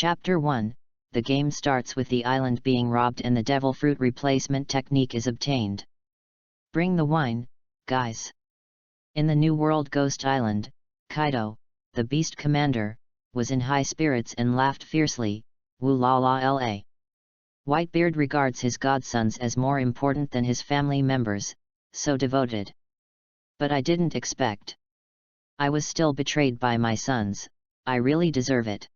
Chapter 1, the game starts with the island being robbed and the devil fruit replacement technique is obtained. Bring the wine, guys. In the New World Ghost Island, Kaido, the beast commander, was in high spirits and laughed fiercely, woo la la la. Whitebeard regards his godsons as more important than his family members, so devoted. But I didn't expect. I was still betrayed by my sons, I really deserve it.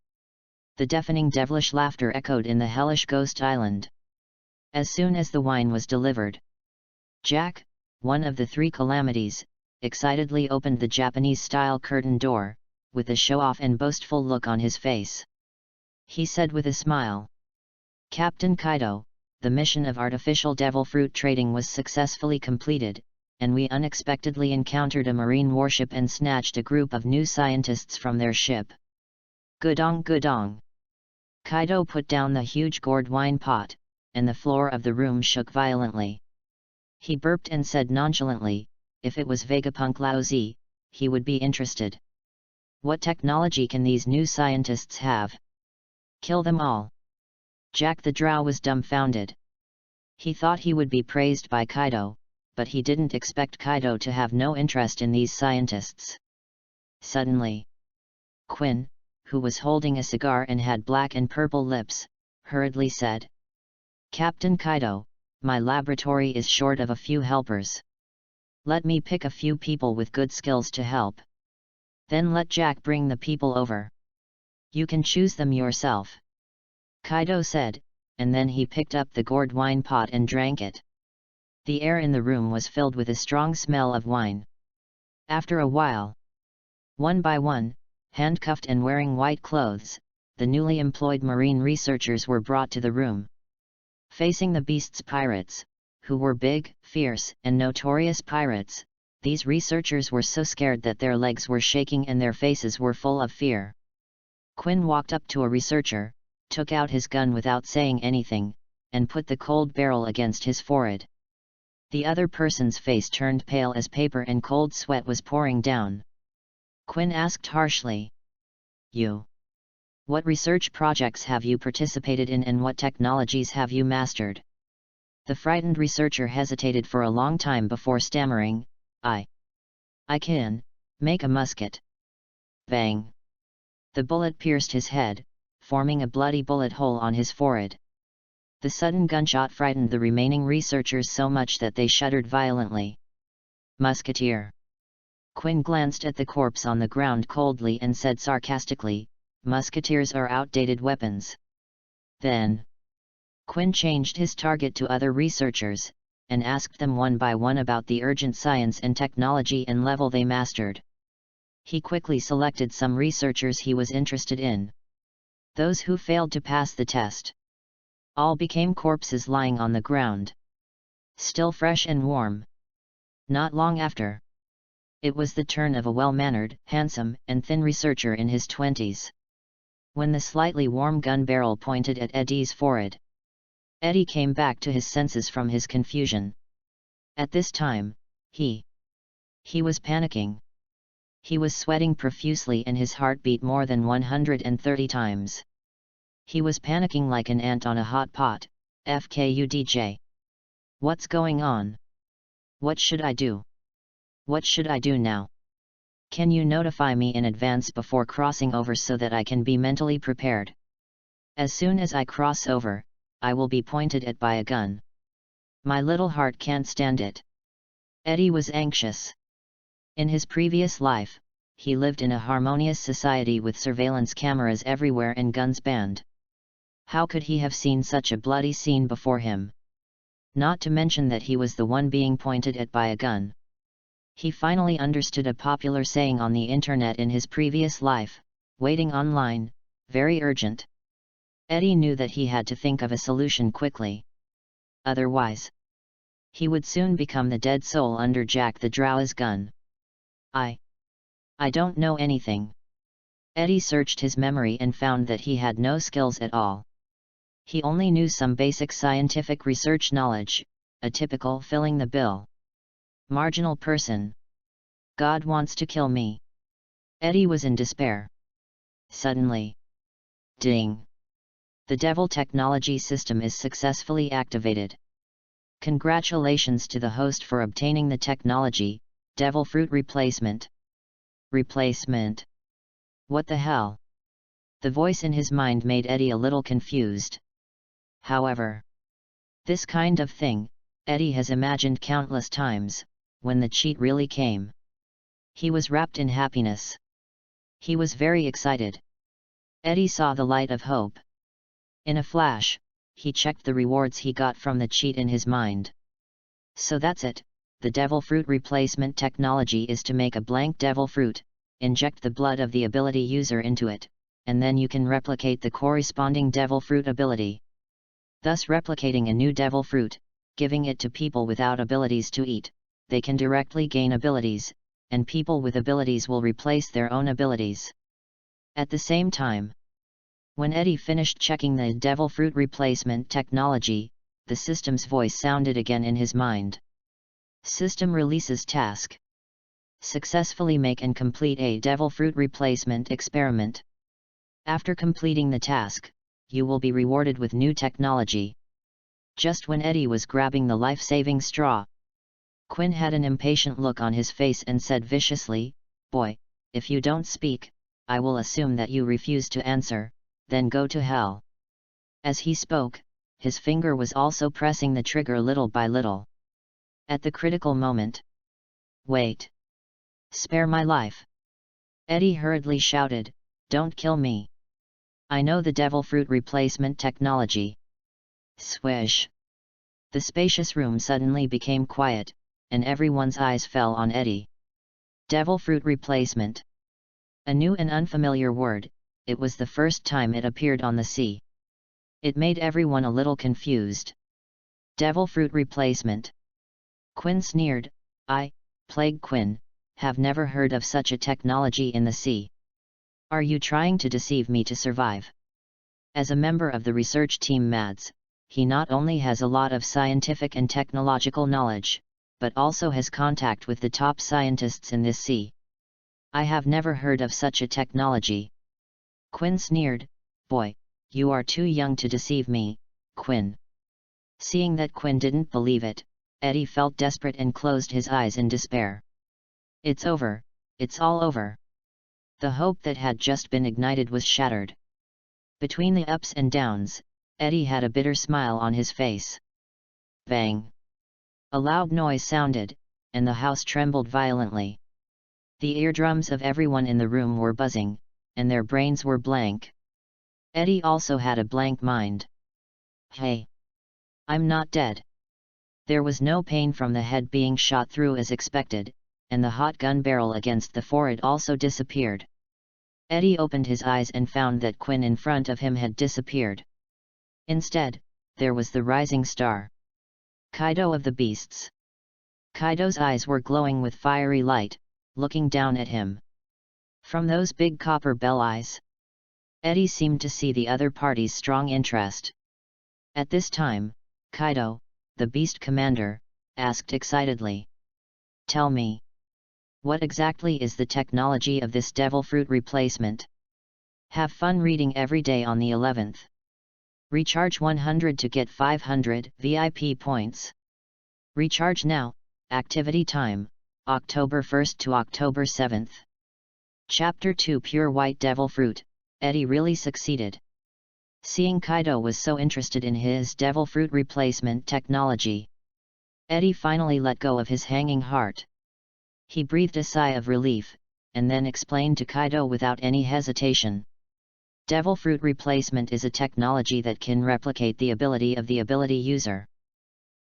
The deafening devilish laughter echoed in the hellish ghost island. As soon as the wine was delivered, Jack, one of the three calamities, excitedly opened the Japanese-style curtain door, with a show-off and boastful look on his face. He said with a smile, "Captain Kaido, the mission of artificial devil fruit trading was successfully completed, and we unexpectedly encountered a marine warship and snatched a group of new scientists from their ship." Gudong gudong. Kaido put down the huge gourd wine pot, and the floor of the room shook violently. He burped and said nonchalantly, if it was Vegapunk Laozi, he would be interested. What technology can these new scientists have? Kill them all. Jack the Drow was dumbfounded. He thought he would be praised by Kaido, but he didn't expect Kaido to have no interest in these scientists. Suddenly, Quinn, who was holding a cigar and had black and purple lips, hurriedly said, "Captain Kaido, my laboratory is short of a few helpers. Let me pick a few people with good skills to help. Then let Jack bring the people over. You can choose them yourself." Kaido said, and then he picked up the gourd wine pot and drank it. The air in the room was filled with a strong smell of wine. After a while, one by one, handcuffed and wearing white clothes, the newly employed marine researchers were brought to the room. Facing the beast's pirates, who were big, fierce, and notorious pirates, these researchers were so scared that their legs were shaking and their faces were full of fear. Quinn walked up to a researcher, took out his gun without saying anything, and put the cold barrel against his forehead. The other person's face turned pale as paper and cold sweat was pouring down. Quinn asked harshly, "You? What research projects have you participated in and what technologies have you mastered?" The frightened researcher hesitated for a long time before stammering, I can make a musket." Bang! The bullet pierced his head, forming a bloody bullet hole on his forehead. The sudden gunshot frightened the remaining researchers so much that they shuddered violently. "Musketeer." Quinn glanced at the corpse on the ground coldly and said sarcastically, "Musketeers are outdated weapons." Then, Quinn changed his target to other researchers, and asked them one by one about the urgent science and technology and level they mastered. He quickly selected some researchers he was interested in. Those who failed to pass the test. All became corpses lying on the ground. Still fresh and warm. Not long after, it was the turn of a well-mannered, handsome, and thin researcher in his 20s. When the slightly warm gun barrel pointed at Eddie's forehead, Eddie came back to his senses from his confusion. At this time, he was panicking. He was sweating profusely and his heart beat more than 130 times. He was panicking like an ant on a hot pot, FKUDJ. What's going on? What should I do? What should I do now? Can you notify me in advance before crossing over so that I can be mentally prepared? As soon as I cross over, I will be pointed at by a gun. My little heart can't stand it. Eddie was anxious. In his previous life, he lived in a harmonious society with surveillance cameras everywhere and guns banned. How could he have seen such a bloody scene before him? Not to mention that he was the one being pointed at by a gun. He finally understood a popular saying on the internet in his previous life, "Waiting online, very urgent." Eddie knew that he had to think of a solution quickly. Otherwise, he would soon become the dead soul under Jack the Drow's gun. I don't know anything." Eddie searched his memory and found that he had no skills at all. He only knew some basic scientific research knowledge, a typical filling the bill. Marginal person. God wants to kill me. Eddie was in despair. Suddenly, ding! The Devil technology system is successfully activated. Congratulations to the host for obtaining the technology, Devil Fruit Replacement. Replacement? What the hell? The voice in his mind made Eddie a little confused. However, this kind of thing, Eddie has imagined countless times, when the cheat really came. He was wrapped in happiness. He was very excited. Eddie saw the light of hope. In a flash, he checked the rewards he got from the cheat in his mind. So that's it, the Devil Fruit Replacement technology is to make a blank Devil Fruit, inject the blood of the ability user into it, and then you can replicate the corresponding Devil Fruit ability. Thus replicating a new Devil Fruit, giving it to people without abilities to eat, they can directly gain abilities, and people with abilities will replace their own abilities. At the same time, when Eddie finished checking the Devil Fruit Replacement technology, the system's voice sounded again in his mind. System releases task. Successfully make and complete a Devil Fruit Replacement experiment. After completing the task, you will be rewarded with new technology. Just when Eddie was grabbing the life-saving straw, Quinn had an impatient look on his face and said viciously, "Boy, if you don't speak, I will assume that you refuse to answer, then go to hell." As he spoke, his finger was also pressing the trigger little by little. At the critical moment, "Wait! Spare my life!" Eddie hurriedly shouted, "Don't kill me! I know the Devil Fruit Replacement technology." Swish! The spacious room suddenly became quiet, and everyone's eyes fell on Eddie. Devil Fruit Replacement. A new and unfamiliar word, it was the first time it appeared on the sea. It made everyone a little confused. Devil Fruit Replacement. Quinn sneered, Plague Quinn, have never heard of such a technology in the sea. Are you trying to deceive me to survive? As a member of the research team Mads, he not only has a lot of scientific and technological knowledge, but also has contact with the top scientists in this sea. I have never heard of such a technology. Quinn sneered, "Boy, you are too young to deceive me, Quinn." Seeing that Quinn didn't believe it, Eddie felt desperate and closed his eyes in despair. It's over, it's all over. The hope that had just been ignited was shattered. Between the ups and downs, Eddie had a bitter smile on his face. Bang! A loud noise sounded, and the house trembled violently. The eardrums of everyone in the room were buzzing, and their brains were blank. Eddie also had a blank mind. Hey! I'm not dead. There was no pain from the head being shot through as expected, and the hot gun barrel against the forehead also disappeared. Eddie opened his eyes and found that Quinn in front of him had disappeared. Instead, there was the rising star. Kaido of the Beasts. Kaido's eyes were glowing with fiery light, looking down at him. From those big copper bell eyes, Eddie seemed to see the other party's strong interest. At this time, Kaido, the Beast Commander, asked excitedly, "Tell me, what exactly is the technology of this Devil Fruit Replacement? Have fun reading every day on the 11th. Recharge 100 to get 500 VIP points. Recharge now, activity time, October 1st to October 7th. Chapter 2 Pure White Devil Fruit." Eddie really succeeded. Seeing Kaido was so interested in his Devil Fruit Replacement technology, Eddie finally let go of his hanging heart. He breathed a sigh of relief, and then explained to Kaido without any hesitation. Devil Fruit Replacement is a technology that can replicate the ability of the ability user.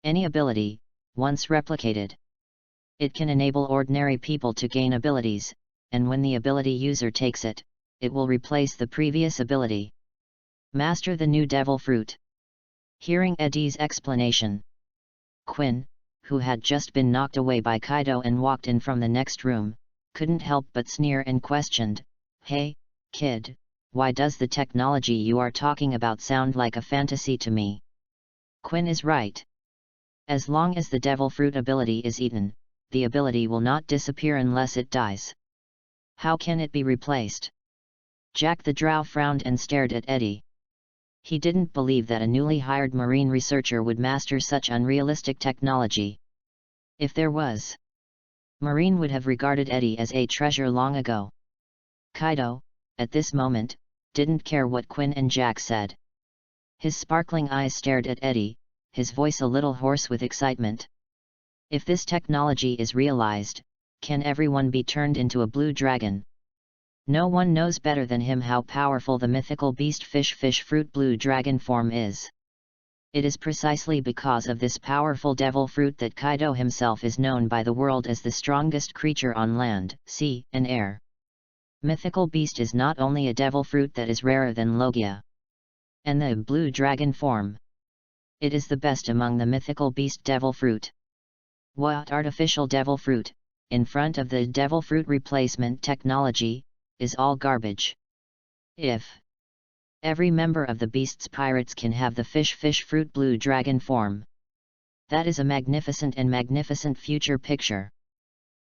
Any ability, once replicated. It can enable ordinary people to gain abilities, and when the ability user takes it, it will replace the previous ability. Master the new Devil Fruit. Hearing Eddie's explanation, Quinn, who had just been knocked away by Kaido and walked in from the next room, couldn't help but sneer and questioned, "Hey, kid, why does the technology you are talking about sound like a fantasy to me?" Quinn is right. As long as the Devil Fruit ability is eaten, the ability will not disappear unless it dies. How can it be replaced? Jack the Drow frowned and stared at Eddie. He didn't believe that a newly hired marine researcher would master such unrealistic technology. If there was, Marine would have regarded Eddie as a treasure long ago. Kaido, at this moment, didn't care what Quinn and Jack said. His sparkling eyes stared at Eddie, his voice a little hoarse with excitement. If this technology is realized, can everyone be turned into a blue dragon? No one knows better than him how powerful the mythical beast fish fruit blue dragon form is. It is precisely because of this powerful devil fruit that Kaido himself is known by the world as the strongest creature on land, sea, and air. Mythical beast is not only a devil fruit that is rarer than Logia and the blue dragon form. It is the best among the mythical beast devil fruit. What artificial devil fruit, in front of the devil fruit replacement technology, is all garbage. If every member of the Beast's Pirates can have the fish fruit blue dragon form, that is a magnificent future picture.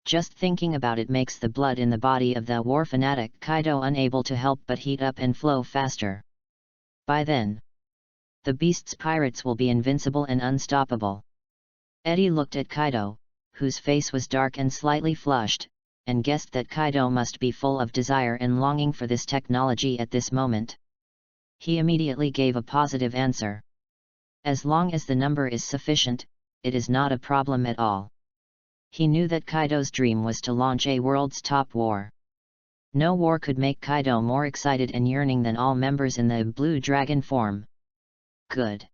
Just thinking about it makes the blood in the body of the war fanatic Kaido unable to help but heat up and flow faster. By then, the Beast's Pirates will be invincible and unstoppable. Eddie looked at Kaido, whose face was dark and slightly flushed, and guessed that Kaido must be full of desire and longing for this technology at this moment. He immediately gave a positive answer. As long as the number is sufficient, it is not a problem at all. He knew that Kaido's dream was to launch a world's top war. No war could make Kaido more excited and yearning than all members in the blue dragon form. Good.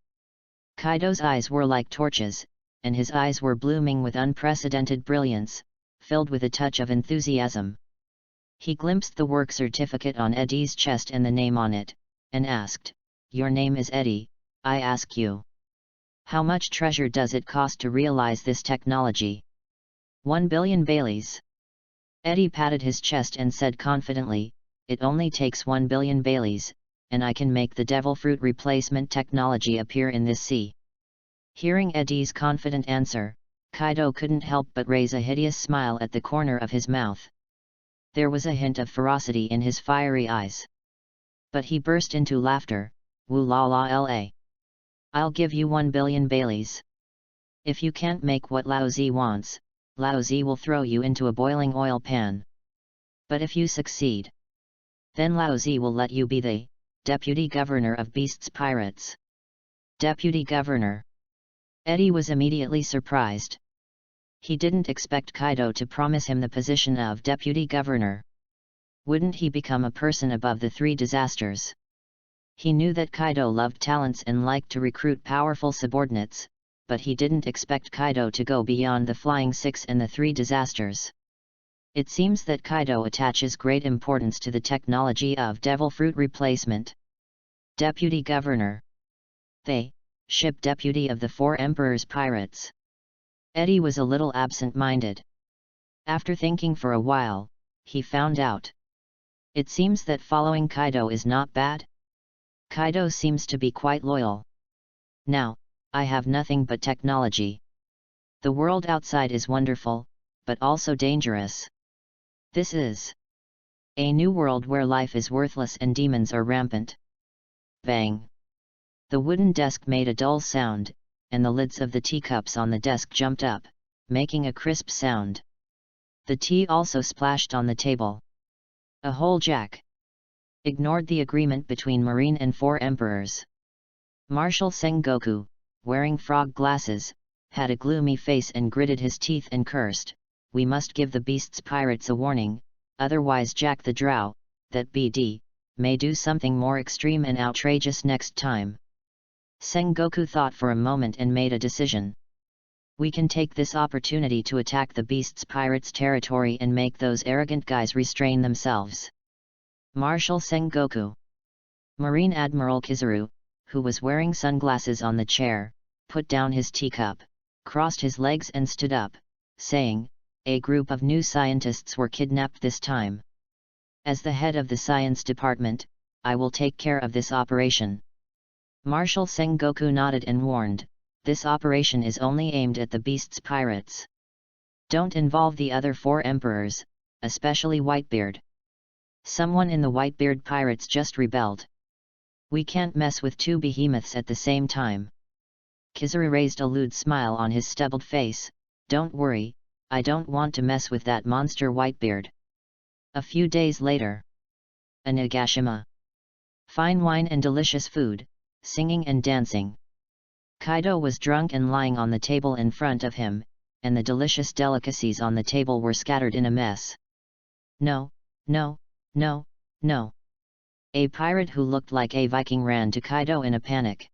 Kaido's eyes were like torches, and his eyes were blooming with unprecedented brilliance, filled with a touch of enthusiasm. He glimpsed the work certificate on Eddie's chest and the name on it, and asked, "Your name is Eddie, I ask you. How much treasure does it cost to realize this technology?" 1 billion Baileys. Eddie patted his chest and said confidently, "It only takes 1 billion Baileys, and I can make the devil fruit replacement technology appear in this sea." Hearing Eddie's confident answer, Kaido couldn't help but raise a hideous smile at the corner of his mouth. There was a hint of ferocity in his fiery eyes. But he burst into laughter. "Woo la la la. I'll give you 1 billion Baileys. If you can't make what Lao Zi wants, Lao Zi will throw you into a boiling oil pan. But if you succeed, then Lao Zi will let you be the Deputy Governor of Beast's Pirates." Deputy Governor. Eddie was immediately surprised. He didn't expect Kaido to promise him the position of Deputy Governor. Wouldn't he become a person above the three disasters? He knew that Kaido loved talents and liked to recruit powerful subordinates, but he didn't expect Kaido to go beyond the Flying Six and the three disasters. It seems that Kaido attaches great importance to the technology of devil fruit replacement. Deputy Governor. They, ship deputy of the Four Emperors Pirates. Eddie was a little absent-minded. After thinking for a while, he found out. It seems that following Kaido is not bad. Kaido seems to be quite loyal. Now, I have nothing but technology. The world outside is wonderful, but also dangerous. This is a new world where life is worthless and demons are rampant. Bang! The wooden desk made a dull sound, and the lids of the teacups on the desk jumped up, making a crisp sound. The tea also splashed on the table. A whole Jack ignored the agreement between Marine and Four Emperors. Marshal Sengoku, wearing frog glasses, had a gloomy face and gritted his teeth and cursed, "We must give the Beast's Pirates a warning, otherwise Jack the Drow, that BD, may do something more extreme and outrageous next time." Sengoku thought for a moment and made a decision. "We can take this opportunity to attack the Beast's Pirates' territory and make those arrogant guys restrain themselves." Marshal Sengoku. Marine Admiral Kizaru, who was wearing sunglasses on the chair, put down his teacup, crossed his legs and stood up, saying, "A group of new scientists were kidnapped this time. As the head of the science department, I will take care of this operation." Marshal Sengoku nodded and warned, "This operation is only aimed at the Beast's Pirates. Don't involve the other four emperors, especially Whitebeard. Someone in the Whitebeard Pirates just rebelled." We can't mess with two behemoths at the same time. Kizaru raised a lewd smile on his stubbled face. Don't worry, I don't want to mess with that monster Whitebeard. A few days later. Onigashima. Fine wine and delicious food, singing and dancing. Kaido was drunk and lying on the table in front of him, and the delicious delicacies on the table were scattered in a mess. No, no, no, no. A pirate who looked like a Viking ran to Kaido in a panic.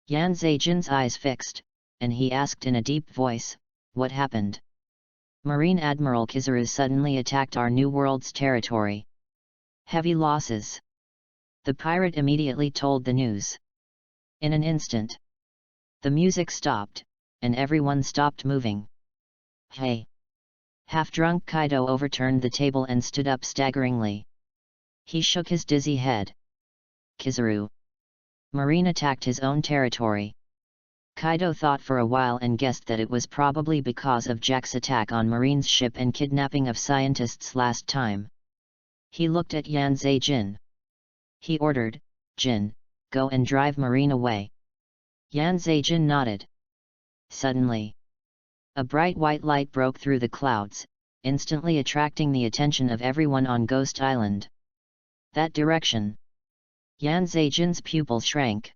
Yan Zeijin's eyes fixed, and he asked in a deep voice, "What happened?" Marine Admiral Kizaru suddenly attacked our New World's territory. Heavy losses. The pirate immediately told the news. In an instant, the music stopped, and everyone stopped moving. Hey! Half-drunk Kaido overturned the table and stood up staggeringly. He shook his dizzy head. Kizaru. Marine attacked his own territory. Kaido thought for a while and guessed that it was probably because of Jack's attack on Marine's ship and kidnapping of scientists last time. He looked at Yan Zeijin. He ordered, "Jin, go and drive Marine away." Yan Zeijin nodded. Suddenly, a bright white light broke through the clouds, instantly attracting the attention of everyone on Ghost Island. That direction. Yan Zeijin's pupils shrank.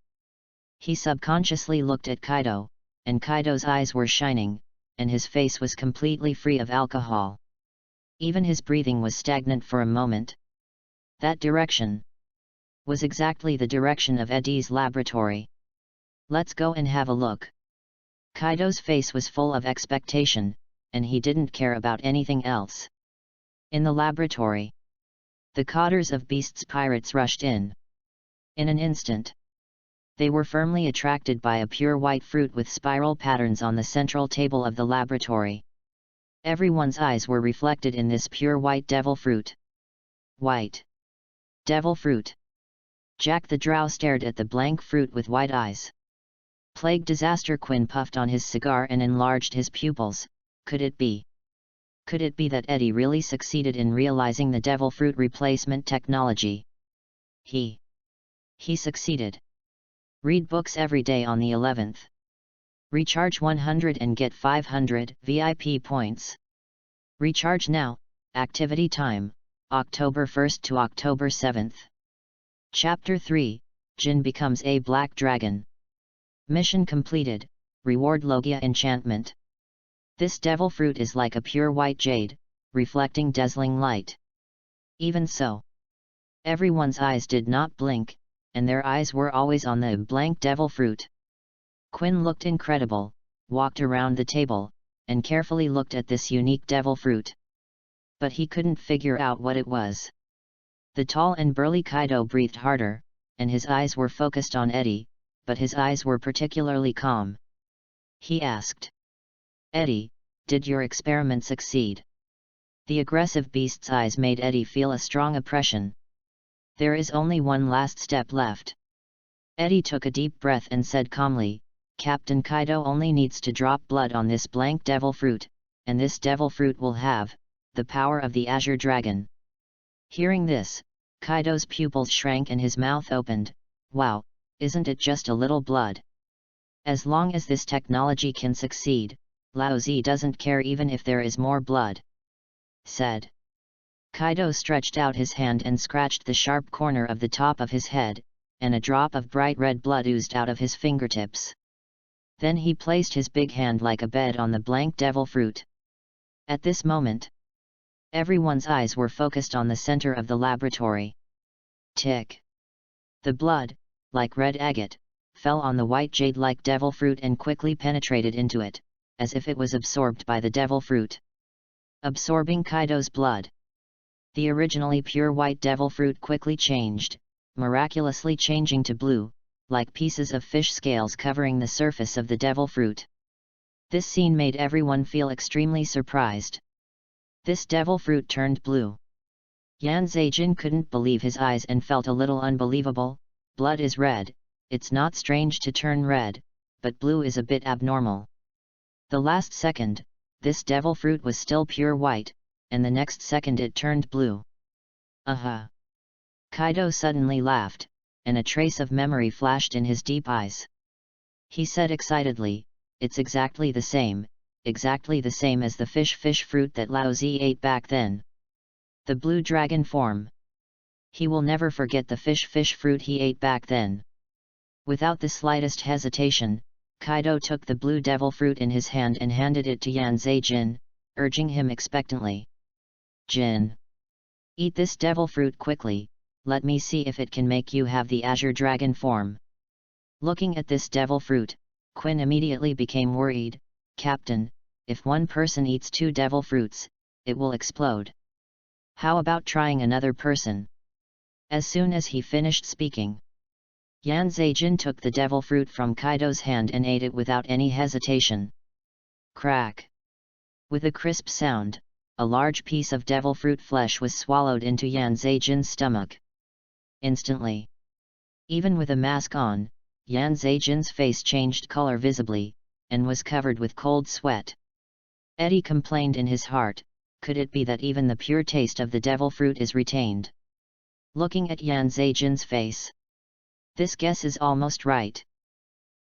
He subconsciously looked at Kaido, and Kaido's eyes were shining, and his face was completely free of alcohol. Even his breathing was stagnant for a moment. That direction was exactly the direction of Eddie's laboratory. Let's go and have a look. Kaido's face was full of expectation, and he didn't care about anything else. In the laboratory, the cotters of Beast's pirates rushed in. In an instant, they were firmly attracted by a pure white fruit with spiral patterns on the central table of the laboratory. Everyone's eyes were reflected in this pure white devil fruit. White devil fruit. Jack the Drow stared at the blank fruit with wide eyes. Plague Disaster Quinn puffed on his cigar and enlarged his pupils. Could it be? Could it be that Eddie really succeeded in realizing the devil fruit replacement technology? He succeeded. Read books every day on the 11th. Recharge 100 and get 500 VIP points. Recharge now. Activity time, October 1st to October 7th. Chapter 3, Jin becomes a black dragon. Mission completed, reward Logia enchantment. This devil fruit is like a pure white jade, reflecting dazzling light. Even so, everyone's eyes did not blink, and their eyes were always on the blank devil fruit. Quinn looked incredible, walked around the table, and carefully looked at this unique devil fruit. But he couldn't figure out what it was. The tall and burly Kaido breathed harder, and his eyes were focused on Eddie, but his eyes were particularly calm. He asked, "Eddie, did your experiment succeed?" The aggressive beast's eyes made Eddie feel a strong oppression. There is only one last step left. Eddie took a deep breath and said calmly, "Captain Kaido only needs to drop blood on this blank devil fruit, and this devil fruit will have the power of the Azure Dragon." Hearing this, Kaido's pupils shrank and his mouth opened. Wow, isn't it just a little blood? As long as this technology can succeed, Lao Zi doesn't care even if there is more blood. Said. Kaido stretched out his hand and scratched the sharp corner of the top of his head, and a drop of bright red blood oozed out of his fingertips. Then he placed his big hand like a bed on the blank devil fruit. At this moment, everyone's eyes were focused on the center of the laboratory. Tick. The blood, like red agate, fell on the white jade-like devil fruit and quickly penetrated into it, as if it was absorbed by the devil fruit. Absorbing Kaido's blood. The originally pure white devil fruit quickly changed, miraculously changing to blue, like pieces of fish scales covering the surface of the devil fruit. This scene made everyone feel extremely surprised. This devil fruit turned blue. Yan Zeijin couldn't believe his eyes and felt a little unbelievable. Blood is red, it's not strange to turn red, but blue is a bit abnormal. The last second, this devil fruit was still pure white, and the next second it turned blue. Aha! Kaido suddenly laughed, and a trace of memory flashed in his deep eyes. He said excitedly, "It's exactly the same as the fish fruit that Lao Zi ate back then. The blue dragon form. He will never forget the fish fruit he ate back then." Without the slightest hesitation, Kaido took the blue devil fruit in his hand and handed it to Yanzei Jin, urging him expectantly. "Jin, eat this devil fruit quickly, let me see if it can make you have the azure dragon form." Looking at this devil fruit, Quinn immediately became worried. "Captain, if one person eats 2 devil fruits, it will explode. How about trying another person?" As soon as he finished speaking, Yanzei Jin took the devil fruit from Kaido's hand and ate it without any hesitation. Crack! With a crisp sound, a large piece of devil fruit flesh was swallowed into Yanzei Jin's stomach. Instantly, even with a mask on, Yanzei Jin's face changed color visibly, and was covered with cold sweat. Eddie complained in his heart, could it be that even the pure taste of the devil fruit is retained? Looking at Yanzei Jin's face, this guess is almost right.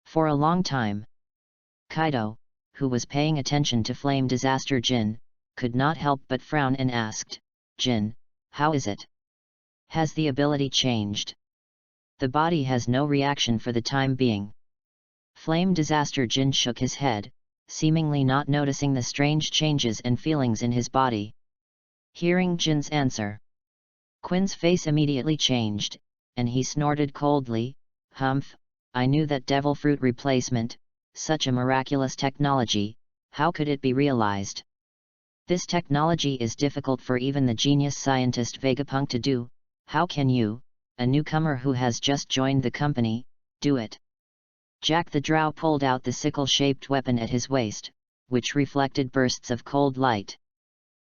For a long time, Kaido, who was paying attention to Flame Disaster Jin, could not help but frown and asked, "Jin, how is it? Has the ability changed?" "The body has no reaction for the time being." Flame Disaster Jin shook his head, seemingly not noticing the strange changes and feelings in his body. Hearing Jin's answer, Quinn's face immediately changed, and he snorted coldly, "Humph, I knew that devil fruit replacement, such a miraculous technology, how could it be realized? This technology is difficult for even the genius scientist Vegapunk to do, how can you, a newcomer who has just joined the company, do it?" Jack the Drow pulled out the sickle-shaped weapon at his waist, which reflected bursts of cold light.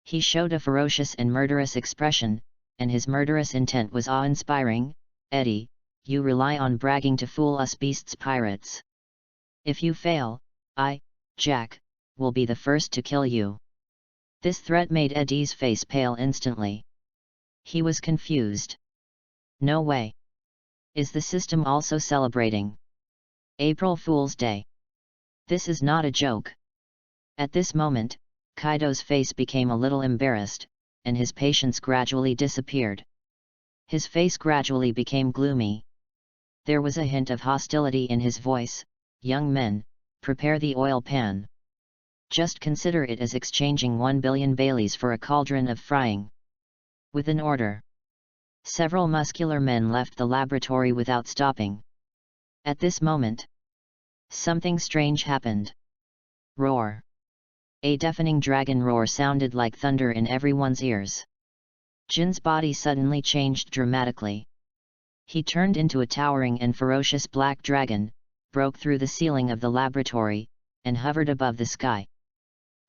He showed a ferocious and murderous expression, and his murderous intent was awe-inspiring. "Eddie, you rely on bragging to fool us beasts pirates. If you fail, I, Jack, will be the first to kill you." This threat made Eddie's face pale instantly. He was confused. No way. Is the system also celebrating April Fool's Day? This is not a joke. At this moment, Kaido's face became a little embarrassed, and his patience gradually disappeared. His face gradually became gloomy. There was a hint of hostility in his voice. "Young men, prepare the oil pan. Just consider it as exchanging 1 billion Baileys for a cauldron of frying." With an order, several muscular men left the laboratory without stopping. At this moment, something strange happened. Roar! A deafening dragon roar sounded like thunder in everyone's ears. Jin's body suddenly changed dramatically. He turned into a towering and ferocious black dragon, broke through the ceiling of the laboratory, and hovered above the sky.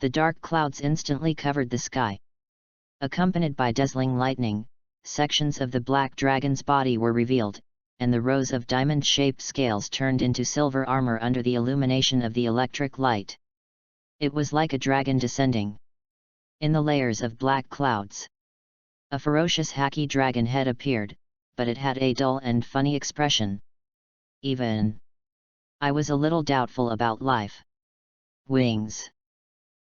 The dark clouds instantly covered the sky. Accompanied by dazzling lightning, sections of the black dragon's body were revealed, and the rows of diamond-shaped scales turned into silver armor under the illumination of the electric light. It was like a dragon descending. In the layers of black clouds, a ferocious hacky dragon head appeared, but it had a dull and funny expression. "Even I was a little doubtful about life. Wings.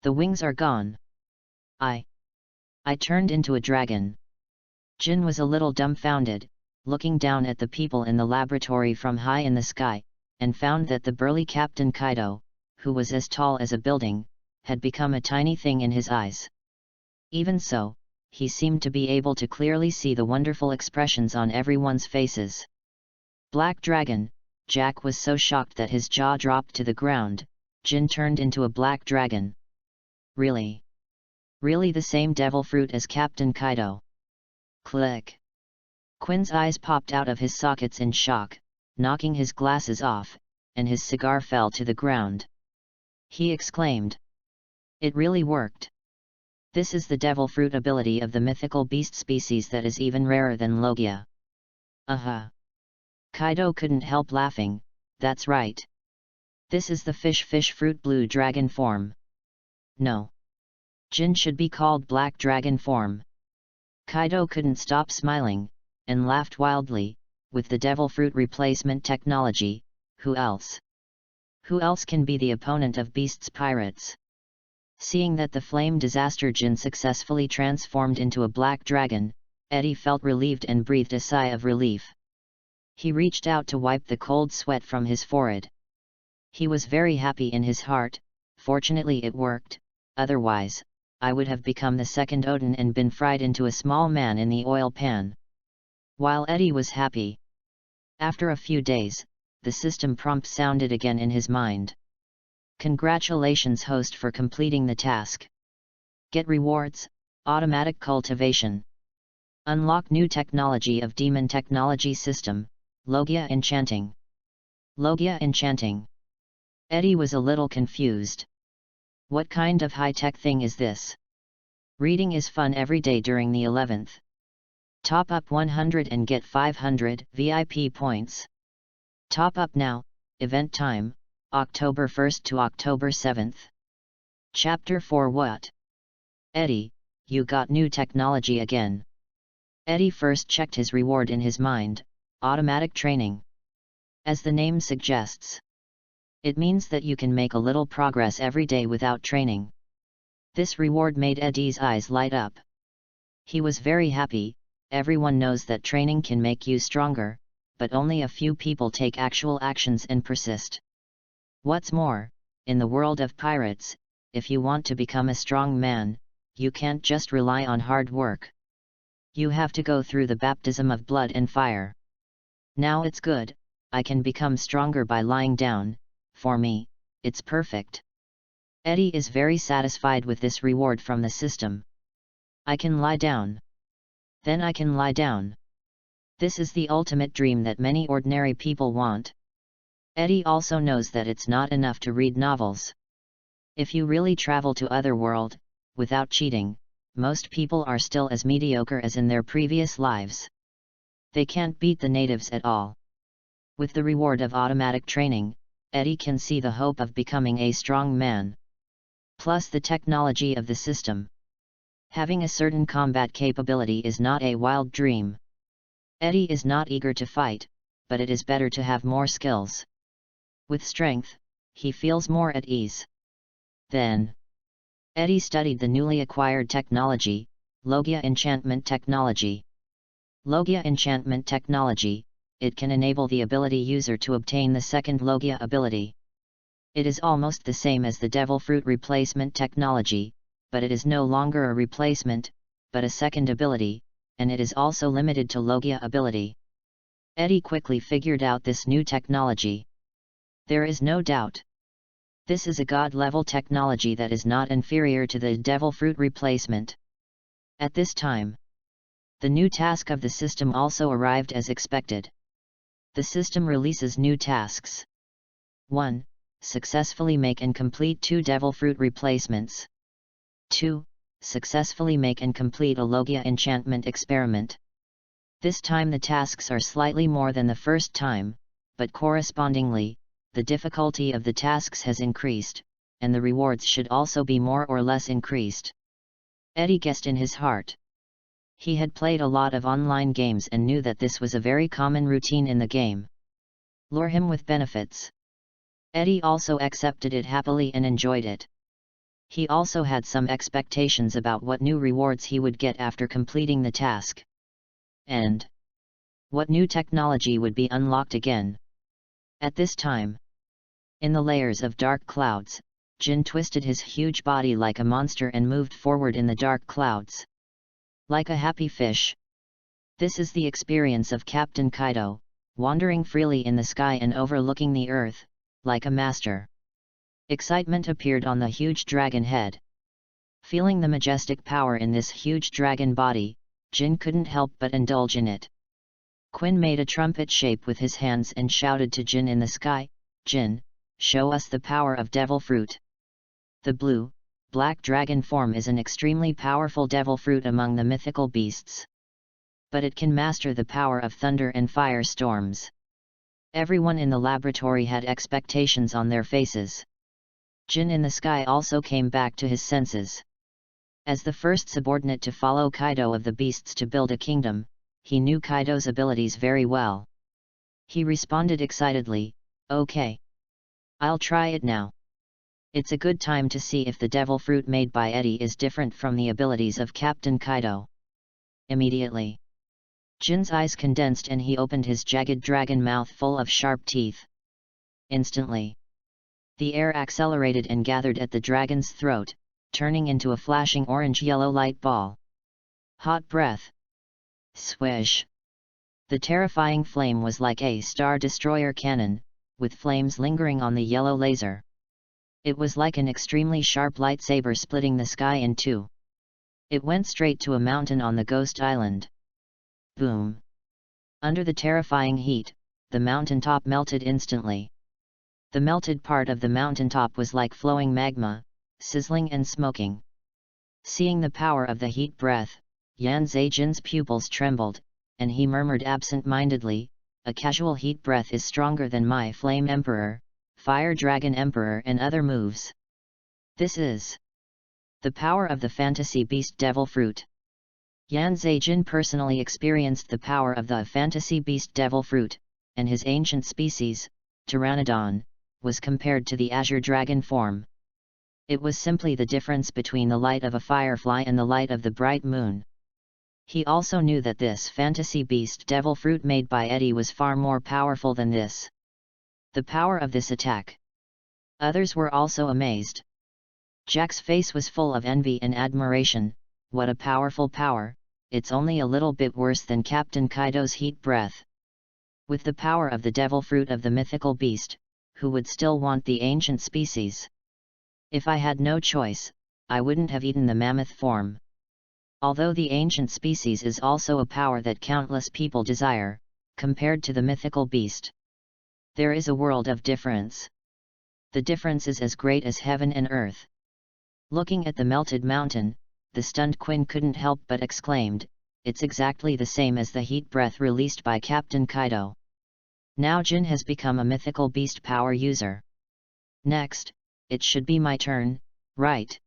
The wings are gone. I turned into a dragon." Jin was a little dumbfounded, looking down at the people in the laboratory from high in the sky, and found that the burly Captain Kaido, who was as tall as a building, had become a tiny thing in his eyes. Even so, he seemed to be able to clearly see the wonderful expressions on everyone's faces. "Black Dragon," Jack was so shocked that his jaw dropped to the ground. Jin turned into a black dragon. Really? Really the same devil fruit as Captain Kaido? Click! Quinn's eyes popped out of his sockets in shock, knocking his glasses off, and his cigar fell to the ground. He exclaimed. It really worked. This is the devil fruit ability of the mythical beast species that is even rarer than Logia. Kaido couldn't help laughing. That's right. This is the fish fruit blue dragon form. No. Jin should be called black dragon form. Kaido couldn't stop smiling, and laughed wildly. with the devil fruit replacement technology, who else? Who else can be the opponent of Beast's pirates? Seeing that the flame disaster Jin successfully transformed into a black dragon, Eddie felt relieved and breathed a sigh of relief. He reached out to wipe the cold sweat from his forehead. He was very happy in his heart. Fortunately it worked, otherwise, I would have become the second Odin and been fried into a small man in the oil pan. While Eddie was happy. After a few days, the system prompt sounded again in his mind. Congratulations host for completing the task. Get rewards, automatic cultivation. Unlock new technology of demon technology system, Logia enchanting. Logia enchanting. Eddie was a little confused. What kind of high-tech thing is this? Reading is fun every day during the 11th. Top up 100 and get 500 VIP points. Top up now, event time, October 1st to October 7th. Chapter 4 What? Eddie, you got new technology again. Eddie first checked his reward in his mind, automatic training. As the name suggests, it means that you can make a little progress every day without training. This reward made Eddie's eyes light up. He was very happy. Everyone knows that training can make you stronger, but only a few people take actual actions and persist. What's more, in the world of pirates, if you want to become a strong man, you can't just rely on hard work. You have to go through the baptism of blood and fire. Now it's good, I can become stronger by lying down. For me, it's perfect. Eddie is very satisfied with this reward from the system. I can lie down. Then I can lie down. This is the ultimate dream that many ordinary people want. Eddie also knows that it's not enough to read novels. If you really travel to other world, without cheating, most people are still as mediocre as in their previous lives. They can't beat the natives at all. With the reward of automatic training, Eddie can see the hope of becoming a strong man. Plus the technology of the system. Having a certain combat capability is not a wild dream. Eddie is not eager to fight, but it is better to have more skills. With strength, he feels more at ease. Then, Eddie studied the newly acquired technology, Logia enchantment technology. Logia enchantment technology, it can enable the ability user to obtain the second Logia ability. It is almost the same as the devil fruit replacement technology, but it is no longer a replacement, but a second ability, and it is also limited to Logia ability. Eddie quickly figured out this new technology. There is no doubt. This is a god-level technology that is not inferior to the devil fruit replacement. At this time, the new task of the system also arrived as expected. The system releases new tasks. 1. Successfully make and complete 2 devil fruit replacements. 2. Successfully make and complete a Logia enchantment experiment. This time the tasks are slightly more than the first time, but correspondingly, the difficulty of the tasks has increased, and the rewards should also be more or less increased. Eddie guessed in his heart. He had played a lot of online games and knew that this was a very common routine in the game. Lure him with benefits. Eddie also accepted it happily and enjoyed it. He also had some expectations about what new rewards he would get after completing the task. And what new technology would be unlocked again. At this time, in the layers of dark clouds, Jin twisted his huge body like a monster and moved forward in the dark clouds. Like a happy fish. This is the experience of Captain Kaido, wandering freely in the sky and overlooking the earth, like a master. Excitement appeared on the huge dragon head. Feeling the majestic power in this huge dragon body, Jin couldn't help but indulge in it. Quinn made a trumpet shape with his hands and shouted to Jin in the sky, "Jin, show us the power of devil fruit." The blue, black dragon form is an extremely powerful devil fruit among the mythical beasts. But it can master the power of thunder and fire storms. Everyone in the laboratory had expectations on their faces. Jin in the sky also came back to his senses. As the first subordinate to follow Kaido of the beasts to build a kingdom, he knew Kaido's abilities very well. He responded excitedly, "Okay. I'll try it now. It's a good time to see if the devil fruit made by Eddie is different from the abilities of Captain Kaido." Immediately, Jin's eyes condensed and he opened his jagged dragon mouth full of sharp teeth. Instantly, the air accelerated and gathered at the dragon's throat, turning into a flashing orange-yellow light ball. Hot breath. Swish! The terrifying flame was like a Star Destroyer cannon, with flames lingering on the yellow laser. It was like an extremely sharp lightsaber splitting the sky in two. It went straight to a mountain on the Ghost Island. Boom! Under the terrifying heat, the mountaintop melted instantly. The melted part of the mountaintop was like flowing magma, sizzling and smoking. Seeing the power of the heat breath, Yan Zejin's pupils trembled, and he murmured absent-mindedly, "A casual heat breath is stronger than my Flame Emperor, Fire Dragon Emperor and other moves. This is the power of the fantasy beast devil fruit." Yan Zejin personally experienced the power of the fantasy beast devil fruit, and his ancient species, Pteranodon, was compared to the azure dragon form. It was simply the difference between the light of a firefly and the light of the bright moon. He also knew that this fantasy beast devil fruit made by Eddie was far more powerful than this. The power of this attack. Others were also amazed. Jack's face was full of envy and admiration. "What a powerful power, it's only a little bit worse than Captain Kaido's heat breath." With the power of the devil fruit of the mythical beast, who would still want the ancient species? "If I had no choice, I wouldn't have eaten the mammoth form." Although the ancient species is also a power that countless people desire, compared to the mythical beast, there is a world of difference. The difference is as great as heaven and earth. Looking at the melted mountain, the stunned Quinn couldn't help but exclaimed, "It's exactly the same as the heat breath released by Captain Kaido." Now Jin has become a mythical beast power user. Next, it should be my turn, right?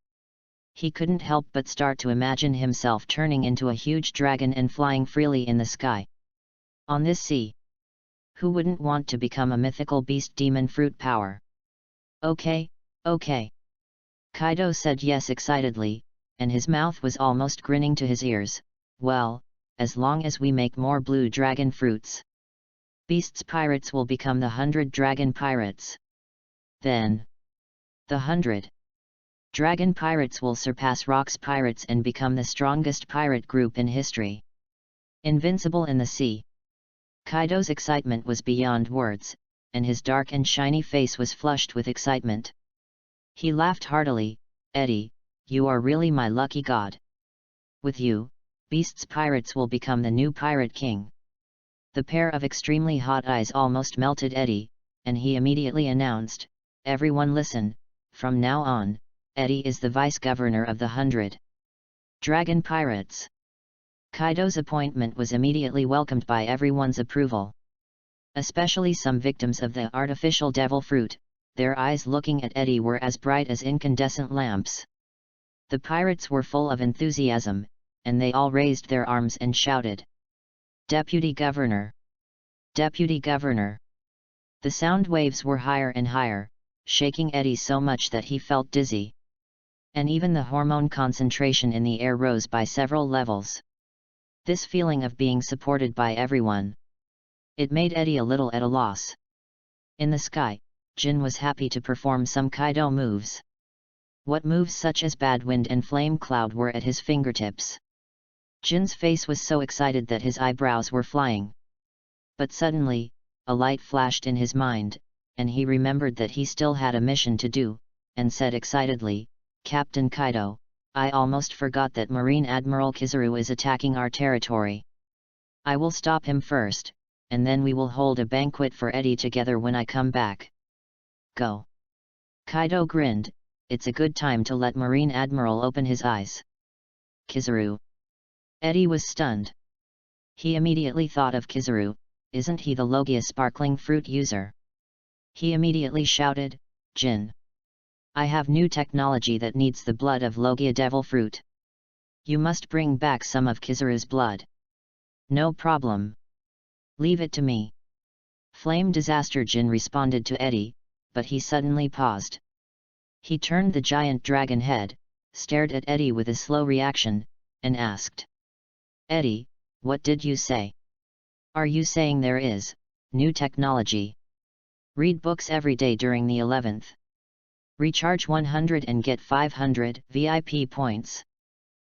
He couldn't help but start to imagine himself turning into a huge dragon and flying freely in the sky. On this sea. Who wouldn't want to become a mythical beast demon fruit power? "Okay, okay." Kaido said yes excitedly, and his mouth was almost grinning to his ears. "Well, as long as we make more blue dragon fruits, Beast's pirates will become the 100 dragon pirates. Then, the 100 dragon pirates will surpass Rock's pirates and become the strongest pirate group in history. Invincible in the sea." Kaido's excitement was beyond words, and his dark and shiny face was flushed with excitement. He laughed heartily. "Eddie, you are really my lucky god. With you, Beast's pirates will become the new pirate king." The pair of extremely hot eyes almost melted Eddie, and he immediately announced, "Everyone listen, from now on, Eddie is the vice-governor of the 100 Dragon Pirates." Kaido's appointment was immediately welcomed by everyone's approval. Especially some victims of the artificial devil fruit, their eyes looking at Eddie were as bright as incandescent lamps. The pirates were full of enthusiasm, and they all raised their arms and shouted, "Deputy Governor! Deputy Governor!" The sound waves were higher and higher, shaking Eddie so much that he felt dizzy. And even the hormone concentration in the air rose by several levels. This feeling of being supported by everyone, it made Eddie a little at a loss. In the sky, Jin was happy to perform some Kaido moves. What moves such as Bad Wind and Flame Cloud were at his fingertips. Jin's face was so excited that his eyebrows were flying. But suddenly, a light flashed in his mind, and he remembered that he still had a mission to do, and said excitedly, "Captain Kaido, I almost forgot that Marine Admiral Kizaru is attacking our territory. I will stop him first, and then we will hold a banquet for Eddie together when I come back. Go." Kaido grinned. It's a good time to let Marine Admiral open his eyes. Kizaru. Eddie was stunned. He immediately thought of Kizaru. Isn't he the Logia sparkling fruit user? He immediately shouted, "Jin! I have new technology that needs the blood of Logia devil fruit. You must bring back some of Kizaru's blood." "No problem. Leave it to me." Flame Disaster Jin responded to Eddie, but he suddenly paused. He turned the giant dragon head, stared at Eddie with a slow reaction, and asked. Eddie, what did you say? Are you saying there is new technology? Read books every day during the 11th. Recharge 100 and get 500 VIP points.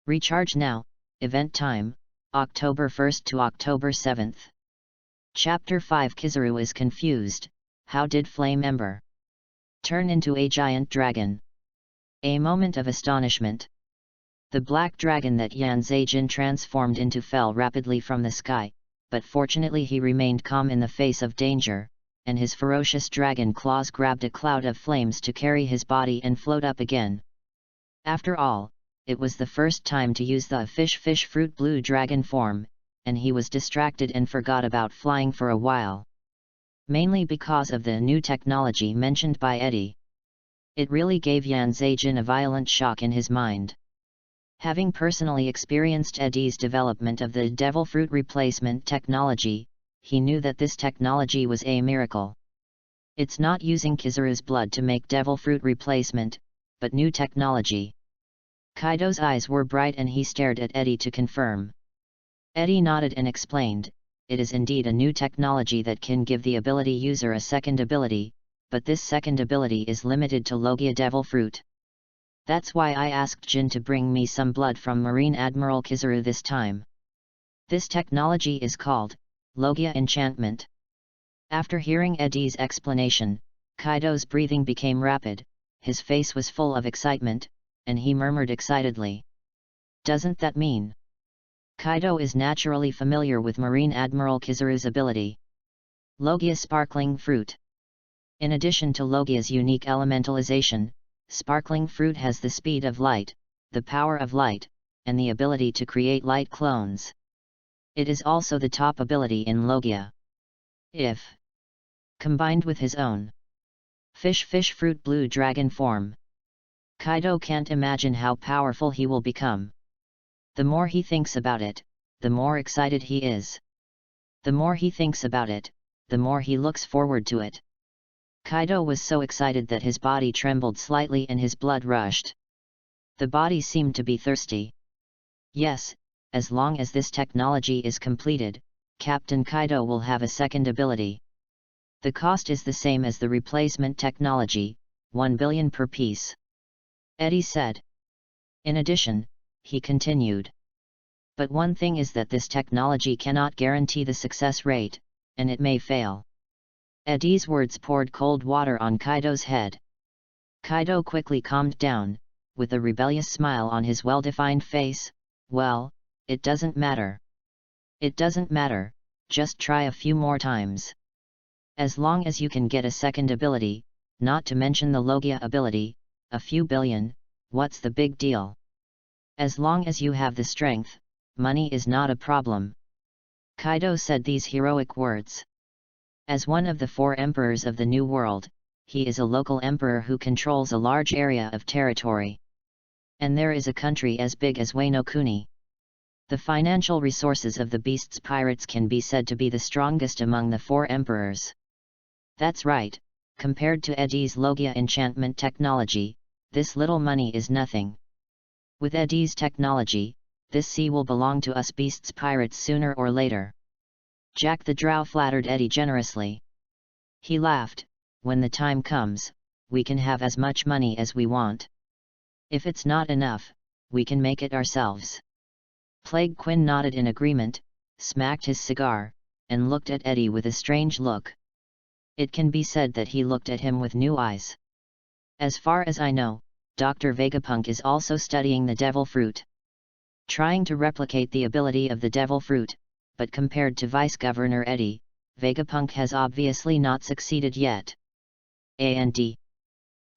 Recharge now, event time, October 1st to October 7th. Chapter 5 Kizaru is confused, how did Flame Ember turn into a giant dragon? A moment of astonishment. The black dragon that Yan Zheijin transformed into fell rapidly from the sky, but fortunately he remained calm in the face of danger, and his ferocious dragon claws grabbed a cloud of flames to carry his body and float up again. After all, it was the first time to use the fish fruit blue dragon form, and he was distracted and forgot about flying for a while. Mainly because of the new technology mentioned by Eddie. It really gave Yan Zheijin a violent shock in his mind. Having personally experienced Eddie's development of the devil fruit replacement technology, he knew that this technology was a miracle. It's not using Kizaru's blood to make devil fruit replacement, but new technology. Kaido's eyes were bright and he stared at Eddie to confirm. Eddie nodded and explained, it is indeed a new technology that can give the ability user a second ability, but this second ability is limited to Logia devil fruit. That's why I asked Jin to bring me some blood from Marine Admiral Kizaru this time. This technology is called Logia enchantment. After hearing Eddie's explanation, Kaido's breathing became rapid, his face was full of excitement, and he murmured excitedly. Doesn't that mean? Kaido is naturally familiar with Marine Admiral Kizaru's ability. Logia sparkling fruit. In addition to Logia's unique elementalization, sparkling fruit has the speed of light, the power of light, and the ability to create light clones. It is also the top ability in Logia. If combined with his own fish fruit blue dragon form, Kaido can't imagine how powerful he will become. The more he thinks about it, the more excited he is. The more he thinks about it, the more he looks forward to it. Kaido was so excited that his body trembled slightly and his blood rushed. The body seemed to be thirsty. Yes, as long as this technology is completed, Captain Kaido will have a second ability. The cost is the same as the replacement technology, 1 billion per piece. Eddie said. In addition, he continued. But one thing is that this technology cannot guarantee the success rate, and it may fail. Eddie's words poured cold water on Kaido's head. Kaido quickly calmed down, with a rebellious smile on his well-defined face. Well, it doesn't matter. It doesn't matter, just try a few more times. As long as you can get a second ability, not to mention the Logia ability, a few billion, what's the big deal? As long as you have the strength, money is not a problem. Kaido said these heroic words. As one of the 4 emperors of the New World, he is a local emperor who controls a large area of territory. And there is a country as big as Wano Kuni. The financial resources of the Beast's pirates can be said to be the strongest among the 4 emperors. That's right, compared to Eddie's Logia enchantment technology, this little money is nothing. With Eddie's technology, this sea will belong to us Beast's pirates sooner or later. Jack the Drow flattered Eddie generously. He laughed, when the time comes, we can have as much money as we want. If it's not enough, we can make it ourselves. Plague Quinn nodded in agreement, smacked his cigar, and looked at Eddie with a strange look. It can be said that he looked at him with new eyes. As far as I know, Dr. Vegapunk is also studying the devil fruit. Trying to replicate the ability of the devil fruit, but compared to Vice-Governor Eddie, Vegapunk has obviously not succeeded yet. A&D.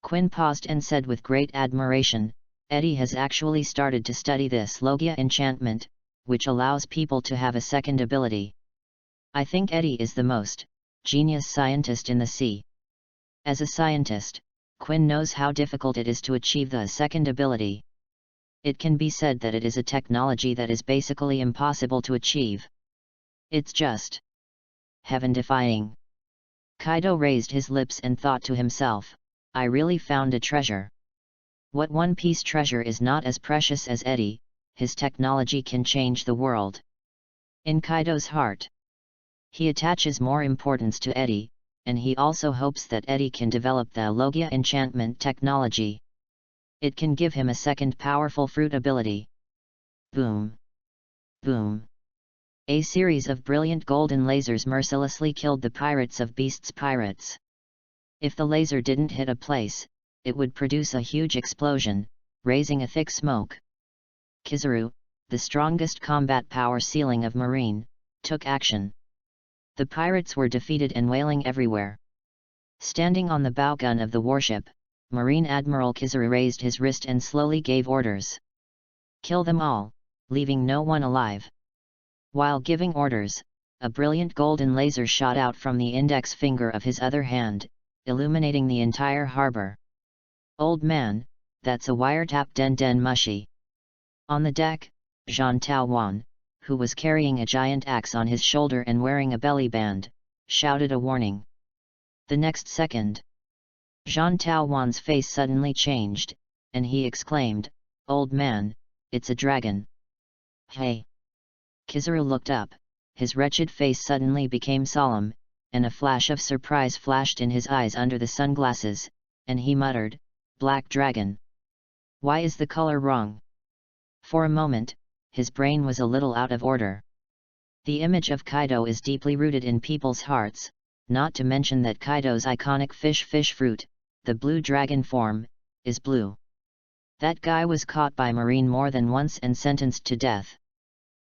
Quinn paused and said with great admiration, Eddie has actually started to study this Logia enchantment, which allows people to have a second ability. I think Eddie is the most genius scientist in the sea. As a scientist, Quinn knows how difficult it is to achieve the second ability. It can be said that it is a technology that is basically impossible to achieve. It's just heaven-defying. Kaido raised his lips and thought to himself, I really found a treasure. What One Piece treasure is not as precious as Eddie, his technology can change the world. In Kaido's heart, he attaches more importance to Eddie, and he also hopes that Eddie can develop the Logia enchantment technology. It can give him a second powerful fruit ability. Boom! Boom! A series of brilliant golden lasers mercilessly killed the pirates of Beast's pirates. If the laser didn't hit a place, it would produce a huge explosion, raising a thick smoke. Kizaru, the strongest combat power ceiling of Marine, took action. The pirates were defeated and wailing everywhere. Standing on the bow gun of the warship, Marine Admiral Kizaru raised his wrist and slowly gave orders. Kill them all, leaving no one alive. While giving orders, a brilliant golden laser shot out from the index finger of his other hand, illuminating the entire harbor. Old man, that's a wiretap den den mushi. On the deck, Jean Taowan, who was carrying a giant axe on his shoulder and wearing a belly band, shouted a warning. The next second, Jean Taowan's face suddenly changed, and he exclaimed, Old man, it's a dragon. Hey! Kizaru looked up, his wretched face suddenly became solemn, and a flash of surprise flashed in his eyes under the sunglasses, and he muttered, Black dragon. Why is the color wrong? For a moment, his brain was a little out of order. The image of Kaido is deeply rooted in people's hearts, not to mention that Kaido's iconic fish fruit, the blue dragon form, is blue. That guy was caught by Marine more than once and sentenced to death.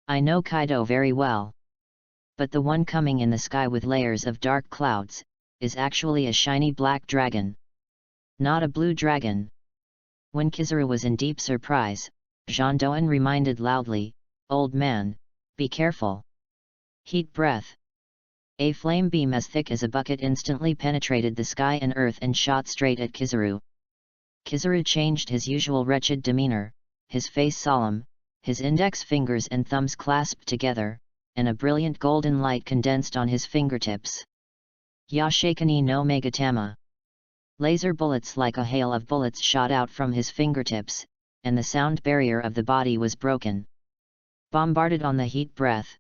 I know Kaido very well. But the one coming in the sky with layers of dark clouds, is actually a shiny black dragon. Not a blue dragon. When Kizaru was in deep surprise, Jean Doan reminded loudly, Old man, be careful. Heat breath. A flame beam as thick as a bucket instantly penetrated the sky and earth and shot straight at Kizaru. Kizaru changed his usual wretched demeanor, his face solemn, his index fingers and thumbs clasped together, and a brilliant golden light condensed on his fingertips. Yashikani no Megatama. Laser bullets like a hail of bullets shot out from his fingertips, and the sound barrier of the body was broken. Bombarded on the heat breath.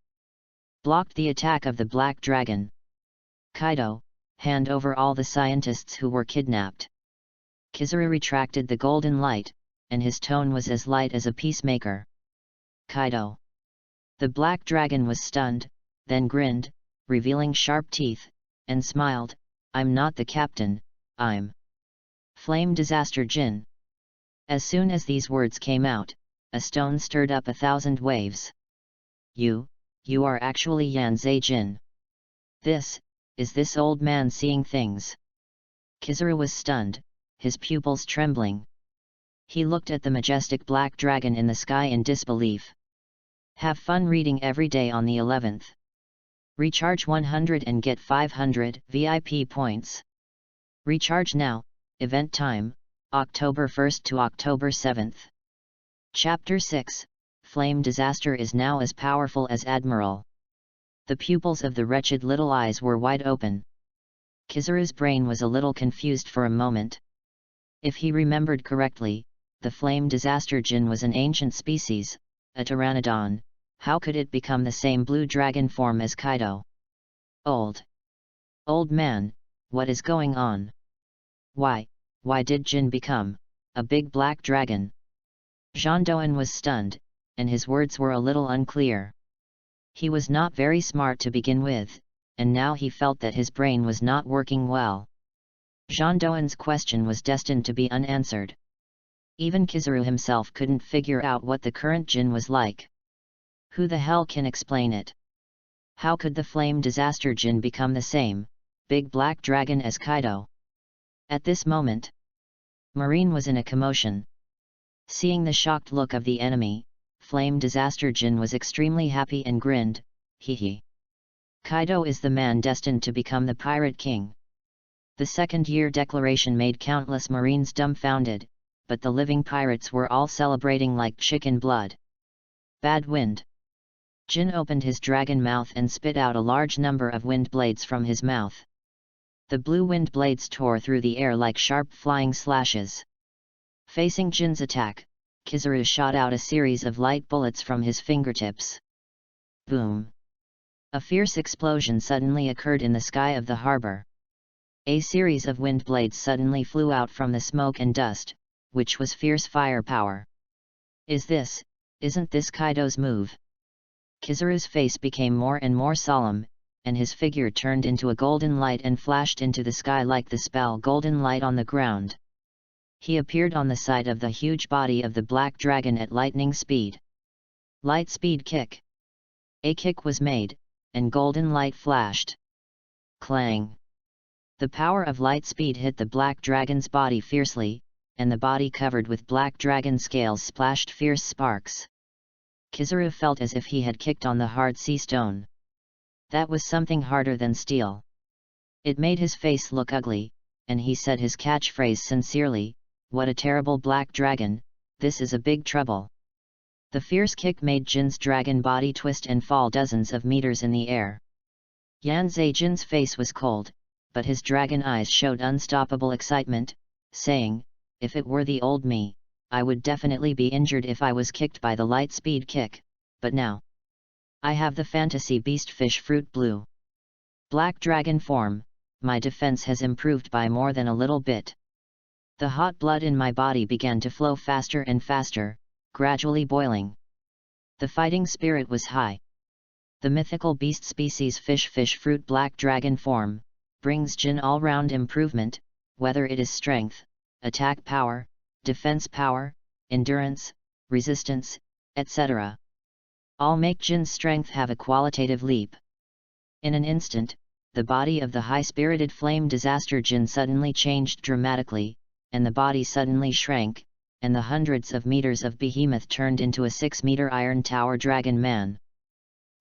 Blocked the attack of the black dragon. Kaido, hand over all the scientists who were kidnapped. Kizaru retracted the golden light, and his tone was as light as a peacemaker. Kaido. The black dragon was stunned, then grinned, revealing sharp teeth, and smiled, I'm not the captain, I'm Flame Disaster Jin. As soon as these words came out, a stone stirred up 1,000 waves. You are actually Yanzei Jin. Is this old man seeing things? Kizaru was stunned, his pupils trembling. He looked at the majestic black dragon in the sky in disbelief. Have fun reading every day on the 11th. Recharge 100 and get 500 VIP points. Recharge now, event time, October 1st to October 7th. Chapter 6, Flame Disaster is now as powerful as Admiral. The pupils of the wretched little eyes were wide open. Kizaru's brain was a little confused for a moment. If he remembered correctly, the Flame Disaster Jin was an ancient species, a pteranodon. How could it become the same blue dragon form as Kaido? Old man, what is going on? Why did Jin become a big black dragon? Jean Doan was stunned, and his words were a little unclear. He was not very smart to begin with, and now he felt that his brain was not working well. Jean Doan's question was destined to be unanswered. Even Kizaru himself couldn't figure out what the current Jin was like. Who the hell can explain it? How could the Flame Disaster Jin become the same big black dragon as Kaido? At this moment, Marine was in a commotion. Seeing the shocked look of the enemy, Flame Disaster Jin was extremely happy and grinned, hee. Kaido is the man destined to become the Pirate King. The second-year declaration made countless Marines dumbfounded, but the living pirates were all celebrating like chicken blood. Bad wind. Jin opened his dragon mouth and spit out a large number of wind blades from his mouth. The blue wind blades tore through the air like sharp flying slashes. Facing Jin's attack, Kizaru shot out a series of light bullets from his fingertips. Boom! A fierce explosion suddenly occurred in the sky of the harbor. A series of wind blades suddenly flew out from the smoke and dust, which was fierce firepower. Isn't this Kaido's move? Kizaru's face became more and more solemn, and his figure turned into a golden light and flashed into the sky like the spell golden light on the ground. He appeared on the side of the huge body of the black dragon at lightning speed. Light speed kick. A kick was made, and golden light flashed. Clang! The power of light speed hit the black dragon's body fiercely, and the body covered with black dragon scales splashed fierce sparks. Kizaru felt as if he had kicked on the hard sea stone. That was something harder than steel. It made his face look ugly, and he said his catchphrase sincerely, "What a terrible black dragon, this is a big trouble." The fierce kick made Jin's dragon body twist and fall dozens of meters in the air. Yanzei Jin's face was cold, but his dragon eyes showed unstoppable excitement, saying, "If it were the old me, I would definitely be injured if I was kicked by the light speed kick, but now I have the fantasy beast fish fruit blue black dragon form, my defense has improved by more than a little bit." The hot blood in my body began to flow faster and faster, gradually boiling. The fighting spirit was high. The mythical beast species fish fruit black dragon form brings Jin all-round improvement, whether it is strength, attack power, defense power, endurance, resistance, etc. All make Jin's strength have a qualitative leap. In an instant, the body of the high-spirited flame disaster Jin suddenly changed dramatically, and the body suddenly shrank, and the hundreds of meters of behemoth turned into a 6-meter iron tower dragon man.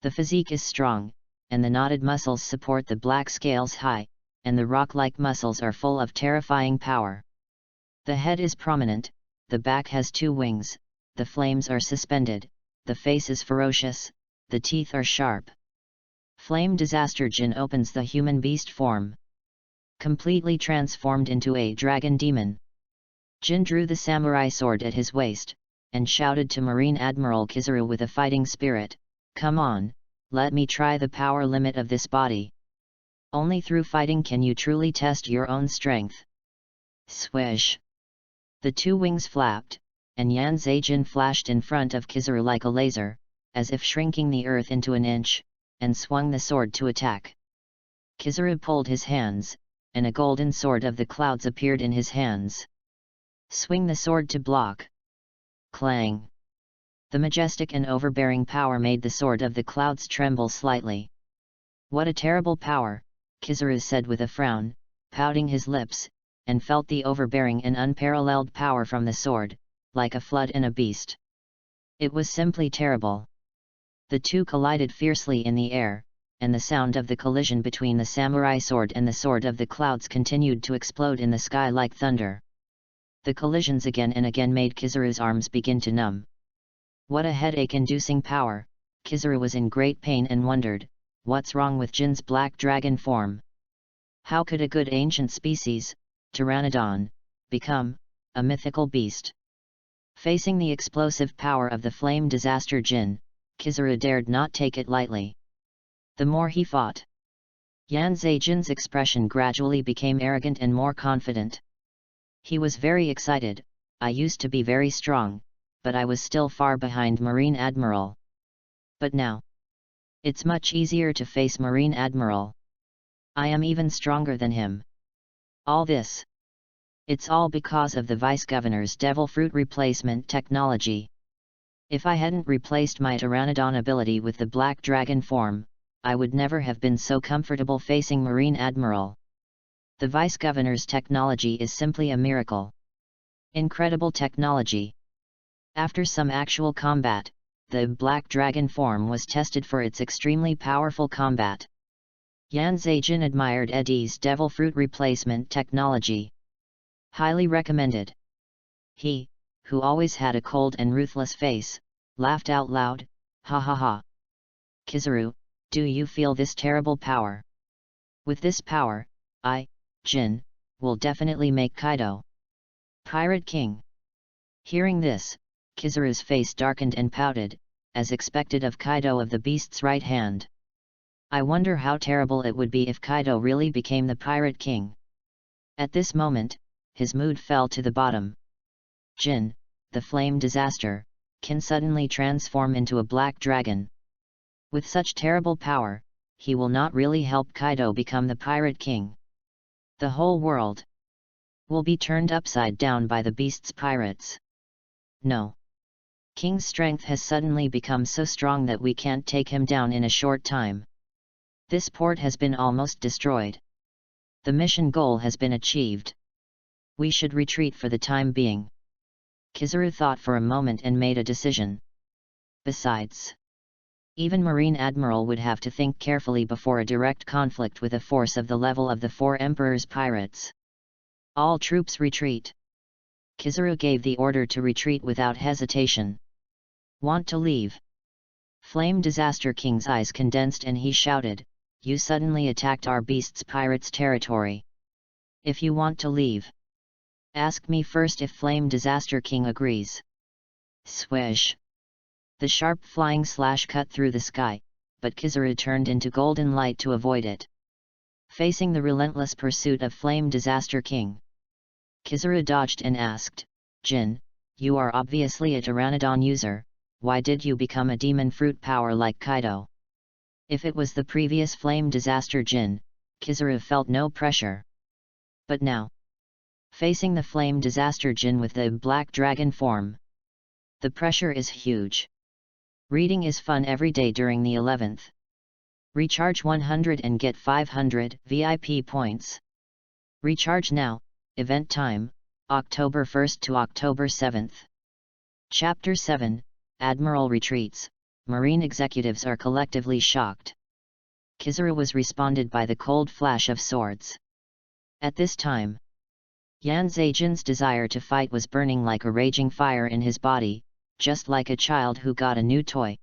The physique is strong, and the knotted muscles support the black scales high, and the rock-like muscles are full of terrifying power. The head is prominent, the back has 2 wings, the flames are suspended, the face is ferocious, the teeth are sharp. Flame Disaster Jin opens the human beast form. Completely transformed into a dragon demon. Jin drew the samurai sword at his waist, and shouted to Marine Admiral Kizaru with a fighting spirit, "Come on, let me try the power limit of this body. Only through fighting can you truly test your own strength." Swish! The 2 wings flapped, and Yanzei Jin flashed in front of Kizaru like a laser, as if shrinking the earth into an inch, and swung the sword to attack. Kizaru pulled his hands, and a golden sword of the clouds appeared in his hands. Swing the sword to block. Clang! The majestic and overbearing power made the sword of the clouds tremble slightly. "What a terrible power," Kizaru said with a frown, pouting his lips, and felt the overbearing and unparalleled power from the sword, like a flood in a beast. It was simply terrible. The 2 collided fiercely in the air, and the sound of the collision between the samurai sword and the sword of the clouds continued to explode in the sky like thunder. The collisions again and again made Kizaru's arms begin to numb. What a headache-inducing power! Kizaru was in great pain and wondered, what's wrong with Jin's black dragon form? How could a good ancient species, Pteranodon, become a mythical beast? Facing the explosive power of the flame disaster Jin, Kizaru dared not take it lightly. The more he fought, Yanzei Jin's expression gradually became arrogant and more confident. He was very excited. "I used to be very strong, but I was still far behind Marine Admiral. But now, it's much easier to face Marine Admiral. I am even stronger than him. All this, it's all because of the Vice Governor's Devil Fruit replacement technology. If I hadn't replaced my Pteranodon ability with the Black Dragon form, I would never have been so comfortable facing Marine Admiral. The Vice Governor's technology is simply a miracle. Incredible technology." After some actual combat, the Black Dragon form was tested for its extremely powerful combat. Yanzei Jin admired Eddie's Devil Fruit replacement technology. Highly recommended. He, who always had a cold and ruthless face, laughed out loud, "Ha ha ha! Kizaru, do you feel this terrible power? With this power, I, Jin, will definitely make Kaido Pirate King. Hearing this, Kizaru's face darkened and pouted, as expected of Kaido of the beast's right hand. I wonder how terrible it would be if Kaido really became the Pirate King. At this moment, his mood fell to the bottom. Jin, the flame disaster, can suddenly transform into a black dragon. With such terrible power, he will not really help Kaido become the Pirate King. The whole world will be turned upside down by the beast's pirates. No. King's strength has suddenly become so strong that we can't take him down in a short time. This port has been almost destroyed. The mission goal has been achieved. We should retreat for the time being. Kizaru thought for a moment and made a decision. Besides, even Marine Admiral would have to think carefully before a direct conflict with a force of the level of the Four Emperors' pirates. All troops retreat. Kizaru gave the order to retreat without hesitation. Want to leave? Flame Disaster King's eyes condensed and he shouted, "You suddenly attacked our beast's pirates' territory. If you want to leave, ask me first if Flame Disaster King agrees." Swish! The sharp flying slash cut through the sky, but Kizaru turned into golden light to avoid it. Facing the relentless pursuit of Flame Disaster King, Kizaru dodged and asked, "Jin, you are obviously a Pteranodon user, why did you become a demon fruit power like Kaido?" If it was the previous Flame Disaster Jin, Kizaru felt no pressure. But now, facing the Flame Disaster Jin with the Black Dragon form, the pressure is huge. Reading is fun every day during the 11th. Recharge 100 and get 500 VIP points. Recharge now, event time, October 1st to October 7th. Chapter 7, Admiral retreats, Marine executives are collectively shocked. Kizaru was responded by the cold flash of swords. At this time, Yan Zhejian's desire to fight was burning like a raging fire in his body, just like a child who got a new toy.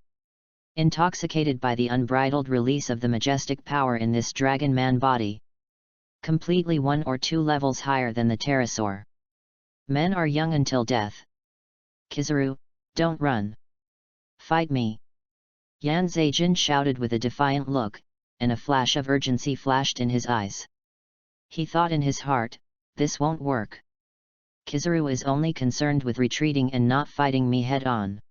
Intoxicated by the unbridled release of the majestic power in this dragon man body. Completely 1 or 2 levels higher than the pterosaur. Men are young until death. Kizaru, don't run. Fight me. Yan Zhejian shouted with a defiant look, and a flash of urgency flashed in his eyes. He thought in his heart, this won't work. Kizaru is only concerned with retreating and not fighting me head-on.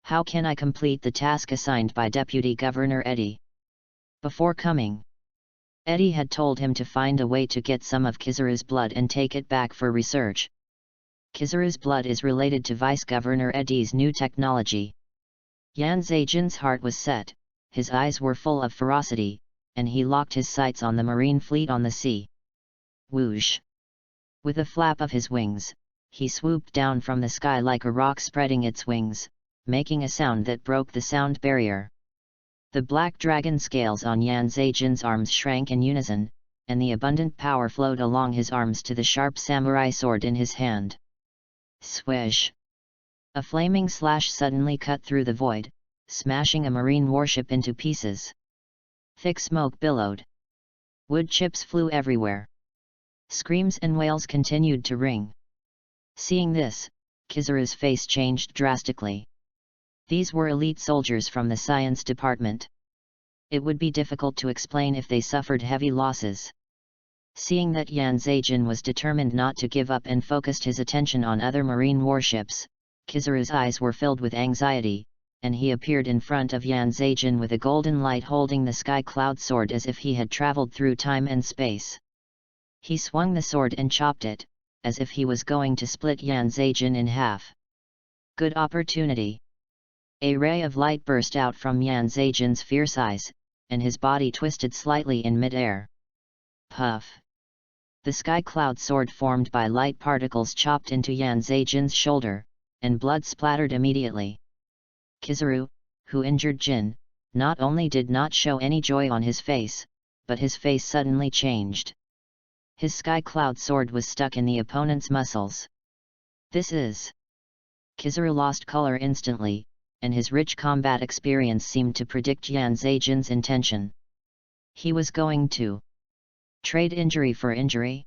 How can I complete the task assigned by Deputy Governor Eddie? Before coming, Eddie had told him to find a way to get some of Kizaru's blood and take it back for research. Kizaru's blood is related to Vice Governor Eddie's new technology. Yan Zhejian's heart was set, his eyes were full of ferocity, and he locked his sights on the marine fleet on the sea. Whoosh! With a flap of his wings, he swooped down from the sky like a rock spreading its wings, making a sound that broke the sound barrier. The black dragon scales on Yan Zhejian's arms shrank in unison, and the abundant power flowed along his arms to the sharp samurai sword in his hand. Swish! A flaming slash suddenly cut through the void, smashing a marine warship into pieces. Thick smoke billowed. Wood chips flew everywhere. Screams and wails continued to ring. Seeing this, Kizaru's face changed drastically. These were elite soldiers from the science department. It would be difficult to explain if they suffered heavy losses. Seeing that Yan Zhejian was determined not to give up and focused his attention on other marine warships, Kizaru's eyes were filled with anxiety, and he appeared in front of Yan Zhejian with a golden light holding the sky cloud sword as if he had traveled through time and space. He swung the sword and chopped it, as if he was going to split Yan Zhejian in half. Good opportunity. A ray of light burst out from Yan Zhejian's fierce eyes, and his body twisted slightly in mid-air. Puff! The sky cloud sword formed by light particles chopped into Yan Zhejian's shoulder, and blood splattered immediately. Kizaru, who injured Jin, not only did not show any joy on his face, but his face suddenly changed. His sky cloud sword was stuck in the opponent's muscles. This is... Kizaru lost color instantly, and his rich combat experience seemed to predict Yan Zhejian's intention. He was going to Trade injury for injury?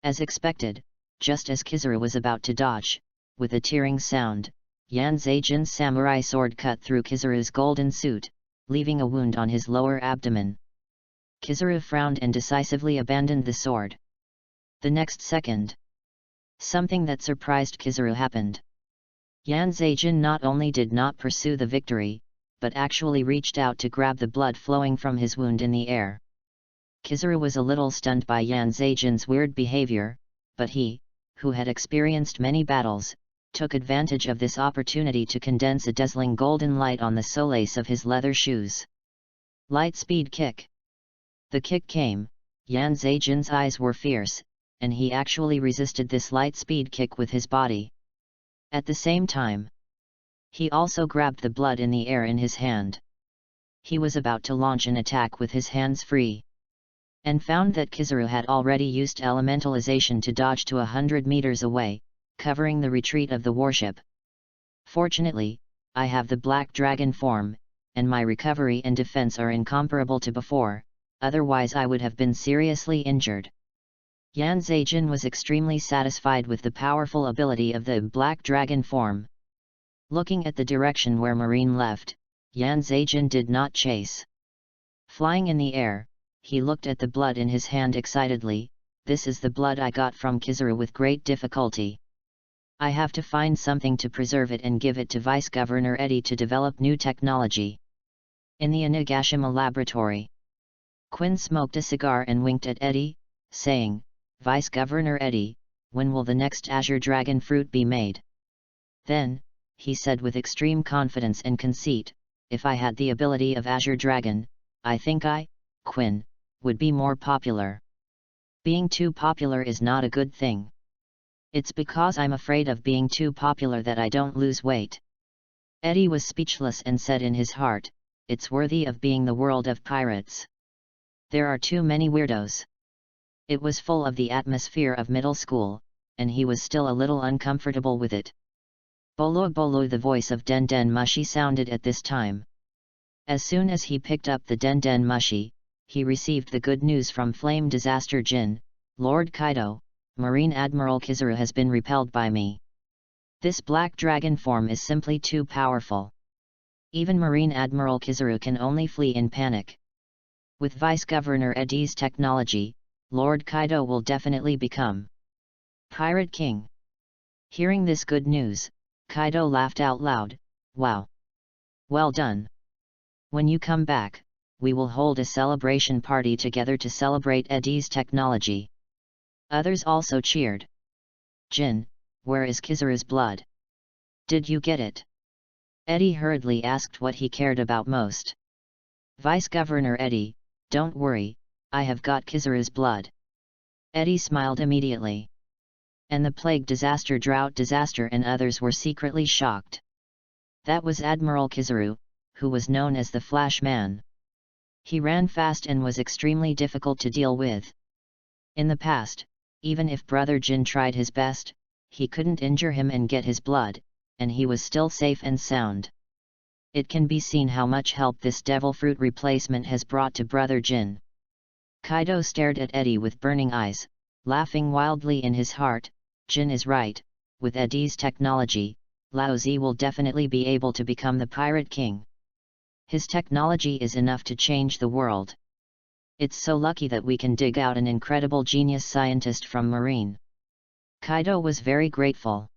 As expected, just as Kizaru was about to dodge, with a tearing sound, Yan Zaijin's samurai sword cut through Kizaru's golden suit, leaving a wound on his lower abdomen. Kizaru frowned and decisively abandoned the sword. The next second, something that surprised Kizaru happened. Yan Zaijin not only did not pursue the victory, but actually reached out to grab the blood flowing from his wound in the air. Kizaru was a little stunned by Yan Zaijin's weird behavior, but he, who had experienced many battles, took advantage of this opportunity to condense a dazzling golden light on the solace of his leather shoes. Light speed kick. The kick came, Yan Zaijin's eyes were fierce, and he actually resisted this light speed kick with his body. At the same time, he also grabbed the blood in the air in his hand. He was about to launch an attack with his hands free, and found that Kizaru had already used elementalization to dodge to 100 meters away, covering the retreat of the warship. Fortunately, I have the Black Dragon form, and my recovery and defense are incomparable to before, otherwise I would have been seriously injured. Yan Zaijin was extremely satisfied with the powerful ability of the Black Dragon form. Looking at the direction where Marine left, Yan Zaijin did not chase. Flying in the air, he looked at the blood in his hand excitedly. This is the blood I got from Kizaru with great difficulty. I have to find something to preserve it and give it to Vice Governor Eddie to develop new technology. In the Onigashima laboratory, Quinn smoked a cigar and winked at Eddie, saying, "Vice Governor Eddie, when will the next Azure Dragon fruit be made?" Then, he said with extreme confidence and conceit, "If I had the ability of Azure Dragon, I think I, Quinn, would be more popular. Being too popular is not a good thing. It's because I'm afraid of being too popular that I don't lose weight." Eddie was speechless and said in his heart, "It's worthy of being the world of pirates. There are too many weirdos." It was full of the atmosphere of middle school, and he was still a little uncomfortable with it. Bolo bolo, the voice of Den Den Mushi sounded at this time. As soon as he picked up the Den Den Mushi, he received the good news from Flame Disaster Jin, "Lord Kaido, Marine Admiral Kizaru has been repelled by me. This Black Dragon form is simply too powerful. Even Marine Admiral Kizaru can only flee in panic. With Vice Governor Eddie's technology, Lord Kaido will definitely become Pirate King." Hearing this good news, Kaido laughed out loud, "Wow! Well done. When you come back, we will hold a celebration party together to celebrate Eddie's technology." Others also cheered. "Jin, where is Kizaru's blood? Did you get it?" Eddie hurriedly asked what he cared about most. "Vice Governor Eddie, don't worry, I have got Kizaru's blood." Eddie smiled immediately. And the plague disaster, drought disaster and others were secretly shocked. That was Admiral Kizaru, who was known as the Flash Man. He ran fast and was extremely difficult to deal with. In the past, even if Brother Jin tried his best, he couldn't injure him and get his blood, and he was still safe and sound. It can be seen how much help this devil fruit replacement has brought to Brother Jin. Kaido stared at Eddie with burning eyes, laughing wildly in his heart. Jin is right, with Eddie's technology, Lao Zi will definitely be able to become the Pirate King. His technology is enough to change the world. It's so lucky that we can dig out an incredible genius scientist from Marine. Kaido was very grateful.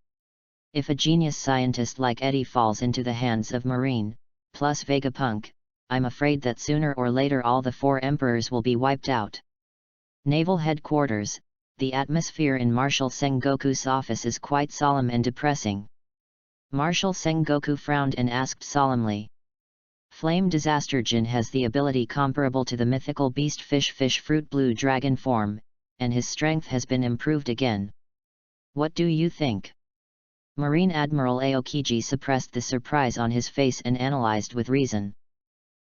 If a genius scientist like Eddie falls into the hands of Marine, plus Vegapunk, I'm afraid that sooner or later all the 4 emperors will be wiped out. Naval Headquarters, the atmosphere in Marshal Sengoku's office is quite solemn and depressing. Marshal Sengoku frowned and asked solemnly. "Flame Disaster Jin has the ability comparable to the mythical beast fish fruit blue dragon form, and his strength has been improved again. What do you think?" Marine Admiral Aokiji suppressed the surprise on his face and analyzed with reason.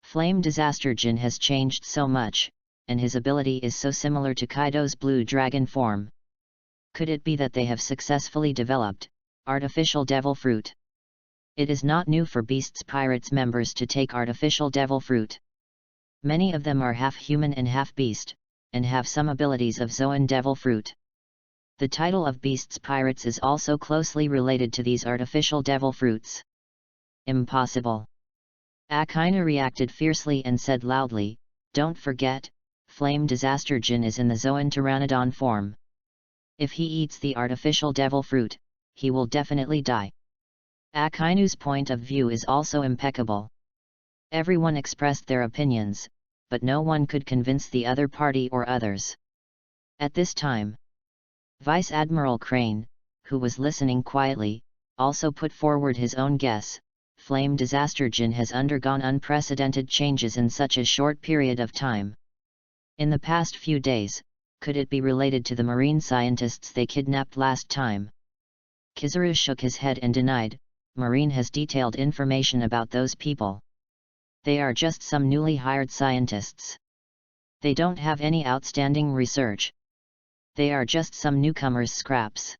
Flame Disaster Jin has changed so much, and his ability is so similar to Kaido's blue dragon form. Could it be that they have successfully developed artificial devil fruit? It is not new for Beasts Pirates members to take artificial devil fruit. Many of them are half human and half beast, and have some abilities of Zoan Devil Fruit. The title of Beasts Pirates is also closely related to these artificial devil fruits. Impossible! Akainu reacted fiercely and said loudly, "Don't forget, Flame Disaster Jin is in the Zoan Pteranodon form. If he eats the artificial devil fruit, he will definitely die." Akainu's point of view is also impeccable. Everyone expressed their opinions, but no one could convince the other party or others. At this time, Vice Admiral Crane, who was listening quietly, also put forward his own guess. Flame Disaster Jin has undergone unprecedented changes in such a short period of time. In the past few days, could it be related to the marine scientists they kidnapped last time? Kizaru shook his head and denied, "Marine has detailed information about those people. They are just some newly hired scientists. They don't have any outstanding research. They are just some newcomers' scraps."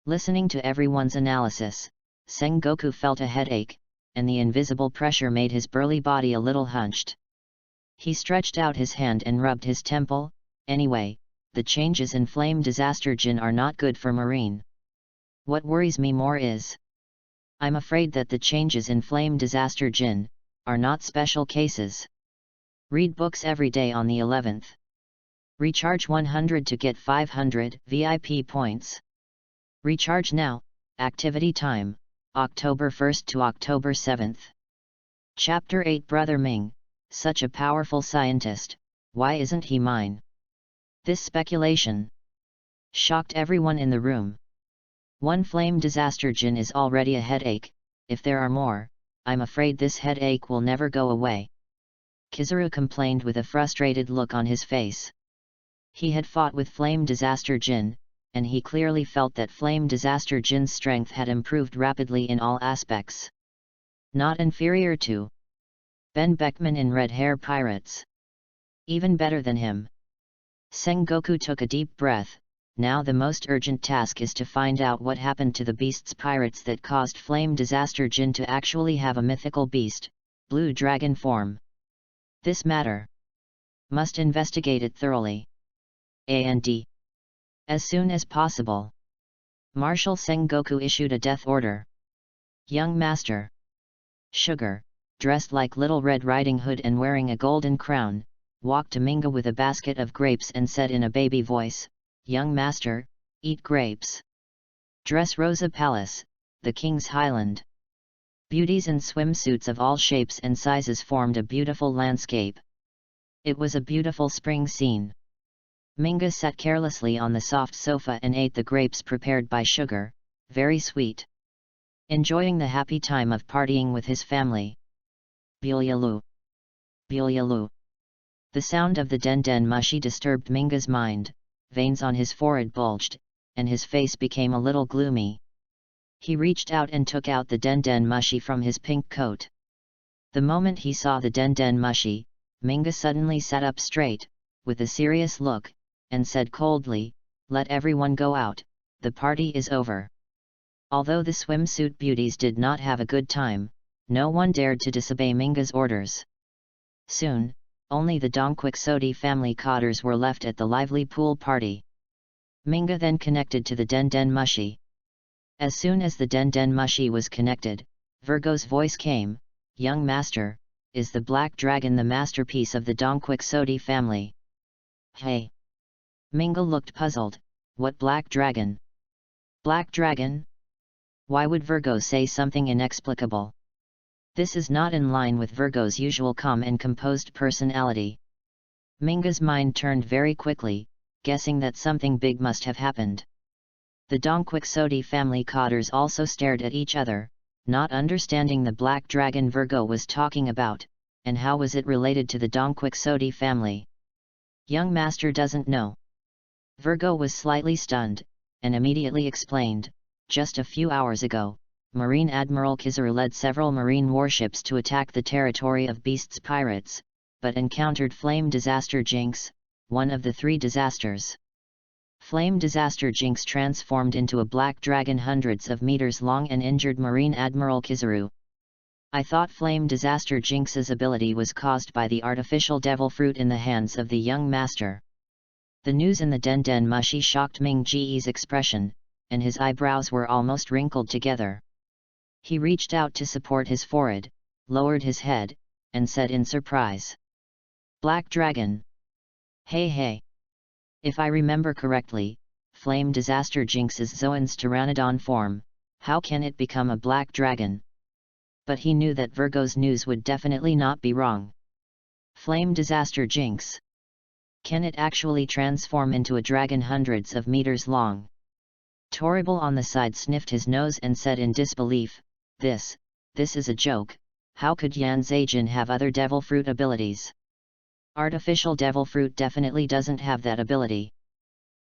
Listening to everyone's analysis, Sengoku felt a headache, and the invisible pressure made his burly body a little hunched. He stretched out his hand and rubbed his temple. "Anyway, the changes in Flame Disaster Jin are not good for Marine. What worries me more is, I'm afraid that the changes in Flame Disaster Jin are not special cases. Read books every day on the 11th. Recharge 100 to get 500 VIP points. Recharge now. Activity time, October 1st to October 7th. Chapter 8 Brother Ming, such a powerful scientist, why isn't he mine?" This speculation shocked everyone in the room. One Flame Disaster Jin is already a headache, if there are more, I'm afraid this headache will never go away. Kizaru complained with a frustrated look on his face. He had fought with Flame Disaster Jin, and he clearly felt that Flame Disaster Jin's strength had improved rapidly in all aspects. Not inferior to Ben Beckman in Red Hair Pirates. Even better than him. Sengoku took a deep breath. Now the most urgent task is to find out what happened to the beasts pirates that caused Flame Disaster Jin to actually have a mythical beast, blue dragon form. This matter must investigate it thoroughly. And as soon as possible. Marshal Sengoku issued a death order. Young Master Sugar, dressed like Little Red Riding Hood and wearing a golden crown, walked to Minga with a basket of grapes and said in a baby voice, "Young Master, eat grapes. Dress Rosa Palace, the King's Highland." Beauties in swimsuits of all shapes and sizes formed a beautiful landscape. It was a beautiful spring scene. Minga sat carelessly on the soft sofa and ate the grapes prepared by Sugar, very sweet. Enjoying the happy time of partying with his family. Bulyalu. Bulyalu. The sound of the den mushi disturbed Minga's mind, veins on his forehead bulged, and his face became a little gloomy. He reached out and took out the den mushi from his pink coat. The moment he saw the den mushi, Minga suddenly sat up straight, with a serious look, and said coldly, "Let everyone go out, the party is over." Although the swimsuit beauties did not have a good time, no one dared to disobey Minga's orders. Soon, only the Donquixote family cotters were left at the lively pool party. Minga then connected to the den mushi. As soon as the den mushi was connected, Virgo's voice came, "Young Master, is the Black Dragon the masterpiece of the Donquixote family?" "Hey!" Minga looked puzzled. "What Black Dragon? Black Dragon? Why would Virgo say something inexplicable? This is not in line with Virgo's usual calm and composed personality." Minga's mind turned very quickly, guessing that something big must have happened. The Donquixote family cotters also stared at each other, not understanding the Black Dragon Virgo was talking about, and how was it related to the Donquixote family. "Young Master doesn't know." Virgo was slightly stunned, and immediately explained, "Just a few hours ago, Marine Admiral Kizaru led several marine warships to attack the territory of Beasts Pirates, but encountered Flame Disaster Jinx, one of the 3 disasters. Flame Disaster Jinx transformed into a black dragon hundreds of meters long and injured Marine Admiral Kizaru. I thought Flame Disaster Jinx's ability was caused by the artificial devil fruit in the hands of the young master. The news in the Den Den Mushi shocked Ming Ji's expression, and his eyebrows were almost wrinkled together. He reached out to support his forehead, lowered his head, and said in surprise, "Black Dragon? Hey hey! If I remember correctly, Flame Disaster jinxes Zoan's Pteranodon form, how can it become a black dragon?" But he knew that Virgo's news would definitely not be wrong. Flame Disaster jinx? Can it actually transform into a dragon hundreds of meters long? Torrible on the side sniffed his nose and said in disbelief, This is a joke. How could Yan Zaijin have other devil fruit abilities? Artificial devil fruit definitely doesn't have that ability.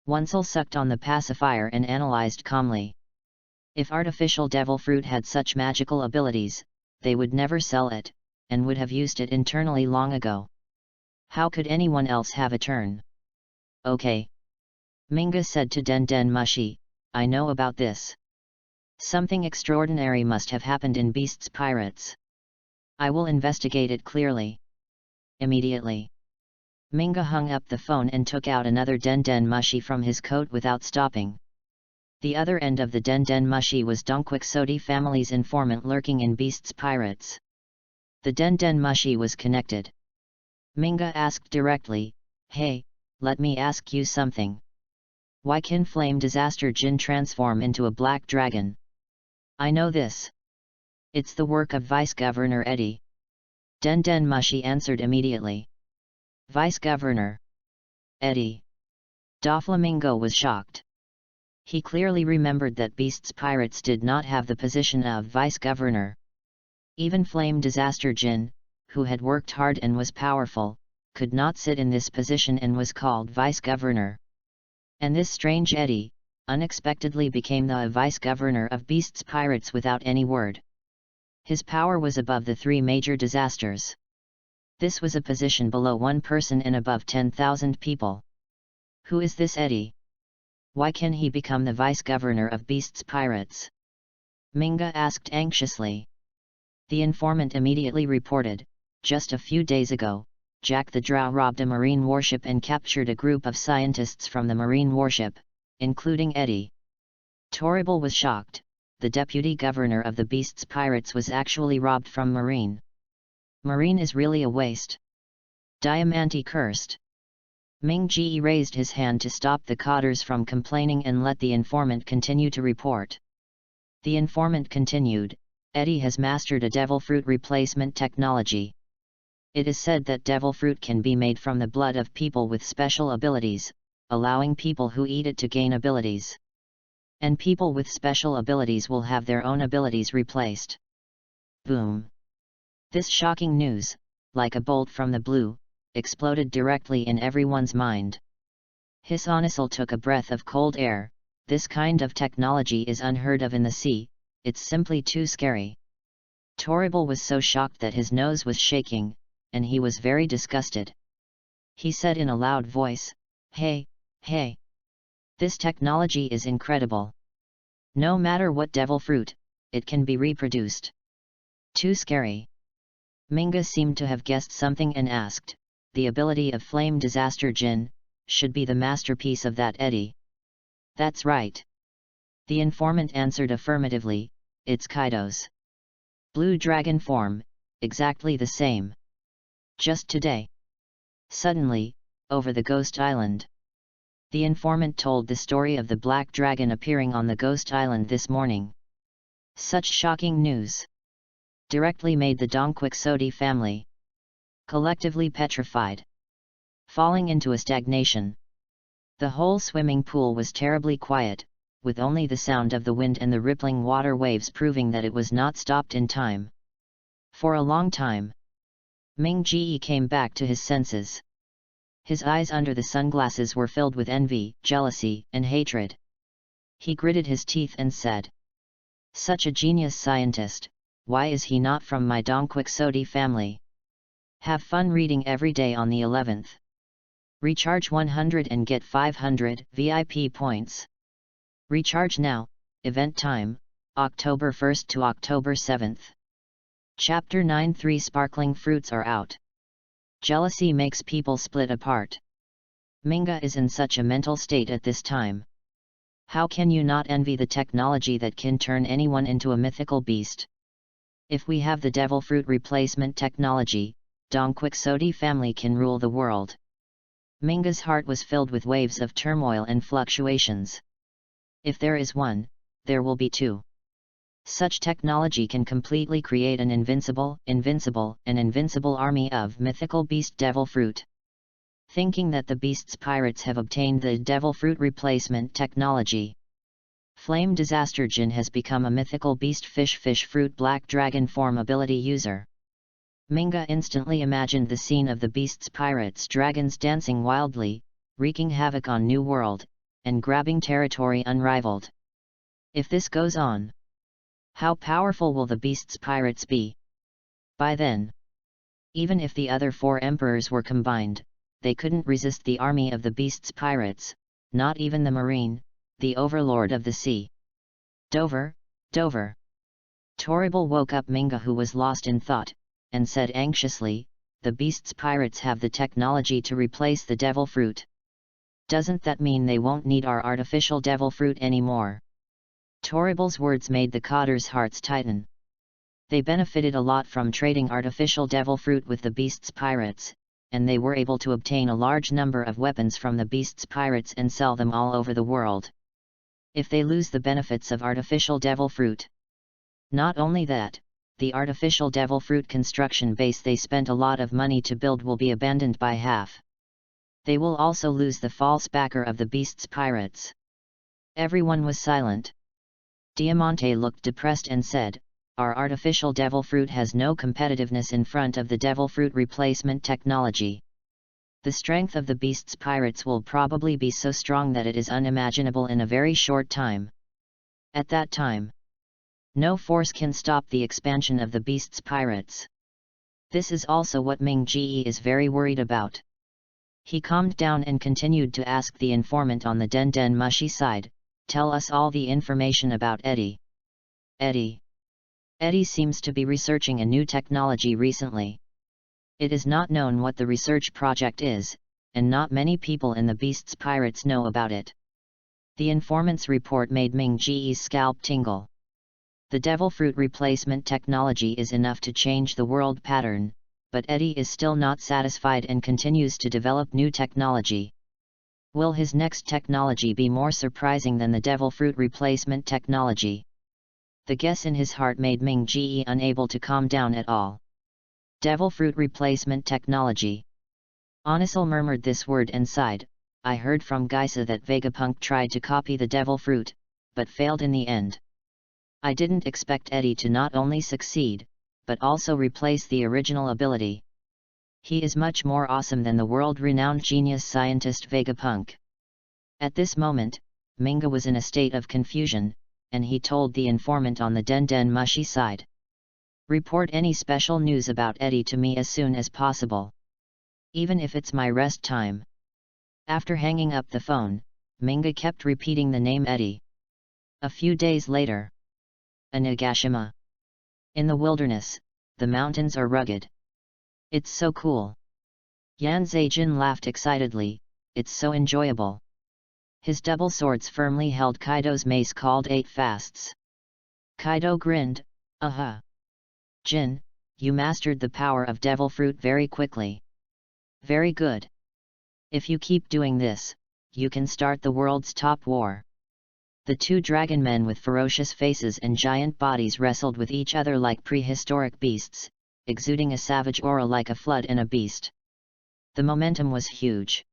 Wenzel sucked on the pacifier and analyzed calmly. If artificial devil fruit had such magical abilities, they would never sell it, and would have used it internally long ago. How could anyone else have a turn? Okay. Minga said to Den Den Mushi, I know about this. Something extraordinary must have happened in Beast's Pirates. I will investigate it clearly. Immediately. Minga hung up the phone and took out another Den Den Mushi from his coat without stopping. The other end of the Den Den Mushi was Donquixote family's informant lurking in Beast's Pirates. The Den Den Mushi was connected. Minga asked directly, Hey, let me ask you something. Why can Flame Disaster Jin transform into a black dragon? I know this. It's the work of Vice Governor Eddie. Den Den Mushi answered immediately. Vice Governor Eddie. Doflamingo was shocked. He clearly remembered that Beast's Pirates did not have the position of Vice Governor. Even Flame Disaster Jin, who had worked hard and was powerful, could not sit in this position and was called Vice Governor. And this strange Eddie, unexpectedly became the Vice Governor of Beast's Pirates without any word. His power was above the three major disasters. This was a position below one person and above 10,000 people. Who is this Eddie? Why can he become the Vice Governor of Beast's Pirates? Minga asked anxiously. The informant immediately reported, just a few days ago, Jack the Drow robbed a marine warship and captured a group of scientists from the marine warship, including Eddie. Torrible was shocked. The deputy governor of the Beast's Pirates was actually robbed from Marine. Marine is really a waste. Diamante cursed. Ming Ji raised his hand to stop the cotters from complaining and let the informant continue to report. The informant continued, Eddie has mastered a devil fruit replacement technology. It is said that devil fruit can be made from the blood of people with special abilities, allowing people who eat it to gain abilities. And people with special abilities will have their own abilities replaced. Boom! This shocking news, like a bolt from the blue, exploded directly in everyone's mind. Hisonisal took a breath of cold air. This kind of technology is unheard of in the sea, it's simply too scary. Torrible was so shocked that his nose was shaking, and he was very disgusted. He said in a loud voice, Hey! This technology is incredible. No matter what devil fruit, it can be reproduced. Too scary. Minga seemed to have guessed something and asked, the ability of Flame Disaster Jin, should be the masterpiece of that Eddie. That's right. The informant answered affirmatively, it's Kaido's blue dragon form, exactly the same. Just today. Suddenly, over the Ghost Island. The informant told the story of the black dragon appearing on the Ghost Island this morning. Such shocking news directly made the Donquixote family collectively petrified, falling into a stagnation. The whole swimming pool was terribly quiet, with only the sound of the wind and the rippling water waves proving that it was not stopped in time. For a long time, Ming Ji came back to his senses. His eyes under the sunglasses were filled with envy, jealousy, and hatred. He gritted his teeth and said, Such a genius scientist, why is he not from my Donquixote family? Have fun reading every day on the 11th. Recharge 100 and get 500 VIP points. Recharge now, event time, October 1st to October 7th. Chapter 9 3 Sparkling fruits are out. Jealousy makes people split apart. Minga is in such a mental state at this time. How can you not envy the technology that can turn anyone into a mythical beast? If we have the devil fruit replacement technology, Dongquixote family can rule the world. Minga's heart was filled with waves of turmoil and fluctuations. If there is one, there will be two. Such technology can completely create an invincible army of mythical beast devil fruit. Thinking that the beast's pirates have obtained the devil fruit replacement technology, Flame Disaster Jin has become a mythical beast fish fruit black dragon form ability user. Minga instantly imagined the scene of the beast's pirates dragons dancing wildly, wreaking havoc on New World, and grabbing territory unrivaled. If this goes on, how powerful will the beast's pirates be? By then, even if the other 4 emperors were combined, they couldn't resist the army of the beast's pirates, not even the marine, the overlord of the sea. Dover. Toribel woke up Minga, who was lost in thought, and said anxiously, the beast's pirates have the technology to replace the devil fruit. Doesn't that mean they won't need our artificial devil fruit anymore? Toribel's words made the cotters' hearts tighten. They benefited a lot from trading artificial devil fruit with the beast's pirates, and they were able to obtain a large number of weapons from the beast's pirates and sell them all over the world. If they lose the benefits of artificial devil fruit, not only that, the artificial devil fruit construction base they spent a lot of money to build will be abandoned by half. They will also lose the false backer of the beast's pirates. Everyone was silent. Diamante looked depressed and said, our artificial devil fruit has no competitiveness in front of the devil fruit replacement technology. The strength of the beast's pirates will probably be so strong that it is unimaginable in a very short time. At that time, no force can stop the expansion of the beast's pirates. This is also what Ming Ji is very worried about. He calmed down and continued to ask the informant on the Den Den Mushi side, tell us all the information about Eddie. Eddie seems to be researching a new technology recently. It is not known what the research project is, and not many people in the beast's pirates know about it. The informant's report made Ming Ji's scalp tingle. The devil fruit replacement technology is enough to change the world pattern, but Eddie is still not satisfied and continues to develop new technology. Will his next technology be more surprising than the devil fruit replacement technology? The guess in his heart made Ming Ji unable to calm down at all. Devil fruit replacement technology. Onisil murmured this word and sighed. I heard from Geisa that Vegapunk tried to copy the devil fruit, but failed in the end. I didn't expect Eddie to not only succeed, but also replace the original ability. He is much more awesome than the world-renowned genius scientist Vegapunk. At this moment, Minga was in a state of confusion, and he told the informant on the Den Den Mushi side. Report any special news about Eddie to me as soon as possible. Even if it's my rest time. After hanging up the phone, Minga kept repeating the name Eddie. A few days later. Onigashima. In the wilderness, the mountains are rugged. It's so cool. Yan Zeijin laughed excitedly, it's so enjoyable. His double swords firmly held Kaido's mace called 8 Fasts. Kaido grinned, aha. Jin, you mastered the power of devil fruit very quickly. Very good. If you keep doing this, you can start the world's top war. The 2 dragon men with ferocious faces and giant bodies wrestled with each other like prehistoric beasts, exuding a savage aura like a flood in a beast. The momentum was huge.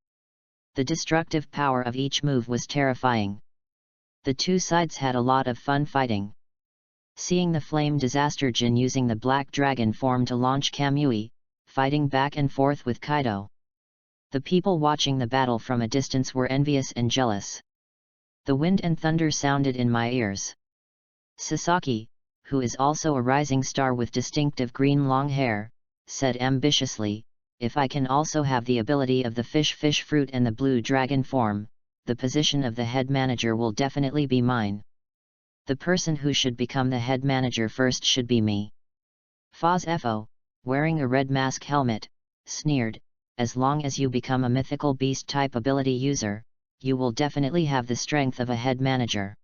The destructive power of each move was terrifying. The 2 sides had a lot of fun fighting. Seeing the Flame Disaster Jin using the Black Dragon form to launch Kamui, fighting back and forth with Kaido. The people watching the battle from a distance were envious and jealous. The wind and thunder sounded in my ears. Sasaki, who is also a rising star with distinctive green long hair, said ambitiously, if I can also have the ability of the fish fruit and the blue dragon form, the position of the head manager will definitely be mine. The person who should become the head manager first should be me. Foz Fo, wearing a red mask helmet, sneered, as long as you become a mythical beast type ability user, you will definitely have the strength of a head manager.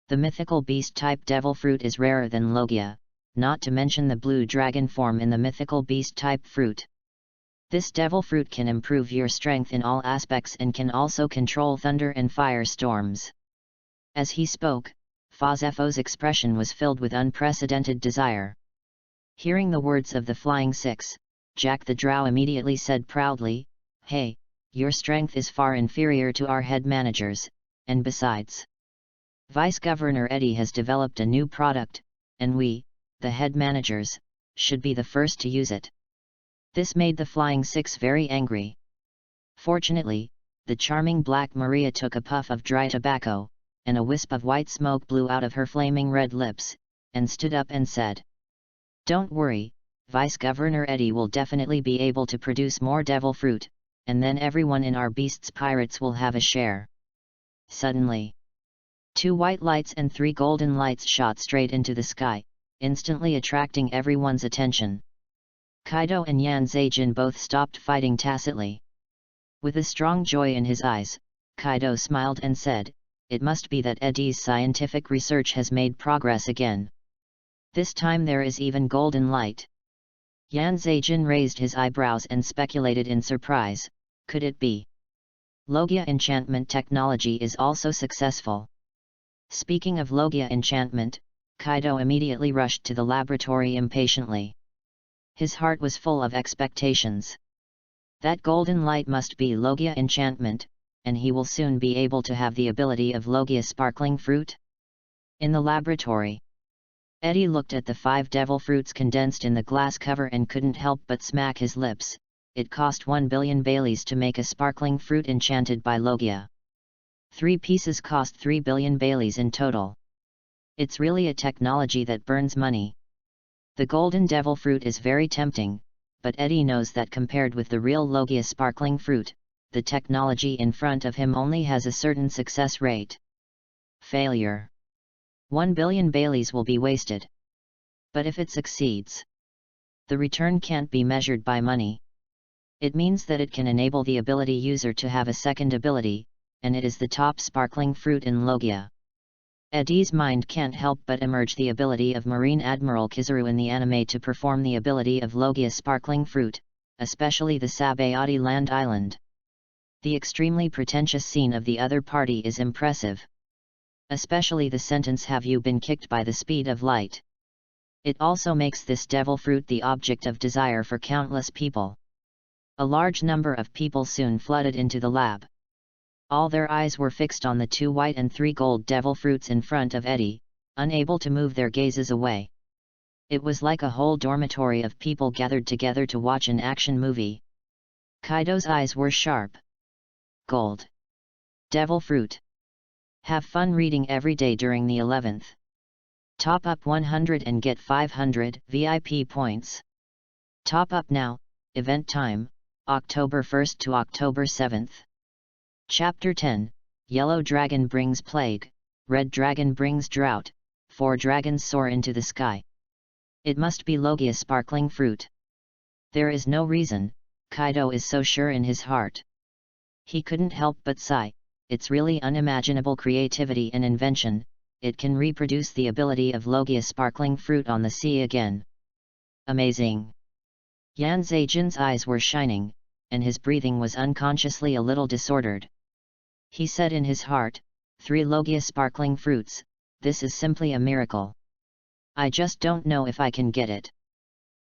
The mythical beast type devil fruit is rarer than Logia, not to mention the blue dragon form in the mythical beast type fruit. This devil fruit can improve your strength in all aspects and can also control thunder and fire storms. As he spoke, Fozefo's expression was filled with unprecedented desire. Hearing the words of the Flying Six, Jack the Drow immediately said proudly, "Hey, your strength is far inferior to our head managers, and besides, Vice Governor Eddie has developed a new product, and we, the head managers, should be the first to use it." This made the Flying Six very angry. Fortunately, the charming Black Maria took a puff of dry tobacco, and a wisp of white smoke blew out of her flaming red lips, and stood up and said, "Don't worry, Vice Governor Eddie will definitely be able to produce more devil fruit, and then everyone in our beasts pirates will have a share." Suddenly, 2 white lights and 3 golden lights shot straight into the sky, instantly attracting everyone's attention. Kaido and Yan Zeijin both stopped fighting tacitly. With a strong joy in his eyes, Kaido smiled and said, "It must be that Eddie's scientific research has made progress again. This time there is even golden light." Yan Zeijin raised his eyebrows and speculated in surprise, could it be? Logia enchantment technology is also successful. Speaking of Logia enchantment, Kaido immediately rushed to the laboratory impatiently. His heart was full of expectations. That golden light must be Logia enchantment, and he will soon be able to have the ability of Logia sparkling fruit. In the laboratory, Eddie looked at the 5 devil fruits condensed in the glass cover and couldn't help but smack his lips. It cost 1 billion Baileys to make a sparkling fruit enchanted by Logia. 3 pieces cost 3 billion Baileys in total. It's really a technology that burns money. The golden devil fruit is very tempting, but Eddie knows that compared with the real Logia sparkling fruit, the technology in front of him only has a certain success rate. Failure. 1 billion Baileys will be wasted. But if it succeeds, the return can't be measured by money. It means that it can enable the ability user to have a second ability, and it is the top sparkling fruit in Logia. Eddie's mind can't help but emerge the ability of Marine Admiral Kizaru in the anime to perform the ability of Logia sparkling fruit, especially the Sabayati land island. The extremely pretentious scene of the other party is impressive. Especially the sentence "Have you been kicked by the speed of light?" It also makes this devil fruit the object of desire for countless people. A large number of people soon flooded into the lab. All their eyes were fixed on the 2 white and 3 gold devil fruits in front of Eddie, unable to move their gazes away. It was like a whole dormitory of people gathered together to watch an action movie. Kaido's eyes were sharp. Gold. Devil fruit. Have fun reading every day during the 11th. Top up 100 and get 500 VIP points. Top up now, event time, October 1st to October 7th. Chapter 10, Yellow Dragon brings plague, Red Dragon brings drought, 4 dragons soar into the sky. It must be Logia sparkling fruit. There is no reason, Kaido is so sure in his heart. He couldn't help but sigh, it's really unimaginable creativity and invention, it can reproduce the ability of Logia sparkling fruit on the sea again. Amazing! Yan Zeijin's eyes were shining, and his breathing was unconsciously a little disordered. He said in his heart, 3 Logia sparkling fruits, this is simply a miracle. I just don't know if I can get it.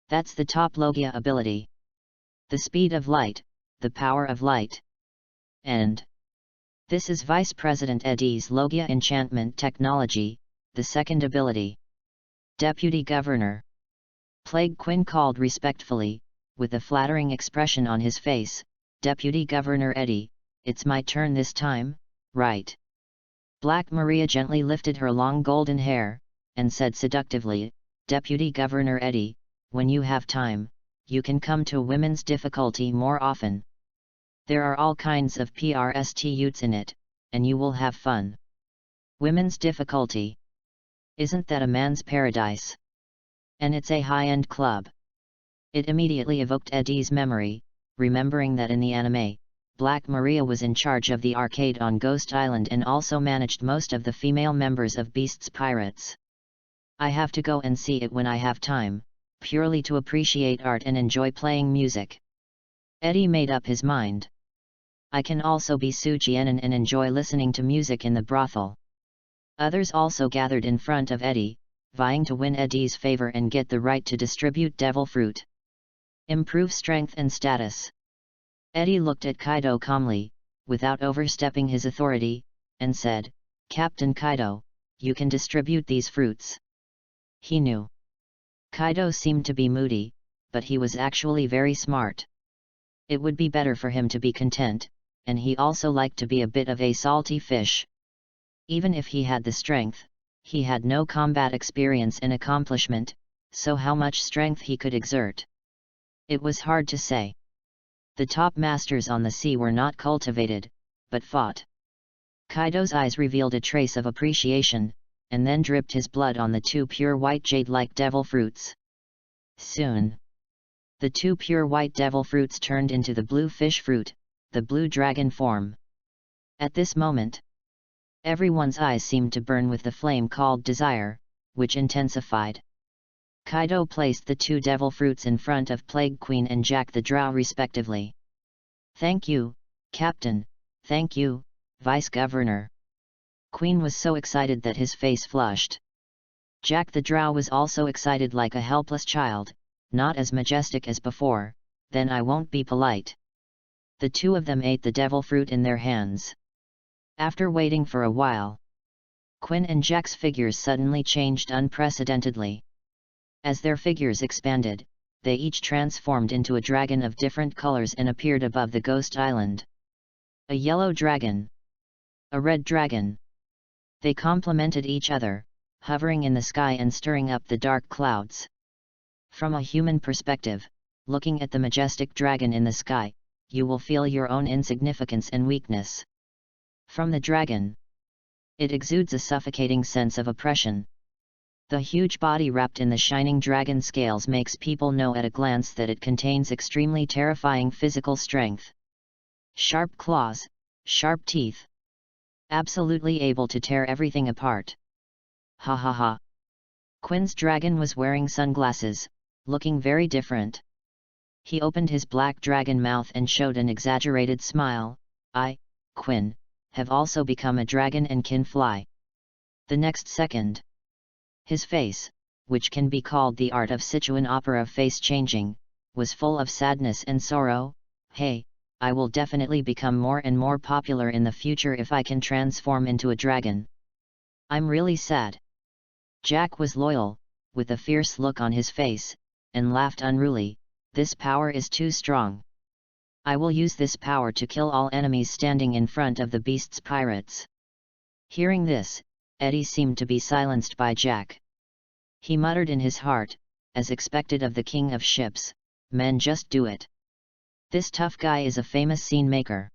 That's the top Logia ability. The speed of light, the power of light. And this is Vice President Eddie's Logia enchantment technology, the second ability. Deputy Governor Plague Quinn called respectfully, with a flattering expression on his face, Deputy Governor Eddie, it's my turn this time, right? Black Maria gently lifted her long golden hair, and said seductively, Deputy Governor Eddie, when you have time, you can come to women's difficulty more often. There are all kinds of prostitutes in it, and you will have fun. Women's difficulty. Isn't that a man's paradise? And it's a high-end club. It immediately evoked Eddie's memory, remembering that in the anime, Black Maria was in charge of the arcade on Ghost Island and also managed most of the female members of Beast's Pirates. I have to go and see it when I have time, purely to appreciate art and enjoy playing music. Eddie made up his mind. I can also be Sujienin and enjoy listening to music in the brothel. Others also gathered in front of Eddie, vying to win Eddie's favor and get the right to distribute devil fruit. Improve strength and status. Eddie looked at Kaido calmly, without overstepping his authority, and said, "Captain Kaido, you can distribute these fruits." He knew. Kaido seemed to be moody, but he was actually very smart. It would be better for him to be content, and he also liked to be a bit of a salty fish. Even if he had the strength, he had no combat experience and accomplishment, so how much strength he could exert? It was hard to say. The top masters on the sea were not cultivated, but fought. Kaido's eyes revealed a trace of appreciation, and then dripped his blood on the two pure white jade-like devil fruits. Soon, the two pure white devil fruits turned into the blue fish fruit, the blue dragon form. At this moment, everyone's eyes seemed to burn with the flame called desire, which intensified. Kaido placed the two devil fruits in front of Plague Queen and Jack the Drow respectively. "Thank you, Captain, thank you, Vice Governor." Queen was so excited that his face flushed. Jack the Drow was also excited like a helpless child, not as majestic as before. "Then I won't be polite." The two of them ate the devil fruit in their hands. After waiting for a while, Quinn and Jack's figures suddenly changed unprecedentedly. As their figures expanded, they each transformed into a dragon of different colors and appeared above the ghost island. A yellow dragon. A red dragon. They complemented each other, hovering in the sky and stirring up the dark clouds. From a human perspective, looking at the majestic dragon in the sky, you will feel your own insignificance and weakness. From the dragon, it exudes a suffocating sense of oppression. The huge body wrapped in the shining dragon scales makes people know at a glance that it contains extremely terrifying physical strength. Sharp claws, sharp teeth. Absolutely able to tear everything apart. Ha ha ha. Quinn's dragon was wearing sunglasses, looking very different. He opened his black dragon mouth and showed an exaggerated smile. "I, Quinn, have also become a dragon and can fly." The next second, his face, which can be called the art of Sichuan opera face changing, was full of sadness and sorrow. "Hey, I will definitely become more and more popular in the future if I can transform into a dragon. I'm really sad." Jack was loyal, with a fierce look on his face, and laughed unruly. "This power is too strong. I will use this power to kill all enemies standing in front of the Beast's Pirates." Hearing this, Eddie seemed to be silenced by Jack. He muttered in his heart, as expected of the king of ships, "Men just do it. This tough guy is a famous scene maker."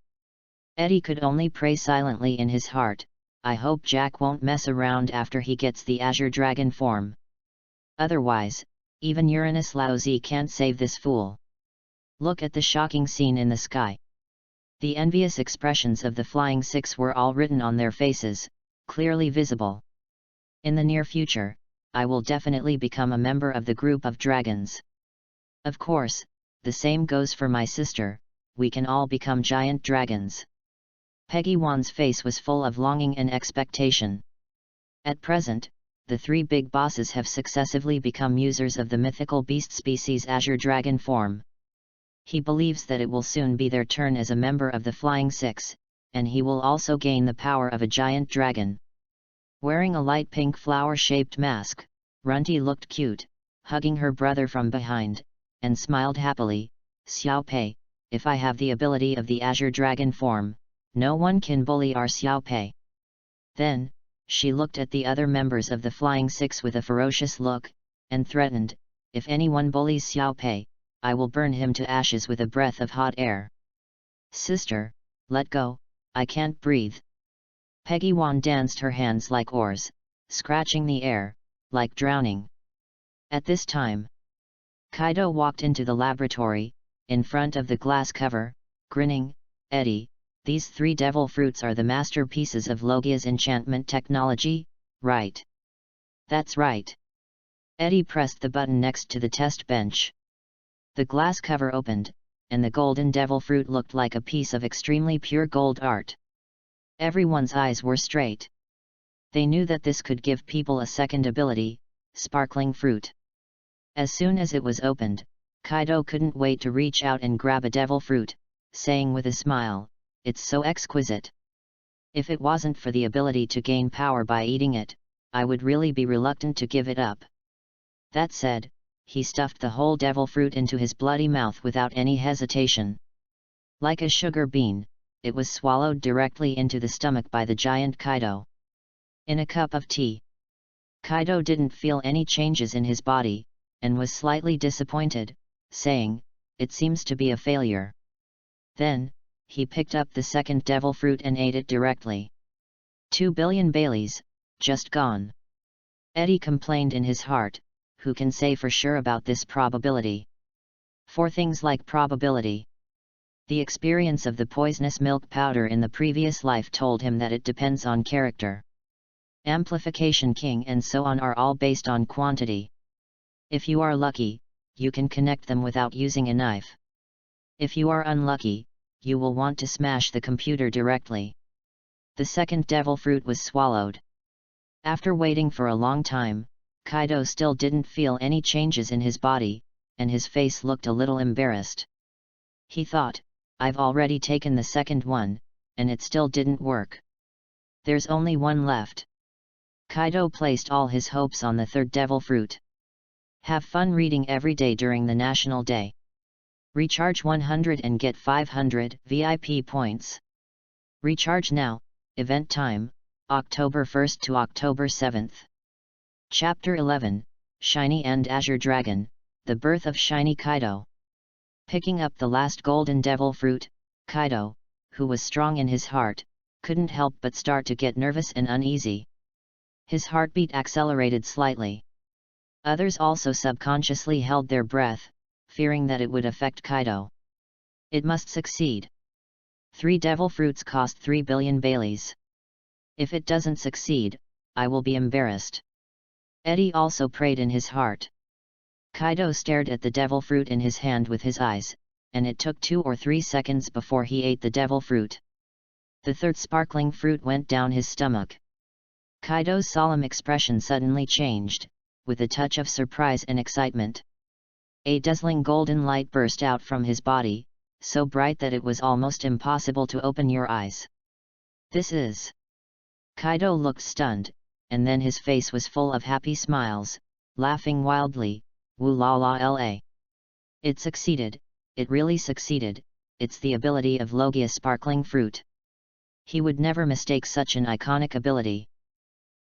Eddie could only pray silently in his heart, "I hope Jack won't mess around after he gets the Azure Dragon form. Otherwise, even Uranus Laozi can't save this fool." Look at the shocking scene in the sky. The envious expressions of the Flying Six were all written on their faces, clearly visible. In the near future, I will definitely become a member of the group of dragons. Of course, the same goes for my sister, we can all become giant dragons. Peggy Wan's face was full of longing and expectation. At present, the three big bosses have successively become users of the mythical beast species Azure Dragon form. He believes that it will soon be their turn as a member of the Flying Six, and he will also gain the power of a giant dragon. Wearing a light pink flower-shaped mask, Runty looked cute, hugging her brother from behind, and smiled happily. "Xiao Pei, if I have the ability of the Azure Dragon form, no one can bully our Xiao Pei." Then, she looked at the other members of the Flying Six with a ferocious look, and threatened, "If anyone bullies Xiao Pei, I will burn him to ashes with a breath of hot air." "Sister, let go, I can't breathe." Peggy Wan danced her hands like oars, scratching the air, like drowning. At this time, Kaido walked into the laboratory, in front of the glass cover, grinning. "Eddie, these 3 devil fruits are the masterpieces of Logia's enchantment technology, right?" "That's right." Eddie pressed the button next to the test bench. The glass cover opened, and the golden devil fruit looked like a piece of extremely pure gold art. Everyone's eyes were straight. They knew that this could give people a second ability, sparkling fruit. As soon as it was opened, Kaido couldn't wait to reach out and grab a devil fruit, saying with a smile, "It's so exquisite. If it wasn't for the ability to gain power by eating it, I would really be reluctant to give it up." That said, he stuffed the whole devil fruit into his bloody mouth without any hesitation. Like a sugar bean, it was swallowed directly into the stomach by the giant Kaido. In a cup of tea. Kaido didn't feel any changes in his body, and was slightly disappointed, saying, "It seems to be a failure." Then, he picked up the second devil fruit and ate it directly. 2 billion Baileys, just gone. Eddie complained in his heart, who can say for sure about this probability? For things like probability. The experience of the poisonous milk powder in the previous life told him that it depends on character. Amplification king and so on are all based on quantity. If you are lucky, you can connect them without using a knife. If you are unlucky, you will want to smash the computer directly. The second devil fruit was swallowed. After waiting for a long time, Kaido still didn't feel any changes in his body, and his face looked a little embarrassed. He thought, "I've already taken the second one, and it still didn't work. There's only one left." Kaido placed all his hopes on the third devil fruit. Have fun reading every day during the National Day. Recharge 100 and get 500 VIP points. Recharge now. Event time, October 1st to October 7th. Chapter 11, Shiny and Azure Dragon, The Birth of Shiny Kaido. Picking up the last golden devil fruit, Kaido, who was strong in his heart, couldn't help but start to get nervous and uneasy. His heartbeat accelerated slightly. Others also subconsciously held their breath, fearing that it would affect Kaido. It must succeed. 3 devil fruits cost 3 billion Baileys. If it doesn't succeed, I will be embarrassed. Eddie also prayed in his heart. Kaido stared at the devil fruit in his hand with his eyes, and it took 2 or 3 seconds before he ate the devil fruit. The third sparkling fruit went down his stomach. Kaido's solemn expression suddenly changed, with a touch of surprise and excitement. A dazzling golden light burst out from his body, so bright that it was almost impossible to open your eyes. "This is..." Kaido looked stunned, and then his face was full of happy smiles, laughing wildly, "Woo la la la. It succeeded, it really succeeded, it's the ability of Logia sparkling fruit." He would never mistake such an iconic ability.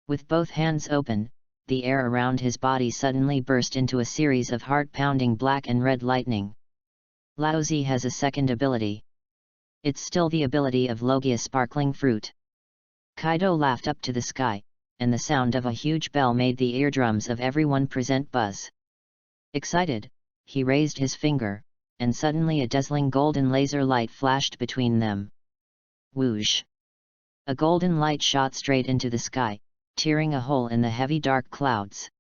With both hands open, the air around his body suddenly burst into a series of heart-pounding black and red lightning. Laozi has a second ability. It's still the ability of Logia sparkling fruit. Kaido laughed up to the sky, and the sound of a huge bell made the eardrums of everyone present buzz. Excited, he raised his finger, and suddenly a dazzling golden laser light flashed between them. Whoosh! A golden light shot straight into the sky, tearing a hole in the heavy dark clouds.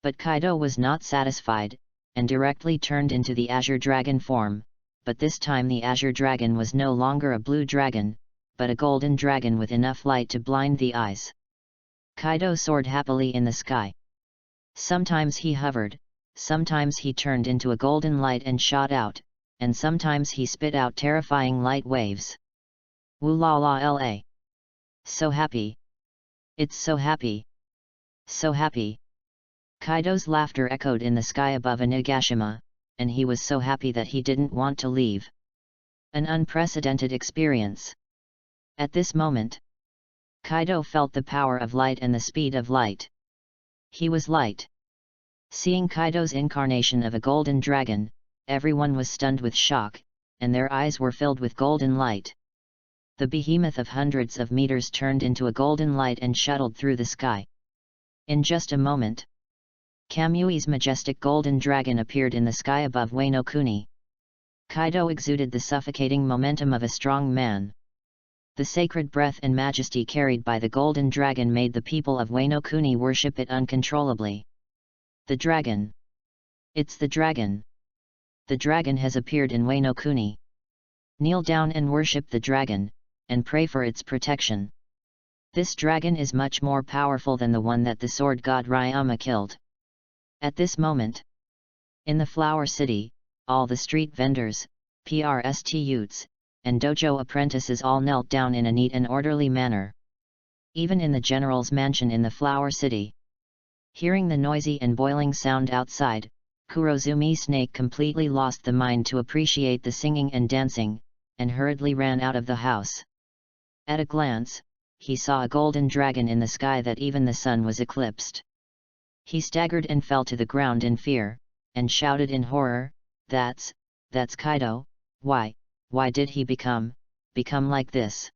But Kaido was not satisfied, and directly turned into the Azure Dragon form, but this time the Azure Dragon was no longer a blue dragon, but a golden dragon with enough light to blind the eyes. Kaido soared happily in the sky. Sometimes he hovered, sometimes he turned into a golden light and shot out, and sometimes he spit out terrifying light waves. Woo la la la. So happy. It's so happy. So happy. Kaido's laughter echoed in the sky above Onigashima, and he was so happy that he didn't want to leave. An unprecedented experience. At this moment, Kaido felt the power of light and the speed of light. He was light. Seeing Kaido's incarnation of a golden dragon, everyone was stunned with shock, and their eyes were filled with golden light. The behemoth of hundreds of meters turned into a golden light and shuttled through the sky. In just a moment, Kamui's majestic golden dragon appeared in the sky above Wano Kuni. Kaido exuded the suffocating momentum of a strong man. The sacred breath and majesty carried by the golden dragon made the people of Wano Kuni worship it uncontrollably. The dragon. It's the dragon. The dragon has appeared in Wano Kuni. Kneel down and worship the dragon, and pray for its protection. This dragon is much more powerful than the one that the sword god Ryama killed. At this moment, in the Flower City, all the street vendors, PRST youths, and dojo apprentices all knelt down in a neat and orderly manner. Even in the general's mansion in the Flower City. Hearing the noisy and boiling sound outside, Kurozumi Snake completely lost the mind to appreciate the singing and dancing, and hurriedly ran out of the house. At a glance, he saw a golden dragon in the sky that even the sun was eclipsed. He staggered and fell to the ground in fear, and shouted in horror, That's Kaido, why did he become like this?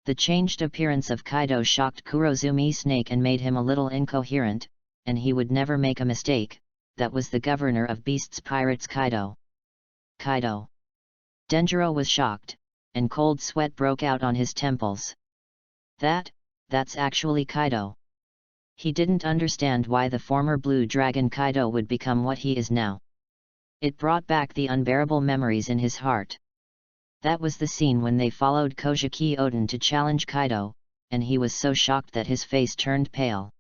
The changed appearance of Kaido shocked Kurozumi Snake and made him a little incoherent, and he would never make a mistake. That was the governor of Beasts Pirates Kaido. Kaido. Denjiro was shocked, and cold sweat broke out on his temples. That's actually Kaido. He didn't understand why the former blue dragon Kaido would become what he is now. It brought back the unbearable memories in his heart. That was the scene when they followed Kojiki Oden to challenge Kaido, and he was so shocked that his face turned pale.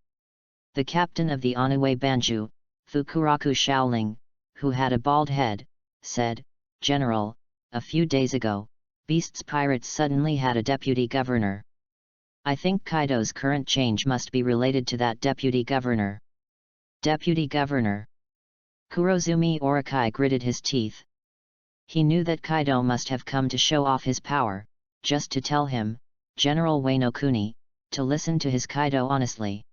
The captain of the Onue Banju, Fukuraku Shaoling, who had a bald head, said, General, a few days ago, Beasts Pirates suddenly had a deputy governor. I think Kaido's current change must be related to that deputy governor. Deputy governor. Kurozumi Orakai gritted his teeth. He knew that Kaido must have come to show off his power, just to tell him, General Wano Kuni, to listen to his Kaido honestly.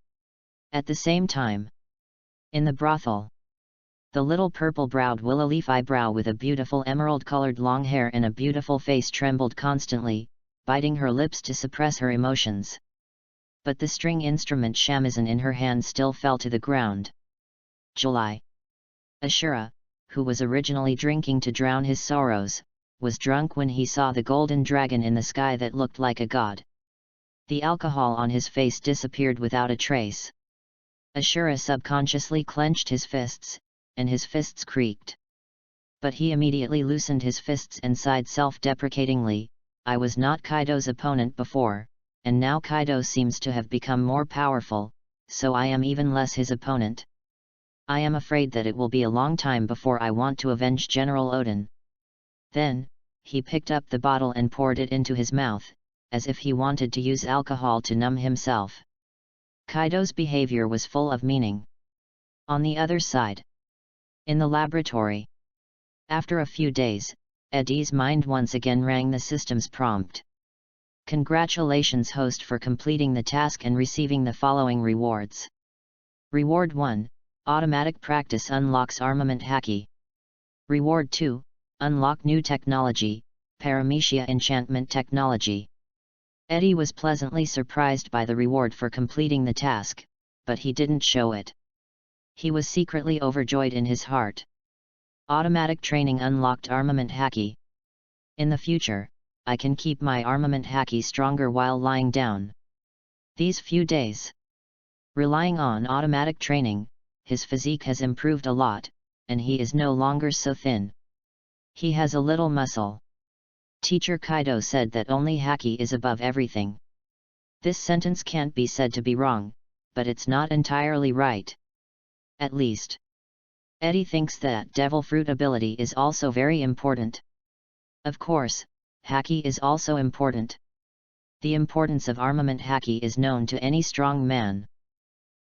At the same time, in the brothel, the little purple-browed willow leaf eyebrow with a beautiful emerald-colored long hair and a beautiful face trembled constantly, biting her lips to suppress her emotions. But the string instrument shamisen in her hand still fell to the ground. July. Ashura, who was originally drinking to drown his sorrows, was drunk when he saw the golden dragon in the sky that looked like a god. The alcohol on his face disappeared without a trace. Ashura subconsciously clenched his fists, and his fists creaked. But he immediately loosened his fists and sighed self-deprecatingly, I was not Kaido's opponent before, and now Kaido seems to have become more powerful, so I am even less his opponent. I am afraid that it will be a long time before I want to avenge General Oden. Then, he picked up the bottle and poured it into his mouth, as if he wanted to use alcohol to numb himself. Kaido's behavior was full of meaning. On the other side, in the laboratory, after a few days, Eddie's mind once again rang the system's prompt. Congratulations host for completing the task and receiving the following rewards. Reward 1, Automatic Practice unlocks Armament Haki. Reward 2, Unlock New Technology, Paramecia Enchantment Technology. Eddie was pleasantly surprised by the reward for completing the task, but he didn't show it. He was secretly overjoyed in his heart. Automatic Training unlocked Armament Haki. In the future, I can keep my Armament Haki stronger while lying down. These few days, relying on automatic training, his physique has improved a lot, and he is no longer so thin. He has a little muscle. Teacher Kaido said that only Haki is above everything. This sentence can't be said to be wrong, but it's not entirely right. At least, Eddie thinks that Devil Fruit ability is also very important. Of course, Haki is also important. The importance of Armament Haki is known to any strong man.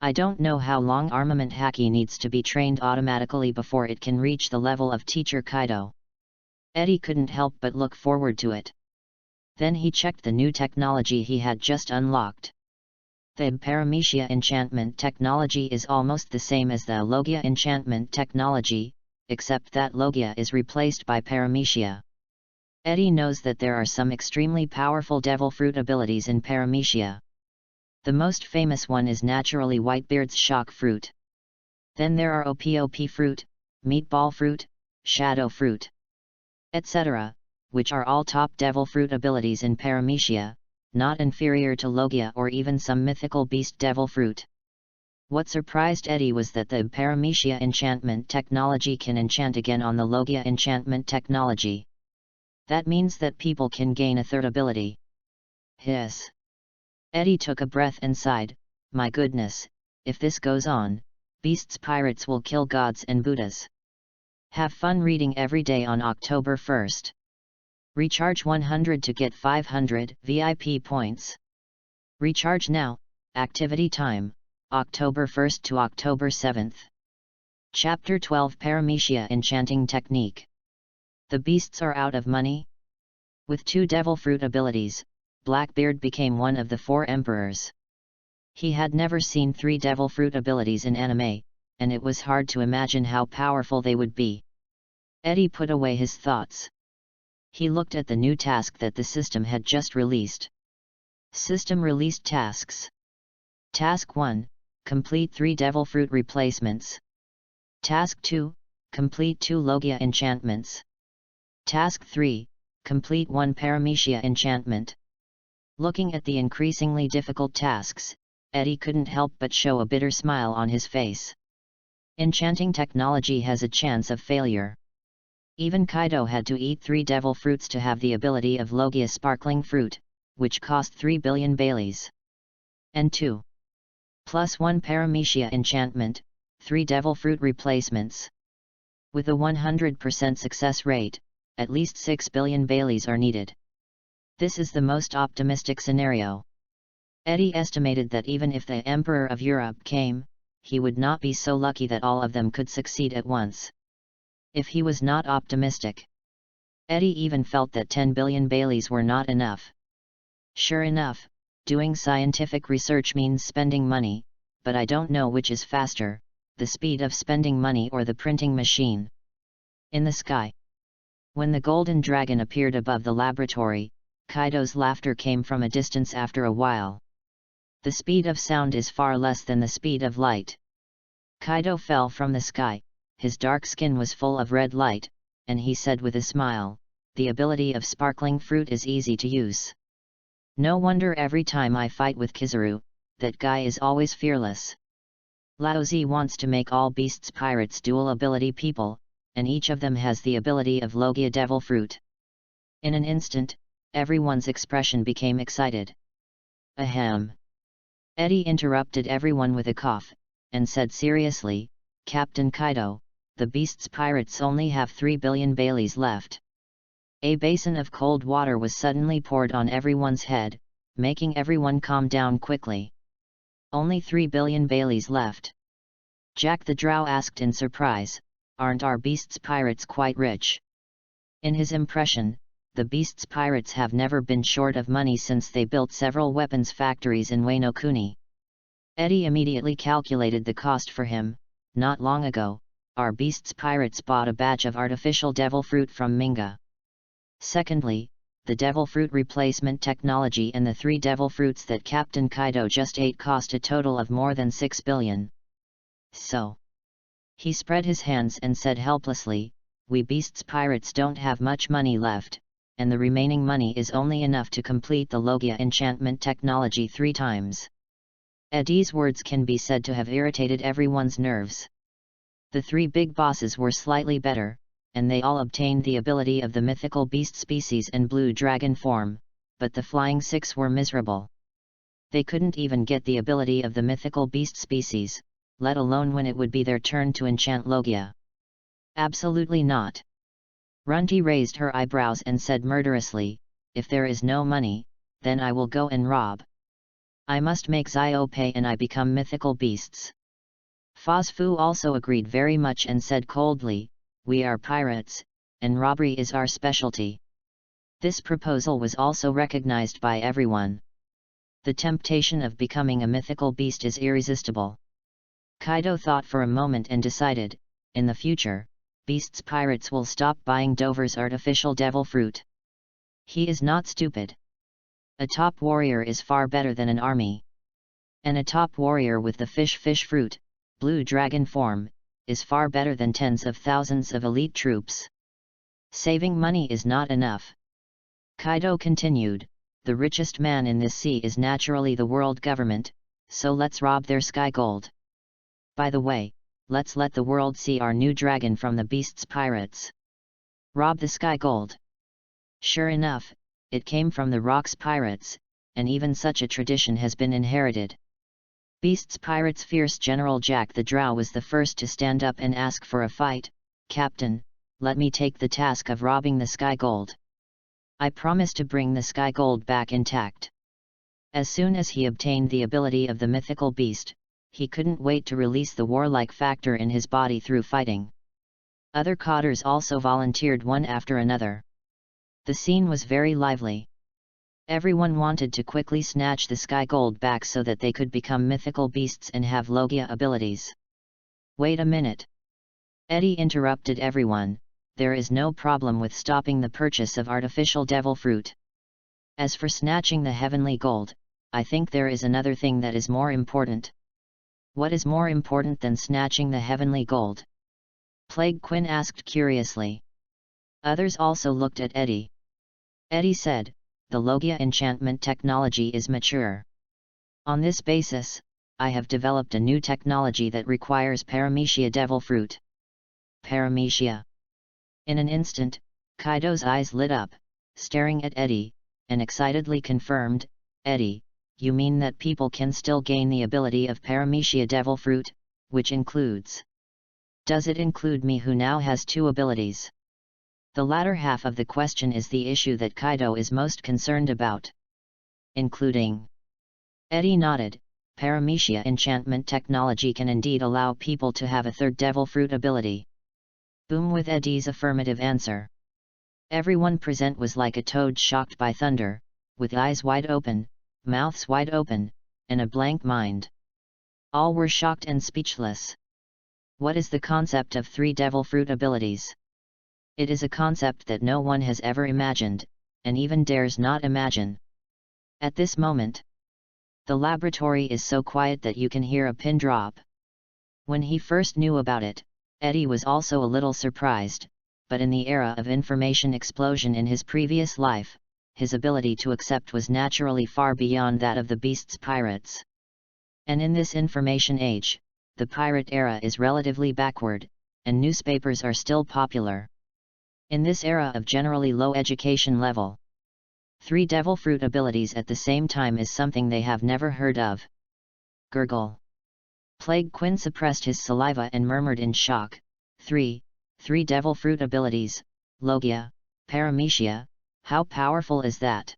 I don't know how long Armament Haki needs to be trained automatically before it can reach the level of Teacher Kaido. Eddie couldn't help but look forward to it. Then he checked the new technology he had just unlocked. The Paramecia enchantment technology is almost the same as the Logia enchantment technology, except that Logia is replaced by Paramecia. Eddie knows that there are some extremely powerful Devil Fruit abilities in Paramecia. The most famous one is naturally Whitebeard's Shock Fruit. Then there are OPOP Fruit, Meatball Fruit, Shadow Fruit. etc., which are all top devil fruit abilities in Paramecia, not inferior to Logia or even some mythical beast devil fruit. What surprised Eddie was that the Paramecia enchantment technology can enchant again on the Logia enchantment technology. That means that people can gain a third ability. Hiss. Eddie took a breath and sighed, my goodness, if this goes on, beasts pirates will kill gods and Buddhas. Have fun reading every day on October 1st. Recharge 100 to get 500 VIP points. Recharge now, activity time, October 1st to October 7th. Chapter 12 Paramecia Enchanting Technique. The beasts are out of money? With 2 devil fruit abilities, Blackbeard became one of the 4 emperors. He had never seen 3 devil fruit abilities in anime, and it was hard to imagine how powerful they would be. Eddie put away his thoughts. He looked at the new task that the system had just released. System released tasks. Task 1, complete 3 devil fruit replacements. Task 2, complete 2 Logia enchantments. Task 3, complete 1 Paramecia enchantment. Looking at the increasingly difficult tasks, Eddie couldn't help but show a bitter smile on his face. Enchanting technology has a chance of failure. Even Kaido had to eat 3 devil fruits to have the ability of Logia sparkling fruit, which cost 3 billion Baileys. And 2. Plus 1 Paramecia enchantment, 3 devil fruit replacements. With a 100% success rate, at least 6 billion Baileys are needed. This is the most optimistic scenario. Eddie estimated that even if the Emperor of Europe came, he would not be so lucky that all of them could succeed at once. If he was not optimistic. Eddie even felt that 10 billion Baileys were not enough. Sure enough, doing scientific research means spending money, but I don't know which is faster, the speed of spending money or the printing machine. In the sky. When the golden dragon appeared above the laboratory, Kaido's laughter came from a distance after a while. The speed of sound is far less than the speed of light. Kaido fell from the sky, his dark skin was full of red light, and he said with a smile, the ability of sparkling fruit is easy to use. No wonder every time I fight with Kizaru, that guy is always fearless. Laozi wants to make all beasts pirates dual ability people, and each of them has the ability of Logia devil fruit. In an instant, everyone's expression became excited. Ahem. Eddie interrupted everyone with a cough, and said seriously, Captain Kaido, the beasts pirates only have 3 billion Baileys left. A basin of cold water was suddenly poured on everyone's head, making everyone calm down quickly. Only 3 billion Baileys left. Jack the Drow asked in surprise, aren't our beasts pirates quite rich? In his impression, the beasts pirates have never been short of money since they built several weapons factories in Wano Kuni. Eddie immediately calculated the cost for him. Not long ago, our beasts pirates bought a batch of artificial devil fruit from Minga. Secondly, the devil fruit replacement technology and the 3 devil fruits that Captain Kaido just ate cost a total of more than 6 billion. So. He spread his hands and said helplessly, we beasts pirates don't have much money left, and the remaining money is only enough to complete the Logia enchantment technology 3 times. Eddie's words can be said to have irritated everyone's nerves. The 3 big bosses were slightly better, and they all obtained the ability of the mythical beast species and blue dragon form, but the flying 6 were miserable. They couldn't even get the ability of the mythical beast species, let alone when it would be their turn to enchant Logia. Absolutely not. Runty raised her eyebrows and said murderously, if there is no money, then I will go and rob. I must make Zio pay and I become mythical beasts. Fosfu also agreed very much and said coldly, we are pirates, and robbery is our specialty. This proposal was also recognized by everyone. The temptation of becoming a mythical beast is irresistible. Kaido thought for a moment and decided, in the future, beasts pirates will stop buying Dover's artificial devil fruit. He is not stupid. A top warrior is far better than an army. And a top warrior with the fish fruit, blue dragon form, is far better than tens of thousands of elite troops. Saving money is not enough. Kaido continued, the richest man in this sea is naturally the world government, so let's rob their sky gold. By the way, let's let the world see our new dragon from the beast's pirates. Rob the sky gold. Sure enough, it came from the Rock's pirates, and even such a tradition has been inherited. Beast's pirates' fierce General Jack the Drow was the first to stand up and ask for a fight. Captain, let me take the task of robbing the sky gold. I promise to bring the sky gold back intact. As soon as he obtained the ability of the mythical beast, he couldn't wait to release the warlike factor in his body through fighting. Other cotters also volunteered one after another. The scene was very lively. Everyone wanted to quickly snatch the sky gold back so that they could become mythical beasts and have Logia abilities. Wait a minute. Eddie interrupted everyone, there is no problem with stopping the purchase of artificial devil fruit. As for snatching the heavenly gold, I think there is another thing that is more important. What is more important than snatching the heavenly gold? Plague Quinn asked curiously. Others also looked at Eddie. Eddie said, the Logia enchantment technology is mature. On this basis, I have developed a new technology that requires paramecia devil fruit. Paramecia. In an instant, Kaido's eyes lit up, staring at Eddie, and excitedly confirmed, Eddie, you mean that people can still gain the ability of paramecia devil fruit, which includes... Does it include me who now has two abilities? The latter half of the question is the issue that Kaido is most concerned about. Including. Eddie nodded, paramecia enchantment technology can indeed allow people to have a third devil fruit ability. Boom with Eddie's affirmative answer. Everyone present was like a toad shocked by thunder, with eyes wide open, mouths wide open, and a blank mind. All were shocked and speechless. What is the concept of three devil fruit abilities? It is a concept that no one has ever imagined, and even dares not imagine. At this moment, the laboratory is so quiet that you can hear a pin drop. When he first knew about it, Eddie was also a little surprised, but in the era of information explosion in his previous life, his ability to accept was naturally far beyond that of the beast's pirates. And in this information age, the pirate era is relatively backward, and newspapers are still popular. In this era of generally low education level, three devil fruit abilities at the same time is something they have never heard of. Gurgle. Plague Quinn suppressed his saliva and murmured in shock, Three devil fruit abilities, Logia, paramecia, how powerful is that?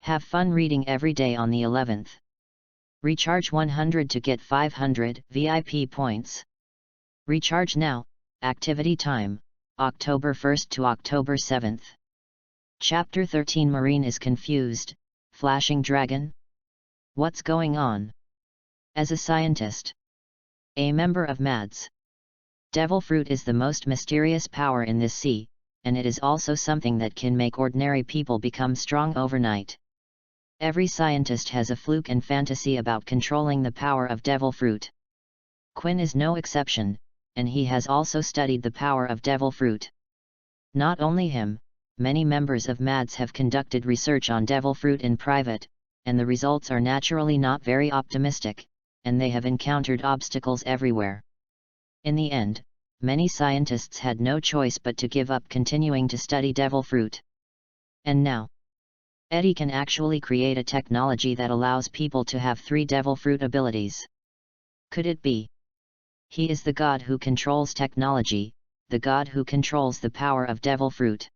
Have fun reading every day on the 11th. Recharge 100 to get 500 VIP points. Recharge now, activity time, October 1st to October 7th. Chapter 13 Marine is confused, flashing dragon? What's going on? As a scientist, a member of MADS, devil fruit is the most mysterious power in this sea, and it is also something that can make ordinary people become strong overnight. Every scientist has a fluke and fantasy about controlling the power of devil fruit. Quinn is no exception, and he has also studied the power of devil fruit. Not only him, many members of MADS have conducted research on devil fruit in private, and the results are naturally not very optimistic, and they have encountered obstacles everywhere. In the end, many scientists had no choice but to give up continuing to study devil fruit. And now, Eddie can actually create a technology that allows people to have three devil fruit abilities. Could it be? He is the god who controls technology, the god who controls the power of devil fruit.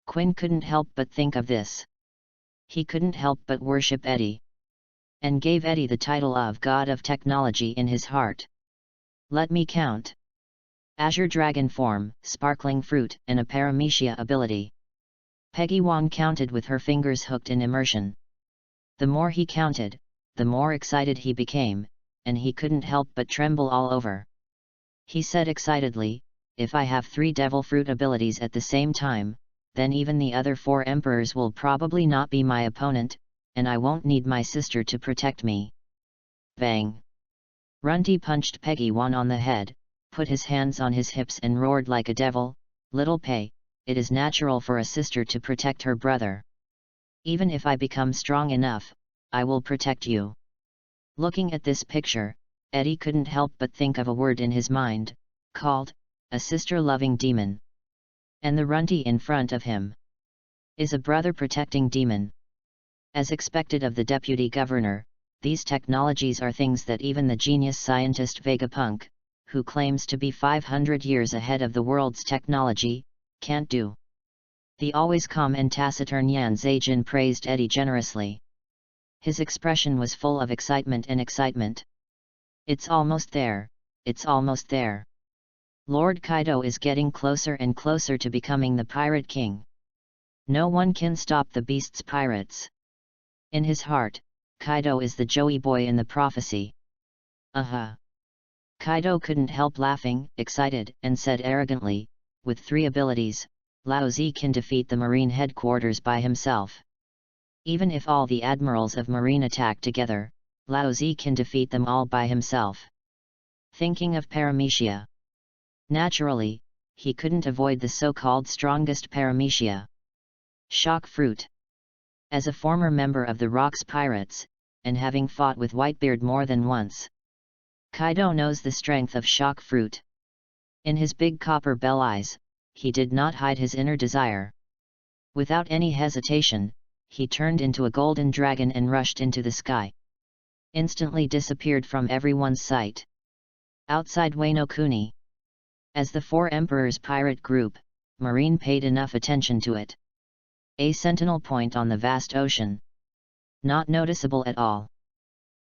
Quinn couldn't help but think of this. He couldn't help but worship Eddie, and gave Eddie the title of God of Technology in his heart. Let me count. Azure Dragon form, Sparkling Fruit, and a Paramecia ability. Peggy Wong counted with her fingers hooked in immersion. The more he counted, the more excited he became, and he couldn't help but tremble all over. He said excitedly, if I have three devil fruit abilities at the same time, then even the other four emperors will probably not be my opponent, and I won't need my sister to protect me. Bang! Runty punched Peggy Wong on the head, put his hands on his hips and roared like a devil, Little Pei, it is natural for a sister to protect her brother. Even if I become strong enough, I will protect you. Looking at this picture, Eddie couldn't help but think of a word in his mind, called, a sister-loving demon. And the runty in front of him is a brother-protecting demon. As expected of the deputy governor, these technologies are things that even the genius scientist Vegapunk, who claims to be 500 years ahead of the world's technology, can't do. The always calm and taciturn Yan Zhejian praised Eddie generously. His expression was full of excitement and excitement. It's almost there, it's almost there. Lord Kaido is getting closer and closer to becoming the Pirate King. No one can stop the beast's pirates. In his heart, Kaido is the Joey boy in the prophecy. Kaido couldn't help laughing, excited, and said arrogantly, with 3 abilities, Lao Zi can defeat the Marine headquarters by himself. Even if all the admirals of Marine attack together, Lao Zi can defeat them all by himself. Thinking of Paramecia. Naturally, he couldn't avoid the so-called strongest Paramecia. Shock Fruit. As a former member of the Rocks Pirates, and having fought with Whitebeard more than once, Kaido knows the strength of Shock Fruit. In his big copper bell eyes, he did not hide his inner desire. Without any hesitation, he turned into a golden dragon and rushed into the sky. Instantly disappeared from everyone's sight. Outside Wano Kuni. As the 4 Emperors pirate group, Marine paid enough attention to it. A sentinel point on the vast ocean. Not noticeable at all.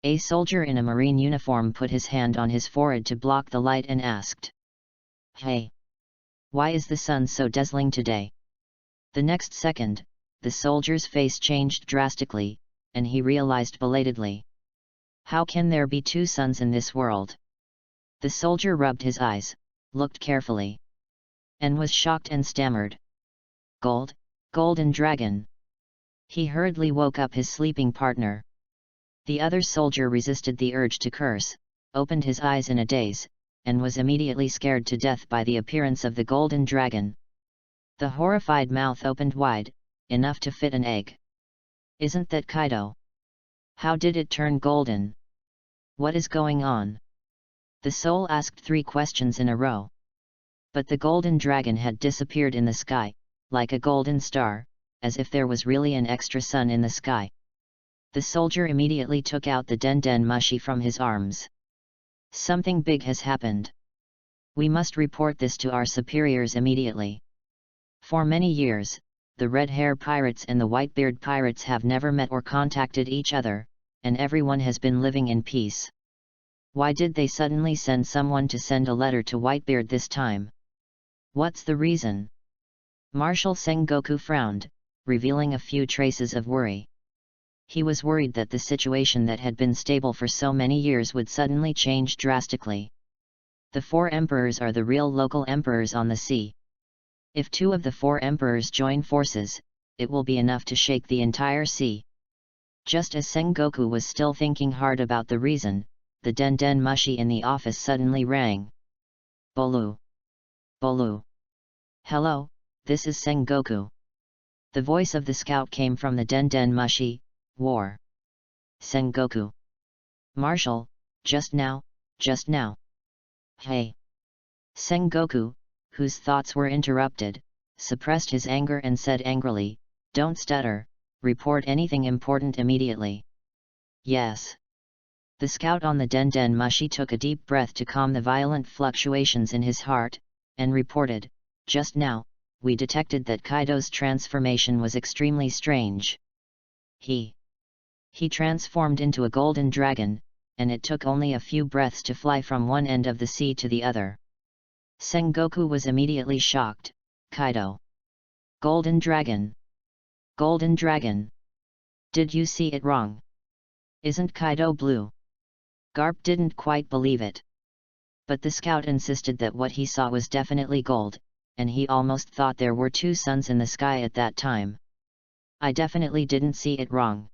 A soldier in a Marine uniform put his hand on his forehead to block the light and asked, "Hey! Why is the sun so dazzling today?" The next second, the soldier's face changed drastically, and he realized belatedly. How can there be 2 suns in this world? The soldier rubbed his eyes, looked carefully, and was shocked and stammered. Golden dragon. He hurriedly woke up his sleeping partner. The other soldier resisted the urge to curse, opened his eyes in a daze, and was immediately scared to death by the appearance of the golden dragon. The horrified mouth opened wide, enough to fit an egg. Isn't that Kaido? How did it turn golden? What is going on? The soul asked 3 questions in a row. But the golden dragon had disappeared in the sky, like a golden star, as if there was really an extra sun in the sky. The soldier immediately took out the den mushi from his arms. Something big has happened. We must report this to our superiors immediately. For many years, the Red Hair Pirates and the Whitebeard Pirates have never met or contacted each other, and everyone has been living in peace. Why did they suddenly send someone to send a letter to Whitebeard this time? What's the reason? Marshal Sengoku frowned, revealing a few traces of worry. He was worried that the situation that had been stable for so many years would suddenly change drastically. The 4 emperors are the real local emperors on the sea. If 2 of the 4 emperors join forces, it will be enough to shake the entire sea. Just as Sengoku was still thinking hard about the reason, the den mushi in the office suddenly rang. Bolu. Bolu. Hello, this is Sengoku. The voice of the scout came from the den mushi. War. Sengoku. Marshal, just now. Hey. Sengoku, whose thoughts were interrupted, suppressed his anger and said angrily, "Don't stutter, report anything important immediately." Yes. The scout on the den mushi took a deep breath to calm the violent fluctuations in his heart, and reported, "Just now, we detected that Kaido's transformation was extremely strange. He transformed into a golden dragon, and it took only a few breaths to fly from one end of the sea to the other." Sengoku was immediately shocked. Kaido. Golden dragon. Golden dragon. Did you see it wrong? Isn't Kaido blue? Garp didn't quite believe it. But the scout insisted that what he saw was definitely gold, and he almost thought there were 2 suns in the sky at that time. I definitely didn't see it wrong.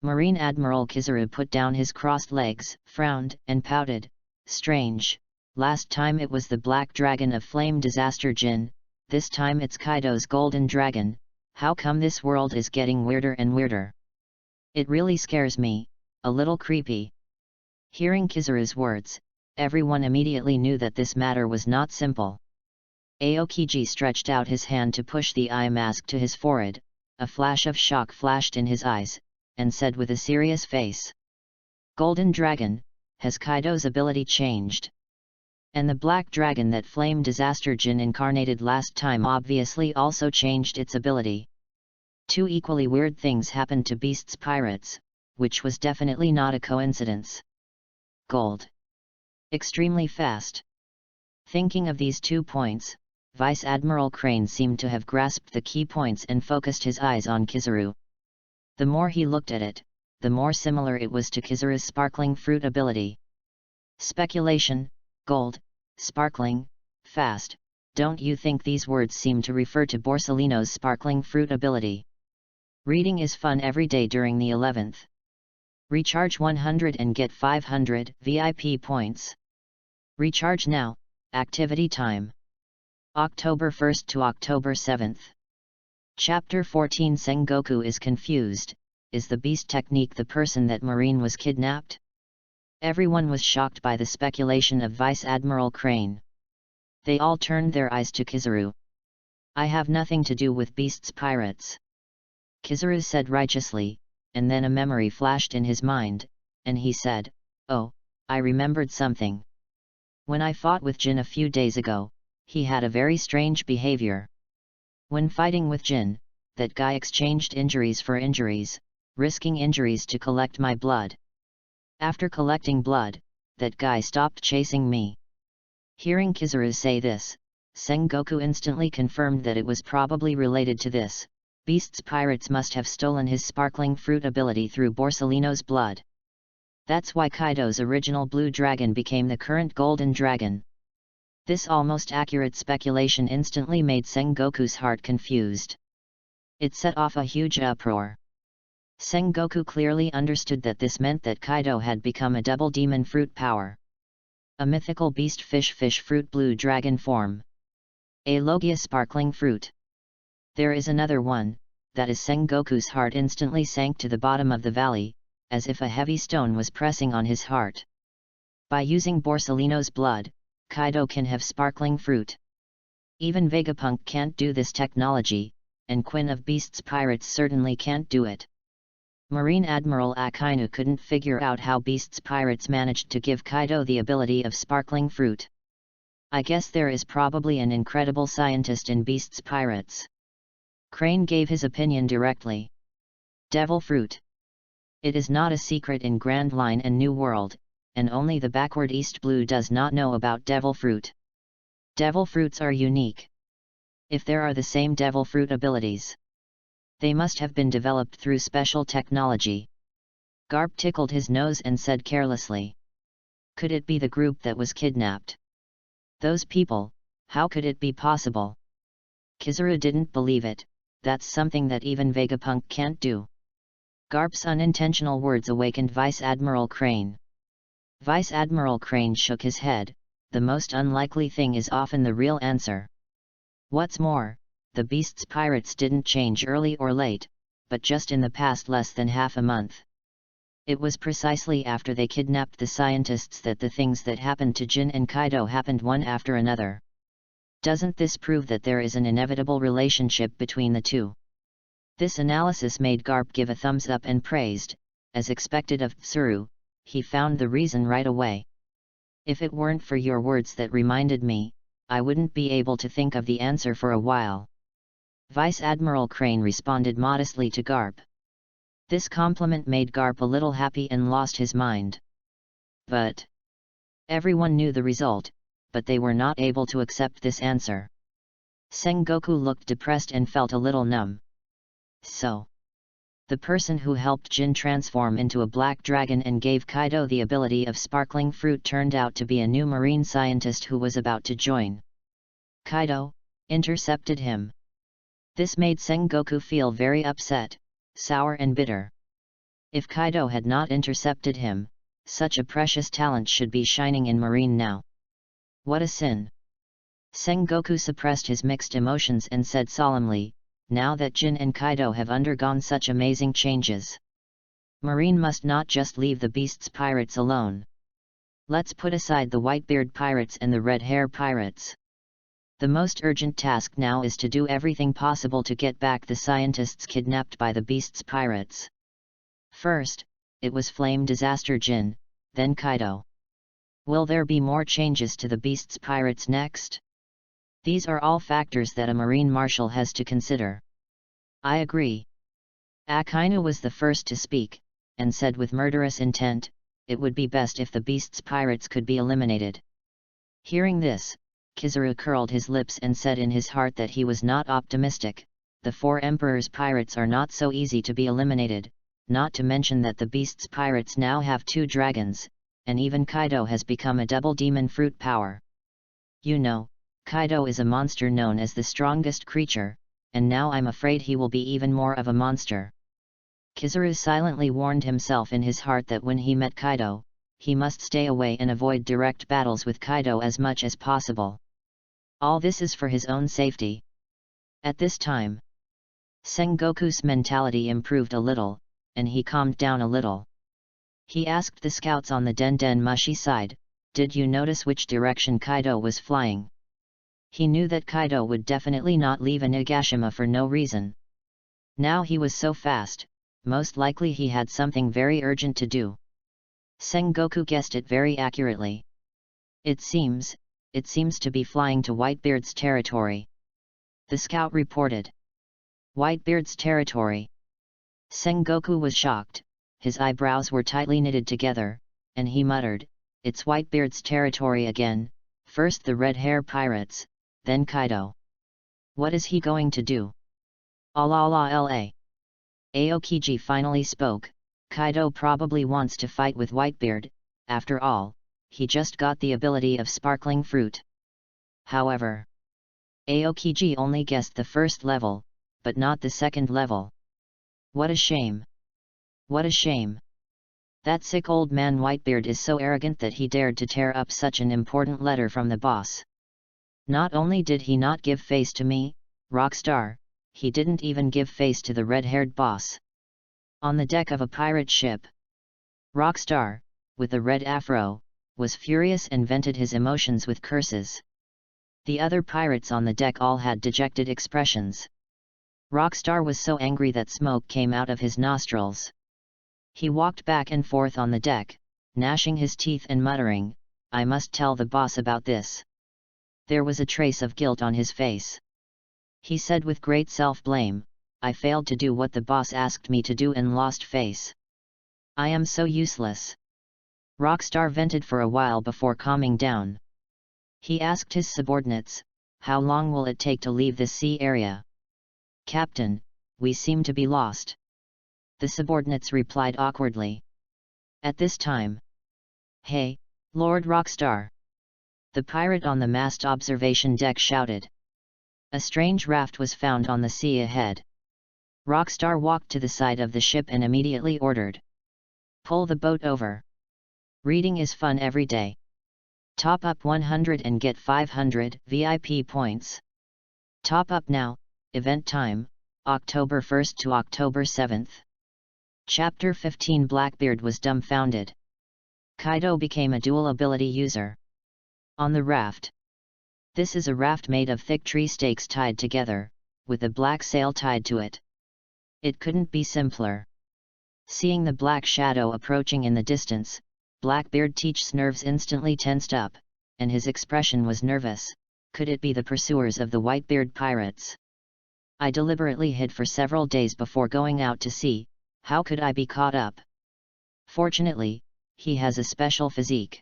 Marine Admiral Kizaru put down his crossed legs, frowned, and pouted. Strange, last time it was the Black Dragon of Flame Disaster Jin, this time it's Kaido's golden dragon. How come this world is getting weirder and weirder? It really scares me, a little creepy. Hearing Kizaru's words, everyone immediately knew that this matter was not simple. Aokiji stretched out his hand to push the eye mask to his forehead, a flash of shock flashed in his eyes, and said with a serious face, "Golden Dragon, has Kaido's ability changed? And the black dragon that Flame Disaster Jin incarnated last time obviously also changed its ability. Two equally weird things happened to Beast's pirates, which was definitely not a coincidence. Gold. Extremely fast." Thinking of these 2 points, Vice Admiral Crane seemed to have grasped the key points and focused his eyes on Kizaru. The more he looked at it, the more similar it was to Kizaru's sparkling fruit ability. Speculation, gold, sparkling, fast. Don't you think these words seem to refer to Borsalino's sparkling fruit ability? Reading is fun every day during the 11th. Recharge 100 and get 500 VIP points. Recharge now. Activity time. October 1st to October 7th. Chapter 14. Sengoku is confused. Is the beast technique the person that Marine was kidnapped? Everyone was shocked by the speculation of Vice Admiral Crane. They all turned their eyes to Kizaru. "I have nothing to do with Beast's pirates," Kizaru said righteously, and then a memory flashed in his mind, and he said, "Oh, I remembered something. When I fought with Jin a few days ago, he had a very strange behavior. When fighting with Jin, that guy exchanged injuries for injuries, risking injuries to collect my blood. After collecting blood, that guy stopped chasing me." Hearing Kizaru say this, Sengoku instantly confirmed that it was probably related to this. Beast's pirates must have stolen his sparkling fruit ability through Borsalino's blood. That's why Kaido's original blue dragon became the current golden dragon. This almost accurate speculation instantly made Sengoku's heart confused. It set off a huge uproar. Sengoku clearly understood that this meant that Kaido had become a double demon fruit power. A mythical beast fish fruit blue dragon form. A Logia sparkling fruit. There is another one, that is. Sengoku's heart instantly sank to the bottom of the valley, as if a heavy stone was pressing on his heart. By using Borsalino's blood, Kaido can have sparkling fruit. Even Vegapunk can't do this technology, and Quinn of Beast's pirates certainly can't do it. Marine Admiral Akainu couldn't figure out how Beast's pirates managed to give Kaido the ability of sparkling fruit. I guess there is probably an incredible scientist in Beast's pirates. Crane gave his opinion directly. Devil fruit. It is not a secret in Grand Line and New World, and only the backward East Blue does not know about devil fruit. Devil fruits are unique. If there are the same devil fruit abilities, they must have been developed through special technology. Garp tickled his nose and said carelessly, "Could it be the group that was kidnapped? Those people, how could it be possible?" Kizaru didn't believe it. That's something that even Vegapunk can't do. Garp's unintentional words awakened Vice Admiral Crane. Vice Admiral Crane shook his head. The most unlikely thing is often the real answer. What's more, the Beast's pirates didn't change early or late, but just in the past less than half a month. It was precisely after they kidnapped the scientists that the things that happened to Jin and Kaido happened one after another. Doesn't this prove that there is an inevitable relationship between the two? This analysis made Garp give a thumbs up and praised, as expected of Tsuru, he found the reason right away. "If it weren't for your words that reminded me, I wouldn't be able to think of the answer for a while." Vice Admiral Crane responded modestly to Garp. This compliment made Garp a little happy and lost his mind. But everyone knew the result, but they were not able to accept this answer. Sengoku looked depressed and felt a little numb. So, the person who helped Jin transform into a black dragon and gave Kaido the ability of sparkling fruit turned out to be a new marine scientist who was about to join. Kaido intercepted him. This made Sengoku feel very upset, sour and bitter. If Kaido had not intercepted him, such a precious talent should be shining in marine now. What a sin! Sengoku suppressed his mixed emotions and said solemnly, "Now that Jin and Kaido have undergone such amazing changes, Marine must not just leave the Beast's pirates alone. Let's put aside the Whitebeard pirates and the Red Hair pirates. The most urgent task now is to do everything possible to get back the scientists kidnapped by the Beast's pirates. First, it was Flame Disaster Jin, then Kaido. Will there be more changes to the Beast's pirates next? These are all factors that a Marine Marshal has to consider." "I agree." Akainu was the first to speak, and said with murderous intent, "It would be best if the Beast's pirates could be eliminated." Hearing this, Kizaru curled his lips and said in his heart that he was not optimistic. The 4 Emperor's pirates are not so easy to be eliminated, not to mention that the Beast's pirates now have 2 dragons, and even Kaido has become a double demon fruit power. You know, Kaido is a monster known as the strongest creature, and now I'm afraid he will be even more of a monster. Kizaru silently warned himself in his heart that when he met Kaido, he must stay away and avoid direct battles with Kaido as much as possible. All this is for his own safety. At this time, Sengoku's mentality improved a little, and he calmed down a little. He asked the scouts on the Den Mushi side, "Did you notice which direction Kaido was flying?" He knew that Kaido would definitely not leave Onigashima for no reason. Now he was so fast, most likely he had something very urgent to do. Sengoku guessed it very accurately. It seems to be flying to Whitebeard's territory," the scout reported. "Whitebeard's territory?" Sengoku was shocked, his eyebrows were tightly knitted together, and he muttered, "It's Whitebeard's territory again, first the Red Hair pirates, then Kaido. What is he going to do?" La. Aokiji finally spoke, "Kaido probably wants to fight with Whitebeard, after all, he just got the ability of Sparkling Fruit." However, Aokiji only guessed the first level, but not the second level. What a shame! What a shame! That sick old man Whitebeard is so arrogant that he dared to tear up such an important letter from the boss. Not only did he not give face to me, Rockstar, he didn't even give face to the red-haired boss. On the deck of a pirate ship, Rockstar, with a red afro, was furious and vented his emotions with curses. The other pirates on the deck all had dejected expressions. Rockstar was so angry that smoke came out of his nostrils. He walked back and forth on the deck, gnashing his teeth and muttering, "I must tell the boss about this." There was a trace of guilt on his face. He said with great self-blame, "I failed to do what the boss asked me to do and lost face. I am so useless." Rockstar vented for a while before calming down. He asked his subordinates, "How long will it take to leave this sea area?" "Captain, we seem to be lost," the subordinates replied awkwardly. At this time, "Hey, Lord Rockstar!" the pirate on the mast observation deck shouted. A strange raft was found on the sea ahead. Rockstar walked to the side of the ship and immediately ordered, "Pull the boat over. Reading is fun every day. Top up 100 and get 500 VIP points. Top up now, event time, October 1st to October 7th. Chapter 15 Blackbeard was dumbfounded. Kaido became a dual ability user. On the raft. This is a raft made of thick tree stakes tied together, with a black sail tied to it. It couldn't be simpler. Seeing the black shadow approaching in the distance, Blackbeard Teach's nerves instantly tensed up, and his expression was nervous. Could it be the pursuers of the Whitebeard pirates? I deliberately hid for several days before going out to sea. How could I be caught up? Fortunately, he has a special physique.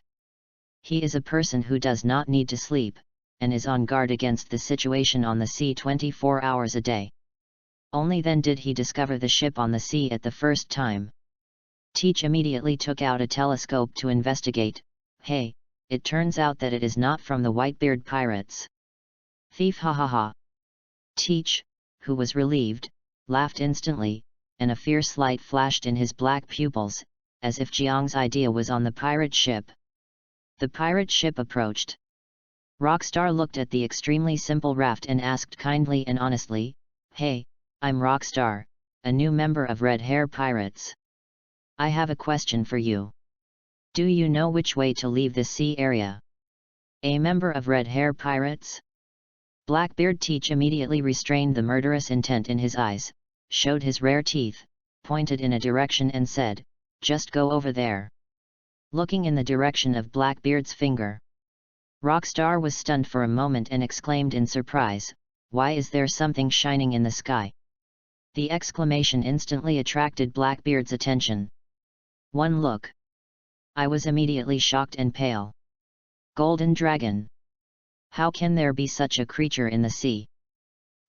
He is a person who does not need to sleep, and is on guard against the situation on the sea 24 hours a day. Only then did he discover the ship on the sea at the first time. Teach immediately took out a telescope to investigate. Hey, it turns out that it is not from the Whitebeard pirates. Thief, ha ha ha. Teach, who was relieved, laughed instantly, and a fierce light flashed in his black pupils, as if Jiang's idea was on the pirate ship. The pirate ship approached. Rockstar looked at the extremely simple raft and asked kindly and honestly, "Hey, I'm Rockstar, a new member of Red Hair Pirates. I have a question for you. Do you know which way to leave this sea area?" "A member of Red Hair Pirates?" Blackbeard Teach immediately restrained the murderous intent in his eyes, showed his rare teeth, pointed in a direction and said, "Just go over there." Looking in the direction of Blackbeard's finger. Rockstar was stunned for a moment and exclaimed in surprise, "Why is there something shining in the sky?" The exclamation instantly attracted Blackbeard's attention. "One look." I was immediately shocked and pale. "Golden dragon! How can there be such a creature in the sea?"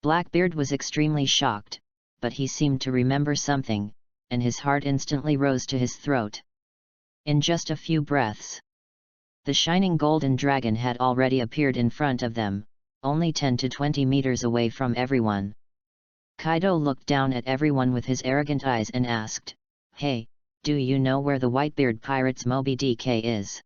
Blackbeard was extremely shocked, but he seemed to remember something, and his heart instantly rose to his throat. In just a few breaths, the shining golden dragon had already appeared in front of them, only 10 to 20 meters away from everyone. Kaido looked down at everyone with his arrogant eyes and asked, "Hey, do you know where the Whitebeard Pirates Moby DK is?"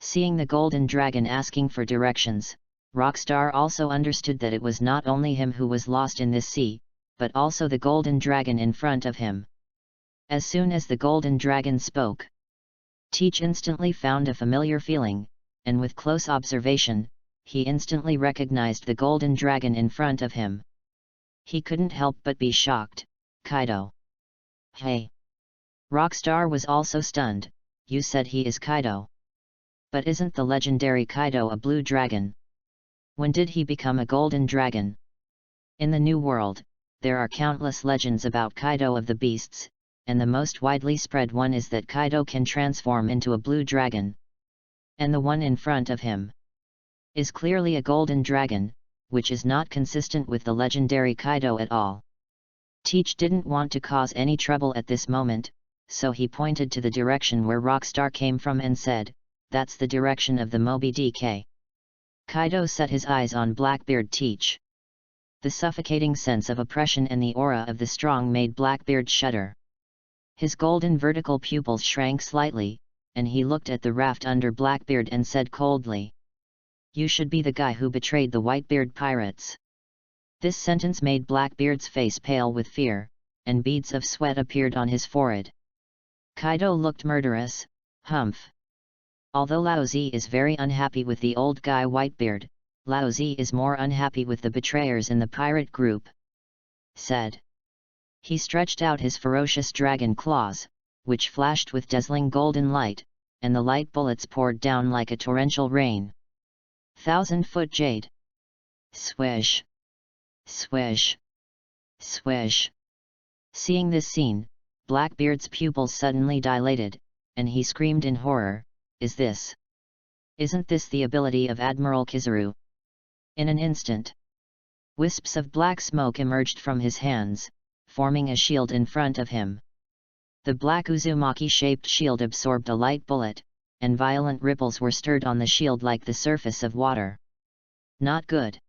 Seeing the golden dragon asking for directions, Rockstar also understood that it was not only him who was lost in this sea, but also the golden dragon in front of him. As soon as the golden dragon spoke, Teach instantly found a familiar feeling, and with close observation, he instantly recognized the golden dragon in front of him. He couldn't help but be shocked. "Kaido." "Hey!" Rockstar was also stunned. "You said he is Kaido. But isn't the legendary Kaido a blue dragon? When did he become a golden dragon?" In the New World, there are countless legends about Kaido of the beasts, and the most widely spread one is that Kaido can transform into a blue dragon. And the one in front of him is clearly a golden dragon, which is not consistent with the legendary Kaido at all. Teach didn't want to cause any trouble at this moment, so he pointed to the direction where Rockstar came from and said, "That's the direction of the Moby DK." Kaido set his eyes on Blackbeard Teach. The suffocating sense of oppression and the aura of the strong made Blackbeard shudder. His golden vertical pupils shrank slightly, and he looked at the raft under Blackbeard and said coldly, "You should be the guy who betrayed the Whitebeard Pirates." This sentence made Blackbeard's face pale with fear, and beads of sweat appeared on his forehead. Kaido looked murderous. Humph. Although Laozi is very unhappy with the old guy Whitebeard, Laozi is more unhappy with the betrayers in the pirate group. Said. He stretched out his ferocious dragon claws, which flashed with dazzling golden light, and the light bullets poured down like a torrential rain. 1,000-foot jade. Swish. Swish. Swish. Seeing this scene, Blackbeard's pupils suddenly dilated, and he screamed in horror, Isn't this the ability of Admiral Kizaru?" In an instant, wisps of black smoke emerged from his hands, forming a shield in front of him. The black Uzumaki-shaped shield absorbed a light bullet, and violent ripples were stirred on the shield like the surface of water. Not good.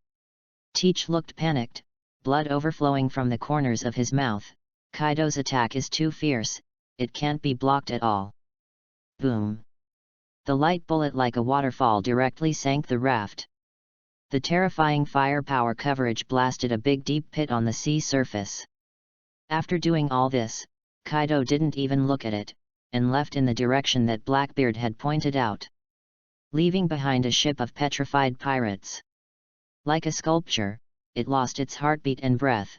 Teach looked panicked, blood overflowing from the corners of his mouth. Kaido's attack is too fierce, it can't be blocked at all. Boom. The light bullet like a waterfall directly sank the raft. The terrifying firepower coverage blasted a big deep pit on the sea surface. After doing all this, Kaido didn't even look at it, and left in the direction that Blackbeard had pointed out, leaving behind a ship of petrified pirates. Like a sculpture, it lost its heartbeat and breath.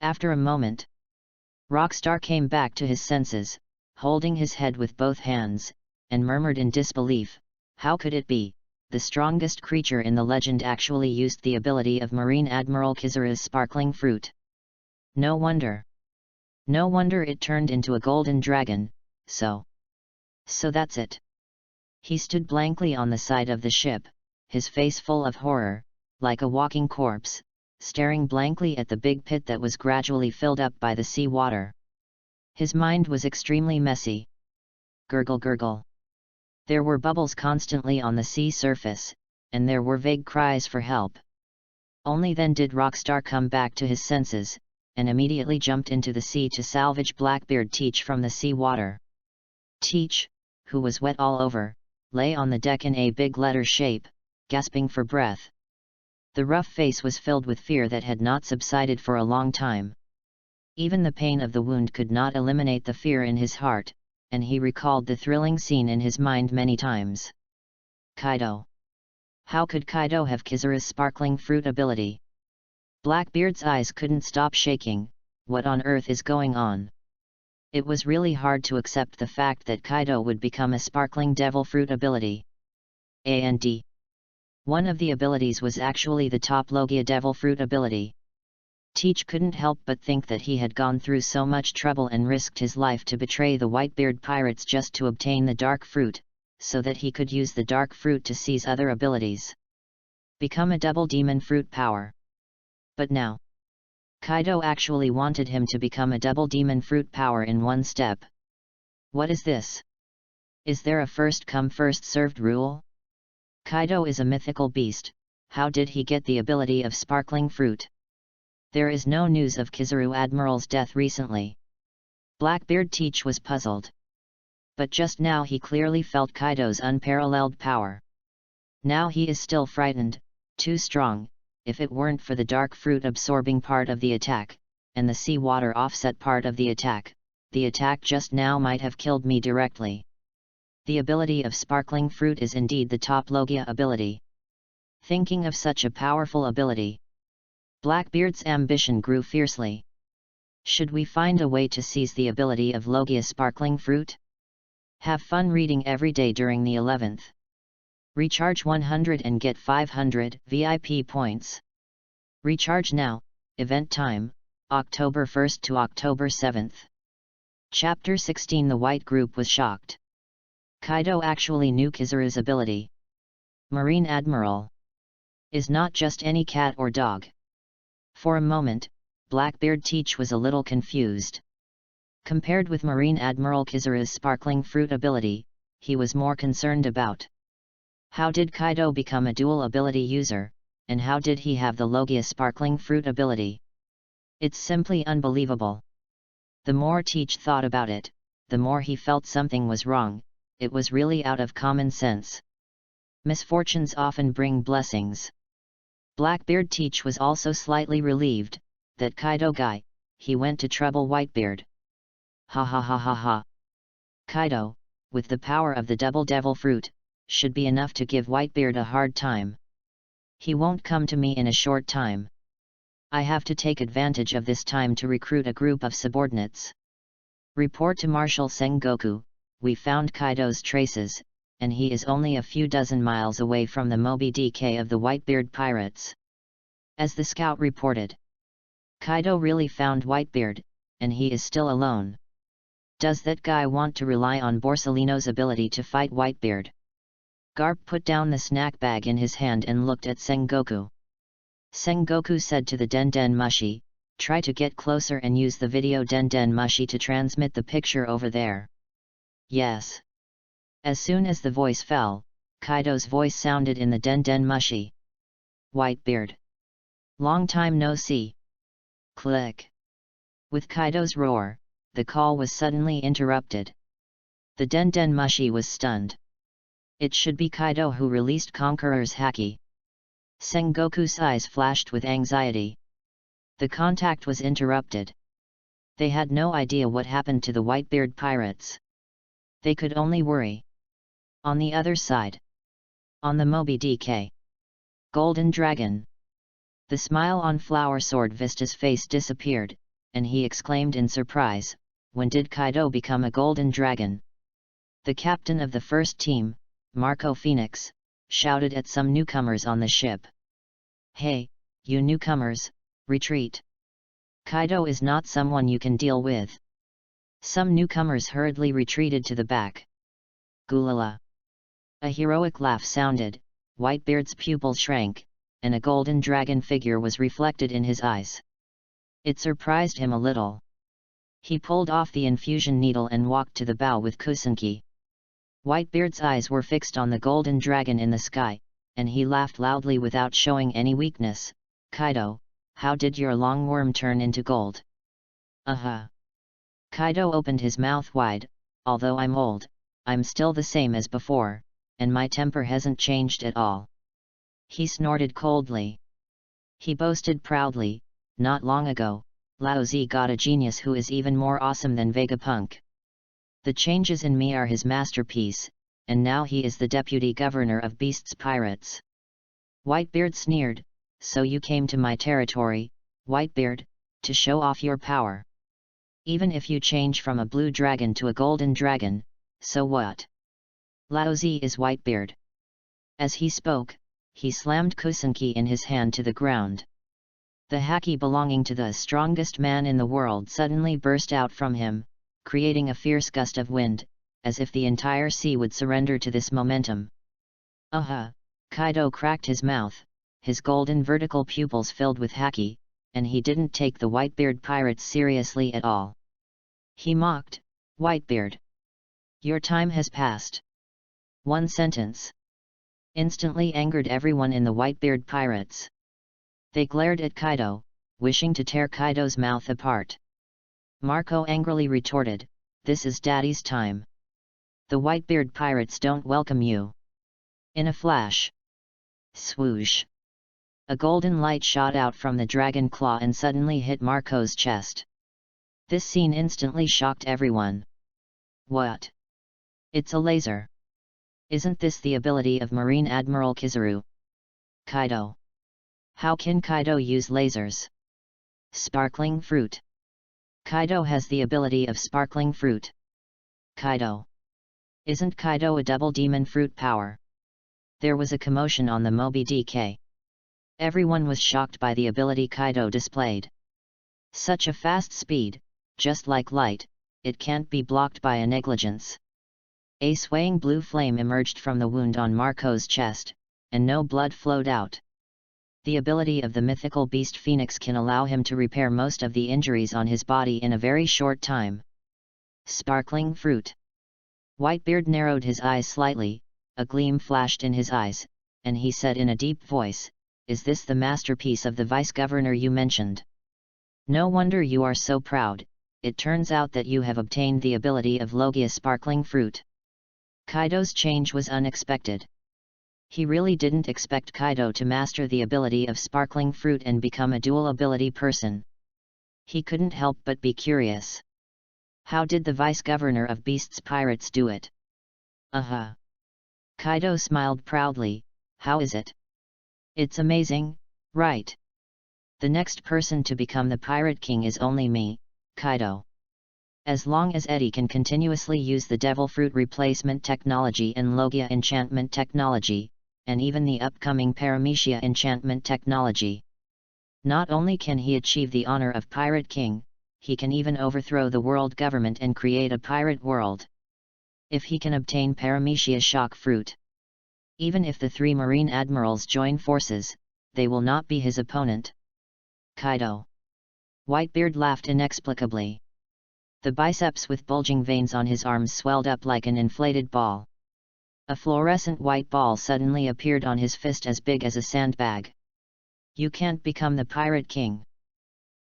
After a moment, Rockstar came back to his senses, holding his head with both hands, and murmured in disbelief, "How could it be? The strongest creature in the legend actually used the ability of Marine Admiral Kizaru's sparkling fruit. No wonder. No wonder it turned into a golden dragon, so that's it." He stood blankly on the side of the ship, his face full of horror, like a walking corpse, staring blankly at the big pit that was gradually filled up by the sea water. His mind was extremely messy. Gurgle gurgle. There were bubbles constantly on the sea surface, and there were vague cries for help. Only then did Rockstar come back to his senses, and immediately jumped into the sea to salvage Blackbeard Teach from the sea water. Teach, who was wet all over, lay on the deck in a big letter shape, gasping for breath. The rough face was filled with fear that had not subsided for a long time. Even the pain of the wound could not eliminate the fear in his heart, and he recalled the thrilling scene in his mind many times. Kaido. How could Kaido have Kizaru's sparkling fruit ability? Blackbeard's eyes couldn't stop shaking. What on earth is going on? It was really hard to accept the fact that Kaido would become a sparkling devil fruit ability. And one of the abilities was actually the top Logia devil fruit ability. Teach couldn't help but think that he had gone through so much trouble and risked his life to betray the Whitebeard pirates just to obtain the dark fruit, so that he could use the dark fruit to seize other abilities. Become a double demon fruit power. But now, Kaido actually wanted him to become a double demon fruit power in one step. What is this? Is there a first come first served rule? Kaido is a mythical beast, how did he get the ability of sparkling fruit? There is no news of Kizaru Admiral's death recently. Blackbeard Teach was puzzled. But just now he clearly felt Kaido's unparalleled power. Now he is still frightened, too strong. If it weren't for the dark fruit absorbing part of the attack, and the seawater offset part of the attack just now might have killed me directly. The ability of sparkling fruit is indeed the top Logia ability. Thinking of such a powerful ability, Blackbeard's ambition grew fiercely. Should we find a way to seize the ability of Logia sparkling fruit? Have fun reading every day during the 11th. Recharge 100 and get 500 VIP points. Recharge now. Event time, October 1st to October 7th. Chapter 16. The White Group was shocked. Kaido actually knew Kizaru's ability. Marine Admiral is not just any cat or dog. For a moment, Blackbeard Teach was a little confused. Compared with Marine Admiral Kizaru's sparkling fruit ability, he was more concerned about how did Kaido become a dual ability user, and how did he have the Logia sparkling fruit ability? It's simply unbelievable. The more Teach thought about it, the more he felt something was wrong. It was really out of common sense. Misfortunes often bring blessings. Blackbeard Teach was also slightly relieved that Kaido guy, he went to trouble Whitebeard. Ha ha ha ha ha. Kaido, with the power of the double devil fruit, should be enough to give Whitebeard a hard time. He won't come to me in a short time. I have to take advantage of this time to recruit a group of subordinates. Report to Marshal Sengoku, we found Kaido's traces, and he is only a few dozen miles away from the Moby DK of the Whitebeard pirates. As the scout reported, Kaido really found Whitebeard, and he is still alone. Does that guy want to rely on Borsalino's ability to fight Whitebeard? Garp put down the snack bag in his hand and looked at Sengoku. Sengoku said to the Den Mushi, try to get closer and use the video Den Mushi to transmit the picture over there. Yes. As soon as the voice fell, Kaido's voice sounded in the Den Mushi. Whitebeard. Long time no see. Click. With Kaido's roar, the call was suddenly interrupted. The Den Mushi was stunned. It should be Kaido who released Conqueror's haki. Sengoku's eyes flashed with anxiety. The contact was interrupted. They had no idea what happened to the Whitebeard pirates. They could only worry. On the other side. On the Moby DK. Golden Dragon. The smile on Flower Sword Vista's face disappeared, and he exclaimed in surprise, when did Kaido become a Golden Dragon? The captain of the first team, Marco Phoenix, shouted at some newcomers on the ship. Hey, you newcomers, retreat. Kaido is not someone you can deal with. Some newcomers hurriedly retreated to the back. Gulala. A heroic laugh sounded, Whitebeard's pupils shrank, and a golden dragon figure was reflected in his eyes. It surprised him a little. He pulled off the infusion needle and walked to the bow with Kusanagi. Whitebeard's eyes were fixed on the golden dragon in the sky, and he laughed loudly without showing any weakness. Kaido, how did your long worm turn into gold? Kaido opened his mouth wide. Although I'm old, I'm still the same as before, and my temper hasn't changed at all. He snorted coldly. He boasted proudly, "Not long ago, Lao Zi got a genius who is even more awesome than Vegapunk. The changes in me are his masterpiece, and now he is the deputy governor of Beast's Pirates." Whitebeard sneered, "So you came to my territory, Whitebeard, to show off your power. Even if you change from a blue dragon to a golden dragon, so what? Lao Zi is Whitebeard." As he spoke, he slammed Kusanki in his hand to the ground. The haki belonging to the strongest man in the world suddenly burst out from him, creating a fierce gust of wind, as if the entire sea would surrender to this momentum. "Aha!" Kaido cracked his mouth, his golden vertical pupils filled with haki, and he didn't take the Whitebeard pirates seriously at all. He mocked, "Whitebeard, your time has passed." One sentence instantly angered everyone in the Whitebeard pirates. They glared at Kaido, wishing to tear Kaido's mouth apart. Marco angrily retorted, "This is Daddy's time. The Whitebeard pirates don't welcome you." In a flash, swoosh! A golden light shot out from the dragon claw and suddenly hit Marco's chest. This scene instantly shocked everyone. "What? It's a laser. Isn't this the ability of Marine Admiral Kizaru?" "Kaido. How can Kaido use lasers?" "Sparkling fruit. Kaido has the ability of sparkling fruit." "Kaido. Isn't Kaido a double demon fruit power?" There was a commotion on the Moby DK. Everyone was shocked by the ability Kaido displayed. Such a fast speed, just like light, it can't be blocked by a negligence. A swaying blue flame emerged from the wound on Marco's chest, and no blood flowed out. The ability of the mythical beast Phoenix can allow him to repair most of the injuries on his body in a very short time. Sparkling fruit. Whitebeard narrowed his eyes slightly, a gleam flashed in his eyes, and he said in a deep voice, "Is this the masterpiece of the vice-governor you mentioned? No wonder you are so proud. It turns out that you have obtained the ability of Logia sparkling fruit." Kaido's change was unexpected. He really didn't expect Kaido to master the ability of sparkling fruit and become a dual ability person. He couldn't help but be curious. How did the vice-governor of Beast's Pirates do it? "Aha!" Kaido smiled proudly, "How is it? It's amazing, right? The next person to become the Pirate King is only me, Kaido. As long as Eddie can continuously use the Devil Fruit replacement technology and Logia enchantment technology, and even the upcoming Paramecia enchantment technology. Not only can he achieve the honor of Pirate King, he can even overthrow the world government and create a pirate world. If he can obtain Paramecia shock fruit. Even if the three marine admirals join forces, they will not be his opponent." Kaido. Whitebeard laughed inexplicably. The biceps with bulging veins on his arms swelled up like an inflated ball. A fluorescent white ball suddenly appeared on his fist as big as a sandbag. "You can't become the Pirate King."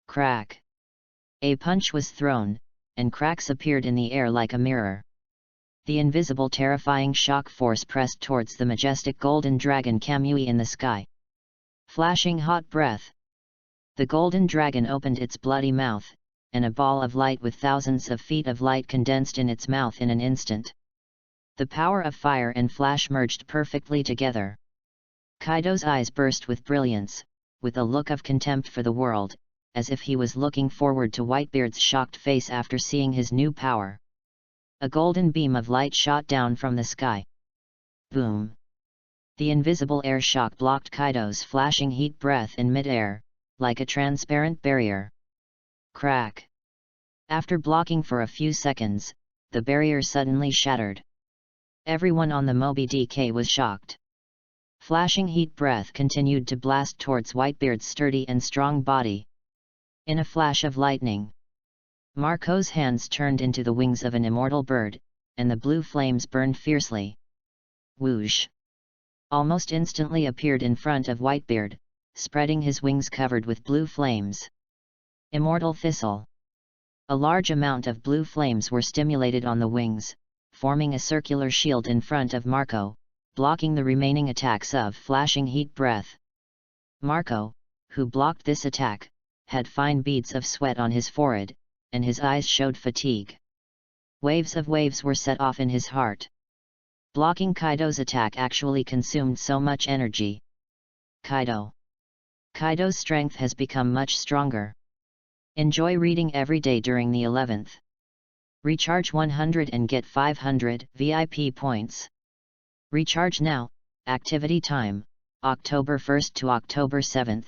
Crack! A punch was thrown, and cracks appeared in the air like a mirror. The invisible terrifying shock force pressed towards the majestic golden dragon Kamui in the sky. Flashing hot breath. The golden dragon opened its bloody mouth, and a ball of light with thousands of feet of light condensed in its mouth in an instant. The power of fire and flash merged perfectly together. Kaido's eyes burst with brilliance, with a look of contempt for the world, as if he was looking forward to Whitebeard's shocked face after seeing his new power. A golden beam of light shot down from the sky. Boom! The invisible air shock blocked Kaido's flashing heat breath in mid-air, like a transparent barrier. Crack! After blocking for a few seconds, the barrier suddenly shattered. Everyone on the Moby DK was shocked. Flashing heat breath continued to blast towards Whitebeard's sturdy and strong body. In a flash of lightning, Marco's hands turned into the wings of an immortal bird, and the blue flames burned fiercely. Whoosh! Almost instantly appeared in front of Whitebeard, spreading his wings covered with blue flames. Immortal Thistle. A large amount of blue flames were stimulated on the wings, forming a circular shield in front of Marco, blocking the remaining attacks of flashing heat breath. Marco, who blocked this attack, had fine beads of sweat on his forehead, and his eyes showed fatigue. Waves of waves were set off in his heart. Blocking Kaido's attack actually consumed so much energy. Kaido's strength has become much stronger. Enjoy reading every day during the 11th. Recharge 100 and get 500 VIP points. Recharge now. Activity time, October 1st to October 7th.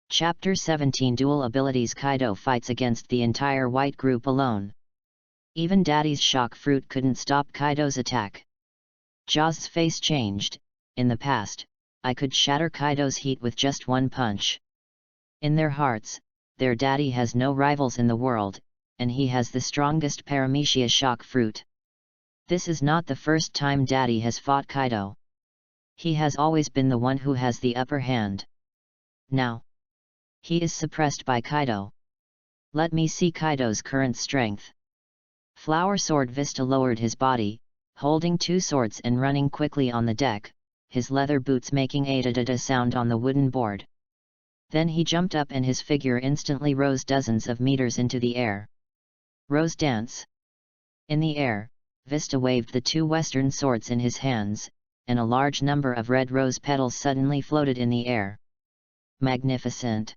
Chapter 17 Dual Abilities. Kaido fights against the entire white group alone. Even Daddy's shock fruit couldn't stop Kaido's attack. Jaw's face changed. In the past, I could shatter Kaido's heat with just one punch. In their hearts, their daddy has no rivals in the world, and he has the strongest Paramecia shock fruit. This is not the first time Daddy has fought Kaido. He has always been the one who has the upper hand. Now, he is suppressed by Kaido. Let me see Kaido's current strength. Flower Sword Vista lowered his body, holding two swords and running quickly on the deck, his leather boots making a da-da-da sound on the wooden board. Then he jumped up and his figure instantly rose dozens of meters into the air. Rose Dance. In the air, Vista waved the two western swords in his hands, and a large number of red rose petals suddenly floated in the air. Magnificent!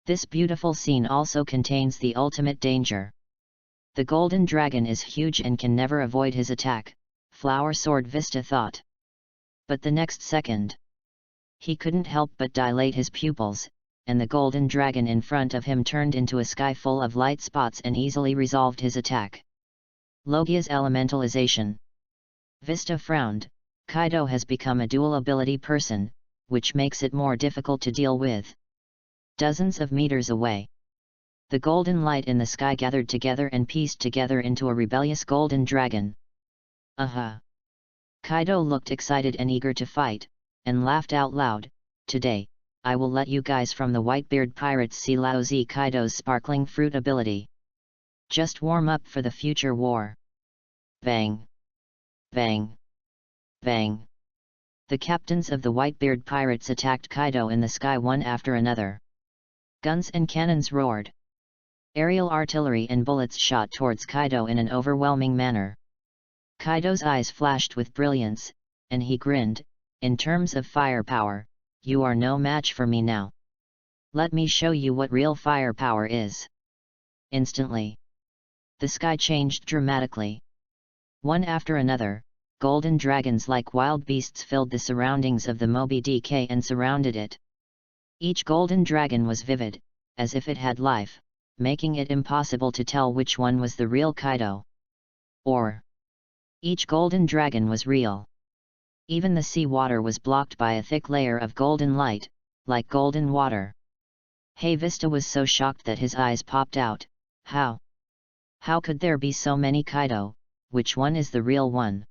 This beautiful scene also contains the ultimate danger. The golden dragon is huge and can never avoid his attack, Flower Sword Vista thought. But the next second, he couldn't help but dilate his pupils, and the golden dragon in front of him turned into a sky full of light spots and easily resolved his attack. Logia's elementalization. Vista frowned. Kaido has become a dual ability person, which makes it more difficult to deal with. Dozens of meters away, the golden light in the sky gathered together and pieced together into a rebellious golden dragon. Aha! Kaido looked excited and eager to fight, and laughed out loud. Today, I will let you guys from the Whitebeard Pirates see Lao Z Kaido's sparkling fruit ability. Just warm up for the future war. Bang! Bang! Bang! The captains of the Whitebeard Pirates attacked Kaido in the sky one after another. Guns and cannons roared. Aerial artillery and bullets shot towards Kaido in an overwhelming manner. Kaido's eyes flashed with brilliance, and he grinned. In terms of firepower, you are no match for me now. Let me show you what real firepower is. Instantly, the sky changed dramatically. One after another, golden dragons like wild beasts filled the surroundings of the Moby Dick and surrounded it. Each golden dragon was vivid, as if it had life, making it impossible to tell which one was the real Kaido. Or, each golden dragon was real. Even the sea water was blocked by a thick layer of golden light, like golden water. Hey, Vista was so shocked that his eyes popped out. How? How could there be so many Kaido? Which one is the real one?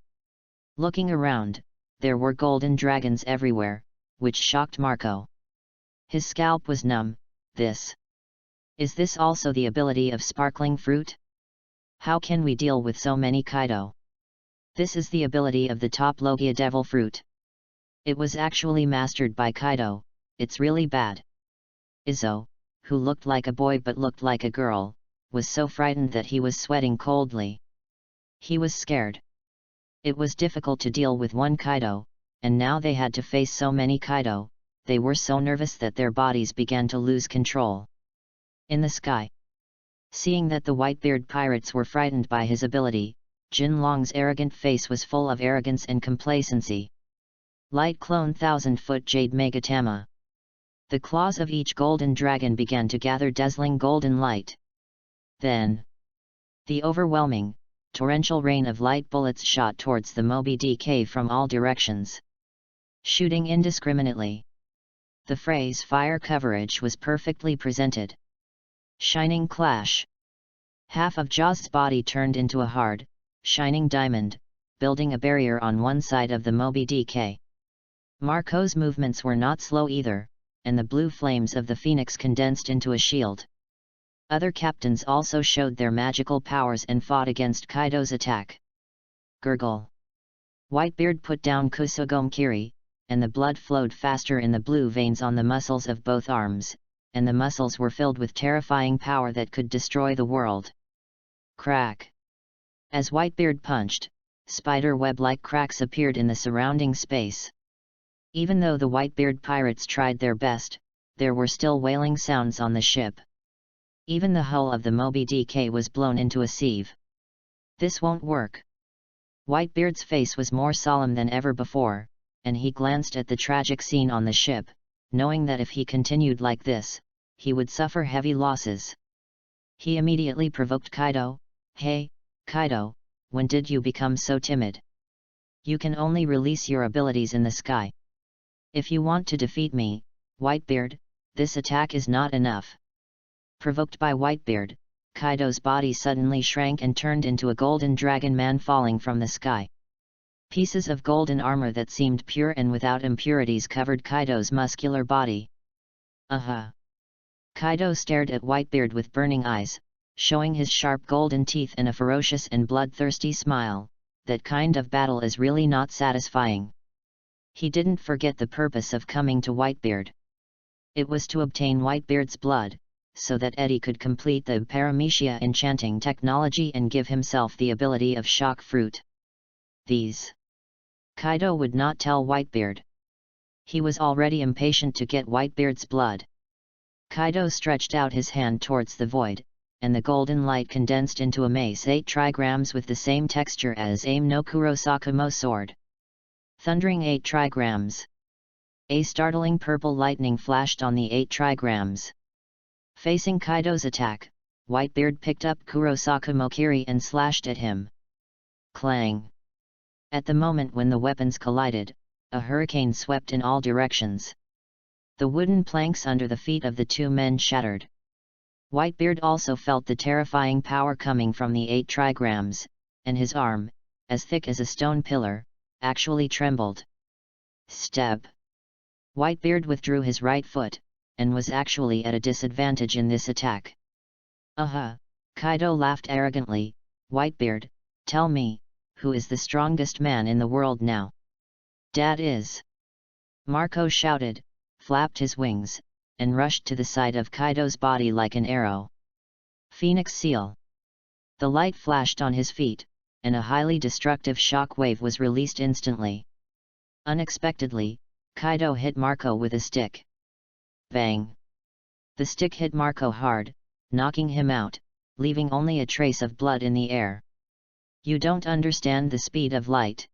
Looking around, there were golden dragons everywhere, which shocked Marco. His scalp was numb. Is this also the ability of sparkling fruit? How can we deal with so many Kaido? This is the ability of the top Logia Devil Fruit. It was actually mastered by Kaido. It's really bad. Izzo, who looked like a boy but looked like a girl, was so frightened that he was sweating coldly. He was scared. It was difficult to deal with one Kaido, and now they had to face so many Kaido. They were so nervous that their bodies began to lose control. In the sky, seeing that the Whitebeard pirates were frightened by his ability, Jin Long's arrogant face was full of arrogance and complacency. Light Clone 1000-foot Jade Megatama. The claws of each golden dragon began to gather dazzling golden light. Then, the overwhelming, torrential rain of light bullets shot towards the Moby Dick from all directions, shooting indiscriminately. The phrase fire coverage was perfectly presented. Shining clash. Half of Jaw's body turned into a hard, shining diamond, building a barrier on one side of the Moby Dick. Marco's movements were not slow either, and the blue flames of the phoenix condensed into a shield. Other captains also showed their magical powers and fought against Kaido's attack. Gurgle. Whitebeard put down Kusogomkiri, and the blood flowed faster in the blue veins on the muscles of both arms, and the muscles were filled with terrifying power that could destroy the world. Crack! As Whitebeard punched, spider web-like cracks appeared in the surrounding space. Even though the Whitebeard pirates tried their best, there were still wailing sounds on the ship. Even the hull of the Moby Dick was blown into a sieve. This won't work. Whitebeard's face was more solemn than ever before, and he glanced at the tragic scene on the ship, knowing that if he continued like this, he would suffer heavy losses. He immediately provoked Kaido. "Hey, Kaido, when did you become so timid? You can only release your abilities in the sky. If you want to defeat me, Whitebeard, this attack is not enough." Provoked by Whitebeard, Kaido's body suddenly shrank and turned into a golden dragon man falling from the sky. Pieces of golden armor that seemed pure and without impurities covered Kaido's muscular body. Aha! Kaido stared at Whitebeard with burning eyes, showing his sharp golden teeth and a ferocious and bloodthirsty smile. That kind of battle is really not satisfying. He didn't forget the purpose of coming to Whitebeard. It was to obtain Whitebeard's blood, so that Eddie could complete the Paramecia enchanting technology and give himself the ability of shock fruit. These Kaido would not tell Whitebeard. He was already impatient to get Whitebeard's blood. Kaido stretched out his hand towards the void, and the golden light condensed into a mace 8 trigrams with the same texture as Aim no Kurosakumo sword. Thundering 8 trigrams. A startling purple lightning flashed on the 8 trigrams. Facing Kaido's attack, Whitebeard picked up Kurosakumo Kiri and slashed at him. Clang! At the moment when the weapons collided, a hurricane swept in all directions. The wooden planks under the feet of the two men shattered. Whitebeard also felt the terrifying power coming from the 8 trigrams, and his arm, as thick as a stone pillar, actually trembled. Step! Whitebeard withdrew his right foot, and was actually at a disadvantage in this attack. Aha! Kaido laughed arrogantly. "Whitebeard, tell me, who is the strongest man in the world now?" "Dad is!" Marco shouted, flapped his wings, and rushed to the side of Kaido's body like an arrow. Phoenix Seal! The light flashed on his feet, and a highly destructive shock wave was released instantly. Unexpectedly, Kaido hit Marco with a stick. Bang! The stick hit Marco hard, knocking him out, leaving only a trace of blood in the air. "You don't understand the speed of light."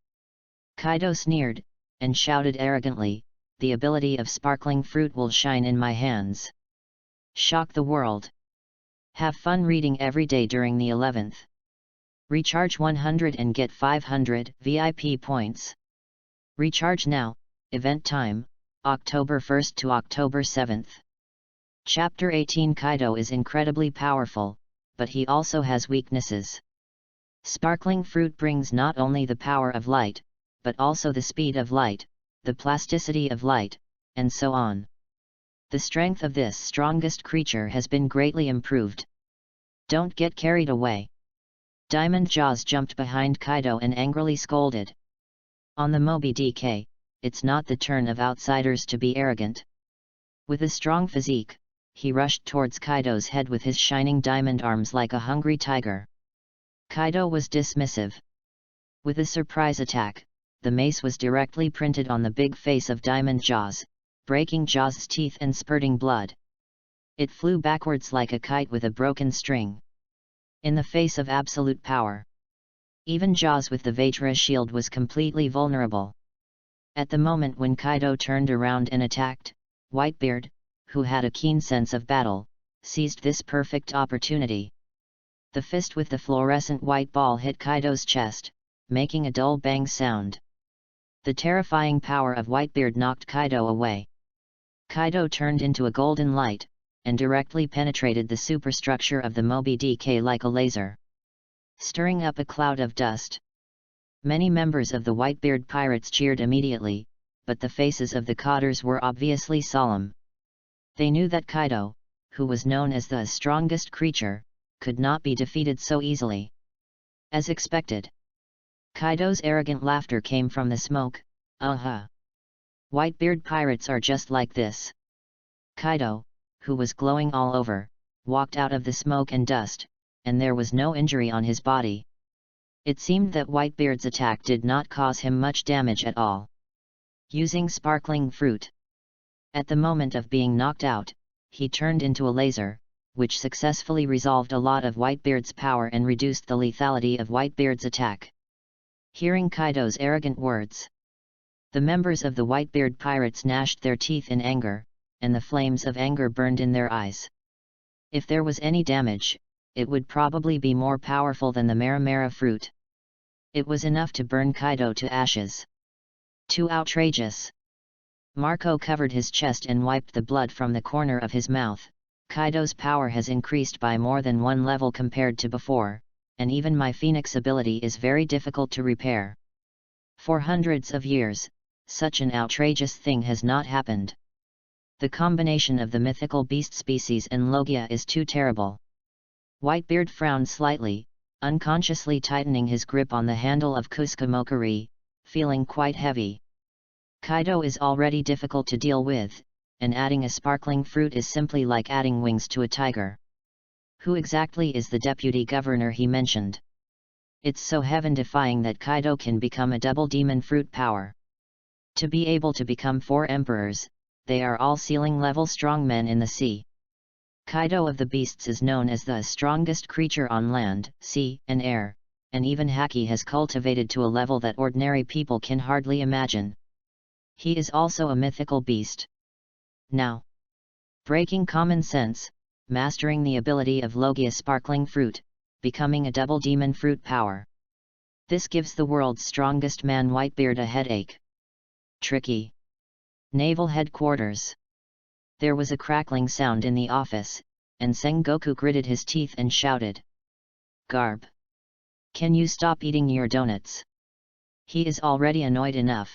Kaido sneered, and shouted arrogantly, "The ability of sparkling fruit will shine in my hands. Shock the world. Have fun reading every day during the 11th. Recharge 100 and get 500 VIP points. Recharge now, event time, October 1st to October 7th. Chapter 18. Kaido is incredibly powerful, but he also has weaknesses. Sparkling fruit brings not only the power of light, but also the speed of light, the plasticity of light, and so on. The strength of this strongest creature has been greatly improved. Don't get carried away. Diamond Jaws jumped behind Kaido and angrily scolded. On the Moby Dick, it's not the turn of outsiders to be arrogant. With a strong physique, he rushed towards Kaido's head with his shining diamond arms like a hungry tiger. Kaido was dismissive. With a surprise attack, the mace was directly printed on the big face of Diamond Jaws, breaking Jaws' teeth and spurting blood. It flew backwards like a kite with a broken string. In the face of absolute power, even Jaws with the Vajra shield was completely vulnerable. At the moment when Kaido turned around and attacked, Whitebeard, who had a keen sense of battle, seized this perfect opportunity. The fist with the fluorescent white ball hit Kaido's chest, making a dull bang sound. The terrifying power of Whitebeard knocked Kaido away. Kaido turned into a golden light, and directly penetrated the superstructure of the Moby Dick like a laser, stirring up a cloud of dust. Many members of the Whitebeard pirates cheered immediately, but the faces of the cotters were obviously solemn. They knew that Kaido, who was known as the strongest creature, could not be defeated so easily. As expected, Kaido's arrogant laughter came from the smoke. Whitebeard pirates are just like this. Kaido, who was glowing all over, walked out of the smoke and dust, and there was no injury on his body. It seemed that Whitebeard's attack did not cause him much damage at all. Using sparkling fruit. At the moment of being knocked out, he turned into a laser, which successfully resolved a lot of Whitebeard's power and reduced the lethality of Whitebeard's attack. Hearing Kaido's arrogant words, the members of the Whitebeard pirates gnashed their teeth in anger, and the flames of anger burned in their eyes. If there was any damage, it would probably be more powerful than the Maramara fruit. It was enough to burn Kaido to ashes. Too outrageous. Marco covered his chest and wiped the blood from the corner of his mouth. Kaido's power has increased by more than one level compared to before, and even my Phoenix ability is very difficult to repair. For hundreds of years, such an outrageous thing has not happened. The combination of the mythical beast species and Logia is too terrible. Whitebeard frowned slightly, unconsciously tightening his grip on the handle of Kusukamokuri, feeling quite heavy. Kaido is already difficult to deal with, and adding a sparkling fruit is simply like adding wings to a tiger. Who exactly is the deputy governor he mentioned? It's so heaven-defying that Kaido can become a double demon fruit power. To be able to become 4 emperors, they are all ceiling-level strongmen in the sea. Kaido of the beasts is known as the strongest creature on land, sea, and air, and even Haki has cultivated to a level that ordinary people can hardly imagine. He is also a mythical beast. Now, breaking common sense, mastering the ability of Logia sparkling fruit, becoming a double demon fruit power. This gives the world's strongest man Whitebeard a headache. Tricky. Naval Headquarters. There was a crackling sound in the office, and Sengoku gritted his teeth and shouted. Garb! Can you stop eating your donuts? He is already annoyed enough.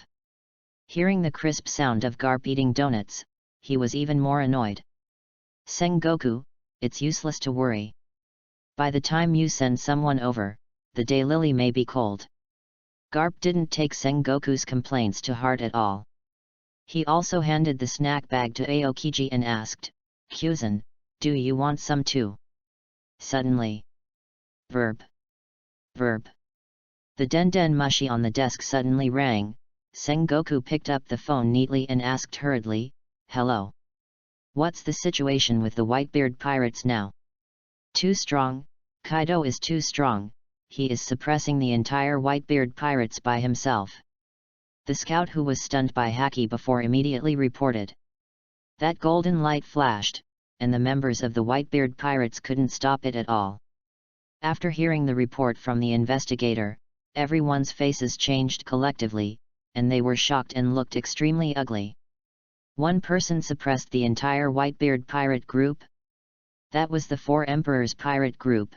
Hearing the crisp sound of Garp eating donuts, he was even more annoyed. Sengoku, it's useless to worry. By the time you send someone over, the daylily may be cold. Garp didn't take Sengoku's complaints to heart at all. He also handed the snack bag to Aokiji and asked, Kyuzan, do you want some too? Suddenly. Verb. The den mushi on the desk suddenly rang. Sengoku picked up the phone neatly and asked hurriedly, hello. What's the situation with the Whitebeard pirates now? Too strong, Kaido is too strong, he is suppressing the entire Whitebeard pirates by himself. The scout who was stunned by Haki before immediately reported. That golden light flashed, and the members of the Whitebeard pirates couldn't stop it at all. After hearing the report from the investigator, everyone's faces changed collectively, and they were shocked and looked extremely ugly. One person suppressed the entire Whitebeard pirate group? That was the 4 Emperors pirate group.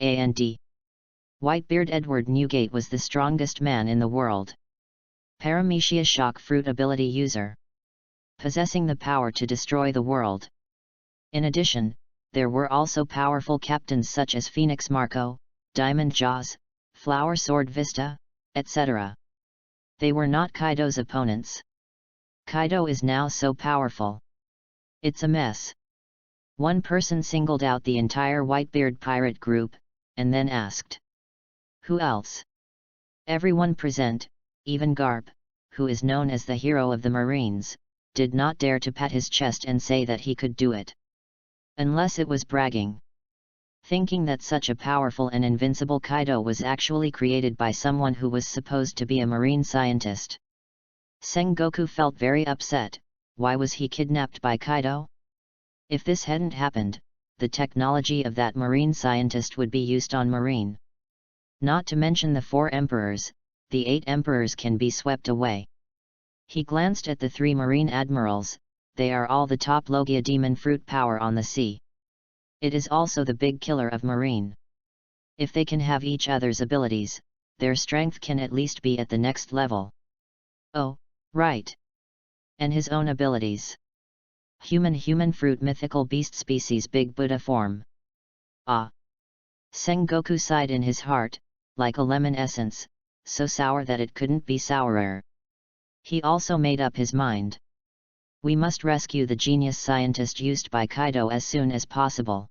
A&D. Whitebeard Edward Newgate was the strongest man in the world. Paramecia shock fruit ability user. Possessing the power to destroy the world. In addition, there were also powerful captains such as Phoenix Marco, Diamond Jaws, Flower Sword Vista, etc. They were not Kaido's opponents. Kaido is now so powerful. It's a mess. One person singled out the entire Whitebeard pirate group, and then asked. Who else? Everyone present, even Garp, who is known as the hero of the Marines, did not dare to pat his chest and say that he could do it. Unless it was bragging. Thinking that such a powerful and invincible Kaido was actually created by someone who was supposed to be a marine scientist. Sengoku felt very upset. Why was he kidnapped by Kaido? If this hadn't happened, the technology of that marine scientist would be used on marine. Not to mention the 4 emperors, the 8 emperors can be swept away. He glanced at the 3 marine admirals, they are all the top Logia demon fruit power on the sea. It is also the big killer of marine. If they can have each other's abilities, their strength can at least be at the next level. Oh, right. And his own abilities. Human fruit mythical beast species big Buddha form. Ah. Sengoku sighed in his heart, like a lemon essence, so sour that it couldn't be sourer. He also made up his mind. We must rescue the genius scientist used by Kaido as soon as possible.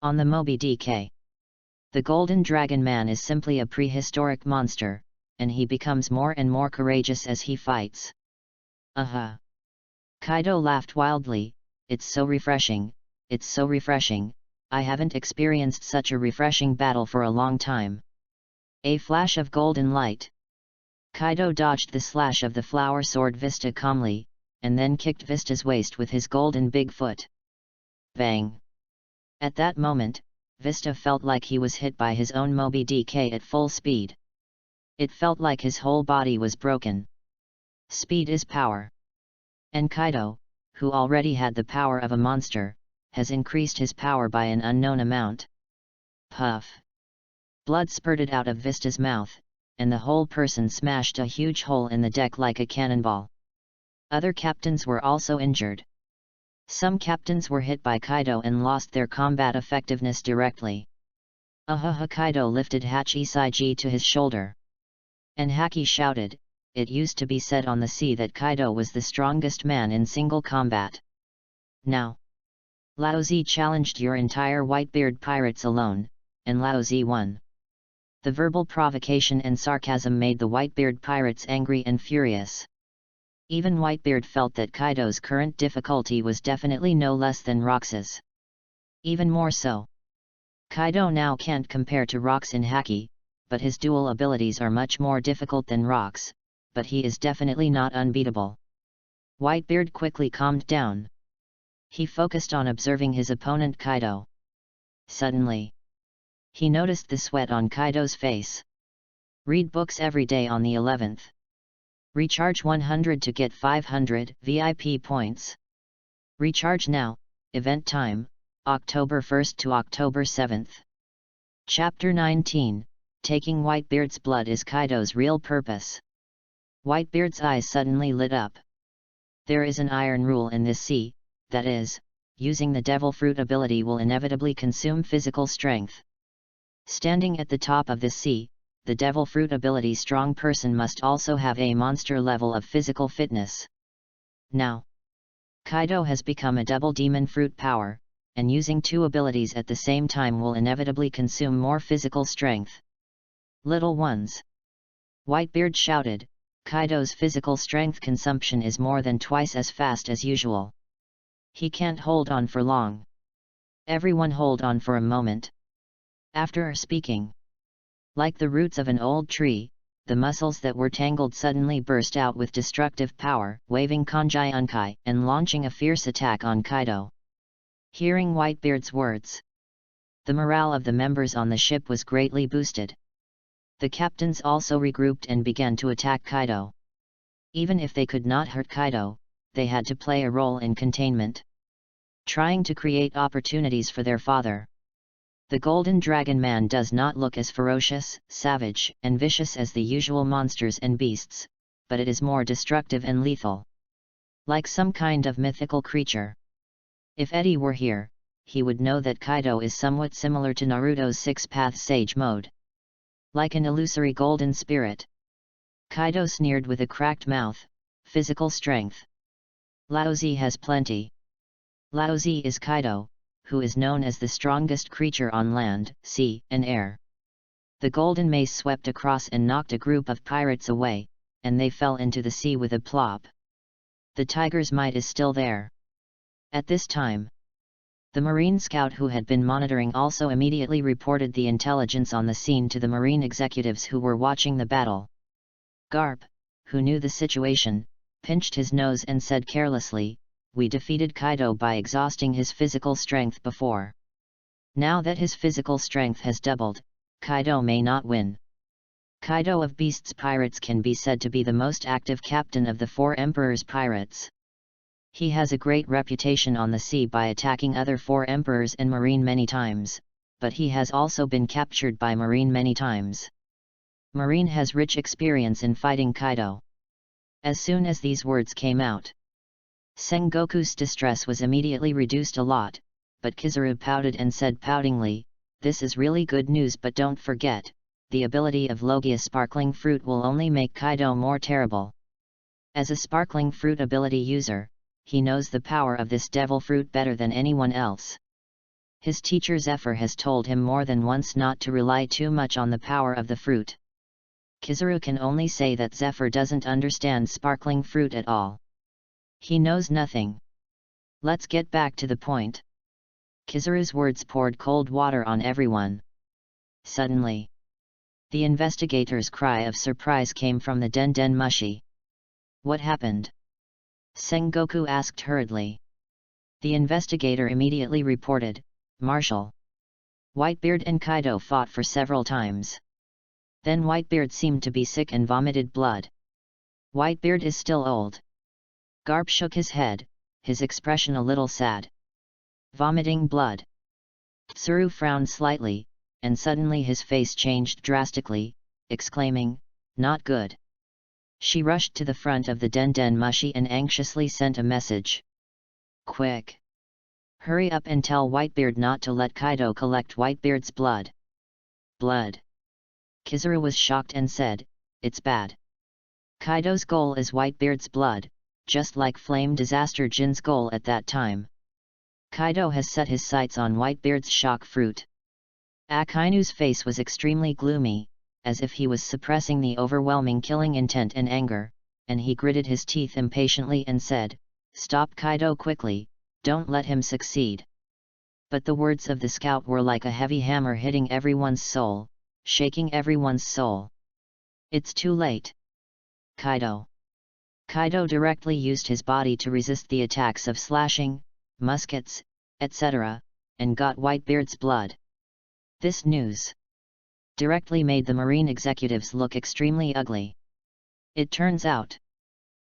On the Moby DK. The Golden Dragon Man is simply a prehistoric monster, and he becomes more and more courageous as he fights. Kaido laughed wildly. It's so refreshing, it's so refreshing, I haven't experienced such a refreshing battle for a long time. A flash of golden light. Kaido dodged the slash of the flower sword Vista calmly, and then kicked Vista's waist with his golden big foot. Bang! At that moment, Vista felt like he was hit by his own Moby DK at full speed. It felt like his whole body was broken. Speed is power. And Kaido, who already had the power of a monster, has increased his power by an unknown amount. Puff! Blood spurted out of Vista's mouth, and the whole person smashed a huge hole in the deck like a cannonball. Other captains were also injured. Some captains were hit by Kaido and lost their combat effectiveness directly. Kaido lifted Hachi Saiji to his shoulder. And Haki shouted, it used to be said on the sea that Kaido was the strongest man in single combat. Now, Laozi challenged your entire Whitebeard pirates alone, and Laozi won. The verbal provocation and sarcasm made the Whitebeard pirates angry and furious. Even Whitebeard felt that Kaido's current difficulty was definitely no less than Rox's. Even more so. Kaido now can't compare to Rox in Haki, but his dual abilities are much more difficult than Rox, but he is definitely not unbeatable. Whitebeard quickly calmed down. He focused on observing his opponent Kaido. Suddenly, he noticed the sweat on Kaido's face. Read books every day on the 11th. Recharge 100 to get 500 VIP points. Recharge now, event time, October 1st to October 7th. Chapter 19, Taking Whitebeard's blood is Kaido's real purpose. Whitebeard's eyes suddenly lit up. There is an iron rule in this sea, that is, using the devil fruit ability will inevitably consume physical strength. Standing at the top of this sea, the devil fruit ability strong person must also have a monster level of physical fitness. Now, Kaido has become a double demon fruit power, and using two abilities at the same time will inevitably consume more physical strength. Little ones! Whitebeard shouted, Kaido's physical strength consumption is more than twice as fast as usual. He can't hold on for long. Everyone hold on for a moment. After speaking, like the roots of an old tree, the muscles that were tangled suddenly burst out with destructive power, waving Kanjai Unkai and launching a fierce attack on Kaido. Hearing Whitebeard's words, the morale of the members on the ship was greatly boosted. The captains also regrouped and began to attack Kaido. Even if they could not hurt Kaido, they had to play a role in containment, trying to create opportunities for their father. The Golden Dragon Man does not look as ferocious, savage, and vicious as the usual monsters and beasts, but it is more destructive and lethal. Like some kind of mythical creature. If Eddie were here, he would know that Kaido is somewhat similar to Naruto's six-path sage mode. Like an illusory golden spirit. Kaido sneered with a cracked mouth, physical strength. Laozi has plenty. Laozi is Kaido, who is known as the strongest creature on land, sea, and air. The golden mace swept across and knocked a group of pirates away, and they fell into the sea with a plop. The tiger's might is still there. At this time, the Marine scout who had been monitoring also immediately reported the intelligence on the scene to the Marine executives who were watching the battle. Garp, who knew the situation, pinched his nose and said carelessly, we defeated Kaido by exhausting his physical strength before. Now that his physical strength has doubled, Kaido may not win. Kaido of Beasts Pirates can be said to be the most active captain of the four Emperors Pirates. He has a great reputation on the sea by attacking other four Emperors and Marine many times, but he has also been captured by Marine many times. Marine has rich experience in fighting Kaido. As soon as these words came out, Sengoku's distress was immediately reduced a lot, but Kizaru pouted and said poutingly, this is really good news, but don't forget, the ability of Logia Sparkling Fruit will only make Kaido more terrible. As a Sparkling Fruit ability user, he knows the power of this devil fruit better than anyone else. His teacher Zephyr has told him more than once not to rely too much on the power of the fruit. Kizaru can only say that Zephyr doesn't understand Sparkling Fruit at all. He knows nothing. Let's get back to the point. Kizaru's words poured cold water on everyone. Suddenly, the investigator's cry of surprise came from the Den Mushi. What happened? Sengoku asked hurriedly. The investigator immediately reported, Marshal. Whitebeard and Kaido fought for several times. Then Whitebeard seemed to be sick and vomited blood. Whitebeard is still old. Garp shook his head, his expression a little sad. Vomiting blood. Tsuru frowned slightly, and suddenly his face changed drastically, exclaiming, not good. She rushed to the front of the Den Mushi and anxiously sent a message. Quick! Hurry up and tell Whitebeard not to let Kaido collect Whitebeard's blood. Blood. Kizaru was shocked and said, it's bad. Kaido's goal is Whitebeard's blood, just like Flame Disaster Jin's goal at that time. Kaido has set his sights on Whitebeard's shock fruit. Akainu's face was extremely gloomy, as if he was suppressing the overwhelming killing intent and anger, and he gritted his teeth impatiently and said, stop Kaido quickly, don't let him succeed. But the words of the scout were like a heavy hammer hitting everyone's soul, shaking everyone's soul. It's too late. Kaido. Kaido directly used his body to resist the attacks of slashing, muskets, etc., and got Whitebeard's blood. This news directly made the marine executives look extremely ugly. It turns out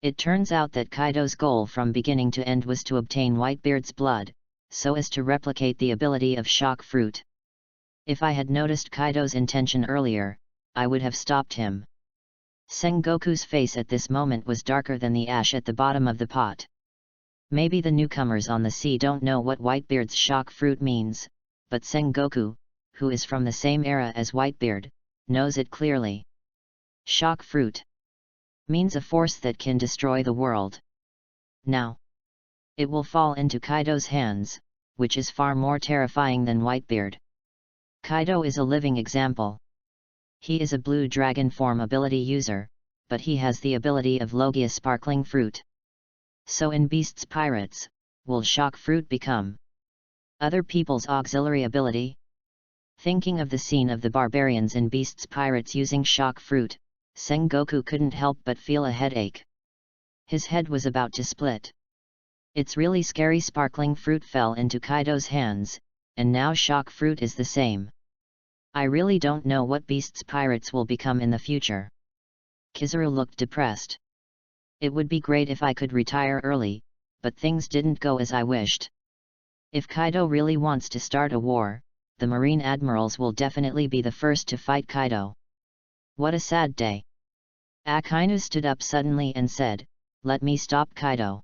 that Kaido's goal from beginning to end was to obtain Whitebeard's blood, so as to replicate the ability of shock fruit. If I had noticed Kaido's intention earlier, I would have stopped him. Sengoku's face at this moment was darker than the ash at the bottom of the pot. Maybe the newcomers on the sea don't know what Whitebeard's shock fruit means, but Sengoku, who is from the same era as Whitebeard, knows it clearly. Shock fruit means a force that can destroy the world. Now, it will fall into Kaido's hands, which is far more terrifying than Whitebeard. Kaido is a living example. He is a blue dragon form ability user, but he has the ability of Logia Sparkling Fruit. So in Beasts Pirates, will shock fruit become other people's auxiliary ability? Thinking of the scene of the barbarians in Beasts Pirates using shock fruit, Sengoku couldn't help but feel a headache. His head was about to split. It's really scary. Sparkling Fruit fell into Kaido's hands, and now shock fruit is the same. I really don't know what Beasts Pirates will become in the future. Kizaru looked depressed. It would be great if I could retire early, but things didn't go as I wished. If Kaido really wants to start a war, the Marine Admirals will definitely be the first to fight Kaido. What a sad day. Akainu stood up suddenly and said, let me stop Kaido.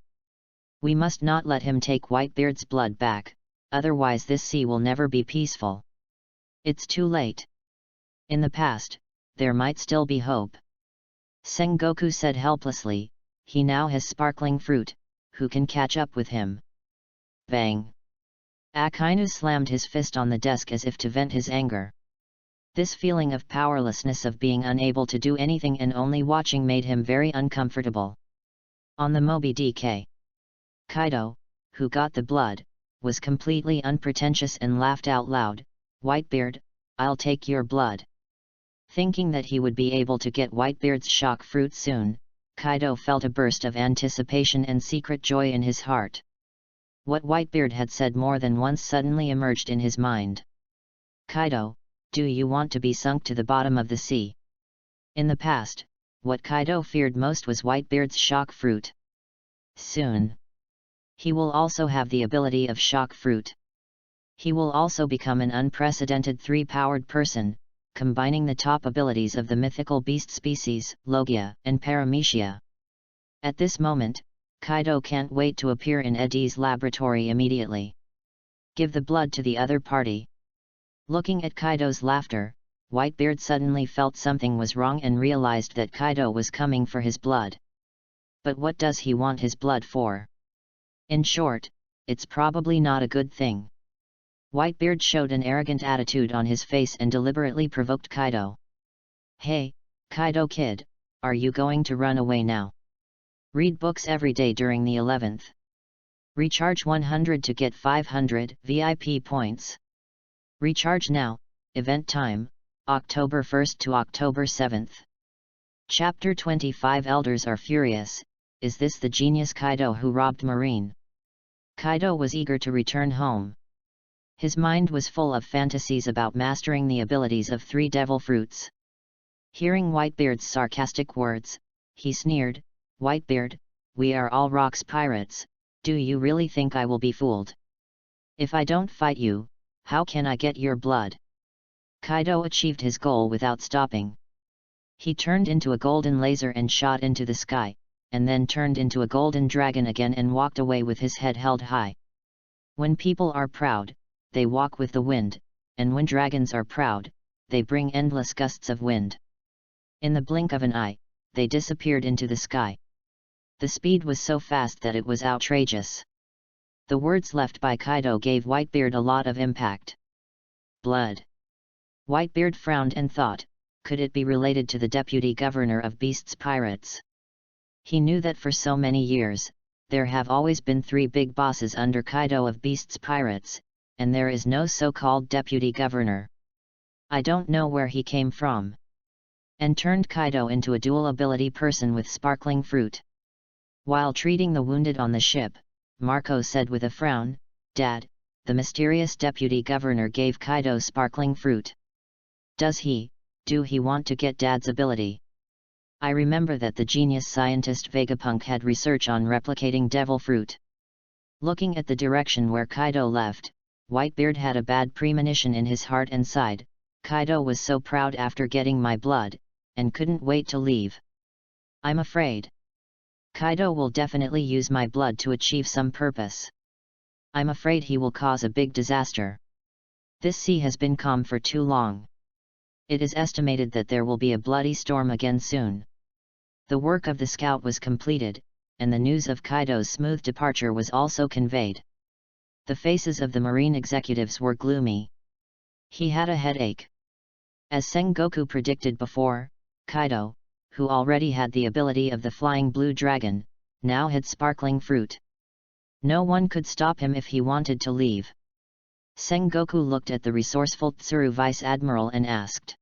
We must not let him take Whitebeard's blood back, otherwise this sea will never be peaceful. It's too late. In the past, there might still be hope. Sengoku said helplessly, he now has Sparkling Fruit, who can catch up with him. Bang! Akainu slammed his fist on the desk as if to vent his anger. This feeling of powerlessness, of being unable to do anything and only watching, made him very uncomfortable. On the Moby DK, Kaido, who got the blood, was completely unpretentious and laughed out loud, Whitebeard, I'll take your blood. Thinking that he would be able to get Whitebeard's shock fruit soon, Kaido felt a burst of anticipation and secret joy in his heart. What Whitebeard had said more than once suddenly emerged in his mind. Kaido, do you want to be sunk to the bottom of the sea? In the past, what Kaido feared most was Whitebeard's shock fruit. Soon, he will also have the ability of shock fruit. He will also become an unprecedented 3-powered person, combining the top abilities of the mythical beast species, Logia and Paramecia. At this moment, Kaido can't wait to appear in Eddie's laboratory immediately. Give the blood to the other party. Looking at Kaido's laughter, Whitebeard suddenly felt something was wrong and realized that Kaido was coming for his blood. But what does he want his blood for? In short, it's probably not a good thing. Whitebeard showed an arrogant attitude on his face and deliberately provoked Kaido. Hey, Kaido kid, are you going to run away now? Read books every day during the 11th. Recharge 100 to get 500 VIP points. Recharge now, event time, October 1st to October 7th. Chapter 25 Elders are furious. Is this the genius Kaido who robbed Marine? Kaido was eager to return home. His mind was full of fantasies about mastering the abilities of 3 devil fruits. Hearing Whitebeard's sarcastic words, he sneered, Whitebeard, we are all rocks pirates, do you really think I will be fooled? If I don't fight you, how can I get your blood? Kaido achieved his goal without stopping. He turned into a golden laser and shot into the sky, and then turned into a golden dragon again and walked away with his head held high. When people are proud, they walk with the wind, and when dragons are proud, they bring endless gusts of wind. In the blink of an eye, they disappeared into the sky. The speed was so fast that it was outrageous. The words left by Kaido gave Whitebeard a lot of impact. Blood. Whitebeard frowned and thought, could it be related to the deputy governor of Beasts Pirates? He knew that for so many years, there have always been 3 big bosses under Kaido of Beasts Pirates, and there is no so-called deputy governor. I don't know where he came from. And turned Kaido into a dual ability person with sparkling fruit. While treating the wounded on the ship, Marco said with a frown, Dad, the mysterious deputy governor gave Kaido sparkling fruit. Do he want to get Dad's ability? I remember that the genius scientist Vegapunk had research on replicating devil fruit. Looking at the direction where Kaido left, Whitebeard had a bad premonition in his heart and sighed, Kaido was so proud after getting my blood, and couldn't wait to leave. I'm afraid Kaido will definitely use my blood to achieve some purpose. I'm afraid he will cause a big disaster. This sea has been calm for too long. It is estimated that there will be a bloody storm again soon. The work of the scout was completed, and the news of Kaido's smooth departure was also conveyed. The faces of the marine executives were gloomy. He had a headache. As Sengoku predicted before, Kaido, who already had the ability of the flying blue dragon, now had sparkling fruit. No one could stop him if he wanted to leave. Sengoku looked at the resourceful Tsuru Vice Admiral and asked,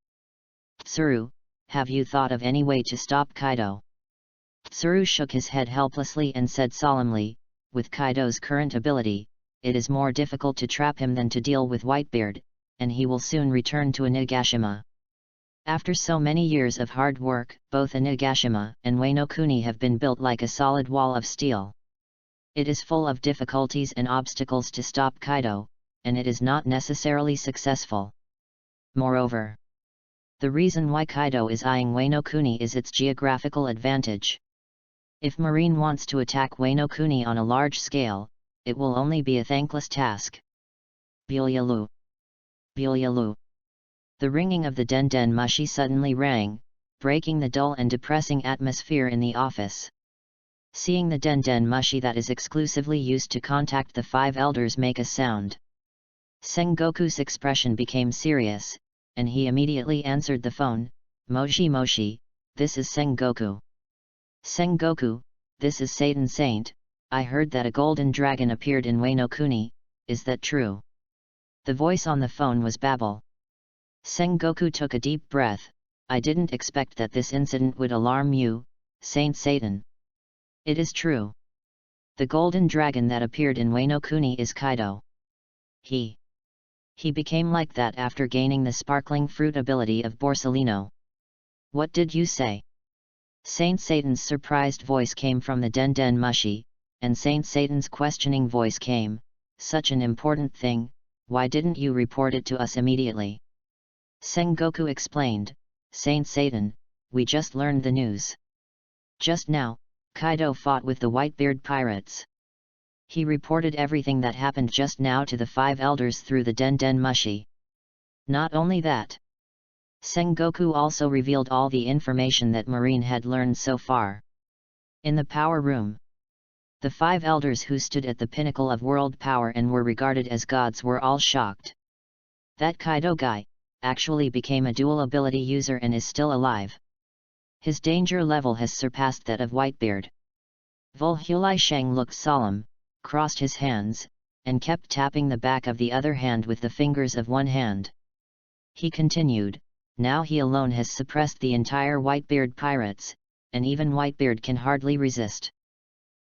Tsuru, have you thought of any way to stop Kaido? Tsuru shook his head helplessly and said solemnly, with Kaido's current ability, it is more difficult to trap him than to deal with Whitebeard, and he will soon return to Onigashima. After so many years of hard work, both Onigashima and Wano Kuni have been built like a solid wall of steel. It is full of difficulties and obstacles to stop Kaido, and it is not necessarily successful. Moreover, the reason why Kaido is eyeing Wano Kuni is its geographical advantage. If Marine wants to attack Wano Kuni on a large scale, it will only be a thankless task. Bulyalu. Bulyalu. The ringing of the den mushi suddenly rang, breaking the dull and depressing atmosphere in the office. Seeing the den mushi that is exclusively used to contact the 5 elders make a sound, Sengoku's expression became serious, and he immediately answered the phone, Moshi Moshi, this is Sengoku. Sengoku, this is Satan Saint, I heard that a golden dragon appeared in Wano Kuni, is that true? The voice on the phone was Babel. Sengoku took a deep breath, I didn't expect that this incident would alarm you, Saint Satan. It is true. The golden dragon that appeared in Wano Kuni is Kaido. He became like that after gaining the sparkling fruit ability of Borsellino. What did you say? Saint Satan's surprised voice came from the den mushi, and Saint Satan's questioning voice came, such an important thing, why didn't you report it to us immediately? Sengoku explained, Saint Satan, we just learned the news. Just now, Kaido fought with the Whitebeard pirates. He reported everything that happened just now to the 5 elders through the den mushi. Not only that. Sengoku also revealed all the information that Marine had learned so far. In the power room, the 5 elders who stood at the pinnacle of world power and were regarded as gods were all shocked. That Kaido guy actually became a dual ability user and is still alive. His danger level has surpassed that of Whitebeard. Vulhulai Shang looked solemn, crossed his hands, and kept tapping the back of the other hand with the fingers of one hand. He continued, now he alone has suppressed the entire Whitebeard pirates, and even Whitebeard can hardly resist.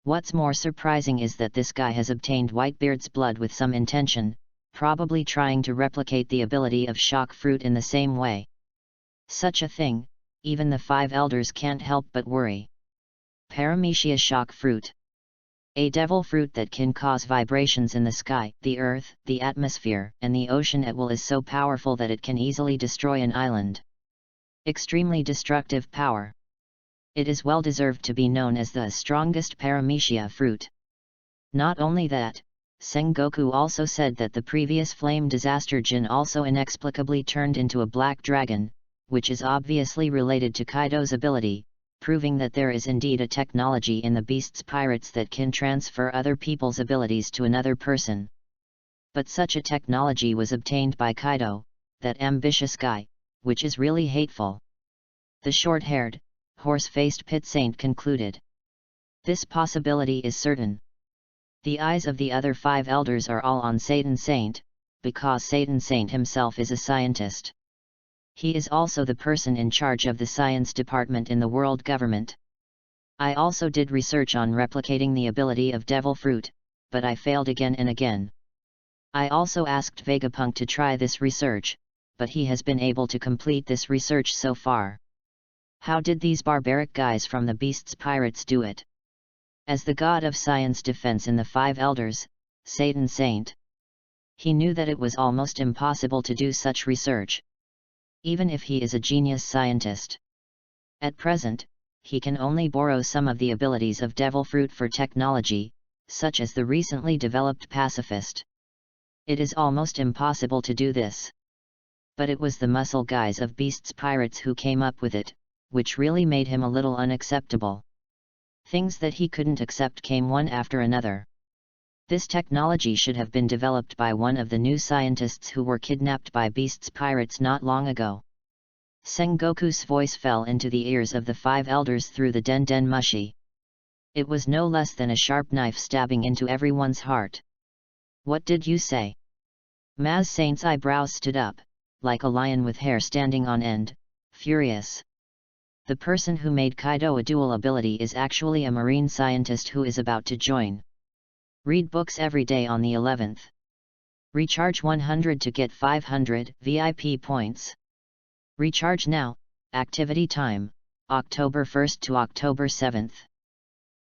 What's more surprising is that this guy has obtained Whitebeard's blood with some intention, probably trying to replicate the ability of Shock Fruit in the same way. Such a thing, even the 5 elders can't help but worry. Paramecia Shock Fruit. A devil fruit that can cause vibrations in the sky, the earth, the atmosphere, and the ocean at will is so powerful that it can easily destroy an island. Extremely destructive power. It is well deserved to be known as the strongest Paramecia fruit. Not only that, Sengoku also said that the previous flame disaster Jin also inexplicably turned into a black dragon, which is obviously related to Kaido's ability, proving that there is indeed a technology in the beast's pirates that can transfer other people's abilities to another person. But such a technology was obtained by Kaido, that ambitious guy, which is really hateful. The short-haired, horse-faced pit saint concluded. This possibility is certain. The eyes of the other 5 elders are all on Satan Saint, because Satan Saint himself is a scientist. He is also the person in charge of the science department in the world government. I also did research on replicating the ability of Devil Fruit, but I failed again and again. I also asked Vegapunk to try this research, but he has been able to complete this research so far. How did these barbaric guys from the Beast's Pirates do it? As the god of science defense in the 5 elders, Satan Saint, he knew that it was almost impossible to do such research, even if he is a genius scientist. At present, he can only borrow some of the abilities of Devil Fruit for technology, such as the recently developed pacifist. It is almost impossible to do this. But it was the muscle guys of Beast's Pirates who came up with it, which really made him a little unacceptable. Things that he couldn't accept came one after another. This technology should have been developed by one of the new scientists who were kidnapped by Beast's Pirates not long ago. Sengoku's voice fell into the ears of the 5 elders through the Den Den Mushi. It was no less than a sharp knife stabbing into everyone's heart. What did you say? Maz Saint's eyebrows stood up, like a lion with hair standing on end, furious. The person who made Kaido a dual ability is actually a marine scientist who is about to join. Read books every day on the 11th. Recharge 100 to get 500 VIP points. Recharge now, activity time, October 1st to October 7th.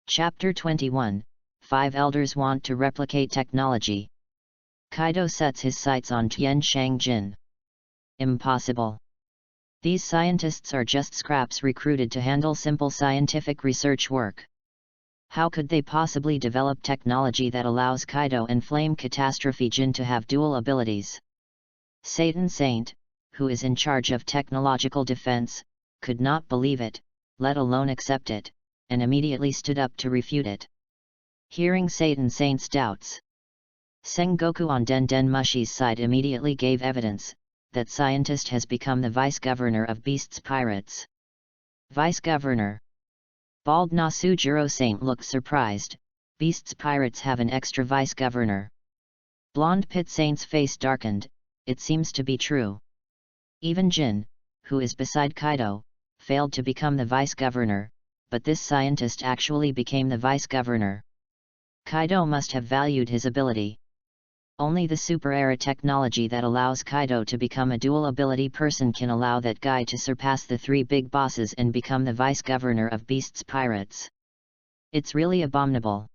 Chapter 21, 5 Elders Want to Replicate Technology. Kaido sets his sights on Tien Shang Jin. Impossible. These scientists are just scraps recruited to handle simple scientific research work. How could they possibly develop technology that allows Kaido and Flame Catastrophe Jin to have dual abilities? Satan Saint, who is in charge of technological defense, could not believe it, let alone accept it, and immediately stood up to refute it. Hearing Satan Saint's doubts, Sengoku on Den Den Mushi's side immediately gave evidence that scientist has become the vice-governor of Beast's Pirates. Vice-governor. Bald Nasujiro Saint looked surprised. Beast's Pirates have an extra vice-governor. Blonde Pit Saint's face darkened. It seems to be true. Even Jin, who is beside Kaido, failed to become the vice-governor, but this scientist actually became the vice-governor. Kaido must have valued his ability. Only the super-era technology that allows Kaido to become a dual-ability person can allow that guy to surpass the 3 big bosses and become the vice-governor of Beast's Pirates. It's really abominable.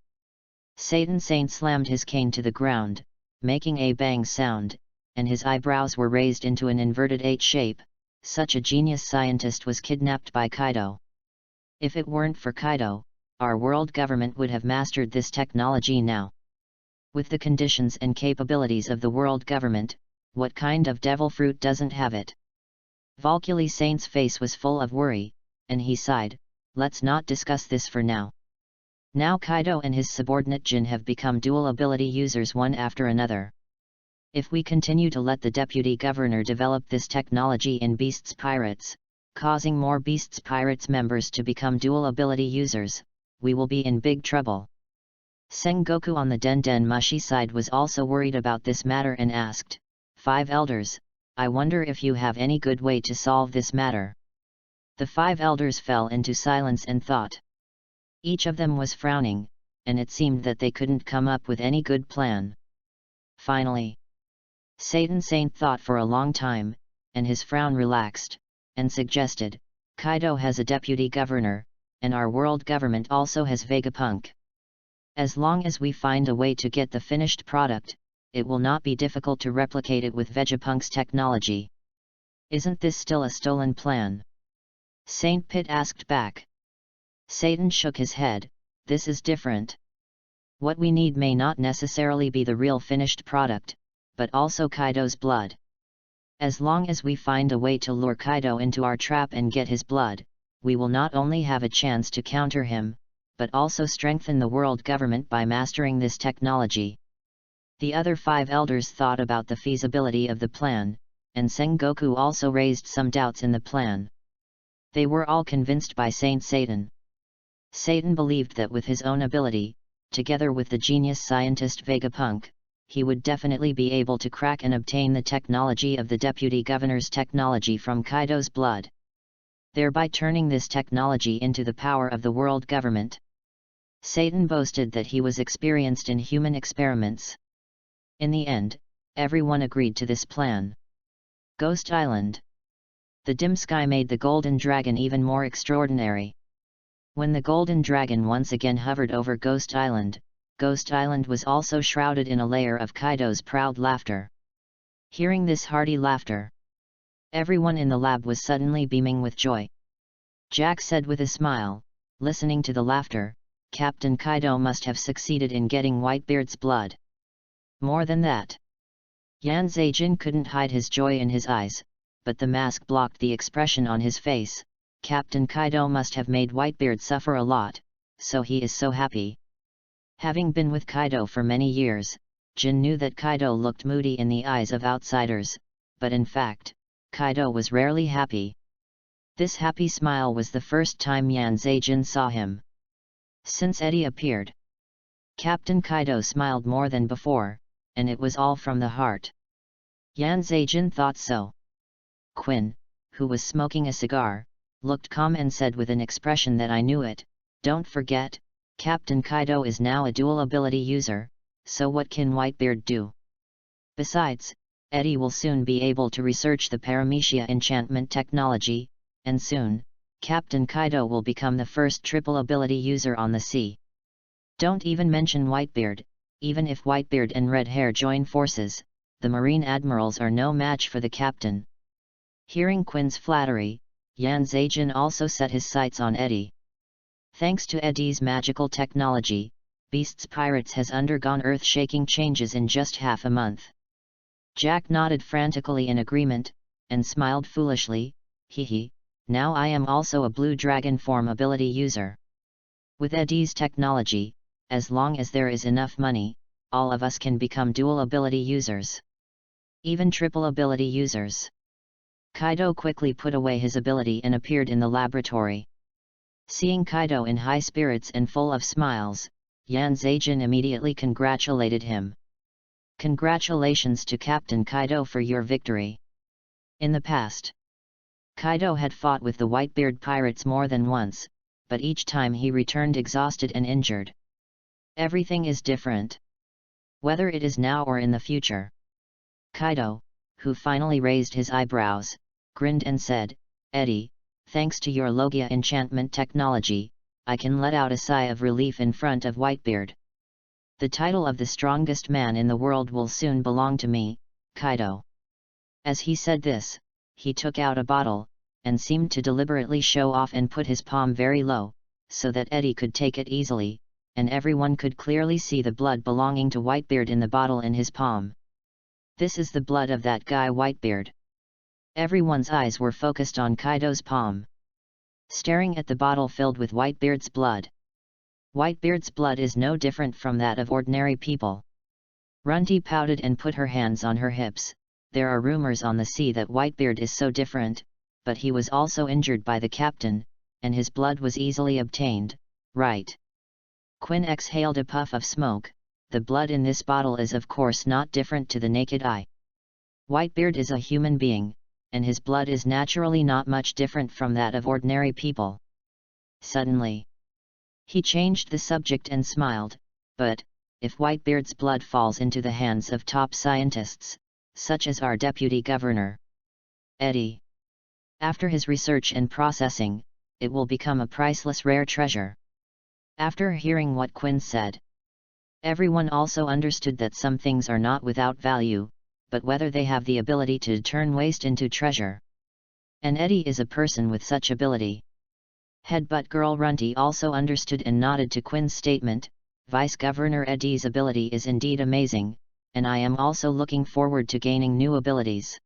Satan Saint slammed his cane to the ground, making a bang sound, and his eyebrows were raised into an inverted H shape. Such a genius scientist was kidnapped by Kaido. If it weren't for Kaido, our world government would have mastered this technology now. With the conditions and capabilities of the world government, what kind of devil fruit doesn't have it? Valkyrie Saint's face was full of worry, and he sighed, "Let's not discuss this for now. Now Kaido and his subordinate Jin have become dual ability users one after another. If we continue to let the deputy governor develop this technology in Beasts Pirates, causing more Beasts Pirates members to become dual ability users, we will be in big trouble." Sengoku on the Den Den Mushi side was also worried about this matter and asked, "Five elders, I wonder if you have any good way to solve this matter." The five elders fell into silence and thought. Each of them was frowning, and it seemed that they couldn't come up with any good plan. Finally, Satan Saint thought for a long time, and his frown relaxed, and suggested, "Kaido has a deputy governor, and our world government also has Vegapunk. As long as we find a way to get the finished product, it will not be difficult to replicate it with Vegapunk's technology. Isn't this still a stolen plan?" Saint Pit asked back. Satan shook his head, "This is different. What we need may not necessarily be the real finished product, but also Kaido's blood. As long as we find a way to lure Kaido into our trap and get his blood, we will not only have a chance to counter him, but also strengthen the world government by mastering this technology." The other five elders thought about the feasibility of the plan, and Sengoku also raised some doubts in the plan. They were all convinced by Saint Satan. Satan believed that with his own ability, together with the genius scientist Vegapunk, he would definitely be able to crack and obtain the technology of the deputy governor's technology from Kaido's blood, thereby turning this technology into the power of the world government. Satan boasted that he was experienced in human experiments. In the end, everyone agreed to this plan. Ghost Island. The dim sky made the Golden Dragon even more extraordinary. When the Golden Dragon once again hovered over Ghost Island was also shrouded in a layer of Kaido's proud laughter. Hearing this hearty laughter, everyone in the lab was suddenly beaming with joy. Jack said with a smile, listening to the laughter, "Captain Kaido must have succeeded in getting Whitebeard's blood." More than that, Yan Zeijin couldn't hide his joy in his eyes, but the mask blocked the expression on his face. Captain Kaido must have made Whitebeard suffer a lot, so he is so happy. Having been with Kaido for many years, Jin knew that Kaido looked moody in the eyes of outsiders, but in fact, Kaido was rarely happy. This happy smile was the first time Yan Zeijin saw him since Eddie appeared. Captain Kaido smiled more than before, and it was all from the heart. Yan Zeijin thought so. Quinn, who was smoking a cigar, looked calm and said with an expression that I knew it, "Don't forget, Captain Kaido is now a dual ability user, so what can Whitebeard do? Besides, Eddie will soon be able to research the Paramecia enchantment technology, and soon, Captain Kaido will become the first triple ability user on the sea. Don't even mention Whitebeard, even if Whitebeard and Red Hair join forces, the Marine Admirals are no match for the captain." Hearing Quinn's flattery, Yan Zeijin also set his sights on Eddie. Thanks to Eddie's magical technology, Beasts Pirates has undergone earth-shaking changes in just half a month. Jack nodded frantically in agreement, and smiled foolishly, "Hee, now I am also a Blue Dragon form ability user. With Eddie's technology, as long as there is enough money, all of us can become dual ability users. Even triple ability users." Kaido quickly put away his ability and appeared in the laboratory. Seeing Kaido in high spirits and full of smiles, Yan Zeijin immediately congratulated him. "Congratulations to Captain Kaido for your victory." In the past, Kaido had fought with the Whitebeard pirates more than once, but each time he returned exhausted and injured. Everything is different, whether it is now or in the future. Kaido, who finally raised his eyebrows, grinned and said, "Eddie, thanks to your Logia enchantment technology, I can let out a sigh of relief in front of Whitebeard. The title of the strongest man in the world will soon belong to me, Kaido." As he said this, he took out a bottle, and seemed to deliberately show off and put his palm very low, so that Eddie could take it easily, and everyone could clearly see the blood belonging to Whitebeard in the bottle in his palm. "This is the blood of that guy Whitebeard. Everyone's eyes were focused on Kaido's palm, staring at the bottle filled with Whitebeard's blood. Whitebeard's blood is no different from that of ordinary people. Runty pouted and put her hands on her hips. There are rumors on the sea that Whitebeard is so different, but he was also injured by the captain, and his blood was easily obtained, right? Quinn exhaled a puff of smoke. The blood in this bottle is of course not different to the naked eye. Whitebeard is a human being, and his blood is naturally not much different from that of ordinary people. Suddenly, he changed the subject and smiled, but, if Whitebeard's blood falls into the hands of top scientists, such as our deputy governor, Eddie, after his research and processing, it will become a priceless rare treasure. After hearing what Quinn said, everyone also understood that some things are not without value, but whether they have the ability to turn waste into treasure. And Eddie is a person with such ability. Headbutt Girl Runty also understood and nodded to Quinn's statement. Vice Governor Eddie's ability is indeed amazing, and I am also looking forward to gaining new abilities.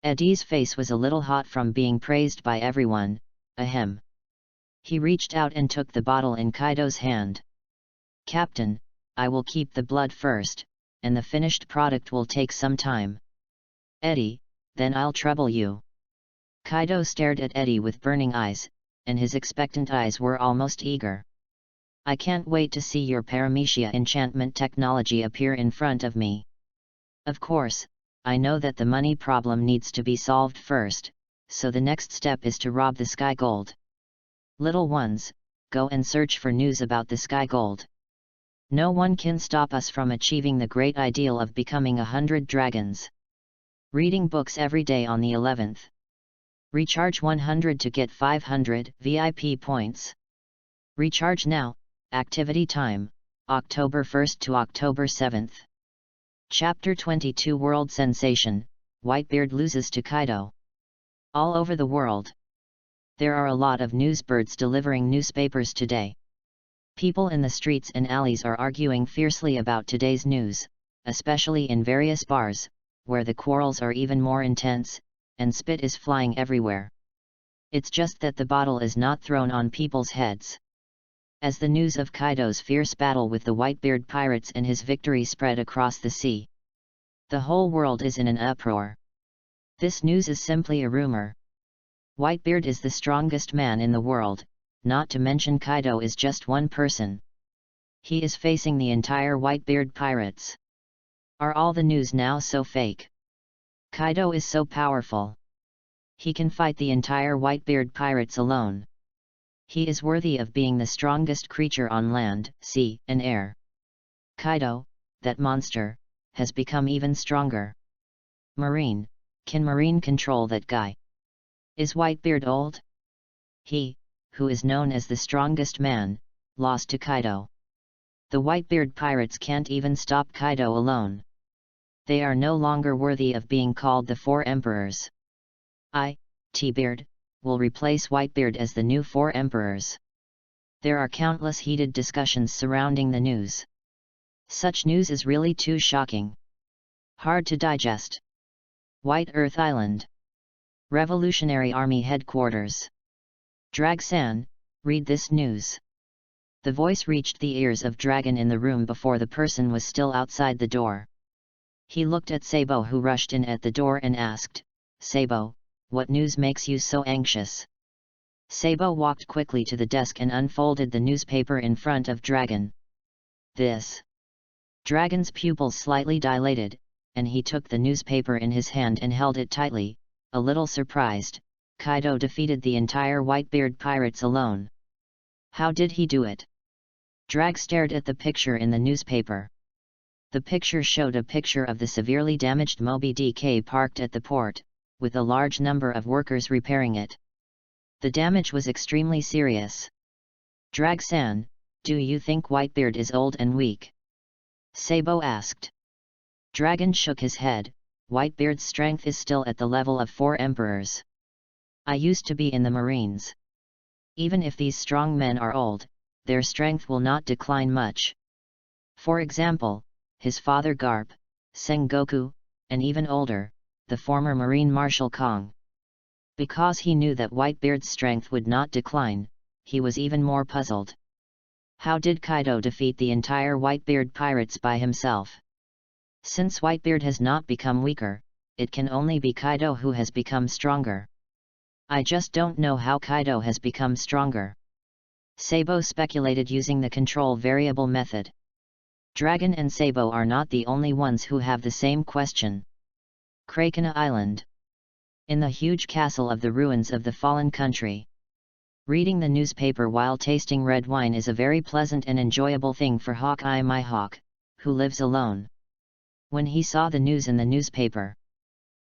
Eddie's face was a little hot from being praised by everyone. Ahem. He reached out and took the bottle in Kaido's hand. Captain, I will keep the blood first, and the finished product will take some time. Eddie, then I'll trouble you. Kaido stared at Eddie with burning eyes, and his expectant eyes were almost eager. I can't wait to see your paramecia enchantment technology appear in front of me. Of course, I know that the money problem needs to be solved first, so the next step is to rob the Sky Gold. Little ones, go and search for news about the Sky Gold. No one can stop us from achieving the great ideal of becoming 100 dragons. Reading books every day on the 11th. Recharge 100 to get 500 VIP points. Recharge now. Activity time, October 1st to October 7th. Chapter 22 World Sensation, Whitebeard loses to Kaido. All over the world, there are a lot of newsbirds delivering newspapers today. People in the streets and alleys are arguing fiercely about today's news, especially in various bars, where the quarrels are even more intense, and spit is flying everywhere. It's just that the bottle is not thrown on people's heads. As the news of Kaido's fierce battle with the Whitebeard pirates and his victory spread across the sea, the whole world is in an uproar. This news is simply a rumor. Whitebeard is the strongest man in the world, not to mention Kaido is just one person. He is facing the entire Whitebeard pirates. Are all the news now so fake? Kaido is so powerful. He can fight the entire Whitebeard pirates alone. He is worthy of being the strongest creature on land, sea, and air. Kaido, that monster, has become even stronger. Marine, can Marine control that guy? Is Whitebeard old? He, who is known as the strongest man, lost to Kaido. The Whitebeard pirates can't even stop Kaido alone. They are no longer worthy of being called the Four Emperors. T-Beard, will replace Whitebeard as the new Four Emperors. There are countless heated discussions surrounding the news. Such news is really too shocking. Hard to digest. White Earth Island. Revolutionary Army Headquarters. Drag-san, read this news. The voice reached the ears of Dragon in the room before the person was still outside the door. He looked at Sabo, who rushed in at the door, and asked, Sabo, what news makes you so anxious? Sabo walked quickly to the desk and unfolded the newspaper in front of Dragon. This. Dragon's pupils slightly dilated, and he took the newspaper in his hand and held it tightly, a little surprised. Kaido defeated the entire Whitebeard pirates alone. How did he do it? Drag stared at the picture in the newspaper. The picture showed a picture of the severely damaged Moby Dick parked at the port, with a large number of workers repairing it. The damage was extremely serious. Drag-san, do you think Whitebeard is old and weak? Sabo asked. Dragon shook his head. Whitebeard's strength is still at the level of 4 emperors. I used to be in the Marines. Even if these strong men are old, their strength will not decline much. For example, his father Garp, Sengoku, and even older, the former Marine Marshal Kong. Because he knew that Whitebeard's strength would not decline, he was even more puzzled. How did Kaido defeat the entire Whitebeard pirates by himself? Since Whitebeard has not become weaker, it can only be Kaido who has become stronger. I just don't know how Kaido has become stronger. Sabo speculated using the control variable method. Dragon and Sabo are not the only ones who have the same question. Krakena Island. In the huge castle of the ruins of the fallen country. Reading the newspaper while tasting red wine is a very pleasant and enjoyable thing for Hawkeye my hawk, who lives alone. When he saw the news in the newspaper,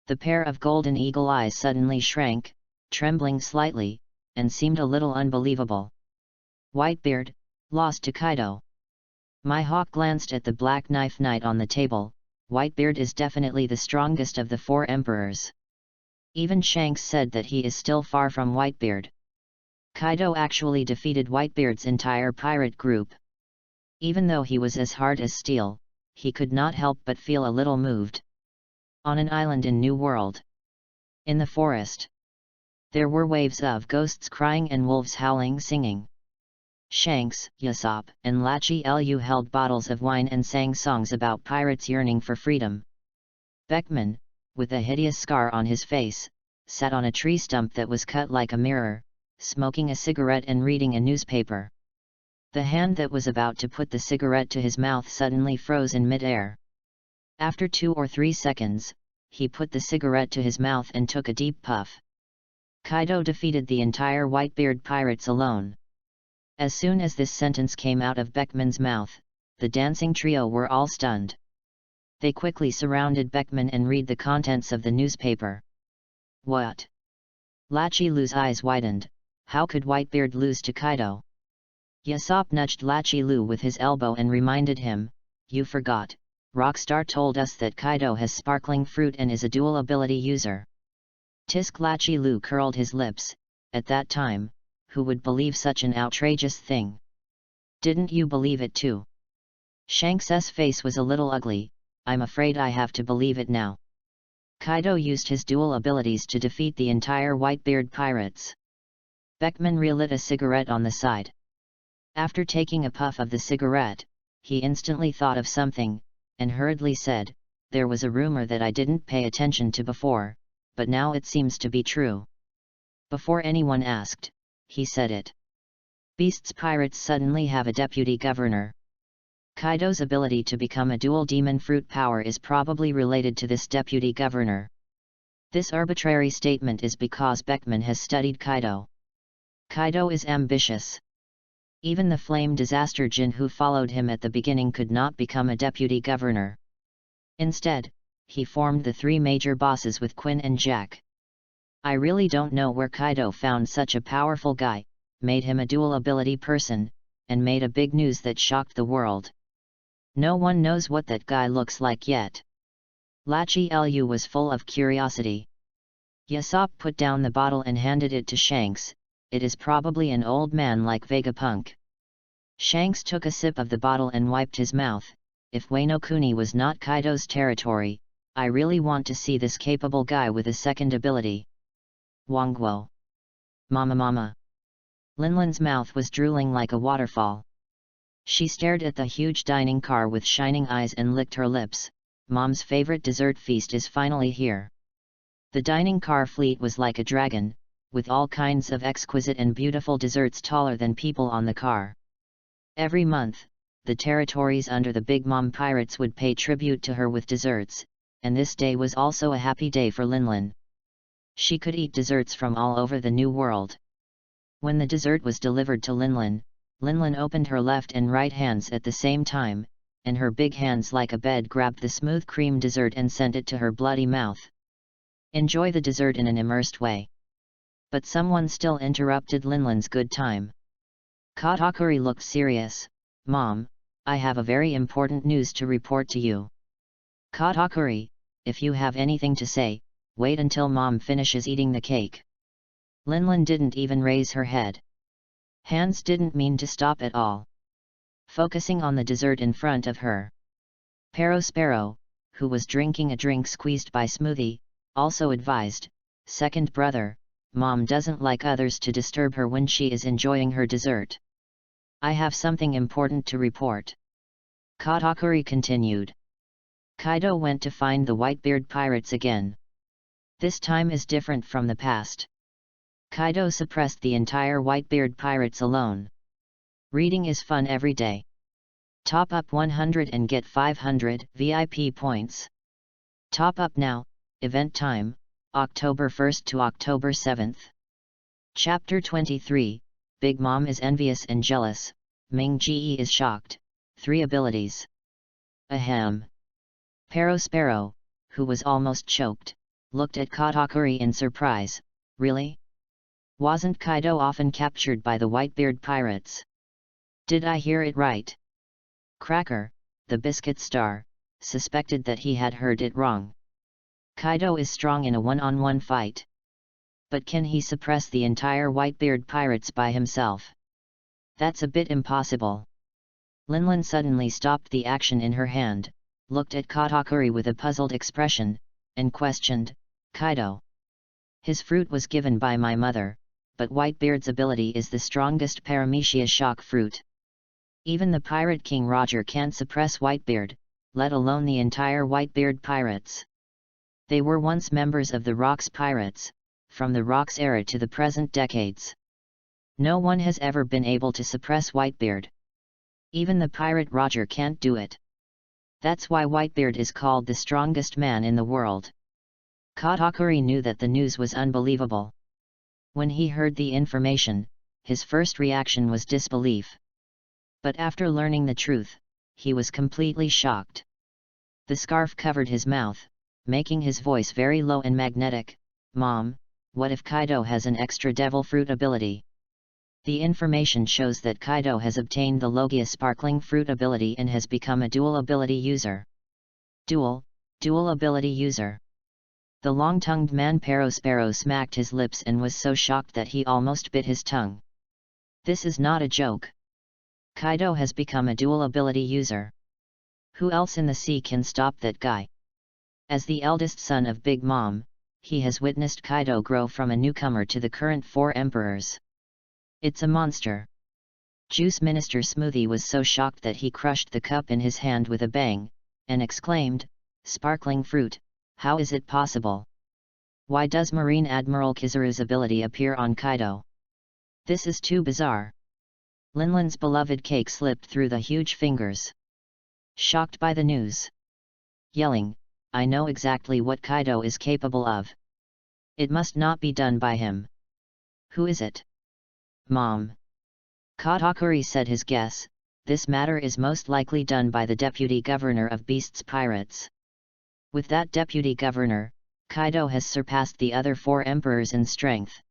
the pair of golden eagle eyes suddenly shrank, trembling slightly, and seemed a little unbelievable. Whitebeard, lost to Kaido. My hawk glanced at the black knife knight on the table. Whitebeard is definitely the strongest of the 4 emperors. Even Shanks said that he is still far from Whitebeard. Kaido actually defeated Whitebeard's entire pirate group. Even though he was as hard as steel, he could not help but feel a little moved. On an island in New World. In the forest. There were waves of ghosts crying and wolves howling singing. Shanks, Usopp, and Lachi Lu held bottles of wine and sang songs about pirates yearning for freedom. Beckman, with a hideous scar on his face, sat on a tree stump that was cut like a mirror, smoking a cigarette and reading a newspaper. The hand that was about to put the cigarette to his mouth suddenly froze in mid-air. After 2 or 3 seconds, he put the cigarette to his mouth and took a deep puff. Kaido defeated the entire Whitebeard pirates alone. As soon as this sentence came out of Beckman's mouth, the dancing trio were all stunned. They quickly surrounded Beckman and read the contents of the newspaper. What? Lachi Lu's eyes widened. How could Whitebeard lose to Kaido? Usopp nudged Lachi Lu with his elbow and reminded him, "You forgot, Rockstar told us that Kaido has sparkling fruit and is a dual ability user." Tisk Lachi Lu curled his lips. At that time, who would believe such an outrageous thing? Didn't you believe it too? Shanks's face was a little ugly. I'm afraid I have to believe it now. Kaido used his dual abilities to defeat the entire Whitebeard pirates. Beckman relit a cigarette on the side. After taking a puff of the cigarette, he instantly thought of something, and hurriedly said, "There was a rumor that I didn't pay attention to before, but now it seems to be true." Before anyone asked, he said it. Beast's pirates suddenly have a deputy governor. Kaido's ability to become a dual demon fruit power is probably related to this deputy governor. This arbitrary statement is because Beckman has studied Kaido. Kaido is ambitious. Even the flame disaster Jin who followed him at the beginning could not become a deputy governor. Instead, he formed the 3 major bosses with Quinn and Jack. I really don't know where Kaido found such a powerful guy, made him a dual ability person, and made a big news that shocked the world. No one knows what that guy looks like yet. Lachi Lu was full of curiosity. Usopp put down the bottle and handed it to Shanks. It is probably an old man like Vegapunk. Shanks took a sip of the bottle and wiped his mouth. If Wano Kuni was not Kaido's territory, I really want to see this capable guy with a second ability. Wangguo. Mama. Linlin's mouth was drooling like a waterfall. She stared at the huge dining car with shining eyes and licked her lips. Mom's favorite dessert feast is finally here. The dining car fleet was like a dragon, with all kinds of exquisite and beautiful desserts taller than people on the car. Every month, the territories under the Big Mom pirates would pay tribute to her with desserts, and this day was also a happy day for Linlin. She could eat desserts from all over the New World. When the dessert was delivered to Linlin, Linlin opened her left and right hands at the same time, and her big hands like a bed grabbed the smooth cream dessert and sent it to her bloody mouth. Enjoy the dessert in an immersed way. But someone still interrupted Linlin's good time. Katakuri looked serious. Mom, I have a very important news to report to you. Katakuri, if you have anything to say, wait until Mom finishes eating the cake. Linlin didn't even raise her head. Hands didn't mean to stop at all. Focusing on the dessert in front of her. Sparrow, who was drinking a drink squeezed by smoothie, also advised, "Second brother, Mom doesn't like others to disturb her when she is enjoying her dessert. I have something important to report." Katakuri continued. Kaido went to find the Whitebeard pirates again. This time is different from the past. Kaido suppressed the entire Whitebeard pirates alone. Reading is fun every day. Top up 100 and get 500 VIP points. Top up now. Event time, October 1st to October 7th. Chapter 23, Big Mom is envious and jealous, Ming-Ji is shocked. 3 abilities. Ahem. Sparrow, who was almost choked, looked at Katakuri in surprise. Really? Wasn't Kaido often captured by the Whitebeard pirates? Did I hear it right? Cracker, the biscuit star, suspected that he had heard it wrong. Kaido is strong in a one-on-one fight. But can he suppress the entire Whitebeard pirates by himself? That's a bit impossible. Linlin suddenly stopped the action in her hand, looked at Katakuri with a puzzled expression, and questioned, "Kaido? His fruit was given by my mother, but Whitebeard's ability is the strongest paramecia shock fruit. Even the Pirate King Roger can't suppress Whitebeard, let alone the entire Whitebeard pirates. They were once members of the Rocks Pirates, from the Rocks era to the present decades. No one has ever been able to suppress Whitebeard. Even the Pirate Roger can't do it. That's why Whitebeard is called the strongest man in the world." Katakuri knew that the news was unbelievable. When he heard the information, his first reaction was disbelief. But after learning the truth, he was completely shocked. The scarf covered his mouth, making his voice very low and magnetic. "Mom, what if Kaido has an extra devil fruit ability?" The information shows that Kaido has obtained the Logia Sparkling Fruit ability and has become a dual ability user. Dual ability user. The long-tongued man Sparrow smacked his lips and was so shocked that he almost bit his tongue. This is not a joke. Kaido has become a dual ability user. Who else in the sea can stop that guy? As the eldest son of Big Mom, he has witnessed Kaido grow from a newcomer to the current 4 emperors. It's a monster. Juice Minister Smoothie was so shocked that he crushed the cup in his hand with a bang, and exclaimed, "Sparkling fruit, how is it possible? Why does Marine Admiral Kizaru's ability appear on Kaido? This is too bizarre." Linlin's beloved cake slipped through the huge fingers. Shocked by the news. Yelling, "I know exactly what Kaido is capable of. It must not be done by him. Who is it?" "Mom." Katakuri said his guess, "This matter is most likely done by the Deputy Governor of Beasts Pirates. With that Deputy Governor, Kaido has surpassed the other 4 emperors in strength."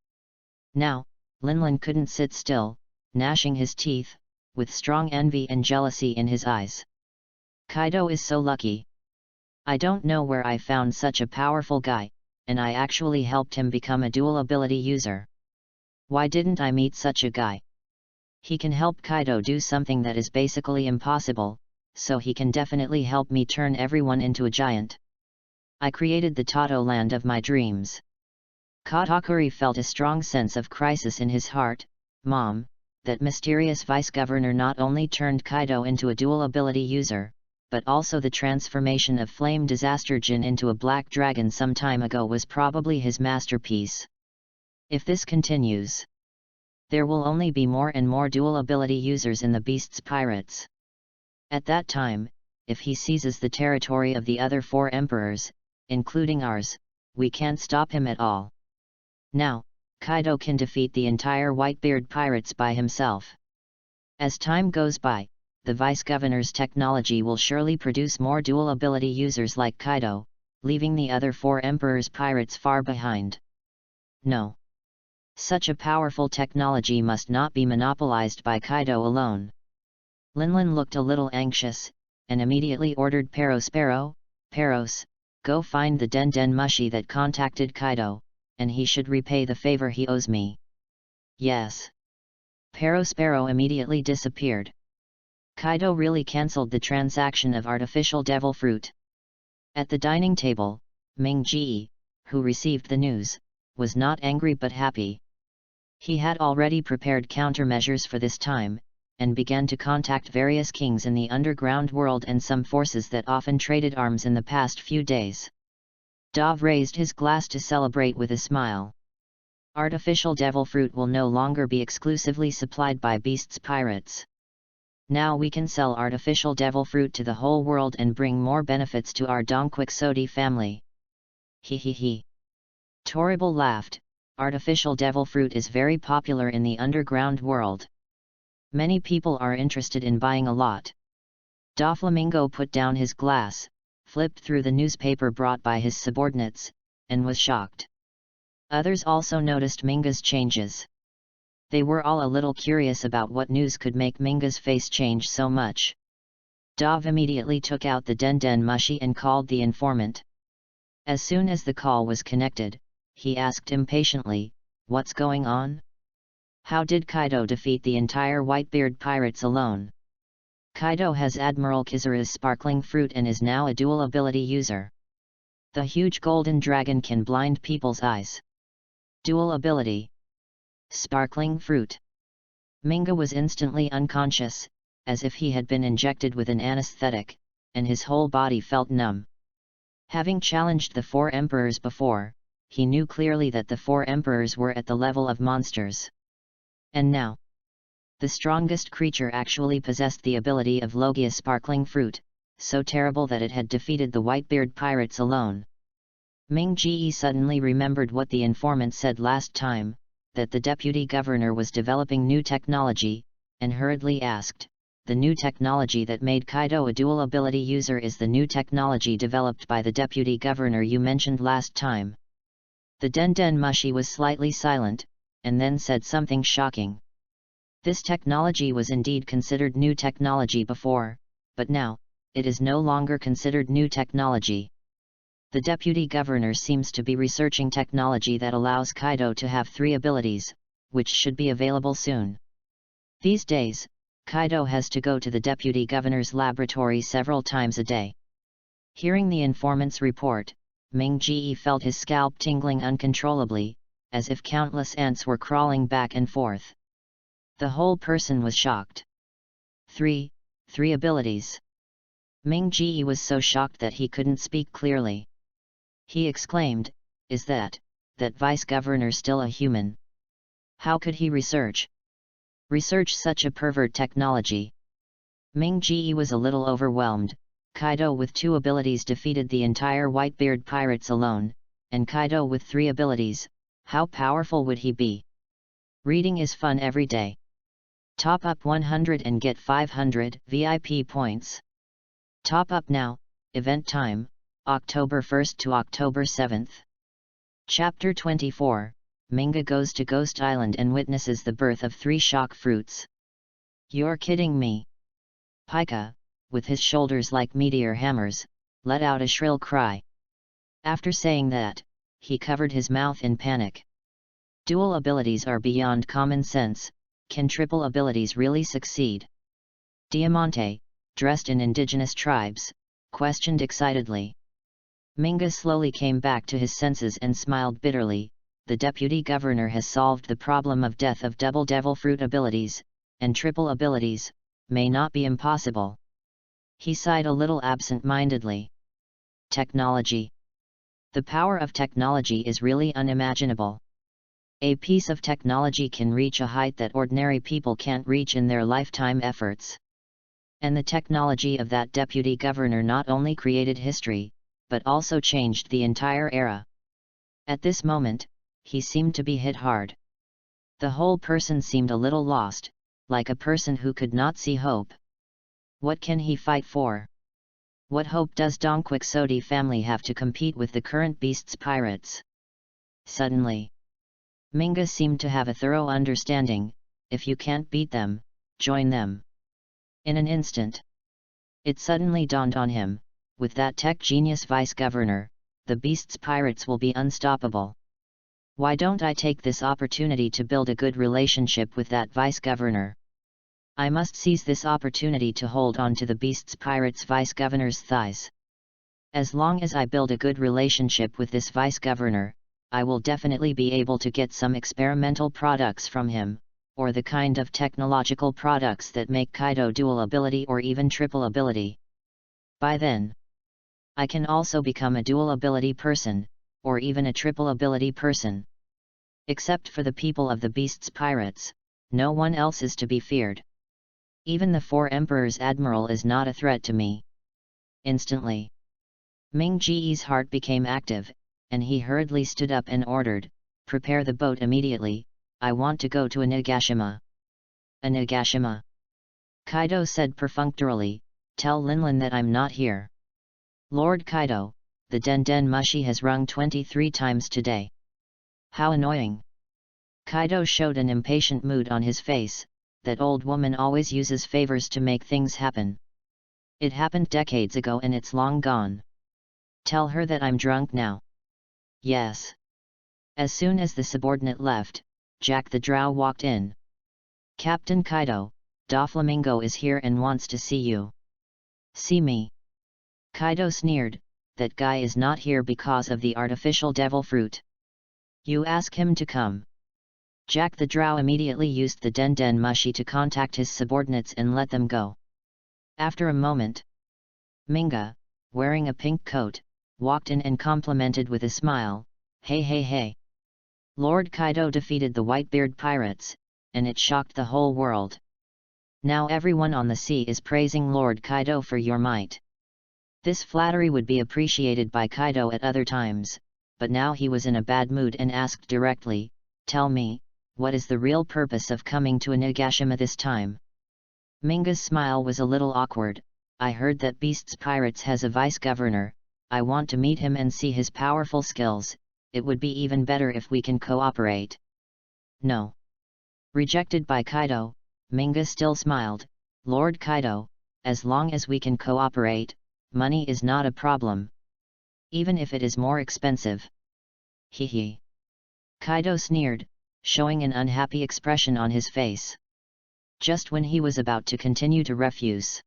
Now, Linlin couldn't sit still, gnashing his teeth, with strong envy and jealousy in his eyes. "Kaido is so lucky. I don't know where I found such a powerful guy, and I actually helped him become a dual ability user. Why didn't I meet such a guy? He can help Kaido do something that is basically impossible, so he can definitely help me turn everyone into a giant. I created the Tato land of my dreams." Katakuri felt a strong sense of crisis in his heart. "Mom, that mysterious vice-governor not only turned Kaido into a dual ability user, but also the transformation of Flame Disaster Jin into a black dragon some time ago was probably his masterpiece. If this continues, there will only be more and more dual ability users in the Beasts Pirates. At that time, if he seizes the territory of the other 4 emperors, including ours, we can't stop him at all. Now, Kaido can defeat the entire Whitebeard pirates by himself. As time goes by, the Vice-Governor's technology will surely produce more dual ability users like Kaido, leaving the other 4 emperors pirates far behind. No. Such a powerful technology must not be monopolized by Kaido alone." Linlin looked a little anxious, and immediately ordered Sparrow, "Peros, go find the Den Mushi that contacted Kaido, and he should repay the favor he owes me." "Yes." Sparrow immediately disappeared. Kaido really cancelled the transaction of artificial devil fruit. At the dining table, Ming-Ji, who received the news, was not angry but happy. He had already prepared countermeasures for this time, and began to contact various kings in the underground world and some forces that often traded arms in the past few days. Dov raised his glass to celebrate with a smile. Artificial devil fruit will no longer be exclusively supplied by beasts pirates. Now we can sell artificial devil fruit to the whole world and bring more benefits to our Donquixote family. He he he. Torrible laughed. Artificial devil fruit is very popular in the underground world. Many people are interested in buying a lot. Doflamingo put down his glass, flipped through the newspaper brought by his subordinates, and was shocked. Others also noticed Minga's changes. They were all a little curious about what news could make Minga's face change so much. Dov immediately took out the den mushi and called the informant. As soon as the call was connected, he asked impatiently, "What's going on? How did Kaido defeat the entire Whitebeard pirates alone?" Kaido has Admiral Kizura's sparkling fruit and is now a dual ability user. The huge golden dragon can blind people's eyes. Dual ability. Sparkling fruit. Minga was instantly unconscious, as if he had been injected with an anesthetic, and his whole body felt numb. Having challenged the 4 emperors before, he knew clearly that the 4 emperors were at the level of monsters. And now, the strongest creature actually possessed the ability of Logia sparkling fruit, so terrible that it had defeated the Whitebeard pirates alone. Ming Ge suddenly remembered what the informant said last time, that the deputy governor was developing new technology, and hurriedly asked, "The new technology that made Kaido a dual ability user is the new technology developed by the deputy governor you mentioned last time?" The den mushi was slightly silent, and then said something shocking. This technology was indeed considered new technology before, but now, it is no longer considered new technology. The deputy governor seems to be researching technology that allows Kaido to have 3 abilities, which should be available soon. These days, Kaido has to go to the deputy governor's laboratory several times a day. Hearing the informant's report, Ming Ge felt his scalp tingling uncontrollably, as if countless ants were crawling back and forth. The whole person was shocked. Three abilities. Ming Ge was so shocked that he couldn't speak clearly. He exclaimed, "Is that vice-governor still a human? How could he research such a pervert technology?" Ming Ge was a little overwhelmed. Kaido with 2 abilities defeated the entire Whitebeard pirates alone, and Kaido with 3 abilities, how powerful would he be? Reading is fun every day. Top up 100 and get 500 VIP points. Top up now. Event time, October 1st to October 7th. Chapter 24, Minga goes to Ghost Island and witnesses the birth of 3 shock fruits. "You're kidding me!" Pika, with his shoulders like meteor hammers, let out a shrill cry. After saying that, he covered his mouth in panic. Dual abilities are beyond common sense. Can triple abilities really succeed? Diamante, dressed in indigenous tribes, questioned excitedly. Minga slowly came back to his senses and smiled bitterly. The deputy governor has solved the problem of death of double devil fruit abilities, and triple abilities may not be impossible. He sighed a little absent-mindedly. Technology. The power of technology is really unimaginable. A piece of technology can reach a height that ordinary people can't reach in their lifetime efforts. And the technology of that deputy governor not only created history, but also changed the entire era. At this moment, he seemed to be hit hard. The whole person seemed a little lost, like a person who could not see hope. What can he fight for? What hope does Donquixote family have to compete with the current beasts pirates? Suddenly, Minga seemed to have a thorough understanding. If you can't beat them, join them. In an instant, it suddenly dawned on him, with that tech genius vice-governor, the beasts pirates will be unstoppable. Why don't I take this opportunity to build a good relationship with that vice-governor? I must seize this opportunity to hold on to the beasts pirates vice-governor's thighs. As long as I build a good relationship with this vice-governor, I will definitely be able to get some experimental products from him, or the kind of technological products that make Kaido dual ability or even triple ability. By then, I can also become a dual ability person, or even a triple ability person. Except for the people of the Beast's Pirates, no one else is to be feared. Even the Four Emperors Admiral is not a threat to me. Instantly, Ming Ge's heart became active, and he hurriedly stood up and ordered, "Prepare the boat immediately, I want to go to Onigashima." Onigashima? Kaido said perfunctorily, "Tell Linlin that I'm not here." "Lord Kaido, the Den Mushi has rung 23 times today. How annoying." Kaido showed an impatient mood on his face. "That old woman always uses favors to make things happen. It happened decades ago and it's long gone. Tell her that I'm drunk now." "Yes." As soon as the subordinate left, Jack the Drow walked in. "Captain Kaido, Doflamingo is here and wants to see you." "See me?" Kaido sneered, "That guy is not here because of the artificial devil fruit. You ask him to come." Jack the Drow immediately used the Den Mushi to contact his subordinates and let them go. After a moment, Minga, wearing a pink coat, walked in and complimented with a smile, "Hey hey hey! Lord Kaido defeated the Whitebeard pirates, and it shocked the whole world. Now everyone on the sea is praising Lord Kaido for your might." This flattery would be appreciated by Kaido at other times, but now he was in a bad mood and asked directly, "Tell me, what is the real purpose of coming to Onigashima this time?" Minga's smile was a little awkward. "I heard that Beast's Pirates has a vice-governor, I want to meet him and see his powerful skills, it would be even better if we can cooperate." "No." Rejected by Kaido, Minga still smiled, "Lord Kaido, as long as we can cooperate, money is not a problem. Even if it is more expensive." "Hee." Kaido sneered, showing an unhappy expression on his face. Just when he was about to continue to refuse,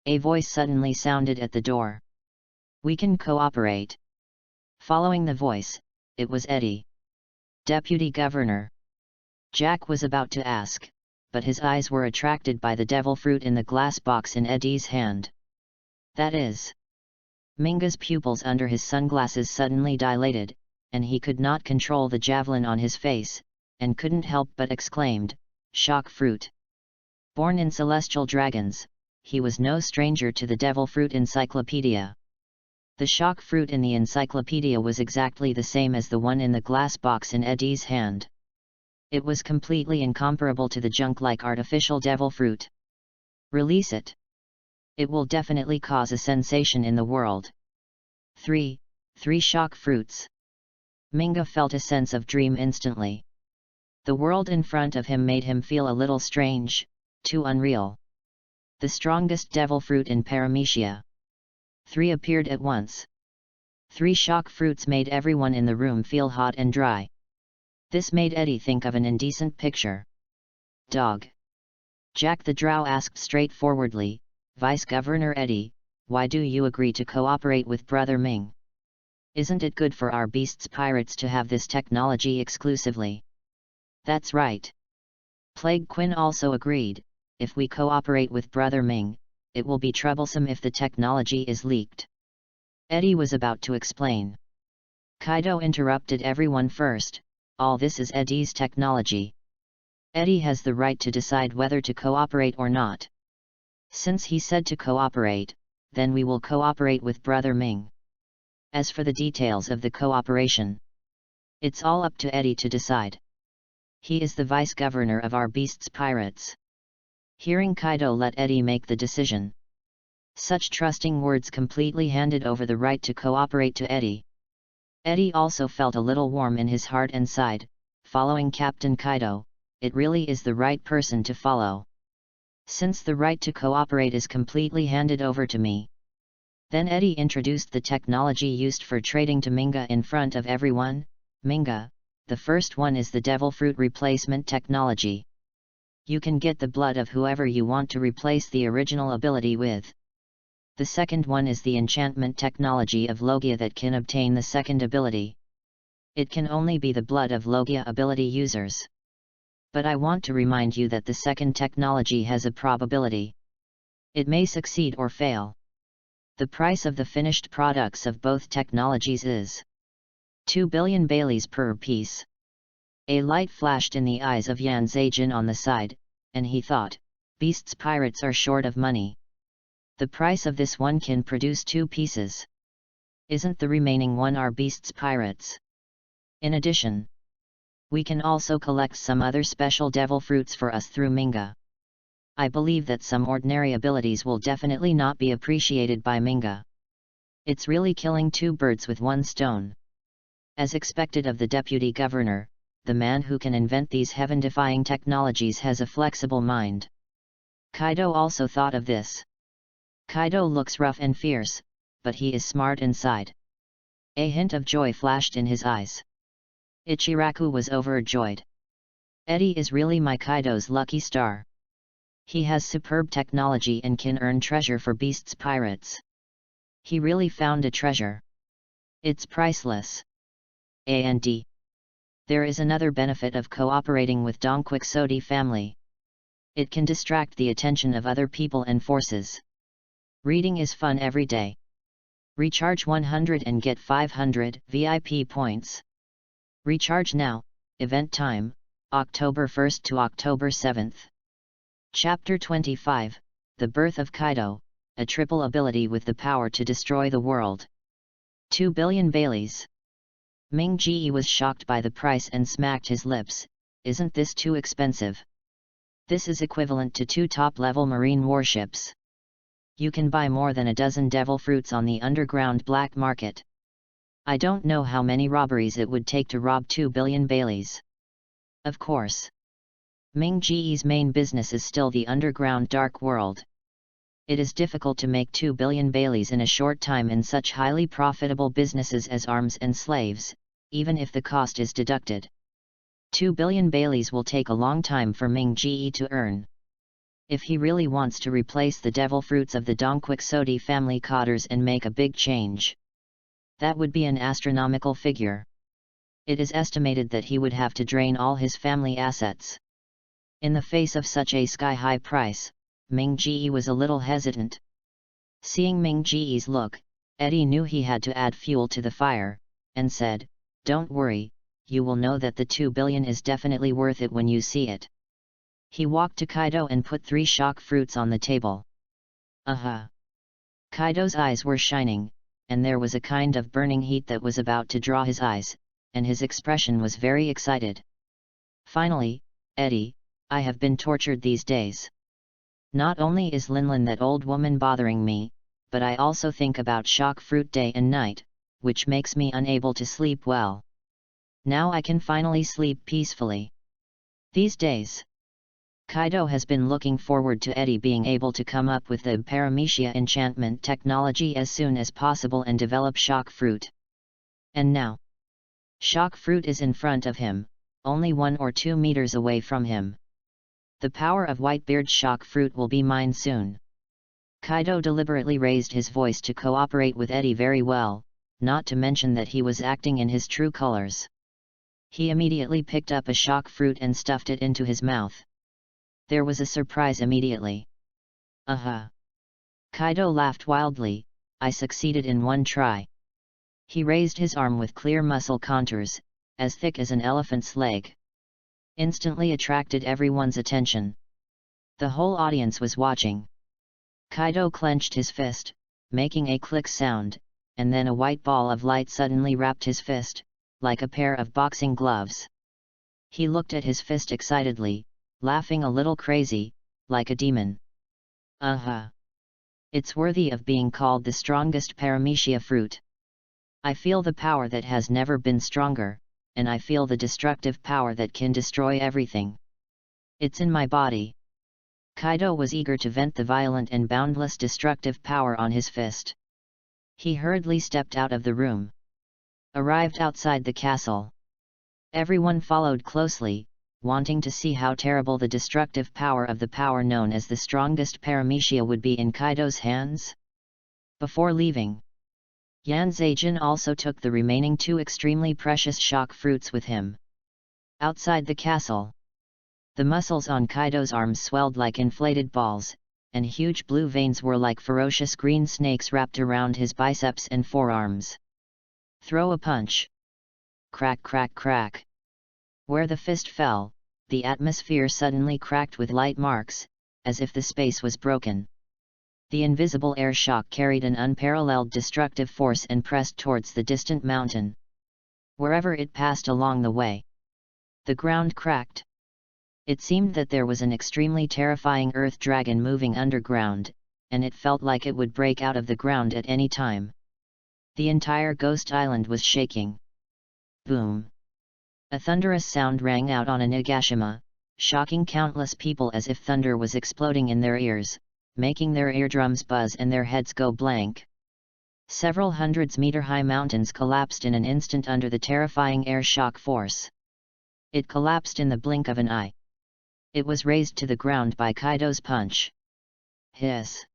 a voice suddenly sounded at the door. "We can cooperate." Following the voice, it was Eddie. "Deputy Governor." Jack was about to ask, but his eyes were attracted by the devil fruit in the glass box in Eddie's hand. "That is." Minga's pupils under his sunglasses suddenly dilated, and he could not control the javelin on his face, and couldn't help but exclaimed, "Shock fruit." Born in Celestial Dragons, he was no stranger to the devil fruit encyclopedia. The shock fruit in the encyclopedia was exactly the same as the one in the glass box in Eddie's hand. It was completely incomparable to the junk-like artificial devil fruit. "Release it. It will definitely cause a sensation in the world." Three shock fruits. Minga felt a sense of dream instantly. The world in front of him made him feel a little strange, too unreal. The strongest devil fruit in Paramecia. 3 appeared at once. 3 shock fruits made everyone in the room feel hot and dry. This made Eddie think of an indecent picture. "Dog." Jack the Drow asked straightforwardly, "Vice-Governor Eddie, why do you agree to cooperate with Brother Ming? Isn't it good for our Beast's Pirates to have this technology exclusively?" "That's right." Plague Quinn also agreed, "If we cooperate with Brother Ming, it will be troublesome if the technology is leaked." Eddie was about to explain. Kaido interrupted everyone first, "All this is Eddie's technology. Eddie has the right to decide whether to cooperate or not. Since he said to cooperate, then we will cooperate with Brother Ming. As for the details of the cooperation, it's all up to Eddie to decide. He is the vice-governor of our Beast's Pirates." Hearing Kaido let Eddie make the decision, such trusting words completely handed over the right to cooperate to Eddie. Eddie also felt a little warm in his heart and sighed, following Captain Kaido, "It really is the right person to follow. Since the right to cooperate is completely handed over to me." Then Eddie introduced the technology used for trading to Minga in front of everyone. "Minga, the first one is the devil fruit replacement technology. You can get the blood of whoever you want to replace the original ability with. The second one is the enchantment technology of Logia that can obtain the second ability. It can only be the blood of Logia ability users. But I want to remind you that the second technology has a probability. It may succeed or fail. The price of the finished products of both technologies is 2 billion Baileys per piece. A light flashed in the eyes of Yan Zhejian on the side, and he thought, Beast's pirates are short of money. The price of this one can produce 2 pieces. Isn't the remaining one our Beast's pirates? In addition, we can also collect some other special devil fruits for us through Minga. I believe that some ordinary abilities will definitely not be appreciated by Minga. It's really killing 2 birds with 1 stone. As expected of the deputy governor, the man who can invent these heaven-defying technologies has a flexible mind. Kaido also thought of this. Kaido looks rough and fierce, but he is smart inside. A hint of joy flashed in his eyes. Ichiraku was overjoyed. Eddie is really my Kaido's lucky star. He has superb technology and can earn treasure for Beast's pirates. He really found a treasure. It's priceless. And there is another benefit of cooperating with Dongquixote family. It can distract the attention of other people and forces. Reading is fun every day. Recharge 100 and get 500 VIP points. Recharge now. Event time, October 1st to October 7th. Chapter 25, The Birth of Kaido, a triple ability with the power to destroy the world. 2 billion Baileys. Ming Ji was shocked by the price and smacked his lips. Isn't this too expensive? This is equivalent to 2 top-level marine warships. You can buy more than a dozen devil fruits on the underground black market. I don't know how many robberies it would take to rob 2 billion Baileys. Of course. Ming Ji's main business is still the underground dark world. It is difficult to make 2 billion Baileys in a short time in such highly profitable businesses as arms and slaves, even if the cost is deducted. 2 billion Baileys will take a long time for Ming Ji to earn. If he really wants to replace the devil fruits of the Dongquixote family cotters and make a big change, that would be an astronomical figure. It is estimated that he would have to drain all his family assets. In the face of such a sky-high price, Ming Ji was a little hesitant. Seeing Ming Ji's look, Eddie knew he had to add fuel to the fire, and said, "Don't worry, you will know that the 2 billion is definitely worth it when you see it." He walked to Kaido and put 3 shock fruits on the table. Aha! Kaido's eyes were shining, and there was a kind of burning heat that was about to draw his eyes, and his expression was very excited. Finally, Eddie, I have been tortured these days. Not only is Linlin that old woman bothering me, but I also think about shock fruit day and night, which makes me unable to sleep well. Now I can finally sleep peacefully. These days, Kaido has been looking forward to Eddie being able to come up with the Paramecia enchantment technology as soon as possible and develop shock fruit. And now, shock fruit is in front of him, only 1 or 2 meters away from him. The power of Whitebeard's shock fruit will be mine soon. Kaido deliberately raised his voice to cooperate with Eddie very well, not to mention that he was acting in his true colors. He immediately picked up a shock fruit and stuffed it into his mouth. There was a surprise immediately. Aha! Kaido laughed wildly, I succeeded in 1 try. He raised his arm with clear muscle contours, as thick as an elephant's leg. Instantly attracted everyone's attention. The whole audience was watching. Kaido clenched his fist, making a click sound, and then a white ball of light suddenly wrapped his fist, like a pair of boxing gloves. He looked at his fist excitedly, laughing a little crazy, like a demon. Aha! It's worthy of being called the strongest Paramecia fruit. I feel the power that has never been stronger, and I feel the destructive power that can destroy everything. It's in my body. Kaido was eager to vent the violent and boundless destructive power on his fist. He hurriedly stepped out of the room. Arrived outside the castle. Everyone followed closely, wanting to see how terrible the destructive power of the power known as the strongest Paramecia would be in Kaido's hands. Before leaving, Yan Zheijin also took the remaining 2 extremely precious shock fruits with him. Outside the castle, the muscles on Kaido's arms swelled like inflated balls, and huge blue veins were like ferocious green snakes wrapped around his biceps and forearms. Throw a punch. Crack, crack, crack. Where the fist fell, the atmosphere suddenly cracked with light marks, as if the space was broken. The invisible air shock carried an unparalleled destructive force and pressed towards the distant mountain. Wherever it passed along the way, the ground cracked. It seemed that there was an extremely terrifying earth dragon moving underground, and it felt like it would break out of the ground at any time. The entire ghost island was shaking. Boom! A thunderous sound rang out on Onigashima, shocking countless people as if thunder was exploding in their ears, making their eardrums buzz and their heads go blank. Several hundreds-meter-high mountains collapsed in an instant under the terrifying air shock force. It collapsed in the blink of an eye. It was razed to the ground by Kaido's punch. Hiss!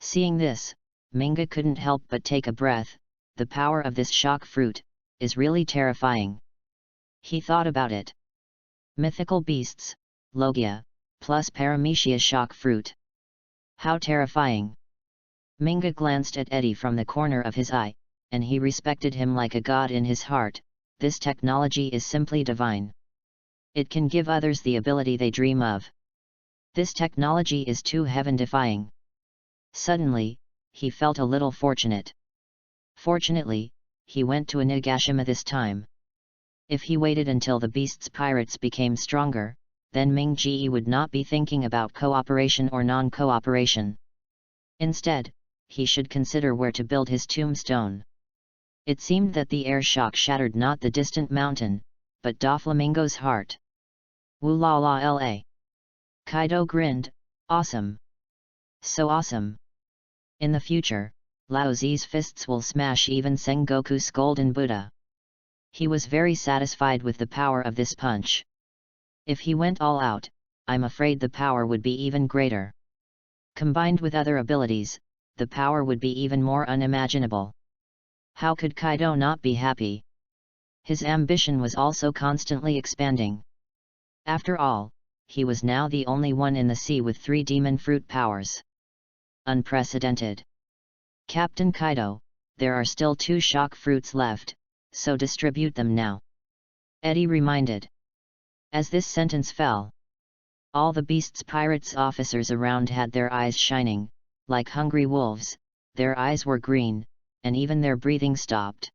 Seeing this, Minga couldn't help but take a breath. The power of this shock fruit is really terrifying. He thought about it. Mythical beasts, Logia, plus Paramecia shock fruit. How terrifying! Minga glanced at Eddie from the corner of his eye, and he respected him like a god in his heart. This technology is simply divine. It can give others the ability they dream of. This technology is too heaven-defying. Suddenly, he felt a little fortunate. Fortunately, he went to Onigashima this time. If he waited until the beast's pirates became stronger, then Ming-Ji would not be thinking about cooperation or non-cooperation. Instead, he should consider where to build his tombstone. It seemed that the air shock shattered not the distant mountain, but Doflamingo's heart. Woo-la-la-la. Kaido grinned, awesome. So awesome. In the future, Lao Zi's fists will smash even Sengoku's golden Buddha. He was very satisfied with the power of this punch. If he went all out, I'm afraid the power would be even greater. Combined with other abilities, the power would be even more unimaginable. How could Kaido not be happy? His ambition was also constantly expanding. After all, he was now the only one in the sea with 3 demon fruit powers. Unprecedented. Captain Kaido, there are still 2 shock fruits left, so distribute them now. Eddie reminded. As this sentence fell, all the beast's pirates' officers around had their eyes shining, like hungry wolves. Their eyes were green, and even their breathing stopped.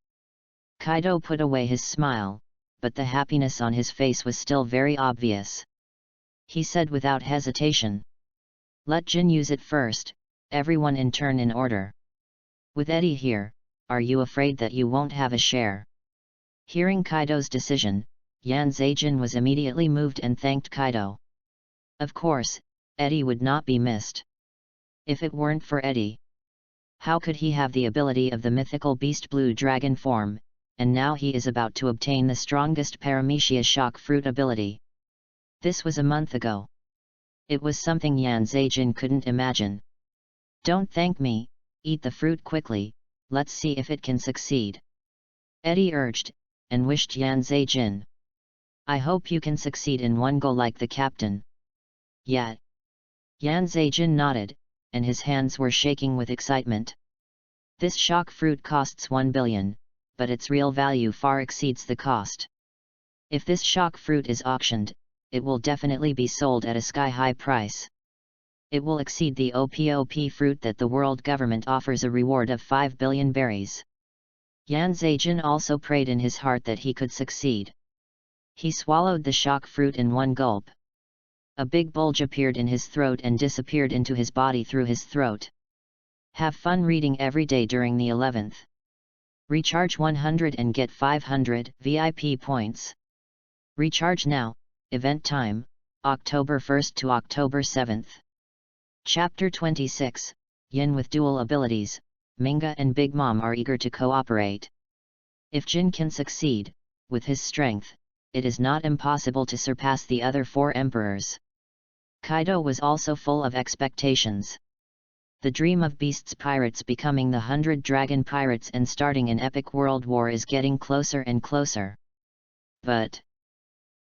Kaido put away his smile, but the happiness on his face was still very obvious. He said without hesitation, "Let Jin use it first, everyone in turn in order. With Eddie here, are you afraid that you won't have a share?" Hearing Kaido's decision, Yan Zheijin was immediately moved and thanked Kaido. Of course, Eddie would not be missed. If it weren't for Eddie, how could he have the ability of the mythical beast blue dragon form, and now he is about to obtain the strongest Paramecia shock fruit ability. This was a month ago. It was something Yan Zheijin couldn't imagine. "Don't thank me, eat the fruit quickly, let's see if it can succeed," Eddie urged, and wished Yan Zheijin. "I hope you can succeed in one go like the captain." "Yeah." Yan Zheijin nodded, and his hands were shaking with excitement. This shock fruit costs 1 billion, but its real value far exceeds the cost. If this shock fruit is auctioned, it will definitely be sold at a sky-high price. It will exceed the EPUB fruit that the world government offers a reward of 5 billion berries. Yan Zheijin also prayed in his heart that he could succeed. He swallowed the shock fruit in one gulp. A big bulge appeared in his throat and disappeared into his body through his throat. Have fun reading every day during the 11th. Recharge 100 and get 500 VIP points. Recharge now, event time, October 1st to October 7th. Chapter 26, Yin with dual abilities, Minga and Big Mom are eager to cooperate. If Jin can succeed, with his strength, it is not impossible to surpass the other 4 emperors. Kaido was also full of expectations. The dream of beasts pirates becoming the 100 dragon pirates and starting an epic world war is getting closer and closer. But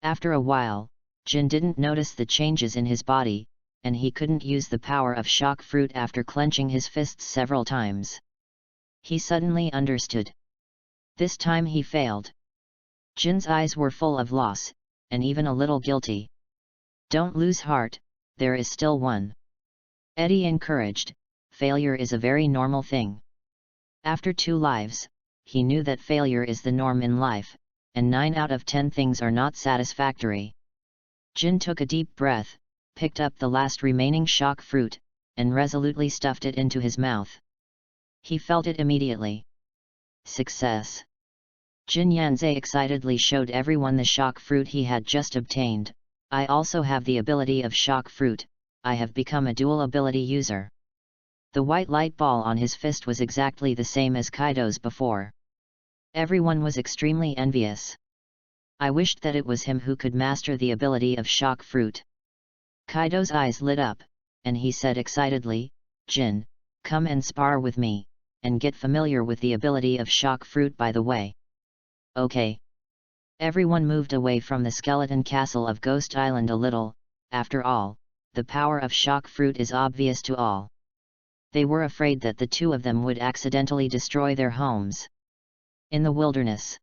after a while, Jin didn't notice the changes in his body, and he couldn't use the power of shock fruit after clenching his fists several times. He suddenly understood. This time he failed. Jin's eyes were full of loss, and even a little guilty. Don't lose heart, there is still one. Eddie encouraged. Failure is a very normal thing. After 2 lives, he knew that failure is the norm in life, and 9 out of 10 things are not satisfactory. Jin took a deep breath, picked up the last remaining shock fruit, and resolutely stuffed it into his mouth. He felt it immediately. Success! Jin Yanzhe excitedly showed everyone the shock fruit he had just obtained. I also have the ability of shock fruit, I have become a dual ability user. The white light ball on his fist was exactly the same as Kaido's before. Everyone was extremely envious. I wished that it was him who could master the ability of shock fruit. Kaido's eyes lit up, and he said excitedly, Jin, come and spar with me, and get familiar with the ability of shock fruit by the way. Okay. Everyone moved away from the skeleton castle of Ghost Island a little. After all, the power of shock fruit is obvious to all. They were afraid that the 2 of them would accidentally destroy their homes. In the wilderness,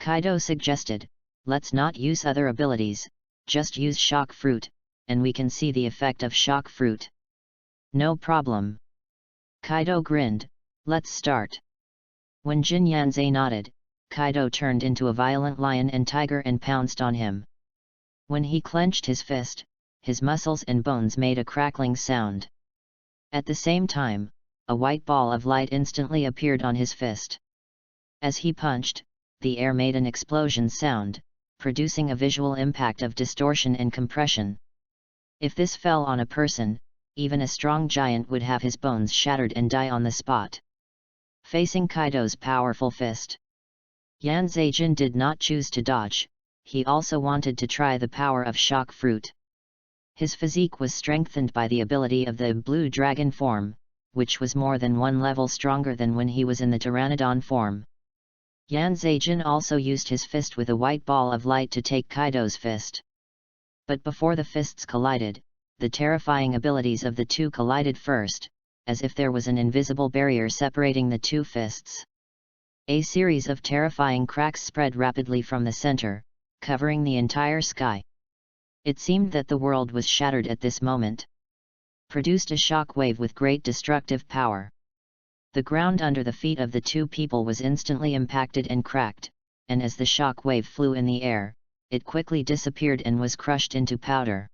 Kaido suggested, let's not use other abilities, just use shock fruit, and we can see the effect of shock fruit. No problem. Kaido grinned, let's start. When Jin Yanzhe nodded, Kaido turned into a violent lion and tiger and pounced on him. When he clenched his fist, his muscles and bones made a crackling sound. At the same time, a white ball of light instantly appeared on his fist. As he punched, the air made an explosion sound, producing a visual impact of distortion and compression. If this fell on a person, even a strong giant would have his bones shattered and die on the spot. Facing Kaido's powerful fist, Yanzhe Jin did not choose to dodge, he also wanted to try the power of shock fruit. His physique was strengthened by the ability of the blue dragon form, which was more than 1 level stronger than when he was in the pteranodon form. Yanzhe Jin also used his fist with a white ball of light to take Kaido's fist. But before the fists collided, the terrifying abilities of the 2 collided first, as if there was an invisible barrier separating the 2 fists. A series of terrifying cracks spread rapidly from the center, covering the entire sky. It seemed that the world was shattered at this moment. Produced a shock wave with great destructive power. The ground under the feet of the 2 people was instantly impacted and cracked, and as the shock wave flew in the air, it quickly disappeared and was crushed into powder.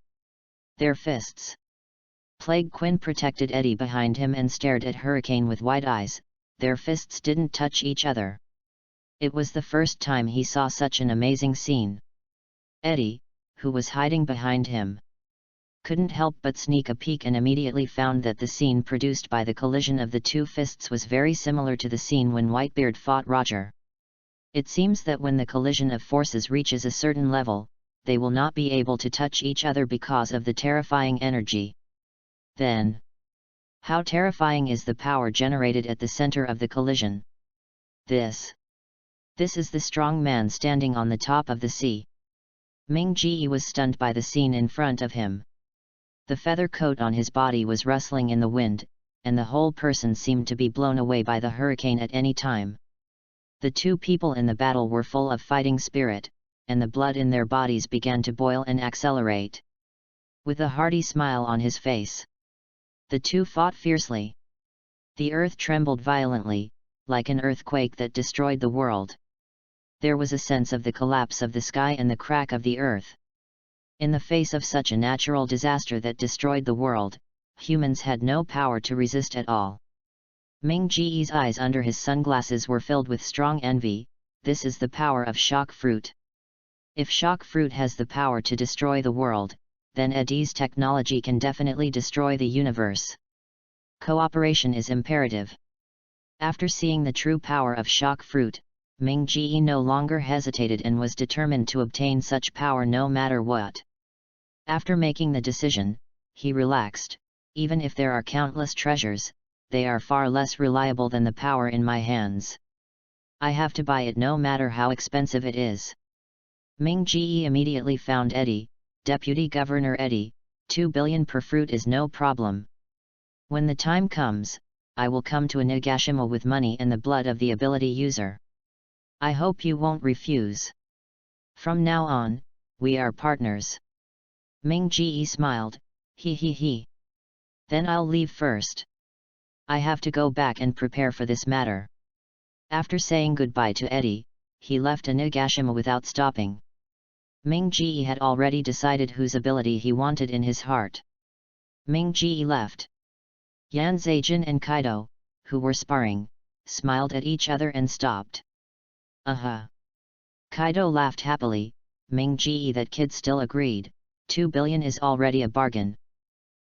Their fists. Plague Quinn protected Eddie behind him and stared at Hurricane with wide eyes. Their fists didn't touch each other. It was the first time he saw such an amazing scene. Eddie, who was hiding behind him, couldn't help but sneak a peek and immediately found that the scene produced by the collision of the 2 fists was very similar to the scene when Whitebeard fought Roger. It seems that when the collision of forces reaches a certain level, they will not be able to touch each other because of the terrifying energy. Then, how terrifying is the power generated at the center of the collision? This is the strong man standing on the top of the sea. Ming Ji was stunned by the scene in front of him. The feather coat on his body was rustling in the wind, and the whole person seemed to be blown away by the hurricane at any time. The 2 people in the battle were full of fighting spirit, and the blood in their bodies began to boil and accelerate. With a hearty smile on his face, the 2 fought fiercely. The earth trembled violently, like an earthquake that destroyed the world. There was a sense of the collapse of the sky and the crack of the earth. In the face of such a natural disaster that destroyed the world, humans had no power to resist at all. Ming Ji's eyes under his sunglasses were filled with strong envy. This is the power of shock fruit. If shock fruit has the power to destroy the world, then Eddie's technology can definitely destroy the universe. Cooperation is imperative. After seeing the true power of shock fruit, Ming Ji no longer hesitated and was determined to obtain such power no matter what. After making the decision, he relaxed, even if there are countless treasures, they are far less reliable than the power in my hands. I have to buy it no matter how expensive it is. Ming Ji immediately found Eddie, Deputy Governor Eddie, 2 billion per fruit is no problem. When the time comes, I will come to a Nagashima with money and the blood of the ability user. I hope you won't refuse. From now on, we are partners. Ming Ji smiled, he. Then I'll leave first. I have to go back and prepare for this matter. After saying goodbye to Eddie, he left a Nagashima without stopping. Ming Ji had already decided whose ability he wanted in his heart. Ming Ji left. Yan Zeijin and Kaido, who were sparring, smiled at each other and stopped. Kaido laughed happily. Ming Ji, that kid still agreed, 2 billion is already a bargain.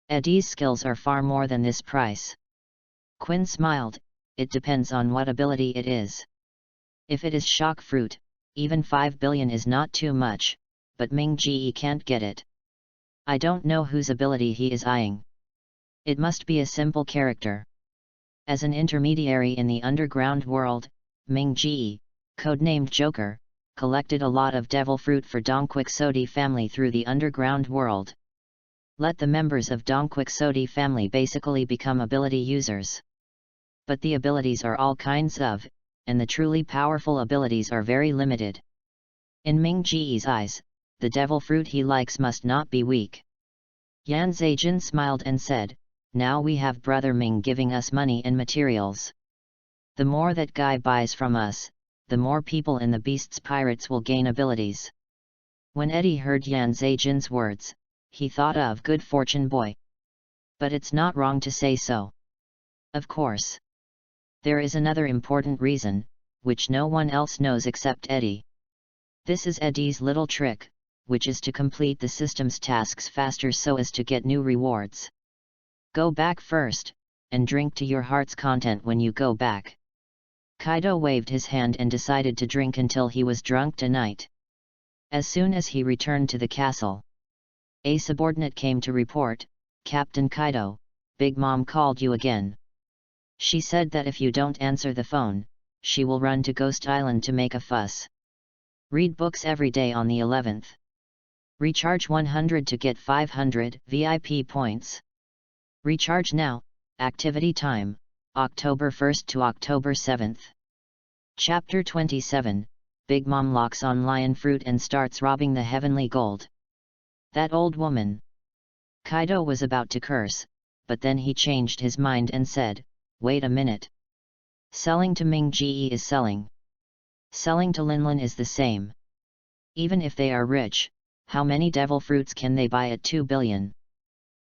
Eddie's skills are far more than this price. Quinn smiled, it depends on what ability it is. If it is shock fruit, even 5 billion is not too much, but Ming Ji can't get it. I don't know whose ability he is eyeing. It must be a simple character. As an intermediary in the underground world, Ming Ji, codenamed Joker, collected a lot of devil fruit for Dongquixote family through the underground world. Let the members of Dongquixote family basically become ability users. But the abilities are all kinds of, and the truly powerful abilities are very limited. In Ming Ji's eyes, the devil fruit he likes must not be weak. Yan Zeijin smiled and said, now we have Brother Ming giving us money and materials. The more that guy buys from us, the more people in the Beast's Pirates will gain abilities. When Eddie heard Yan Zeijin's words, he thought of Good Fortune Boy. But it's not wrong to say so. Of course. There is another important reason, which no one else knows except Eddie. This is Eddie's little trick, which is to complete the system's tasks faster so as to get new rewards. Go back first, and drink to your heart's content when you go back. Kaido waved his hand and decided to drink until he was drunk tonight. As soon as he returned to the castle, a subordinate came to report, Captain Kaido, Big Mom called you again. She said that if you don't answer the phone, she will run to Ghost Island to make a fuss. Read books every day on the 11th. Recharge 100 to get 500 VIP points. Recharge now, activity time, October 1st to October 7th. Chapter 27, Big Mom locks on lion fruit and starts robbing the heavenly gold. That old woman. Kaido was about to curse, but then he changed his mind and said, wait a minute. Selling to Ming Ji is selling. Selling to Linlin is the same. Even if they are rich, how many devil fruits can they buy at 2 billion?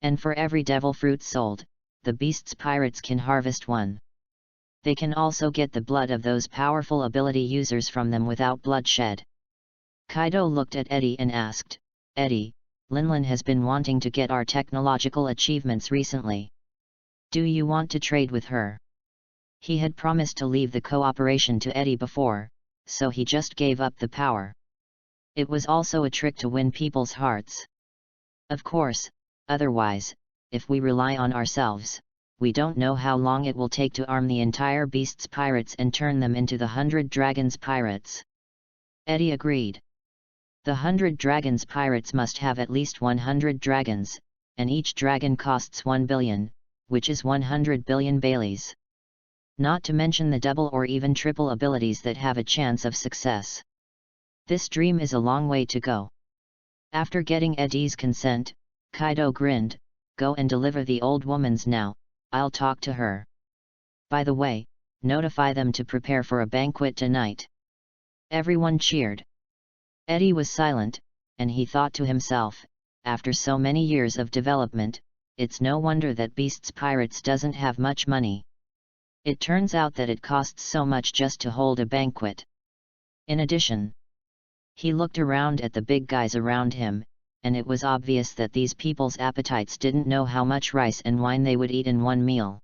And for every devil fruit sold, the Beast's Pirates can harvest one. They can also get the blood of those powerful ability users from them without bloodshed. Kaido looked at Eddie and asked, Eddie, Linlin has been wanting to get our technological achievements recently. Do you want to trade with her? He had promised to leave the cooperation to Eddie before, so he just gave up the power. It was also a trick to win people's hearts. Of course, otherwise, if we rely on ourselves, we don't know how long it will take to arm the entire Beast's Pirates and turn them into the 100 Dragons Pirates. Eddie agreed. The 100 Dragons Pirates must have at least 100 dragons, and each dragon costs 1 billion, which is 100 billion Baileys. Not to mention the double or even triple abilities that have a chance of success. This dream is a long way to go. After getting Eddie's consent, Kaido grinned, go and deliver the old woman's now, I'll talk to her. By the way, notify them to prepare for a banquet tonight. Everyone cheered. Eddie was silent, and he thought to himself, after so many years of development, it's no wonder that Beast's Pirates doesn't have much money. It turns out that it costs so much just to hold a banquet. In addition, he looked around at the big guys around him, and it was obvious that these people's appetites didn't know how much rice and wine they would eat in one meal.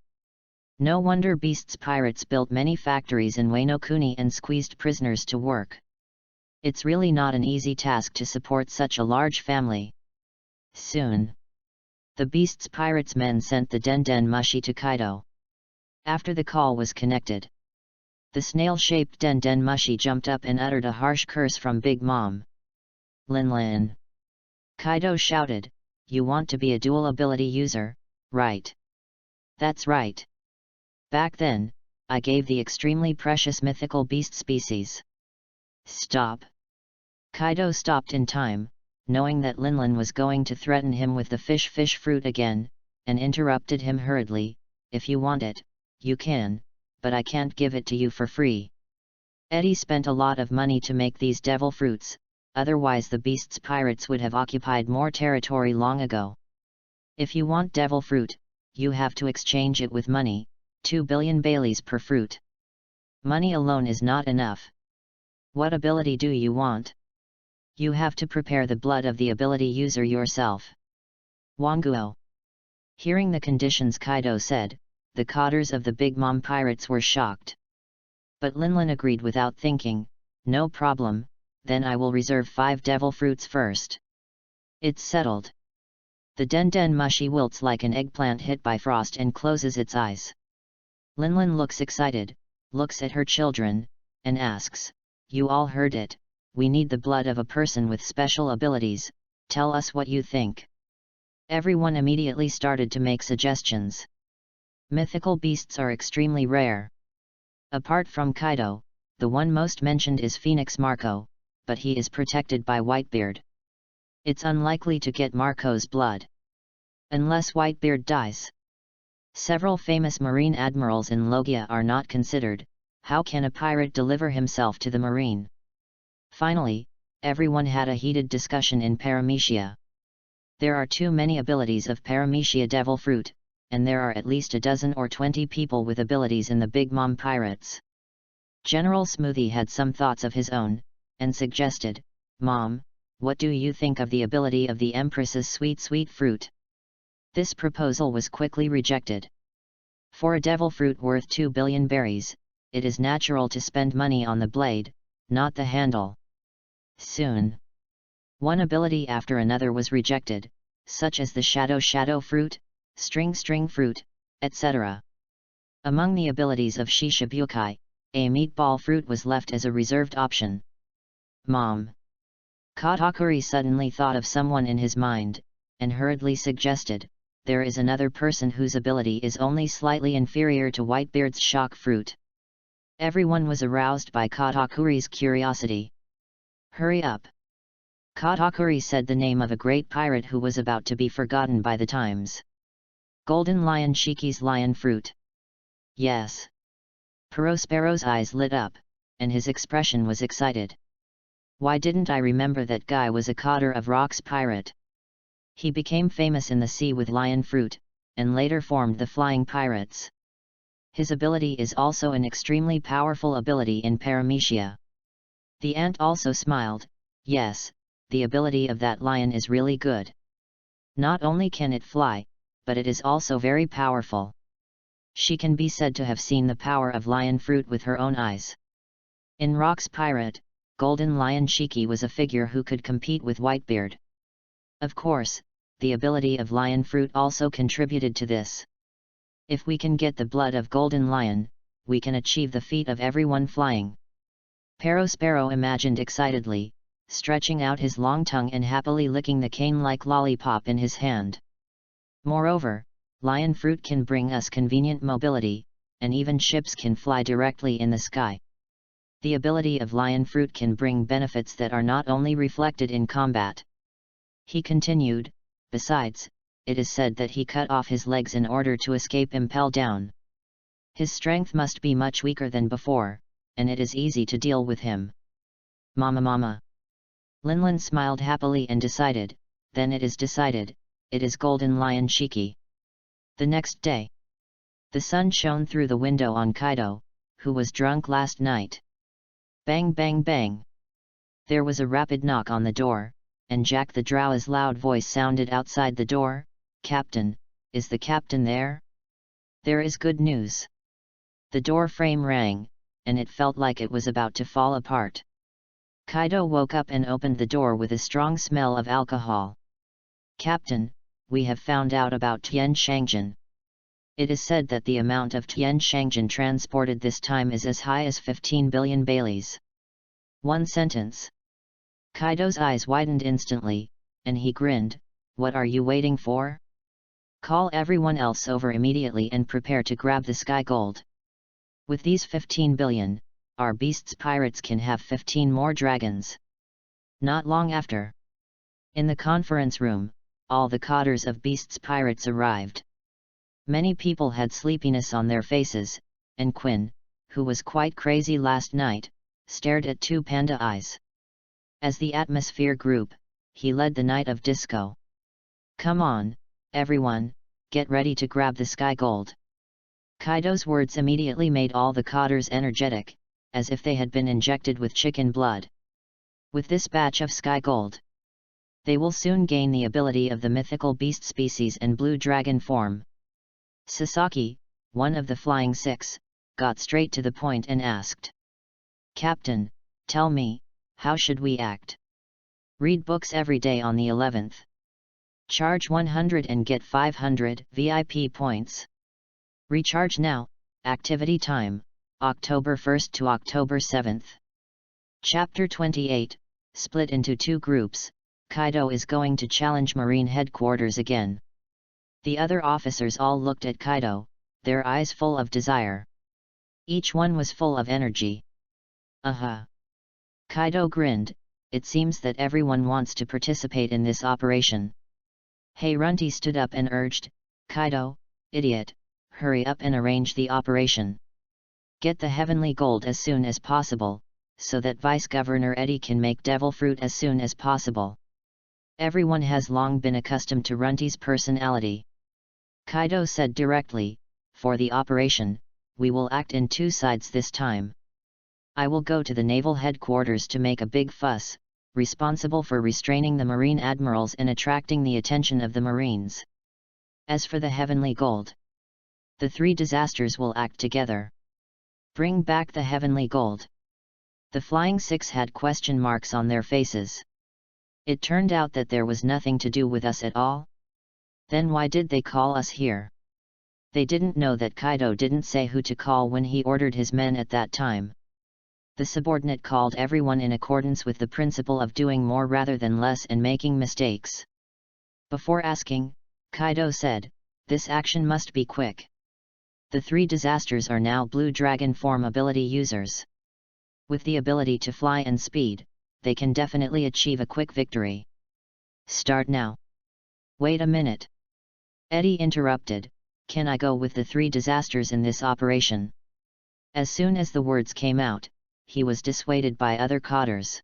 No wonder Beast's Pirates built many factories in Wano Kuni and squeezed prisoners to work. It's really not an easy task to support such a large family. Soon, The beast's pirates' men sent the Den Mushi to Kaido. After the call was connected, the snail-shaped Den Mushi jumped up and uttered a harsh curse from Big Mom. Lin. Kaido shouted, "You want to be a dual ability user, right?" "That's right. Back then, I gave the extremely precious mythical beast species." "Stop." Kaido stopped in time, knowing that Linlin was going to threaten him with the fish fruit again, and interrupted him hurriedly, "If you want it, you can, but I can't give it to you for free. Eddie spent a lot of money to make these devil fruits, otherwise the beast's pirates would have occupied more territory long ago. If you want devil fruit, you have to exchange it with money, 2 billion Baileys per fruit. Money alone is not enough. What ability do you want? You have to prepare the blood of the ability user yourself." Wanguo. Hearing the conditions Kaido said, the cotters of the Big Mom pirates were shocked. But Linlin agreed without thinking, "No problem, then I will reserve 5 devil fruits first." It's settled. The Den Mushi wilts like an eggplant hit by frost and closes its eyes. Linlin looks excited, looks at her children, and asks, "You all heard it, we need the blood of a person with special abilities, tell us what you think." Everyone immediately started to make suggestions. Mythical beasts are extremely rare. Apart from Kaido, the one most mentioned is Phoenix Marco, but he is protected by Whitebeard. It's unlikely to get Marco's blood. Unless Whitebeard dies. Several famous marine admirals in Logia are not considered. How can a pirate deliver himself to the marine? Finally, everyone had a heated discussion in Paramecia. There are too many abilities of Paramecia Devil Fruit, and there are at least a dozen or 20 people with abilities in the Big Mom Pirates. General Smoothie had some thoughts of his own, and suggested, "Mom, what do you think of the ability of the Empress's sweet fruit?" This proposal was quickly rejected. For a devil fruit worth 2 billion berries, it is natural to spend money on the blade, not the handle. Soon, one ability after another was rejected, such as the shadow fruit, string fruit, etc. Among the abilities of Shishibukai, a meatball fruit was left as a reserved option. "Mom." Katakuri suddenly thought of someone in his mind, and hurriedly suggested, "There is another person whose ability is only slightly inferior to Whitebeard's shock fruit." Everyone was aroused by Katakuri's curiosity. "Hurry up." Katakuri said the name of a great pirate who was about to be forgotten by the times. "Golden Lion Shiki's lion fruit." "Yes." Prospero's eyes lit up, and his expression was excited. "Why didn't I remember that guy was a cotter of Rock's pirate? He became famous in the sea with lion fruit, and later formed the Flying Pirates. His ability is also an extremely powerful ability in Paramecia." The ant also smiled, "Yes, the ability of that lion is really good. Not only can it fly, but it is also very powerful. She can be said to have seen the power of lion fruit with her own eyes." In Rock's Pirate, Golden Lion Shiki was a figure who could compete with Whitebeard. Of course, the ability of lion fruit also contributed to this. If we can get the blood of Golden Lion, we can achieve the feat of everyone flying. Prospero imagined excitedly, stretching out his long tongue and happily licking the cane-like lollipop in his hand. Moreover, lion fruit can bring us convenient mobility, and even ships can fly directly in the sky. The ability of lion fruit can bring benefits that are not only reflected in combat. He continued, "Besides, it is said that he cut off his legs in order to escape impel down. His strength must be much weaker than before, and it is easy to deal with him." Mama. Linlin smiled happily and decided, "Then it is decided, it is Golden Lion Shiki." The next day, the sun shone through the window on Kaido, who was drunk last night. Bang bang bang. There was a rapid knock on the door, and Jack the Drow's loud voice sounded outside the door, "Captain, is the captain there? There is good news." The door frame rang, and it felt like it was about to fall apart. Kaido woke up and opened the door with a strong smell of alcohol. "Captain, we have found out about Tian Shangjin. It is said that the amount of Tian Shangjin transported this time is as high as 15 billion baileys. One sentence. Kaido's eyes widened instantly, and he grinned, "What are you waiting for? Call everyone else over immediately and prepare to grab the sky gold. With these 15 billion, our beasts pirates can have 15 more dragons." Not long after, in the conference room, all the cotters of beasts pirates arrived. Many people had sleepiness on their faces, and Quinn, who was quite crazy last night, stared at two panda eyes. As the atmosphere grew, he led the night of disco. "Come on, everyone, get ready to grab the sky gold." Kaido's words immediately made all the cotters energetic, as if they had been injected with chicken blood. With this batch of sky gold, they will soon gain the ability of the mythical beast species and blue dragon form. Sasaki, one of the Flying Six, got straight to the point and asked, "Captain, tell me, how should we act? Read books every day on the 11th. Charge 100 and get 500 VIP points. Recharge now, activity time, October 1st to October 7th. Chapter 28, split into two groups, Kaido is going to challenge Marine Headquarters again." The other officers all looked at Kaido, their eyes full of desire. Each one was full of energy. Kaido grinned, "It seems that everyone wants to participate in this operation." Hey Runty stood up and urged, "Kaido, idiot, hurry up and arrange the operation. Get the heavenly gold as soon as possible, so that Vice Governor Eddie can make devil fruit as soon as possible." Everyone has long been accustomed to Runty's personality. Kaido said directly, "For the operation, we will act in two sides this time. I will go to the naval headquarters to make a big fuss, responsible for restraining the marine admirals and attracting the attention of the marines. As for the heavenly gold, the three disasters will act together. Bring back the heavenly gold." The Flying Six had question marks on their faces. It turned out that there was nothing to do with us at all? Then why did they call us here? They didn't know that Kaido didn't say who to call when he ordered his men at that time. The subordinate called everyone in accordance with the principle of doing more rather than less and making mistakes. Before asking, Kaido said, "This action must be quick. The three disasters are now Blue Dragon form ability users. With the ability to fly and speed, they can definitely achieve a quick victory. Start now." "Wait a minute." Eddie interrupted, "Can I go with the three disasters in this operation?" As soon as the words came out, he was dissuaded by other cotters.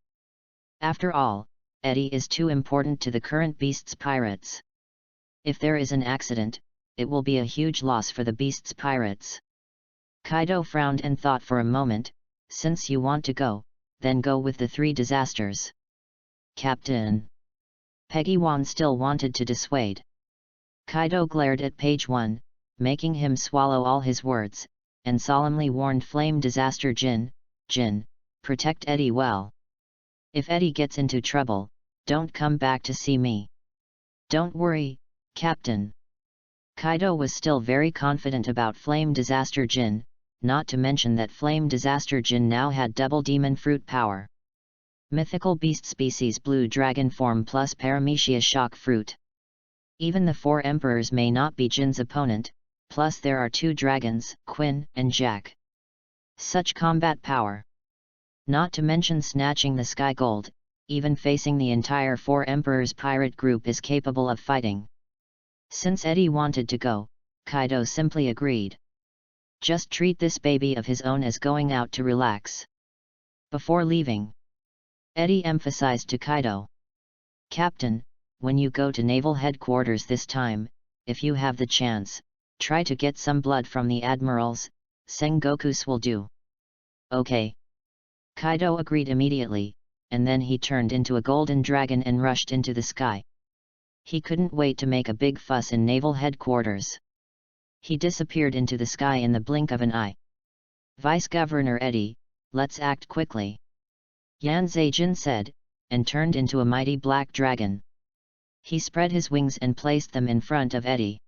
After all, Eddie is too important to the current beasts pirates. If there is an accident, it will be a huge loss for the beasts pirates. Kaido frowned and thought for a moment, "Since you want to go, then go with the three disasters." "Captain." Peggy Wan still wanted to dissuade. Kaido glared at page 1, making him swallow all his words, and solemnly warned Flame Disaster Jin, protect Eddie well. If Eddie gets into trouble, don't come back to see me." "Don't worry, Captain." Kaido was still very confident about Flame Disaster Jin, not to mention that Flame Disaster Jin now had double demon fruit power. Mythical beast species Blue Dragon form plus Paramecia shock fruit. Even the four emperors may not be Jin's opponent, plus there are two dragons, Quinn and Jack. Such combat power! Not to mention snatching the sky gold, even facing the entire four emperors pirate group is capable of fighting. Since Eddie wanted to go, Kaido simply agreed. Just treat this baby of his own as going out to relax. Before leaving, Eddie emphasized to Kaido, "Captain, when you go to naval headquarters this time, if you have the chance, try to get some blood from the admirals, Sengoku's will do." "Okay." Kaido agreed immediately, and then he turned into a golden dragon and rushed into the sky. He couldn't wait to make a big fuss in naval headquarters. He disappeared into the sky in the blink of an eye. "Vice Governor Eddie, let's act quickly," Yan Zejin said, and turned into a mighty black dragon. He spread his wings and placed them in front of Eddie.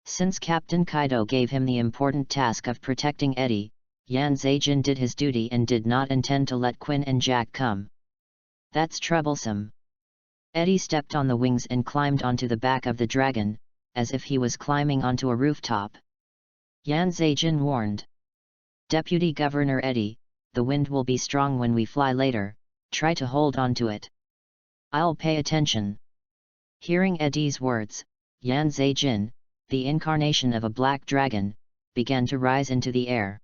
Since Captain Kaido gave him the important task of protecting Eddie, Yan Zhejian did his duty and did not intend to let Quinn and Jack come. That's troublesome. Eddie stepped on the wings and climbed onto the back of the dragon, as if he was climbing onto a rooftop. Yan Zhejian warned. Deputy Governor Eddie, the wind will be strong when we fly later, try to hold on to it. I'll pay attention. Hearing Eddie's words, Yan Zhejian, the incarnation of a black dragon, began to rise into the air.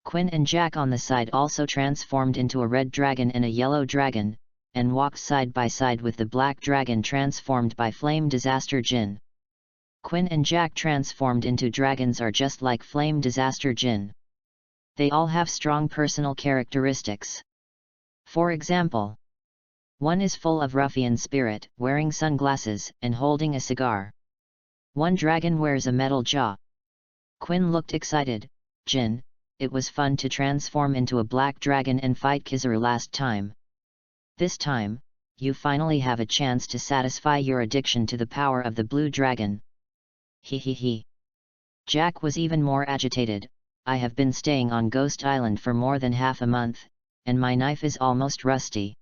Quinn and Jack on the side also transformed into a red dragon and a yellow dragon, and walked side by side with the black dragon transformed by Flame Disaster Jin. Quinn and Jack transformed into dragons are just like Flame Disaster Jin. They all have strong personal characteristics. For example, one is full of ruffian spirit, wearing sunglasses and holding a cigar. One dragon wears a metal jaw. Quinn looked excited. Jin, it was fun to transform into a black dragon and fight Kizaru last time. This time, you finally have a chance to satisfy your addiction to the power of the blue dragon. He. Jack was even more agitated. I have been staying on Ghost Island for more than half a month, and my knife is almost rusty.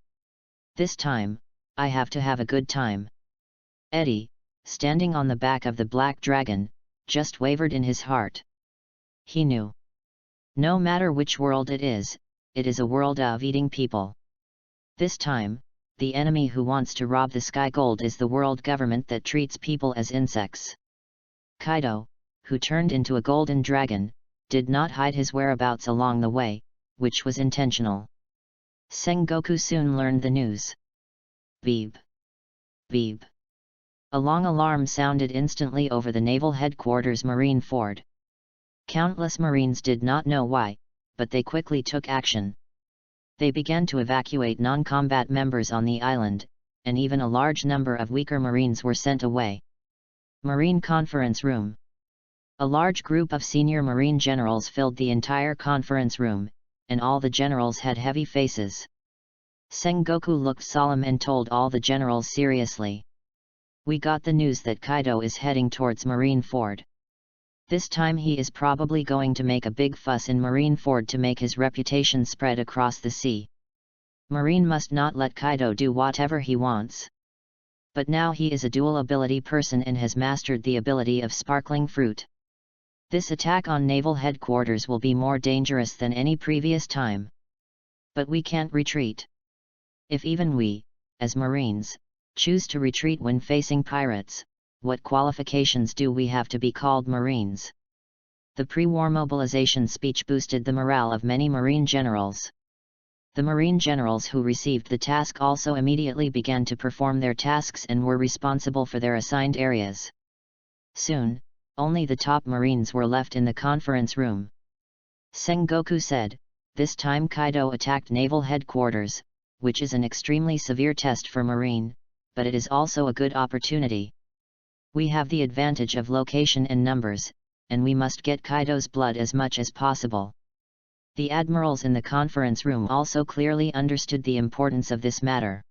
This time, I have to have a good time. Eddie, standing on the back of the black dragon, just wavered in his heart. He knew. No matter which world it is a world of eating people. This time, the enemy who wants to rob the sky gold is the world government that treats people as insects. Kaido, who turned into a golden dragon, did not hide his whereabouts along the way, which was intentional. Sengoku soon learned the news. Beep. Beep. A long alarm sounded instantly over the naval headquarters marine fort. Countless Marines did not know why, but they quickly took action. They began to evacuate non-combat members on the island, and even a large number of weaker Marines were sent away. Marine Conference Room. A large group of senior Marine generals filled the entire conference room, and all the generals had heavy faces. Sengoku looked solemn and told all the generals seriously. We got the news that Kaido is heading towards Marineford. This time he is probably going to make a big fuss in Marineford to make his reputation spread across the sea. Marine must not let Kaido do whatever he wants. But now he is a dual ability person and has mastered the ability of Sparkling Fruit. This attack on naval headquarters will be more dangerous than any previous time. But we can't retreat. If even we, as Marines, choose to retreat when facing pirates, what qualifications do we have to be called Marines? The pre-war mobilization speech boosted the morale of many Marine generals. The Marine generals who received the task also immediately began to perform their tasks and were responsible for their assigned areas. Soon, only the top Marines were left in the conference room. Sengoku said, this time Kaido attacked naval headquarters, which is an extremely severe test for Marine, but it is also a good opportunity. We have the advantage of location and numbers, and we must get Kaido's blood as much as possible. The admirals in the conference room also clearly understood the importance of this matter.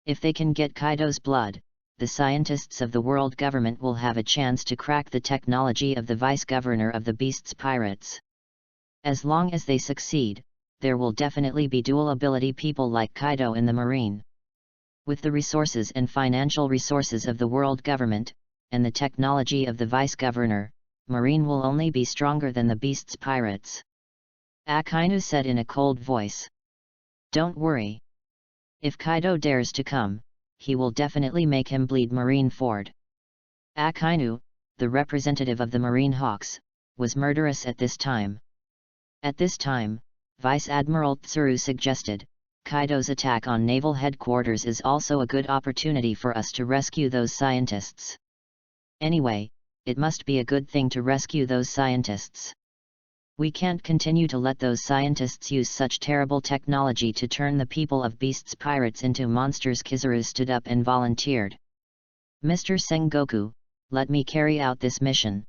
If they can get Kaido's blood, the scientists of the world government will have a chance to crack the technology of the vice-governor of the Beast's pirates. As long as they succeed, there will definitely be dual ability people like Kaido in the Marine. With the resources and financial resources of the world government, and the technology of the vice-governor, Marine will only be stronger than the Beast's pirates. Akainu said in a cold voice. Don't worry. If Kaido dares to come, he will definitely make him bleed Marineford. Akainu, the representative of the Marine Hawks, was murderous at this time. At this time, Vice Admiral Tsuru suggested, Kaido's attack on naval headquarters is also a good opportunity for us to rescue those scientists. Anyway, it must be a good thing to rescue those scientists. We can't continue to let those scientists use such terrible technology to turn the people of Beast's pirates into monsters. Kizaru stood up and volunteered. Mr. Sengoku, let me carry out this mission.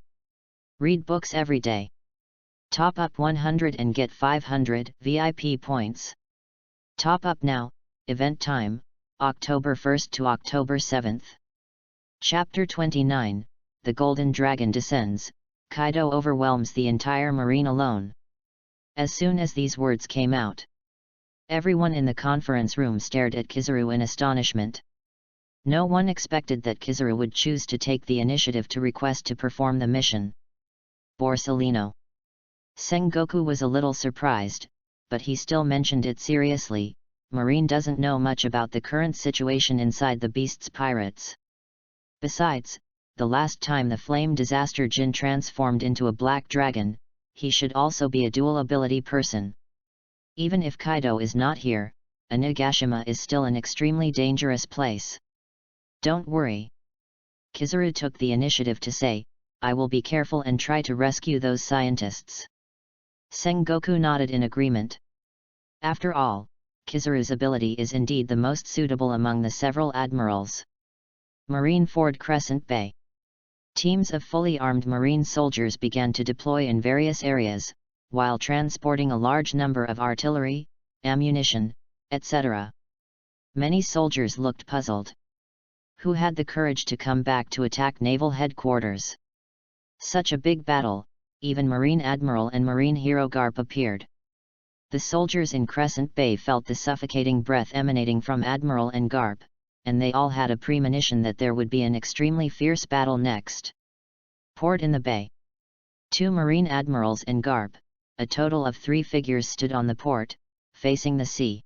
Read books every day. Top up 100 and get 500 VIP points. Top up now. Event time, October 1st to October 7th. Chapter 29, The Golden Dragon Descends, Kaido overwhelms the entire marine alone. As soon as these words came out, everyone in the conference room stared at Kizaru in astonishment. No one expected that Kizaru would choose to take the initiative to request to perform the mission. Borsellino. Sengoku was a little surprised, but he still mentioned it seriously. Marine doesn't know much about the current situation inside the Beast's pirates. Besides, the last time the flame disaster Jin transformed into a black dragon, he should also be a dual ability person. Even if Kaido is not here, Onigashima is still an extremely dangerous place. Don't worry. Kizaru took the initiative to say, I will be careful and try to rescue those scientists. Sengoku nodded in agreement. After all, Kizaru's ability is indeed the most suitable among the several admirals. Marineford Crescent Bay. Teams of fully armed marine soldiers began to deploy in various areas, while transporting a large number of artillery, ammunition, etc. Many soldiers looked puzzled. Who had the courage to come back to attack naval headquarters? Such a big battle, even Marine Admiral and Marine Hero Garp appeared. The soldiers in Crescent Bay felt the suffocating breath emanating from Admiral and Garp, and they all had a premonition that there would be an extremely fierce battle next. Port in the bay. 2 Marine Admirals and Garp, a total of 3 figures stood on the port, facing the sea.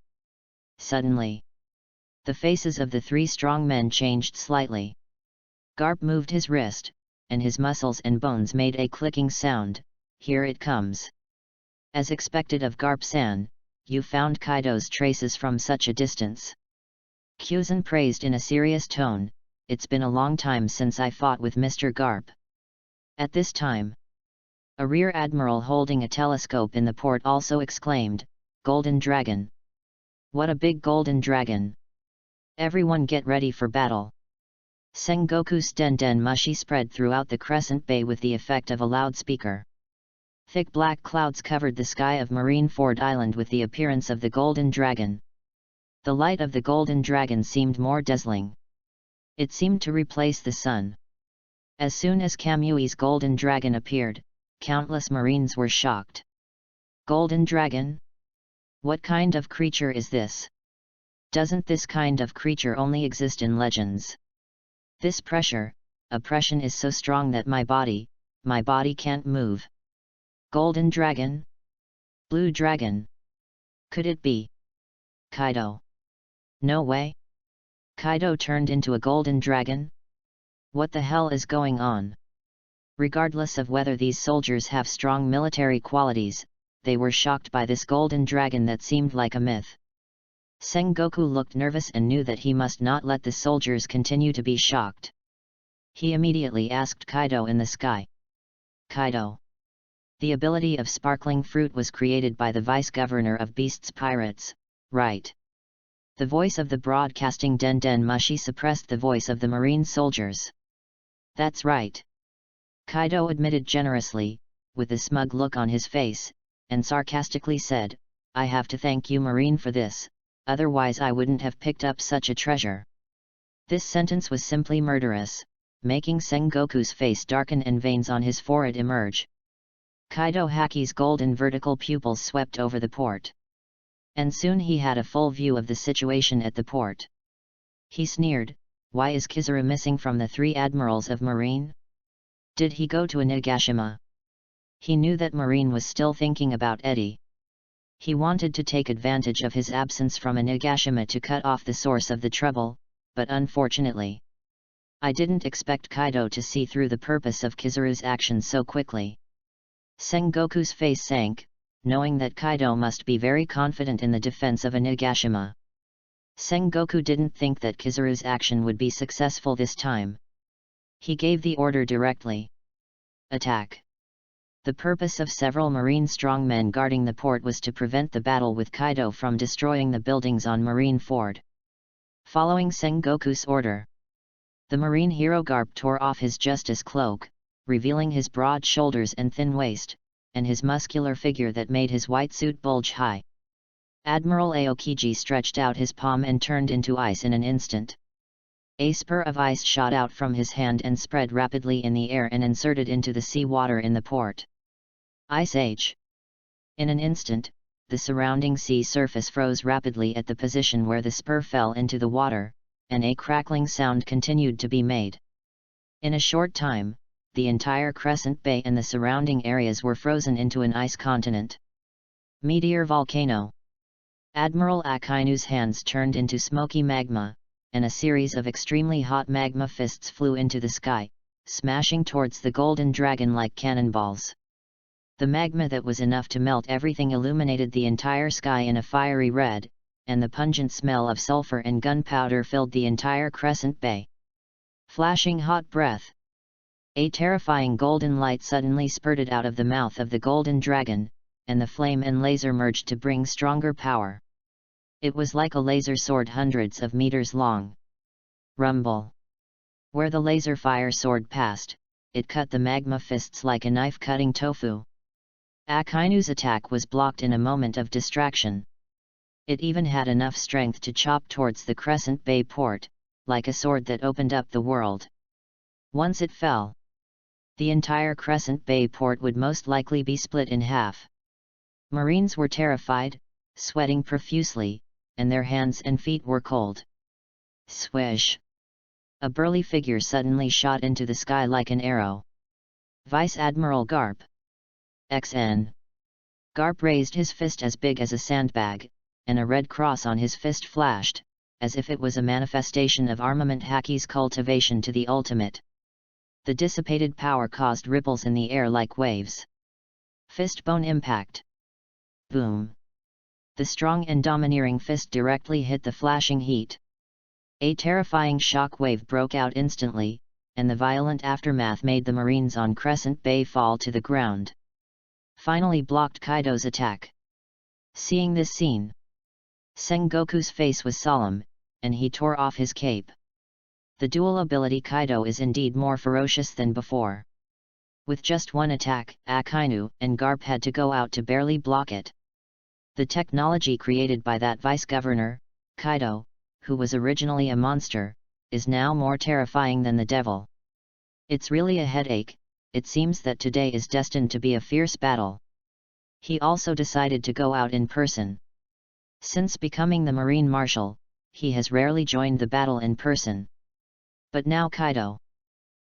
Suddenly, the faces of the 3 strong men changed slightly. Garp moved his wrist, and his muscles and bones made a clicking sound. Here it comes. As expected of Garp-san, you found Kaido's traces from such a distance. Kyuzen praised in a serious tone, it's been a long time since I fought with Mr. Garp. At this time, a rear admiral holding a telescope in the port also exclaimed, Golden Dragon! What a big golden dragon! Everyone get ready for battle! Sengoku's den mushi spread throughout the Crescent Bay with the effect of a loudspeaker. Thick black clouds covered the sky of Marineford Island with the appearance of the Golden Dragon. The light of the Golden Dragon seemed more dazzling. It seemed to replace the sun. As soon as Kamui's Golden Dragon appeared, countless Marines were shocked. Golden Dragon? What kind of creature is this? Doesn't this kind of creature only exist in legends? This oppression is so strong that my body can't move. Golden Dragon? Blue Dragon? Could it be Kaido? No way. Kaido turned into a golden dragon? What the hell is going on? Regardless of whether these soldiers have strong military qualities, they were shocked by this golden dragon that seemed like a myth. Sengoku looked nervous and knew that he must not let the soldiers continue to be shocked. He immediately asked Kaido in the sky. Kaido. The ability of sparkling fruit was created by the vice-governor of Beast's Pirates, right? The voice of the broadcasting den mushi suppressed the voice of the marine soldiers. That's right. Kaido admitted generously, with a smug look on his face, and sarcastically said, I have to thank you Marine for this, otherwise I wouldn't have picked up such a treasure. This sentence was simply murderous, making Sengoku's face darken and veins on his forehead emerge. Kaido Haki's golden vertical pupils swept over the port. And soon he had a full view of the situation at the port. He sneered, why is Kizaru missing from the 3 admirals of Marine? Did he go to Onigashima? He knew that Marine was still thinking about Eddie. He wanted to take advantage of his absence from Onigashima to cut off the source of the trouble, but unfortunately, I didn't expect Kaido to see through the purpose of Kizaru's actions so quickly. Sengoku's face sank, knowing that Kaido must be very confident in the defense of Onigashima. Sengoku didn't think that Kizaru's action would be successful this time. He gave the order directly. Attack! The purpose of several marine strongmen guarding the port was to prevent the battle with Kaido from destroying the buildings on Marineford. Following Sengoku's order, the marine hero Garp tore off his justice cloak, revealing his broad shoulders and thin waist, and his muscular figure that made his white suit bulge high. Admiral Aokiji stretched out his palm and turned into ice in an instant. A spur of ice shot out from his hand and spread rapidly in the air and inserted into the sea water in the port. Ice Age. In an instant, the surrounding sea surface froze rapidly at the position where the spur fell into the water, and a crackling sound continued to be made. In a short time, the entire Crescent Bay and the surrounding areas were frozen into an ice continent. Meteor Volcano. Admiral Akainu's hands turned into smoky magma, and a series of extremely hot magma fists flew into the sky, smashing towards the golden dragon like cannonballs. The magma that was enough to melt everything illuminated the entire sky in a fiery red, and the pungent smell of sulfur and gunpowder filled the entire Crescent Bay. Flashing hot breath. A terrifying golden light suddenly spurted out of the mouth of the golden dragon, and the flame and laser merged to bring stronger power. It was like a laser sword hundreds of meters long. Rumble. Where the laser fire sword passed, it cut the magma fists like a knife cutting tofu. Akainu's attack was blocked in a moment of distraction. It even had enough strength to chop towards the Crescent Bay port, like a sword that opened up the world. Once it fell, the entire Crescent Bay port would most likely be split in half. Marines were terrified, sweating profusely, and their hands and feet were cold. Swish! A burly figure suddenly shot into the sky like an arrow. Vice Admiral Garp. XN. Garp raised his fist as big as a sandbag, and a red cross on his fist flashed, as if it was a manifestation of armament Haki's cultivation to the ultimate. The dissipated power caused ripples in the air like waves. Fist-bone impact. Boom! The strong and domineering fist directly hit the flashing heat. A terrifying shock wave broke out instantly, and the violent aftermath made the Marines on Crescent Bay fall to the ground. Finally blocked Kaido's attack. Seeing this scene, Sengoku's face was solemn, and he tore off his cape. The dual ability Kaido is indeed more ferocious than before. With just one attack, Akainu and Garp had to go out to barely block it. The technology created by that vice-governor, Kaido, who was originally a monster, is now more terrifying than the devil. It's really a headache. It seems that today is destined to be a fierce battle. He also decided to go out in person. Since becoming the Marine Marshal, he has rarely joined the battle in person. But now Kaido,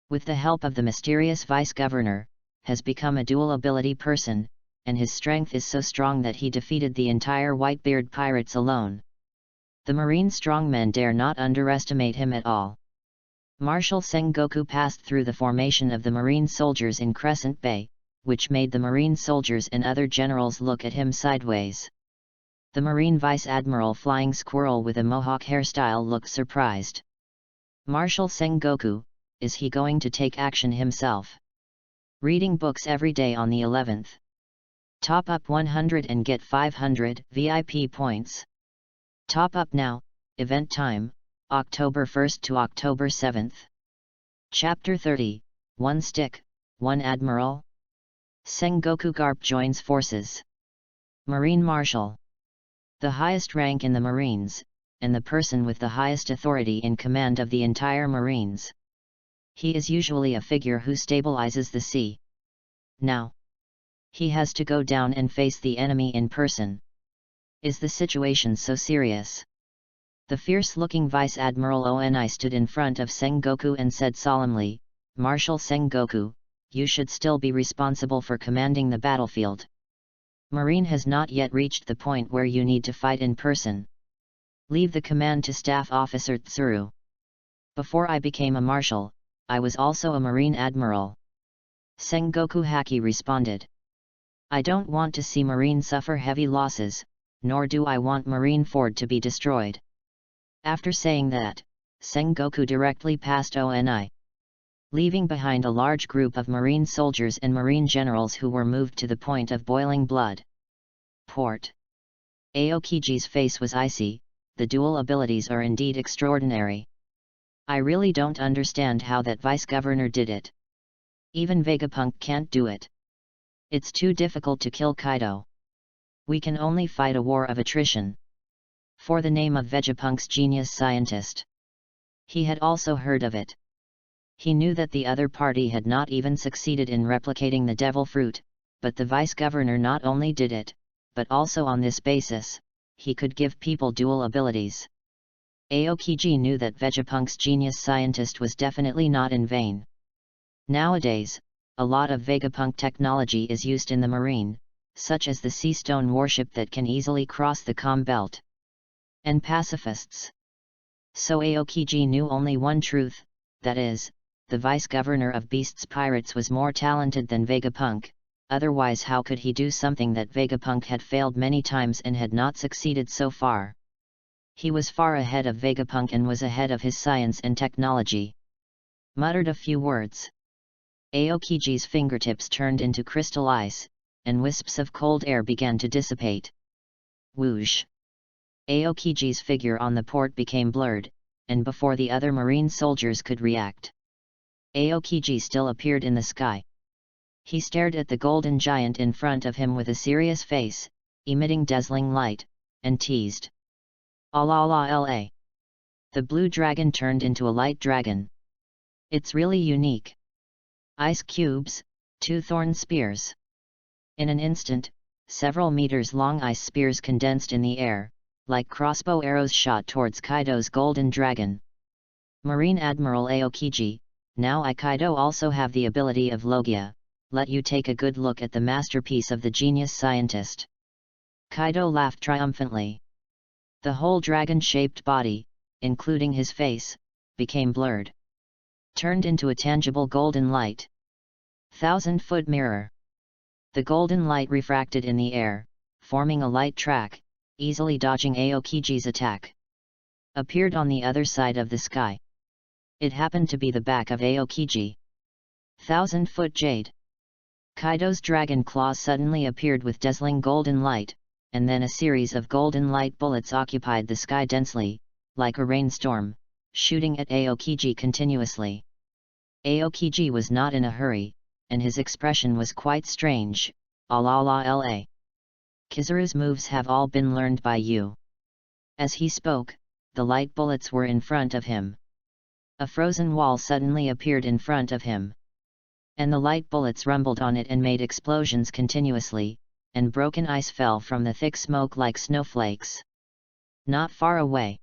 with the help of the mysterious vice-governor, has become a dual-ability person, and his strength is so strong that he defeated the entire Whitebeard pirates alone. The Marine strongmen dare not underestimate him at all. Marshal Sengoku passed through the formation of the Marine soldiers in Crescent Bay, which made the Marine soldiers and other generals look at him sideways. The Marine Vice Admiral Flying Squirrel with a mohawk hairstyle looked surprised. Marshal Sengoku, is he going to take action himself? Reading books every day on the 11th. Top up 100 and get 500 VIP points. Top up now, event time, October 1st to October 7th. Chapter 30, 1 Stick, 1 Admiral. Sengoku Garp joins forces. Marine Marshal. The highest rank in the Marines, and the person with the highest authority in command of the entire Marines. He is usually a figure who stabilizes the sea. Now, he has to go down and face the enemy in person. Is the situation so serious? The fierce-looking Vice Admiral Oni stood in front of Sengoku and said solemnly, "Marshal Sengoku, you should still be responsible for commanding the battlefield. Marine has not yet reached the point where you need to fight in person. Leave the command to Staff Officer Tsuru. Before I became a marshal, I was also a Marine Admiral." Sengoku Haki responded. "I don't want to see Marine suffer heavy losses, nor do I want Marine Ford to be destroyed." After saying that, Sengoku directly passed Oni, leaving behind a large group of Marine soldiers and Marine generals who were moved to the point of boiling blood. Port. Aokiji's face was icy. The dual abilities are indeed extraordinary. I really don't understand how that vice-governor did it. Even Vegapunk can't do it. It's too difficult to kill Kaido. We can only fight a war of attrition. For the name of Vegapunk's genius scientist. He had also heard of it. He knew that the other party had not even succeeded in replicating the devil fruit, but the vice-governor not only did it, but also on this basis, he could give people dual abilities. Aokiji knew that Vegapunk's genius scientist was definitely not in vain. Nowadays, a lot of Vegapunk technology is used in the marine, such as the sea stone warship that can easily cross the calm belt. And pacifists. So Aokiji knew only one truth, that is, the vice-governor of Beasts Pirates was more talented than Vegapunk, otherwise how could he do something that Vegapunk had failed many times and had not succeeded so far? He was far ahead of Vegapunk and was ahead of his science and technology. Muttered a few words. Aokiji's fingertips turned into crystal ice, and wisps of cold air began to dissipate. Whoosh! Aokiji's figure on the port became blurred, and before the other marine soldiers could react, Aokiji still appeared in the sky. He stared at the golden giant in front of him with a serious face, emitting dazzling light, and teased. "Allah la. The blue dragon turned into a light dragon. It's really unique. Ice cubes, 2 thorn spears." In an instant, several meters long ice spears condensed in the air, like crossbow arrows shot towards Kaido's golden dragon. Marine Admiral Aokiji, now I Kaido also have the ability of Logia, let you take a good look at the masterpiece of the genius scientist. Kaido laughed triumphantly. The whole dragon-shaped body, including his face, became blurred. Turned into a tangible golden light. 1,000-foot mirror. The golden light refracted in the air, forming a light track, easily dodging Aokiji's attack. Appeared on the other side of the sky. It happened to be the back of Aokiji. 1,000-foot jade. Kaido's dragon claws suddenly appeared with dazzling golden light, and then a series of golden light bullets occupied the sky densely, like a rainstorm, shooting at Aokiji continuously. Aokiji was not in a hurry, and his expression was quite strange. "Allah la. Kizaru's moves have all been learned by you." As he spoke, the light bullets were in front of him. A frozen wall suddenly appeared in front of him. And the light bullets rumbled on it and made explosions continuously, and broken ice fell from the thick smoke like snowflakes. Not far away,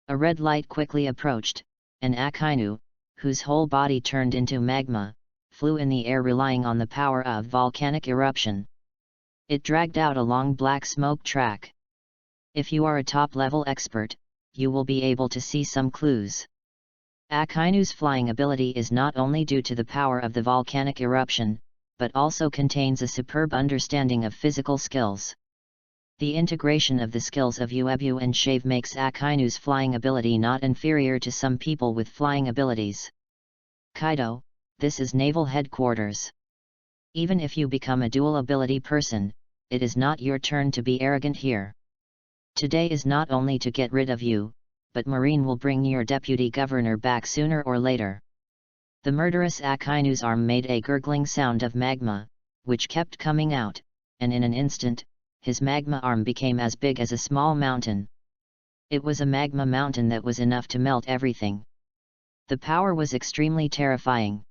a red light quickly approached, and Akainu, whose whole body turned into magma, flew in the air relying on the power of volcanic eruption. It dragged out a long black smoke track. If you are a top-level expert, you will be able to see some clues. Akainu's flying ability is not only due to the power of the volcanic eruption, but also contains a superb understanding of physical skills. The integration of the skills of EPUB and Shave makes Akainu's flying ability not inferior to some people with flying abilities. Kaido, this is Naval Headquarters. Even if you become a dual ability person, it is not your turn to be arrogant here. Today is not only to get rid of you, but Marine will bring your deputy governor back sooner or later. The murderous Akainu's arm made a gurgling sound of magma, which kept coming out, and in an instant, his magma arm became as big as a small mountain. It was a magma mountain that was enough to melt everything. The power was extremely terrifying.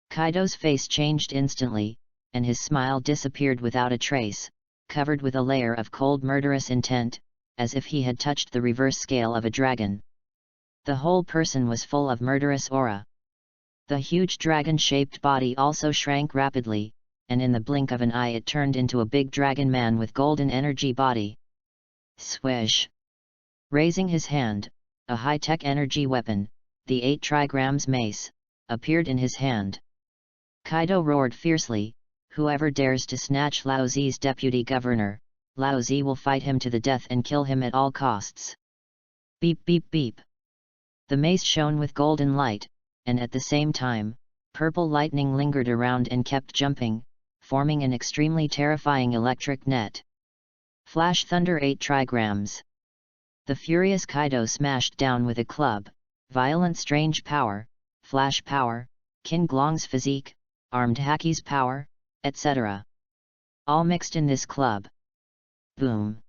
Kaido's face changed instantly, and his smile disappeared without a trace, covered with a layer of cold murderous intent, as if he had touched the reverse scale of a dragon. The whole person was full of murderous aura. The huge dragon-shaped body also shrank rapidly, and in the blink of an eye it turned into a big dragon man with golden energy body. Swish! Raising his hand, a high-tech energy weapon, the 8 trigrams mace, appeared in his hand. Kaido roared fiercely, "Whoever dares to snatch Lao Zi's deputy governor, Lao Zi will fight him to the death and kill him at all costs." Beep beep beep. The mace shone with golden light, and at the same time, purple lightning lingered around and kept jumping, forming an extremely terrifying electric net. Flash thunder 8 trigrams. The furious Kaido smashed down with a club, violent strange power, flash power, King Glong's physique, armed Haki's power, etc. All mixed in this club. Boom!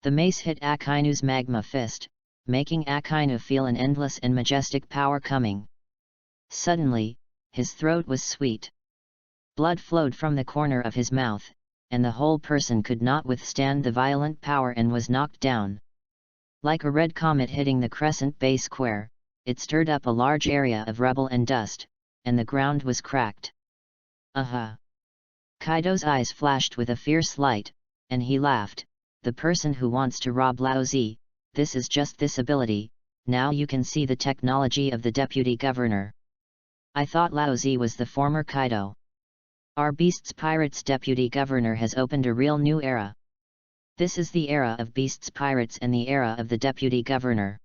The mace hit Akainu's magma fist, making Akainu feel an endless and majestic power coming. Suddenly, his throat was sweet. Blood flowed from the corner of his mouth, and the whole person could not withstand the violent power and was knocked down. Like a red comet hitting the crescent bay square, it stirred up a large area of rubble and dust, and the ground was cracked. Aha! Kaido's eyes flashed with a fierce light, and he laughed. The person who wants to rob Laozi, this is just this ability. Now you can see the technology of the deputy governor. I thought Laozi was the former Kaido. Our Beasts Pirates deputy governor has opened a real new era. This is the era of Beasts Pirates and the era of the deputy governor.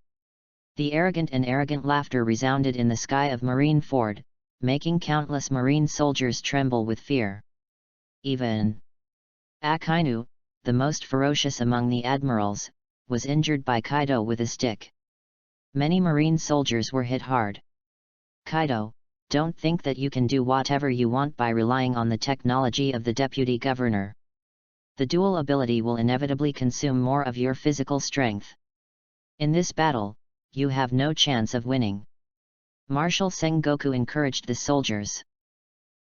The arrogant laughter resounded in the sky of Marineford, making countless marine soldiers tremble with fear. Even Akainu, the most ferocious among the admirals, was injured by Kaido with a stick. Many marine soldiers were hit hard. Kaido, don't think that you can do whatever you want by relying on the technology of the deputy governor. The dual ability will inevitably consume more of your physical strength. In this battle, you have no chance of winning. Marshal Sengoku encouraged the soldiers.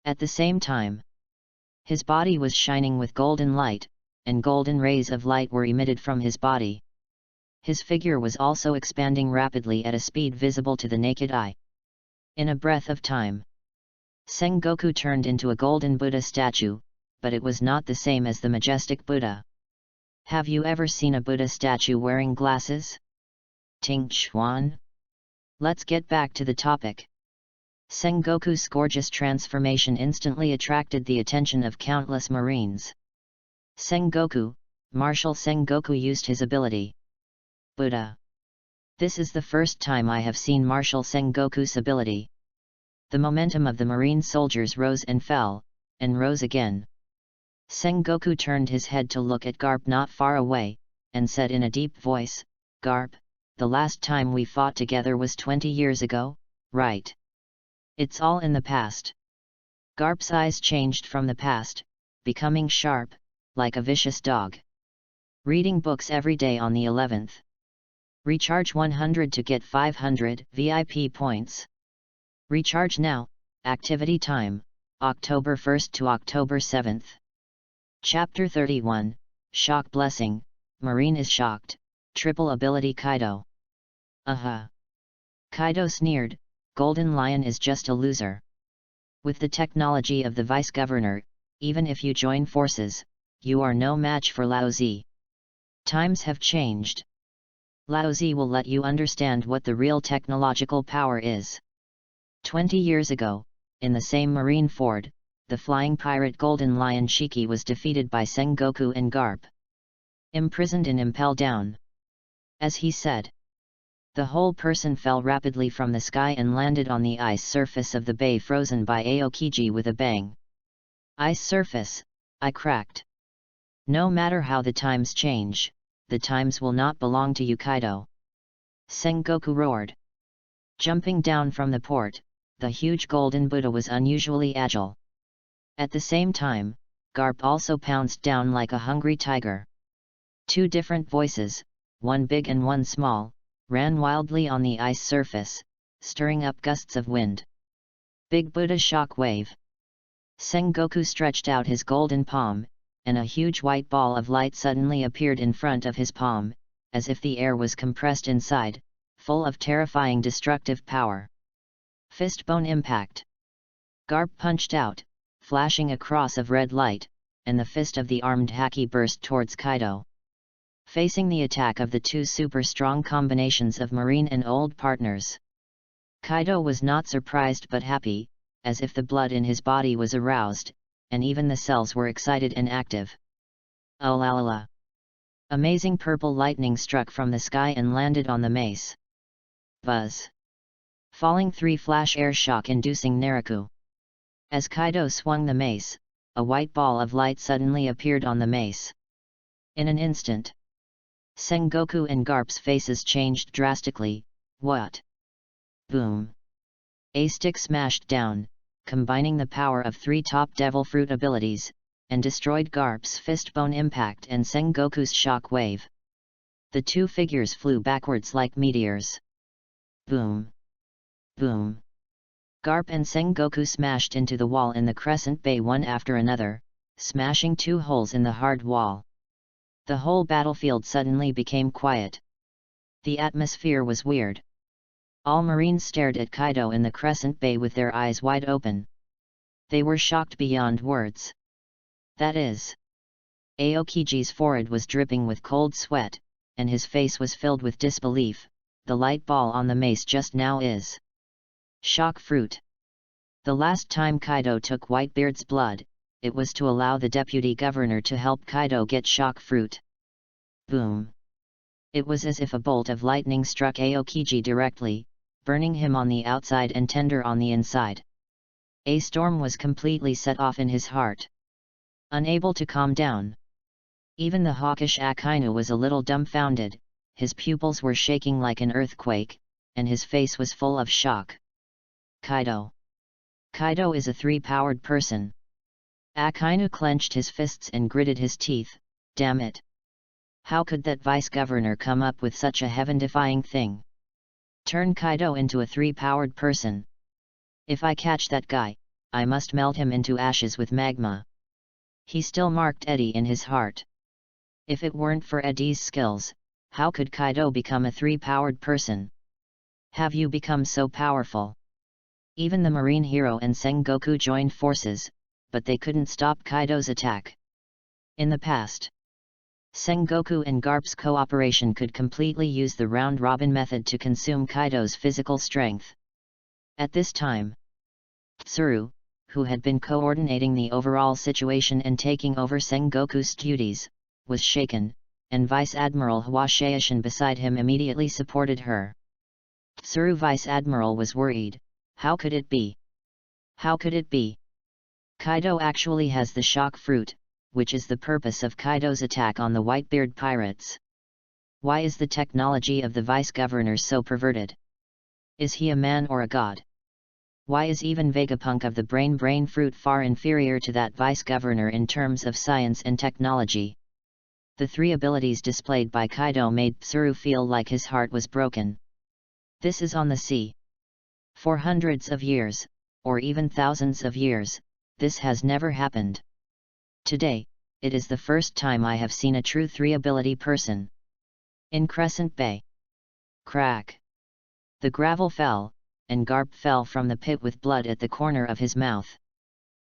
At the same time, his body was shining with golden light, and golden rays of light were emitted from his body. His figure was also expanding rapidly at a speed visible to the naked eye. In a breath of time, Sengoku turned into a golden Buddha statue, but it was not the same as the majestic Buddha. Have you ever seen a Buddha statue wearing glasses? Ting Chuan? Let's get back to the topic. Sengoku's gorgeous transformation instantly attracted the attention of countless marines. Sengoku, Marshal Sengoku used his ability. Buddha. This is the first time I have seen Marshal Sengoku's ability. The momentum of the marine soldiers rose and fell, and rose again. Sengoku turned his head to look at Garp not far away, and said in a deep voice, "Garp, the last time we fought together was 20 years ago, right? It's all in the past." Garp's eyes changed from the past, becoming sharp, like a vicious dog. Reading books every day on the 11th. Recharge 100 to get 500 VIP points. Recharge now. Activity time, October 1st to October 7th. Chapter 31, Shock Blessing, Marine is shocked, triple ability Kaido. Aha! Kaido sneered, Golden Lion is just a loser. With the technology of the vice-governor, even if you join forces, you are no match for Laozi. Times have changed. Laozi will let you understand what the real technological power is. 20 years ago, in the same Marineford, the flying pirate Golden Lion Shiki was defeated by Sengoku and Garp. Imprisoned and impelled down. As he said, the whole person fell rapidly from the sky and landed on the ice surface of the bay, frozen by Aokiji with a bang. Ice surface, I cracked. No matter how the times change, the times will not belong to you, Kaido. Sengoku roared. Jumping down from the port, the huge golden Buddha was unusually agile. At the same time, Garp also pounced down like a hungry tiger. Two different voices, one big and one small, ran wildly on the ice surface, stirring up gusts of wind. Big Buddha shock wave. Sengoku stretched out his golden palm, and a huge white ball of light suddenly appeared in front of his palm, as if the air was compressed inside, full of terrifying destructive power. Fistbone impact. Garp punched out, flashing a cross of red light, and the fist of the armed Haki burst towards Kaido. Facing the attack of the two super strong combinations of marine and old partners, Kaido was not surprised but happy, as if the blood in his body was aroused, and even the cells were excited and active. Oh la la la! Amazing purple lightning struck from the sky and landed on the mace. Buzz! Falling 3 flash air shock inducing Naraku. As Kaido swung the mace, a white ball of light suddenly appeared on the mace. In an instant, Sengoku and Garp's faces changed drastically. What? Boom! A stick smashed down, combining the power of 3 top devil fruit abilities, and destroyed Garp's fistbone impact and Sengoku's shock wave. The two figures flew backwards like meteors. Boom! Boom! Garp and Sengoku smashed into the wall in the crescent bay one after another, smashing 2 holes in the hard wall. The whole battlefield suddenly became quiet. The atmosphere was weird. All Marines stared at Kaido in the crescent bay with their eyes wide open. They were shocked beyond words. That is, Aokiji's forehead was dripping with cold sweat, and his face was filled with disbelief. The light ball on the mace just now is shock fruit. The last time Kaido took Whitebeard's blood, it was to allow the deputy governor to help Kaido get shock fruit. Boom! It was as if a bolt of lightning struck Aokiji directly, burning him on the outside and tender on the inside. A storm was completely set off in his heart. Unable to calm down. Even the hawkish Akainu was a little dumbfounded, his pupils were shaking like an earthquake, and his face was full of shock. Kaido. Kaido is a 3-powered person. Akainu clenched his fists and gritted his teeth. Damn it! How could that vice-governor come up with such a heaven-defying thing? Turn Kaido into a 3-powered person. If I catch that guy, I must melt him into ashes with magma. He still marked Eddie in his heart. If it weren't for Eddie's skills, how could Kaido become a 3-powered person? Have you become so powerful? Even the Marine hero and Sengoku joined forces, but they couldn't stop Kaido's attack. In the past, Sengoku and Garp's cooperation could completely use the round-robin method to consume Kaido's physical strength. At this time, Tsuru, who had been coordinating the overall situation and taking over Sengoku's duties, was shaken, and Vice Admiral Hwashaishin beside him immediately supported her. Tsuru Vice Admiral was worried. How could it be? How could it be? Kaido actually has the shock fruit, which is the purpose of Kaido's attack on the Whitebeard pirates. Why is the technology of the vice-governor so perverted? Is he a man or a god? Why is even Vegapunk of the brain fruit far inferior to that vice-governor in terms of science and technology? The 3 abilities displayed by Kaido made Tsuru feel like his heart was broken. This is on the sea. For hundreds of years, or even thousands of years, this has never happened. Today, it is the first time I have seen a true 3-ability person. In Crescent Bay. Crack! The gravel fell, and Garp fell from the pit with blood at the corner of his mouth.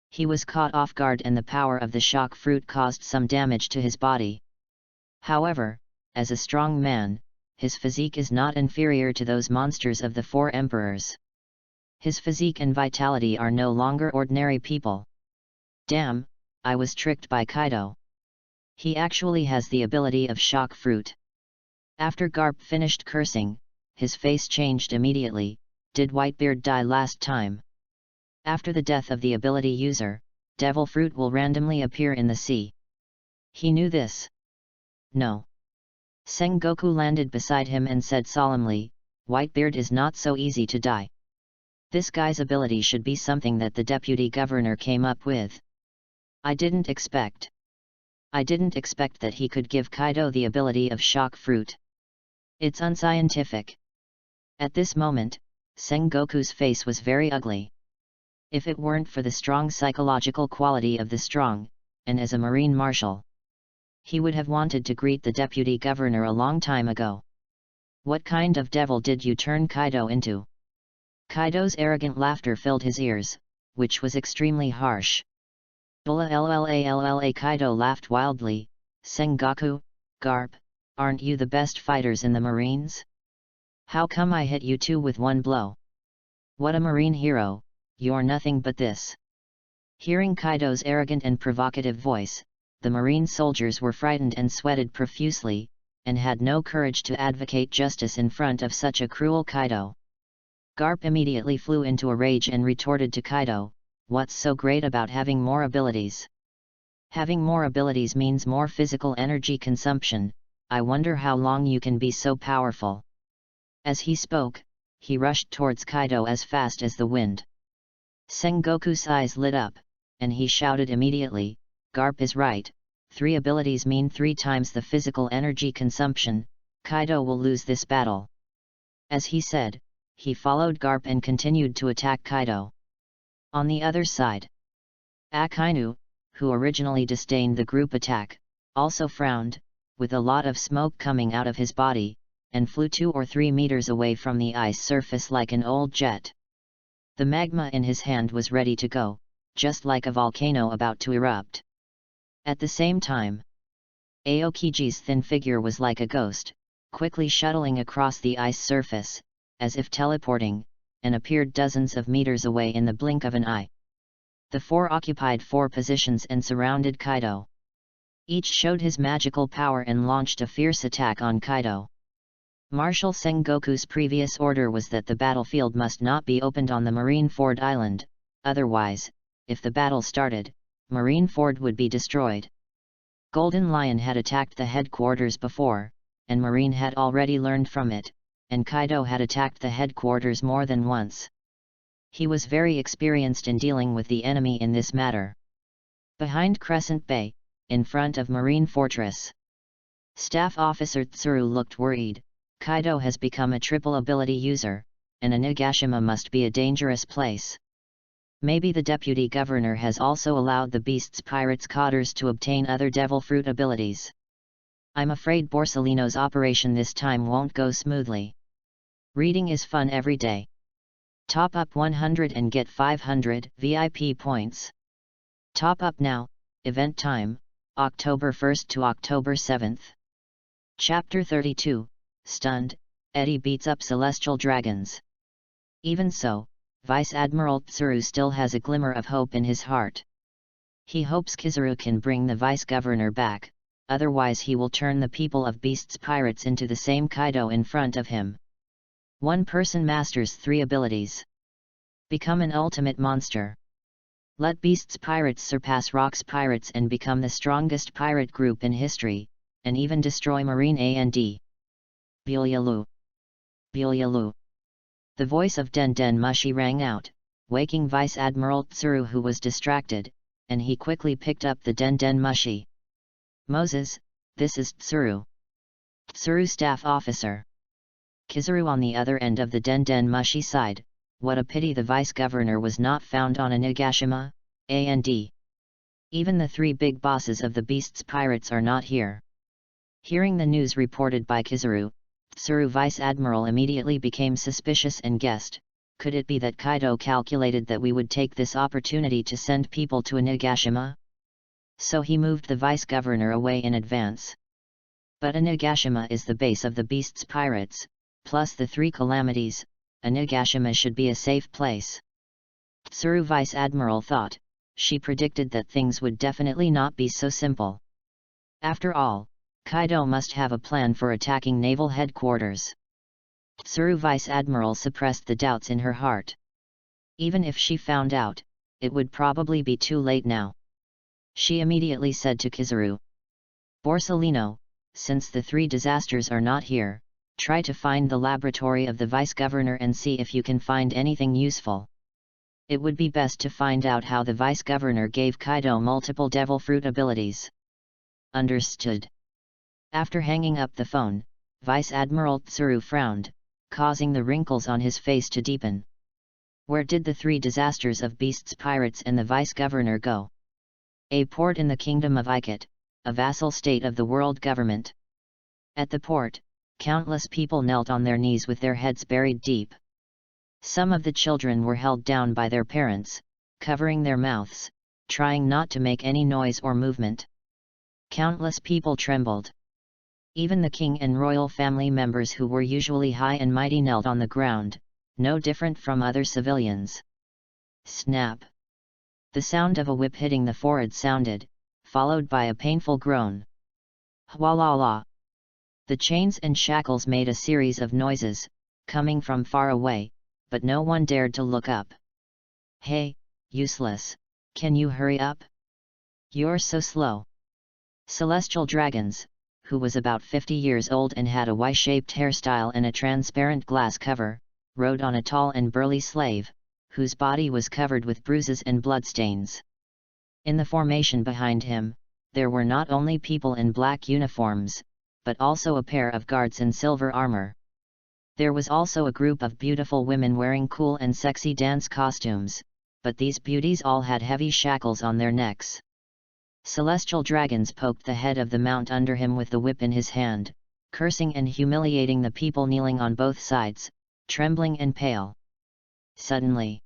He was caught off guard and the power of the shock fruit caused some damage to his body. However, as a strong man, his physique is not inferior to those monsters of the 4 emperors. His physique and vitality are no longer ordinary people. Damn, I was tricked by Kaido. He actually has the ability of shock fruit. After Garp finished cursing, his face changed immediately. Did Whitebeard die last time? After the death of the ability user, devil fruit will randomly appear in the sea. He knew this. No. Sengoku landed beside him and said solemnly, Whitebeard is not so easy to die. This guy's ability should be something that the deputy governor came up with. I didn't expect that he could give Kaido the ability of shock fruit. It's unscientific. At this moment, Sengoku's face was very ugly. If it weren't for the strong psychological quality of the strong, and as a marine marshal, he would have wanted to greet the deputy governor a long time ago. What kind of devil did you turn Kaido into? Kaido's arrogant laughter filled his ears, which was extremely harsh. Lla Kaido laughed wildly. Sengoku, Garp, aren't you the best fighters in the Marines? How come I hit you 2 with 1 blow? What a marine hero, you're nothing but this. Hearing Kaido's arrogant and provocative voice, the marine soldiers were frightened and sweated profusely, and had no courage to advocate justice in front of such a cruel Kaido. Garp immediately flew into a rage and retorted to Kaido, what's so great about having more abilities? Having more abilities means more physical energy consumption. I wonder how long you can be so powerful. As he spoke, he rushed towards Kaido as fast as the wind. Sengoku's eyes lit up, and he shouted immediately, Garp is right, 3 abilities mean 3 times the physical energy consumption, Kaido will lose this battle. As he said, he followed Garp and continued to attack Kaido. On the other side, Akainu, who originally disdained the group attack, also frowned, with a lot of smoke coming out of his body, and flew 2 or 3 meters away from the ice surface like an old jet. The magma in his hand was ready to go, just like a volcano about to erupt. At the same time, Aokiji's thin figure was like a ghost, quickly shuttling across the ice surface, as if teleporting, and appeared dozens of meters away in the blink of an eye. The 4 occupied 4 positions and surrounded Kaido. Each showed his magical power and launched a fierce attack on Kaido. Marshal Sengoku's previous order was that the battlefield must not be opened on the Marineford Island, otherwise, if the battle started, Marineford would be destroyed. Golden Lion had attacked the headquarters before, and Marine had already learned from it, and Kaido had attacked the headquarters more than once. He was very experienced in dealing with the enemy in this matter. Behind Crescent Bay, in front of Marine Fortress, Staff Officer Tsuru looked worried. Kaido has become a triple ability user, and Onigashima must be a dangerous place. Maybe the deputy governor has also allowed the beast's pirates cotters to obtain other devil fruit abilities. I'm afraid Borsellino's operation this time won't go smoothly. Reading is fun every day. Top up 100 and get 500 VIP points. Top up now, event time, October 1st to October 7th. Chapter 32, Stunned, Eddie beats up celestial dragons. Even so, Vice Admiral Tsuru still has a glimmer of hope in his heart. He hopes Kizaru can bring the vice-governor back, otherwise he will turn the people of Beast's pirates into the same Kaido in front of him. One person masters 3 abilities. Become an ultimate monster. Let Beast's pirates surpass Rock's pirates and become the strongest pirate group in history, and even destroy Marine and Bulyalu. Bulyalu. The voice of Den Den Mushi rang out, waking Vice Admiral Tsuru, who was distracted, and he quickly picked up the Den Den Mushi. Moses, this is Tsuru. Tsuru Staff Officer. Kizaru on the other end of the Den Den Mushi side. What a pity the vice-governor was not found on Onigashima, and even the 3 big bosses of the beast's pirates are not here. Hearing the news reported by Kizaru, Tsuru Vice Admiral immediately became suspicious and guessed, could it be that Kaido calculated that we would take this opportunity to send people to Onigashima? So he moved the vice-governor away in advance. But Onigashima is the base of the beast's pirates, plus the 3 calamities. Onigashima should be a safe place. Tsuru Vice Admiral thought. She predicted that things would definitely not be so simple. After all, Kaido must have a plan for attacking naval headquarters. Tsuru Vice Admiral suppressed the doubts in her heart. Even if she found out, it would probably be too late now. She immediately said to Kizaru, Borsellino, since the 3 disasters are not here, try to find the laboratory of the vice-governor and see if you can find anything useful. It would be best to find out how the vice-governor gave Kaido multiple devil fruit abilities. Understood. After hanging up the phone, Vice Admiral Tsuru frowned, causing the wrinkles on his face to deepen. Where did the 3 disasters of Beast's pirates and the vice-governor go? A port in the kingdom of Ikot, a vassal state of the world government. At the port, countless people knelt on their knees with their heads buried deep. Some of the children were held down by their parents, covering their mouths, trying not to make any noise or movement. Countless people trembled. Even the king and royal family members who were usually high and mighty knelt on the ground, no different from other civilians. Snap! The sound of a whip hitting the forehead sounded, followed by a painful groan. Hwalala! The chains and shackles made a series of noises, coming from far away, but no one dared to look up. Hey, useless, can you hurry up? You're so slow. Celestial Dragons, who was about 50 years old and had a Y-shaped hairstyle and a transparent glass cover, rode on a tall and burly slave, whose body was covered with bruises and bloodstains. In the formation behind him, there were not only people in black uniforms, but also a pair of guards in silver armor. There was also a group of beautiful women wearing cool and sexy dance costumes, but these beauties all had heavy shackles on their necks. Celestial dragons poked the head of the mount under him with the whip in his hand, cursing and humiliating the people kneeling on both sides, trembling and pale. Suddenly,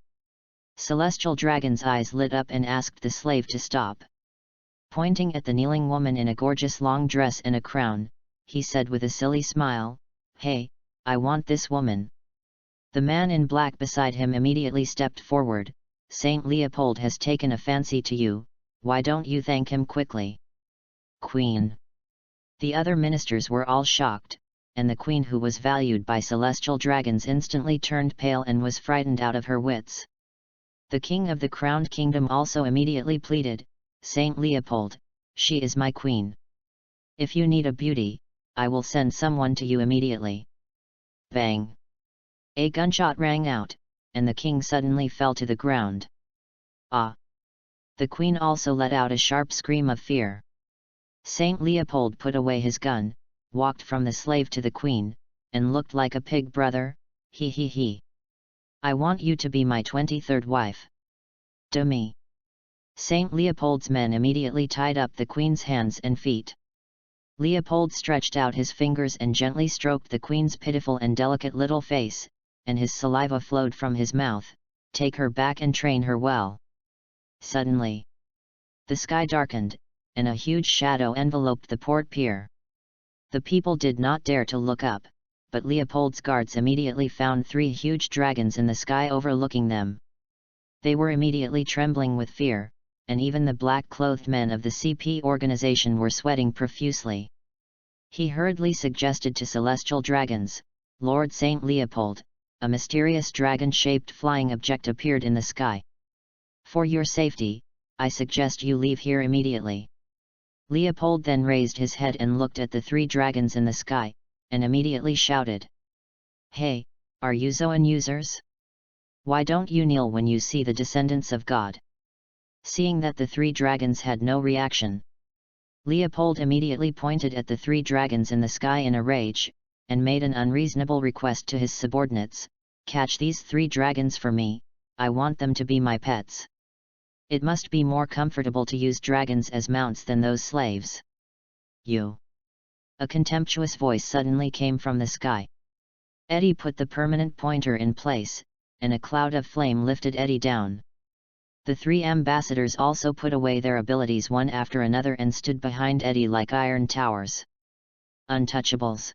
Celestial Dragon's eyes lit up and asked the slave to stop. Pointing at the kneeling woman in a gorgeous long dress and a crown, he said with a silly smile, "Hey, I want this woman." The man in black beside him immediately stepped forward. "Saint Leopold has taken a fancy to you, why don't you thank him quickly?" "Queen." The other ministers were all shocked, and the queen, who was valued by celestial dragons, instantly turned pale and was frightened out of her wits. The king of the crowned kingdom also immediately pleaded, "Saint Leopold, she is my queen. If you need a beauty, I will send someone to you immediately." Bang! A gunshot rang out, and the king suddenly fell to the ground. "Ah!" The queen also let out a sharp scream of fear. Saint Leopold put away his gun, walked from the slave to the queen, and looked like a pig. "Brother, he. I want you to be my 23rd wife." "To me." Saint Leopold's men immediately tied up the queen's hands and feet. Leopold stretched out his fingers and gently stroked the queen's pitiful and delicate little face, and his saliva flowed from his mouth. "Take her back and train her well." Suddenly, the sky darkened, and a huge shadow enveloped the port pier. The people did not dare to look up, but Leopold's guards immediately found 3 huge dragons in the sky overlooking them. They were immediately trembling with fear, and even the black-clothed men of the CP organization were sweating profusely. He hurriedly suggested to celestial dragons, "Lord Saint Leopold," a mysterious dragon-shaped flying object appeared in the sky. "For your safety, I suggest you leave here immediately." Leopold then raised his head and looked at the 3 dragons in the sky, and immediately shouted, "Hey, are you Zoan users? Why don't you kneel when you see the descendants of God?" Seeing that the 3 dragons had no reaction, Leopold immediately pointed at the 3 dragons in the sky in a rage, and made an unreasonable request to his subordinates, "Catch these 3 dragons for me, I want them to be my pets. It must be more comfortable to use dragons as mounts than those slaves." "You!" A contemptuous voice suddenly came from the sky. Eddie put the permanent pointer in place, and a cloud of flame lifted Eddie down. The 3 ambassadors also put away their abilities one after another and stood behind Eddie like iron towers. "Untouchables!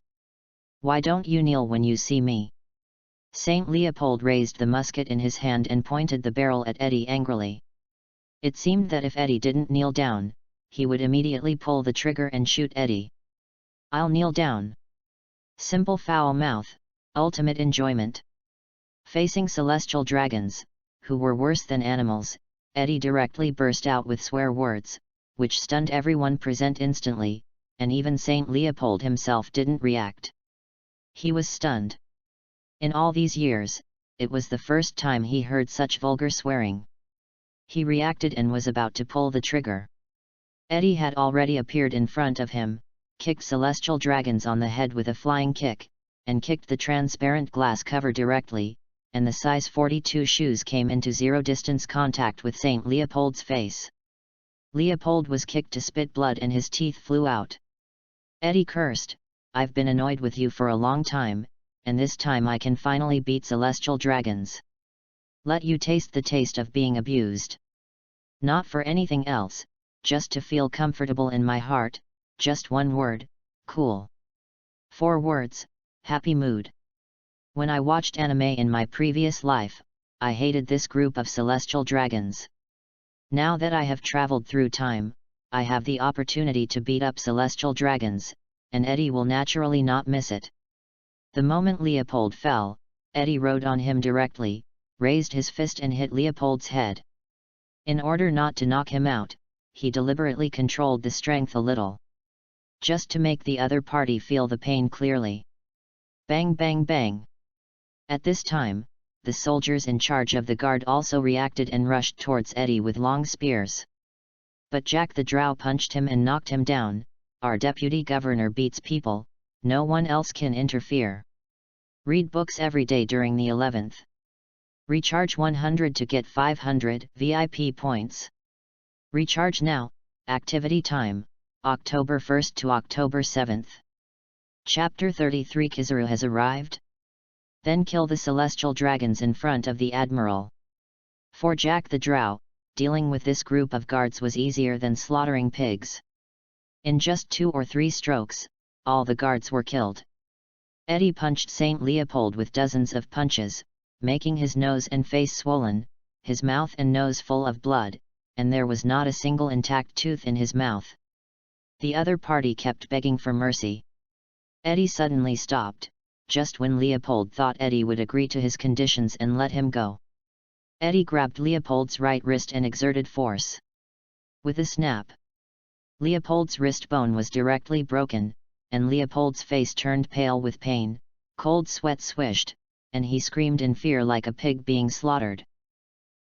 Why don't you kneel when you see me?" Saint Leopold raised the musket in his hand and pointed the barrel at Eddie angrily. It seemed that if Eddie didn't kneel down, he would immediately pull the trigger and shoot Eddie. "I'll kneel down." Simple foul mouth, ultimate enjoyment. Facing celestial dragons, who were worse than animals, Eddie directly burst out with swear words, which stunned everyone present instantly, and even Saint Leopold himself didn't react. He was stunned. In all these years, it was the first time he heard such vulgar swearing. He reacted and was about to pull the trigger. Eddie had already appeared in front of him, kicked celestial dragons on the head with a flying kick, and kicked the transparent glass cover directly, and the size 42 shoes came into zero-distance contact with Saint Leopold's face. Leopold was kicked to spit blood and his teeth flew out. Eddie cursed, "I've been annoyed with you for a long time, and this time I can finally beat celestial dragons. Let you taste the taste of being abused. Not for anything else, just to feel comfortable in my heart, just one word, cool. 4 words, happy mood. When I watched anime in my previous life, I hated this group of celestial dragons. Now that I have traveled through time, I have the opportunity to beat up celestial dragons, and Eddie will naturally not miss it." The moment Leopold fell, Eddie rode on him directly, raised his fist and hit Leopold's head. In order not to knock him out, he deliberately controlled the strength a little, just to make the other party feel the pain clearly. Bang bang bang! At this time, the soldiers in charge of the guard also reacted and rushed towards Eddie with long spears. But Jack the Drow punched him and knocked him down, our deputy governor beats people, no one else can interfere. Read books every day during the 11th. Recharge 100 to get 500 VIP points. Recharge now. Activity time, October 1st to October 7th. Chapter 33 Kizaru has arrived? Then kill the celestial dragons in front of the admiral. For Jack the Drow, dealing with this group of guards was easier than slaughtering pigs. In just 2 or 3 strokes, all the guards were killed. Eddie punched Saint Leopold with dozens of punches, making his nose and face swollen, his mouth and nose full of blood, and there was not a single intact tooth in his mouth. The other party kept begging for mercy. Eddie suddenly stopped, just when Leopold thought Eddie would agree to his conditions and let him go. Eddie grabbed Leopold's right wrist and exerted force. With a snap, Leopold's wrist bone was directly broken, and Leopold's face turned pale with pain, cold sweat swished, and he screamed in fear like a pig being slaughtered.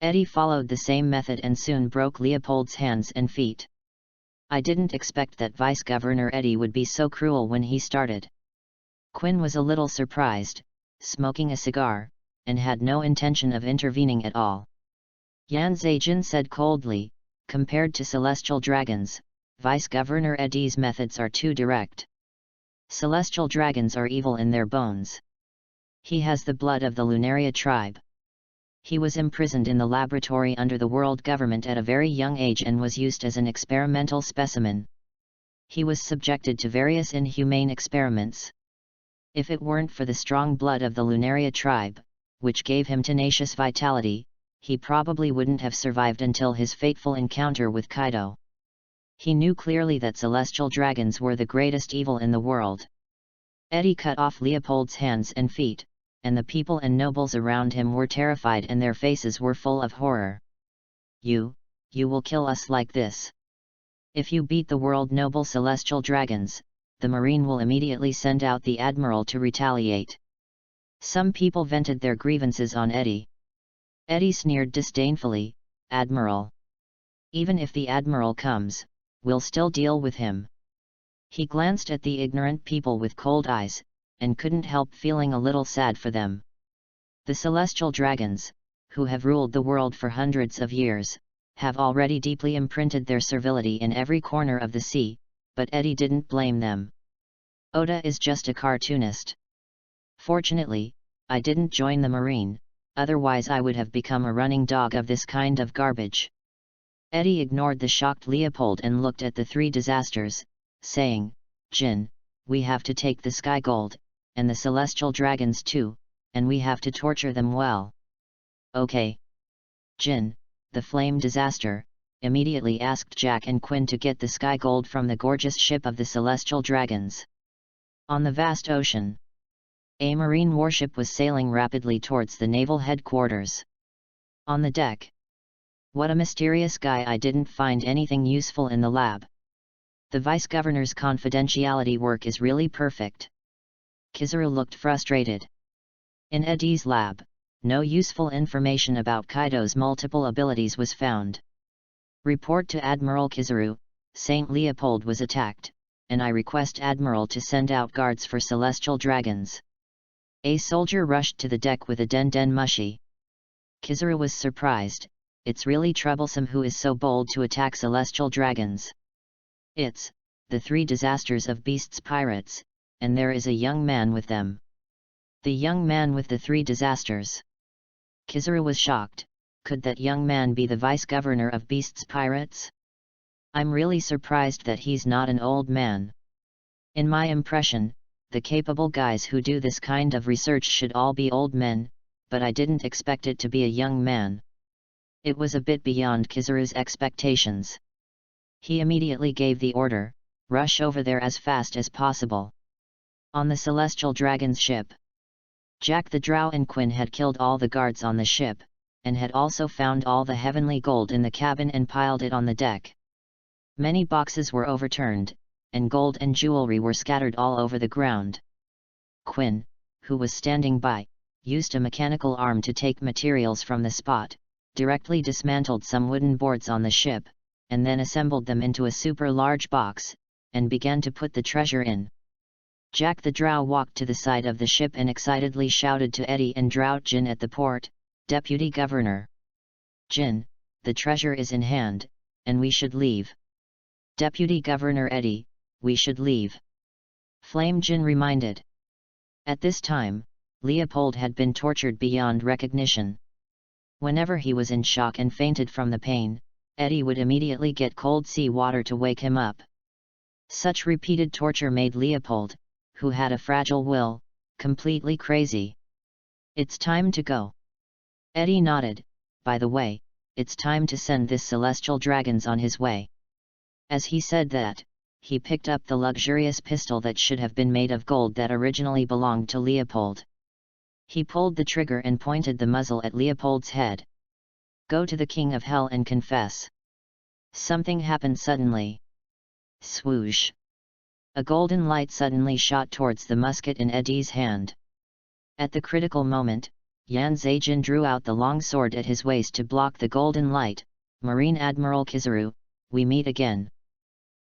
Eddie followed the same method and soon broke Leopold's hands and feet. I didn't expect that Vice Governor Eddie would be so cruel when he started. Quinn was a little surprised, smoking a cigar, and had no intention of intervening at all. Yan Zhejian said coldly, compared to celestial dragons, Vice Governor Eddie's methods are too direct. Celestial dragons are evil in their bones. He has the blood of the Lunaria tribe. He was imprisoned in the laboratory under the world government at a very young age and was used as an experimental specimen. He was subjected to various inhumane experiments. If it weren't for the strong blood of the Lunaria tribe, which gave him tenacious vitality, he probably wouldn't have survived until his fateful encounter with Kaido. He knew clearly that celestial dragons were the greatest evil in the world. Eddie cut off Leopold's hands and feet, and the people and nobles around him were terrified and their faces were full of horror. You will kill us like this? If you beat the world noble celestial dragons, the Marine will immediately send out the Admiral to retaliate. Some people vented their grievances on Eddie. Eddie sneered disdainfully, Admiral. Even if the Admiral comes, we'll still deal with him. He glanced at the ignorant people with cold eyes, and couldn't help feeling a little sad for them. The celestial dragons, who have ruled the world for hundreds of years, have already deeply imprinted their servility in every corner of the sea, but Eddie didn't blame them. Oda is just a cartoonist. Fortunately, I didn't join the Marine, otherwise I would have become a running dog of this kind of garbage. Eddie ignored the shocked Leopold and looked at the 3 disasters, saying, Jin, we have to take the Sky Gold, and the Celestial Dragons too, and we have to torture them well. Okay. Jin, the Flame Disaster, immediately asked Jack and Quinn to get the Sky Gold from the gorgeous ship of the Celestial Dragons. On the vast ocean, a marine warship was sailing rapidly towards the naval headquarters. On the deck. What a mysterious guy, I didn't find anything useful in the lab. The Vice Governor's confidentiality work is really perfect. Kizaru looked frustrated. In Eddie's lab, no useful information about Kaido's multiple abilities was found. Report to Admiral Kizaru, Saint Leopold was attacked, and I request Admiral to send out guards for celestial dragons. A soldier rushed to the deck with a den mushi. Kizaru was surprised. It's really troublesome. Who is so bold to attack celestial dragons? It's the 3 disasters of beasts pirates, and there is a young man with them. The young man with the 3 disasters. Kizaru was shocked. Could that young man be the vice governor of beasts pirates? I'm really surprised that he's not an old man. In my impression, the capable guys who do this kind of research should all be old men, but I didn't expect it to be a young man. It was a bit beyond Kizaru's expectations. He immediately gave the order, rush over there as fast as possible. On the Celestial Dragon's ship, Jack the Drow and Quinn had killed all the guards on the ship, and had also found all the heavenly gold in the cabin and piled it on the deck. Many boxes were overturned, and gold and jewelry were scattered all over the ground. Quinn, who was standing by, used a mechanical arm to take materials from the spot, directly dismantled some wooden boards on the ship, and then assembled them into a super large box, and began to put the treasure in. Jack the Drow walked to the side of the ship and excitedly shouted to Eddie and Drought Jin at the port, "Deputy Governor! Jin, the treasure is in hand, and we should leave." "Deputy Governor Eddie, we should leave," Flame Jin reminded. At this time, Leopold had been tortured beyond recognition. Whenever he was in shock and fainted from the pain, Eddie would immediately get cold sea water to wake him up. Such repeated torture made Leopold, who had a fragile will, completely crazy. "It's time to go." Eddie nodded. "By the way, it's time to send this celestial dragons on his way." As he said that, he picked up the luxurious pistol that should have been made of gold that originally belonged to Leopold. He pulled the trigger and pointed the muzzle at Leopold's head. "Go to the King of Hell and confess." Something happened suddenly. Swoosh! A golden light suddenly shot towards the musket in Eddie's hand. At the critical moment, Yan Zheijin drew out the long sword at his waist to block the golden light. "Marine Admiral Kizaru, we meet again."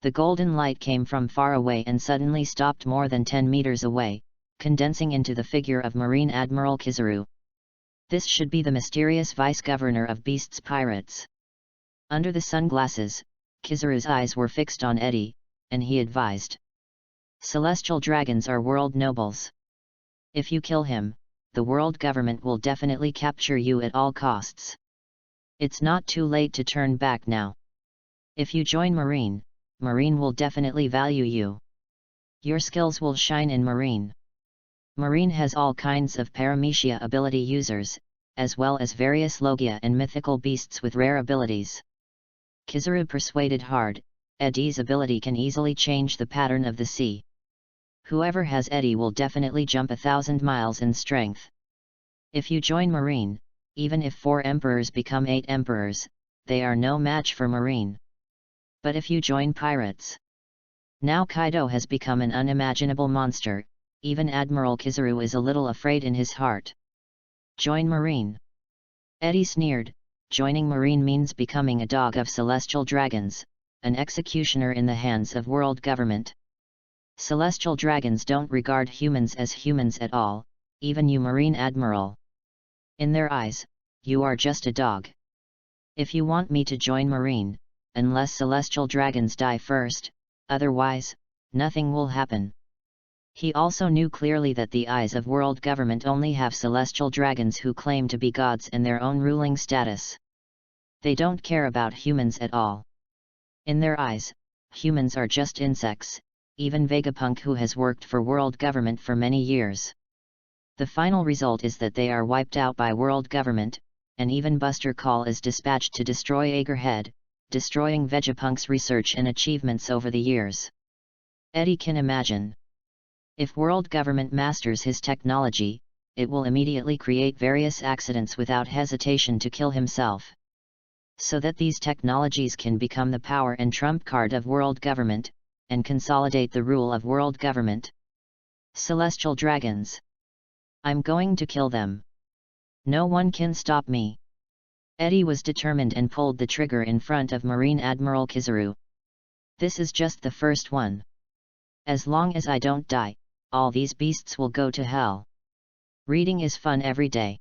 The golden light came from far away and suddenly stopped more than 10 meters away, condensing into the figure of Marine Admiral Kizaru. This should be the mysterious vice-governor of Beasts Pirates. Under the sunglasses, Kizaru's eyes were fixed on Eddie, and he advised. "Celestial dragons are world nobles. If you kill him, the world government will definitely capture you at all costs. It's not too late to turn back now. If you join Marine will definitely value you. Your skills will shine in Marine. Marine has all kinds of paramecia ability users, as well as various logia and mythical beasts with rare abilities." Kizaru persuaded hard. "Eddie's ability can easily change the pattern of the sea. Whoever has Eddie will definitely jump 1,000 miles in strength. If you join Marine, even if 4 emperors become 8 emperors, they are no match for Marine. But if you join pirates..." Now Kaido has become an unimaginable monster. Even Admiral Kizaru is a little afraid in his heart. "Join Marine." Eddie sneered. Joining Marine means becoming a dog of celestial dragons, an executioner in the hands of world government. Celestial dragons don't regard humans as humans at all, even you Marine Admiral. In their eyes, you are just a dog. If you want me to join Marine, unless celestial dragons die first, otherwise, nothing will happen. He also knew clearly that the eyes of world government only have celestial dragons who claim to be gods in their own ruling status. They don't care about humans at all. In their eyes, humans are just insects, even Vegapunk, who has worked for world government for many years. The final result is that they are wiped out by world government, and even Buster Call is dispatched to destroy Agerhead, destroying Vegapunk's research and achievements over the years. Eddie can imagine. If world government masters his technology, it will immediately create various accidents without hesitation to kill himself. So that these technologies can become the power and trump card of world government, and consolidate the rule of world government. Celestial dragons. I'm going to kill them. No one can stop me. Eddie was determined and pulled the trigger in front of Marine Admiral Kizaru. This is just the first one. As long as I don't die, all these beasts will go to hell. Reading is fun every day.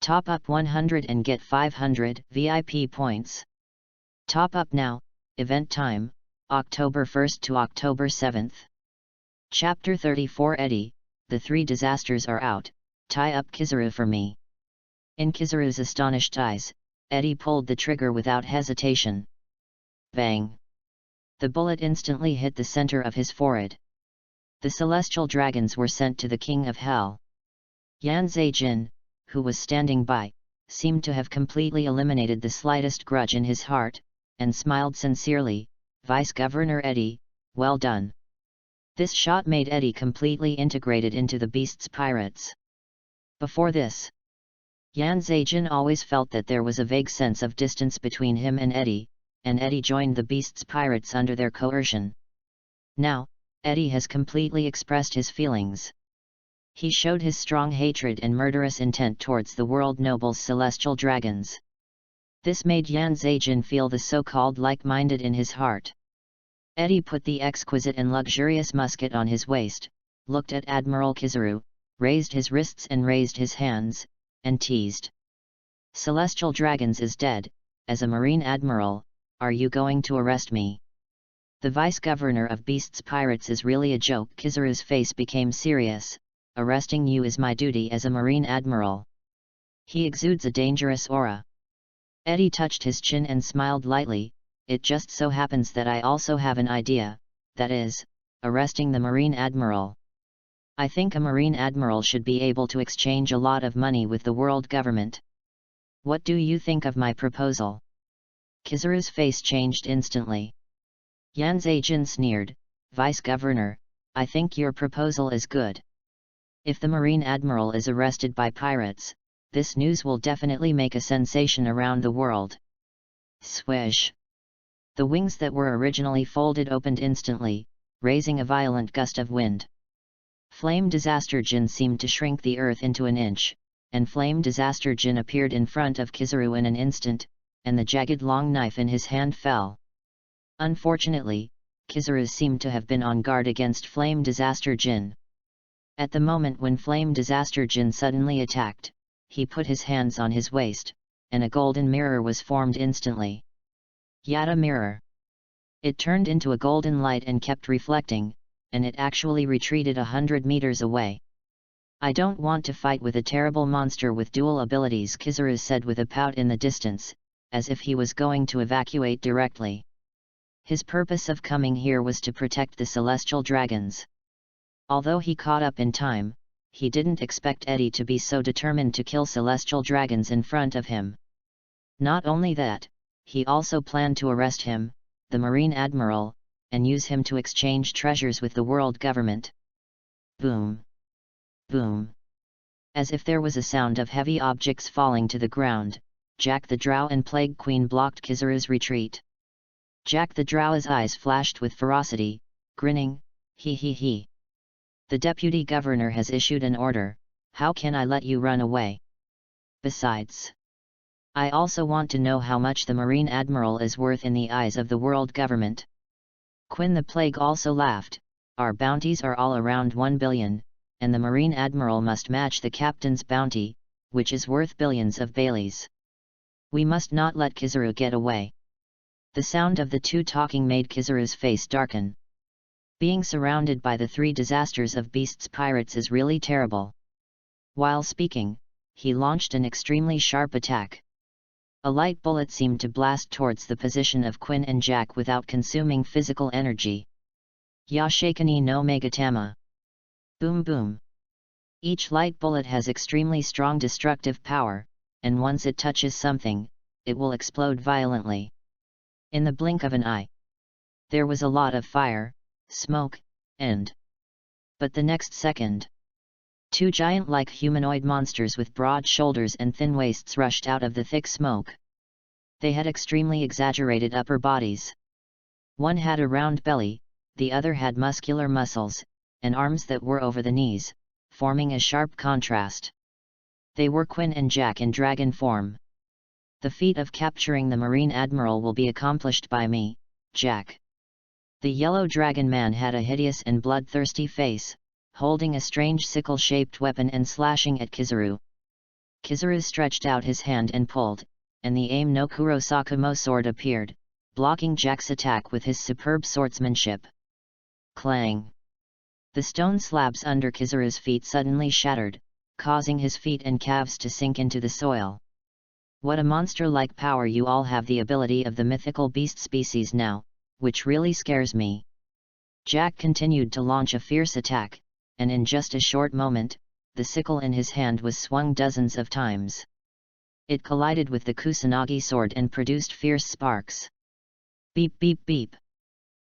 Top up 100 and get 500 VIP points. Top up now. Event time, October 1st to October 7th. Chapter 34 Eddie, the 3 disasters are out, tie up Kizaru for me. In Kizaru's astonished eyes, Eddie pulled the trigger without hesitation. Bang! The bullet instantly hit the center of his forehead. The celestial dragons were sent to the King of Hell. Yan Zheijin, who was standing by, seemed to have completely eliminated the slightest grudge in his heart, and smiled sincerely. Vice-Governor Eddie, well done. This shot made Eddie completely integrated into the Beasts Pirates. Before this, Yan Zheijin always felt that there was a vague sense of distance between him and Eddie joined the Beasts Pirates under their coercion. Now, Eddie has completely expressed his feelings. He showed his strong hatred and murderous intent towards the world nobles celestial dragons. This made Yan Zheijin feel the so-called like-minded in his heart. Eddie put the exquisite and luxurious musket on his waist, looked at Admiral Kizaru, raised his wrists and raised his hands, and teased. "Celestial Dragons is dead. As a Marine Admiral, are you going to arrest me? The Vice-Governor of Beasts Pirates is really a joke." Kizaru's face became serious. "Arresting you is my duty as a Marine Admiral. He exudes a dangerous aura." Eddie touched his chin and smiled lightly. "It just so happens that I also have an idea, that is, arresting the Marine Admiral. I think a Marine Admiral should be able to exchange a lot of money with the world government. What do you think of my proposal?" Kizaru's face changed instantly. Yan Zhejian sneered, "Vice-Governor, I think your proposal is good. If the Marine Admiral is arrested by pirates, this news will definitely make a sensation around the world." Swish! The wings that were originally folded opened instantly, raising a violent gust of wind. Flame Disaster Jin seemed to shrink the earth into an inch, and Flame Disaster Jin appeared in front of Kizaru in an instant, and the jagged long knife in his hand fell. Unfortunately, Kizaru seemed to have been on guard against Flame Disaster Jin. At the moment when Flame Disaster Jin suddenly attacked, he put his hands on his waist, and a golden mirror was formed instantly. Yada mirror. It turned into a golden light and kept reflecting, and it actually retreated 100 meters away. "I don't want to fight with a terrible monster with dual abilities," Kizaru said with a pout in the distance, as if he was going to evacuate directly. His purpose of coming here was to protect the celestial dragons. Although he caught up in time, he didn't expect Eddie to be so determined to kill celestial dragons in front of him. Not only that, he also planned to arrest him, the Marine Admiral, and use him to exchange treasures with the world government. Boom! Boom! As if there was a sound of heavy objects falling to the ground, Jack the Drow and Plague Queen blocked Kizaru's retreat. Jack the Drow's eyes flashed with ferocity, grinning, "He he he. The Deputy Governor has issued an order, how can I let you run away? Besides, I also want to know how much the Marine Admiral is worth in the eyes of the world government." Quinn the Plague also laughed, "Our bounties are all around 1 billion, and the Marine Admiral must match the captain's bounty, which is worth billions of Baileys. We must not let Kizaru get away." The sound of the two talking made Kizaru's face darken. Being surrounded by the three disasters of Beasts Pirates is really terrible. While speaking, he launched an extremely sharp attack. A light bullet seemed to blast towards the position of Quinn and Jack without consuming physical energy. Yashakani no Megatama. Boom boom. Each light bullet has extremely strong destructive power, and once it touches something, it will explode violently. In the blink of an eye, there was a lot of fire, smoke, but the next second, two giant-like humanoid monsters with broad shoulders and thin waists rushed out of the thick smoke. They had extremely exaggerated upper bodies. One had a round belly, the other had muscular muscles, and arms that were over the knees, forming a sharp contrast. They were Quinn and Jack in dragon form. "The feat of capturing the Marine Admiral will be accomplished by me, Jack." The yellow dragon man had a hideous and bloodthirsty face, holding a strange sickle-shaped weapon and slashing at Kizaru. Kizaru stretched out his hand and pulled, and the Aim no Kurosakumo sword appeared, blocking Jack's attack with his superb swordsmanship. Clang! The stone slabs under Kizaru's feet suddenly shattered, causing his feet and calves to sink into the soil. "What a monster-like power you all have, the ability of the mythical beast species now, which really scares me." Jack continued to launch a fierce attack, and in just a short moment, the sickle in his hand was swung dozens of times. It collided with the Kusanagi sword and produced fierce sparks. Beep beep beep.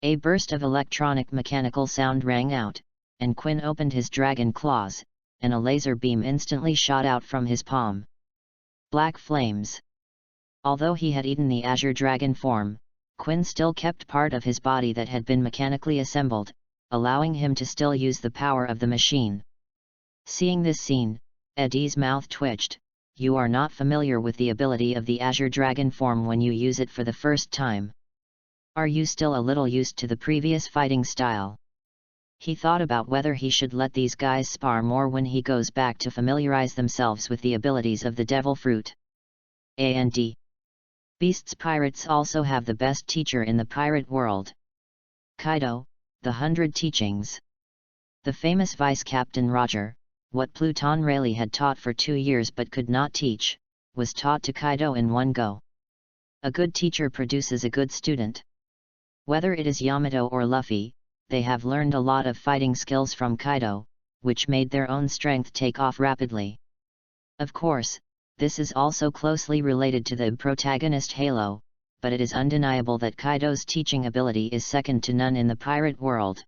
A burst of electronic mechanical sound rang out, and Quinn opened his dragon claws, and a laser beam instantly shot out from his palm. Black flames. Although he had eaten the azure dragon form, Quinn still kept part of his body that had been mechanically assembled, allowing him to still use the power of the machine. Seeing this scene, Eddie's mouth twitched. "You are not familiar with the ability of the azure dragon form when you use it for the first time. Are you still a little used to the previous fighting style? He thought about whether he should let these guys spar more when he goes back to familiarize themselves with the abilities of the devil fruit. A&D. Beasts pirates also have the best teacher in the pirate world. Kaido, the 100 Teachings. The famous Vice Captain Roger, what Pluton Rayleigh had taught for 2 years but could not teach, was taught to Kaido in one go. A good teacher produces a good student. Whether it is Yamato or Luffy, they have learned a lot of fighting skills from Kaido, which made their own strength take off rapidly. Of course, this is also closely related to the protagonist Halo, but it is undeniable that Kaido's teaching ability is second to none in the pirate world.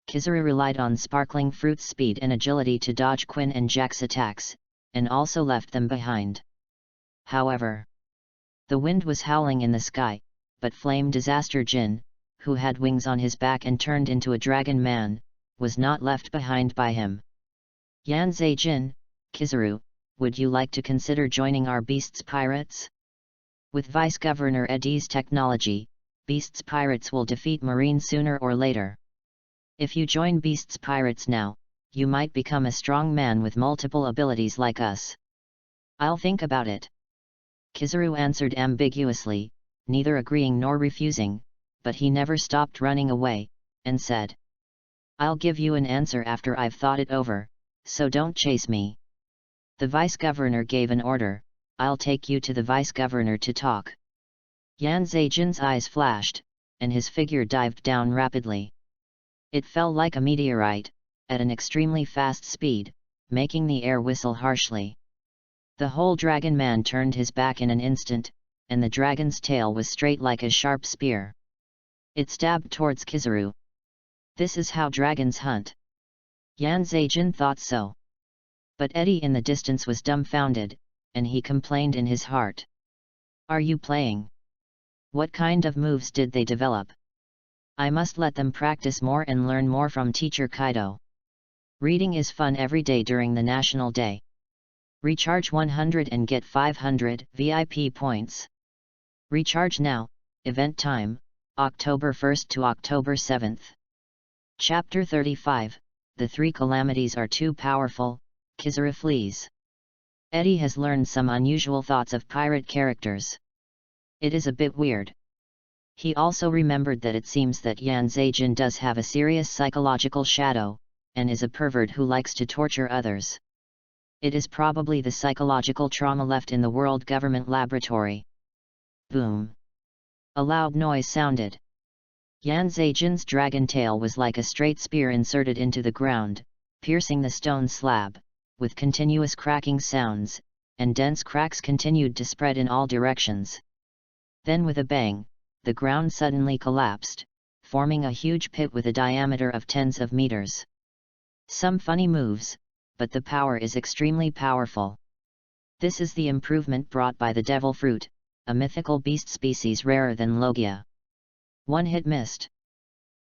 Kizaru relied on Sparkling Fruit's speed and agility to dodge Quinn and Jack's attacks, and also left them behind. However, the wind was howling in the sky, but Flame Disaster Jin, who had wings on his back and turned into a dragon man, was not left behind by him. Yanzei Jin, Kizaru, would you like to consider joining our Beasts Pirates? With Vice Governor Eddie's technology, Beasts Pirates will defeat Marine sooner or later. If you join Beasts Pirates now, you might become a strong man with multiple abilities like us. I'll think about it. Kizaru answered ambiguously, neither agreeing nor refusing, but he never stopped running away, and said, I'll give you an answer after I've thought it over, so don't chase me. The vice-governor gave an order, I'll take you to the vice-governor to talk. Yanzei Jin's eyes flashed, and his figure dived down rapidly. It fell like a meteorite, at an extremely fast speed, making the air whistle harshly. The whole dragon man turned his back in an instant, and the dragon's tail was straight like a sharp spear. It stabbed towards Kizaru. This is how dragons hunt. Yanzei Jin thought so. But Eddie in the distance was dumbfounded, and he complained in his heart. Are you playing? What kind of moves did they develop? I must let them practice more and learn more from Teacher Kaido. Reading is fun every day during the National Day. Recharge 100 and get 500 VIP points. Recharge now, event time, October 1st to October 7th. Chapter 35, The Three Calamities Are Too Powerful, Kizaru Flees. Eddie has learned some unusual thoughts of pirate characters. It is a bit weird. He also remembered that it seems that Yanzei Jin does have a serious psychological shadow, and is a pervert who likes to torture others. It is probably the psychological trauma left in the World Government Laboratory. Boom! A loud noise sounded. Yanzei Jin's dragon tail was like a straight spear inserted into the ground, piercing the stone slab, with continuous cracking sounds, and dense cracks continued to spread in all directions. Then with a bang, the ground suddenly collapsed, forming a huge pit with a diameter of tens of meters. Some funny moves, but the power is extremely powerful. This is the improvement brought by the devil fruit, a mythical beast species rarer than Logia. One hit missed.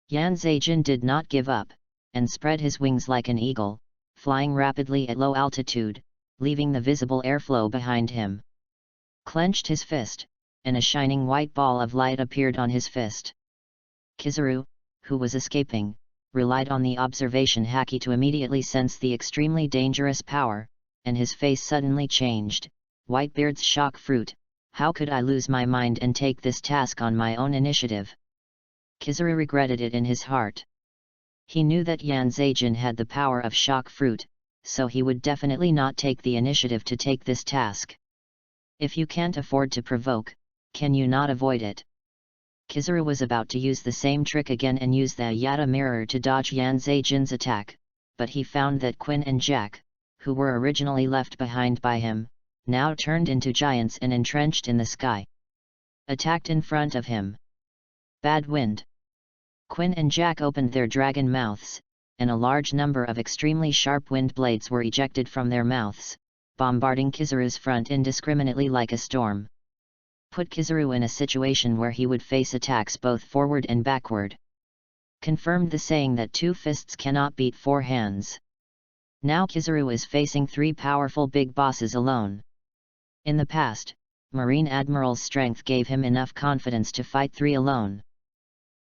Yanzei Jin did not give up, and spread his wings like an eagle, flying rapidly at low altitude, leaving the visible airflow behind him. Clenched his fist, and a shining white ball of light appeared on his fist. Kizaru, who was escaping, relied on the observation haki to immediately sense the extremely dangerous power, and his face suddenly changed. Whitebeard's shock fruit, how could I lose my mind and take this task on my own initiative? Kizaru regretted it in his heart. He knew that Yanzei Jin had the power of shock fruit, so he would definitely not take the initiative to take this task. If you can't afford to provoke, can you not avoid it? Kizaru was about to use the same trick again and use the Yata mirror to dodge Yanzei Jin's attack, but he found that Quinn and Jack, who were originally left behind by him, now turned into giants and entrenched in the sky. Attacked in front of him. Bad wind. Quinn and Jack opened their dragon mouths, and a large number of extremely sharp wind blades were ejected from their mouths, bombarding Kizaru's front indiscriminately like a storm. Put Kizaru in a situation where he would face attacks both forward and backward. Confirmed the saying that 2 fists cannot beat 4 hands. Now Kizaru is facing 3 powerful big bosses alone. In the past, Marine Admiral's strength gave him enough confidence to fight 3 alone,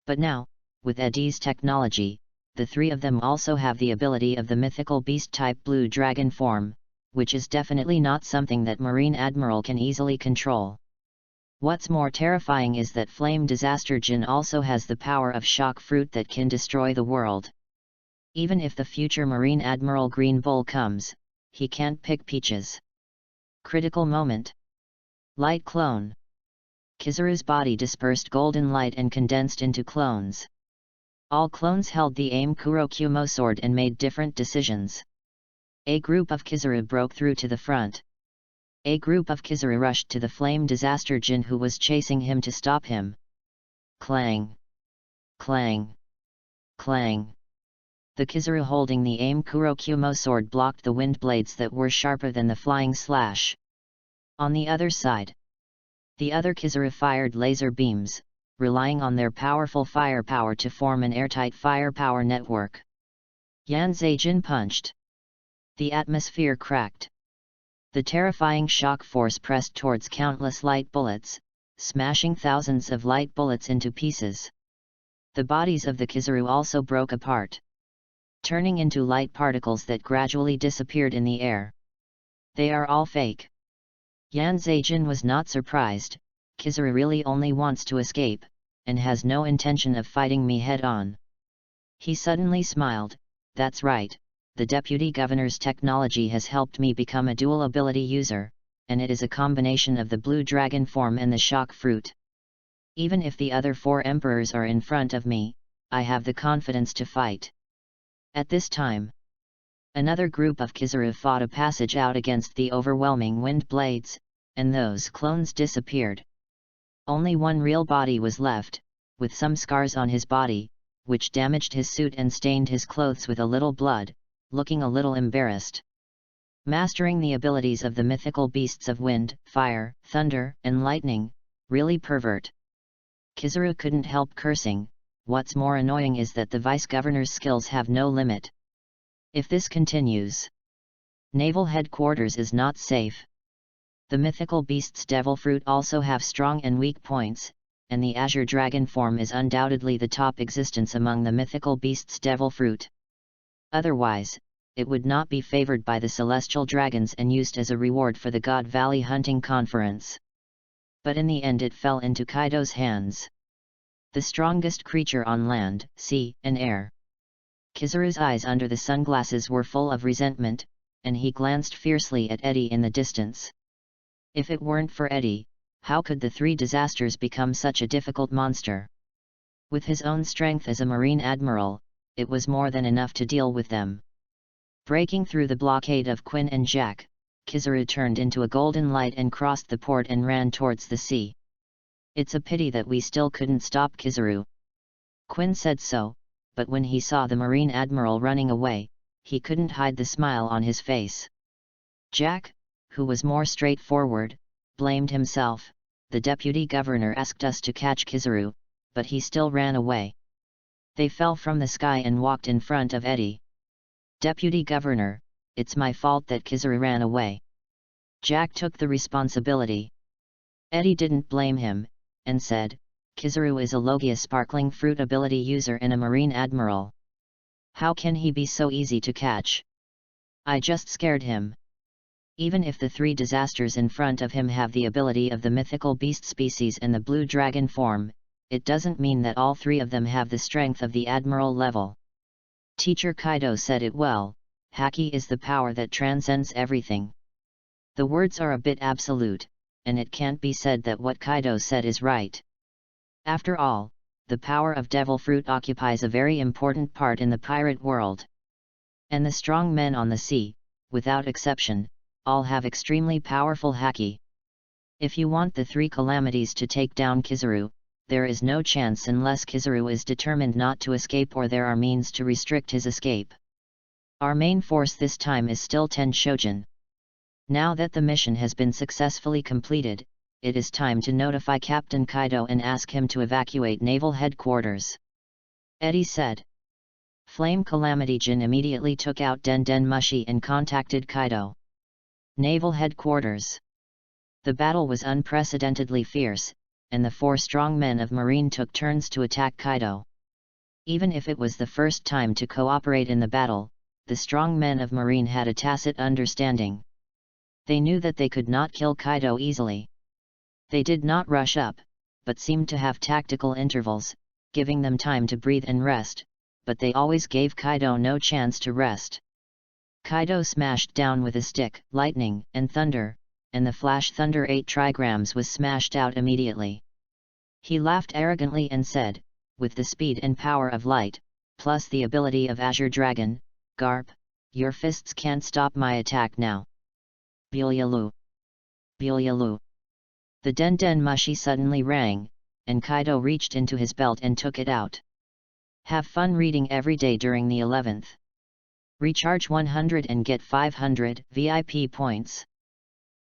But now, with Eddie's technology, the three of them also have the ability of the mythical beast-type blue dragon form, which is definitely not something that Marine Admiral can easily control. What's more terrifying is that Flame Disaster Jin also has the power of shock fruit that can destroy the world. Even if the future Marine Admiral Green Bull comes, he can't pick peaches. Critical moment. Light clone. Kizaru's body dispersed golden light and condensed into clones. All clones held the Aim Kurokyumo sword and made different decisions. A group of Kizaru broke through to the front. A group of Kizaru rushed to the Flame Disaster Jin who was chasing him to stop him. Clang! Clang! Clang! The Kizaru holding the Aim Kurokyumo sword blocked the wind blades that were sharper than the flying slash. On the other side, the other Kizaru fired laser beams, relying on their powerful firepower to form an airtight firepower network. Yan Zeijin punched. The atmosphere cracked. The terrifying shock force pressed towards countless light bullets, smashing thousands of light bullets into pieces. The bodies of the Kizaru also broke apart, turning into light particles that gradually disappeared in the air. They are all fake. Yan Zeijin was not surprised. Kizaru really only wants to escape, and has no intention of fighting me head-on. He suddenly smiled. That's right, the Deputy Governor's technology has helped me become a dual ability user, and it is a combination of the blue dragon form and the shock fruit. Even if the other 4 emperors are in front of me, I have the confidence to fight. At this time, another group of Kizaru fought a passage out against the overwhelming wind blades, and those clones disappeared. Only one real body was left, with some scars on his body, which damaged his suit and stained his clothes with a little blood, looking a little embarrassed. Mastering the abilities of the mythical beasts of wind, fire, thunder, and lightning, really pervert. Kizaru couldn't help cursing. What's more annoying is that the vice-governor's skills have no limit. If this continues, naval headquarters is not safe. The mythical beast's devil fruit also have strong and weak points, and the azure dragon form is undoubtedly the top existence among the mythical beast's devil fruit. Otherwise, it would not be favored by the celestial dragons and used as a reward for the God Valley hunting conference. But in the end it fell into Kaido's hands. The strongest creature on land, sea, and air. Kizaru's eyes under the sunglasses were full of resentment, and he glanced fiercely at Eddie in the distance. If it weren't for Eddie, how could the 3 disasters become such a difficult monster? With his own strength as a Marine Admiral, it was more than enough to deal with them. Breaking through the blockade of Quinn and Jack, Kizaru turned into a golden light and crossed the port and ran towards the sea. It's a pity that we still couldn't stop Kizaru. Quinn said so, but when he saw the Marine Admiral running away, he couldn't hide the smile on his face. Jack, who was more straightforward, blamed himself. The Deputy Governor asked us to catch Kizaru, but he still ran away. They fell from the sky and walked in front of Eddie. Deputy Governor, it's my fault that Kizaru ran away. Jack took the responsibility. Eddie didn't blame him, and said, Kizaru is a Logia sparkling fruit ability user and a Marine Admiral. How can he be so easy to catch? I just scared him. Even if the 3 disasters in front of him have the ability of the mythical beast species and the blue dragon form, it doesn't mean that all 3 of them have the strength of the Admiral level. Teacher Kaido said it well, Haki is the power that transcends everything. The words are a bit absolute, and it can't be said that what Kaido said is right. After all, the power of devil fruit occupies a very important part in the pirate world. And the strong men on the sea, without exception, all have extremely powerful haki. If you want the 3 calamities to take down Kizaru, there is no chance unless Kizaru is determined not to escape or there are means to restrict his escape. Our main force this time is still 10 Shojin. Now that the mission has been successfully completed, it is time to notify Captain Kaido and ask him to evacuate naval headquarters. Eddie said. Flame Calamity Jin immediately took out Den Den Mushi and contacted Kaido. Naval headquarters. The battle was unprecedentedly fierce, and the 4 strong men of Marine took turns to attack Kaido. Even if it was the first time to cooperate in the battle, the strong men of Marine had a tacit understanding. They knew that they could not kill Kaido easily. They did not rush up, but seemed to have tactical intervals, giving them time to breathe and rest, but they always gave Kaido no chance to rest. Kaido smashed down with a stick, lightning, and thunder, and the flash thunder 8 trigrams was smashed out immediately. He laughed arrogantly and said, with the speed and power of light, plus the ability of Azure Dragon, Garp, your fists can't stop my attack now. Bulyalu. Bulyalu. The Den Den Mushi suddenly rang, and Kaido reached into his belt and took it out. Have fun reading every day during the 11th. Recharge 100 and get 500 VIP points.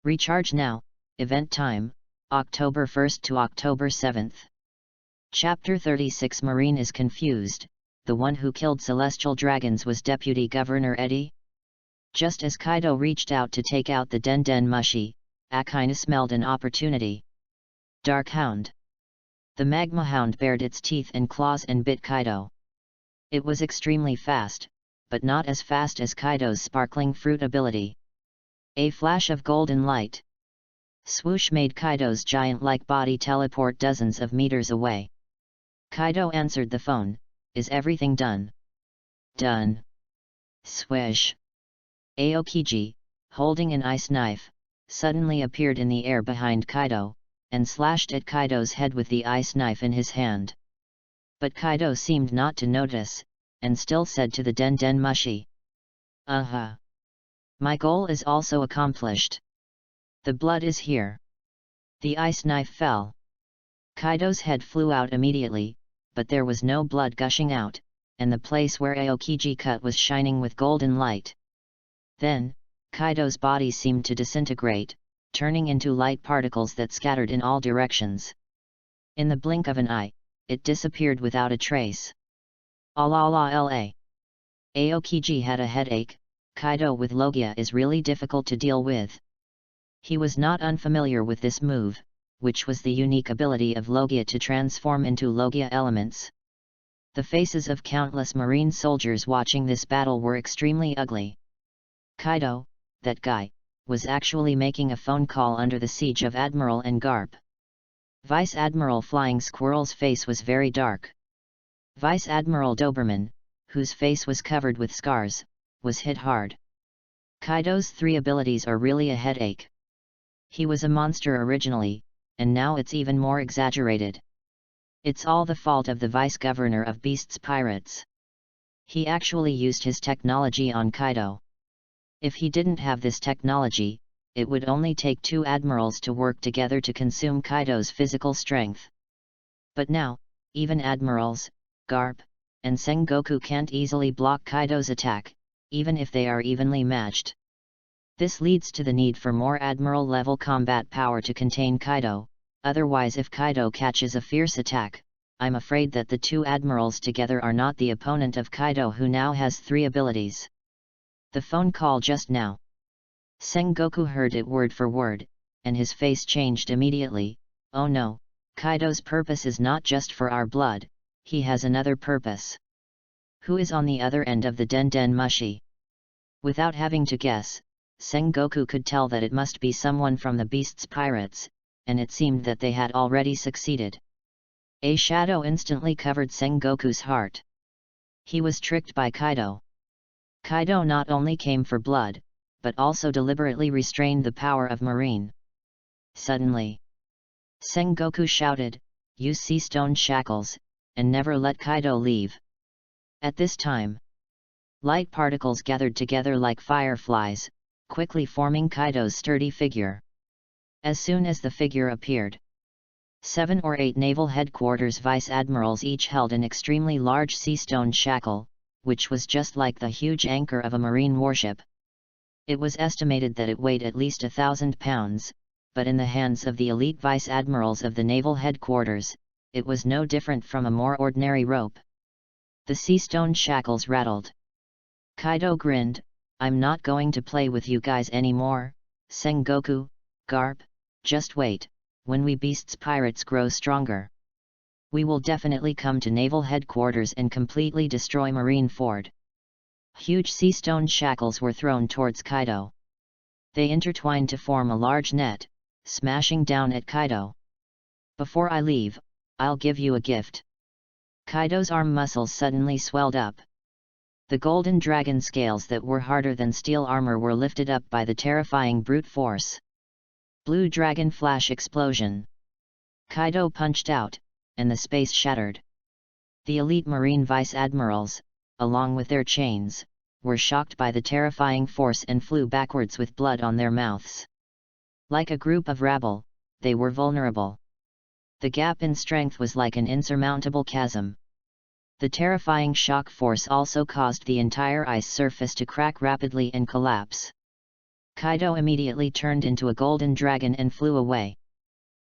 Recharge now, event time, October 1st to October 7th. Chapter 36 Marine is confused, the one who killed celestial dragons was Deputy Governor Eddie? Just as Kaido reached out to take out the Den Den Mushi, Akina smelled an opportunity. Dark Hound. The Magma Hound bared its teeth and claws and bit Kaido. It was extremely fast, but not as fast as Kaido's sparkling fruit ability. A flash of golden light. Swoosh made Kaido's giant-like body teleport dozens of meters away. Kaido answered the phone. Is everything done? Done. Swish. Aokiji, holding an ice knife, suddenly appeared in the air behind Kaido, and slashed at Kaido's head with the ice knife in his hand. But Kaido seemed not to notice, and still said to the Den Den Mushi. My goal is also accomplished. The blood is here. The ice knife fell. Kaido's head flew out immediately, but there was no blood gushing out, and the place where Aokiji cut was shining with golden light. Then, Kaido's body seemed to disintegrate, turning into light particles that scattered in all directions. In the blink of an eye, it disappeared without a trace. La. Aokiji had a headache. Kaido with Logia is really difficult to deal with. He was not unfamiliar with this move, which was the unique ability of Logia to transform into Logia elements. The faces of countless Marine soldiers watching this battle were extremely ugly. Kaido, that guy, was actually making a phone call under the siege of Admiral and Garp. Vice Admiral Flying Squirrel's face was very dark. Vice Admiral Doberman, whose face was covered with scars, was hit hard. Kaido's 3 abilities are really a headache. He was a monster originally, and now it's even more exaggerated. It's all the fault of the Vice-Governor of Beasts Pirates. He actually used his technology on Kaido. If he didn't have this technology, it would only take 2 admirals to work together to consume Kaido's physical strength. But now, even admirals, Garp, and Sengoku can't easily block Kaido's attack, even if they are evenly matched. This leads to the need for more admiral-level combat power to contain Kaido, otherwise if Kaido catches a fierce attack, I'm afraid that the 2 admirals together are not the opponent of Kaido, who now has 3 abilities. The phone call just now. Sengoku heard it word for word, and his face changed immediately. Oh no, Kaido's purpose is not just for our blood, he has another purpose. Who is on the other end of the Den Den Mushi? Without having to guess, Sengoku could tell that it must be someone from the Beasts Pirates, and it seemed that they had already succeeded. A shadow instantly covered Sengoku's heart. He was tricked by Kaido. Kaido not only came for blood, but also deliberately restrained the power of Marine. Suddenly, Sengoku shouted, "Use sea stone shackles, and never let Kaido leave." At this time, light particles gathered together like fireflies, quickly forming Kaido's sturdy figure. As soon as the figure appeared, 7 or 8 naval headquarters vice admirals each held an extremely large sea stone shackle, which was just like the huge anchor of a marine warship. It was estimated that it weighed at least 1,000 pounds, but in the hands of the elite vice admirals of the naval headquarters, it was no different from a more ordinary rope. The sea stone shackles rattled. Kaido grinned, "I'm not going to play with you guys anymore, Sengoku, Garp, just wait, when we beasts pirates grow stronger, we will definitely come to naval headquarters and completely destroy Marineford." Huge sea stone shackles were thrown towards Kaido. They intertwined to form a large net, smashing down at Kaido. "Before I leave, I'll give you a gift." Kaido's arm muscles suddenly swelled up. The golden dragon scales that were harder than steel armor were lifted up by the terrifying brute force. Blue dragon flash explosion. Kaido punched out, and the space shattered. The elite marine vice-admirals, along with their chains, were shocked by the terrifying force and flew backwards with blood on their mouths. Like a group of rabble, they were vulnerable. The gap in strength was like an insurmountable chasm. The terrifying shock force also caused the entire ice surface to crack rapidly and collapse. Kaido immediately turned into a golden dragon and flew away.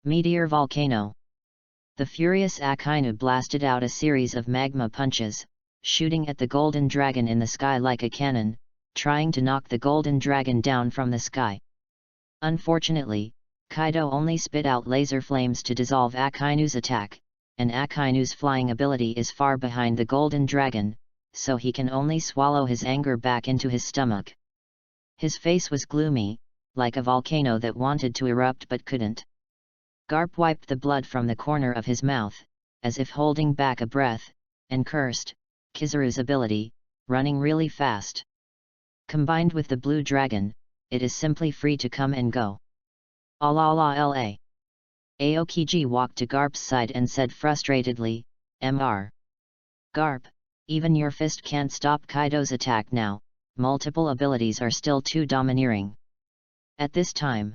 Meteor volcano. The furious Akainu blasted out a series of magma punches, shooting at the golden dragon in the sky like a cannon, trying to knock the golden dragon down from the sky. Unfortunately, Kaido only spit out laser flames to dissolve Akainu's attack, and Akainu's flying ability is far behind the golden dragon, so he can only swallow his anger back into his stomach. His face was gloomy, like a volcano that wanted to erupt but couldn't. Garp wiped the blood from the corner of his mouth, as if holding back a breath, and cursed, Kizaru's ability, running really fast. Combined with the blue dragon, it is simply free to come and go. La. Aokiji walked to Garp's side and said frustratedly, "Mr. Garp, even your fist can't stop Kaido's attack now, multiple abilities are still too domineering." At this time,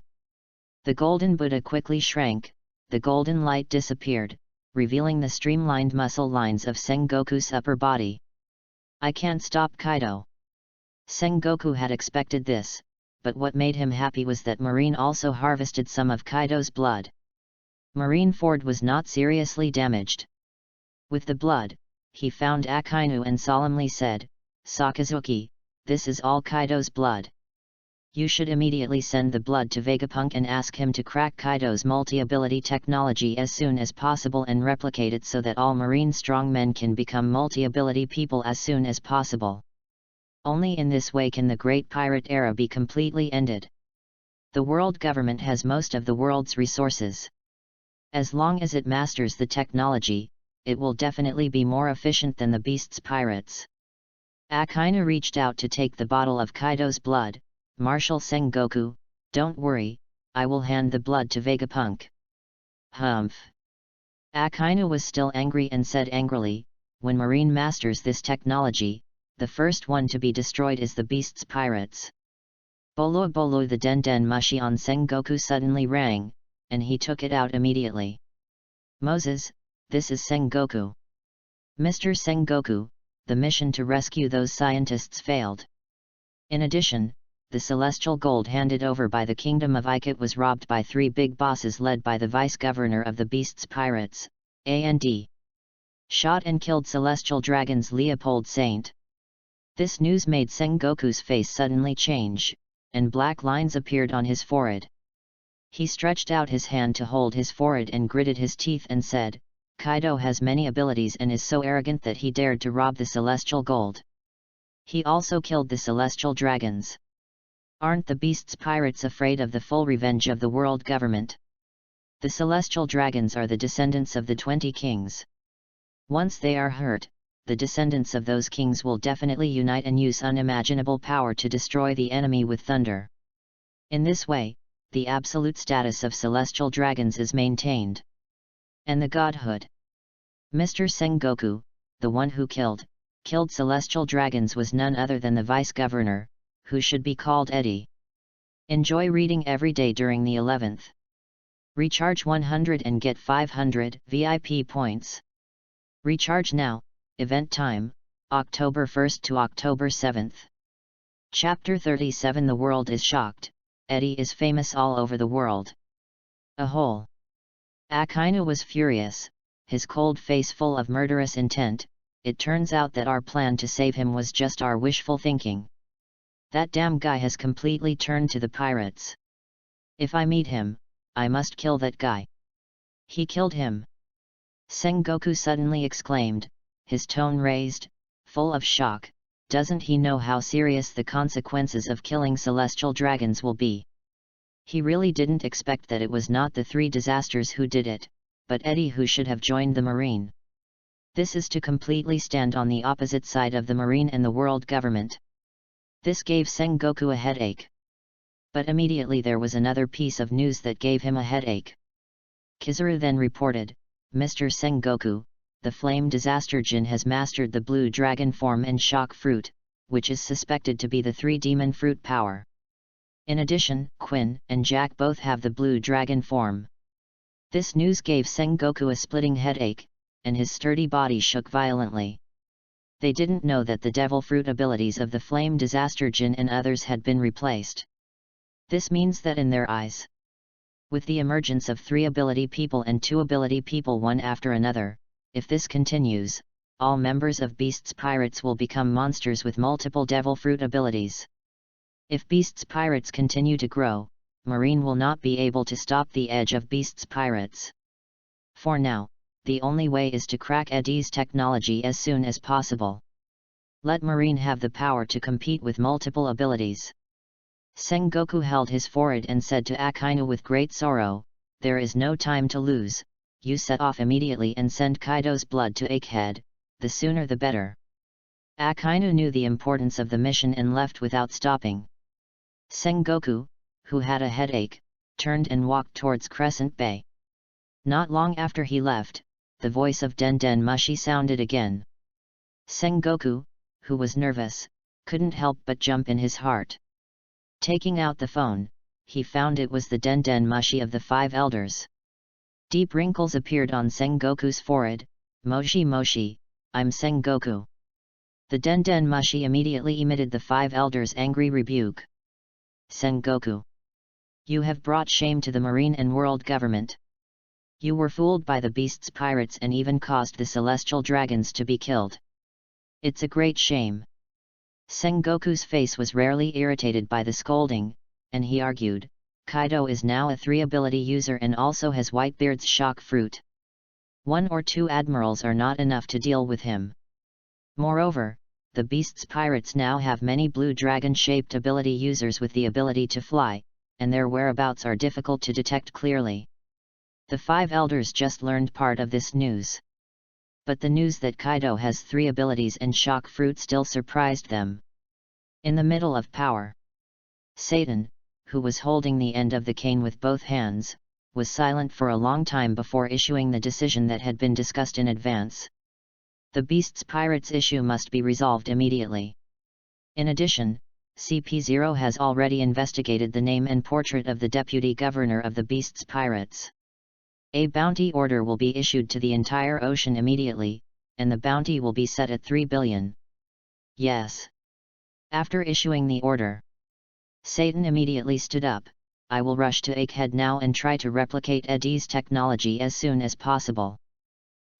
the golden Buddha quickly shrank, the golden light disappeared, revealing the streamlined muscle lines of Sengoku's upper body. "I can't stop Kaido." Sengoku had expected this, but what made him happy was that Marine also harvested some of Kaido's blood. Marineford was not seriously damaged. With the blood, he found Akainu and solemnly said, "Sakazuki, this is all Kaido's blood. You should immediately send the blood to Vegapunk and ask him to crack Kaido's multi-ability technology as soon as possible and replicate it so that all marine strongmen can become multi-ability people as soon as possible. Only in this way can the Great Pirate Era be completely ended. The world government has most of the world's resources. As long as it masters the technology, it will definitely be more efficient than the beast's pirates." Akainu reached out to take the bottle of Kaido's blood. "Marshal Sengoku, don't worry, I will hand the blood to Vegapunk." "Humph." Akainu was still angry and said angrily, "When Marine masters this technology, the first one to be destroyed is the beast's pirates." Bolo bolo, the den mushi on Sengoku suddenly rang, and he took it out immediately. "Moses, this is Sengoku. Mr. Sengoku, the mission to rescue those scientists failed. In addition, the celestial gold handed over by the Kingdom of Ikit was robbed by 3 big bosses led by the vice-governor of the beast's pirates, and shot and killed celestial dragons Leopold Saint." This news made Sengoku's face suddenly change, and black lines appeared on his forehead. He stretched out his hand to hold his forehead and gritted his teeth and said, "Kaido has many abilities and is so arrogant that he dared to rob the celestial gold. He also killed the celestial dragons. Aren't the beast's pirates afraid of the full revenge of the world government? The celestial dragons are the descendants of the 20 kings. Once they are hurt, the descendants of those kings will definitely unite and use unimaginable power to destroy the enemy with thunder. In this way, the absolute status of celestial dragons is maintained. And the godhood. Mr. Sengoku, the one who killed celestial dragons was none other than the vice-governor, who should be called Eddie. Enjoy reading every day during the 11th. Recharge 100 and get 500 VIP points. Recharge now, event time, October 1st to October 7th. Chapter 37. The world is shocked, Eddie is famous all over the world. A hole. Akainu was furious, his cold face full of murderous intent. It turns out that our plan to save him was just our wishful thinking. That damn guy has completely turned to the pirates. If I meet him, I must kill that guy. He killed him. Sengoku suddenly exclaimed, his tone raised, full of shock. Doesn't he know how serious the consequences of killing celestial dragons will be? He really didn't expect that it was not the three disasters who did it, but Eddie who should have joined the Marine. This is to completely stand on the opposite side of the Marine and the world government. This gave Sengoku a headache. But immediately there was another piece of news that gave him a headache. Kizaru then reported, Mr. Sengoku, the flame disaster Jin has mastered the blue dragon form and shock fruit, which is suspected to be the three demon fruit power. In addition, Quinn and Jack both have the blue dragon form. This news gave Sengoku a splitting headache, and his sturdy body shook violently. They didn't know that the devil fruit abilities of the flame disaster Jin and others had been replaced. This means that in their eyes, with the emergence of 3 ability people and 2 ability people one after another, if this continues, all members of Beast's Pirates will become monsters with multiple devil fruit abilities. If Beast's Pirates continue to grow, Marine will not be able to stop the edge of Beast's Pirates. For now, the only way is to crack Eddie's technology as soon as possible. Let Marine have the power to compete with multiple abilities. Sengoku held his forehead and said to Akainu with great sorrow, there is no time to lose, you set off immediately and send Kaido's blood to Akehead, the sooner the better. Akainu knew the importance of the mission and left without stopping. Sengoku, who had a headache, turned and walked towards Crescent Bay. Not long after he left, the voice of Den Mushi sounded again. Sengoku, who was nervous, couldn't help but jump in his heart. Taking out the phone, he found it was the Den Mushi of the 5 elders. Deep wrinkles appeared on Sengoku's forehead. Moshi, I'm Sengoku. The Den Mushi immediately emitted the 5 elders' angry rebuke. Sengoku, you have brought shame to the Marine and world government. You were fooled by the Beast's Pirates and even caused the celestial dragons to be killed. It's a great shame. Sengoku's face was rarely irritated by the scolding, and he argued, Kaido is now a 3-ability user and also has Whitebeard's shock fruit. 1 or 2 admirals are not enough to deal with him. Moreover, the Beast's Pirates now have many blue dragon-shaped ability users with the ability to fly, and their whereabouts are difficult to detect clearly. The 5 elders just learned part of this news. But the news that Kaido has 3 abilities and shock fruit still surprised them. In the middle of power, Satan, who was holding the end of the cane with both hands, was silent for a long time before issuing the decision that had been discussed in advance. The Beast's Pirates issue must be resolved immediately. In addition, CP0 has already investigated the name and portrait of the Deputy Governor of the Beast's Pirates. A bounty order will be issued to the entire ocean immediately, and the bounty will be set at 3 billion. Yes. After issuing the order, Satan immediately stood up. I will rush to Akehead now and try to replicate Eddie's technology as soon as possible.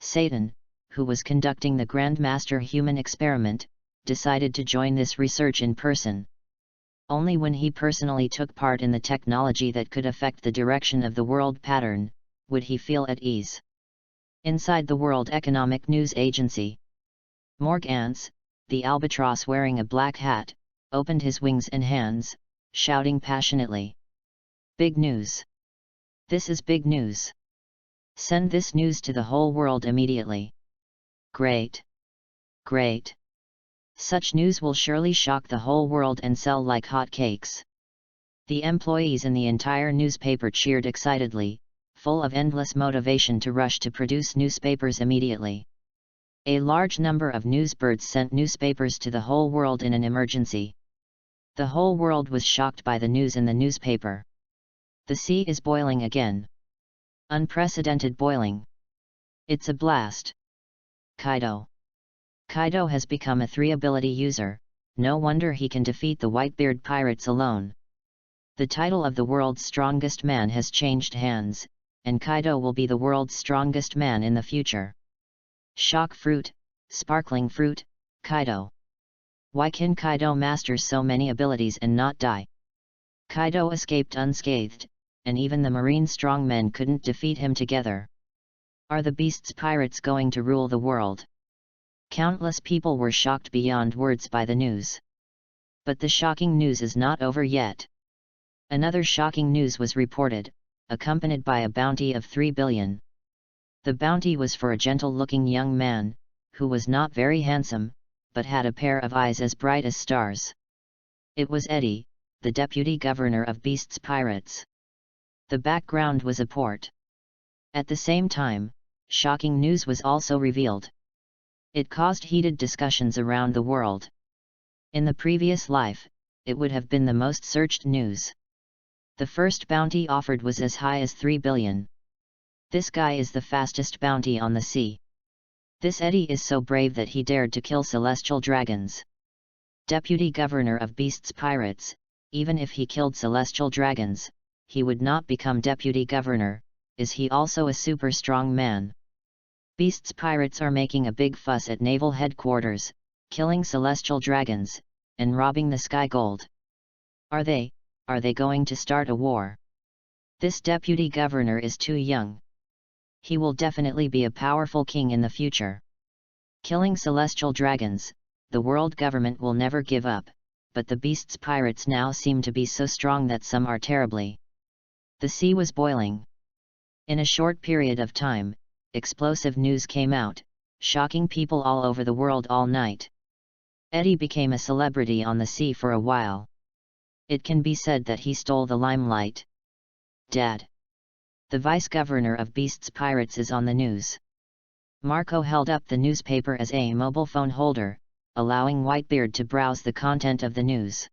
Satan, who was conducting the Grandmaster human experiment, decided to join this research in person. Only when he personally took part in the technology that could affect the direction of the world pattern, would he feel at ease. Inside the World Economic News Agency, Morgans, the albatross wearing a black hat, opened his wings and hands, shouting passionately. Big news! This is big news! Send this news to the whole world immediately! Great! Great! Such news will surely shock the whole world and sell like hotcakes. The employees in the entire newspaper cheered excitedly, full of endless motivation to rush to produce newspapers immediately. A large number of newsbirds sent newspapers to the whole world in an emergency. The whole world was shocked by the news in the newspaper. The sea is boiling again. Unprecedented boiling. It's a blast. Kaido. Kaido has become a 3-ability user, no wonder he can defeat the Whitebeard pirates alone. The title of the world's strongest man has changed hands, and Kaido will be the world's strongest man in the future. Shock fruit, sparkling fruit, Kaido. Why can Kaido master so many abilities and not die? Kaido escaped unscathed, and even the marine strongmen couldn't defeat him together. Are the beasts pirates going to rule the world? Countless people were shocked beyond words by the news. But the shocking news is not over yet. Another shocking news was reported, accompanied by a bounty of 3 billion. The bounty was for a gentle-looking young man, who was not very handsome, but had a pair of eyes as bright as stars. It was Eddie, the deputy governor of Beasts Pirates. The background was a port. At the same time, shocking news was also revealed. It caused heated discussions around the world. In the previous life, it would have been the most searched news. The first bounty offered was as high as 3 billion. This guy is the fastest bounty on the sea. This Eddie is so brave that he dared to kill celestial dragons. Deputy Governor of Beasts Pirates, even if he killed celestial dragons, he would not become Deputy Governor. Is he also a super strong man? Beasts Pirates are making a big fuss at naval headquarters, killing celestial dragons, and robbing the sky gold. Are they going to start a war? This Deputy Governor is too young. He will definitely be a powerful king in the future. Killing celestial dragons, the world government will never give up, but the Beasts Pirates now seem to be so strong that some are terribly. The sea was boiling. In a short period of time, explosive news came out, shocking people all over the world all night. Eddie became a celebrity on the sea for a while. It can be said that he stole the limelight. Dad. The vice governor of Beasts Pirates is on the news. Marco held up the newspaper as a mobile phone holder, allowing Whitebeard to browse the content of the news.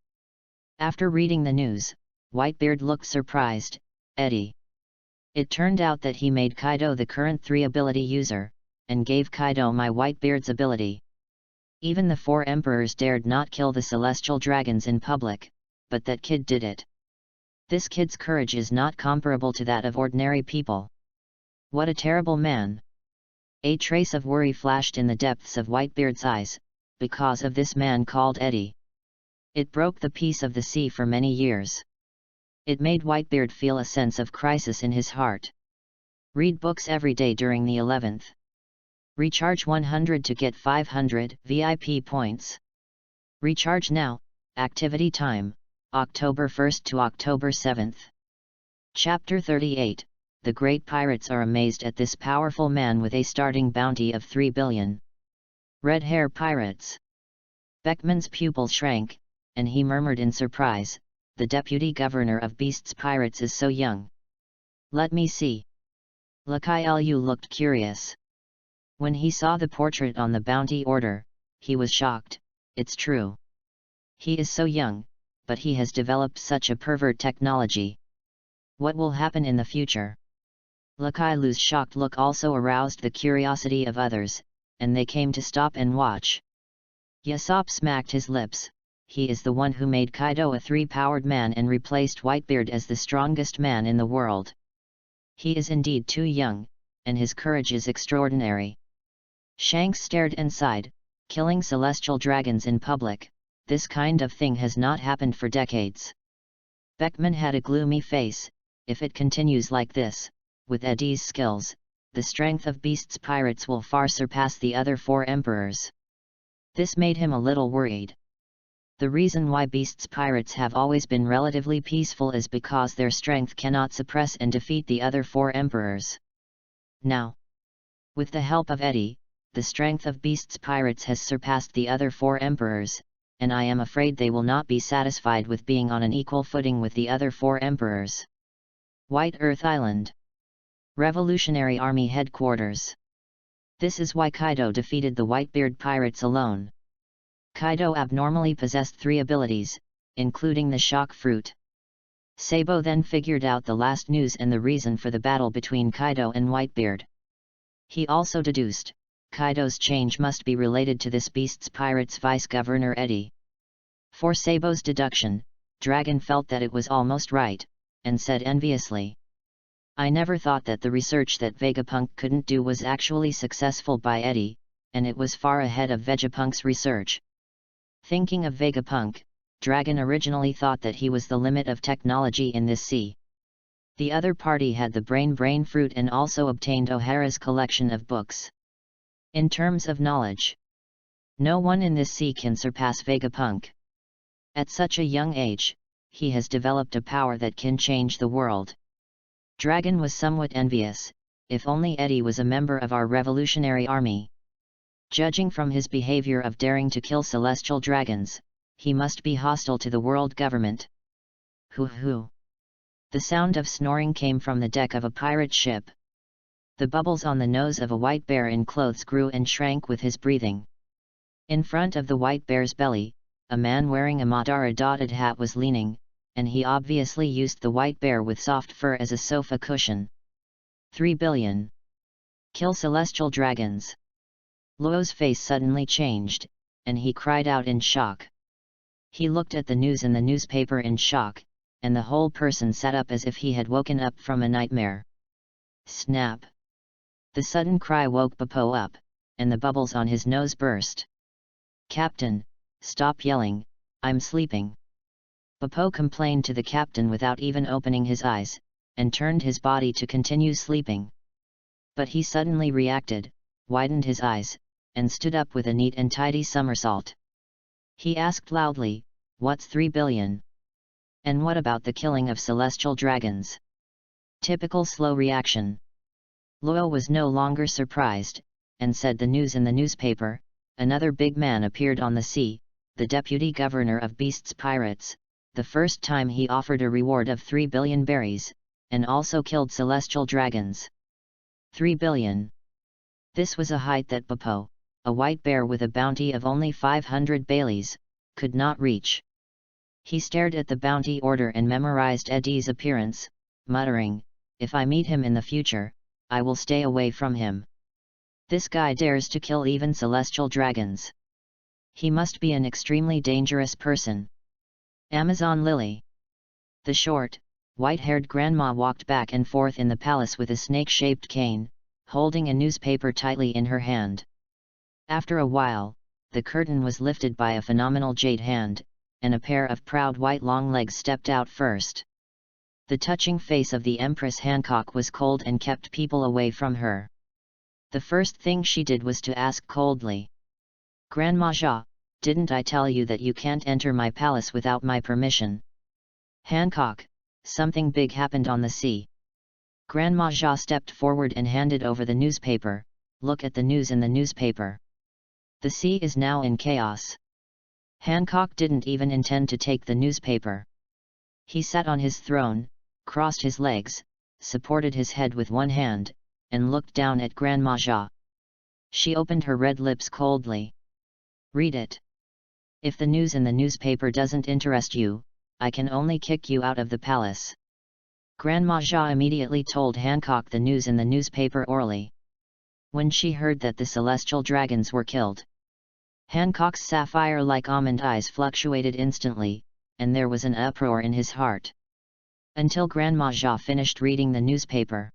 After reading the news, Whitebeard looked surprised. Eddie. It turned out that he made Kaido the current 3 ability user, and gave Kaido my Whitebeard's ability. Even the 4 emperors dared not kill the celestial dragons in public, but that kid did it. This kid's courage is not comparable to that of ordinary people. What a terrible man! A trace of worry flashed in the depths of Whitebeard's eyes, because of this man called Eddie. It broke the peace of the sea for many years. It made Whitebeard feel a sense of crisis in his heart. Read books every day during the 11th. Recharge 100 to get 500 VIP points. Recharge now. Activity time, October 1st to October 7th. Chapter 38, The Great Pirates are amazed at this powerful man with a starting bounty of 3 billion. Red Hair Pirates. Beckman's pupils shrank, and he murmured in surprise, the deputy governor of Beasts Pirates is so young. Let me see. Lu looked curious. When he saw the portrait on the bounty order, he was shocked. It's true. He is so young, but he has developed such a pervert technology. What will happen in the future? Lu's shocked look also aroused the curiosity of others, and they came to stop and watch. Usopp smacked his lips. He is the one who made Kaido a 3-powered man and replaced Whitebeard as the strongest man in the world. He is indeed too young, and his courage is extraordinary. Shanks stared and sighed, killing celestial dragons in public, this kind of thing has not happened for decades. Beckman had a gloomy face. If it continues like this, with Eddie's skills, the strength of Beasts Pirates will far surpass the other 4 emperors. This made him a little worried. The reason why Beasts Pirates have always been relatively peaceful is because their strength cannot suppress and defeat the other 4 emperors. Now, with the help of Eddie, the strength of Beasts Pirates has surpassed the other 4 emperors, and I am afraid they will not be satisfied with being on an equal footing with the other 4 emperors. White Earth Island. Revolutionary Army Headquarters. This is why Kaido defeated the Whitebeard pirates alone. Kaido abnormally possessed 3 abilities, including the shock fruit. Sabo then figured out the last news and the reason for the battle between Kaido and Whitebeard. He also deduced, Kaido's change must be related to this Beasts Pirates Vice-Governor Eddie. For Sabo's deduction, Dragon felt that it was almost right, and said enviously, I never thought that the research that Vegapunk couldn't do was actually successful by Eddie, and it was far ahead of Vegapunk's research. Thinking of Vegapunk, Dragon originally thought that he was the limit of technology in this sea. The other party had the brain fruit and also obtained O'Hara's collection of books. In terms of knowledge, no one in this sea can surpass Vegapunk. At such a young age, he has developed a power that can change the world. Dragon was somewhat envious, if only Eddie was a member of our revolutionary army. Judging from his behavior of daring to kill celestial dragons, he must be hostile to the world government. Hoo. The sound of snoring came from the deck of a pirate ship. The bubbles on the nose of a white bear in clothes grew and shrank with his breathing. In front of the white bear's belly, a man wearing a Madara-dotted hat was leaning, and he obviously used the white bear with soft fur as a sofa cushion. 3 billion. Kill celestial dragons. Luo's face suddenly changed, and he cried out in shock. He looked at the news in the newspaper in shock, and the whole person sat up as if he had woken up from a nightmare. Snap! The sudden cry woke Popo up, and the bubbles on his nose burst. Captain, stop yelling, I'm sleeping. Popo complained to the captain without even opening his eyes, and turned his body to continue sleeping. But he suddenly reacted, widened his eyes, and stood up with a neat and tidy somersault. He asked loudly, "What's 3 billion? And what about the killing of celestial dragons?" Typical slow reaction. Luo was no longer surprised, and said the news in the newspaper. Another big man appeared on the sea, the deputy governor of Beast's Pirates, the first time he offered a reward of 3 billion berries, and also killed celestial dragons. 3 billion. This was a height that Popo, a white bear with a bounty of only 500 Baileys, could not reach. He stared at the bounty order and memorized Eddie's appearance, muttering, "If I meet him in the future, I will stay away from him. This guy dares to kill even celestial dragons. He must be an extremely dangerous person." Amazon Lily. The short, white-haired grandma walked back and forth in the palace with a snake-shaped cane, holding a newspaper tightly in her hand. After a while, the curtain was lifted by a phenomenal jade hand, and a pair of proud white long legs stepped out first. The touching face of the Empress Hancock was cold and kept people away from her. The first thing she did was to ask coldly, "Grandma Jia, didn't I tell you that you can't enter my palace without my permission?" "Hancock, something big happened on the sea." Grandma Jia stepped forward and handed over the newspaper. "Look at the news in the newspaper. The sea is now in chaos." Hancock didn't even intend to take the newspaper. He sat on his throne, crossed his legs, supported his head with one hand, and looked down at Grandma Jia. She opened her red lips coldly. "Read it. If the news in the newspaper doesn't interest you, I can only kick you out of the palace." Grandma Jia immediately told Hancock the news in the newspaper orally. When she heard that the celestial dragons were killed, Hancock's sapphire-like almond eyes fluctuated instantly, and there was an uproar in his heart. Until Grandma Jia finished reading the newspaper.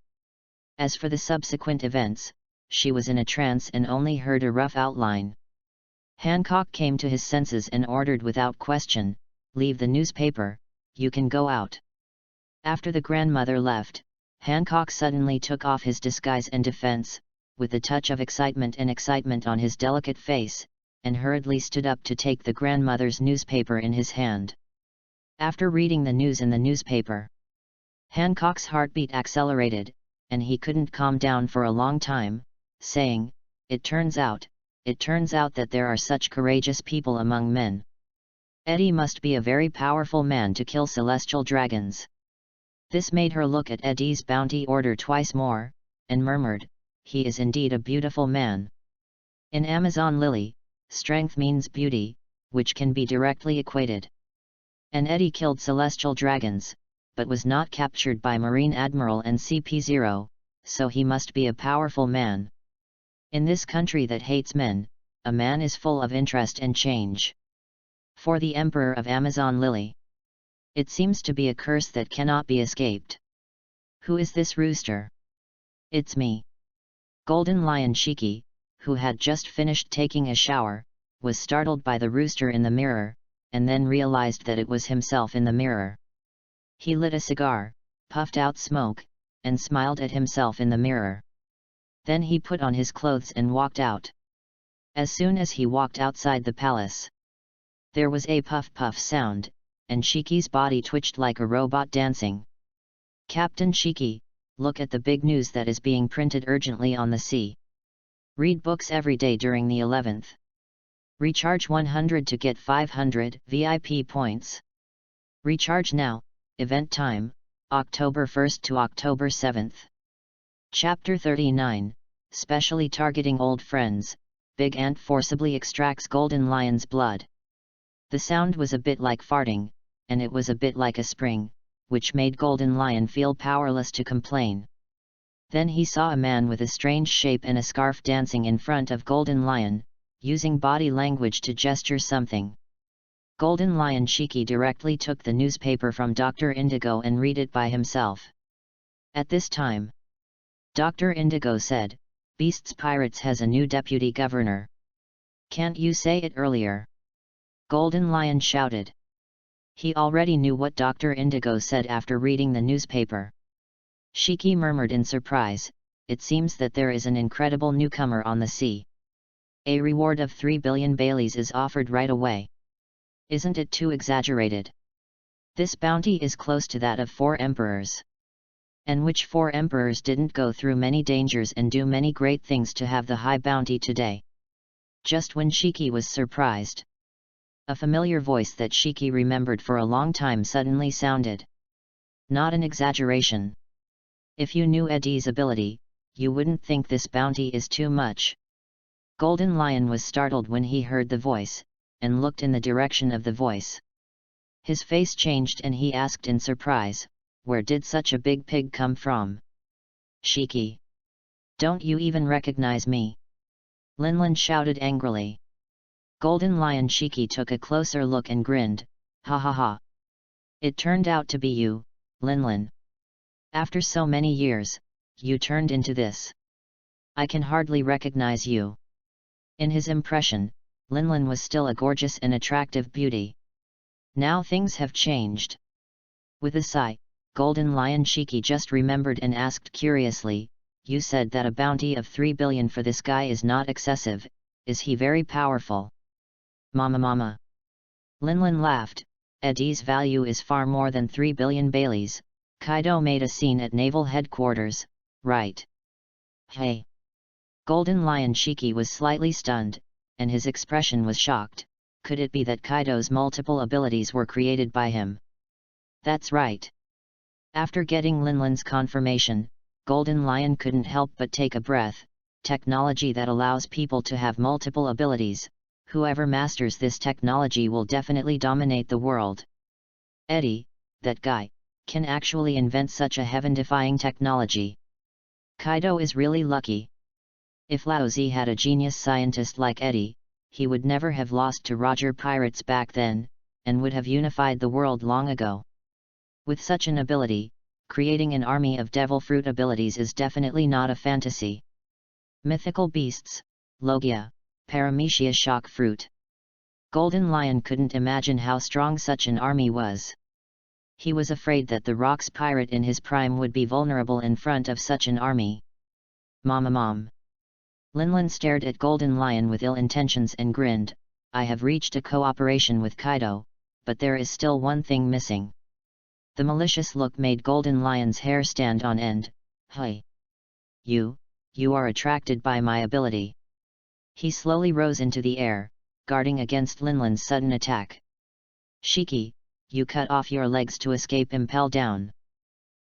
As for the subsequent events, she was in a trance and only heard a rough outline. Hancock came to his senses and ordered without question, "Leave the newspaper, you can go out." After the grandmother left, Hancock suddenly took off his disguise and defense, with a touch of excitement on his delicate face, and hurriedly stood up to take the grandmother's newspaper in his hand. After reading the news in the newspaper, Hancock's heartbeat accelerated, and he couldn't calm down for a long time, saying, it turns out that there are such courageous people among men. Eddie must be a very powerful man to kill celestial dragons." This made her look at Eddie's bounty order twice more, and murmured, "He is indeed a beautiful man." In Amazon Lily, strength means beauty, which can be directly equated. And Eddie killed celestial dragons, but was not captured by Marine Admiral and CP0, so he must be a powerful man. In this country that hates men, a man is full of interest and change. For the Emperor of Amazon Lily, it seems to be a curse that cannot be escaped. "Who is this rooster?" "It's me." Golden Lion Shiki, who had just finished taking a shower, was startled by the rooster in the mirror, and then realized that it was himself in the mirror. He lit a cigar, puffed out smoke, and smiled at himself in the mirror. Then he put on his clothes and walked out. As soon as he walked outside the palace, there was a puff-puff sound, and Shiki's body twitched like a robot dancing. Captain Shiki, look at the big news that is being printed urgently on the sea. Read books every day during the 11th. Recharge 100 to get 500 VIP points. Recharge now, event time, October 1st to October 7th. Chapter 39, specially targeting old friends, Big Ant forcibly extracts Golden Lion's blood. The sound was a bit like farting, and it was a bit like a spring, which made Golden Lion feel powerless to complain. Then he saw a man with a strange shape and a scarf dancing in front of Golden Lion, using body language to gesture something. Golden Lion Shiki directly took the newspaper from Dr. Indigo and read it by himself. At this time, Dr. Indigo said, "Beasts Pirates has a new deputy governor. Can't you say it earlier?" Golden Lion shouted. He already knew what Dr. Indigo said after reading the newspaper. Shiki murmured in surprise, "It seems that there is an incredible newcomer on the sea. A reward of 3 billion Baileys is offered right away. Isn't it too exaggerated? This bounty is close to that of 4 emperors. And which 4 emperors didn't go through many dangers and do many great things to have the high bounty today?" Just when Shiki was surprised, a familiar voice that Shiki remembered for a long time suddenly sounded. "Not an exaggeration. If you knew Eddie's ability, you wouldn't think this bounty is too much." Golden Lion was startled when he heard the voice, and looked in the direction of the voice. His face changed and he asked in surprise, "Where did such a big pig come from? Shiki! Don't you even recognize me?" Linlin shouted angrily. Golden Lion Shiki took a closer look and grinned, "Ha ha ha! It turned out to be you, Linlin. After so many years, you turned into this. I can hardly recognize you." In his impression, Linlin was still a gorgeous and attractive beauty. Now things have changed. With a sigh, Golden Lion Shiki just remembered and asked curiously, "You said that a bounty of 3 billion for this guy is not excessive, is he very powerful?" Mama. Linlin laughed, "Eddie's value is far more than 3 billion Baileys. Kaido made a scene at naval headquarters, right?" "Hey!" Golden Lion Shiki was slightly stunned, and his expression was shocked. Could it be that Kaido's multiple abilities were created by him? That's right. After getting Linlin's confirmation, Golden Lion couldn't help but take a breath. Technology that allows people to have multiple abilities, whoever masters this technology will definitely dominate the world. Eddie, that guy, can actually invent such a heaven-defying technology. Kaido is really lucky. If Laozi had a genius scientist like Eddie, he would never have lost to Roger Pirates back then, and would have unified the world long ago. With such an ability, creating an army of devil fruit abilities is definitely not a fantasy. Mythical beasts, Logia, Paramecia shock fruit. Golden Lion couldn't imagine how strong such an army was. He was afraid that the Rocks pirate in his prime would be vulnerable in front of such an army. Mom. Linlin stared at Golden Lion with ill intentions and grinned, "I have reached a cooperation with Kaido, but there is still one thing missing." The malicious look made Golden Lion's hair stand on end. "Hey! You are attracted by my ability." He slowly rose into the air, guarding against Linlin's sudden attack. "Shiki, you cut off your legs to escape impel down.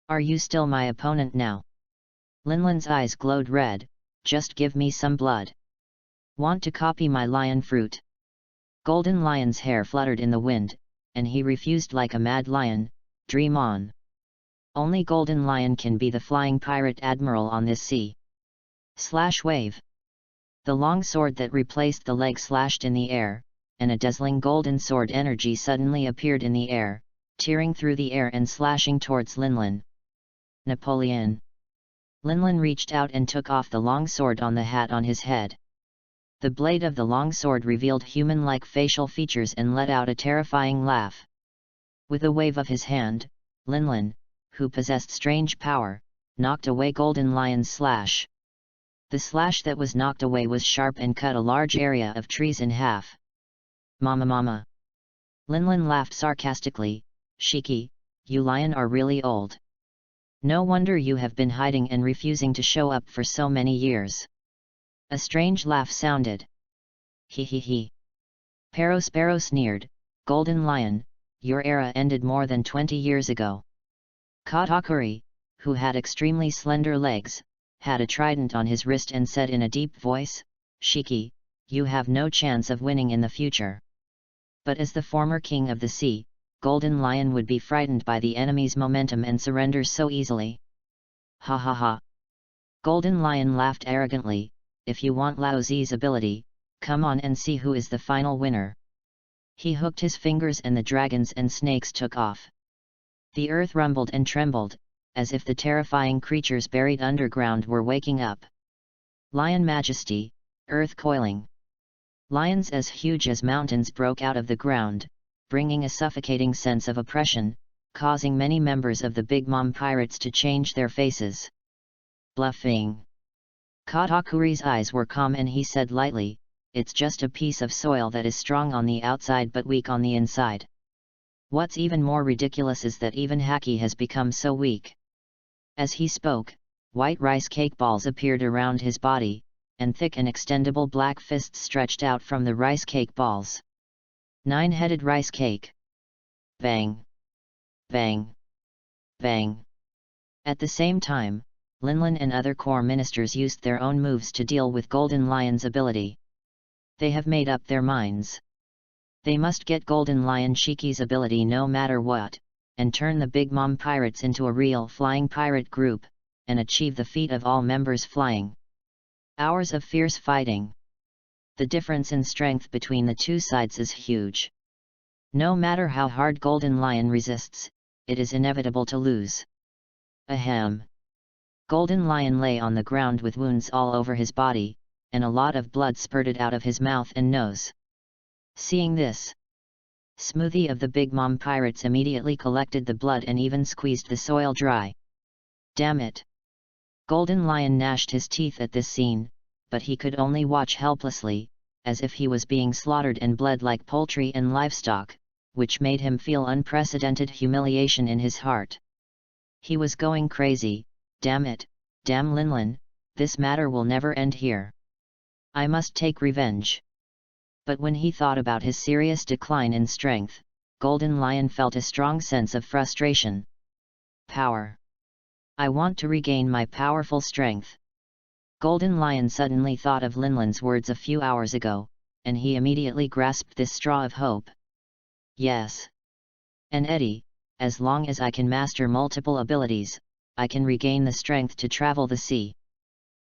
Are you still my opponent now?" Linlin's eyes glowed red, "Just give me some blood. Want to copy my lion fruit?" Golden Lion's hair fluttered in the wind, and he refused like a mad lion, "Dream on. Only Golden Lion can be the flying pirate admiral on this sea." Slash wave. The long sword that replaced the leg slashed in the air, and a dazzling golden sword energy suddenly appeared in the air, tearing through the air and slashing towards Linlin. Napoleon. Linlin reached out and took off the long sword on the hat on his head. The blade of the long sword revealed human-like facial features and let out a terrifying laugh. With a wave of his hand, Linlin, who possessed strange power, knocked away Golden Lion's slash. The slash that was knocked away was sharp and cut a large area of trees in half. Mama mama! Linlin laughed sarcastically. Shiki, you lion are really old. No wonder you have been hiding and refusing to show up for so many years. A strange laugh sounded. He he he. Sparrow sneered. Golden Lion, your era ended more than 20 years ago. Katakuri, who had extremely slender legs, had a trident on his wrist and said in a deep voice, Shiki, you have no chance of winning in the future. But as the former king of the sea, Golden Lion would be frightened by the enemy's momentum and surrender so easily. Ha ha ha. Golden Lion laughed arrogantly. If you want Lao Zi's ability, come on and see who is the final winner. He hooked his fingers and the dragons and snakes took off. The earth rumbled and trembled, as if the terrifying creatures buried underground were waking up. Lion Majesty, earth coiling. Lions as huge as mountains broke out of the ground, bringing a suffocating sense of oppression, causing many members of the Big Mom pirates to change their faces. Bluffing. Katakuri's eyes were calm and he said lightly, it's just a piece of soil that is strong on the outside but weak on the inside. What's even more ridiculous is that even Haki has become so weak. As he spoke, white rice cake balls appeared around his body, and thick and extendable black fists stretched out from the rice cake balls. Nine-headed rice cake. Bang! Bang! Bang! At the same time, Linlin and other core ministers used their own moves to deal with Golden Lion's ability. They have made up their minds. They must get Golden Lion Shiki's ability no matter what, and turn the Big Mom pirates into a real flying pirate group, and achieve the feat of all members flying. Hours of fierce fighting. The difference in strength between the two sides is huge. No matter how hard Golden Lion resists, it is inevitable to lose. Ahem. Golden Lion lay on the ground with wounds all over his body, and a lot of blood spurted out of his mouth and nose. Seeing this, Smoothie of the Big Mom pirates immediately collected the blood and even squeezed the soil dry. Damn it! Golden Lion gnashed his teeth at this scene, but he could only watch helplessly, as if he was being slaughtered and bled like poultry and livestock, which made him feel unprecedented humiliation in his heart. He was going crazy. Damn it, damn Linlin, this matter will never end here. I must take revenge. But when he thought about his serious decline in strength, Golden Lion felt a strong sense of frustration. Power. I want to regain my powerful strength. Golden Lion suddenly thought of Linlin's words a few hours ago, and he immediately grasped this straw of hope. Yes. And Eddie, as long as I can master multiple abilities, I can regain the strength to travel the sea.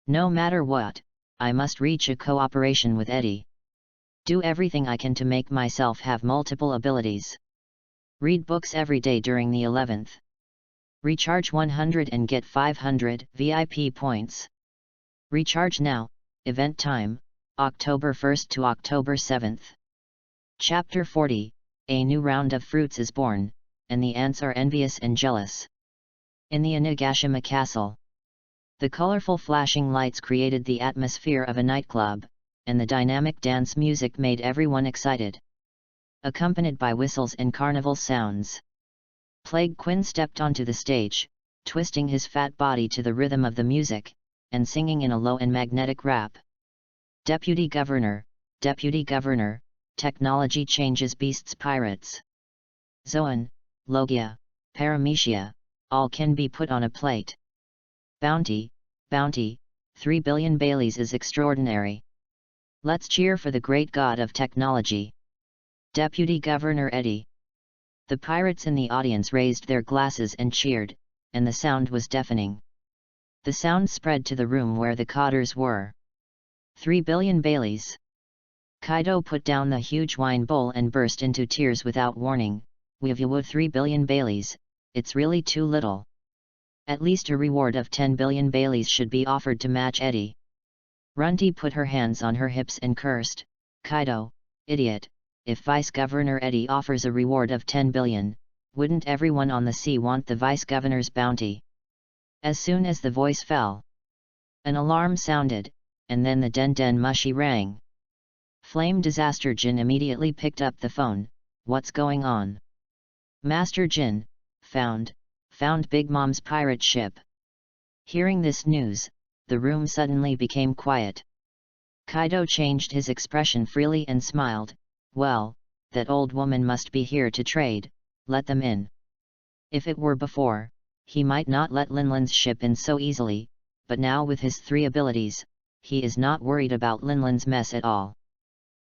No matter what, I must reach a cooperation with Eddie. Do everything I can to make myself have multiple abilities. Read books every day during the 11th. Recharge 100 and get 500 VIP points. Recharge now, event time, October 1st to October 7th. Chapter 40, a new round of fruits is born, and the ants are envious and jealous. In the Onigashima Castle. The colorful flashing lights created the atmosphere of a nightclub, and the dynamic dance music made everyone excited. Accompanied by whistles and carnival sounds. Plague Quinn stepped onto the stage, twisting his fat body to the rhythm of the music, and singing in a low and magnetic rap. Deputy Governor, technology changes beasts pirates. Zoan, Logia, Paramecia, all can be put on a plate. Bounty, 3 billion Baileys is extraordinary. Let's cheer for the great god of technology. Deputy Governor Eddie. The pirates in the audience raised their glasses and cheered, and the sound was deafening. The sound spread to the room where the cotters were. 3 billion Baileys. Kaido put down the huge wine bowl and burst into tears without warning. We've 3 billion Baileys, it's really too little. At least a reward of 10 billion Baileys should be offered to match Eddie. Runty put her hands on her hips and cursed, Kaido, idiot, if Vice Governor Eddie offers a reward of 10 billion, wouldn't everyone on the sea want the vice-governor's bounty? As soon as the voice fell, an alarm sounded, and then the den mushy rang. Flame Disaster Jin immediately picked up the phone. What's going on? Master Jin, found Big Mom's pirate ship. Hearing this news, the room suddenly became quiet. Kaido changed his expression freely and smiled. Well, that old woman must be here to trade, let them in. If it were before, he might not let Linlin's ship in so easily, but now with his 3 abilities, he is not worried about Linlin's mess at all.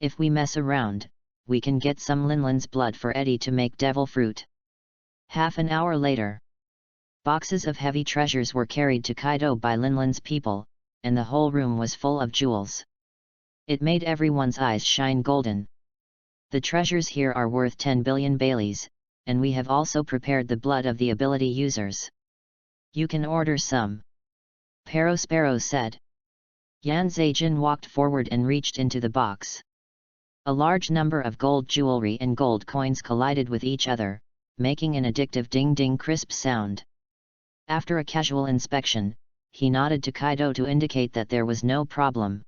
If we mess around, we can get some Linlin's blood for Eddie to make devil fruit. Half an hour later, boxes of heavy treasures were carried to Kaido by Linlin's people, and the whole room was full of jewels. It made everyone's eyes shine golden. The treasures here are worth 10 billion Baileys, and we have also prepared the blood of the ability users. You can order some. Sparrow said. Yan Zheijin walked forward and reached into the box. A large number of gold jewelry and gold coins collided with each other, making an addictive ding-ding crisp sound. After a casual inspection, he nodded to Kaido to indicate that there was no problem.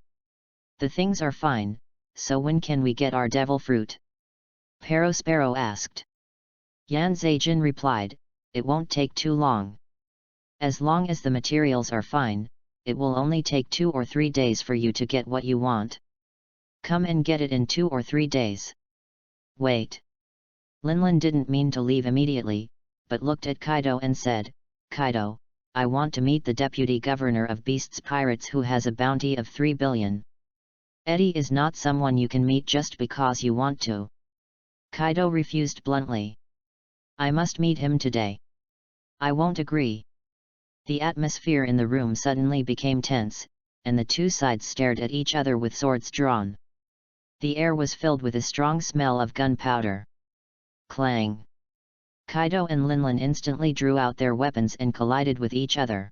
The things are fine, so when can we get our devil fruit? Sparrow asked. Yan Zheijin replied, it won't take too long. As long as the materials are fine, it will only take 2 or 3 days for you to get what you want. Come and get it in 2 or 3 days. Wait. Linlin didn't mean to leave immediately, but looked at Kaido and said, Kaido, I want to meet the deputy governor of Beasts Pirates who has a bounty of 3 billion. Eddie is not someone you can meet just because you want to. Kaido refused bluntly. I must meet him today. I won't agree. The atmosphere in the room suddenly became tense, and the 2 sides stared at each other with swords drawn. The air was filled with a strong smell of gunpowder. Clang! Kaido and Linlin instantly drew out their weapons and collided with each other.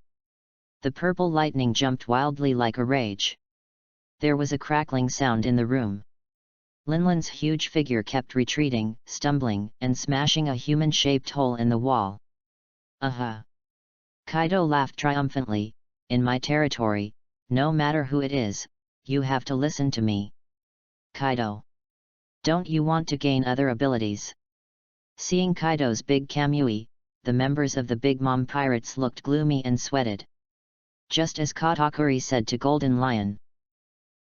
The purple lightning jumped wildly like a rage. There was a crackling sound in the room. Linlin's huge figure kept retreating, stumbling, and smashing a human-shaped hole in the wall. Aha! Kaido laughed triumphantly. In my territory, no matter who it is, you have to listen to me. Kaido, don't you want to gain other abilities? Seeing Kaido's big Kamui, the members of the Big Mom Pirates looked gloomy and sweated. Just as Katakuri said to Golden Lion.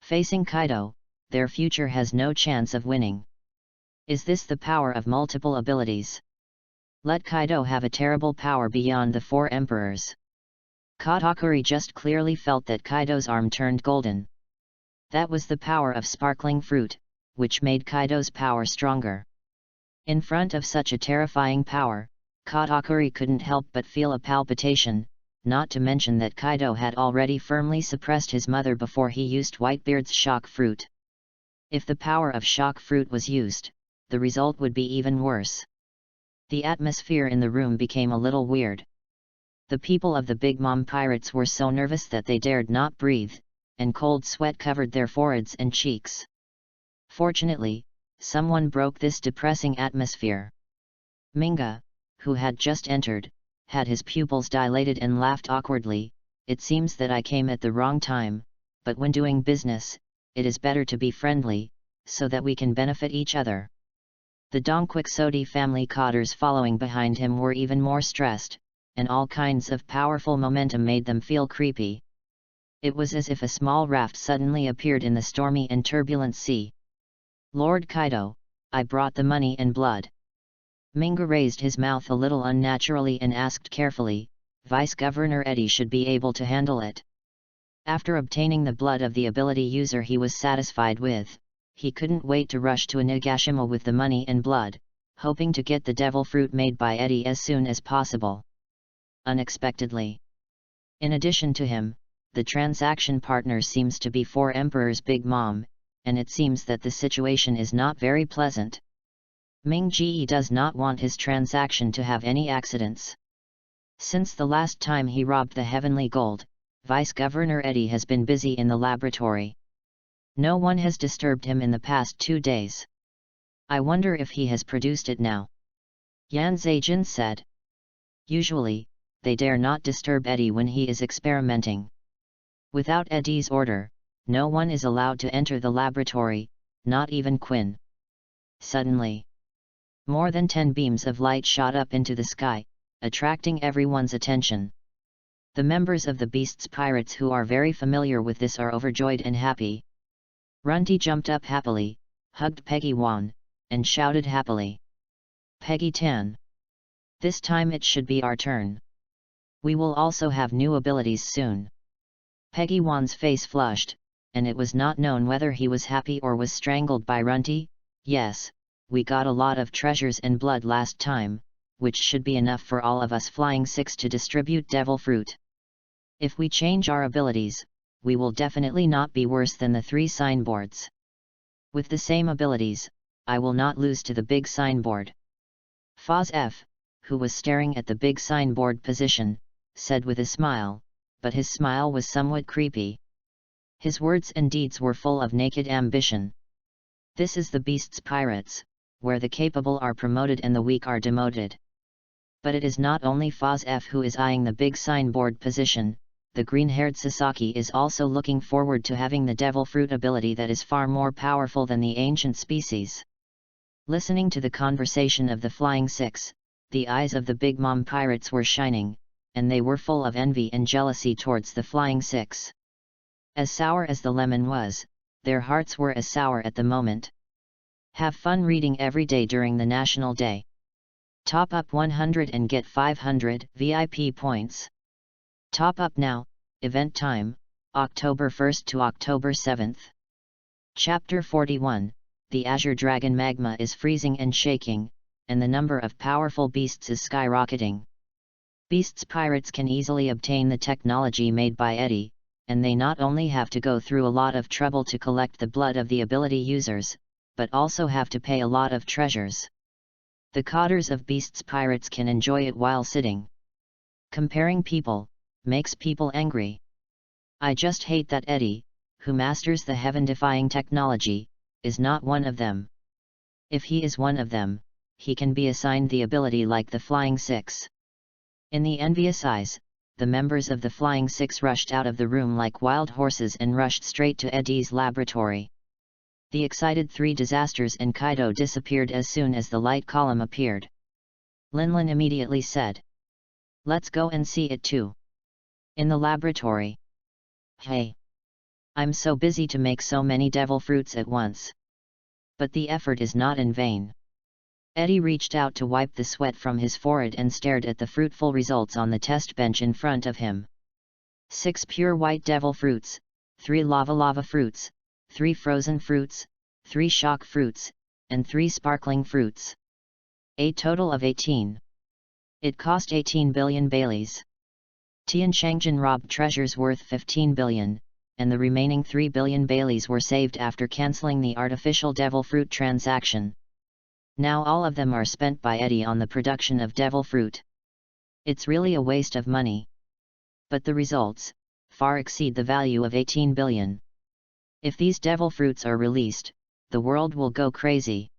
Facing Kaido, their future has no chance of winning. Is this the power of multiple abilities? Let Kaido have a terrible power beyond the 4 emperors. Katakuri just clearly felt that Kaido's arm turned golden. That was the power of sparkling fruit, which made Kaido's power stronger. In front of such a terrifying power, Katakuri couldn't help but feel a palpitation, not to mention that Kaido had already firmly suppressed his mother before he used Whitebeard's shock fruit. If the power of shock fruit was used, the result would be even worse. The atmosphere in the room became a little weird. The people of the Big Mom Pirates were so nervous that they dared not breathe, and cold sweat covered their foreheads and cheeks. Fortunately, someone broke this depressing atmosphere. Minga, who had just entered, had his pupils dilated and laughed awkwardly. It seems that I came at the wrong time, but when doing business, it is better to be friendly, so that we can benefit each other. The Donquixote family cotters following behind him were even more stressed, and all kinds of powerful momentum made them feel creepy. It was as if a small raft suddenly appeared in the stormy and turbulent sea. Lord Kaido, I brought the money and blood. Minga raised his mouth a little unnaturally and asked carefully, Vice-Governor Eddie should be able to handle it. After obtaining the blood of the ability user he was satisfied with, he couldn't wait to rush to Onigashima with the money and blood, hoping to get the devil fruit made by Eddie as soon as possible. Unexpectedly, in addition to him, the transaction partner seems to be 4 Emperor's Big Mom, and it seems that the situation is not very pleasant. Ming Ji does not want his transaction to have any accidents. Since the last time he robbed the heavenly gold, Vice-Governor Eddie has been busy in the laboratory. No one has disturbed him in the past 2 days. I wonder if he has produced it now. Yan Zheijin said. Usually, they dare not disturb Eddie when he is experimenting. Without Eddie's order, no one is allowed to enter the laboratory, not even Quinn. Suddenly, more than 10 beams of light shot up into the sky, attracting everyone's attention. The members of the Beast's Pirates who are very familiar with this are overjoyed and happy. Runty jumped up happily, hugged Peggy Wan, and shouted happily. Peggy Tan! This time it should be our turn. We will also have new abilities soon. Peggy Wan's face flushed, and it was not known whether he was happy or was strangled by Runty. Yes, we got a lot of treasures and blood last time, which should be enough for all of us Flying Six to distribute devil fruit. If we change our abilities, we will definitely not be worse than the 3 signboards. With the same abilities, I will not lose to the big signboard. Foz F, who was staring at the big signboard position, said with a smile, but his smile was somewhat creepy. His words and deeds were full of naked ambition. This is the Beast's Pirates, where the capable are promoted and the weak are demoted. But it is not only Foz F who is eyeing the big signboard position, the green-haired Sasaki is also looking forward to having the devil fruit ability that is far more powerful than the ancient species. Listening to the conversation of the Flying Six, the eyes of the Big Mom Pirates were shining, and they were full of envy and jealousy towards the Flying Six. As sour as the lemon was, their hearts were as sour at the moment. Have fun reading every day during the National Day. Top up 100 and get 500 VIP points. Top up now, event time, October 1st to October 7th. Chapter 41, the Azure Dragon magma is freezing and shaking, and the number of powerful beasts is skyrocketing. Beasts Pirates can easily obtain the technology made by Eddie, and they not only have to go through a lot of trouble to collect the blood of the ability users, but also have to pay a lot of treasures. The codders of Beasts Pirates can enjoy it while sitting. Comparing people makes people angry. I just hate that Eddie, who masters the heaven-defying technology, is not one of them. If he is one of them, he can be assigned the ability like the Flying Six. In the envious eyes, the members of the Flying Six rushed out of the room like wild horses and rushed straight to Eddie's laboratory. The excited 3 disasters and Kaido disappeared as soon as the light column appeared. Linlin immediately said, "Let's go and see it too." In the laboratory. Hey! I'm so busy to make so many devil fruits at once. But the effort is not in vain. Eddie reached out to wipe the sweat from his forehead and stared at the fruitful results on the test bench in front of him. 6 pure white devil fruits, 3 lava fruits, 3 frozen fruits, 3 shock fruits, and 3 sparkling fruits. A total of 18. It cost 18 billion Baileys. Tian Shangjin robbed treasures worth 15 billion, and the remaining 3 billion Baileys were saved after cancelling the artificial devil fruit transaction. Now all of them are spent by Eddie on the production of devil fruit. It's really a waste of money. But the results far exceed the value of 18 billion. If these devil fruits are released, the world will go crazy.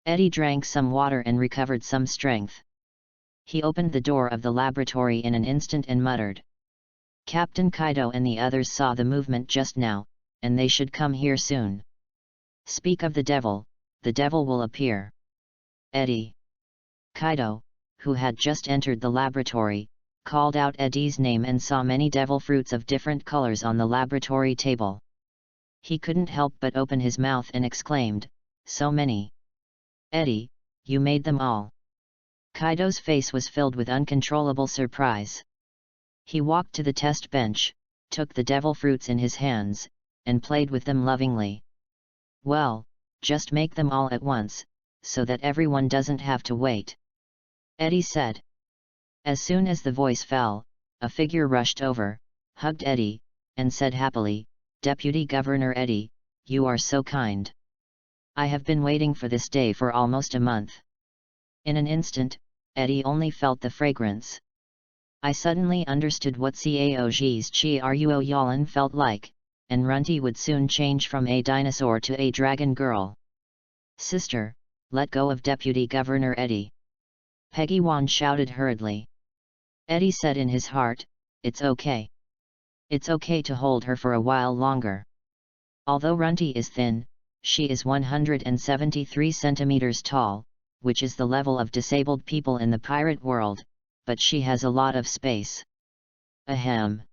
Eddie drank some water and recovered some strength. He opened the door of the laboratory in an instant and muttered. Captain Kaido and the others saw the movement just now, and they should come here soon. Speak of the devil will appear. Eddie. Kaido, who had just entered the laboratory, called out Eddie's name and saw many devil fruits of different colors on the laboratory table. He couldn't help but open his mouth and exclaimed, "So many! Eddie, you made them all!" Kaido's face was filled with uncontrollable surprise. He walked to the test bench, took the devil fruits in his hands, and played with them lovingly. "Well, just make them all at once, so that everyone doesn't have to wait," Eddie said. As soon as the voice fell, a figure rushed over, hugged Eddie, and said happily, "Deputy Governor Eddie, you are so kind. I have been waiting for this day for almost a month." In an instant, Eddie only felt the fragrance. I suddenly understood what Caog's Chiaruo Yalan felt like, and Runty would soon change from a dinosaur to a dragon girl. "Sister, let go of Deputy Governor Eddie." Peggy Wan shouted hurriedly. Eddie said in his heart, "It's okay. It's okay to hold her for a while longer. Although Runty is thin, she is 173 centimeters tall, which is the level of disabled people in the pirate world, but she has a lot of space." Ahem.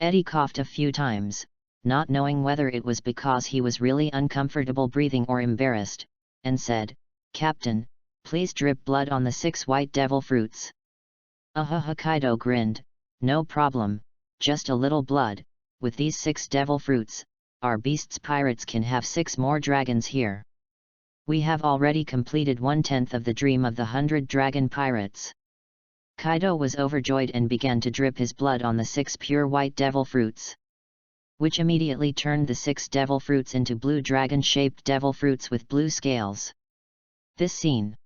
Eddie coughed a few times, not knowing whether it was because he was really uncomfortable breathing or embarrassed, and said, "Captain, please drip blood on the 6 white devil fruits." Kaido grinned, "No problem, just a little blood. With these 6 devil fruits, our beasts pirates can have 6 more dragons here. We have already completed 1/10 of the dream of the 100 dragon pirates." Kaido was overjoyed and began to drip his blood on the 6 pure white devil fruits, which immediately turned the 6 devil fruits into blue dragon-shaped devil fruits with blue scales. This scene.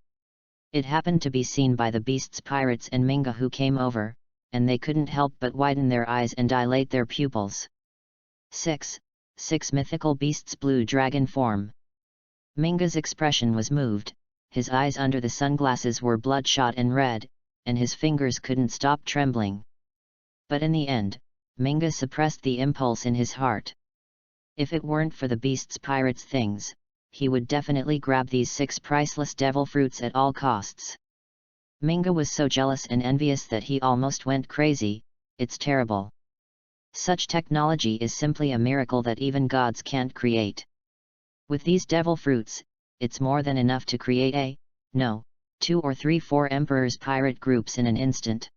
It happened to be seen by the beasts pirates and Minga, who came over, and they couldn't help but widen their eyes and dilate their pupils. 6 mythical beasts blue dragon form. Minga's expression was moved, his eyes under the sunglasses were bloodshot and red, and his fingers couldn't stop trembling. But in the end, Minga suppressed the impulse in his heart. If it weren't for the beasts pirates things, he would definitely grab these 6 priceless devil fruits at all costs. Minga was so jealous and envious that he almost went crazy. It's terrible. Such technology is simply a miracle that even gods can't create. With these devil fruits, it's more than enough to create 2 or 3 4 emperors pirate groups in an instant.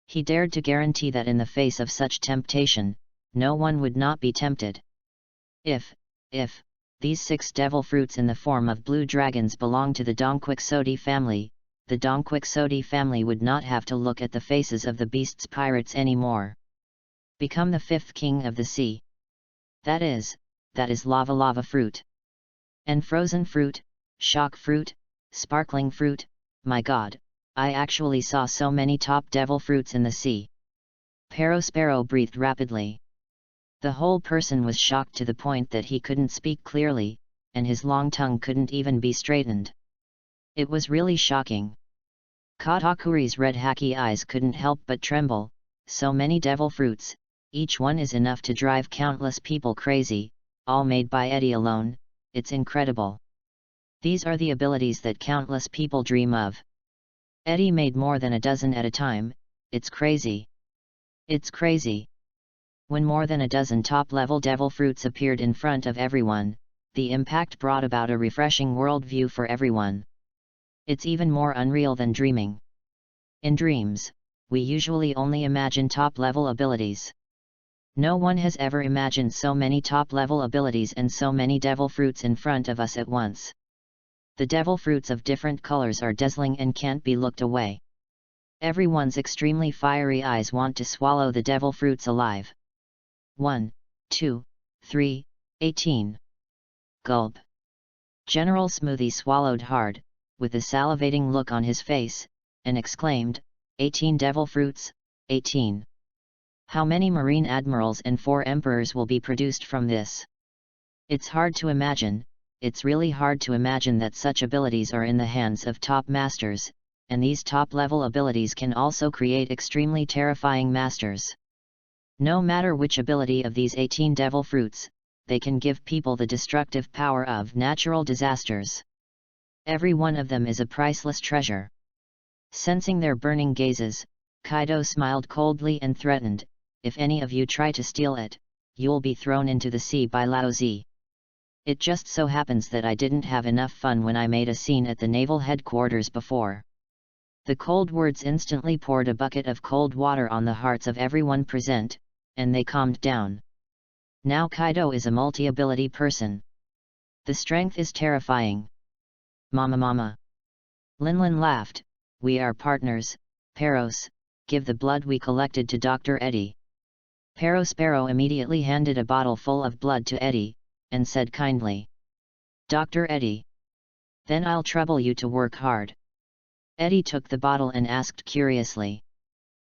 He dared to guarantee that in the face of such temptation, no one would not be tempted. If these 6 devil fruits in the form of blue dragons belong to the Donquixote family, the Donquixote family would not have to look at the faces of the beasts pirates anymore. Become the 5th king of the sea. That is lava fruit. And frozen fruit, shock fruit, sparkling fruit. My god, I actually saw so many top devil fruits in the sea. Sparrow breathed rapidly. The whole person was shocked to the point that he couldn't speak clearly, and his long tongue couldn't even be straightened. It was really shocking. Katakuri's red hacky eyes couldn't help but tremble. So many devil fruits, each one is enough to drive countless people crazy, all made by Eddie alone. It's incredible. These are the abilities that countless people dream of. Eddie made more than a dozen at a time. It's crazy. It's crazy. When more than a dozen top-level devil fruits appeared in front of everyone, the impact brought about a refreshing worldview for everyone. It's even more unreal than dreaming. In dreams, we usually only imagine top-level abilities. No one has ever imagined so many top-level abilities and so many devil fruits in front of us at once. The devil fruits of different colors are dazzling and can't be looked away. Everyone's extremely fiery eyes want to swallow the devil fruits alive. 1, 2, 3, 18. Gulp. General Smoothie swallowed hard, with a salivating look on his face, and exclaimed, 18 devil fruits, 18. How many marine admirals and 4 emperors will be produced from this? It's hard to imagine. It's really hard to imagine that such abilities are in the hands of top masters, and these top-level abilities can also create extremely terrifying masters. No matter which ability of these 18 devil fruits, they can give people the destructive power of natural disasters. Every one of them is a priceless treasure. Sensing their burning gazes, Kaido smiled coldly and threatened, "If any of you try to steal it, you'll be thrown into the sea by Laozi. It just so happens that I didn't have enough fun when I made a scene at the naval headquarters before." The cold words instantly poured a bucket of cold water on the hearts of everyone present, and they calmed down. Now Kaido is a multi-ability person. The strength is terrifying. Mama. Linlin laughed, "We are partners, Peros, give the blood we collected to Dr. Eddie." Sparrow immediately handed a bottle full of blood to Eddie, and said kindly, "Dr. Eddie. Then I'll trouble you to work hard." Eddie took the bottle and asked curiously,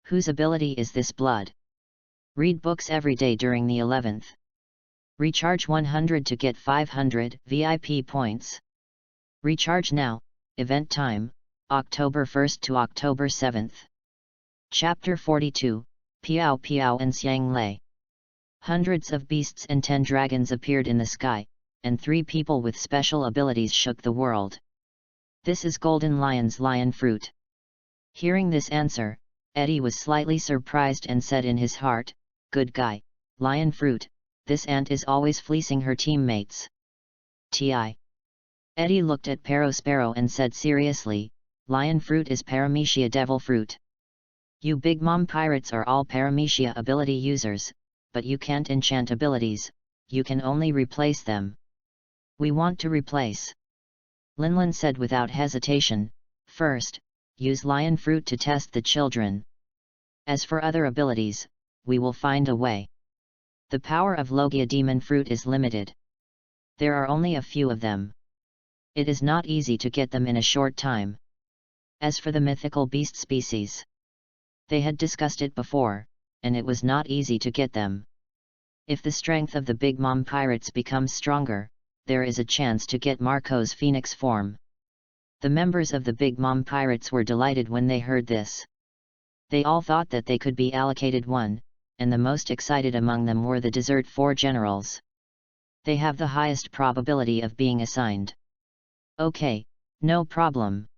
"Whose ability is this blood?" Read books every day during the 11th. Recharge 100 to get 500 VIP points. Recharge now. Event time, October 1st to October 7th. Chapter 42, Piao Piao and Xiang Lei. Hundreds of beasts and 10 dragons appeared in the sky, and 3 people with special abilities shook the world. This is Golden Lion's lion fruit. Hearing this answer, Eddie was slightly surprised and said in his heart, "Good guy, lion fruit, this ant is always fleecing her teammates." Ti. Eddie looked at Parosparrow and said seriously, "Lion fruit is Paramecia devil fruit. You Big Mom pirates are all Paramecia ability users, but you can't enchant abilities, you can only replace them. We want to replace." Linlin said without hesitation, "First, use lion fruit to test the children. As for other abilities, we will find a way. The power of Logia demon fruit is limited. There are only a few of them. It is not easy to get them in a short time. As for the mythical beast species, they had discussed it before, and it was not easy to get them. If the strength of the Big Mom pirates becomes stronger, there is a chance to get Marco's phoenix form." The members of the Big Mom pirates were delighted when they heard this. They all thought that they could be allocated one, and the most excited among them were the Desert 4 generals. They have the highest probability of being assigned. "Okay, no problem."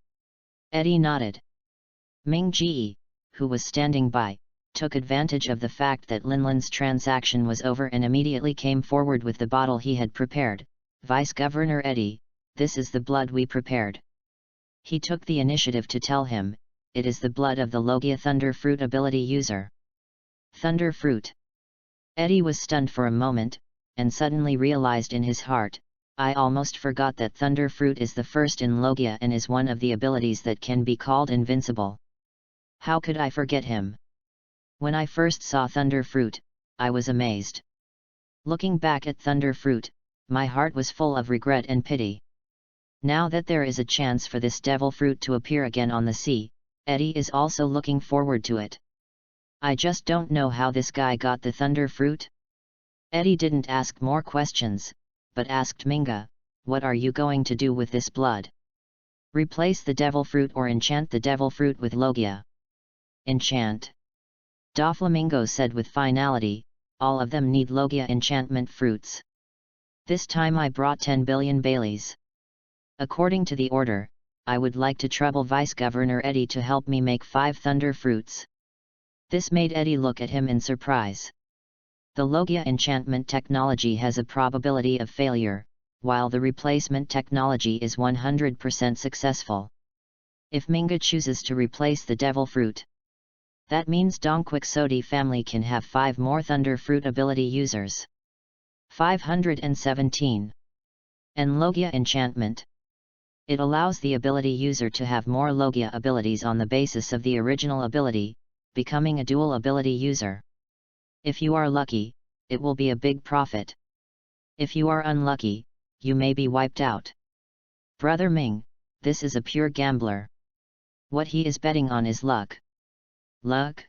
Eddie nodded. Ming Ji, who was standing by, took advantage of the fact that Linlin's transaction was over and immediately came forward with the bottle he had prepared. "Vice Governor Eddie, this is the blood we prepared." He took the initiative to tell him, "It is the blood of the Logia Thunder Fruit ability user." Thunder Fruit. Eddie was stunned for a moment, and suddenly realized in his heart, "I almost forgot that Thunder Fruit is the first in Logia and is one of the abilities that can be called invincible. How could I forget him? When I first saw Thunder Fruit, I was amazed. Looking back at Thunder Fruit, my heart was full of regret and pity. Now that there is a chance for this devil fruit to appear again on the sea, Eddie is also looking forward to it. I just don't know how this guy got the Thunder Fruit." Eddie didn't ask more questions, but asked Minga, "What are you going to do with this blood? Replace the devil fruit or enchant the devil fruit with Logia?" "Enchant." Doflamingo said with finality, "All of them need Logia enchantment fruits. This time I brought 10 billion Baileys. According to the order, I would like to trouble Vice Governor Eddie to help me make 5 Thunder Fruits." This made Eddie look at him in surprise. The Logia enchantment technology has a probability of failure, while the replacement technology is 100% successful. If Minga chooses to replace the devil fruit, that means Dongquixote family can have 5 more Thunder Fruit ability users. 517. And Logia enchantment. It allows the ability user to have more Logia abilities on the basis of the original ability, becoming a dual ability user. If you are lucky, it will be a big profit. If you are unlucky, you may be wiped out. Brother Ming, this is a pure gambler. What he is betting on is luck. Luck?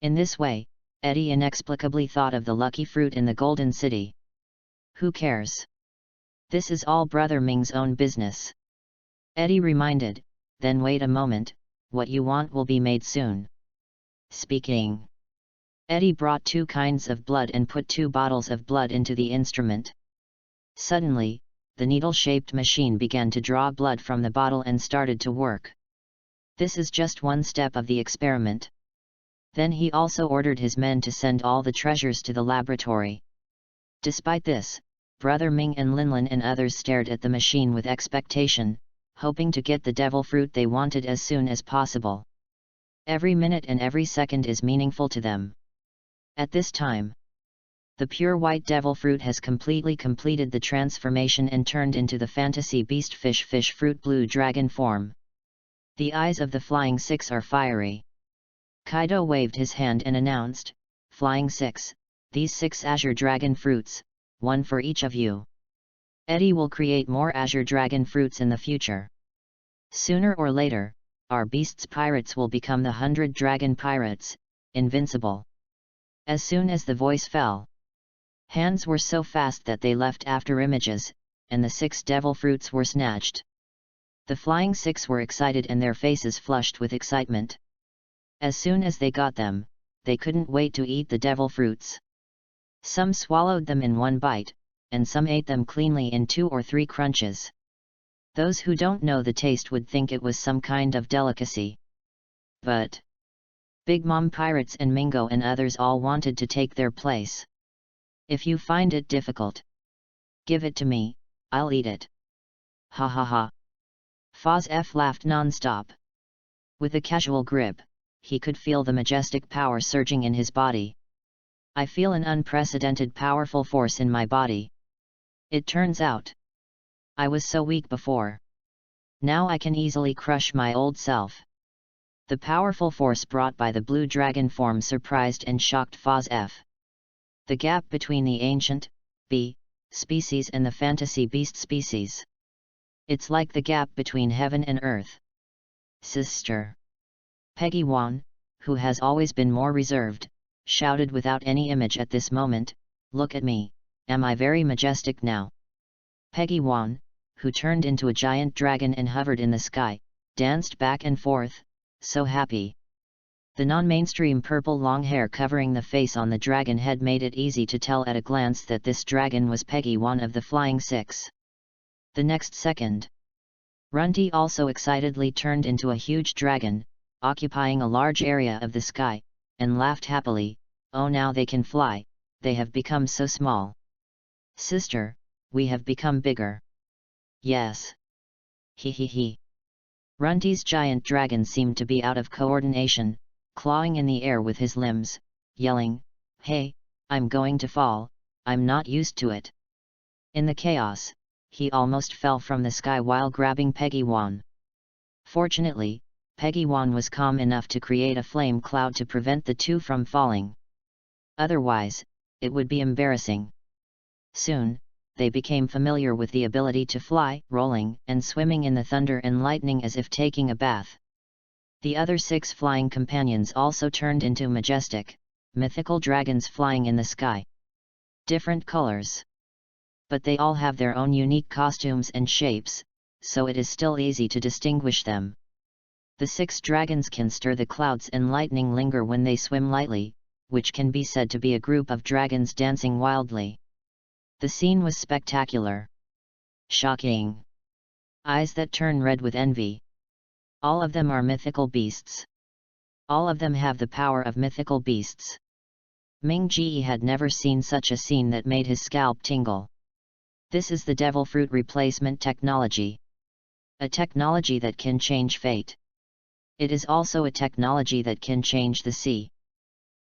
In this way, Eddie inexplicably thought of the lucky fruit in the Golden City. Who cares? This is all Brother Ming's own business. Eddie reminded, "Then wait a moment, what you want will be made soon." Speaking. Eddie brought 2 kinds of blood and put 2 bottles of blood into the instrument. Suddenly, the needle-shaped machine began to draw blood from the bottle and started to work. This is just one step of the experiment. Then he also ordered his men to send all the treasures to the laboratory. Despite this, Brother Ming and Linlin and others stared at the machine with expectation, hoping to get the devil fruit they wanted as soon as possible. Every minute and every second is meaningful to them. At this time, the pure white devil fruit has completely completed the transformation and turned into the fantasy beast fish fruit blue dragon form. The eyes of the Flying Six are fiery. Kaido waved his hand and announced, "Flying Six, these 6 azure dragon fruits, 1 for each of you. Eddie will create more azure dragon fruits in the future. Sooner or later, our beasts pirates will become the 100 dragon pirates, invincible." As soon as the voice fell, hands were so fast that they left after images, and the 6 devil fruits were snatched. The Flying Six were excited and their faces flushed with excitement. As soon as they got them, they couldn't wait to eat the devil fruits. Some swallowed them in one bite, and some ate them cleanly in 2 or 3 crunches. Those who don't know the taste would think it was some kind of delicacy. But Big Mom Pirates and Mingo and others all wanted to take their place. If you find it difficult, give it to me, I'll eat it. Ha ha ha. Foz F laughed non-stop. With a casual grip, he could feel the majestic power surging in his body. I feel an unprecedented powerful force in my body. It turns out, I was so weak before. Now I can easily crush my old self. The powerful force brought by the blue dragon form surprised and shocked Foz F. The gap between the ancient bee species and the fantasy beast species. It's like the gap between heaven and earth. Sister Peggy Wan, who has always been more reserved, shouted without any image at this moment, "Look at me, am I very majestic now?" Peggy Wan, who turned into a giant dragon and hovered in the sky, danced back and forth, so happy. The non-mainstream purple long hair covering the face on the dragon head made it easy to tell at a glance that this dragon was Peggy Wan of the Flying Six. The next second, Runty also excitedly turned into a huge dragon, occupying a large area of the sky, and laughed happily, "Oh, now they can fly, they have become so small. Sister, we have become bigger." "Yes. He he he." Runty's giant dragon seemed to be out of coordination, clawing in the air with his limbs, yelling, "Hey, I'm going to fall, I'm not used to it." In the chaos, he almost fell from the sky while grabbing Peggy Wan. Fortunately, Peggy Wan was calm enough to create a flame cloud to prevent the two from falling. Otherwise, it would be embarrassing. Soon, they became familiar with the ability to fly, rolling and swimming in the thunder and lightning as if taking a bath. The other 6 flying companions also turned into majestic, mythical dragons flying in the sky. Different colors. But they all have their own unique costumes and shapes, so it is still easy to distinguish them. The 6 dragons can stir the clouds and lightning linger when they swim lightly, which can be said to be a group of dragons dancing wildly. The scene was spectacular. Shocking. Eyes that turn red with envy. All of them are mythical beasts. All of them have the power of mythical beasts. Ming Ji had never seen such a scene that made his scalp tingle. This is the devil fruit replacement technology. A technology that can change fate. It is also a technology that can change the sea.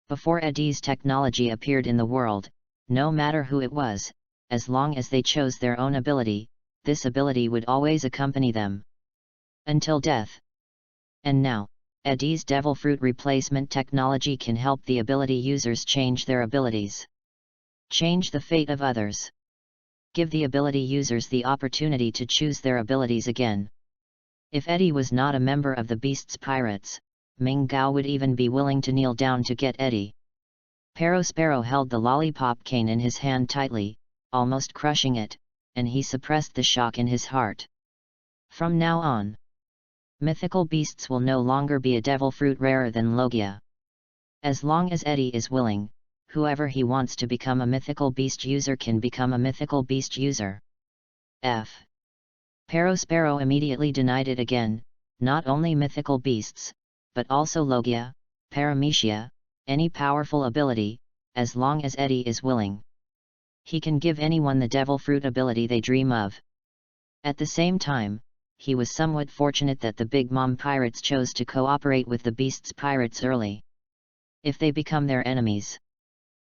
Before Eddie's technology appeared in the world, no matter who it was, as long as they chose their own ability, this ability would always accompany them. Until death. And now, Eddie's devil fruit replacement technology can help the ability users change their abilities. Change the fate of others. Give the ability users the opportunity to choose their abilities again. If Eddie was not a member of the Beast's Pirates, Ming Gao would even be willing to kneel down to get Eddie. Pero Sparrow held the lollipop cane in his hand tightly, almost crushing it, and he suppressed the shock in his heart. From now on, mythical beasts will no longer be a devil fruit rarer than Logia. As long as Eddie is willing, whoever he wants to become a mythical beast user can become a mythical beast user. Pero Sparrow immediately denied it again, not only mythical beasts, but also Logia, Paramecia, any powerful ability, as long as Eddie is willing. He can give anyone the devil fruit ability they dream of. At the same time, he was somewhat fortunate that the Big Mom Pirates chose to cooperate with the Beast's Pirates early. If they become their enemies,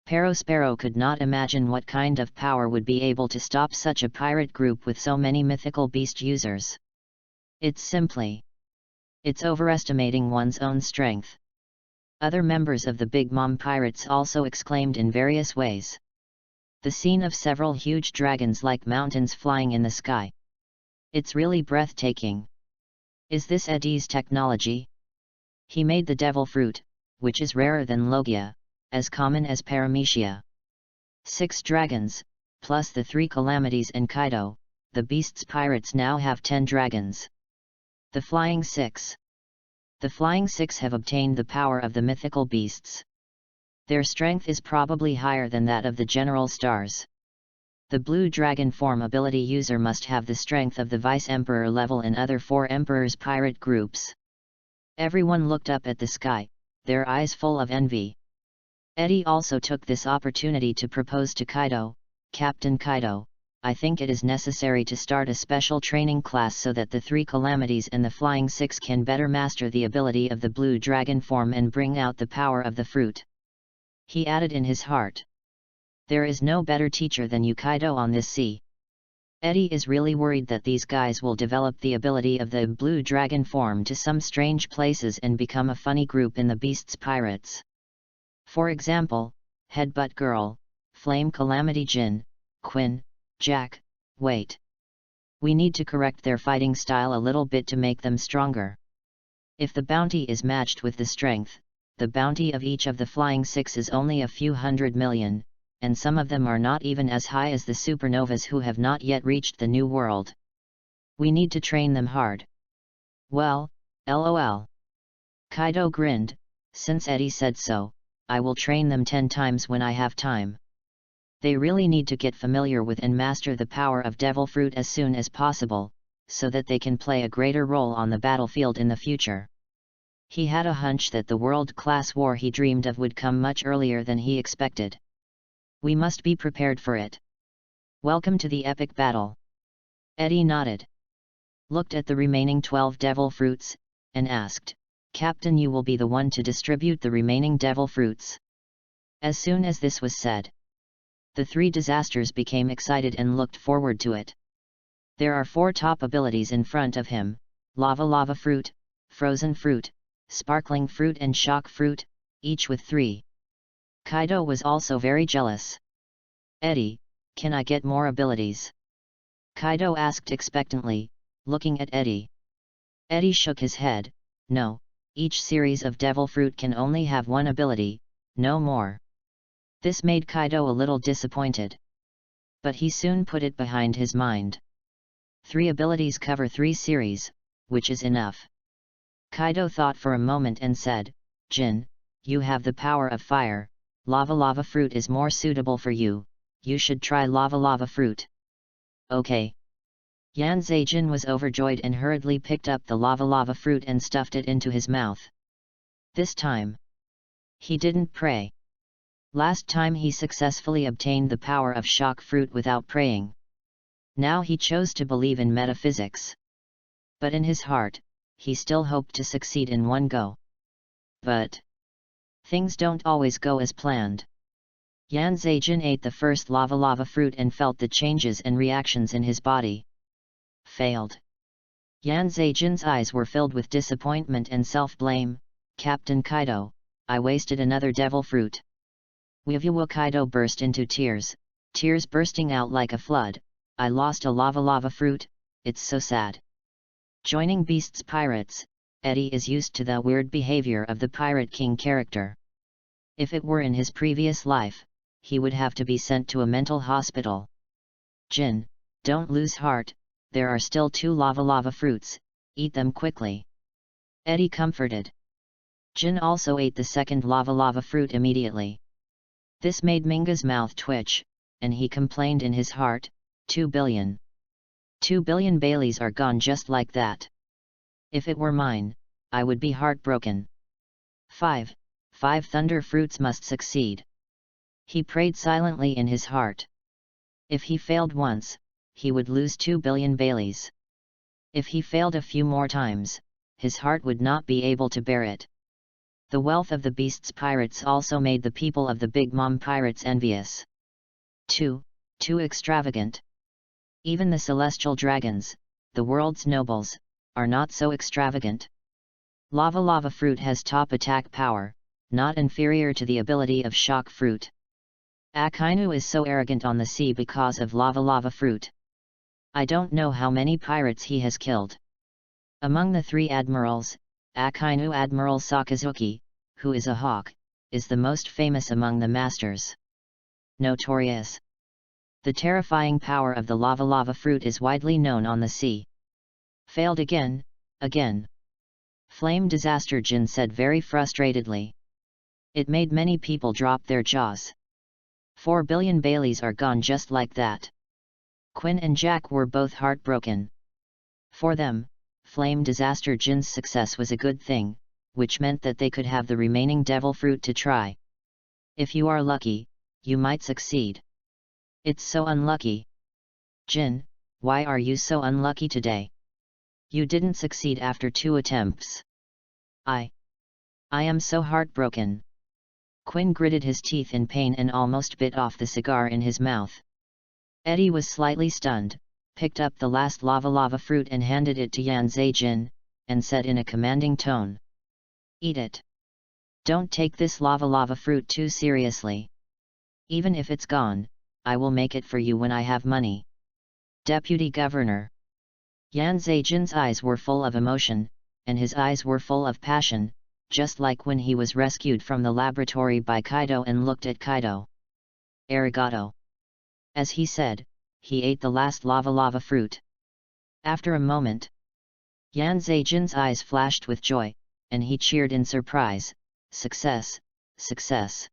Pero Sparrow could not imagine what kind of power would be able to stop such a pirate group with so many mythical beast users. It's overestimating one's own strength. Other members of the Big Mom Pirates also exclaimed in various ways. The scene of several huge dragons like mountains flying in the sky. It's really breathtaking. Is this Eddie's technology? He made the devil fruit, which is rarer than Logia, as common as Paramecia. 6 dragons, plus the 3 calamities and Kaido, the Beast's Pirates now have 10 dragons. The Flying Six. The Flying Six have obtained the power of the mythical beasts. Their strength is probably higher than that of the general stars. The Blue Dragon form ability user must have the strength of the Vice-Emperor level and other 4 Emperor's pirate groups. Everyone looked up at the sky, their eyes full of envy. Eddie also took this opportunity to propose to Kaido, "Captain Kaido, I think it is necessary to start a special training class so that the 3 calamities and the Flying Six can better master the ability of the Blue Dragon form and bring out the power of the fruit." He added in his heart, "There is no better teacher than you, Kaido, on this sea." Eddie is really worried that these guys will develop the ability of the Blue Dragon form to some strange places and become a funny group in the Beast's Pirates. For example, Headbutt Girl, Flame Calamity Jin, Quinn, Jack. Wait. We need to correct their fighting style a little bit to make them stronger. If the bounty is matched with the strength, the bounty of each of the Flying Six is only a few 100 million, and some of them are not even as high as the supernovas who have not yet reached the New World. We need to train them hard. Well, lol. Kaido grinned, "Since Eddie said so, I will train them 10 times when I have time." They really need to get familiar with and master the power of Devil Fruit as soon as possible, so that they can play a greater role on the battlefield in the future. He had a hunch that the world-class war he dreamed of would come much earlier than he expected. We must be prepared for it. Welcome to the epic battle. Eddie nodded, looked at the remaining 12 devil fruits, and asked, "Captain, you will be the one to distribute the remaining devil fruits." As soon as this was said, the 3 disasters became excited and looked forward to it. There are 4 top abilities in front of him: Lava Fruit, Frozen Fruit, Sparkling Fruit and Shock Fruit, each with 3. Kaido was also very jealous. "Eddie, can I get more abilities?" Kaido asked expectantly, looking at Eddie. Eddie shook his head, "No, each series of Devil Fruit can only have 1 ability, no more." This made Kaido a little disappointed. But he soon put it behind his mind. 3 abilities cover 3 series, which is enough. Kaido thought for a moment and said, "Jin, you have the power of fire, Lava Fruit is more suitable for you, you should try Lava Fruit." "Okay." Yanzei Jin was overjoyed and hurriedly picked up the Lava Fruit and stuffed it into his mouth. This time, he didn't pray. Last time he successfully obtained the power of Shock Fruit without praying. Now he chose to believe in metaphysics. But in his heart, he still hoped to succeed in one go. But things don't always go as planned. Yanzei Jin ate the first Lava Fruit and felt the changes and reactions in his body. Failed. Yanzei Jin's eyes were filled with disappointment and self-blame. "Captain Kaido, I wasted another devil fruit." Kaido burst into tears, tears bursting out like a flood. "I lost a Lava Fruit, it's so sad." Joining Beast's Pirates, Eddie is used to the weird behavior of the Pirate King character. If it were in his previous life, he would have to be sent to a mental hospital. "Jin, don't lose heart, there are still 2 Lava Fruits, eat them quickly." Eddie comforted. Jin also ate the second Lava Fruit immediately. This made Minga's mouth twitch, and he complained in his heart, 2 billion. 2 billion Baileys are gone just like that. If it were mine, I would be heartbroken. 5 Thunder Fruits must succeed. He prayed silently in his heart. If he failed once, he would lose 2 billion Baileys. If he failed a few more times, his heart would not be able to bear it. The wealth of the Beast's Pirates also made the people of the Big Mom Pirates envious. Too extravagant. Even the celestial dragons, the world's nobles, are not so extravagant. Lava Fruit has top attack power, not inferior to the ability of Shock Fruit. Akainu is so arrogant on the sea because of Lava Fruit. I don't know how many pirates he has killed. Among the 3 admirals, Akainu Admiral Sakazuki, who is a hawk, is the most famous among the masters. Notorious. The terrifying power of the Lava Fruit is widely known on the sea. Failed again, Again. Flame Disaster Jin said very frustratedly. It made many people drop their jaws. 4 billion Baileys are gone just like that. Quinn and Jack were both heartbroken. For them, Flame Disaster Jin's success was a good thing, which meant that they could have the remaining devil fruit to try. If you are lucky, you might succeed. It's so unlucky. Jin, why are you so unlucky today? You didn't succeed after 2 attempts. I am so heartbroken. Quinn gritted his teeth in pain and almost bit off the cigar in his mouth. Eddie was slightly stunned, picked up the last lava fruit and handed it to Yan Zhe-jin, and said in a commanding tone. Eat it. Don't take this lava fruit too seriously. Even if it's gone, I will make it for you when I have money. Deputy Governor. Yan Zhe-jin's eyes were full of emotion, and his eyes were full of passion, just like when he was rescued from the laboratory by Kaido and looked at Kaido. Arigato. As he said, he ate the last lava fruit. After a moment, Yan Zhe-jin's eyes flashed with joy, and he cheered in surprise. Success, success.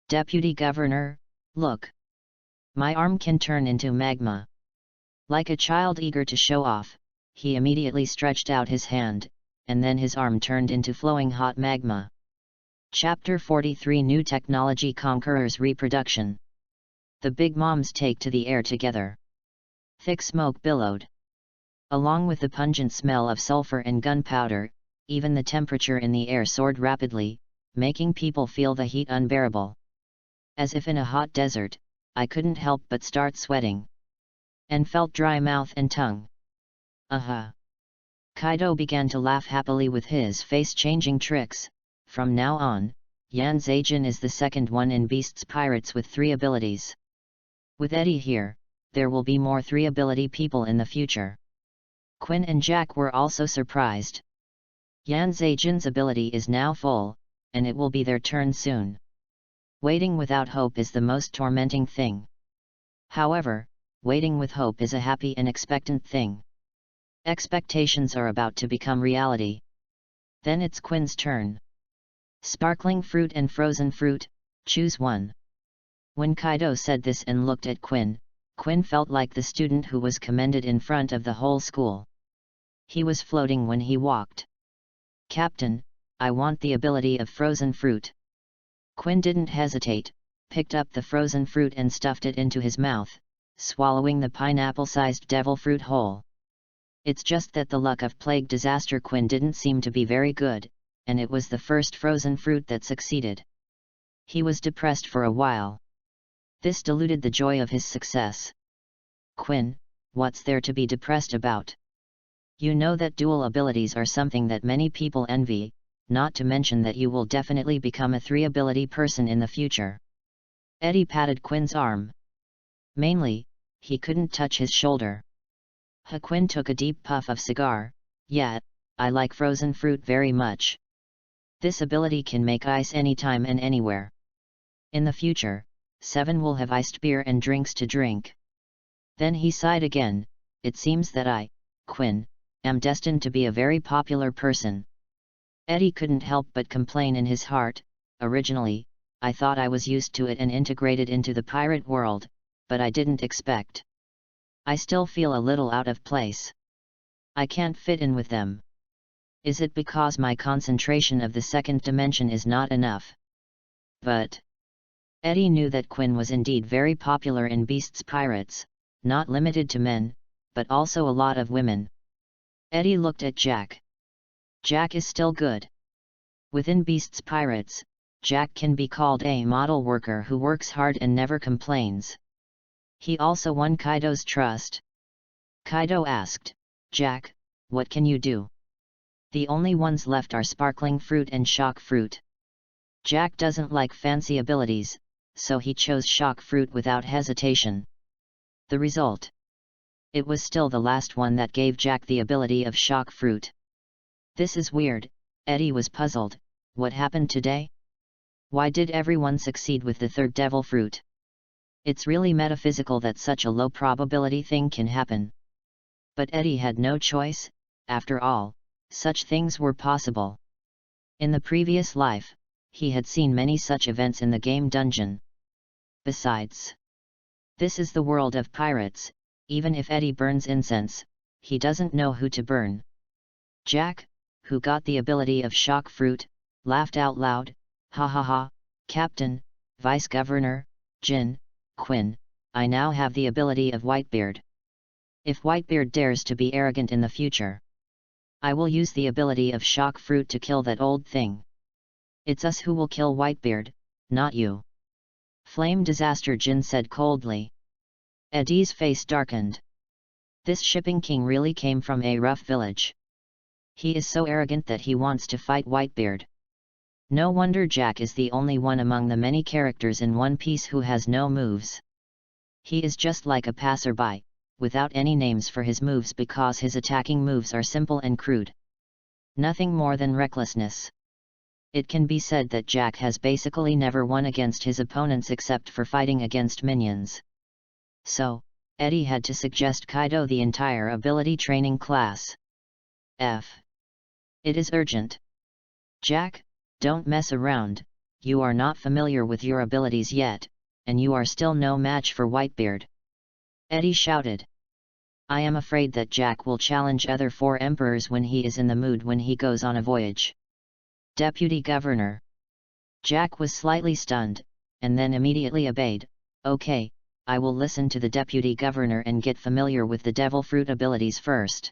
Deputy Governor, look. My arm can turn into magma. Like a child eager to show off, he immediately stretched out his hand, and then his arm turned into flowing hot magma. Chapter 43 New Technology Conquerors Reproduction. The big moms take to the air together. Thick smoke billowed. Along with the pungent smell of sulfur and gunpowder, even the temperature in the air soared rapidly, making people feel the heat unbearable. As if in a hot desert, I couldn't help but start sweating. And felt dry mouth and tongue. Kaido began to laugh happily with his face-changing tricks. From now on, Yan Zhe-jin is the second one in Beast's Pirates with 3 abilities. With Eddie here, there will be more 3-ability people in the future. Quinn and Jack were also surprised. Yan Zhe-jin's ability is now full, and it will be their turn soon. Waiting without hope is the most tormenting thing. However, waiting with hope is a happy and expectant thing. Expectations are about to become reality. Then it's Quinn's turn. Sparkling fruit and frozen fruit, choose one. When Kaido said this and looked at Quinn, Quinn felt like the student who was commended in front of the whole school. He was floating when he walked. Captain, I want the ability of frozen fruit. Quinn didn't hesitate, picked up the frozen fruit and stuffed it into his mouth, swallowing the pineapple-sized devil fruit whole. It's just that the luck of Plague Disaster Quinn didn't seem to be very good, and it was the first frozen fruit that succeeded. He was depressed for a while. This diluted the joy of his success. Quinn, what's there to be depressed about? You know that dual abilities are something that many people envy, not to mention that you will definitely become a 3-ability person in the future. Eddie patted Quinn's arm. Mainly, he couldn't touch his shoulder. Quinn took a deep puff of cigar. Yeah, I like frozen fruit very much. This ability can make ice anytime and anywhere. In the future, 7 will have iced beer and drinks to drink. Then he sighed again. It seems that I, Quinn, am destined to be a very popular person. Eddie couldn't help but complain in his heart. Originally, I thought I was used to it and integrated into the pirate world, but I didn't expect. I still feel a little out of place. I can't fit in with them. Is it because my concentration of the second dimension is not enough? But Eddie knew that Quinn was indeed very popular in Beast's Pirates, not limited to men, but also a lot of women. Eddie looked at Jack. Jack is still good. Within Beast's Pirates, Jack can be called a model worker who works hard and never complains. He also won Kaido's trust. Kaido asked, Jack, what can you do? The only ones left are sparkling fruit and shock fruit. Jack doesn't like fancy abilities, so he chose shock fruit without hesitation. The result? It was still the last one that gave Jack the ability of shock fruit. This is weird, Eddie was puzzled. What happened today? Why did everyone succeed with the third devil fruit? It's really metaphysical that such a low probability thing can happen. But Eddie had no choice. After all, such things were possible. In the previous life, he had seen many such events in the game dungeon. Besides, this is the world of pirates. Even if Eddie burns incense, he doesn't know who to burn. Jack, who got the ability of shock fruit, laughed out loud, "Ha ha ha, Captain, Vice Governor, Jin, Quinn, I now have the ability of Whitebeard. If Whitebeard dares to be arrogant in the future, I will use the ability of shock fruit to kill that old thing. It's us who will kill Whitebeard, not you." Flame Disaster Jin said coldly. Eddie's face darkened. This shipping king really came from a rough village. He is so arrogant that he wants to fight Whitebeard. No wonder Jack is the only one among the many characters in One Piece who has no moves. He is just like a passerby, without any names for his moves because his attacking moves are simple and crude. Nothing more than recklessness. It can be said that Jack has basically never won against his opponents except for fighting against minions. So, Eddie had to suggest Kaido the entire ability training class. It is urgent. Jack, don't mess around, you are not familiar with your abilities yet, and you are still no match for Whitebeard. Eddie shouted. I am afraid that Jack will challenge other 4 emperors when he is in the mood when he goes on a voyage. Deputy Governor. Jack was slightly stunned, and then immediately obeyed. Okay, I will listen to the Deputy Governor and get familiar with the Devil Fruit abilities first.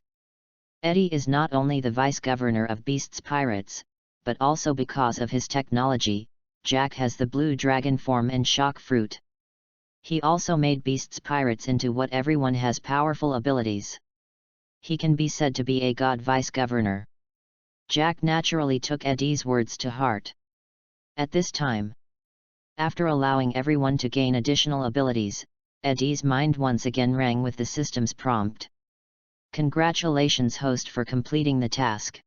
Eddie is not only the Vice Governor of Beasts Pirates, but also because of his technology, Jack has the Blue Dragon form and Shock Fruit. He also made Beasts Pirates into what everyone has powerful abilities. He can be said to be a god Vice Governor. Jack naturally took Eddie's words to heart. At this time, after allowing everyone to gain additional abilities, Eddie's mind once again rang with the system's prompt. Congratulations host for completing the task.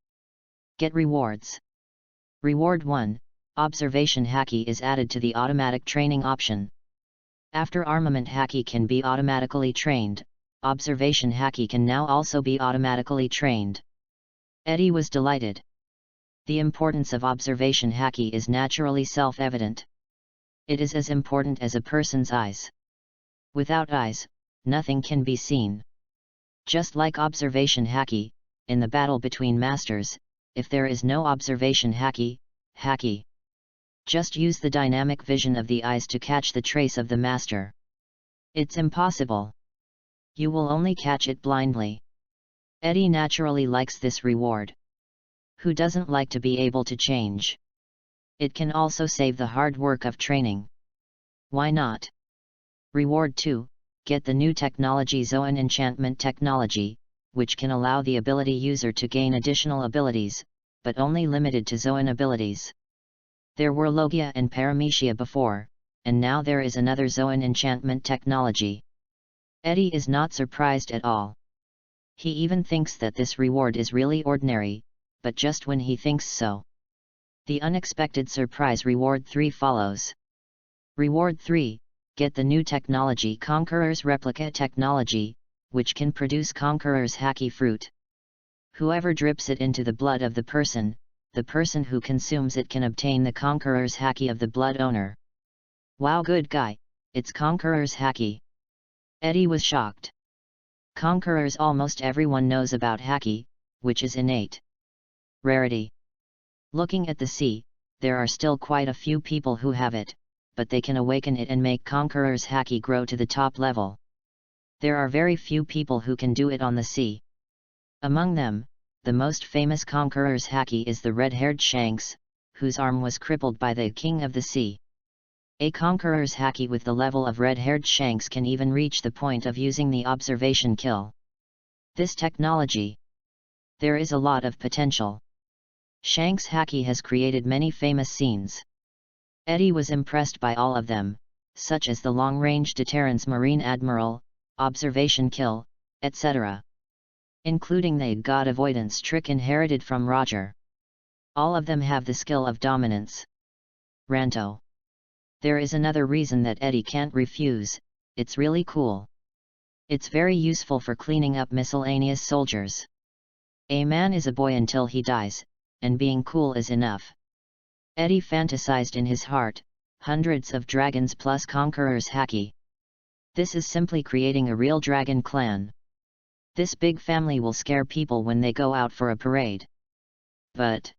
Get rewards. Reward 1, Observation Haki is added to the automatic training option. After Armament Haki can be automatically trained, Observation Haki can now also be automatically trained. Eddie was delighted. The importance of Observation Haki is naturally self-evident. It is as important as a person's eyes. Without eyes, nothing can be seen. Just like Observation Haki, in the battle between masters, if there is no Observation Haki, just use the dynamic vision of the eyes to catch the trace of the master. It's impossible. You will only catch it blindly. Eddie naturally likes this reward. Who doesn't like to be able to change? It can also save the hard work of training. Why not? Reward 2, get the new technology Zoan Enchantment Technology, which can allow the ability user to gain additional abilities, but only limited to Zoan abilities. There were Logia and Paramecia before, and now there is another Zoan Enchantment Technology. Eddie is not surprised at all. He even thinks that this reward is really ordinary, but just when he thinks so, the unexpected surprise Reward 3 follows. Reward 3, get the new technology Conqueror's Replica Technology, which can produce Conqueror's Haki Fruit. Whoever drips it into the blood of the person who consumes it can obtain the Conqueror's Haki of the blood owner. Wow, good guy, it's Conqueror's Haki. Eddie was shocked. Conquerors almost everyone knows about Haki, which is innate rarity. Looking at the sea, there are still quite a few people who have it, but they can awaken it and make Conqueror's Haki grow to the top level. There are very few people who can do it on the sea. Among them, the most famous Conqueror's Haki is the red-haired Shanks, whose arm was crippled by the King of the Sea. A Conqueror's Haki with the level of red-haired Shanks can even reach the point of using the observation kill. This technology. There is a lot of potential. Shanks' Haki has created many famous scenes. Eddie was impressed by all of them, such as the long-range deterrence Marine Admiral, observation kill, etc. Including the God avoidance trick inherited from Roger. All of them have the skill of dominance. Ranto. There is another reason that Eddie can't refuse, it's really cool. It's very useful for cleaning up miscellaneous soldiers. A man is a boy until he dies, and being cool is enough. Eddie fantasized in his heart, hundreds of dragons plus conquerors hacky. This is simply creating a real dragon clan. This big family will scare people when they go out for a parade. But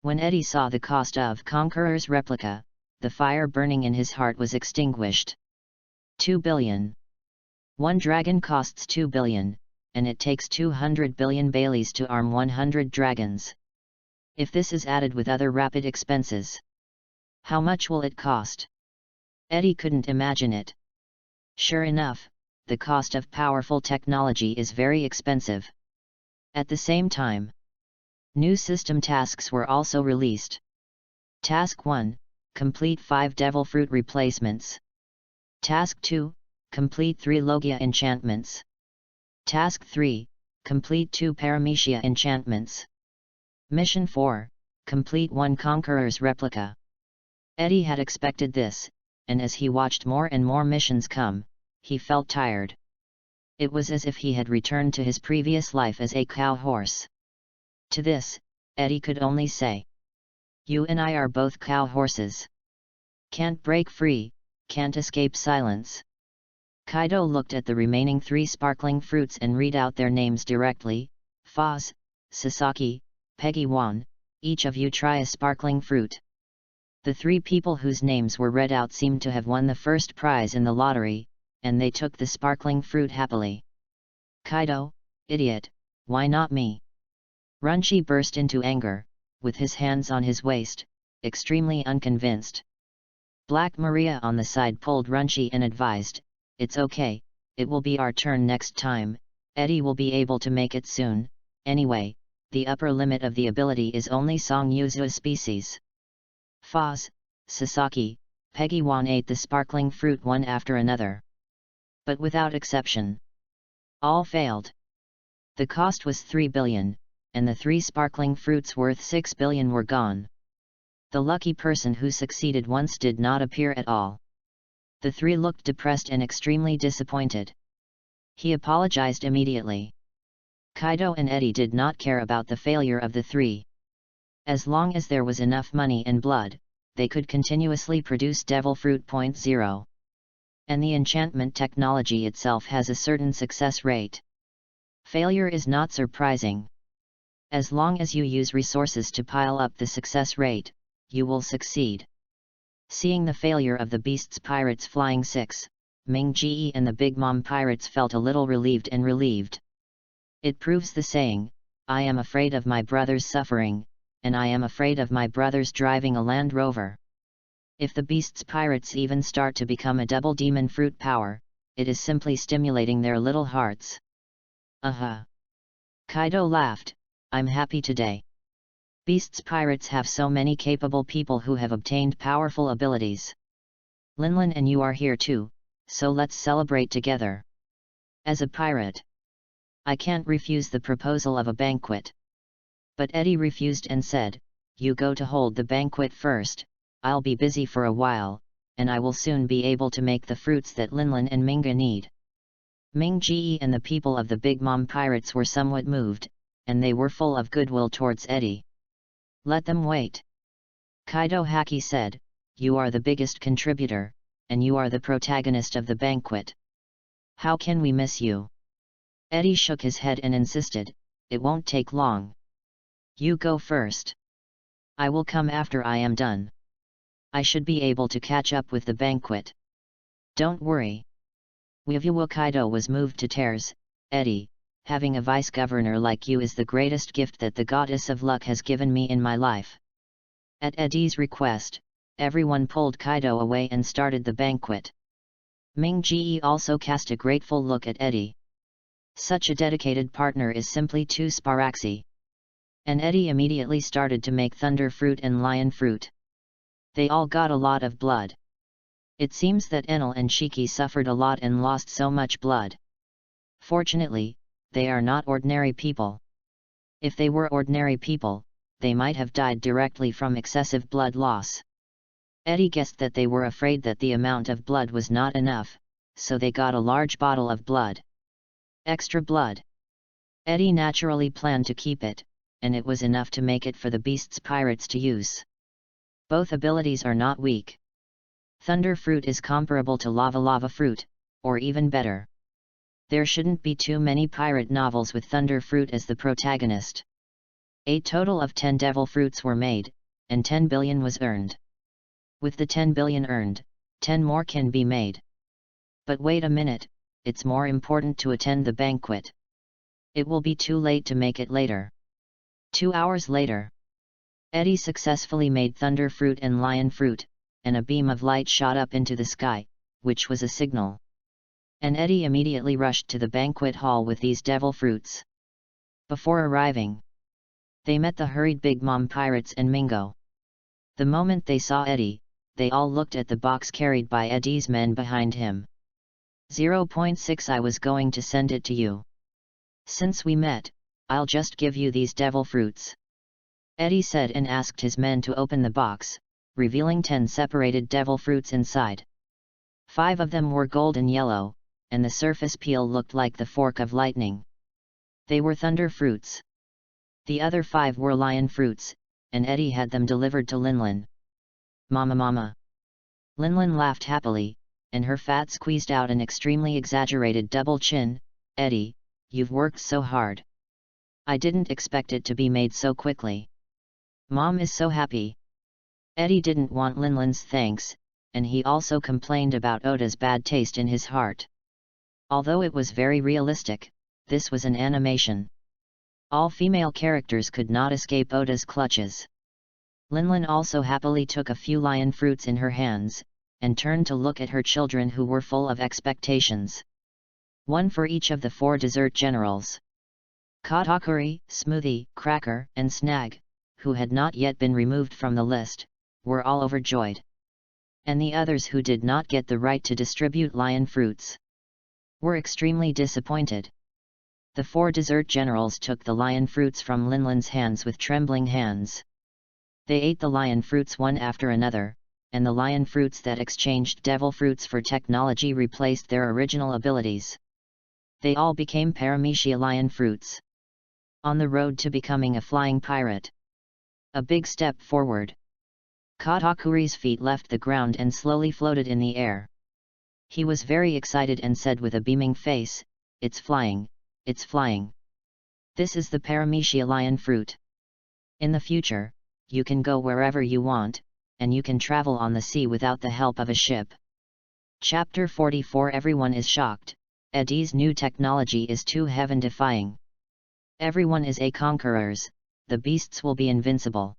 when Eddie saw the cost of Conqueror's replica, the fire burning in his heart was extinguished. 2 billion. One dragon costs 2 billion, and it takes 200 billion Baileys to arm 100 dragons. If this is added with other rapid expenses, how much will it cost? Eddie couldn't imagine it. Sure enough, the cost of powerful technology is very expensive. At the same time, new system tasks were also released. Task 1, complete 5 devil fruit replacements. Task 2, complete 3 Logia enchantments. Task 3, complete 2 Paramecia enchantments. Mission 4, complete 1 Conqueror's replica. Eddie had expected this, and as he watched more and more missions come, he felt tired. It was as if he had returned to his previous life as a cow horse. To this, Eddie could only say, "You and I are both cow horses. Can't break free, can't escape silence." Kaido looked at the remaining 3 sparkling fruits and read out their names directly. Foz, Sasaki, Peggy Wan, each of you try a sparkling fruit. The 3 people whose names were read out seemed to have won the first prize in the lottery, and they took the sparkling fruit happily. Kaido, idiot, why not me? Runchi burst into anger, with his hands on his waist, extremely unconvinced. Black Maria on the side pulled Runchi and advised, "It's okay, it will be our turn next time, Eddie will be able to make it soon, anyway, the upper limit of the ability is only Song Yuzu species." Foz, Sasaki, Peggy Wan ate the sparkling fruit one after another. But without exception, all failed. The cost was 3 billion, and the 3 sparkling fruits worth 6 billion were gone. The lucky person who succeeded once did not appear at all. The 3 looked depressed and extremely disappointed. He apologized immediately. Kaido and Eddie did not care about the failure of the 3. As long as there was enough money and blood, they could continuously produce Devil Fruit .0. And the enchantment technology itself has a certain success rate. Failure is not surprising. As long as you use resources to pile up the success rate, you will succeed. Seeing the failure of the Beast's Pirates Flying 6, Ming Ge and the Big Mom Pirates felt a little relieved. It proves the saying, "I am afraid of my brother's suffering, and I am afraid of my brother's driving a Land Rover." If the Beast's Pirates even start to become a double demon fruit power, it is simply stimulating their little hearts. Kaido laughed, "I'm happy today. Beast's Pirates have so many capable people who have obtained powerful abilities. Linlin and you are here too, so let's celebrate together. As a pirate, I can't refuse the proposal of a banquet." But Eddie refused and said, "You go to hold the banquet first, I'll be busy for a while, and I will soon be able to make the fruits that Linlin and Minga need." Ming Ge and the people of the Big Mom Pirates were somewhat moved, and they were full of goodwill towards Eddie. "Let them wait." Kaido Haki said, "You are the biggest contributor, and you are the protagonist of the banquet. How can we miss you?" Eddie shook his head and insisted, "It won't take long. You go first. I will come after I am done. I should be able to catch up with the banquet. Don't worry." Wivyuwa Kaido was moved to tears. "Eddie, having a vice-governor like you is the greatest gift that the goddess of luck has given me in my life." At Eddie's request, everyone pulled Kaido away and started the banquet. Ming Ge also cast a grateful look at Eddie. Such a dedicated partner is simply too sparaxy. And Eddie immediately started to make Thunder Fruit and Lion Fruit. They all got a lot of blood. It seems that Enel and Shiki suffered a lot and lost so much blood. Fortunately, they are not ordinary people. If they were ordinary people, they might have died directly from excessive blood loss. Eddie guessed that they were afraid that the amount of blood was not enough, so they got a large bottle of blood. Extra blood. Eddie naturally planned to keep it, and it was enough to make it for the beast's pirates to use. Both abilities are not weak. Thunder Fruit is comparable to Lava Fruit, or even better. There shouldn't be too many pirate novels with Thunder Fruit as the protagonist. A total of 10 Devil Fruits were made, and 10 billion was earned. With the 10 billion earned, 10 more can be made. But wait a minute, it's more important to attend the banquet. It will be too late to make it later. 2 hours later, Eddie successfully made Thunder Fruit and Lion Fruit, and a beam of light shot up into the sky, which was a signal. And Eddie immediately rushed to the banquet hall with these devil fruits. Before arriving, they met the hurried Big Mom pirates and Mingo. The moment they saw Eddie, they all looked at the box carried by Eddie's men behind him. 0.6 I was going to send it to you. Since we met, I'll just give you these devil fruits. Eddie said and asked his men to open the box, revealing 10 separated devil fruits inside. 5 of them were golden yellow, and the surface peel looked like the fork of lightning. They were thunder fruits. The other 5 were lion fruits, and Eddie had them delivered to Linlin. Mama. Linlin laughed happily, and her fat squeezed out an extremely exaggerated double chin. Eddie, you've worked so hard. I didn't expect it to be made so quickly. Mom is so happy. Eddie didn't want Linlin's thanks, and he also complained about Oda's bad taste in his heart. Although it was very realistic, this was an animation. All female characters could not escape Oda's clutches. Linlin also happily took a few lion fruits in her hands, and turned to look at her children who were full of expectations. 1 for each of the 4 dessert generals. Katakuri, Smoothie, Cracker, and Snag, who had not yet been removed from the list, were all overjoyed. And the others who did not get the right to distribute lion fruits were extremely disappointed. The 4 dessert generals took the lion fruits from Linlin's hands with trembling hands. They ate the lion fruits one after another, and the lion fruits that exchanged devil fruits for technology replaced their original abilities. They all became Paramecia lion fruits. On the road to becoming a flying pirate. A big step forward. Katakuri's feet left the ground and slowly floated in the air. He was very excited and said with a beaming face, "It's flying, it's flying. This is the Paramecia lion fruit. In the future, you can go wherever you want, and you can travel on the sea without the help of a ship." Chapter 44 Everyone is shocked. Eddie's new technology is too heaven-defying. Everyone is a conquerors, the beasts will be invincible.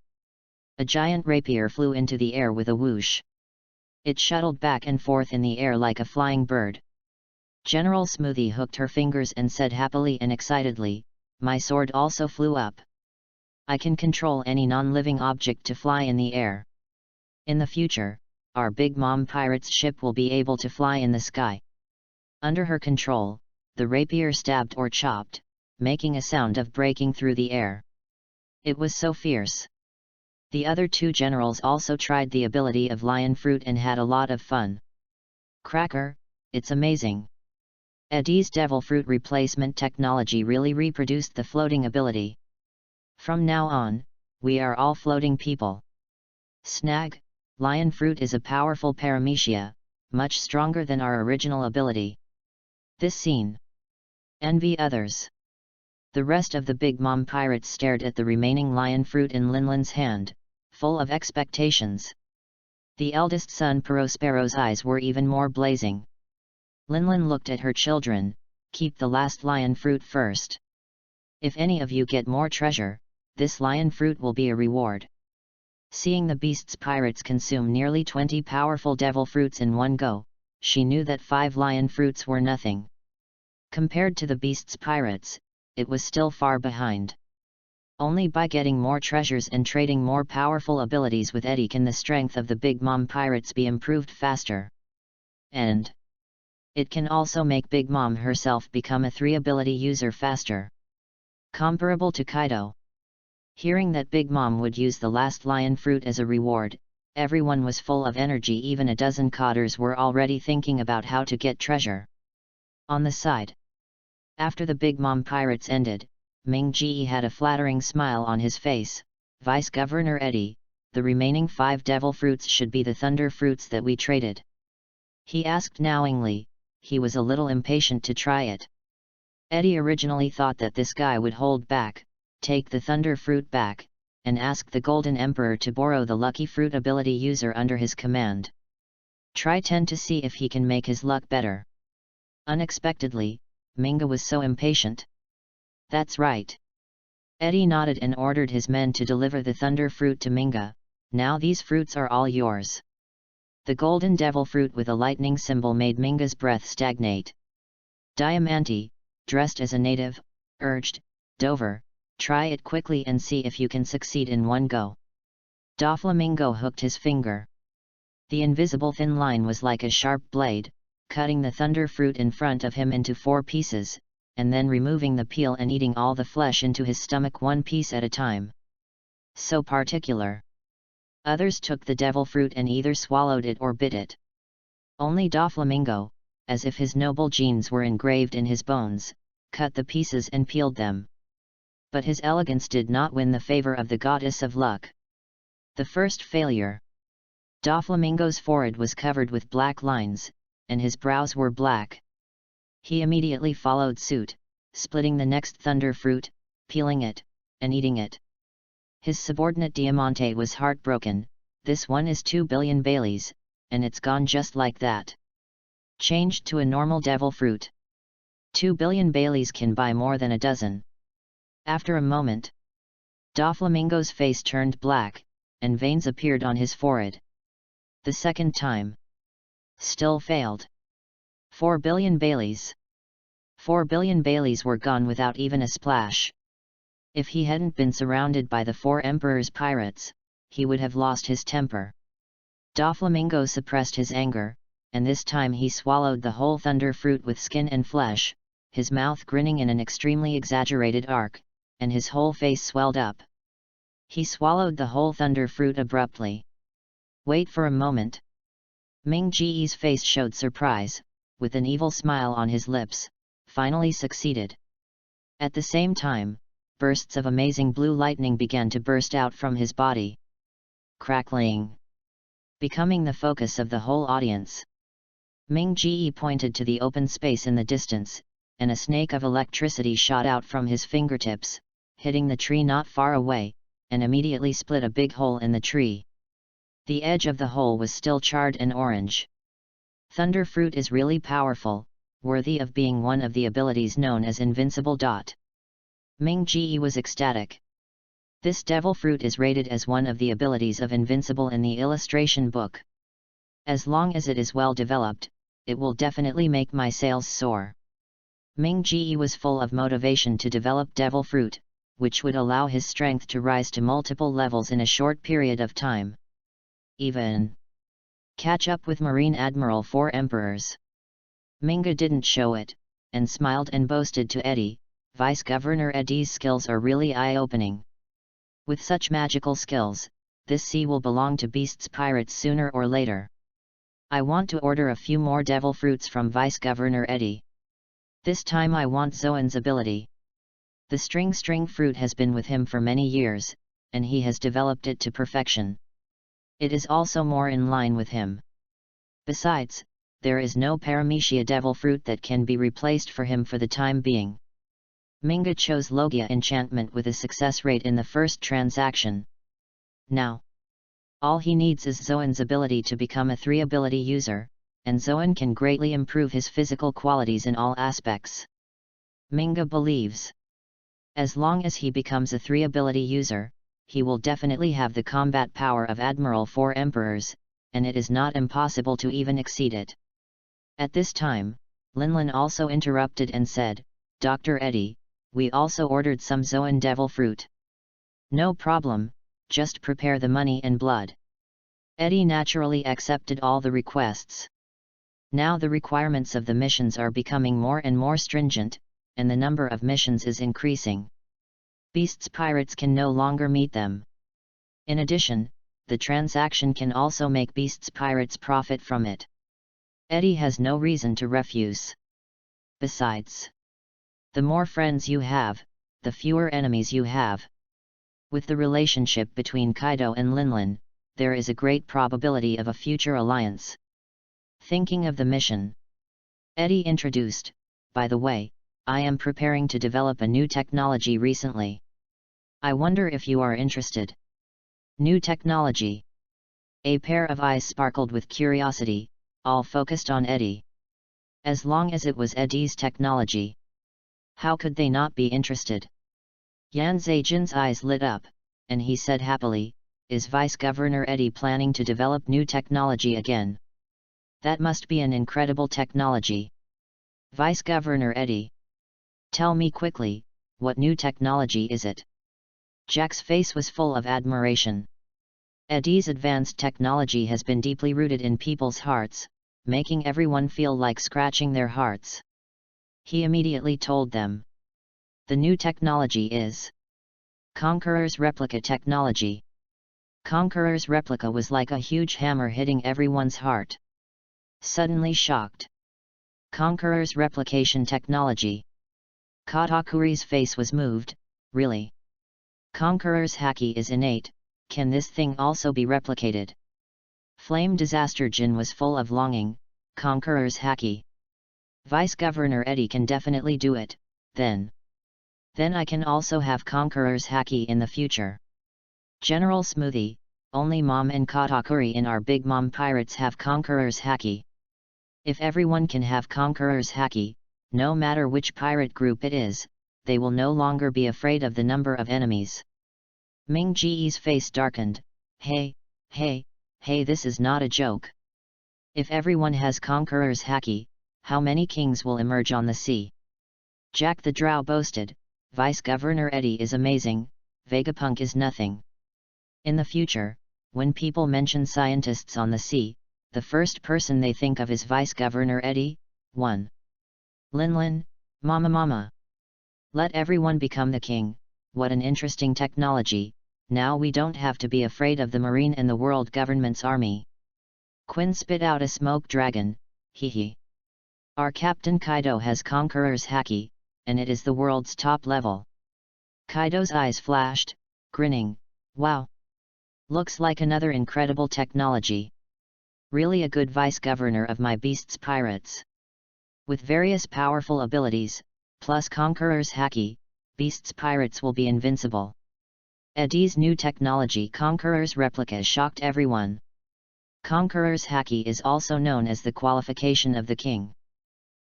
A giant rapier flew into the air with a whoosh. It shuttled back and forth in the air like a flying bird. General Smoothie hooked her fingers and said happily and excitedly, "My sword also flew up. I can control any non-living object to fly in the air. In the future, our Big Mom pirate's ship will be able to fly in the sky." Under her control, the rapier stabbed or chopped, making a sound of breaking through the air. It was so fierce. The other 2 generals also tried the ability of lion fruit and had a lot of fun. Cracker, it's amazing. Eddie's devil fruit replacement technology really reproduced the floating ability. From now on, we are all floating people. Snag, lion fruit is a powerful Paramecia, much stronger than our original ability. This scene. Envy others. The rest of the Big Mom pirates stared at the remaining lion fruit in Linlin's hand, full of expectations. The eldest son Prospero's eyes were even more blazing. Linlin looked at her children, "Keep the last lion fruit first. If any of you get more treasure, this lion fruit will be a reward." Seeing the beast's pirates consume nearly 20 powerful devil fruits in one go, she knew that 5 lion fruits were nothing. Compared to the beast's pirates, it was still far behind. Only by getting more treasures and trading more powerful abilities with Eddie can the strength of the Big Mom pirates be improved faster. And it can also make Big Mom herself become a 3-ability user faster. Comparable to Kaido. Hearing that Big Mom would use the last lion fruit as a reward, everyone was full of energy. Even a dozen cotters were already thinking about how to get treasure. On the side. After the Big Mom pirates ended, Ming Ji had a flattering smile on his face. "Vice Governor Eddie, the remaining 5 devil fruits should be the thunder fruits that we traded?" he asked knowingly. He was a little impatient to try it. Eddie originally thought that this guy would hold back, take the thunder fruit back, and ask the Golden Emperor to borrow the lucky fruit ability user under his command. Try 10 to see if he can make his luck better. Unexpectedly, Minga was so impatient. "That's right." Eddie nodded and ordered his men to deliver the thunder fruit to Minga. "Now these fruits are all yours." The golden devil fruit with a lightning symbol made Minga's breath stagnate. Diamante, dressed as a native, urged, "Dover, try it quickly and see if you can succeed in one go." Doflamingo hooked his finger. The invisible thin line was like a sharp blade, cutting the thunder fruit in front of him into 4 pieces, and then removing the peel and eating all the flesh into his stomach 1 piece at a time. So particular. Others took the devil fruit and either swallowed it or bit it. Only Doflamingo, as if his noble genes were engraved in his bones, cut the pieces and peeled them. But his elegance did not win the favor of the goddess of luck. The first failure. Doflamingo's forehead was covered with black lines, and his brows were black. He immediately followed suit, splitting the next thunder fruit, peeling it, and eating it. His subordinate Diamante was heartbroken. "This one is 2 billion Baileys, and it's gone just like that." Changed to a normal devil fruit. 2 billion Baileys can buy more than a dozen. After a moment, Doflamingo's face turned black, and veins appeared on his forehead. The second time. Still failed. 4 billion Baileys. 4 billion Baileys were gone without even a splash. If he hadn't been surrounded by the 4 Emperor's pirates, he would have lost his temper. Doflamingo suppressed his anger, and this time he swallowed the whole thunder fruit with skin and flesh, his mouth grinning in an extremely exaggerated arc, and his whole face swelled up. He swallowed the whole thunder fruit abruptly. "Wait for a moment." Ming Ji's face showed surprise, with an evil smile on his lips. Finally succeeded. At the same time, bursts of amazing blue lightning began to burst out from his body. Crackling. Becoming the focus of the whole audience. Ming Ji pointed to the open space in the distance, and a snake of electricity shot out from his fingertips, hitting the tree not far away, and immediately split a big hole in the tree. The edge of the hole was still charred and orange. Thunder fruit is really powerful, worthy of being one of the abilities known as invincible. Ming Ji was ecstatic. This devil fruit is rated as one of the abilities of invincible in the illustration book. As long as it is well developed, it will definitely make my sales soar. Ming Ji was full of motivation to develop devil fruit, which would allow his strength to rise to multiple levels in a short period of time. Even catch up with Marine Admiral 4 Emperors. Minga didn't show it, and smiled and boasted to Eddie, "Vice Governor Eddie's skills are really eye-opening. With such magical skills, this sea will belong to Beast's pirates sooner or later. I want to order a few more devil fruits from Vice Governor Eddie. This time I want Zoan's ability. The string fruit has been with him for many years, and he has developed it to perfection. It is also more in line with him. Besides, there is no Paramecia devil fruit that can be replaced for him for the time being." Minga chose Logia enchantment with a success rate in the first transaction. Now, all he needs is Zoan's ability to become a 3-ability user, and Zoan can greatly improve his physical qualities in all aspects. Minga believes, as long as he becomes a 3-ability user, he will definitely have the combat power of Admiral 4 Emperors, and it is not impossible to even exceed it. At this time, Linlin also interrupted and said, "Dr. Eddie, we also ordered some Zoan devil fruit." "No problem, just prepare the money and blood." Eddie naturally accepted all the requests. Now the requirements of the missions are becoming more and more stringent, and the number of missions is increasing. Beast's pirates can no longer meet them. In addition, the transaction can also make Beast's pirates profit from it. Eddie has no reason to refuse. Besides, the more friends you have, the fewer enemies you have. With the relationship between Kaido and Linlin, there is a great probability of a future alliance. Thinking of the mission. Eddie introduced, by the way, I am preparing to develop a new technology recently. I wonder if you are interested. New technology. A pair of eyes sparkled with curiosity, all focused on Eddie. As long as it was Eddie's technology, how could they not be interested? Yan Zhejian's eyes lit up, and he said happily, is Vice Governor Eddie planning to develop new technology again? That must be an incredible technology. Vice Governor Eddie. Tell me quickly, what new technology is it? Jack's face was full of admiration. Eddie's advanced technology has been deeply rooted in people's hearts, making everyone feel like scratching their hearts. He immediately told them. The new technology is Conqueror's Replica technology. Conqueror's Replica was like a huge hammer hitting everyone's heart. Suddenly shocked. Conqueror's Replication technology. Katakuri's face was moved, really? Conqueror's haki is innate, can this thing also be replicated? Flame Disaster Jin was full of longing, Conqueror's haki. Vice Governor Eddie can definitely do it, then I can also have Conqueror's haki in the future. General Smoothie, only Mom and Katakuri in our Big Mom Pirates have Conqueror's haki. If everyone can have Conqueror's haki, no matter which pirate group it is, they will no longer be afraid of the number of enemies. Ming Ji's face darkened, hey, this is not a joke. If everyone has Conqueror's haki, how many kings will emerge on the sea? Jack the Drow boasted, Vice Governor Eddie is amazing, Vegapunk is nothing. In the future, when people mention scientists on the sea, the first person they think of is Vice Governor Eddie. 1. Linlin, Mama. Let everyone become the king, what an interesting technology, now we don't have to be afraid of the Marine and the world government's army. Quinn spit out a smoke dragon, hee. Our Captain Kaido has Conqueror's haki, and it is the world's top level. Kaido's eyes flashed, grinning, wow. Looks like another incredible technology. Really a good vice governor of my beasts pirates. With various powerful abilities, plus Conqueror's haki, beasts pirates will be invincible. Eddie's new technology Conqueror's Replica shocked everyone. Conqueror's haki is also known as the qualification of the king.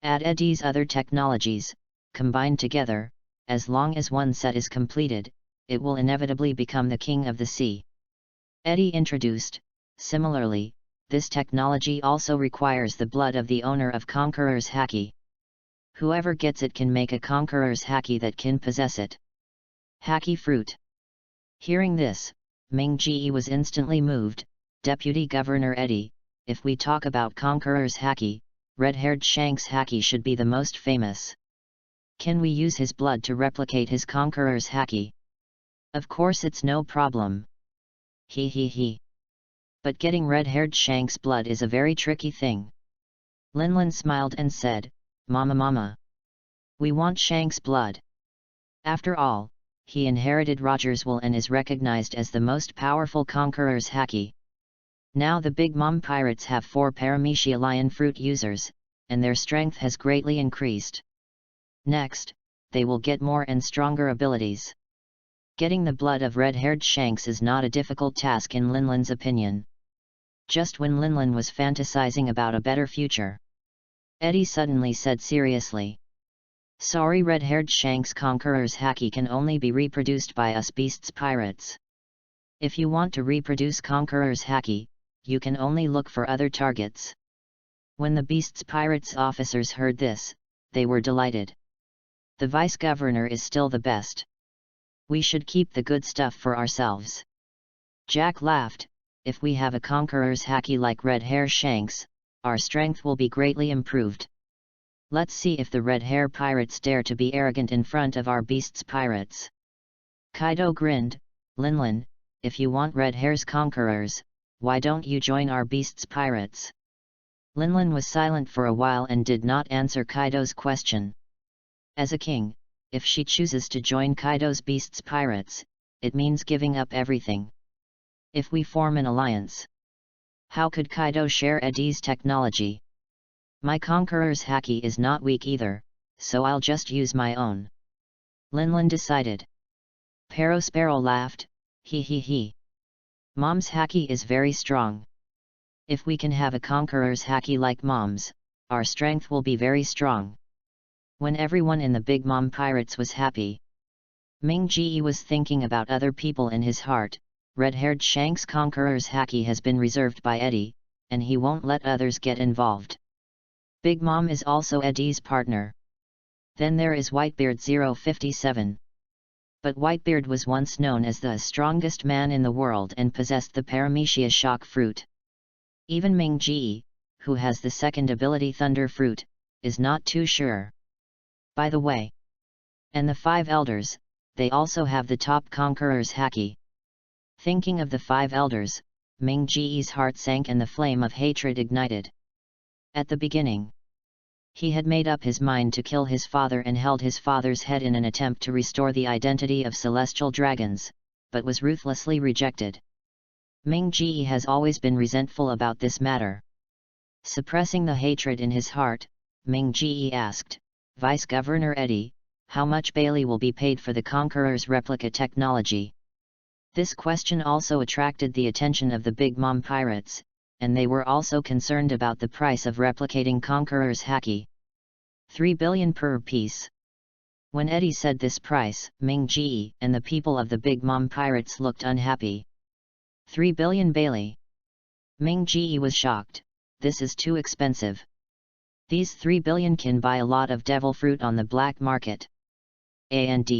Add Eddie's other technologies, combined together, as long as one set is completed, it will inevitably become the king of the sea. Eddie introduced, similarly, this technology also requires the blood of the owner of Conqueror's haki. Whoever gets it can make a Conqueror's haki that can possess it. Haki fruit. Hearing this, Ming Ji was instantly moved, Deputy Governor Eddie, if we talk about Conqueror's haki, red-haired Shank's haki should be the most famous. Can we use his blood to replicate his Conqueror's haki? Of course it's no problem. He. But getting red-haired Shank's blood is a very tricky thing. Linlin smiled and said, Mama. We want Shank's blood. After all, he inherited Roger's will and is recognized as the most powerful Conqueror's haki. Now the Big Mom Pirates have 4 Paramecia lion fruit users, and their strength has greatly increased. Next, they will get more and stronger abilities. Getting the blood of red-haired Shanks is not a difficult task in Linlin's opinion. Just when Linlin was fantasizing about a better future, Eddie suddenly said seriously, sorry, red-haired Shank's Conqueror's haki can only be reproduced by us beasts pirates. If you want to reproduce Conqueror's haki, you can only look for other targets. When the beasts pirates officers heard this, they were delighted. The vice governor is still the best. We should keep the good stuff for ourselves. Jack laughed, if we have a Conqueror's haki like Red Hair Shanks, our strength will be greatly improved. Let's see if the Red Hair pirates dare to be arrogant in front of our beasts pirates. Kaido grinned, Linlin, if you want Red Hair's conquerors, why don't you join our beasts pirates? Linlin was silent for a while and did not answer Kaido's question. As a king, if she chooses to join Kaido's Beasts Pirates, it means giving up everything. If we form an alliance, how could Kaido share Eddie's technology? My Conqueror's haki is not weak either, so I'll just use my own. Linlin decided. Perospero laughed, he he he. Mom's haki is very strong. If we can have a Conqueror's haki like Mom's, our strength will be very strong. When everyone in the Big Mom Pirates was happy, Ming Ji was thinking about other people in his heart. Red-haired Shank's Conqueror's haki has been reserved by Eddie, and he won't let others get involved. Big Mom is also Eddie's partner. Then there is Whitebeard 057. But Whitebeard was once known as the strongest man in the world and possessed the Paramecia shock fruit. Even Ming Ji, who has the second ability Thunder Fruit, is not too sure. By the way. And the 5 elders, they also have the top Conqueror's haki. Thinking of the 5 elders, Ming Ji's heart sank and the flame of hatred ignited. At the beginning, he had made up his mind to kill his father and held his father's head in an attempt to restore the identity of celestial dragons, but was ruthlessly rejected. Ming Ji has always been resentful about this matter. Suppressing the hatred in his heart, Ming Ji asked, Vice Governor Eddie, how much Bailey will be paid for the Conqueror's replica technology? This question also attracted the attention of the Big Mom Pirates, and they were also concerned about the price of replicating Conqueror's haki. 3 billion per piece. When Eddie said this price, Ming Ji and the people of the Big Mom Pirates looked unhappy. 3 billion Bailey. Ming Ji was shocked. This is too expensive. These 3 billion can buy a lot of devil fruit on the black market. And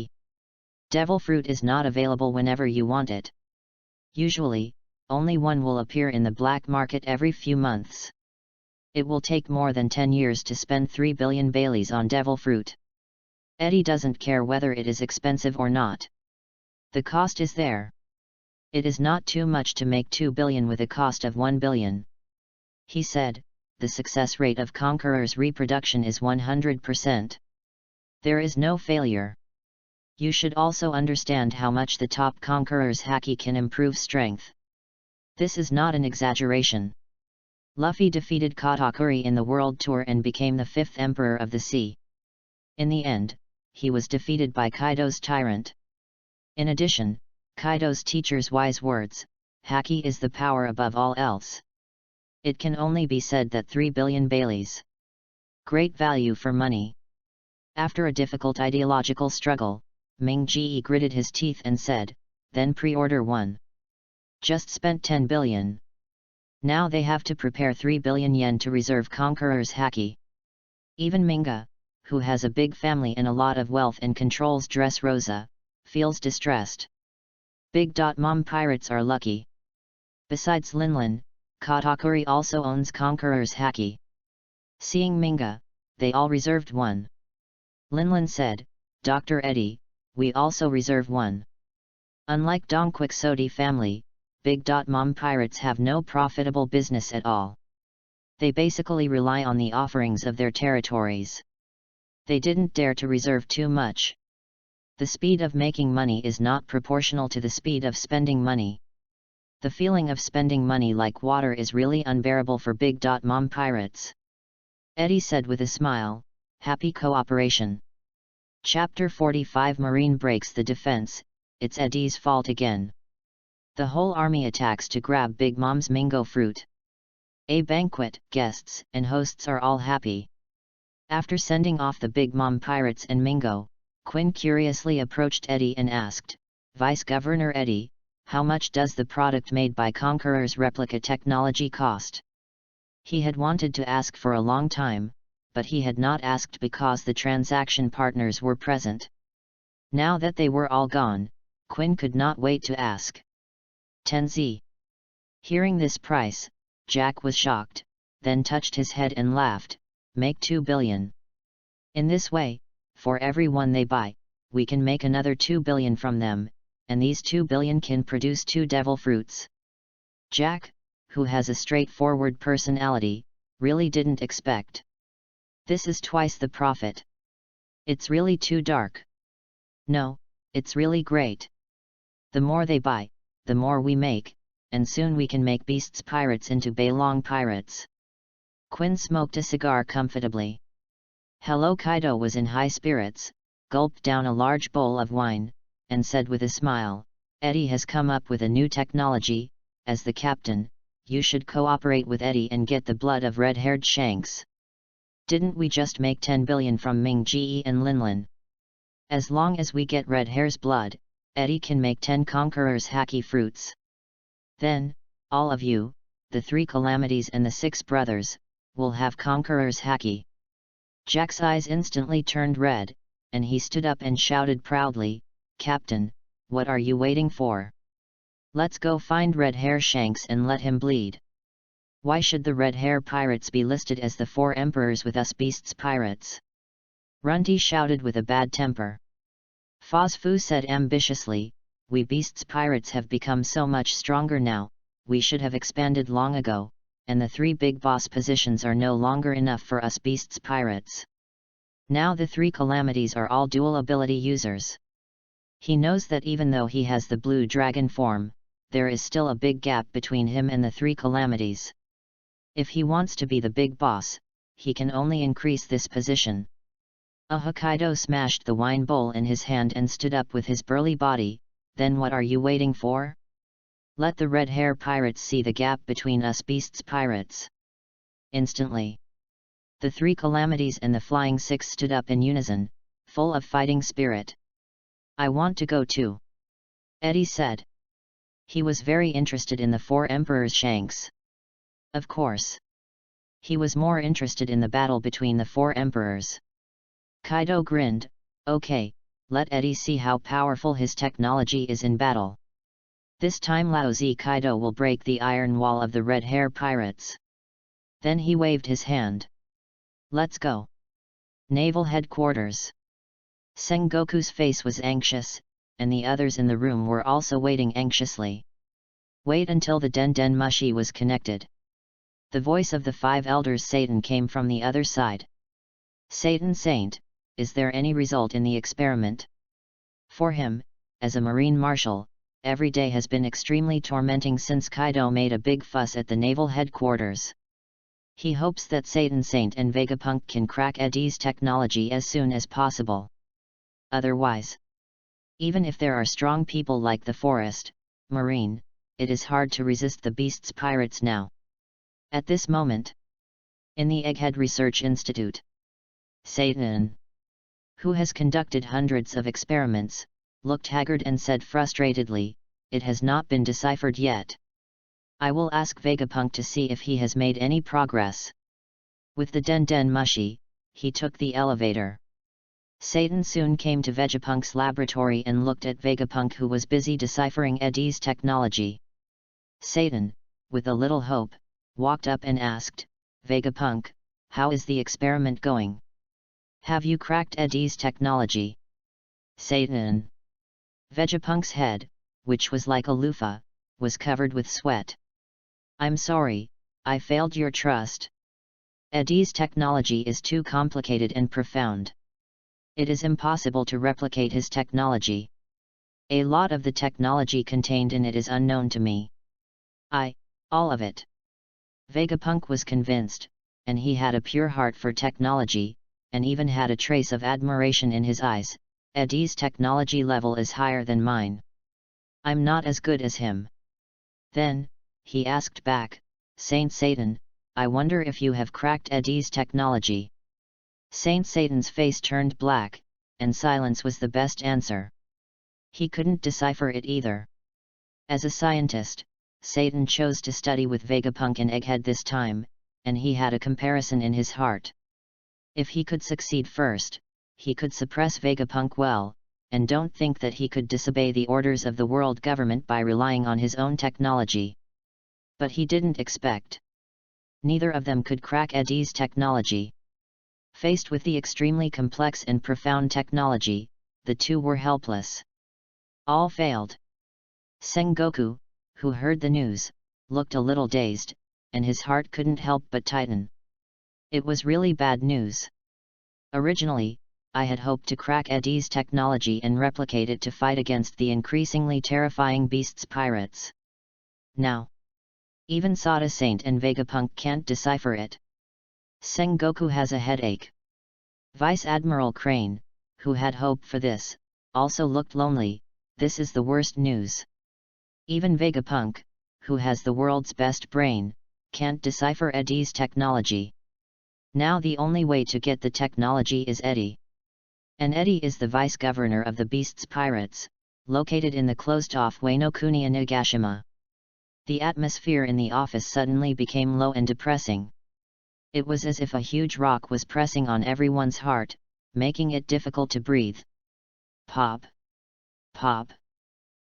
devil fruit is not available whenever you want it. Usually, only one will appear in the black market every few months. It will take more than 10 years to spend 3 billion Baileys on devil fruit. Eddie doesn't care whether it is expensive or not. The cost is there. It is not too much to make 2 billion with a cost of 1 billion. He said, the success rate of Conqueror's reproduction is 100%. There is no failure. You should also understand how much the top Conqueror's haki can improve strength. This is not an exaggeration. Luffy defeated Katakuri in the World Tour and became the 5th Emperor of the Sea. In the end, he was defeated by Kaido's tyrant. In addition, Kaido's teacher's wise words, haki is the power above all else. It can only be said that 3 billion Baileys. Great value for money. After a difficult ideological struggle, Ming Ji gritted his teeth and said, then pre-order 1. Just spent 10 billion. Now they have to prepare 3 billion yen to reserve Conqueror's haki. Even Minga, who has a big family and a lot of wealth and controls Dressrosa, feels distressed. Big Mom Pirates are lucky. Besides Linlin, Katakuri also owns Conqueror's haki. Seeing Minga, they all reserved 1. Linlin said, Dr. Eddie, we also reserve 1. Unlike Dong Quixote family, Big Mom Pirates have no profitable business at all. They basically rely on the offerings of their territories. They didn't dare to reserve too much. The speed of making money is not proportional to the speed of spending money. The feeling of spending money like water is really unbearable for Big Mom Pirates. Eddie said with a smile, happy cooperation. Chapter 45 Marine breaks the defense, it's Eddie's fault again. The whole army attacks to grab Big Mom's mango fruit. A banquet, guests and hosts are all happy. After sending off the Big Mom Pirates and Mingo, Quinn curiously approached Eddie and asked, Vice Governor Eddie, how much does the product made by Conqueror's replica technology cost? He had wanted to ask for a long time, but he had not asked because the transaction partners were present. Now that they were all gone, Quinn could not wait to ask. 10Z. Hearing this price, Jack was shocked, then touched his head and laughed, make 2 billion. In this way, for every one they buy, we can make another 2 billion from them, and these 2 billion can produce 2 devil fruits. Jack, who has a straightforward personality, really didn't expect. This is twice the profit. It's really too dark. No, it's really great. The more they buy, the more we make, and soon we can make Beasts Pirates into Bailong Pirates. Quinn smoked a cigar comfortably. Hello. Kaido was in high spirits, gulped down a large bowl of wine, and said with a smile, Eddie has come up with a new technology. As the captain, you should cooperate with Eddie and get the blood of red-haired Shanks. Didn't we just make 10 billion from Ming Ge and Linlin? As long as we get Red Hair's blood, Eddie can make 10 Conqueror's Haki fruits. Then, all of you, the 3 calamities and the 6 brothers, will have Conqueror's Haki. Jack's eyes instantly turned red, and he stood up and shouted proudly, Captain, what are you waiting for? Let's go find Red Hair Shanks and let him bleed. Why should the Red Hair Pirates be listed as the 4 emperors with us Beasts Pirates? Runty shouted with a bad temper. Fosfu said ambitiously, we Beasts Pirates have become so much stronger now, we should have expanded long ago, and the 3 big boss positions are no longer enough for us Beasts Pirates. Now the 3 calamities are all dual ability users. He knows that even though he has the blue dragon form, there is still a big gap between him and the 3 calamities. If he wants to be the big boss, he can only increase this position. Kaido smashed the wine bowl in his hand and stood up with his burly body. Then what are you waiting for? Let the Red Hair Pirates see the gap between us Beasts Pirates. Instantly, the 3 calamities and the Flying 6 stood up in unison, full of fighting spirit. I want to go too, Eddie said. He was very interested in the 4 Emperors Shanks. Of course. He was more interested in the battle between the 4 Emperors. Kaido grinned, okay, let Eddie see how powerful his technology is in battle. This time Laozi Kaido will break the iron wall of the Red Hair Pirates. Then he waved his hand. Let's go. Naval Headquarters. Sengoku's face was anxious, and the others in the room were also waiting anxiously. Wait until the Den Den Mushi was connected. The voice of the 5 elders Satan came from the other side. Satan Saint, is there any result in the experiment? For him, as a marine marshal, every day has been extremely tormenting since Kaido made a big fuss at the naval headquarters. He hopes that Satan Saint and Vegapunk can crack Eddie's technology as soon as possible. Otherwise, even if there are strong people like the forest, marine, it is hard to resist the Beasts Pirates now. At this moment, in the Egghead Research Institute, Satan, who has conducted hundreds of experiments, looked haggard and said frustratedly, it has not been deciphered yet. I will ask Vegapunk to see if he has made any progress. With the Den Den Mushi, he took the elevator. Satan soon came to Vegapunk's laboratory and looked at Vegapunk, who was busy deciphering Eddie's technology. Satan, with a little hope, walked up and asked, Vegapunk, how is the experiment going? Have you cracked Eddie's technology? Satan. Vegapunk's head, which was like a loofah, was covered with sweat. I'm sorry, I failed your trust. Eddie's technology is too complicated and profound. It is impossible to replicate his technology. A lot of the technology contained in it is unknown to me. All of it. Vegapunk was convinced, and he had a pure heart for technology, and even had a trace of admiration in his eyes. Eddie's technology level is higher than mine. I'm not as good as him. Then, he asked back, Saint Satan, I wonder if you have cracked Eddie's technology. Saint Satan's face turned black, and silence was the best answer. He couldn't decipher it either. As a scientist, Satan chose to study with Vegapunk and Egghead this time, and he had a comparison in his heart. If he could succeed first, he could suppress Vegapunk well, and don't think that he could disobey the orders of the world government by relying on his own technology. But he didn't expect. Neither of them could crack Eddie's technology. Faced with the extremely complex and profound technology, the two were helpless. All failed. Sengoku, who heard the news, looked a little dazed, and his heart couldn't help but tighten. It was really bad news. Originally, I had hoped to crack Eddie's technology and replicate it to fight against the increasingly terrifying beasts pirates. Now, even Sada Saint and Vegapunk can't decipher it. Sengoku has a headache. Vice Admiral Crane, who had hoped for this, also looked lonely. This is the worst news. Even Vegapunk, who has the world's best brain, can't decipher Eddie's technology. Now the only way to get the technology is Eddie. And Eddie is the vice-governor of the Beasts Pirates, located in the closed-off Wano Kuni in Nagashima. The atmosphere in the office suddenly became low and depressing. It was as if a huge rock was pressing on everyone's heart, making it difficult to breathe. Pop! Pop!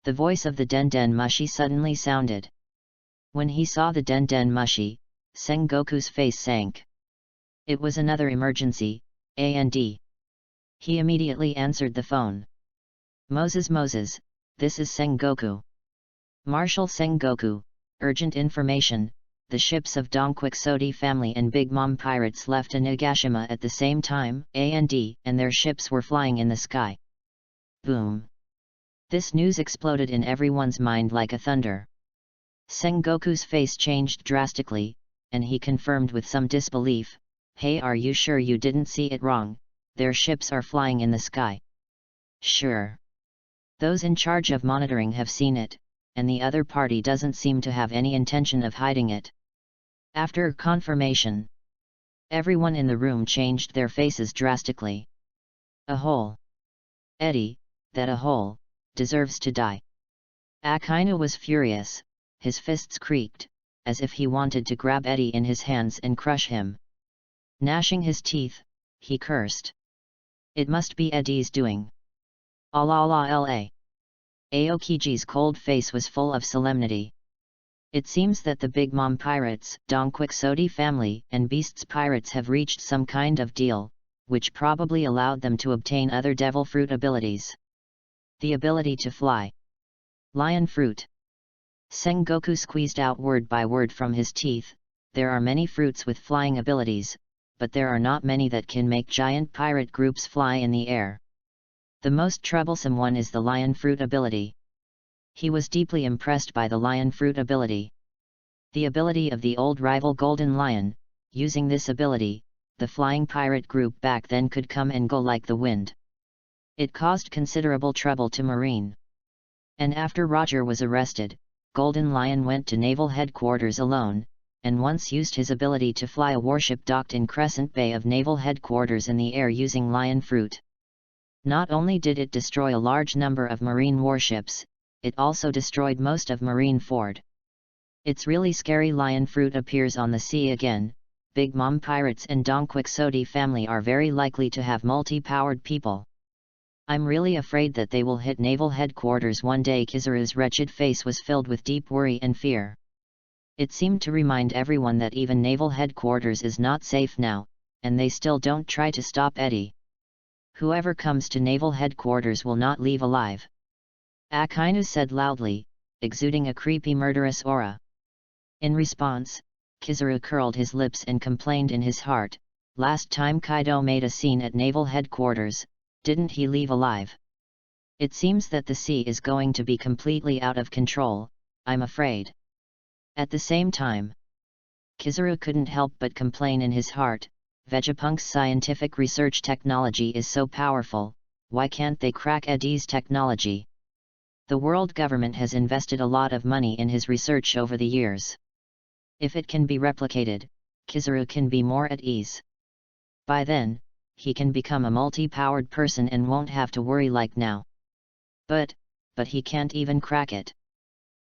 The voice of the Den Mushi suddenly sounded. When he saw the Den Mushi, Sengoku's face sank. It was another emergency, A&D. He immediately answered the phone. Moses, this is Sengoku. Marshal Sengoku, urgent information. The ships of Don Quixote family and Big Mom pirates left Nagashima at the same time, A&D, and their ships were flying in the sky. Boom! This news exploded in everyone's mind like a thunder. Sengoku's face changed drastically, and he confirmed with some disbelief, "Hey, are you sure you didn't see it wrong? Their ships are flying in the sky." "Sure. Those in charge of monitoring have seen it, and the other party doesn't seem to have any intention of hiding it." After confirmation, everyone in the room changed their faces drastically. A hole. Eddie, that a hole, deserves to die. Akainu was furious, his fists creaked, as if he wanted to grab Eddie in his hands and crush him. Gnashing his teeth, he cursed. It must be Eddie's doing. La. Aokiji's cold face was full of solemnity. It seems that the Big Mom pirates, Don Quixote family, and Beasts pirates have reached some kind of deal, which probably allowed them to obtain other devil fruit abilities. The ability to fly. Lion fruit. Sengoku squeezed out word by word from his teeth. There are many fruits with flying abilities, but there are not many that can make giant pirate groups fly in the air. The most troublesome one is the lion fruit ability. He was deeply impressed by the lion fruit ability. The ability of the old rival Golden Lion. Using this ability, the flying pirate group back then could come and go like the wind. It caused considerable trouble to Marine. And after Roger was arrested, Golden Lion went to naval headquarters alone, and once used his ability to fly a warship docked in Crescent Bay of naval headquarters in the air using lion fruit. Not only did it destroy a large number of Marine warships, it also destroyed most of Marine Ford. It's really scary. Lion fruit appears on the sea again. Big Mom pirates and Don Quixote family are very likely to have multi-powered people. I'm really afraid that they will hit naval headquarters one day. Kizaru's wretched face was filled with deep worry and fear. It seemed to remind everyone that even naval headquarters is not safe now, and they still don't try to stop Eddie. Whoever comes to naval headquarters will not leave alive. Akainu said loudly, exuding a creepy murderous aura. In response, Kizaru curled his lips and complained in his heart, last time Kaido made a scene at naval headquarters, didn't he leave alive? It seems that the sea is going to be completely out of control, I'm afraid. At the same time, Kizaru couldn't help but complain in his heart, Vegapunk's scientific research technology is so powerful, why can't they crack Eddie's technology? The world government has invested a lot of money in his research over the years. If it can be replicated, Kizaru can be more at ease. By then, he can become a multi-powered person and won't have to worry like now. But he can't even crack it.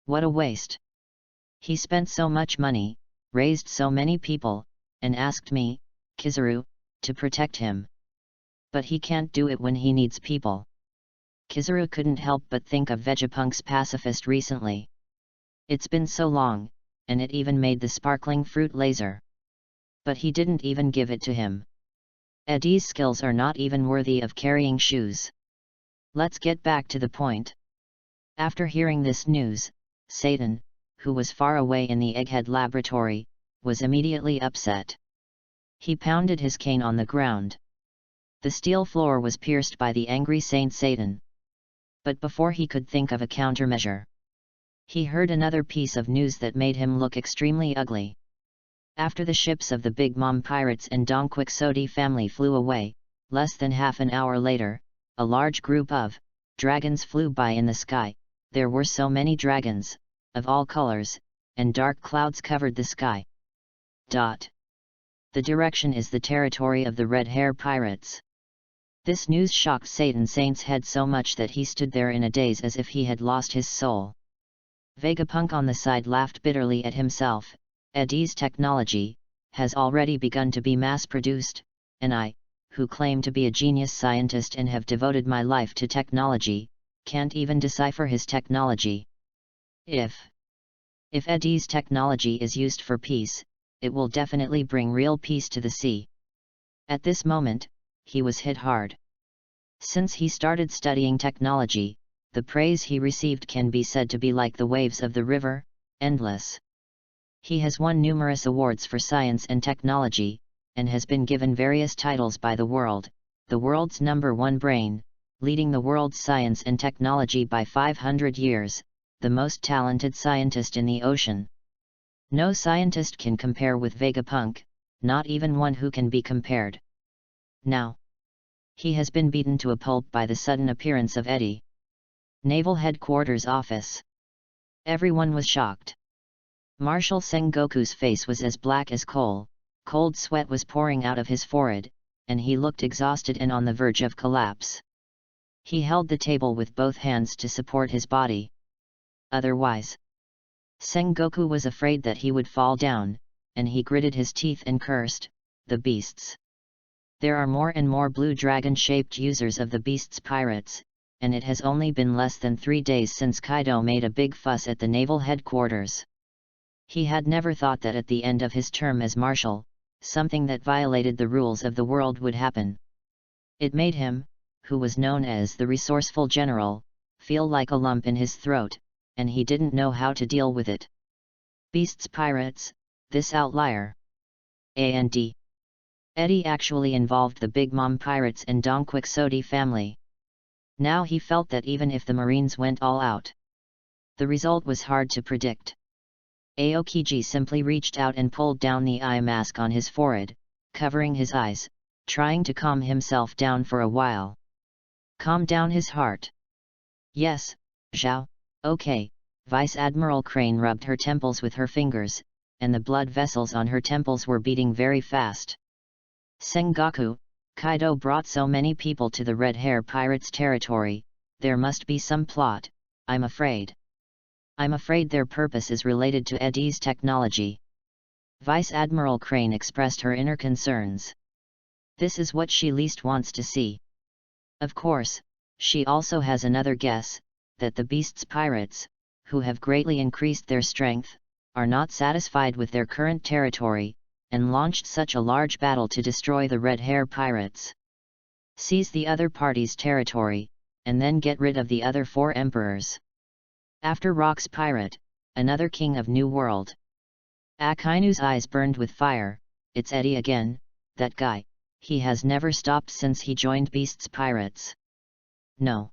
What a waste. He spent so much money, raised so many people, and asked me, Kizaru, to protect him. But he can't do it when he needs people. Kizaru couldn't help but think of Vegapunk's pacifist recently. It's been so long, and it even made the sparkling fruit laser. But he didn't even give it to him. Eddie's skills are not even worthy of carrying shoes. Let's get back to the point. After hearing this news, Satan, who was far away in the Egghead laboratory, was immediately upset. He pounded his cane on the ground. The steel floor was pierced by the angry Saint Satan. But before he could think of a countermeasure, he heard another piece of news that made him look extremely ugly. After the ships of the Big Mom pirates and Don Quixote family flew away, less than half an hour later, a large group of dragons flew by in the sky. There were so many dragons, of all colors, and dark clouds covered the sky. The direction is the territory of the Red Hair Pirates. This news shocked Satan Saint's head so much that he stood there in a daze as if he had lost his soul. Vegapunk on the side laughed bitterly at himself. Eddie's technology has already begun to be mass-produced, and I, who claim to be a genius scientist and have devoted my life to technology, can't even decipher his technology. If Eddie's technology is used for peace, it will definitely bring real peace to the sea. At this moment, he was hit hard. Since he started studying technology, the praise he received can be said to be like the waves of the river, endless. He has won numerous awards for science and technology, and has been given various titles by the world's number one brain, leading the world's science and technology by 500 years, the most talented scientist in the ocean. No scientist can compare with Vegapunk, not even one who can be compared. Now, he has been beaten to a pulp by the sudden appearance of Eddie. Naval Headquarters Office. Everyone was shocked. Marshal Sengoku's face was as black as coal, cold sweat was pouring out of his forehead, and he looked exhausted and on the verge of collapse. He held the table with both hands to support his body. Otherwise, Sengoku was afraid that he would fall down, and he gritted his teeth and cursed, "The beasts! There are more and more blue dragon-shaped users of the beasts pirates, and it has only been less than 3 days since Kaido made a big fuss at the naval headquarters." He had never thought that at the end of his term as marshal, something that violated the rules of the world would happen. It made him, who was known as the resourceful general, feel like a lump in his throat, and he didn't know how to deal with it. Beasts pirates, this outlier. And Eddie actually involved the Big Mom pirates and Don Quixote family. Now he felt that even if the Marines went all out, the result was hard to predict. Aokiji simply reached out and pulled down the eye mask on his forehead, covering his eyes, trying to calm himself down for a while. Calm down his heart. Yes, Zhao, okay. Vice Admiral Crane rubbed her temples with her fingers, and the blood vessels on her temples were beating very fast. Sengoku, Kaido brought so many people to the Red Hair Pirates' territory, there must be some plot, I'm afraid. I'm afraid their purpose is related to Eddie's technology. Vice Admiral Crane expressed her inner concerns. This is what she least wants to see. Of course, she also has another guess, that the Beasts pirates, who have greatly increased their strength, are not satisfied with their current territory, and launched such a large battle to destroy the Red Hair Pirates. Seize the other party's territory, and then get rid of the other 4 emperors. After Rock's pirate, another king of New World. Akainu's eyes burned with fire. It's Eddie again, that guy, he has never stopped since he joined Beasts Pirates. No.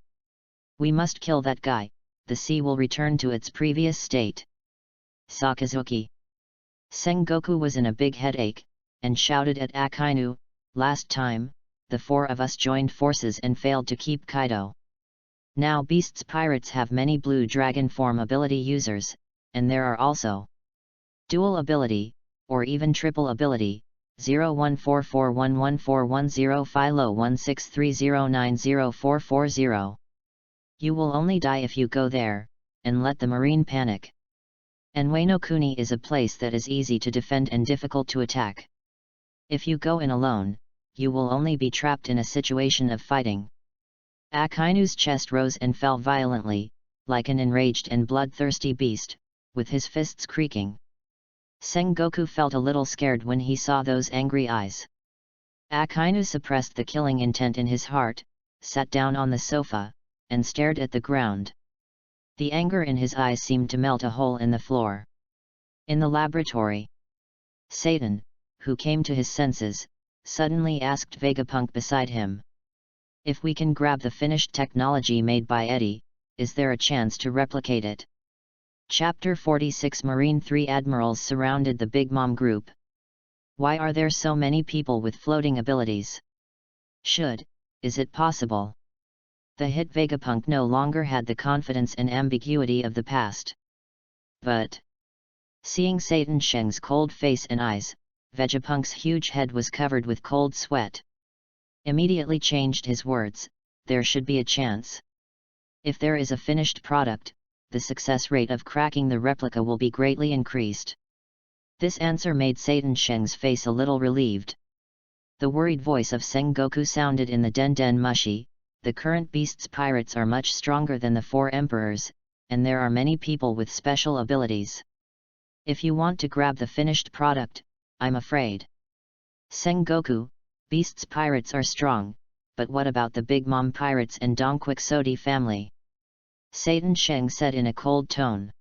We must kill that guy, the sea will return to its previous state. Sakazuki. Sengoku was in a big headache, and shouted at Akainu, "Last time, the 4 of us joined forces and failed to keep Kaido. Now Beasts Pirates have many blue dragon form ability users, and there are also dual ability, or even triple ability, 0144114110 Philo 163090440. You will only die if you go there, and let the marine panic. And Ueno Kuni is a place that is easy to defend and difficult to attack. If you go in alone, you will only be trapped in a situation of fighting." Akainu's chest rose and fell violently, like an enraged and bloodthirsty beast, with his fists creaking. Sengoku felt a little scared when he saw those angry eyes. Akainu suppressed the killing intent in his heart, sat down on the sofa, and stared at the ground. The anger in his eyes seemed to melt a hole in the floor. In the laboratory, Satan, who came to his senses, suddenly asked Vegapunk beside him. If we can grab the finished technology made by Eddie, is there a chance to replicate it? Chapter 46 Marine 3 admirals surrounded the Big Mom group. Why are there so many people with floating abilities? Is it possible? The hit Vegapunk no longer had the confidence and ambiguity of the past. But, seeing Satan Sheng's cold face and eyes, Vegapunk's huge head was covered with cold sweat. Immediately changed his words, there should be a chance. If there is a finished product, the success rate of cracking the replica will be greatly increased. This answer made Satan Sheng's face a little relieved. The worried voice of Sengoku sounded in the Den Den Mushi. The current beast's pirates are much stronger than the 4 emperors, and there are many people with special abilities. If you want to grab the finished product, I'm afraid. Sengoku, beast's pirates are strong, but what about the Big Mom pirates and Donquixote family? Satan Sheng said in a cold tone.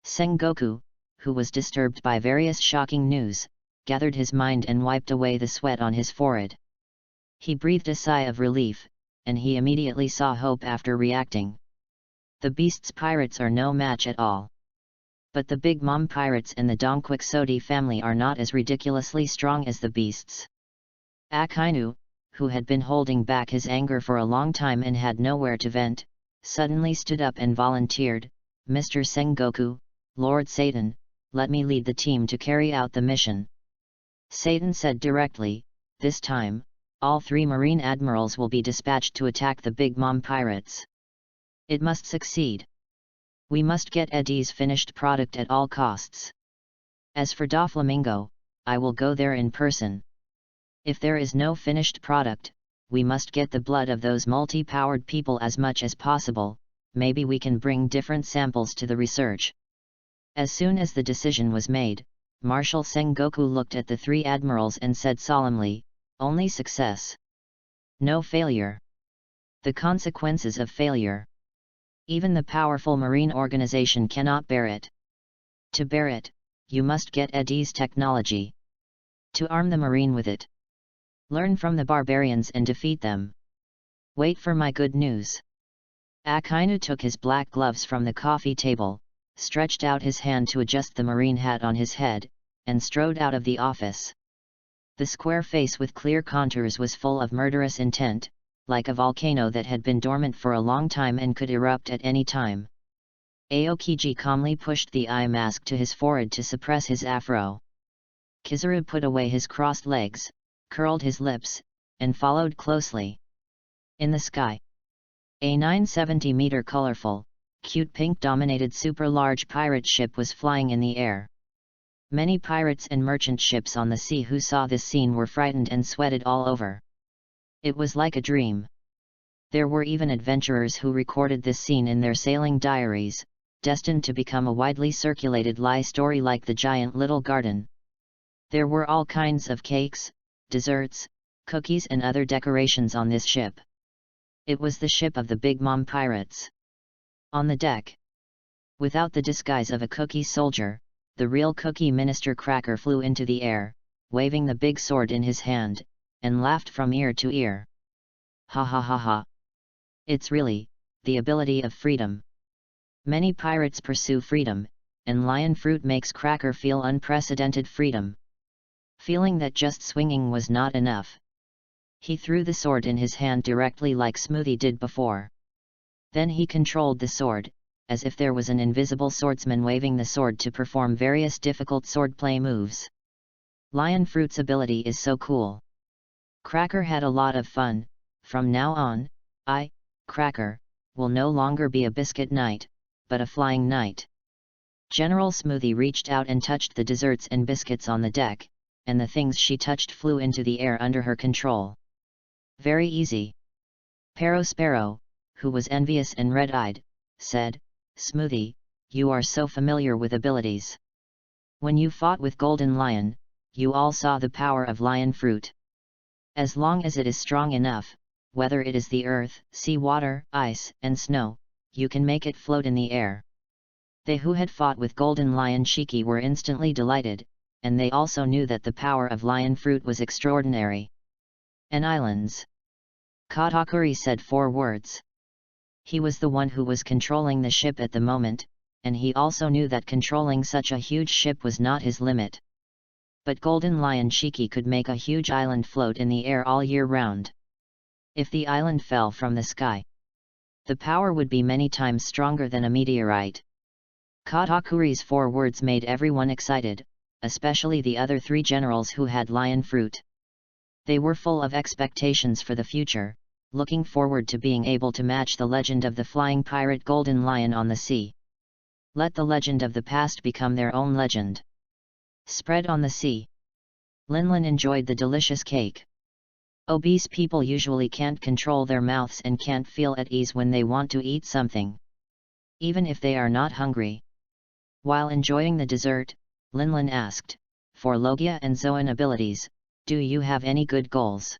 Sengoku, who was disturbed by various shocking news, gathered his mind and wiped away the sweat on his forehead. He breathed a sigh of relief, and he immediately saw hope after reacting. The beast's pirates are no match at all. But the Big Mom pirates and the Donquixote family are not as ridiculously strong as the beasts. Akainu, who had been holding back his anger for a long time and had nowhere to vent, suddenly stood up and volunteered, Mr. Sengoku, Lord Satan, let me lead the team to carry out the mission. Satan said directly, this time, all 3 marine admirals will be dispatched to attack the Big Mom pirates. It must succeed. We must get Eddie's finished product at all costs. As for Doflamingo, I will go there in person. If there is no finished product, we must get the blood of those multi-powered people as much as possible, maybe we can bring different samples to the research. As soon as the decision was made, Marshal Sengoku looked at the 3 admirals and said solemnly, only success. No failure. The consequences of failure. Even the powerful marine organization cannot bear it. To bear it, you must get Eddie's technology. To arm the marine with it. Learn from the barbarians and defeat them. Wait for my good news. Akainu took his black gloves from the coffee table, stretched out his hand to adjust the marine hat on his head, and strode out of the office. The square face with clear contours was full of murderous intent, like a volcano that had been dormant for a long time and could erupt at any time. Aokiji calmly pushed the eye mask to his forehead to suppress his afro. Kizaru put away his crossed legs, curled his lips, and followed closely. In the sky, a 970-meter colorful, cute pink-dominated super-large pirate ship was flying in the air. Many pirates and merchant ships on the sea who saw this scene were frightened and sweated all over. It was like a dream. There were even adventurers who recorded this scene in their sailing diaries, destined to become a widely circulated lie story like the Giant Little Garden. There were all kinds of cakes, desserts, cookies and other decorations on this ship. It was the ship of the Big Mom pirates. On the deck, without the disguise of a cookie soldier, the real Cookie Minister Cracker flew into the air, waving the big sword in his hand, and laughed from ear to ear. Ha ha ha ha. It's really, the ability of freedom. Many pirates pursue freedom, and lion fruit makes Cracker feel unprecedented freedom. Feeling that just swinging was not enough, he threw the sword in his hand directly like Smoothie did before. Then he controlled the sword, as if there was an invisible swordsman waving the sword to perform various difficult swordplay moves. Lion Fruit's ability is so cool. Cracker had a lot of fun. From now on, Cracker, will no longer be a biscuit knight, but a flying knight. General Smoothie reached out and touched the desserts and biscuits on the deck, and the things she touched flew into the air under her control. Very easy. Pero Sparrow, who was envious and red-eyed, said, Smoothie, you are so familiar with abilities. When you fought with Golden Lion, you all saw the power of lion fruit. As long as it is strong enough, whether it is the earth, sea water, ice, and snow, you can make it float in the air. They who had fought with Golden Lion Shiki were instantly delighted, and they also knew that the power of lion fruit was extraordinary. "And islands." Katakuri said 4 words. He was the one who was controlling the ship at the moment, and he also knew that controlling such a huge ship was not his limit. But Golden Lion Shiki could make a huge island float in the air all year round. If the island fell from the sky, the power would be many times stronger than a meteorite. Katakuri's 4 words made everyone excited, especially the other 3 generals who had lion fruit. They were full of expectations for the future, looking forward to being able to match the legend of the flying pirate Golden Lion on the sea. Let the legend of the past become their own legend. Spread on the sea. Linlin enjoyed the delicious cake. Obese people usually can't control their mouths and can't feel at ease when they want to eat something, even if they are not hungry. While enjoying the dessert, Linlin asked, "For Logia and Zoan abilities, do you have any good goals?"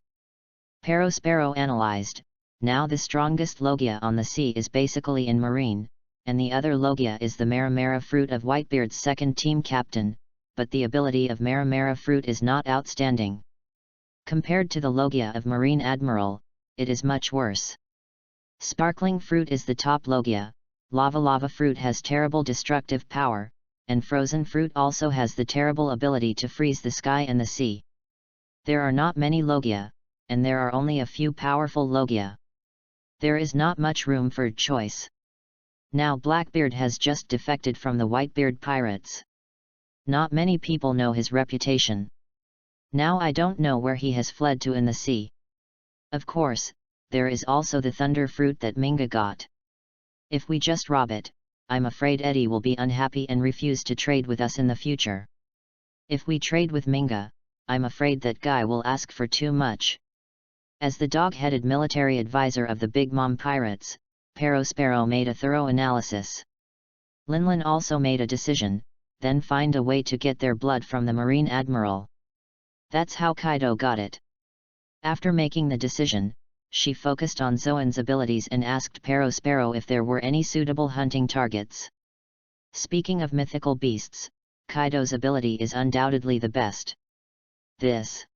Perospero analyzed, "Now the strongest Logia on the sea is basically in marine, and the other Logia is the Maramara fruit of Whitebeard's second team captain, but the ability of Maramara fruit is not outstanding. Compared to the Logia of Marine Admiral, it is much worse. Sparkling fruit is the top Logia, Lava fruit has terrible destructive power, and frozen fruit also has the terrible ability to freeze the sky and the sea. There are not many Logia, and there are only a few powerful Logia. There is not much room for choice. Now Blackbeard has just defected from the Whitebeard pirates. Not many people know his reputation. Now I don't know where he has fled to in the sea. Of course, there is also the thunder fruit that Minga got. If we just rob it, I'm afraid Eddie will be unhappy and refuse to trade with us in the future. If we trade with Minga, I'm afraid that guy will ask for too much." As the dog-headed military advisor of the Big Mom Pirates, Perospero made a thorough analysis. Linlin also made a decision, then find a way to get their blood from the Marine Admiral. That's how Kaido got it. After making the decision, she focused on Zoan's abilities and asked Perospero if there were any suitable hunting targets. Speaking of mythical beasts, Kaido's ability is undoubtedly the best. This.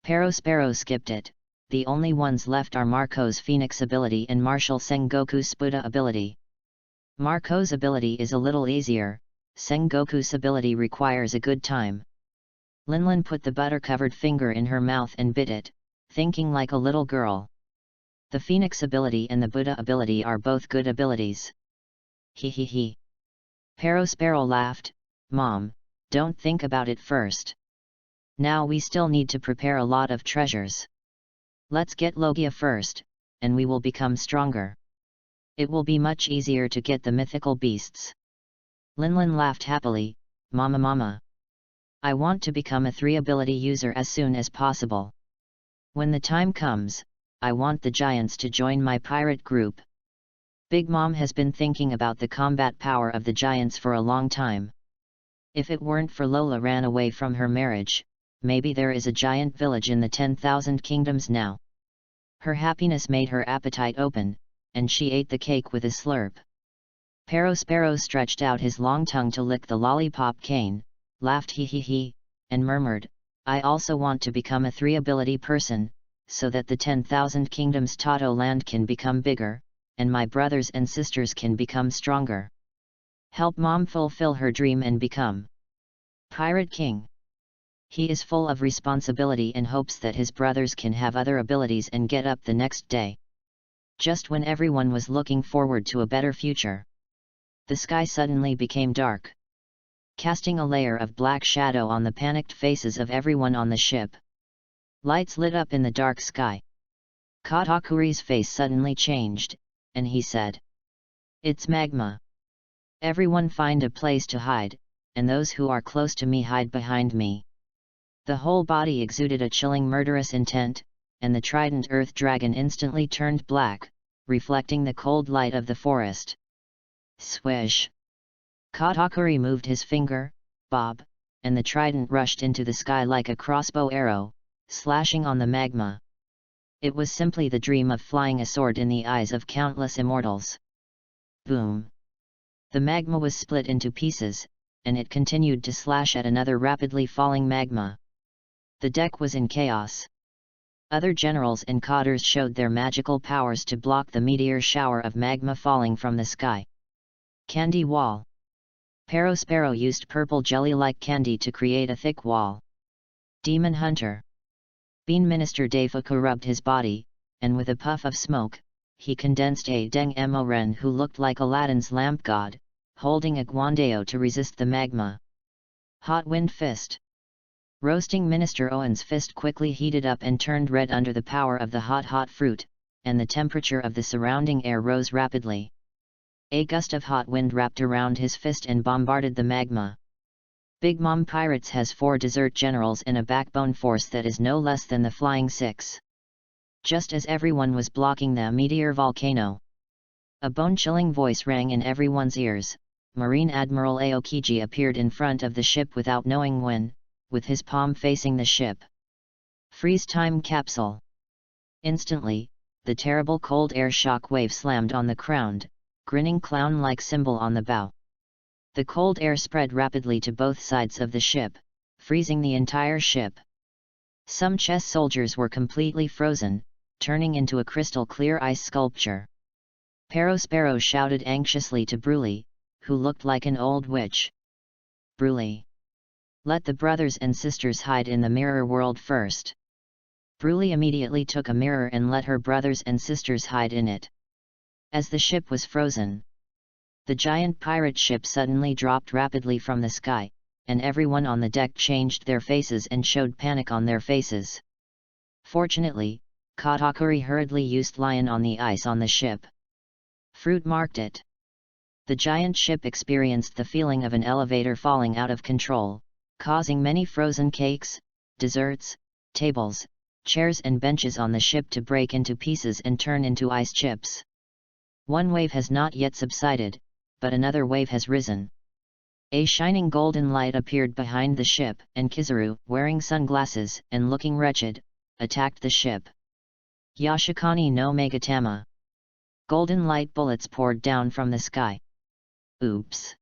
Perospero skipped it. The only ones left are Marco's Phoenix ability and Martial Sengoku's Spuda ability. Marco's ability is a little easier, Sengoku's ability requires a good time. Linlin put the butter-covered finger in her mouth and bit it, thinking like a little girl. The Phoenix ability and the Buddha ability are both good abilities. He. Perospero laughed, "Mom, don't think about it first. Now we still need to prepare a lot of treasures. Let's get Logia first, and we will become stronger. It will be much easier to get the mythical beasts." Linlin laughed happily, Mama. I want to become a 3-ability user as soon as possible. When the time comes, I want the giants to join my pirate group." Big Mom has been thinking about the combat power of the giants for a long time. If it weren't for Lola ran away from her marriage, maybe there is a giant village in the 10,000 kingdoms now. Her happiness made her appetite open, and she ate the cake with a slurp. Perospero stretched out his long tongue to lick the lollipop cane, laughed he, and murmured, "I also want to become a 3-ability person, so that the 10,000 kingdoms Tato land can become bigger, and my brothers and sisters can become stronger. Help Mom fulfill her dream and become Pirate King." He is full of responsibility and hopes that his brothers can have other abilities and get up the next day. Just when everyone was looking forward to a better future, the sky suddenly became dark, casting a layer of black shadow on the panicked faces of everyone on the ship. Lights lit up in the dark sky. Katakuri's face suddenly changed, and he said, "It's magma. Everyone find a place to hide, and those who are close to me hide behind me." The whole body exuded a chilling murderous intent, and the trident earth dragon instantly turned black, reflecting the cold light of the forest. Swish! Katakuri moved his finger, bob, and the trident rushed into the sky like a crossbow arrow, slashing on the magma. It was simply the dream of flying a sword in the eyes of countless immortals. Boom! The magma was split into pieces, and it continued to slash at another rapidly falling magma. The deck was in chaos. Other generals and cotters showed their magical powers to block the meteor shower of magma falling from the sky. Candy wall. Sparrow used purple jelly-like candy to create a thick wall. Demon hunter. Bean Minister Deifuku rubbed his body, and with a puff of smoke, he condensed a Deng Mo-ren who looked like Aladdin's lamp god, holding a guandeo to resist the magma. Hot wind fist. Roasting Minister Owen's fist quickly heated up and turned red under the power of the hot fruit, and the temperature of the surrounding air rose rapidly. A gust of hot wind wrapped around his fist and bombarded the magma. Big Mom Pirates has 4 desert generals and a backbone force that is no less than the Flying Six. Just as everyone was blocking the meteor volcano, a bone-chilling voice rang in everyone's ears. Marine Admiral Aokiji appeared in front of the ship without knowing when, with his palm facing the ship. Freeze time capsule. Instantly, the terrible cold air shock wave slammed on the crowned, grinning clown-like symbol on the bow. The cold air spread rapidly to both sides of the ship, freezing the entire ship. Some chess soldiers were completely frozen, turning into a crystal-clear ice sculpture. Sparrow shouted anxiously to Bruley, who looked like an old witch. Bruley. Let the brothers and sisters hide in the mirror world first. Bruley immediately took a mirror and let her brothers and sisters hide in it. As the ship was frozen, the giant pirate ship suddenly dropped rapidly from the sky, and everyone on the deck changed their faces and showed panic on their faces. Fortunately, Katakuri hurriedly used lion on the ice on the ship. Fruit marked it. The giant ship experienced the feeling of an elevator falling out of control, causing many frozen cakes, desserts, tables, chairs and benches on the ship to break into pieces and turn into ice chips. One wave has not yet subsided, but another wave has risen. A shining golden light appeared behind the ship, and Kizaru, wearing sunglasses and looking wretched, attacked the ship. Yashikani no Megatama. Golden light bullets poured down from the sky. Oops!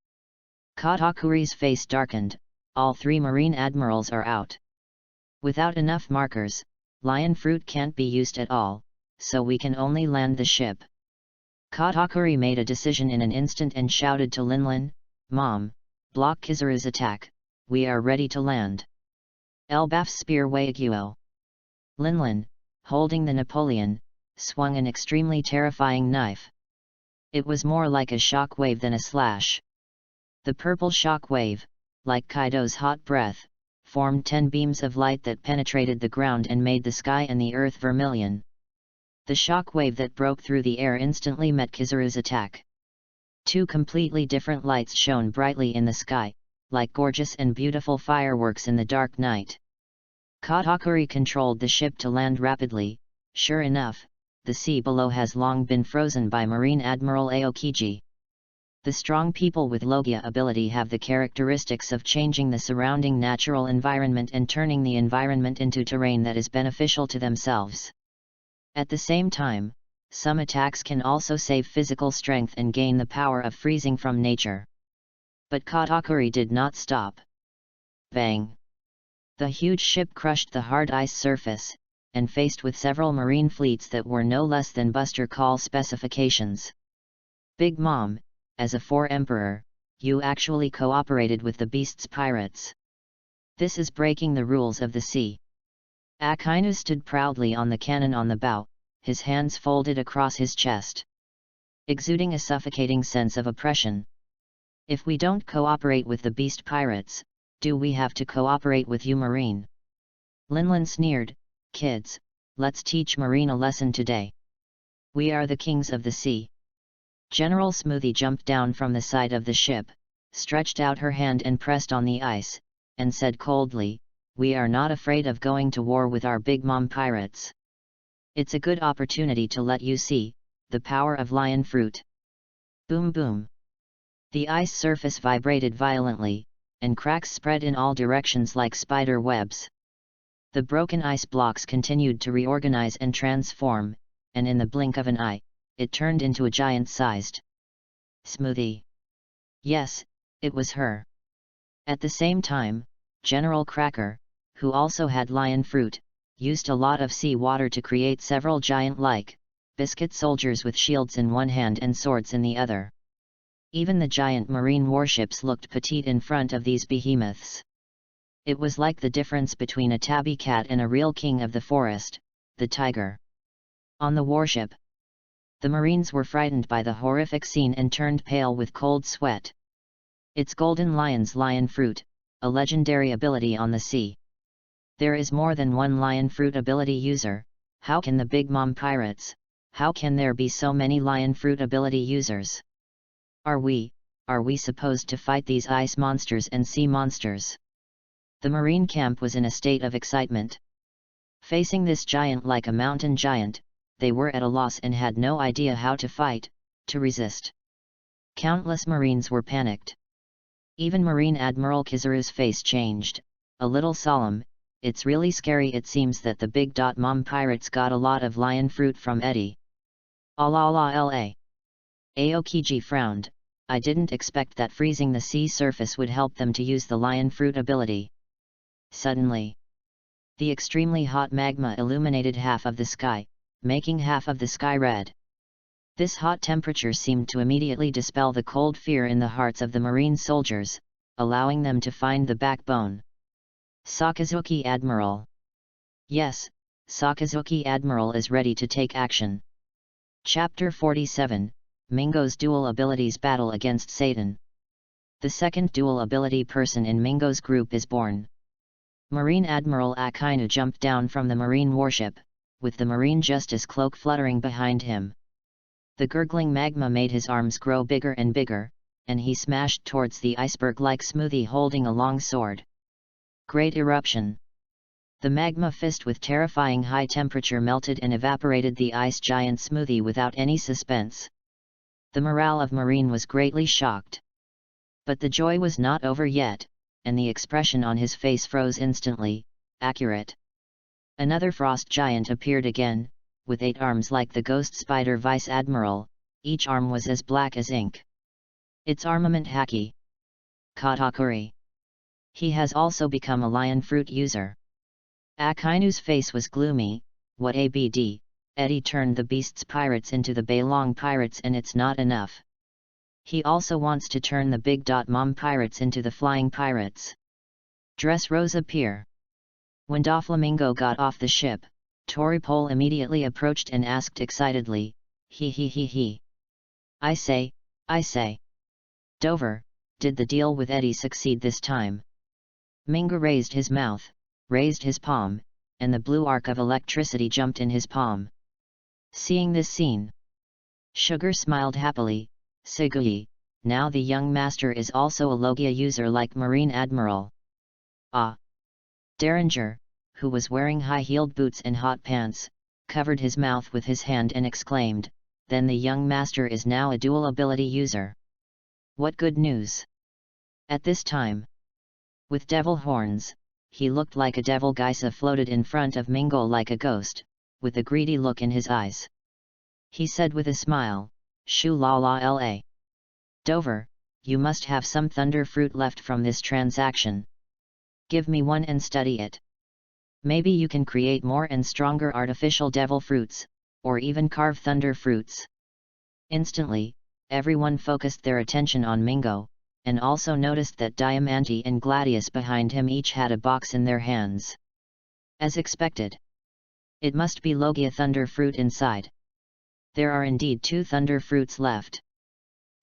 Katakuri's face darkened. All 3 marine admirals are out. Without enough markers, lion fruit can't be used at all, so we can only land the ship. Katakuri made a decision in an instant and shouted to Linlin, "Mom, block Kizaru's attack, we are ready to land." Elbaf's spear Waiguo. Linlin, holding the Napoleon, swung an extremely terrifying knife. It was more like a shock wave than a slash. The purple shock wave, like Kaido's hot breath, formed 10 beams of light that penetrated the ground and made the sky and the earth vermilion. The shock wave that broke through the air instantly met Kizaru's attack. 2 completely different lights shone brightly in the sky, like gorgeous and beautiful fireworks in the dark night. Katakuri controlled the ship to land rapidly. Sure enough, the sea below has long been frozen by Marine Admiral Aokiji. The strong people with Logia ability have the characteristics of changing the surrounding natural environment and turning the environment into terrain that is beneficial to themselves. At the same time, some attacks can also save physical strength and gain the power of freezing from nature. But Katakuri did not stop. Bang! The huge ship crushed the hard ice surface, and faced with several marine fleets that were no less than Buster Call specifications. Big Mom, as a 4 Emperor, you actually cooperated with the Beast's pirates. This is breaking the rules of the sea. Akainu stood proudly on the cannon on the bow, his hands folded across his chest, exuding a suffocating sense of oppression. If we don't cooperate with the Beast pirates, do we have to cooperate with you, Marine? Linlin sneered, "Kids, let's teach Marine a lesson today. We are the kings of the sea." General Smoothie jumped down from the side of the ship, stretched out her hand and pressed on the ice, and said coldly, "We are not afraid of going to war with our Big Mom pirates. It's a good opportunity to let you see the power of lion fruit." Boom boom! The ice surface vibrated violently, and cracks spread in all directions like spider webs. The broken ice blocks continued to reorganize and transform, and in the blink of an eye, it turned into a giant-sized Smoothie. Yes, it was her. At the same time, General Cracker, who also had lion fruit, used a lot of sea water to create several giant-like, biscuit soldiers with shields in one hand and swords in the other. Even the giant marine warships looked petite in front of these behemoths. It was like the difference between a tabby cat and a real king of the forest, the tiger. On the warship, the Marines were frightened by the horrific scene and turned pale with cold sweat. It's Golden Lion's lion fruit, a legendary ability on the sea. There is more than one lion fruit ability user. How can the Big Mom pirates? How can there be so many lion fruit ability users? Are we supposed to fight these ice monsters and sea monsters? The Marine camp was in a state of excitement. Facing this giant like a mountain giant, they were at a loss and had no idea how to fight, to resist. Countless Marines were panicked. Even Marine Admiral Kizaru's face changed, a little solemn. It's really scary. It seems that the Big Mom pirates got a lot of lion fruit from Eddie. La. Aokiji frowned. I didn't expect that freezing the sea surface would help them to use the lion fruit ability. Suddenly, the extremely hot magma illuminated half of the sky, making half of the sky red. This hot temperature seemed to immediately dispel the cold fear in the hearts of the Marine soldiers, allowing them to find the backbone. Sakazuki Admiral. Yes, Sakazuki Admiral is ready to take action. Chapter 47, Mingo's Dual Abilities Battle Against Satan. The second dual ability person in Mingo's group is born. Marine Admiral Akainu jumped down from the Marine warship, with the Marine Justice cloak fluttering behind him. The gurgling magma made his arms grow bigger and bigger, and he smashed towards the iceberg-like smoothie holding a long sword. Great eruption. The magma fist with terrifying high temperature melted and evaporated the ice giant smoothie without any suspense. The morale of Marine was greatly shocked. But the joy was not over yet, and the expression on his face froze instantly. Accurate. Another frost giant appeared again, with 8 arms like the ghost spider vice admiral. Each arm was as black as ink. Its armament Haki. Katakuri. He has also become a lion fruit user. Akainu's face was gloomy. What ABD, Eddie turned the beast's pirates into the Beilong pirates and it's not enough. He also wants to turn the Big Mom pirates into the flying pirates. Dressrosa Pier. When Doflamingo got off the ship, Toripole immediately approached and asked excitedly, he. I say. Dover, did the deal with Eddie succeed this time? Mingo raised his mouth, raised his palm, and the blue arc of electricity jumped in his palm. Seeing this scene, Sugar smiled happily. Sugui, now the young master is also a Logia user like Marine Admiral. Ah! Derringer, who was wearing high-heeled boots and hot pants, covered his mouth with his hand and exclaimed, then the young master is now a dual ability user. What good news! At this time, with devil horns, he looked like a devil. Geisa floated in front of Mingo like a ghost, with a greedy look in his eyes. He said with a smile, Shu la la. Dover, you must have some thunder fruit left from this transaction. Give me one and study it. Maybe you can create more and stronger artificial devil fruits, or even carve thunder fruits. Instantly, everyone focused their attention on Mingo, and also noticed that Diamante and Gladius behind him each had a box in their hands. As expected, it must be Logia thunder fruit inside. There are indeed 2 thunder fruits left.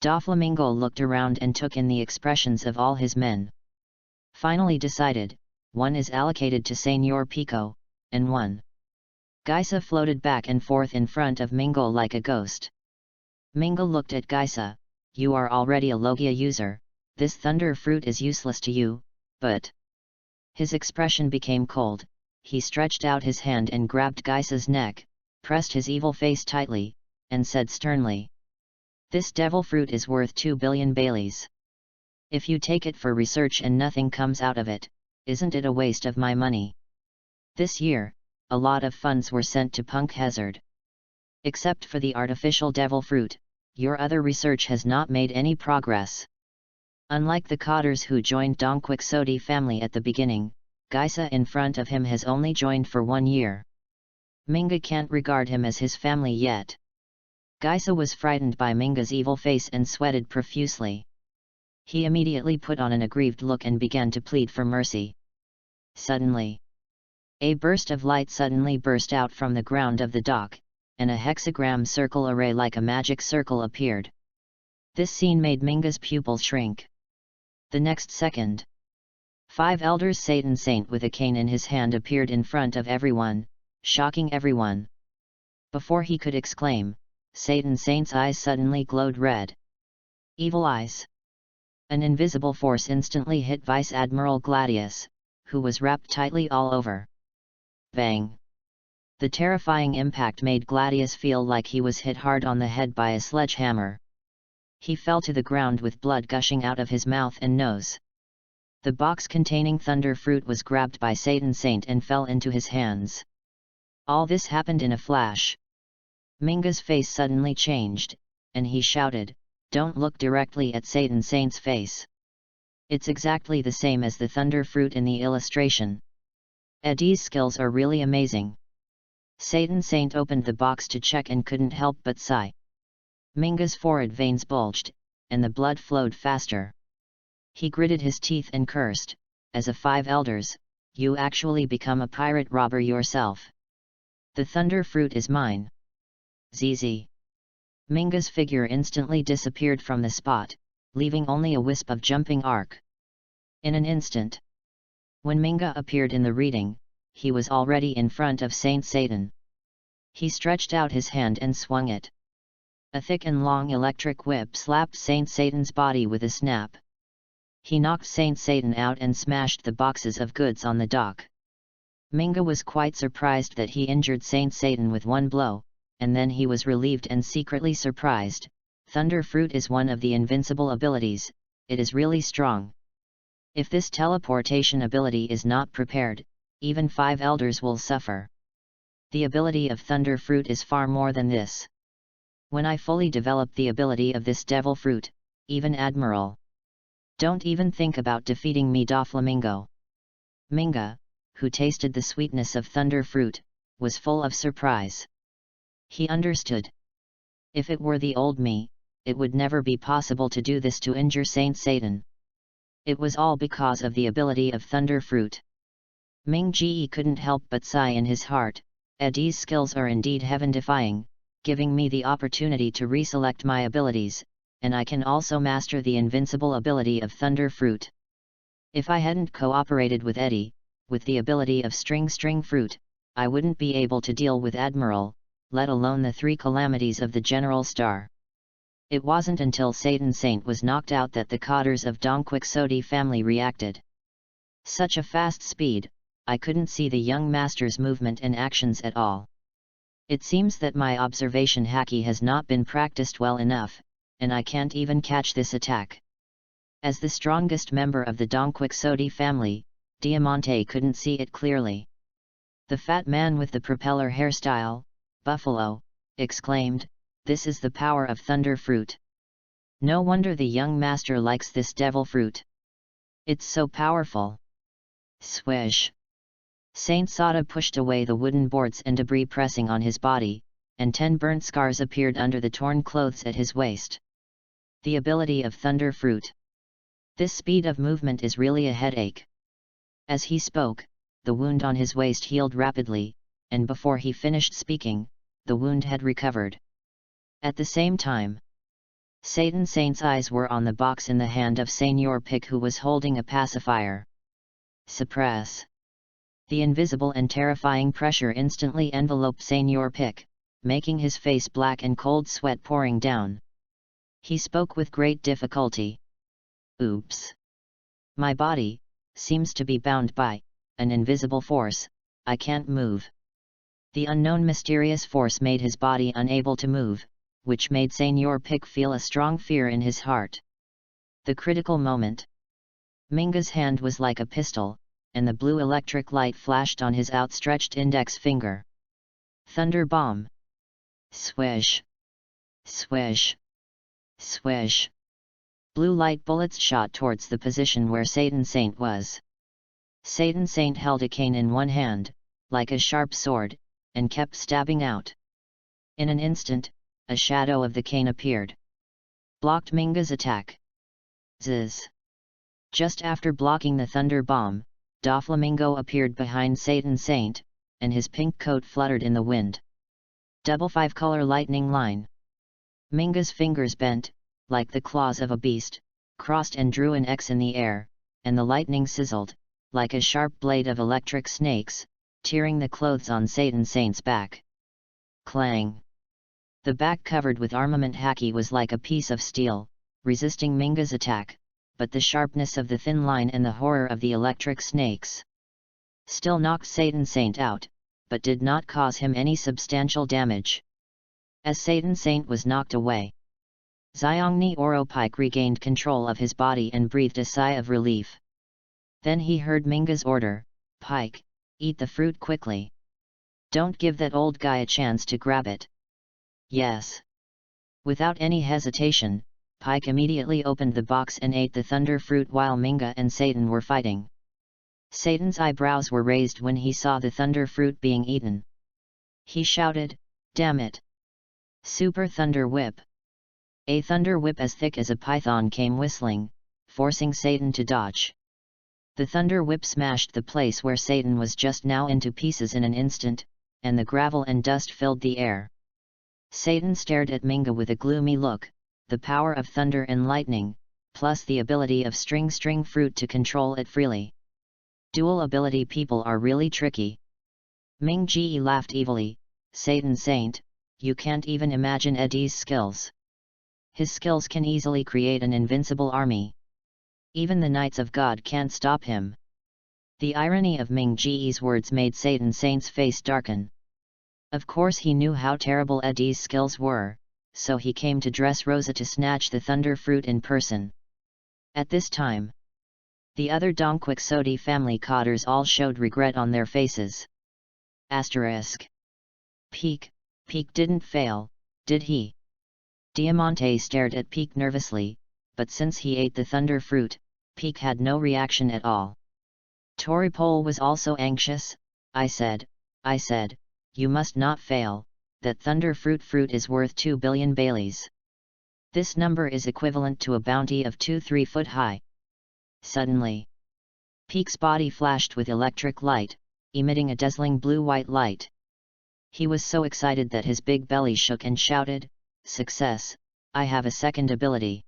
Doflamingo looked around and took in the expressions of all his men. Finally decided, one is allocated to Señor Pico, and one. Geisa floated back and forth in front of Mingo like a ghost. Mingo looked at Geisa, you are already a Logia user, this thunder fruit is useless to you, but... His expression became cold, he stretched out his hand and grabbed Geisa's neck, pressed his evil face tightly, and said sternly. This devil fruit is worth 2 billion Baileys. If you take it for research and nothing comes out of it, isn't it a waste of my money? This year, a lot of funds were sent to Punk Hazard. Except for the artificial devil fruit, your other research has not made any progress. Unlike the cotters who joined Dongquixote family at the beginning, Geisa in front of him has only joined for 1 year. Minga can't regard him as his family yet. Geisa was frightened by Minga's evil face and sweated profusely. He immediately put on an aggrieved look and began to plead for mercy. Suddenly, a burst of light suddenly burst out from the ground of the dock, and a hexagram circle array like a magic circle appeared. This scene made Minga's pupils shrink. The next second, 5 elders Satan Saint with a cane in his hand appeared in front of everyone, shocking everyone. Before he could exclaim, Satan Saint's eyes suddenly glowed red. Evil eyes. An invisible force instantly hit Vice Admiral Gladius, who was wrapped tightly all over. Bang! The terrifying impact made Gladius feel like he was hit hard on the head by a sledgehammer. He fell to the ground with blood gushing out of his mouth and nose. The box containing thunder fruit was grabbed by Satan Saint and fell into his hands. All this happened in a flash. Minga's face suddenly changed, and he shouted, "Don't look directly at Satan Saint's face. It's exactly the same as the thunder fruit in the illustration. Eddie's skills are really amazing." Satan Saint opened the box to check and couldn't help but sigh. Minga's forehead veins bulged, and the blood flowed faster. He gritted his teeth and cursed, "As a 5 elders, you actually become a pirate robber yourself. The thunder fruit is mine." ZZ. Minga's figure instantly disappeared from the spot, leaving only a wisp of jumping arc. In an instant, when Minga appeared in the reading, he was already in front of Saint Satan. He stretched out his hand and swung it. A thick and long electric whip slapped Saint Satan's body with a snap. He knocked Saint Satan out and smashed the boxes of goods on the dock. Minga was quite surprised that he injured Saint Satan with 1 blow, and then he was relieved and secretly surprised. Thunder fruit is one of the invincible abilities, it is really strong. If this teleportation ability is not prepared, even 5 elders will suffer. The ability of thunder fruit is far more than this. When I fully develop the ability of this devil fruit, even Admiral, don't even think about defeating me, Doflamingo. Minga, who tasted the sweetness of thunder fruit, was full of surprise. He understood. If it were the old me, it would never be possible to do this to injure Saint Satan. It was all because of the ability of thunder fruit. Ming Ji couldn't help but sigh in his heart. Eddie's skills are indeed heaven-defying, giving me the opportunity to reselect my abilities, and I can also master the invincible ability of thunder fruit. If I hadn't cooperated with Eddie, with the ability of string fruit, I wouldn't be able to deal with Admiral, let alone the 3 calamities of the General Star. It wasn't until Satan Saint was knocked out that the cotters of Dongquixote family reacted. Such a fast speed, I couldn't see the young master's movement and actions at all. It seems that my observation haki has not been practiced well enough, and I can't even catch this attack. As the strongest member of the Dongquixote family, Diamante couldn't see it clearly. The fat man with the propeller hairstyle, Buffalo, exclaimed, "This is the power of thunder fruit. No wonder the young master likes this devil fruit. It's so powerful." Swish! Saint Sada pushed away the wooden boards and debris pressing on his body, and 10 burnt scars appeared under the torn clothes at his waist. The ability of thunder fruit. This speed of movement is really a headache. As he spoke, the wound on his waist healed rapidly, and before he finished speaking, the wound had recovered. At the same time, Satan Saint's eyes were on the box in the hand of Senor Pick, who was holding a pacifier. Suppress! The invisible and terrifying pressure instantly enveloped Senor Pick, making his face black and cold sweat pouring down. He spoke with great difficulty. "Oops! My body seems to be bound by an invisible force, I can't move." The unknown mysterious force made his body unable to move, which made Senor Pick feel a strong fear in his heart. The critical moment. Minga's hand was like a pistol, and the blue electric light flashed on his outstretched index finger. Thunder bomb! Swish! Swish! Swish! Blue light bullets shot towards the position where Satan Saint was. Satan Saint held a cane in one hand, like a sharp sword, and kept stabbing out. In an instant, a shadow of the cane appeared. Blocked Minga's attack. Zzz. Just after blocking the thunder bomb, Doflamingo appeared behind Satan Saint, and his pink coat fluttered in the wind. Double 5-color lightning line. Minga's fingers bent, like the claws of a beast, crossed and drew an X in the air, and the lightning sizzled, like a sharp blade of electric snakes, tearing the clothes on Satan Saint's back. Clang! The back covered with armament haki was like a piece of steel, resisting Minga's attack, but the sharpness of the thin line and the horror of the electric snakes still knocked Satan Saint out, but did not cause him any substantial damage. As Satan Saint was knocked away, Xiongni Oropike regained control of his body and breathed a sigh of relief. Then he heard Minga's order, "Pike, eat the fruit quickly. Don't give that old guy a chance to grab it." "Yes." Without any hesitation, Pike immediately opened the box and ate the thunder fruit while Minga and Satan were fighting. Satan's eyebrows were raised when he saw the thunder fruit being eaten. He shouted, "Damn it! Super Thunder Whip!" A thunder whip as thick as a python came whistling, forcing Satan to dodge. The thunder whip smashed the place where Satan was just now into pieces in an instant, and the gravel and dust filled the air. Satan stared at Minga with a gloomy look. The power of thunder and lightning, plus the ability of string fruit to control it freely. Dual ability people are really tricky. Ming Ji laughed evilly. "Satan Saint, you can't even imagine Eddie's skills. His skills can easily create an invincible army. Even the Knights of God can't stop him." The irony of Ming Ji's words made Satan Saint's face darken. Of course he knew how terrible Eddie's skills were, so he came to Dressrosa to snatch the thunder fruit in person. At this time, the other Donquixote family cotters all showed regret on their faces. Peak didn't fail, did he? Diamante stared at Peak nervously, but since he ate the thunder fruit, Peak had no reaction at all. Toripole was also anxious. I said, you must not fail, that thunder fruit is worth 2 billion Baileys. This number is equivalent to a bounty of 2-3 foot high. Suddenly, Peak's body flashed with electric light, emitting a dazzling blue-white light. He was so excited that his big belly shook and shouted, "Success, I have a second ability."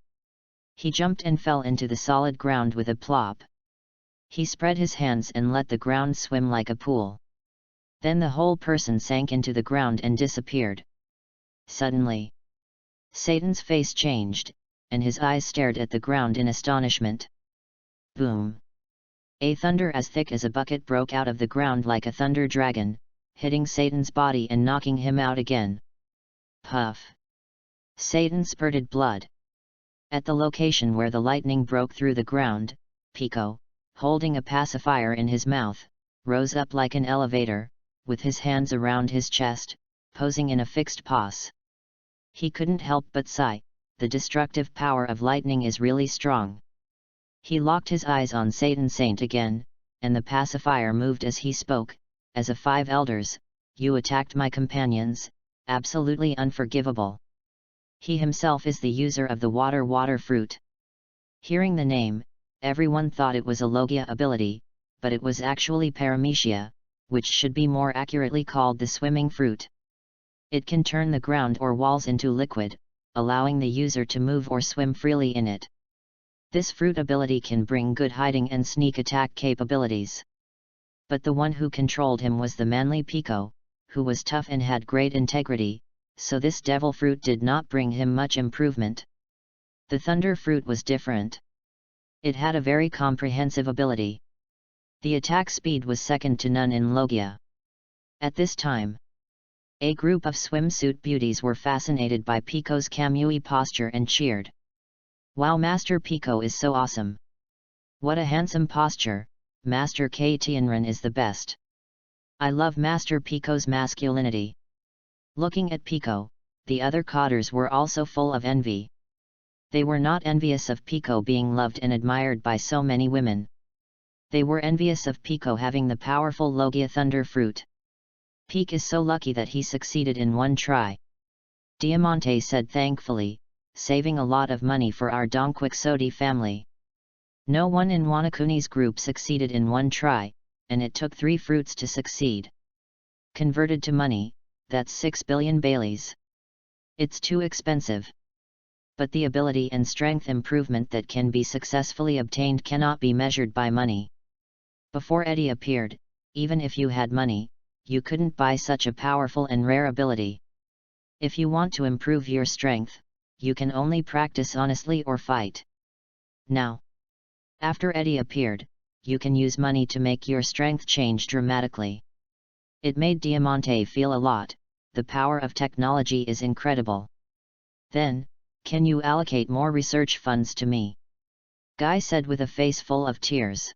He jumped and fell into the solid ground with a plop. He spread his hands and let the ground swim like a pool. Then the whole person sank into the ground and disappeared. Suddenly, Satan's face changed, and his eyes stared at the ground in astonishment. Boom! A thunder as thick as a bucket broke out of the ground like a thunder dragon, hitting Satan's body and knocking him out again. Puff! Satan spurted blood. At the location where the lightning broke through the ground, Pico, holding a pacifier in his mouth, rose up like an elevator, with his hands around his chest, posing in a fixed pose. He couldn't help but sigh, the destructive power of lightning is really strong. He locked his eyes on Satan Saint again, and the pacifier moved as he spoke, "As a 5 elders, you attacked my companions, absolutely unforgivable." He himself is the user of the water fruit. Hearing the name, everyone thought it was a Logia ability, but it was actually Paramecia, which should be more accurately called the swimming fruit. It can turn the ground or walls into liquid, allowing the user to move or swim freely in it. This fruit ability can bring good hiding and sneak attack capabilities. But the one who controlled him was the manly Pico, who was tough and had great integrity, so this devil fruit did not bring him much improvement. The thunder fruit was different. It had a very comprehensive ability. The attack speed was second to none in Logia. At this time, a group of swimsuit beauties were fascinated by Pico's Kamui posture and cheered. "Wow, Master Pico is so awesome! What a handsome posture, Master K Tianren is the best! I love Master Pico's masculinity." Looking at Pico, the other cotters were also full of envy. They were not envious of Pico being loved and admired by so many women. They were envious of Pico having the powerful Logia Thunder Fruit. Pico is so lucky that he succeeded in one try. Diamante said thankfully, saving a lot of money for our Don Quixote family. No one in Wanakuni's group succeeded in one try, and it took 3 fruits to succeed. Converted to money, that's 6 billion Baileys. It's too expensive. But the ability and strength improvement that can be successfully obtained cannot be measured by money. Before Eddie appeared, even if you had money, you couldn't buy such a powerful and rare ability. If you want to improve your strength, you can only practice honestly or fight. Now, after Eddie appeared, you can use money to make your strength change dramatically. It made Diamante feel a lot, the power of technology is incredible. Then, can you allocate more research funds to me? Guy said with a face full of tears.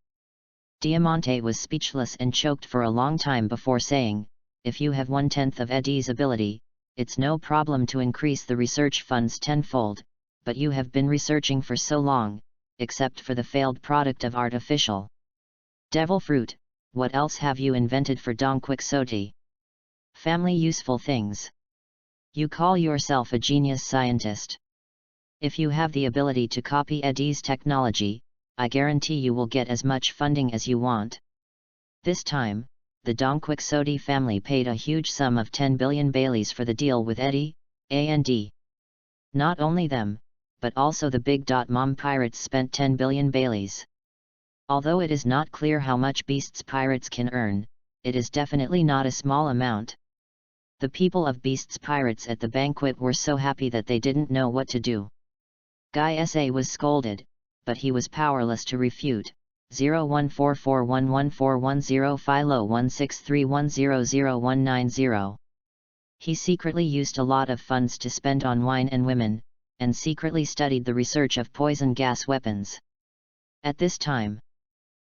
Diamante was speechless and choked for a long time before saying, if you have 1/10 of Eddie's ability, it's no problem to increase the research funds tenfold, but you have been researching for so long, except for the failed product of artificial devil fruit, what else have you invented for Don Quixote? Family useful things. You call yourself a genius scientist. If you have the ability to copy Eddie's technology, I guarantee you will get as much funding as you want. This time, the Don Quixote family paid a huge sum of 10 billion Baileys for the deal with Eddie, A&D. Not only them, but also the Big Mom pirates spent 10 billion Baileys. Although it is not clear how much Beast's pirates can earn, it is definitely not a small amount. The people of Beast's pirates at the banquet were so happy that they didn't know what to do. Guy S.A. was scolded, but he was powerless to refute. 0144114110 Philo 163100190. He secretly used a lot of funds to spend on wine and women, and secretly studied the research of poison gas weapons. At this time,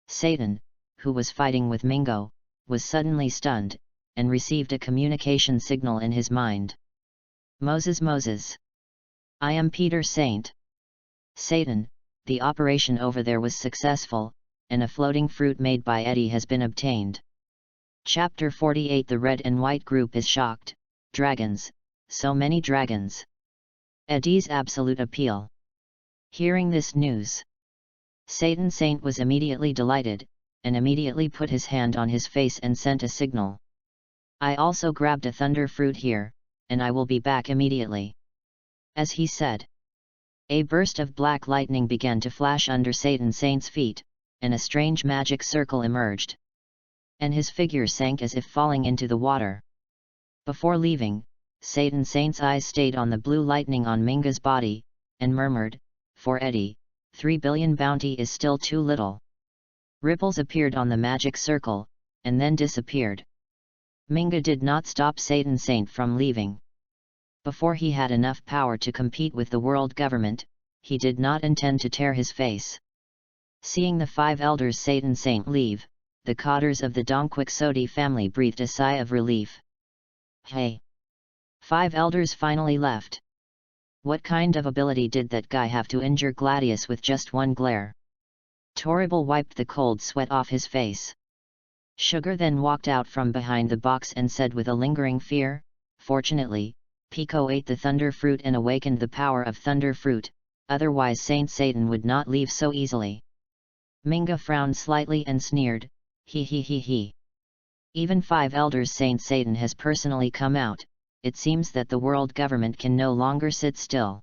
Satan, who was fighting with Mingo, was suddenly stunned, and received a communication signal in his mind. Moses. I am Peter Saint. Satan, the operation over there was successful, and a floating fruit made by Eddie has been obtained. Chapter 48 The red and white group is shocked. Dragons, so many dragons. Eddie's absolute appeal. Hearing this news, Satan Saint was immediately delighted, and immediately put his hand on his face and sent a signal. I also grabbed a thunder fruit here, and I will be back immediately. As he said, a burst of black lightning began to flash under Satan Saint's feet, and a strange magic circle emerged. And his figure sank as if falling into the water. Before leaving, Satan Saint's eyes stayed on the blue lightning on Minga's body, and murmured, for Eddie, 3 billion bounty is still too little. Ripples appeared on the magic circle, and then disappeared. Minga did not stop Satan Saint from leaving. Before he had enough power to compete with the world government, he did not intend to tear his face. Seeing the 5 elders Satan Saint leave, the cotters of the Don Quixote family breathed a sigh of relief. Hey! 5 elders finally left. What kind of ability did that guy have to injure Gladius with just one glare? Torrible wiped the cold sweat off his face. Sugar then walked out from behind the box and said with a lingering fear, fortunately, Pico ate the thunder fruit and awakened the power of thunder fruit, otherwise Saint Satan would not leave so easily. Minga frowned slightly and sneered, he. Even 5 elders Saint Satan has personally come out, it seems that the world government can no longer sit still.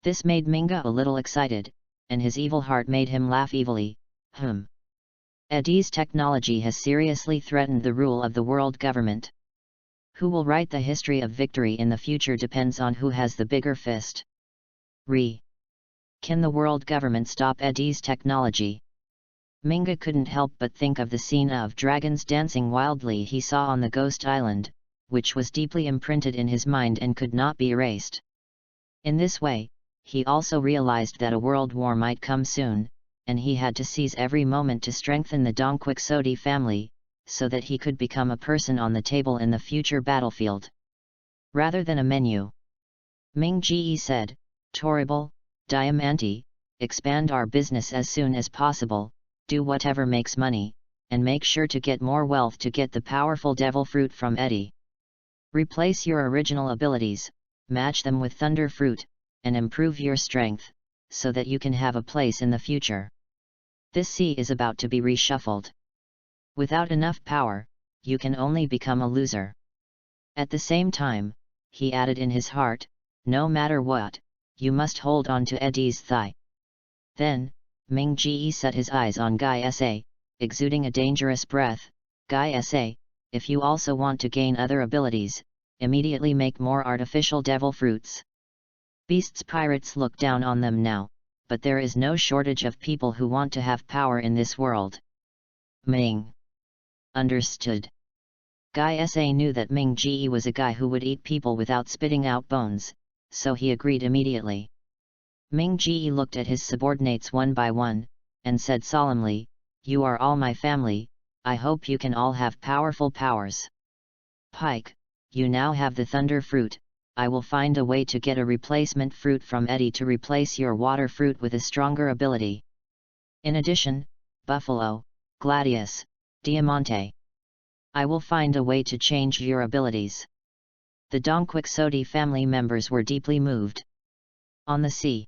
This made Minga a little excited, and his evil heart made him laugh evilly. Eddie's technology has seriously threatened the rule of the world government. Who will write the history of victory in the future depends on who has the bigger fist. Can the world government stop Eddie's technology? Minga couldn't help but think of the scene of dragons dancing wildly he saw on the Ghost Island, which was deeply imprinted in his mind and could not be erased. In this way, he also realized that a world war might come soon, and he had to seize every moment to strengthen the Don Quixote family, so that he could become a person on the table in the future battlefield, rather than a menu. Ming Ge said, Torrible, Diamante, expand our business as soon as possible, do whatever makes money, and make sure to get more wealth to get the powerful devil fruit from Eddie. Replace your original abilities, match them with thunder fruit, and improve your strength, so that you can have a place in the future. This sea is about to be reshuffled. Without enough power, you can only become a loser. At the same time, he added in his heart, no matter what, you must hold on to Eddie's thigh. Then, Ming Ge set his eyes on Guy Sa, exuding a dangerous breath. Guy Sa, if you also want to gain other abilities, immediately make more artificial devil fruits. Beasts pirates look down on them now, but there is no shortage of people who want to have power in this world. Ming. Understood. Guy Sa knew that Ming Ge was a guy who would eat people without spitting out bones, so he agreed immediately. Ming Ge looked at his subordinates one by one, and said solemnly, "You are all my family, I hope you can all have powerful powers. Pike, you now have the thunder fruit, I will find a way to get a replacement fruit from Eddie to replace your water fruit with a stronger ability. In addition, Buffalo, Gladius, Diamante. I will find a way to change your abilities." The Don Quixote family members were deeply moved. On the sea,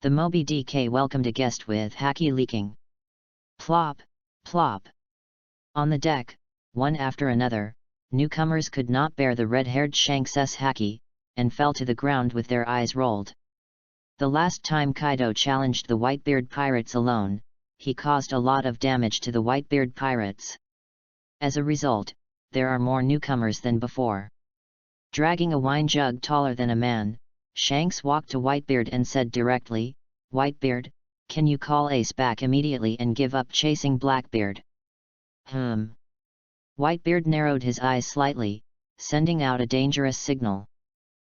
the Moby Dick welcomed a guest with haki leaking. Plop, plop. On the deck, one after another, newcomers could not bear the red-haired Shanks's haki, and fell to the ground with their eyes rolled. The last time Kaido challenged the Whitebeard pirates alone, he caused a lot of damage to the Whitebeard pirates. As a result, there are more newcomers than before. Dragging a wine jug taller than a man, Shanks walked to Whitebeard and said directly, "Whitebeard, can you call Ace back immediately and give up chasing Blackbeard?" Whitebeard narrowed his eyes slightly, sending out a dangerous signal.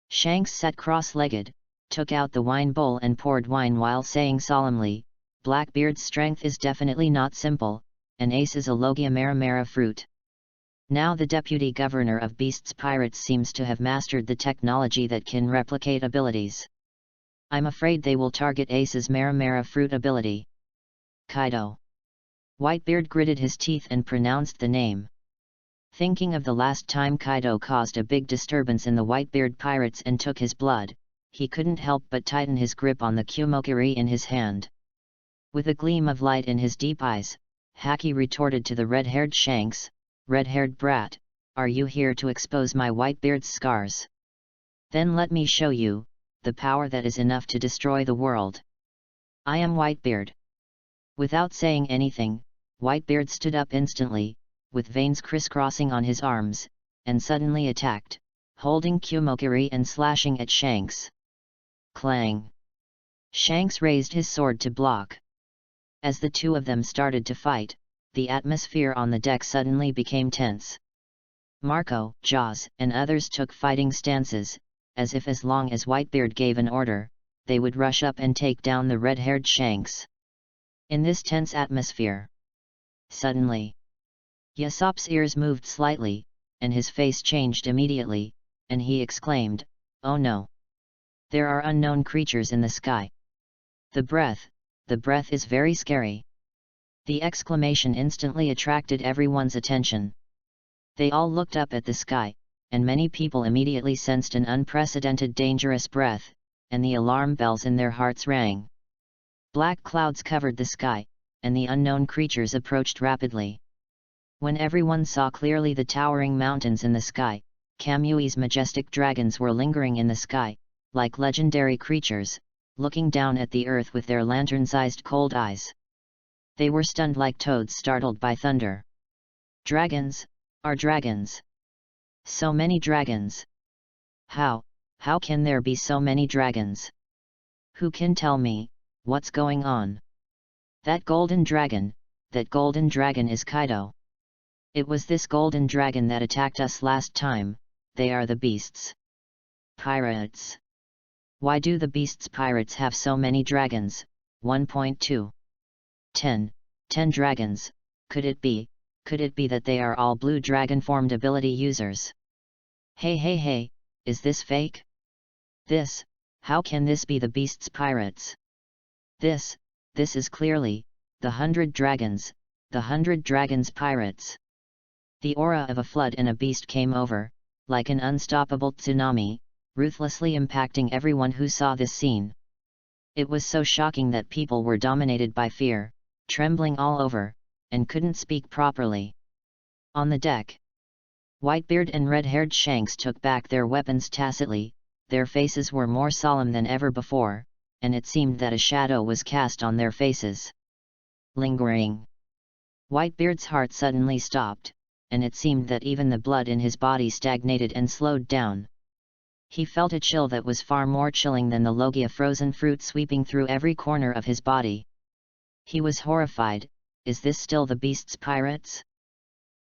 Shanks sat cross-legged, took out the wine bowl and poured wine while saying solemnly, "Blackbeard's strength is definitely not simple, and Ace is a Logia Maramara fruit. Now the deputy governor of Beasts Pirates seems to have mastered the technology that can replicate abilities. I'm afraid they will target Ace's Maramara fruit ability." Kaido. Whitebeard gritted his teeth and pronounced the name. Thinking of the last time Kaido caused a big disturbance in the Whitebeard pirates and took his blood, he couldn't help but tighten his grip on the Kumokiri in his hand. With a gleam of light in his deep eyes, Haki retorted to the red-haired Shanks, "Red-haired brat, are you here to expose my Whitebeard's scars? Then let me show you, the power that is enough to destroy the world. I am Whitebeard." Without saying anything, Whitebeard stood up instantly, with veins crisscrossing on his arms, and suddenly attacked, holding Kumokiri and slashing at Shanks. Clang! Shanks raised his sword to block. As the two of them started to fight, the atmosphere on the deck suddenly became tense. Marco, Jaws, and others took fighting stances, as if as long as Whitebeard gave an order, they would rush up and take down the red-haired Shanks. In this tense atmosphere, suddenly, Usopp's ears moved slightly, and his face changed immediately, and he exclaimed, "Oh no! There are unknown creatures in the sky. The breath is very scary." The exclamation instantly attracted everyone's attention. They all looked up at the sky, and many people immediately sensed an unprecedented dangerous breath, and the alarm bells in their hearts rang. Black clouds covered the sky, and the unknown creatures approached rapidly. When everyone saw clearly the towering mountains in the sky, Kamui's majestic dragons were lingering in the sky, like legendary creatures, looking down at the earth with their lantern-sized cold eyes. They were stunned like toads startled by thunder. Dragons, are dragons. So many dragons. How can there be so many dragons? Who can tell me, what's going on? That golden dragon is Kaido. It was this golden dragon that attacked us last time, they are the beasts. Pirates. Why do the beasts pirates have so many dragons? 1.2. 10 dragons, could it be that they are all blue dragon-formed ability users? Hey, is this fake? This How can this be the beast's pirates? This is clearly, the 100 Dragons, the 100 Dragons pirates. The aura of a flood and a beast came over, like an unstoppable tsunami, ruthlessly impacting everyone who saw this scene. It was so shocking that people were dominated by fear, trembling all over, and couldn't speak properly. On the deck, Whitebeard and red-haired Shanks took back their weapons tacitly, their faces were more solemn than ever before, and it seemed that a shadow was cast on their faces. Lingering. Whitebeard's heart suddenly stopped, and it seemed that even the blood in his body stagnated and slowed down. He felt a chill that was far more chilling than the logia frozen fruit sweeping through every corner of his body. He was horrified. Is this still the beast's pirates?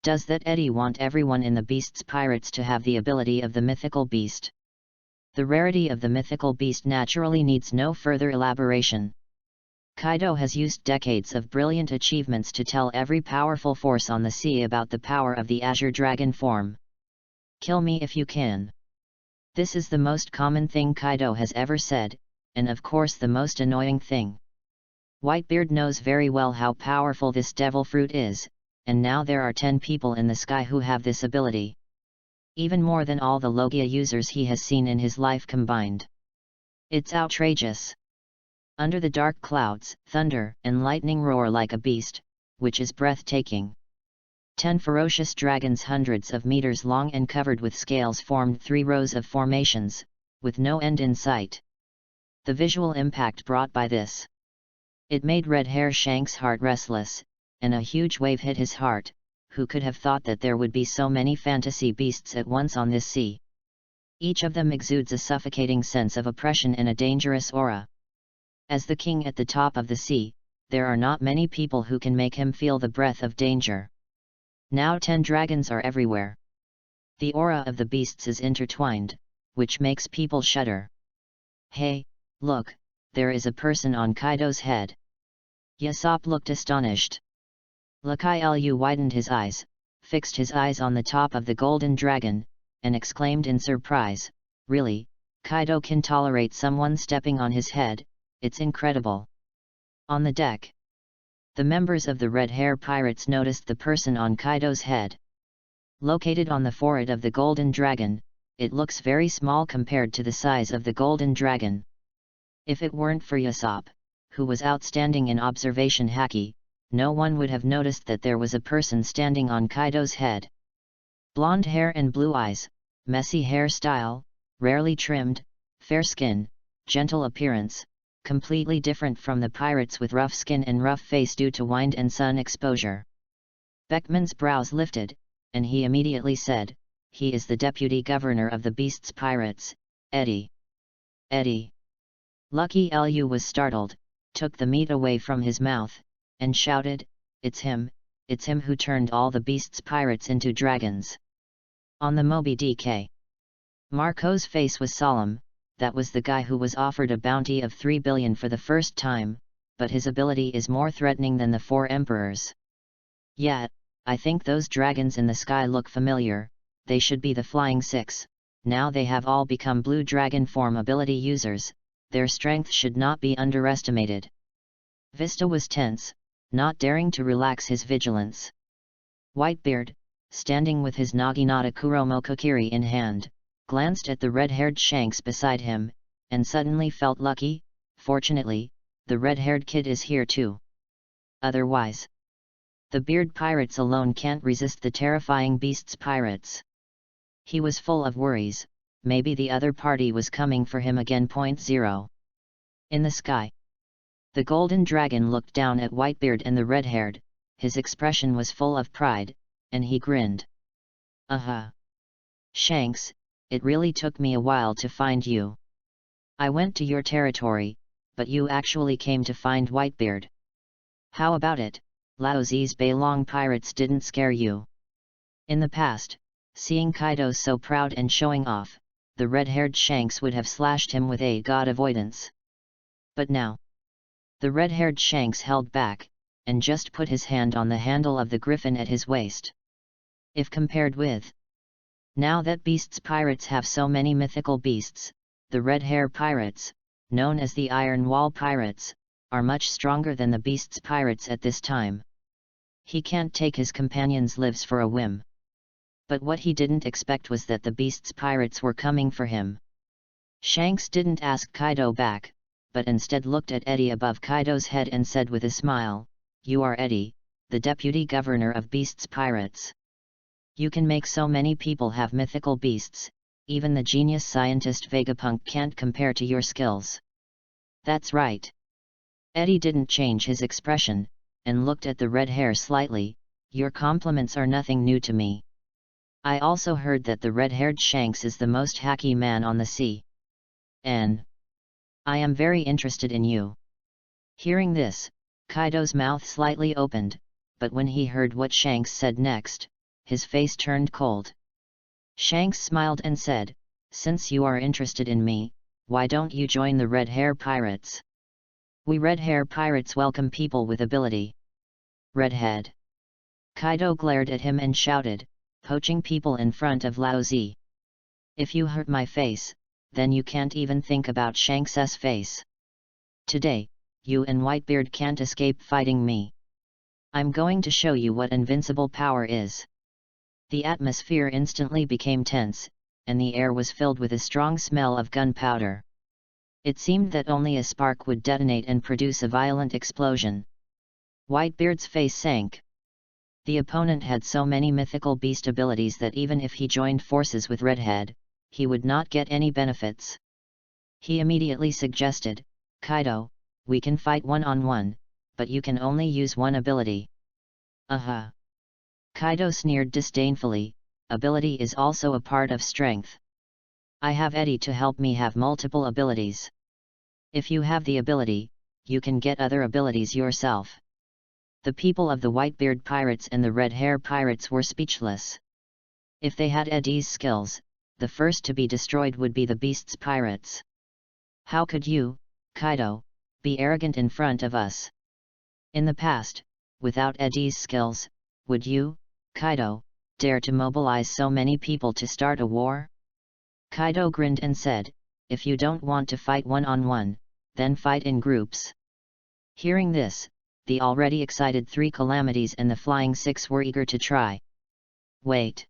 Does that Eddie want everyone in the beast's pirates to have the ability of the mythical beast? The rarity of the mythical beast naturally needs no further elaboration. Kaido has used decades of brilliant achievements to tell every powerful force on the sea about the power of the Azure Dragon form. Kill me if you can. This is the most common thing Kaido has ever said, and of course the most annoying thing. Whitebeard knows very well how powerful this devil fruit is, and now there are 10 people in the sky who have this ability. Even more than all the Logia users he has seen in his life combined. It's outrageous. Under the dark clouds, thunder and lightning roar like a beast, which is breathtaking. 10 ferocious dragons hundreds of meters long and covered with scales formed 3 rows of formations, with no end in sight. The visual impact brought by this. It made Red-Hair Shank's heart restless, and a huge wave hit his heart. Who could have thought that there would be so many fantasy beasts at once on this sea? Each of them exudes a suffocating sense of oppression and a dangerous aura. As the king at the top of the sea, there are not many people who can make him feel the breath of danger. Now 10 dragons are everywhere. The aura of the beasts is intertwined, which makes people shudder. Hey, look, there is a person on Kaido's head. Usopp looked astonished. Lakai Lu widened his eyes, fixed his eyes on the top of the golden dragon, and exclaimed in surprise, "Really, Kaido can tolerate someone stepping on his head, it's incredible." On the deck, the members of the Red Hair Pirates noticed the person on Kaido's head. Located on the forehead of the golden dragon, it looks very small compared to the size of the golden dragon. If it weren't for Usopp, who was outstanding in observation haki, no one would have noticed that there was a person standing on Kaido's head. Blonde hair and blue eyes, messy hairstyle, rarely trimmed, fair skin, gentle appearance, completely different from the pirates with rough skin and rough face due to wind and sun exposure. Beckman's brows lifted, and he immediately said, "He is the deputy governor of the Beast's Pirates, Eddie." Eddie. Lucky Lu was startled, took the meat away from his mouth, and shouted, it's him who turned all the Beast's pirates into dragons." On the Moby DK. Marco's face was solemn. That was the guy who was offered a bounty of 3 billion for the first time, but his ability is more threatening than the 4 emperors. Yeah, I think those dragons in the sky look familiar, they should be the Flying Six. Now they have all become blue dragon form ability users, their strength should not be underestimated. Vista was tense, not daring to relax his vigilance. Whitebeard, standing with his Naginata Kuromo Kokiri in hand, glanced at the red-haired Shanks beside him, and suddenly felt lucky. Fortunately, the red-haired kid is here too. Otherwise, the beard pirates alone can't resist the terrifying Beast's pirates. He was full of worries, maybe the other party was coming for him again. 0. In the sky, the golden dragon looked down at Whitebeard and the red-haired, his expression was full of pride, and he grinned. Shanks, it really took me a while to find you. I went to your territory, but you actually came to find Whitebeard. How about it, Laozi's Beilong pirates didn't scare you? In the past, seeing Kaido so proud and showing off, the red-haired Shanks would have slashed him with a god avoidance. But now, the red-haired Shanks held back, and just put his hand on the handle of the griffin at his waist. If compared with, now that Beast's pirates have so many mythical beasts, the Red Hair Pirates, known as the Iron Wall Pirates, are much stronger than the Beast's pirates at this time. He can't take his companions' lives for a whim. But what he didn't expect was that the Beast's pirates were coming for him. Shanks didn't ask Kaido back, but instead looked at Eddie above Kaido's head and said with a smile, "You are Eddie, the deputy governor of Beast's pirates. You can make so many people have mythical beasts, even the genius scientist Vegapunk can't compare to your skills." "That's right." Eddie didn't change his expression, and looked at the red hair slightly. "Your compliments are nothing new to me. I also heard that the red-haired Shanks is the most hacky man on the sea. And I am very interested in you." Hearing this, Kaido's mouth slightly opened, but when he heard what Shanks said next, his face turned cold. Shanks smiled and said, "Since you are interested in me, why don't you join the Red Hair Pirates? We Red Hair Pirates welcome people with ability." "Redhead?" Kaido glared at him and shouted, "Poaching people in front of Laozi. If you hurt my face, then you can't even think about Shanks's face. Today, you and Whitebeard can't escape fighting me. I'm going to show you what invincible power is." The atmosphere instantly became tense, and the air was filled with a strong smell of gunpowder. It seemed that only a spark would detonate and produce a violent explosion. Whitebeard's face sank. The opponent had so many mythical beast abilities that even if he joined forces with Redhead, he would not get any benefits. He immediately suggested, "Kaido, we can fight one-on-one, but you can only use one ability." Kaido sneered disdainfully, "Ability is also a part of strength. I have Eddie to help me have multiple abilities. If you have the ability, you can get other abilities yourself." The people of the Whitebeard Pirates and the Red Hair Pirates were speechless. If they had Eddie's skills, the first to be destroyed would be the Beast's pirates. "How could you, Kaido, be arrogant in front of us? In the past, without Eddie's skills, would you, Kaido, dare to mobilize so many people to start a war?" Kaido grinned and said, "If you don't want to fight one-on-one, then fight in groups." Hearing this, the already excited Three Calamities and the Flying Six were eager to try. "Wait!"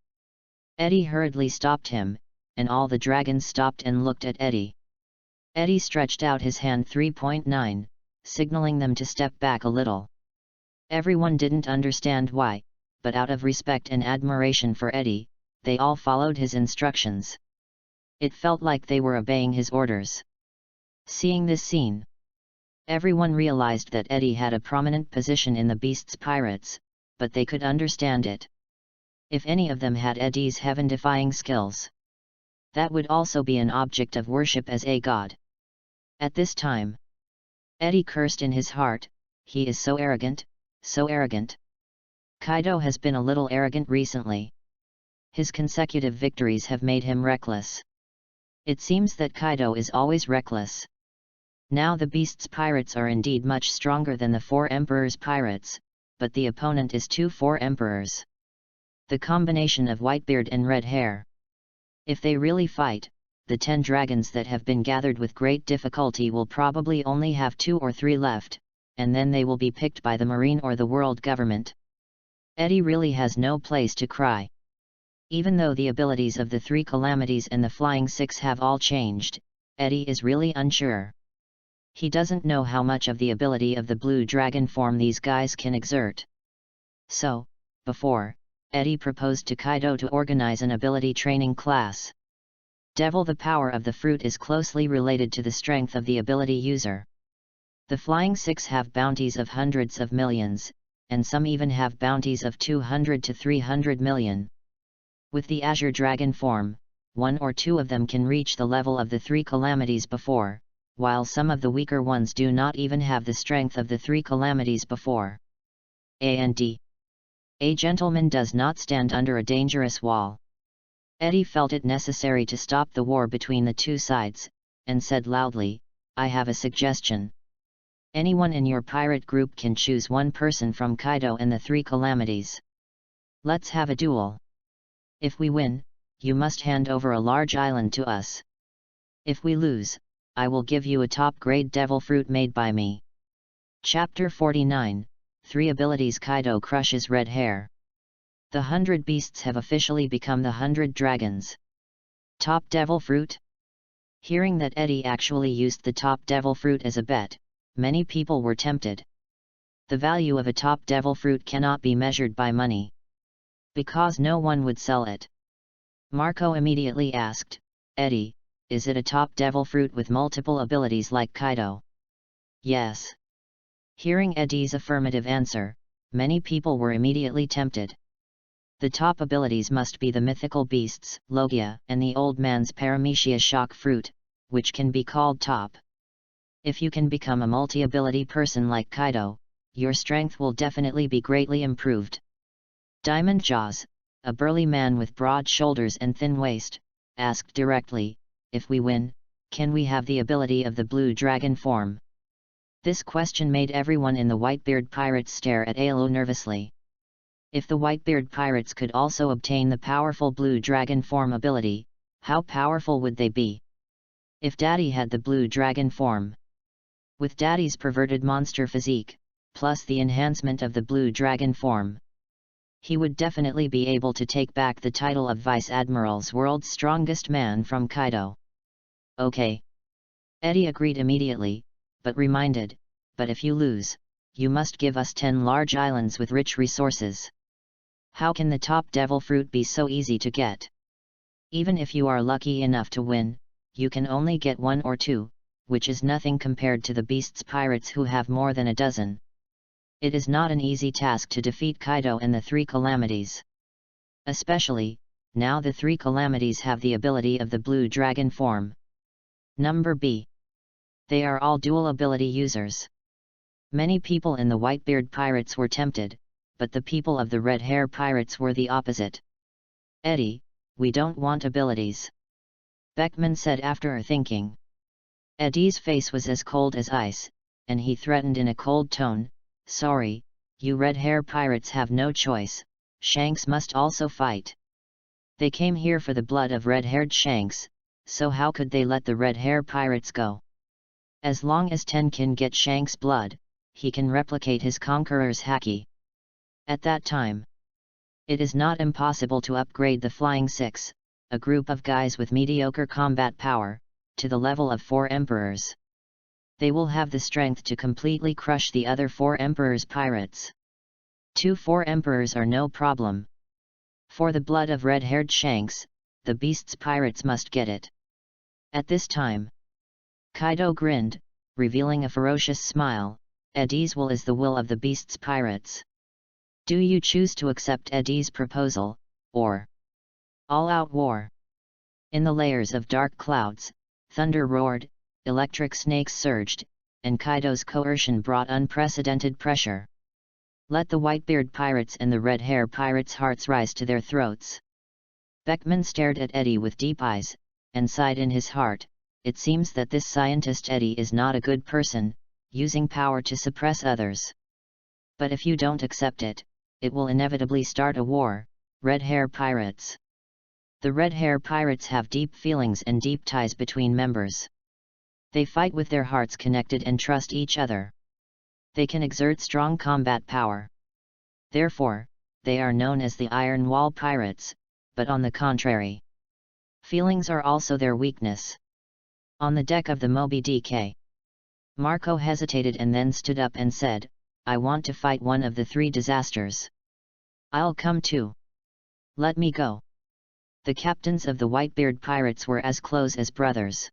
Eddie hurriedly stopped him, and all the dragons stopped and looked at Eddie. Eddie stretched out his hand 3.9, signaling them to step back a little. Everyone didn't understand why, but out of respect and admiration for Eddie, they all followed his instructions. It felt like they were obeying his orders. Seeing this scene, everyone realized that Eddie had a prominent position in the Beast's pirates, but they could understand it. If any of them had Eddie's heaven-defying skills, that would also be an object of worship as a god. At this time, Eddie cursed in his heart, "He is so arrogant, so arrogant." Kaido has been a little arrogant recently. His consecutive victories have made him reckless. It seems that Kaido is always reckless. Now the Beast's pirates are indeed much stronger than the Four Emperors' pirates, but the opponent is two Four Emperors. The combination of Whitebeard and Red Hair. If they really fight, the 10 dragons that have been gathered with great difficulty will probably only have 2 or 3 left, and then they will be picked by the Marine or the world government. Eddie really has no place to cry. Even though the abilities of the Three Calamities and the Flying Six have all changed, Eddie is really unsure. He doesn't know how much of the ability of the blue dragon form these guys can exert. So, before, Eddie proposed to Kaido to organize an ability training class. Devil, the power of the fruit is closely related to the strength of the ability user. The Flying Six have bounties of hundreds of millions, and some even have bounties of 200 to 300 million. With the Azure Dragon form, 1 or 2 of them can reach the level of the Three Calamities before, while some of the weaker ones do not even have the strength of the Three Calamities before. A&D. A gentleman does not stand under a dangerous wall. Eddie felt it necessary to stop the war between the two sides, and said loudly, "I have a suggestion. Anyone in your pirate group can choose one person from Kaido and the Three Calamities. Let's have a duel. If we win, you must hand over a large island to us. If we lose, I will give you a top-grade devil fruit made by me. Chapter 49, 3 Abilities. Kaido crushes red hair. The 100 beasts have officially become the 100 dragons. Top devil fruit? Hearing that Eddie actually used the top devil fruit as a bet, many people were tempted. The value of a top devil fruit cannot be measured by money, because no one would sell it. Marco immediately asked, Eddie, is it a top devil fruit with multiple abilities like Kaido? Yes. Hearing Eddie's affirmative answer, many people were immediately tempted. The top abilities must be the mythical beasts, Logia, and the old man's Paramecia shock fruit, which can be called top. If you can become a multi-ability person like Kaido, your strength will definitely be greatly improved. Diamond Jaws, a burly man with broad shoulders and thin waist, asked directly, if we win, can we have the ability of the blue dragon form? This question made everyone in the Whitebeard Pirates stare at Alo nervously. If the Whitebeard Pirates could also obtain the powerful blue dragon form ability, how powerful would they be? If Daddy had the blue dragon form. With Daddy's perverted monster physique, plus the enhancement of the blue dragon form, he would definitely be able to take back the title of Vice Admiral's world's strongest man from Kaido. Okay. Eddie agreed immediately, but reminded, but if you lose, you must give us 10 large islands with rich resources. How can the top devil fruit be so easy to get? Even if you are lucky enough to win, you can only get 1 or 2, which is nothing compared to the beasts pirates who have more than a dozen. It is not an easy task to defeat Kaido and the 3 calamities. Especially, now the 3 calamities have the ability of the blue dragon form. Number B. They are all dual ability users. Many people in the Whitebeard Pirates were tempted, but the people of the Red Hair Pirates were the opposite. Eddie, we don't want abilities. Beckman said after thinking. Eddie's face was as cold as ice, and he threatened in a cold tone, sorry, you Red Hair Pirates have no choice, Shanks must also fight. They came here for the blood of red-haired Shanks, so how could they let the Red Hair Pirates go? As long as Ten can get Shanks' blood, he can replicate his conqueror's haki. At that time, it is not impossible to upgrade the Flying Six, a group of guys with mediocre combat power, to the level of 4 emperors. They will have the strength to completely crush the other 4 emperors' pirates. 2 4 emperors are no problem. For the blood of red-haired Shanks, the beasts' pirates must get it. At this time, Kaido grinned, revealing a ferocious smile. Eddie's will is the will of the beasts' pirates. Do you choose to accept Eddie's proposal, or all-out war? In the layers of dark clouds, thunder roared, electric snakes surged, and Kaido's coercion brought unprecedented pressure. Let the Whitebeard Pirates and the Red Hair Pirates' hearts rise to their throats. Beckman stared at Eddie with deep eyes, and sighed in his heart, it seems that this scientist Eddie is not a good person, using power to suppress others. But if you don't accept it, it will inevitably start a war, Red Hair Pirates. The Red Hair Pirates have deep feelings and deep ties between members. They fight with their hearts connected and trust each other. They can exert strong combat power. Therefore, they are known as the Iron Wall Pirates, but on the contrary, feelings are also their weakness. On the deck of the Moby Dick, Marco hesitated and then stood up and said, I want to fight one of the 3 disasters. I'll come too. Let me go. The captains of the Whitebeard Pirates were as close as brothers.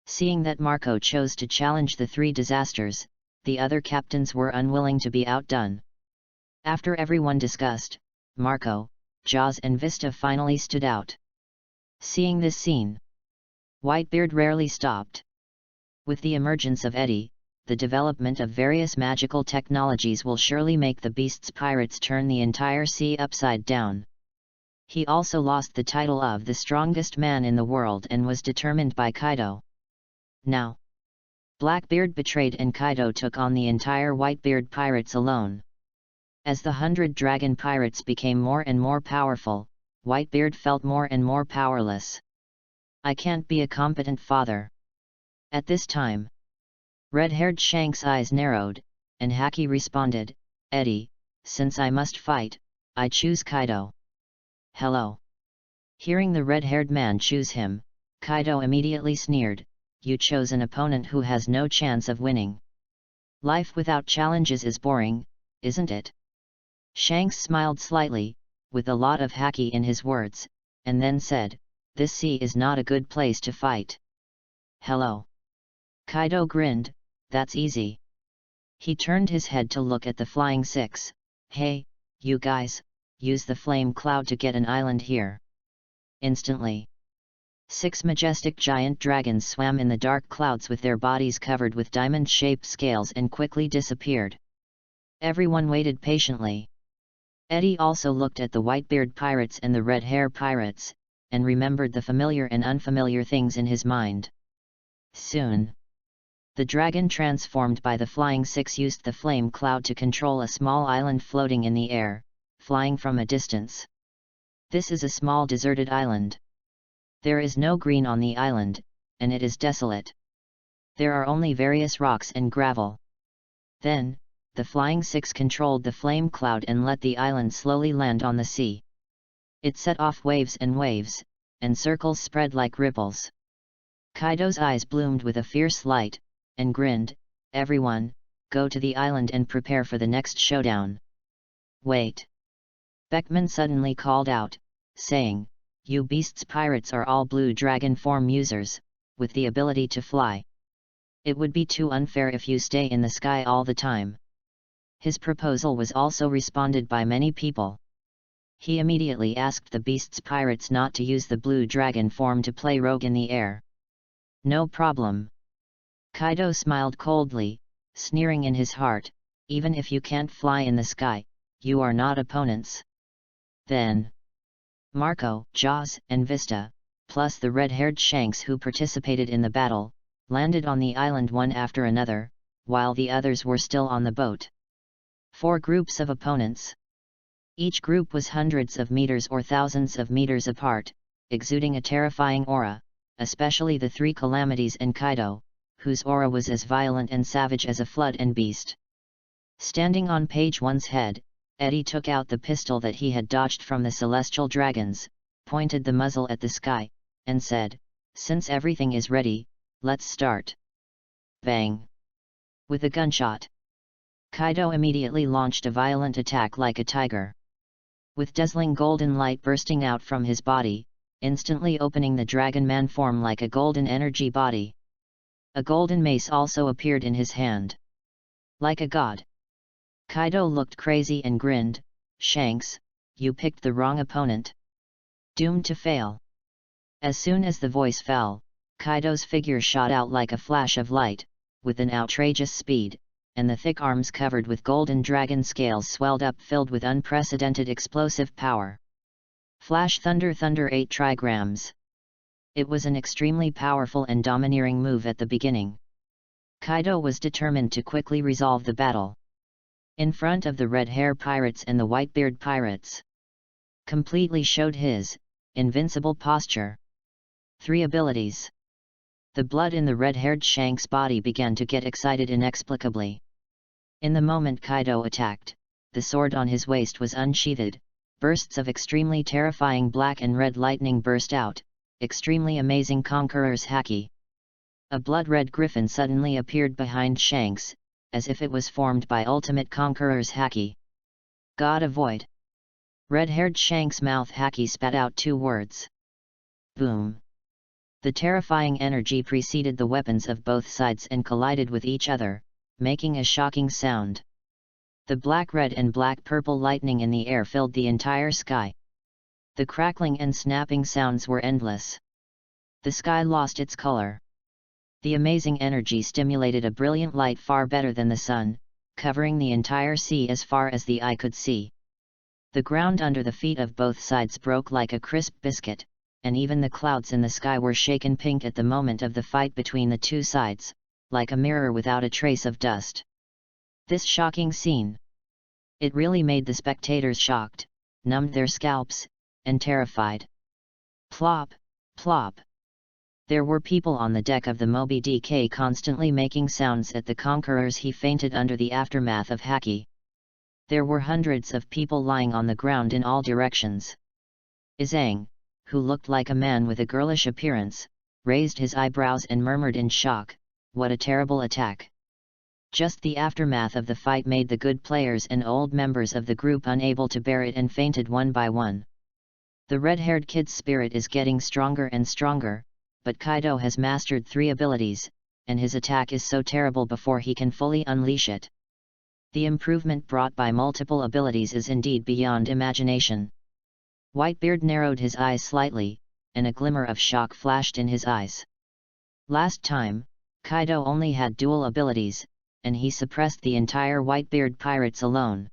Seeing that Marco chose to challenge the 3 disasters, the other captains were unwilling to be outdone. After everyone discussed, Marco, Jaws and Vista finally stood out. Seeing this scene, Whitebeard rarely stopped. With the emergence of Eddie, the development of various magical technologies will surely make the beasts' pirates turn the entire sea upside down. He also lost the title of the strongest man in the world and was determined by Kaido. Now, Blackbeard betrayed and Kaido took on the entire Whitebeard Pirates alone. As the 100 dragon pirates became more and more powerful, Whitebeard felt more and more powerless. I can't be a competent father. At this time, red-haired Shank's eyes narrowed, and Haki responded, Eddie, since I must fight, I choose Kaido. Hello. Hearing the red-haired man choose him, Kaido immediately sneered, you chose an opponent who has no chance of winning. Life without challenges is boring, isn't it? Shanks smiled slightly, with a lot of haki in his words, and then said, this sea is not a good place to fight. Hello. Kaido grinned, that's easy. He turned his head to look at the Flying Six. Hey, you guys, use the flame cloud to get an island here. Instantly, 6 majestic giant dragons swam in the dark clouds with their bodies covered with diamond-shaped scales and quickly disappeared. Everyone waited patiently. Eddie also looked at the Whitebeard pirates and the Red Hair pirates, and remembered the familiar and unfamiliar things in his mind. Soon, the dragon transformed by the Flying Six used the flame cloud to control a small island floating in the air, flying from a distance. This is a small deserted island. There is no green on the island, and it is desolate. There are only various rocks and gravel. Then, the Flying Six controlled the flame cloud and let the island slowly land on the sea. It set off waves, and circles spread like ripples. Kaido's eyes bloomed with a fierce light, and grinned, everyone, go to the island and prepare for the next showdown. Wait! Beckman suddenly called out, saying, you beasts pirates are all blue dragon form users, with the ability to fly. It would be too unfair if you stay in the sky all the time. His proposal was also responded by many people. He immediately asked the beasts pirates not to use the blue dragon form to play rogue in the air. No problem. Kaido smiled coldly, sneering in his heart, even if you can't fly in the sky, you are not opponents. Then, Marco, Jaws, and Vista, plus the red-haired Shanks who participated in the battle, landed on the island one after another, while the others were still on the boat. 4 groups of opponents. Each group was hundreds of meters or thousands of meters apart, exuding a terrifying aura, especially the 3 calamities and Kaido, whose aura was as violent and savage as a flood and beast. Standing on page 1's head, Eddie took out the pistol that he had dodged from the celestial dragons, pointed the muzzle at the sky, and said, since everything is ready, let's start. Bang! With a gunshot, Kaido immediately launched a violent attack like a tiger. With dazzling golden light bursting out from his body, instantly opening the dragon man form like a golden energy body. A golden mace also appeared in his hand. Like a god. Kaido looked crazy and grinned, Shanks, you picked the wrong opponent. Doomed to fail. As soon as the voice fell, Kaido's figure shot out like a flash of light, with an outrageous speed, and the thick arms covered with golden dragon scales swelled up filled with unprecedented explosive power. Flash Thunder 8 trigrams. It was an extremely powerful and domineering move at the beginning. Kaido was determined to quickly resolve the battle. In front of the Red Hair pirates and the Whitebeard pirates, completely showed his invincible posture. 3 abilities. The blood in the red-haired Shank's body began to get excited inexplicably. In the moment Kaido attacked, the sword on his waist was unsheathed, bursts of extremely terrifying black and red lightning burst out, extremely amazing conqueror's haki. A blood-red griffin suddenly appeared behind Shanks, as if it was formed by ultimate conqueror's haki. God avoid. Red-haired Shank's mouth haki spat out 2 words. Boom. The terrifying energy preceded the weapons of both sides and collided with each other, making a shocking sound. The black-red and black-purple lightning in the air filled the entire sky. The crackling and snapping sounds were endless. The sky lost its color. The amazing energy stimulated a brilliant light far better than the sun, covering the entire sea as far as the eye could see. The ground under the feet of both sides broke like a crisp biscuit, and even the clouds in the sky were shaken pink at the moment of the fight between the 2 sides, like a mirror without a trace of dust. This shocking scene. It really made the spectators shocked, numbed their scalps, and terrified. Plop, plop. There were people on the deck of the Moby Dick constantly making sounds at the conquerors he fainted under the aftermath of Haki. There were hundreds of people lying on the ground in all directions. Izang, who looked like a man with a girlish appearance, raised his eyebrows and murmured in shock, "What a terrible attack." Just the aftermath of the fight made the good players and old members of the group unable to bear it and fainted one by one. The red-haired kid's spirit is getting stronger and stronger, but Kaido has mastered 3 abilities, and his attack is so terrible before he can fully unleash it. The improvement brought by multiple abilities is indeed beyond imagination. Whitebeard narrowed his eyes slightly, and a glimmer of shock flashed in his eyes. Last time, Kaido only had dual abilities, and he suppressed the entire Whitebeard pirates alone.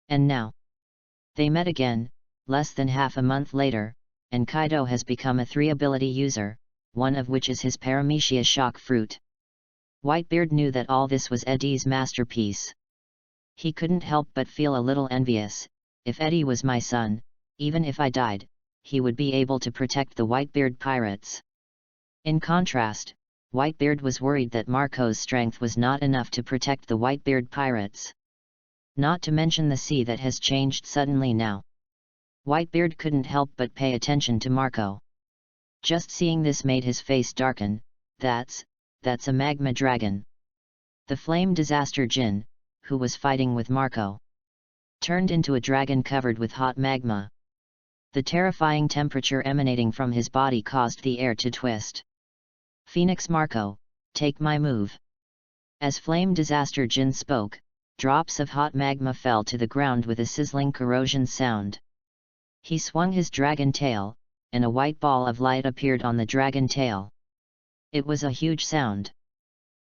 And now, they met again, less than half a month later, and Kaido has become a 3-ability user, one of which is his Paramecia shock fruit. Whitebeard knew that all this was Eddie's masterpiece. He couldn't help but feel a little envious. If Eddie was my son, even if I died, he would be able to protect the Whitebeard pirates. In contrast, Whitebeard was worried that Marco's strength was not enough to protect the Whitebeard pirates. Not to mention the sea that has changed suddenly now. Whitebeard couldn't help but pay attention to Marco. Just seeing this made his face darken. That's a magma dragon. The flame disaster Jin, who was fighting with Marco, turned into a dragon covered with hot magma. The terrifying temperature emanating from his body caused the air to twist. "Phoenix Marco, take my move." As flame disaster Jin spoke, drops of hot magma fell to the ground with a sizzling corrosion sound. He swung his dragon tail, and a white ball of light appeared on the dragon tail. It was a huge sound.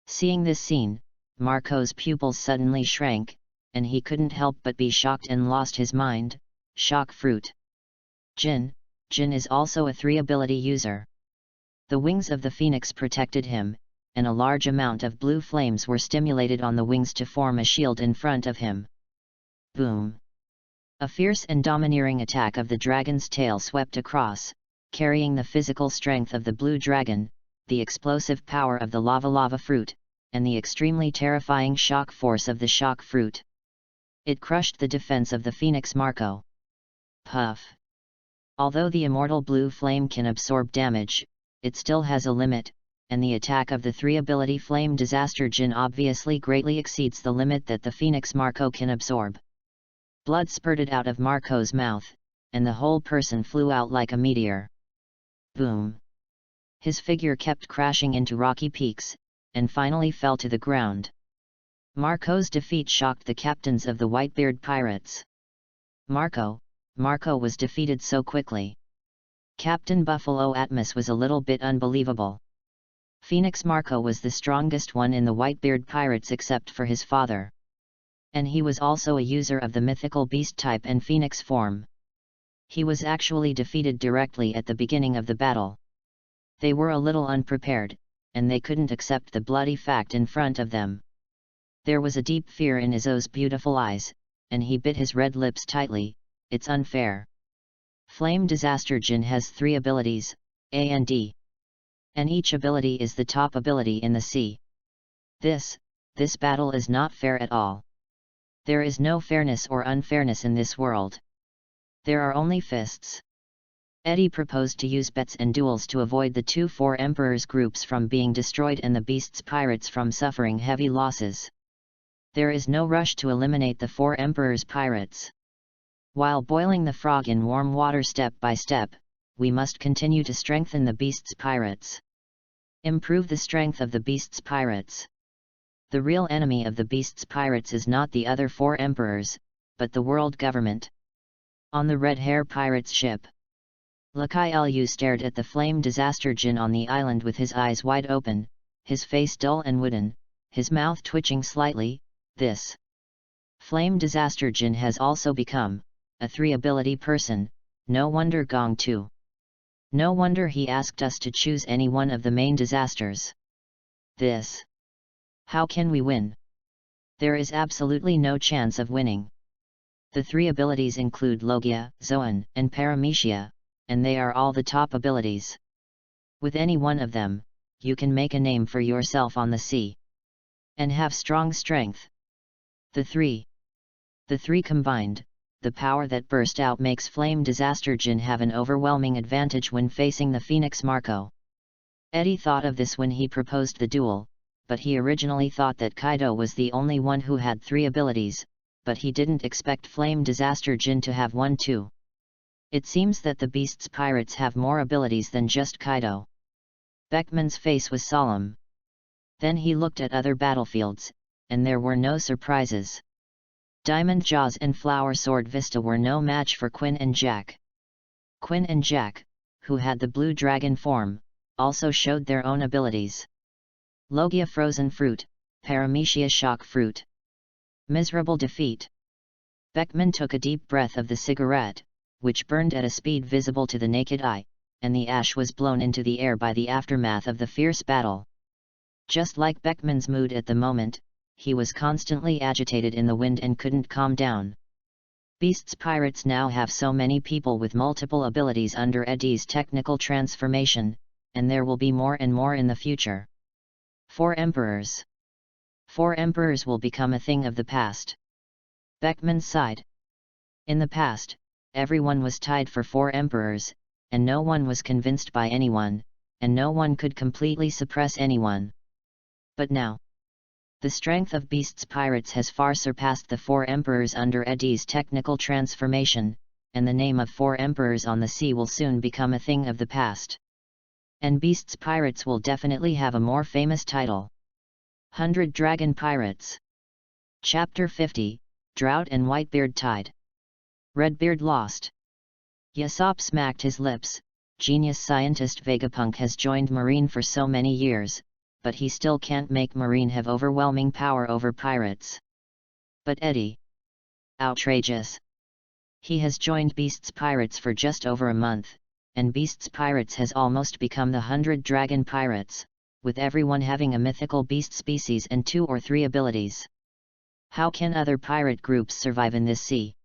Seeing this scene, Marco's pupils suddenly shrank, and he couldn't help but be shocked and lost his mind. Shock fruit. Jin is also a 3-ability user. The wings of the phoenix protected him, and a large amount of blue flames were stimulated on the wings to form a shield in front of him. Boom! A fierce and domineering attack of the dragon's tail swept across, carrying the physical strength of the blue dragon, the explosive power of the lava fruit, and the extremely terrifying shock force of the shock fruit. It crushed the defense of the Phoenix Marco. Puff! Although the immortal blue flame can absorb damage, it still has a limit, and the attack of the 3-ability Flame Disaster Jin obviously greatly exceeds the limit that the Phoenix Marco can absorb. Blood spurted out of Marco's mouth, and the whole person flew out like a meteor. Boom! His figure kept crashing into rocky peaks, and finally fell to the ground. Marco's defeat shocked the captains of the Whitebeard pirates. Marco was defeated so quickly. Captain Buffalo Atmos was a little bit unbelievable. Phoenix Marco was the strongest one in the Whitebeard pirates except for his father. And he was also a user of the mythical beast type and phoenix form. He was actually defeated directly at the beginning of the battle. They were a little unprepared, and they couldn't accept the bloody fact in front of them. There was a deep fear in Izzo's beautiful eyes, and he bit his red lips tightly. It's unfair. Flame Disaster Jin has 3 abilities, A and D. And each ability is the top ability in the sea. This battle is not fair at all. There is no fairness or unfairness in this world. There are only fists. Eddie proposed to use bets and duels to avoid the 2 Four Emperors groups from being destroyed and the Beast's pirates from suffering heavy losses. There is no rush to eliminate the 4 Emperors pirates. While boiling the frog in warm water step by step, we must continue to strengthen the Beast's pirates. Improve the strength of the Beast's pirates. The real enemy of the Beast's pirates is not the other 4 emperors, but the world government. On the Red Hair Pirates ship, Lakai Lu stared at the Flame Disaster Jin on the island with his eyes wide open, his face dull and wooden, his mouth twitching slightly. This Flame Disaster Jin has also become a 3-ability person. No wonder Gong 2. No wonder he asked us to choose any one of the main disasters. How can we win? There is absolutely no chance of winning. The 3 abilities include Logia, Zoan, and Paramecia, and they are all the top abilities. With any one of them, you can make a name for yourself on the sea. And have strong strength. The three combined, the power that burst out makes Flame Disaster Jin have an overwhelming advantage when facing the Phoenix Marco. Eddie thought of this when he proposed the duel, but he originally thought that Kaido was the only one who had 3 abilities, but he didn't expect Flame Disaster Jin to have one too. It seems that the Beast's pirates have more abilities than just Kaido. Beckman's face was solemn. Then he looked at other battlefields, and there were no surprises. Diamond Jaws and Flower Sword Vista were no match for Quinn and Jack. Quinn and Jack, who had the blue dragon form, also showed their own abilities. Logia Frozen Fruit, Paramecia Shock Fruit. Miserable defeat. Beckman took a deep breath of the cigarette, which burned at a speed visible to the naked eye, and the ash was blown into the air by the aftermath of the fierce battle. Just like Beckman's mood at the moment, he was constantly agitated in the wind and couldn't calm down. Beast's pirates now have so many people with multiple abilities under Eddie's technical transformation, and there will be more and more in the future. 4 emperors. 4 emperors will become a thing of the past. Beckman sighed. In the past, everyone was tied for 4 emperors, and no one was convinced by anyone, and no one could completely suppress anyone. But now, the strength of Beast's pirates has far surpassed the 4 emperors under Eddie's technical transformation, and the name of 4 emperors on the sea will soon become a thing of the past. And Beast's pirates will definitely have a more famous title. 100 Dragon Pirates. Chapter 50, Drought and Whitebeard Tied. Redbeard lost. Usopp smacked his lips. Genius scientist Vegapunk has joined Marine for so many years, but he still can't make Marine have overwhelming power over pirates. But Eddie? Outrageous. He has joined Beast's pirates for just over a month, and Beast's pirates has almost become the 100 Dragon Pirates, with everyone having a mythical beast species and 2 or 3 abilities. How can other pirate groups survive in this sea?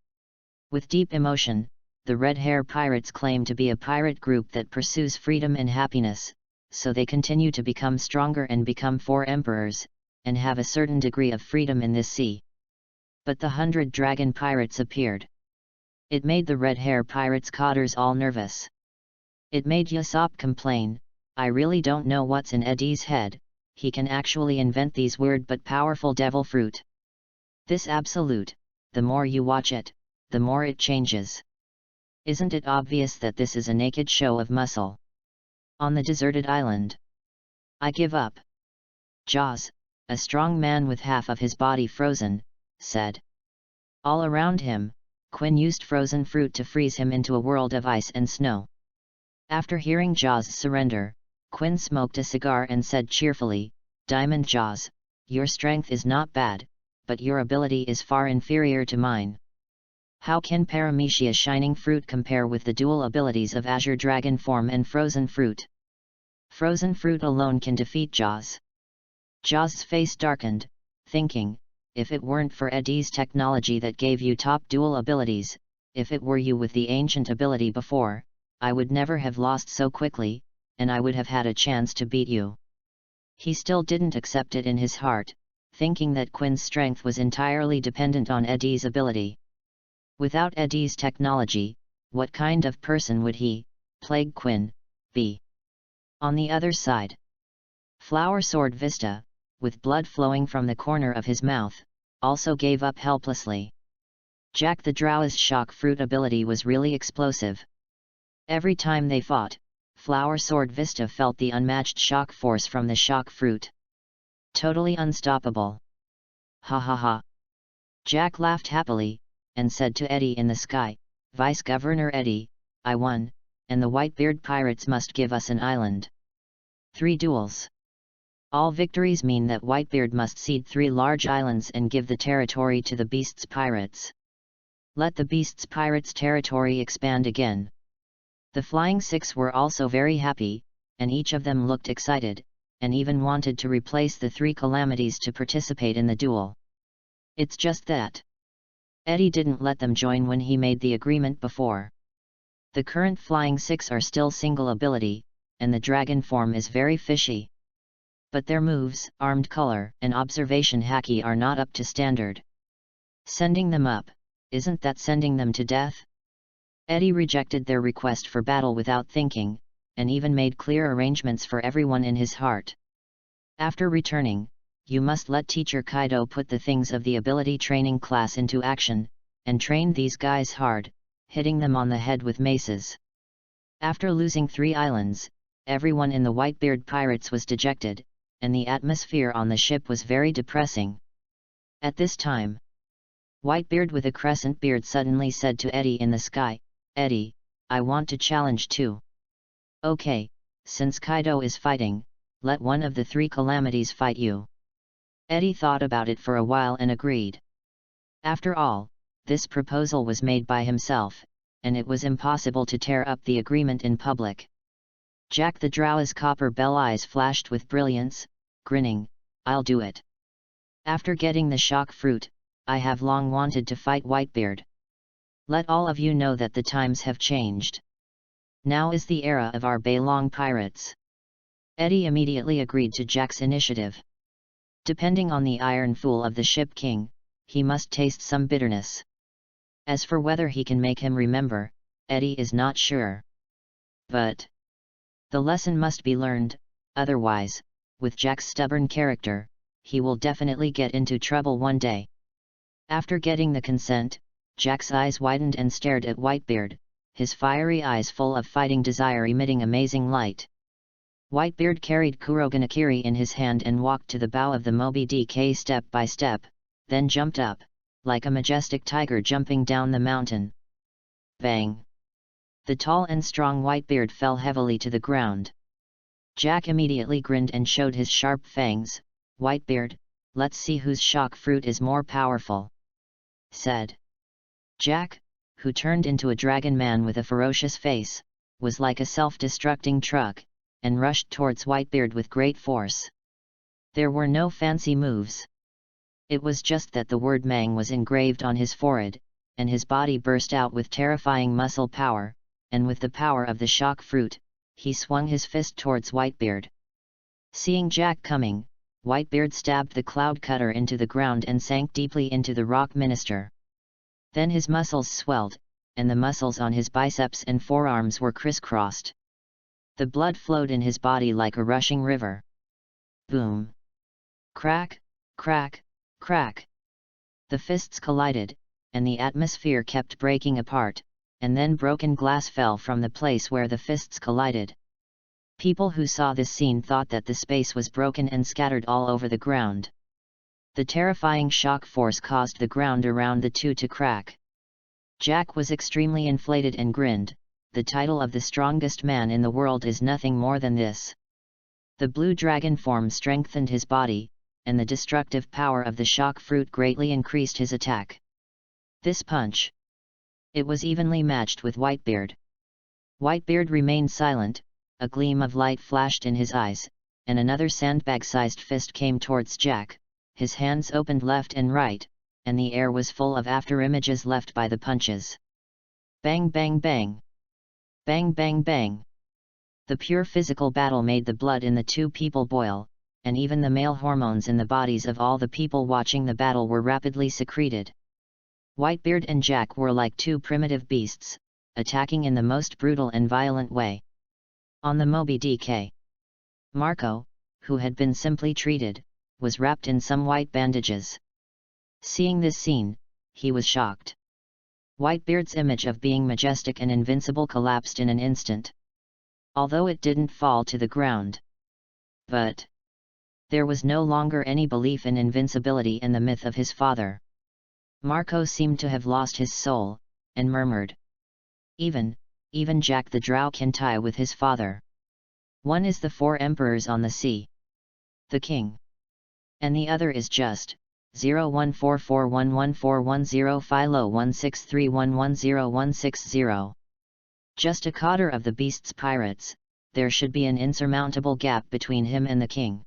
With deep emotion, the Red Hair Pirates claim to be a pirate group that pursues freedom and happiness, so they continue to become stronger and become 4 emperors, and have a certain degree of freedom in this sea. But the 100 Dragon Pirates appeared. It made the Red Hair Pirates' cotters all nervous. It made Usopp complain, "I really don't know what's in Eddie's head, he can actually invent these weird but powerful devil fruit. This absolute, the more you watch it, the more it changes. Isn't it obvious that this is a naked show of muscle? On the deserted island. I give up." Jaws, a strong man with half of his body frozen, said. All around him, Quinn used frozen fruit to freeze him into a world of ice and snow. After hearing Jaws surrender, Quinn smoked a cigar and said cheerfully, "Diamond Jaws, your strength is not bad, but your ability is far inferior to mine. How can Paramecia Shining Fruit compare with the dual abilities of Azure Dragon Form and Frozen Fruit? Frozen Fruit alone can defeat Jaws." Jaws' face darkened, thinking, if it weren't for Eddie's technology that gave you top dual abilities, if it were you with the ancient ability before, I would never have lost so quickly, and I would have had a chance to beat you. He still didn't accept it in his heart, thinking that Quinn's strength was entirely dependent on Eddie's ability. Without Eddie's technology, what kind of person would he, Plague Quinn, be? On the other side, Flower Sword Vista, with blood flowing from the corner of his mouth, also gave up helplessly. Jack the Drow's shock fruit ability was really explosive. Every time they fought, Flower Sword Vista felt the unmatched shock force from the shock fruit. Totally unstoppable. Ha ha ha. Jack laughed happily, and said to Eddie in the sky, "Vice Governor Eddie, I won, and the Whitebeard Pirates must give us an island." 3 duels. All victories mean that Whitebeard must cede 3 large islands and give the territory to the Beast's pirates. Let the Beast's pirates' territory expand again. The Flying Six were also very happy, and each of them looked excited, and even wanted to replace the 3 calamities to participate in the duel. It's just that Eddie didn't let them join when he made the agreement before. The current Flying Six are still single ability, and the dragon form is very fishy. But their moves, armed color, and observation hacky are not up to standard. Sending them up, isn't that sending them to death? Eddie rejected their request for battle without thinking, and even made clear arrangements for everyone in his heart. After returning, you must let teacher Kaido put the things of the ability training class into action, and train these guys hard, hitting them on the head with maces. After losing 3 islands, everyone in the Whitebeard pirates was dejected, and the atmosphere on the ship was very depressing. At this time, Whitebeard with a crescent beard suddenly said to Eddie in the sky, "Eddie, I want to challenge too." "Okay, since Kaido is fighting, let one of the 3 calamities fight you." Eddie thought about it for a while and agreed. After all, this proposal was made by himself, and it was impossible to tear up the agreement in public. Jack the Drow's copper bell eyes flashed with brilliance, grinning, "I'll do it. After getting the shock fruit, I have long wanted to fight Whitebeard. Let all of you know that the times have changed. Now is the era of our Baylong pirates." Eddie immediately agreed to Jack's initiative. Depending on the iron fool of the ship king, he must taste some bitterness. As for whether he can make him remember, Eddie is not sure. But the lesson must be learned, otherwise, with Jack's stubborn character, he will definitely get into trouble one day. After getting the consent, Jack's eyes widened and stared at Whitebeard, his fiery eyes full of fighting desire emitting amazing light. Whitebeard carried Kuroganakiri in his hand and walked to the bow of the Moby Dick step by step, then jumped up, like a majestic tiger jumping down the mountain. Bang! The tall and strong Whitebeard fell heavily to the ground. Jack immediately grinned and showed his sharp fangs. "Whitebeard, let's see whose shock fruit is more powerful," said. Jack, who turned into a dragon man with a ferocious face, was like a self-destructing truck, and rushed towards Whitebeard with great force. There were no fancy moves. It was just that the word Mang was engraved on his forehead, and his body burst out with terrifying muscle power, and with the power of the shock fruit, he swung his fist towards Whitebeard. Seeing Jack coming, Whitebeard stabbed the cloud cutter into the ground and sank deeply into the rock minister. Then his muscles swelled, and the muscles on his biceps and forearms were crisscrossed. The blood flowed in his body like a rushing river. Boom! Crack, crack, crack! The fists collided, and the atmosphere kept breaking apart, and then broken glass fell from the place where the fists collided. People who saw this scene thought that the space was broken and scattered all over the ground. The terrifying shock force caused the ground around the two to crack. Jack was extremely inflated and grinned. "The title of the strongest man in the world is nothing more than this." The blue dragon form strengthened his body, and the destructive power of the shock fruit greatly increased his attack. This punch, it was evenly matched with Whitebeard. Whitebeard remained silent, a gleam of light flashed in his eyes, and another sandbag-sized fist came towards Jack. His hands opened left and right, and the air was full of after-images left by the punches. Bang bang bang! Bang bang bang! The pure physical battle made the blood in the two people boil, and even the male hormones in the bodies of all the people watching the battle were rapidly secreted. Whitebeard and Jack were like two primitive beasts, attacking in the most brutal and violent way. On the Moby Dick, Marco, who had been simply treated, was wrapped in some white bandages. Seeing this scene, he was shocked. Whitebeard's image of being majestic and invincible collapsed in an instant. Although it didn't fall to the ground. But there was no longer any belief in invincibility in the myth of his father. Marco seemed to have lost his soul, and murmured, Even Jack the Drow can tie with his father. One is the 4 emperors on the sea. The king. And the other is just 014411410 Philo 163110160. Just a cotter of the beast's pirates, there should be an insurmountable gap between him and the king.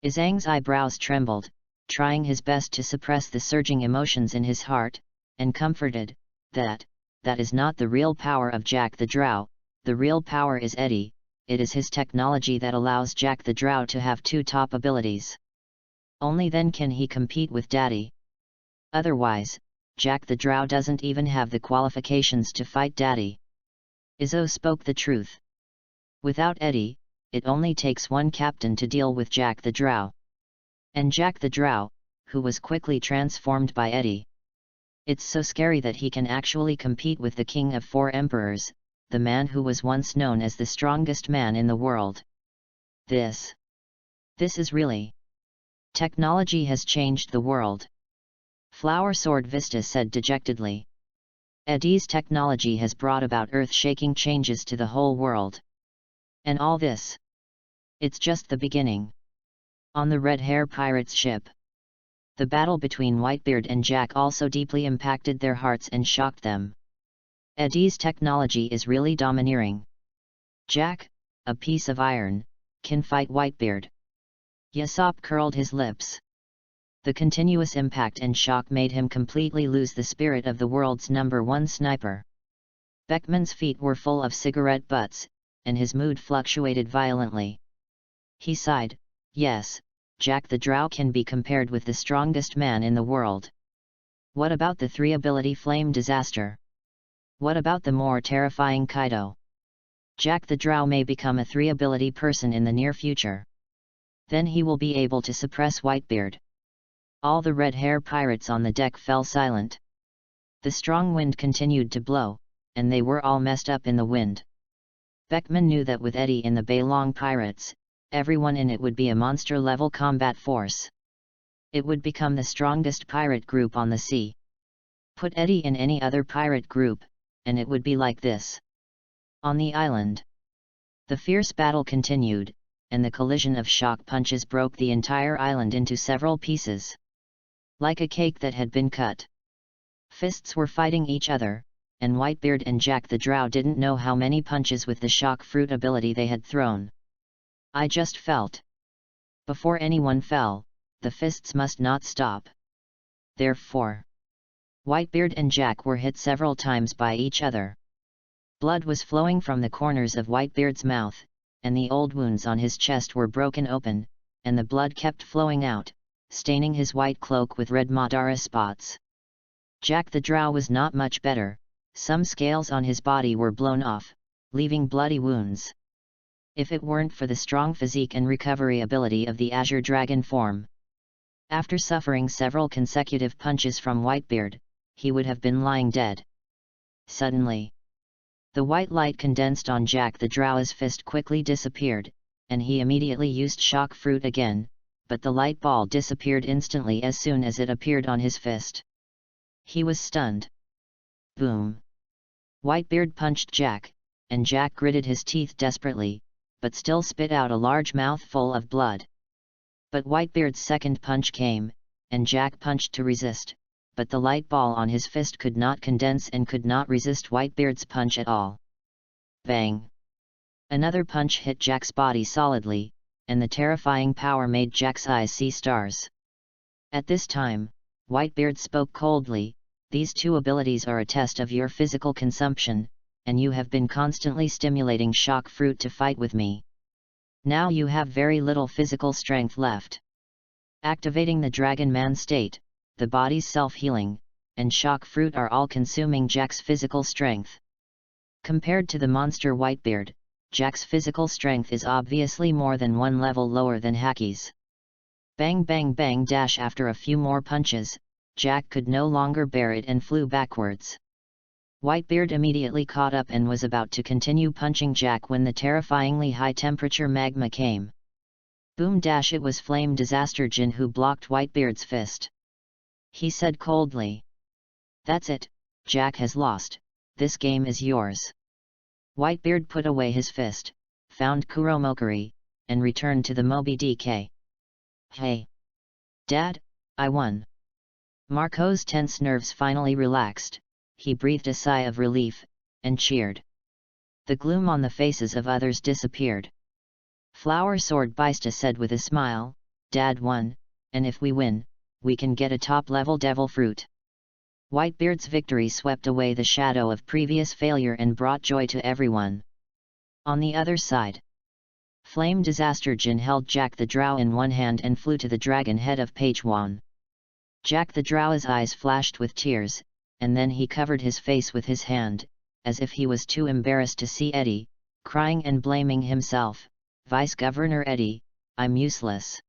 Izang's eyebrows trembled, trying his best to suppress the surging emotions in his heart, and comforted, that is not the real power of Jack the Drow, the real power is Eddie, it is his technology that allows Jack the Drow to have 2 top abilities. Only then can he compete with Daddy. Otherwise, Jack the Drow doesn't even have the qualifications to fight Daddy. Izzo spoke the truth. Without Eddie, it only takes one captain to deal with Jack the Drow. And Jack the Drow, who was quickly transformed by Eddie. It's so scary that he can actually compete with the King of 4 Emperors, the man who was once known as the strongest man in the world. This is really... Technology has changed the world. Flower Sword Vista said dejectedly. Eddie's technology has brought about earth-shaking changes to the whole world. And all this, it's just the beginning. On the Red Hair Pirates ship, the battle between Whitebeard and Jack also deeply impacted their hearts and shocked them. Eddie's technology is really domineering. Jack, a piece of iron, can fight Whitebeard. Yasopp curled his lips. The continuous impact and shock made him completely lose the spirit of the world's #1 sniper. Beckman's feet were full of cigarette butts, and his mood fluctuated violently. He sighed, yes, Jack the Drow can be compared with the strongest man in the world. What about the 3-ability Flame Disaster? What about the more terrifying Kaido? Jack the Drow may become a 3-ability person in the near future. Then he will be able to suppress Whitebeard. All the red hair pirates on the deck fell silent. The strong wind continued to blow, and they were all messed up in the wind. Beckman knew that with Eddie in the Bailong Pirates, everyone in it would be a monster-level combat force. It would become the strongest pirate group on the sea. Put Eddie in any other pirate group, and it would be like this. On the island, the fierce battle continued, and the collision of shock punches broke the entire island into several pieces. Like a cake that had been cut. Fists were fighting each other, and Whitebeard and Jack the Drow didn't know how many punches with the shock fruit ability they had thrown. I just felt. Before anyone fell, the fists must not stop. Therefore, Whitebeard and Jack were hit several times by each other. Blood was flowing from the corners of Whitebeard's mouth, and the old wounds on his chest were broken open, and the blood kept flowing out, staining his white cloak with red Madara spots. Jack the Drow was not much better, some scales on his body were blown off, leaving bloody wounds. If it weren't for the strong physique and recovery ability of the Azure Dragon form. After suffering several consecutive punches from Whitebeard, he would have been lying dead. Suddenly, the white light condensed on Jack the Drow's fist quickly disappeared, and he immediately used shock fruit again, but the light ball disappeared instantly as soon as it appeared on his fist. He was stunned. Boom! Whitebeard punched Jack, and Jack gritted his teeth desperately, but still spit out a large mouthful of blood. But Whitebeard's second punch came, and Jack punched to resist, but the light ball on his fist could not condense and could not resist Whitebeard's punch at all. Bang! Another punch hit Jack's body solidly, and the terrifying power made Jack's eyes see stars. At this time, Whitebeard spoke coldly, "These 2 abilities are a test of your physical consumption, and you have been constantly stimulating shock fruit to fight with me. Now you have very little physical strength left. Activating the Dragon Man state, the body's self-healing, and shock fruit are all consuming Jack's physical strength. Compared to the monster Whitebeard, Jack's physical strength is obviously more than 1 level lower than Haki's. Bang bang bang dash after a few more punches, Jack could no longer bear it and flew backwards. Whitebeard immediately caught up and was about to continue punching Jack when the terrifyingly high-temperature magma came. Boom dash it was Flame Disaster Jin who blocked Whitebeard's fist. He said coldly. "That's it, Jack has lost, this game is yours." Whitebeard put away his fist, found Kuromokuri, and returned to the Moby DK. "Hey! Dad, I won." Marco's tense nerves finally relaxed, he breathed a sigh of relief, and cheered. The gloom on the faces of others disappeared. Flower Sword Bista said with a smile, "Dad won, and if we win, we can get a top-level devil fruit." Whitebeard's victory swept away the shadow of previous failure and brought joy to everyone. On the other side, Flame Disaster Jin held Jack the Drow in one hand and flew to the dragon head of page 1. Jack the Drow's eyes flashed with tears, and then he covered his face with his hand, as if he was too embarrassed to see Eddie, crying and blaming himself. Vice Governor Eddie, I'm useless.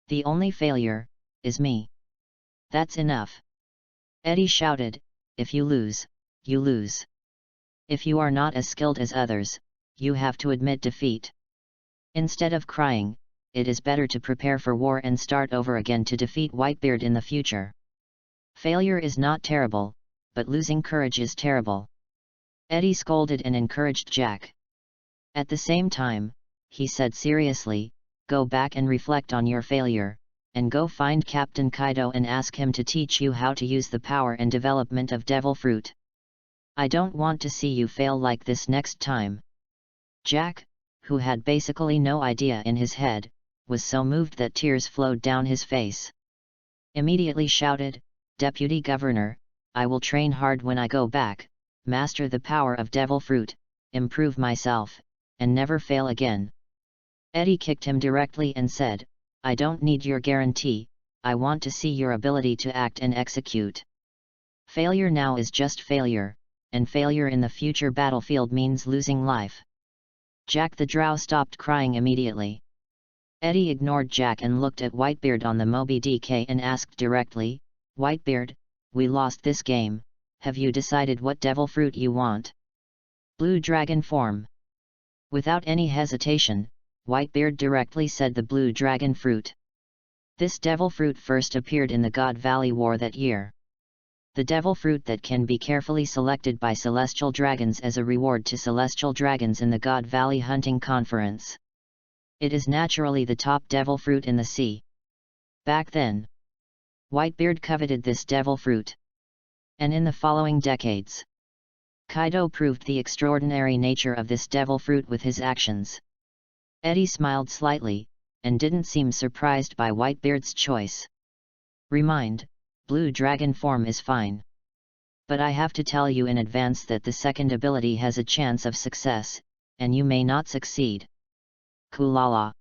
The only failure is me. That's enough. Eddie shouted, if you lose, you lose. If you are not as skilled as others, you have to admit defeat. Instead of crying, it is better to prepare for war and start over again to defeat Whitebeard in the future. Failure is not terrible, but losing courage is terrible. Eddie scolded and encouraged Jack. At the same time, he said seriously, go back and reflect on your failure, and go find Captain Kaido and ask him to teach you how to use the power and development of Devil Fruit. I don't want to see you fail like this next time. Jack, who had basically no idea in his head, was so moved that tears flowed down his face. Immediately shouted, Deputy Governor, I will train hard when I go back, master the power of Devil Fruit, improve myself, and never fail again. Eddie kicked him directly and said, I don't need your guarantee, I want to see your ability to act and execute. Failure now is just failure, and failure in the future battlefield means losing life. Jack the Drow stopped crying immediately. Eddie ignored Jack and looked at Whitebeard on the Moby DK and asked directly, Whitebeard, we lost this game, have you decided what devil fruit you want? Blue dragon form. Without any hesitation, Whitebeard directly said the blue dragon fruit. This devil fruit first appeared in the God Valley War that year. The devil fruit that can be carefully selected by celestial dragons as a reward to celestial dragons in the God Valley Hunting Conference. It is naturally the top devil fruit in the sea. Back then, Whitebeard coveted this devil fruit. And in the following decades, Kaido proved the extraordinary nature of this devil fruit with his actions. Eddie smiled slightly, and didn't seem surprised by Whitebeard's choice. Remind, blue dragon form is fine. But I have to tell you in advance that the second ability has a chance of success, and you may not succeed. Kulala.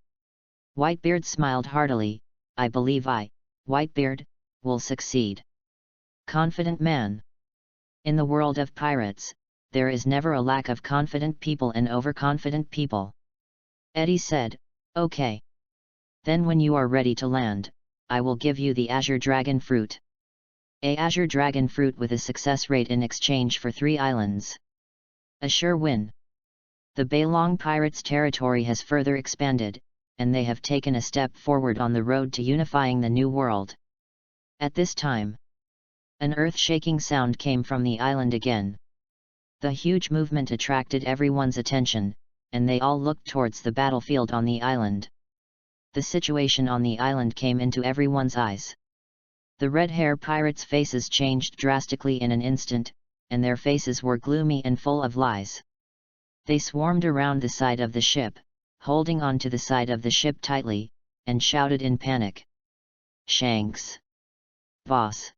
Whitebeard smiled heartily, I believe Whitebeard, will succeed. Confident man. In the world of pirates, there is never a lack of confident people and overconfident people. Eddie said, okay. Then when you are ready to land, I will give you the Azure Dragon Fruit. A Azure Dragon Fruit with a success rate in exchange for 3 islands. A sure win. The Bailong Pirates' territory has further expanded, and they have taken a step forward on the road to unifying the New World. At this time, an earth-shaking sound came from the island again. The huge movement attracted everyone's attention, and they all looked towards the battlefield on the island. The situation on the island came into everyone's eyes. The red-hair pirates' faces changed drastically in an instant, and their faces were gloomy and full of lies. They swarmed around the side of the ship, holding on to the side of the ship tightly, and shouted in panic. Shanks! Voss!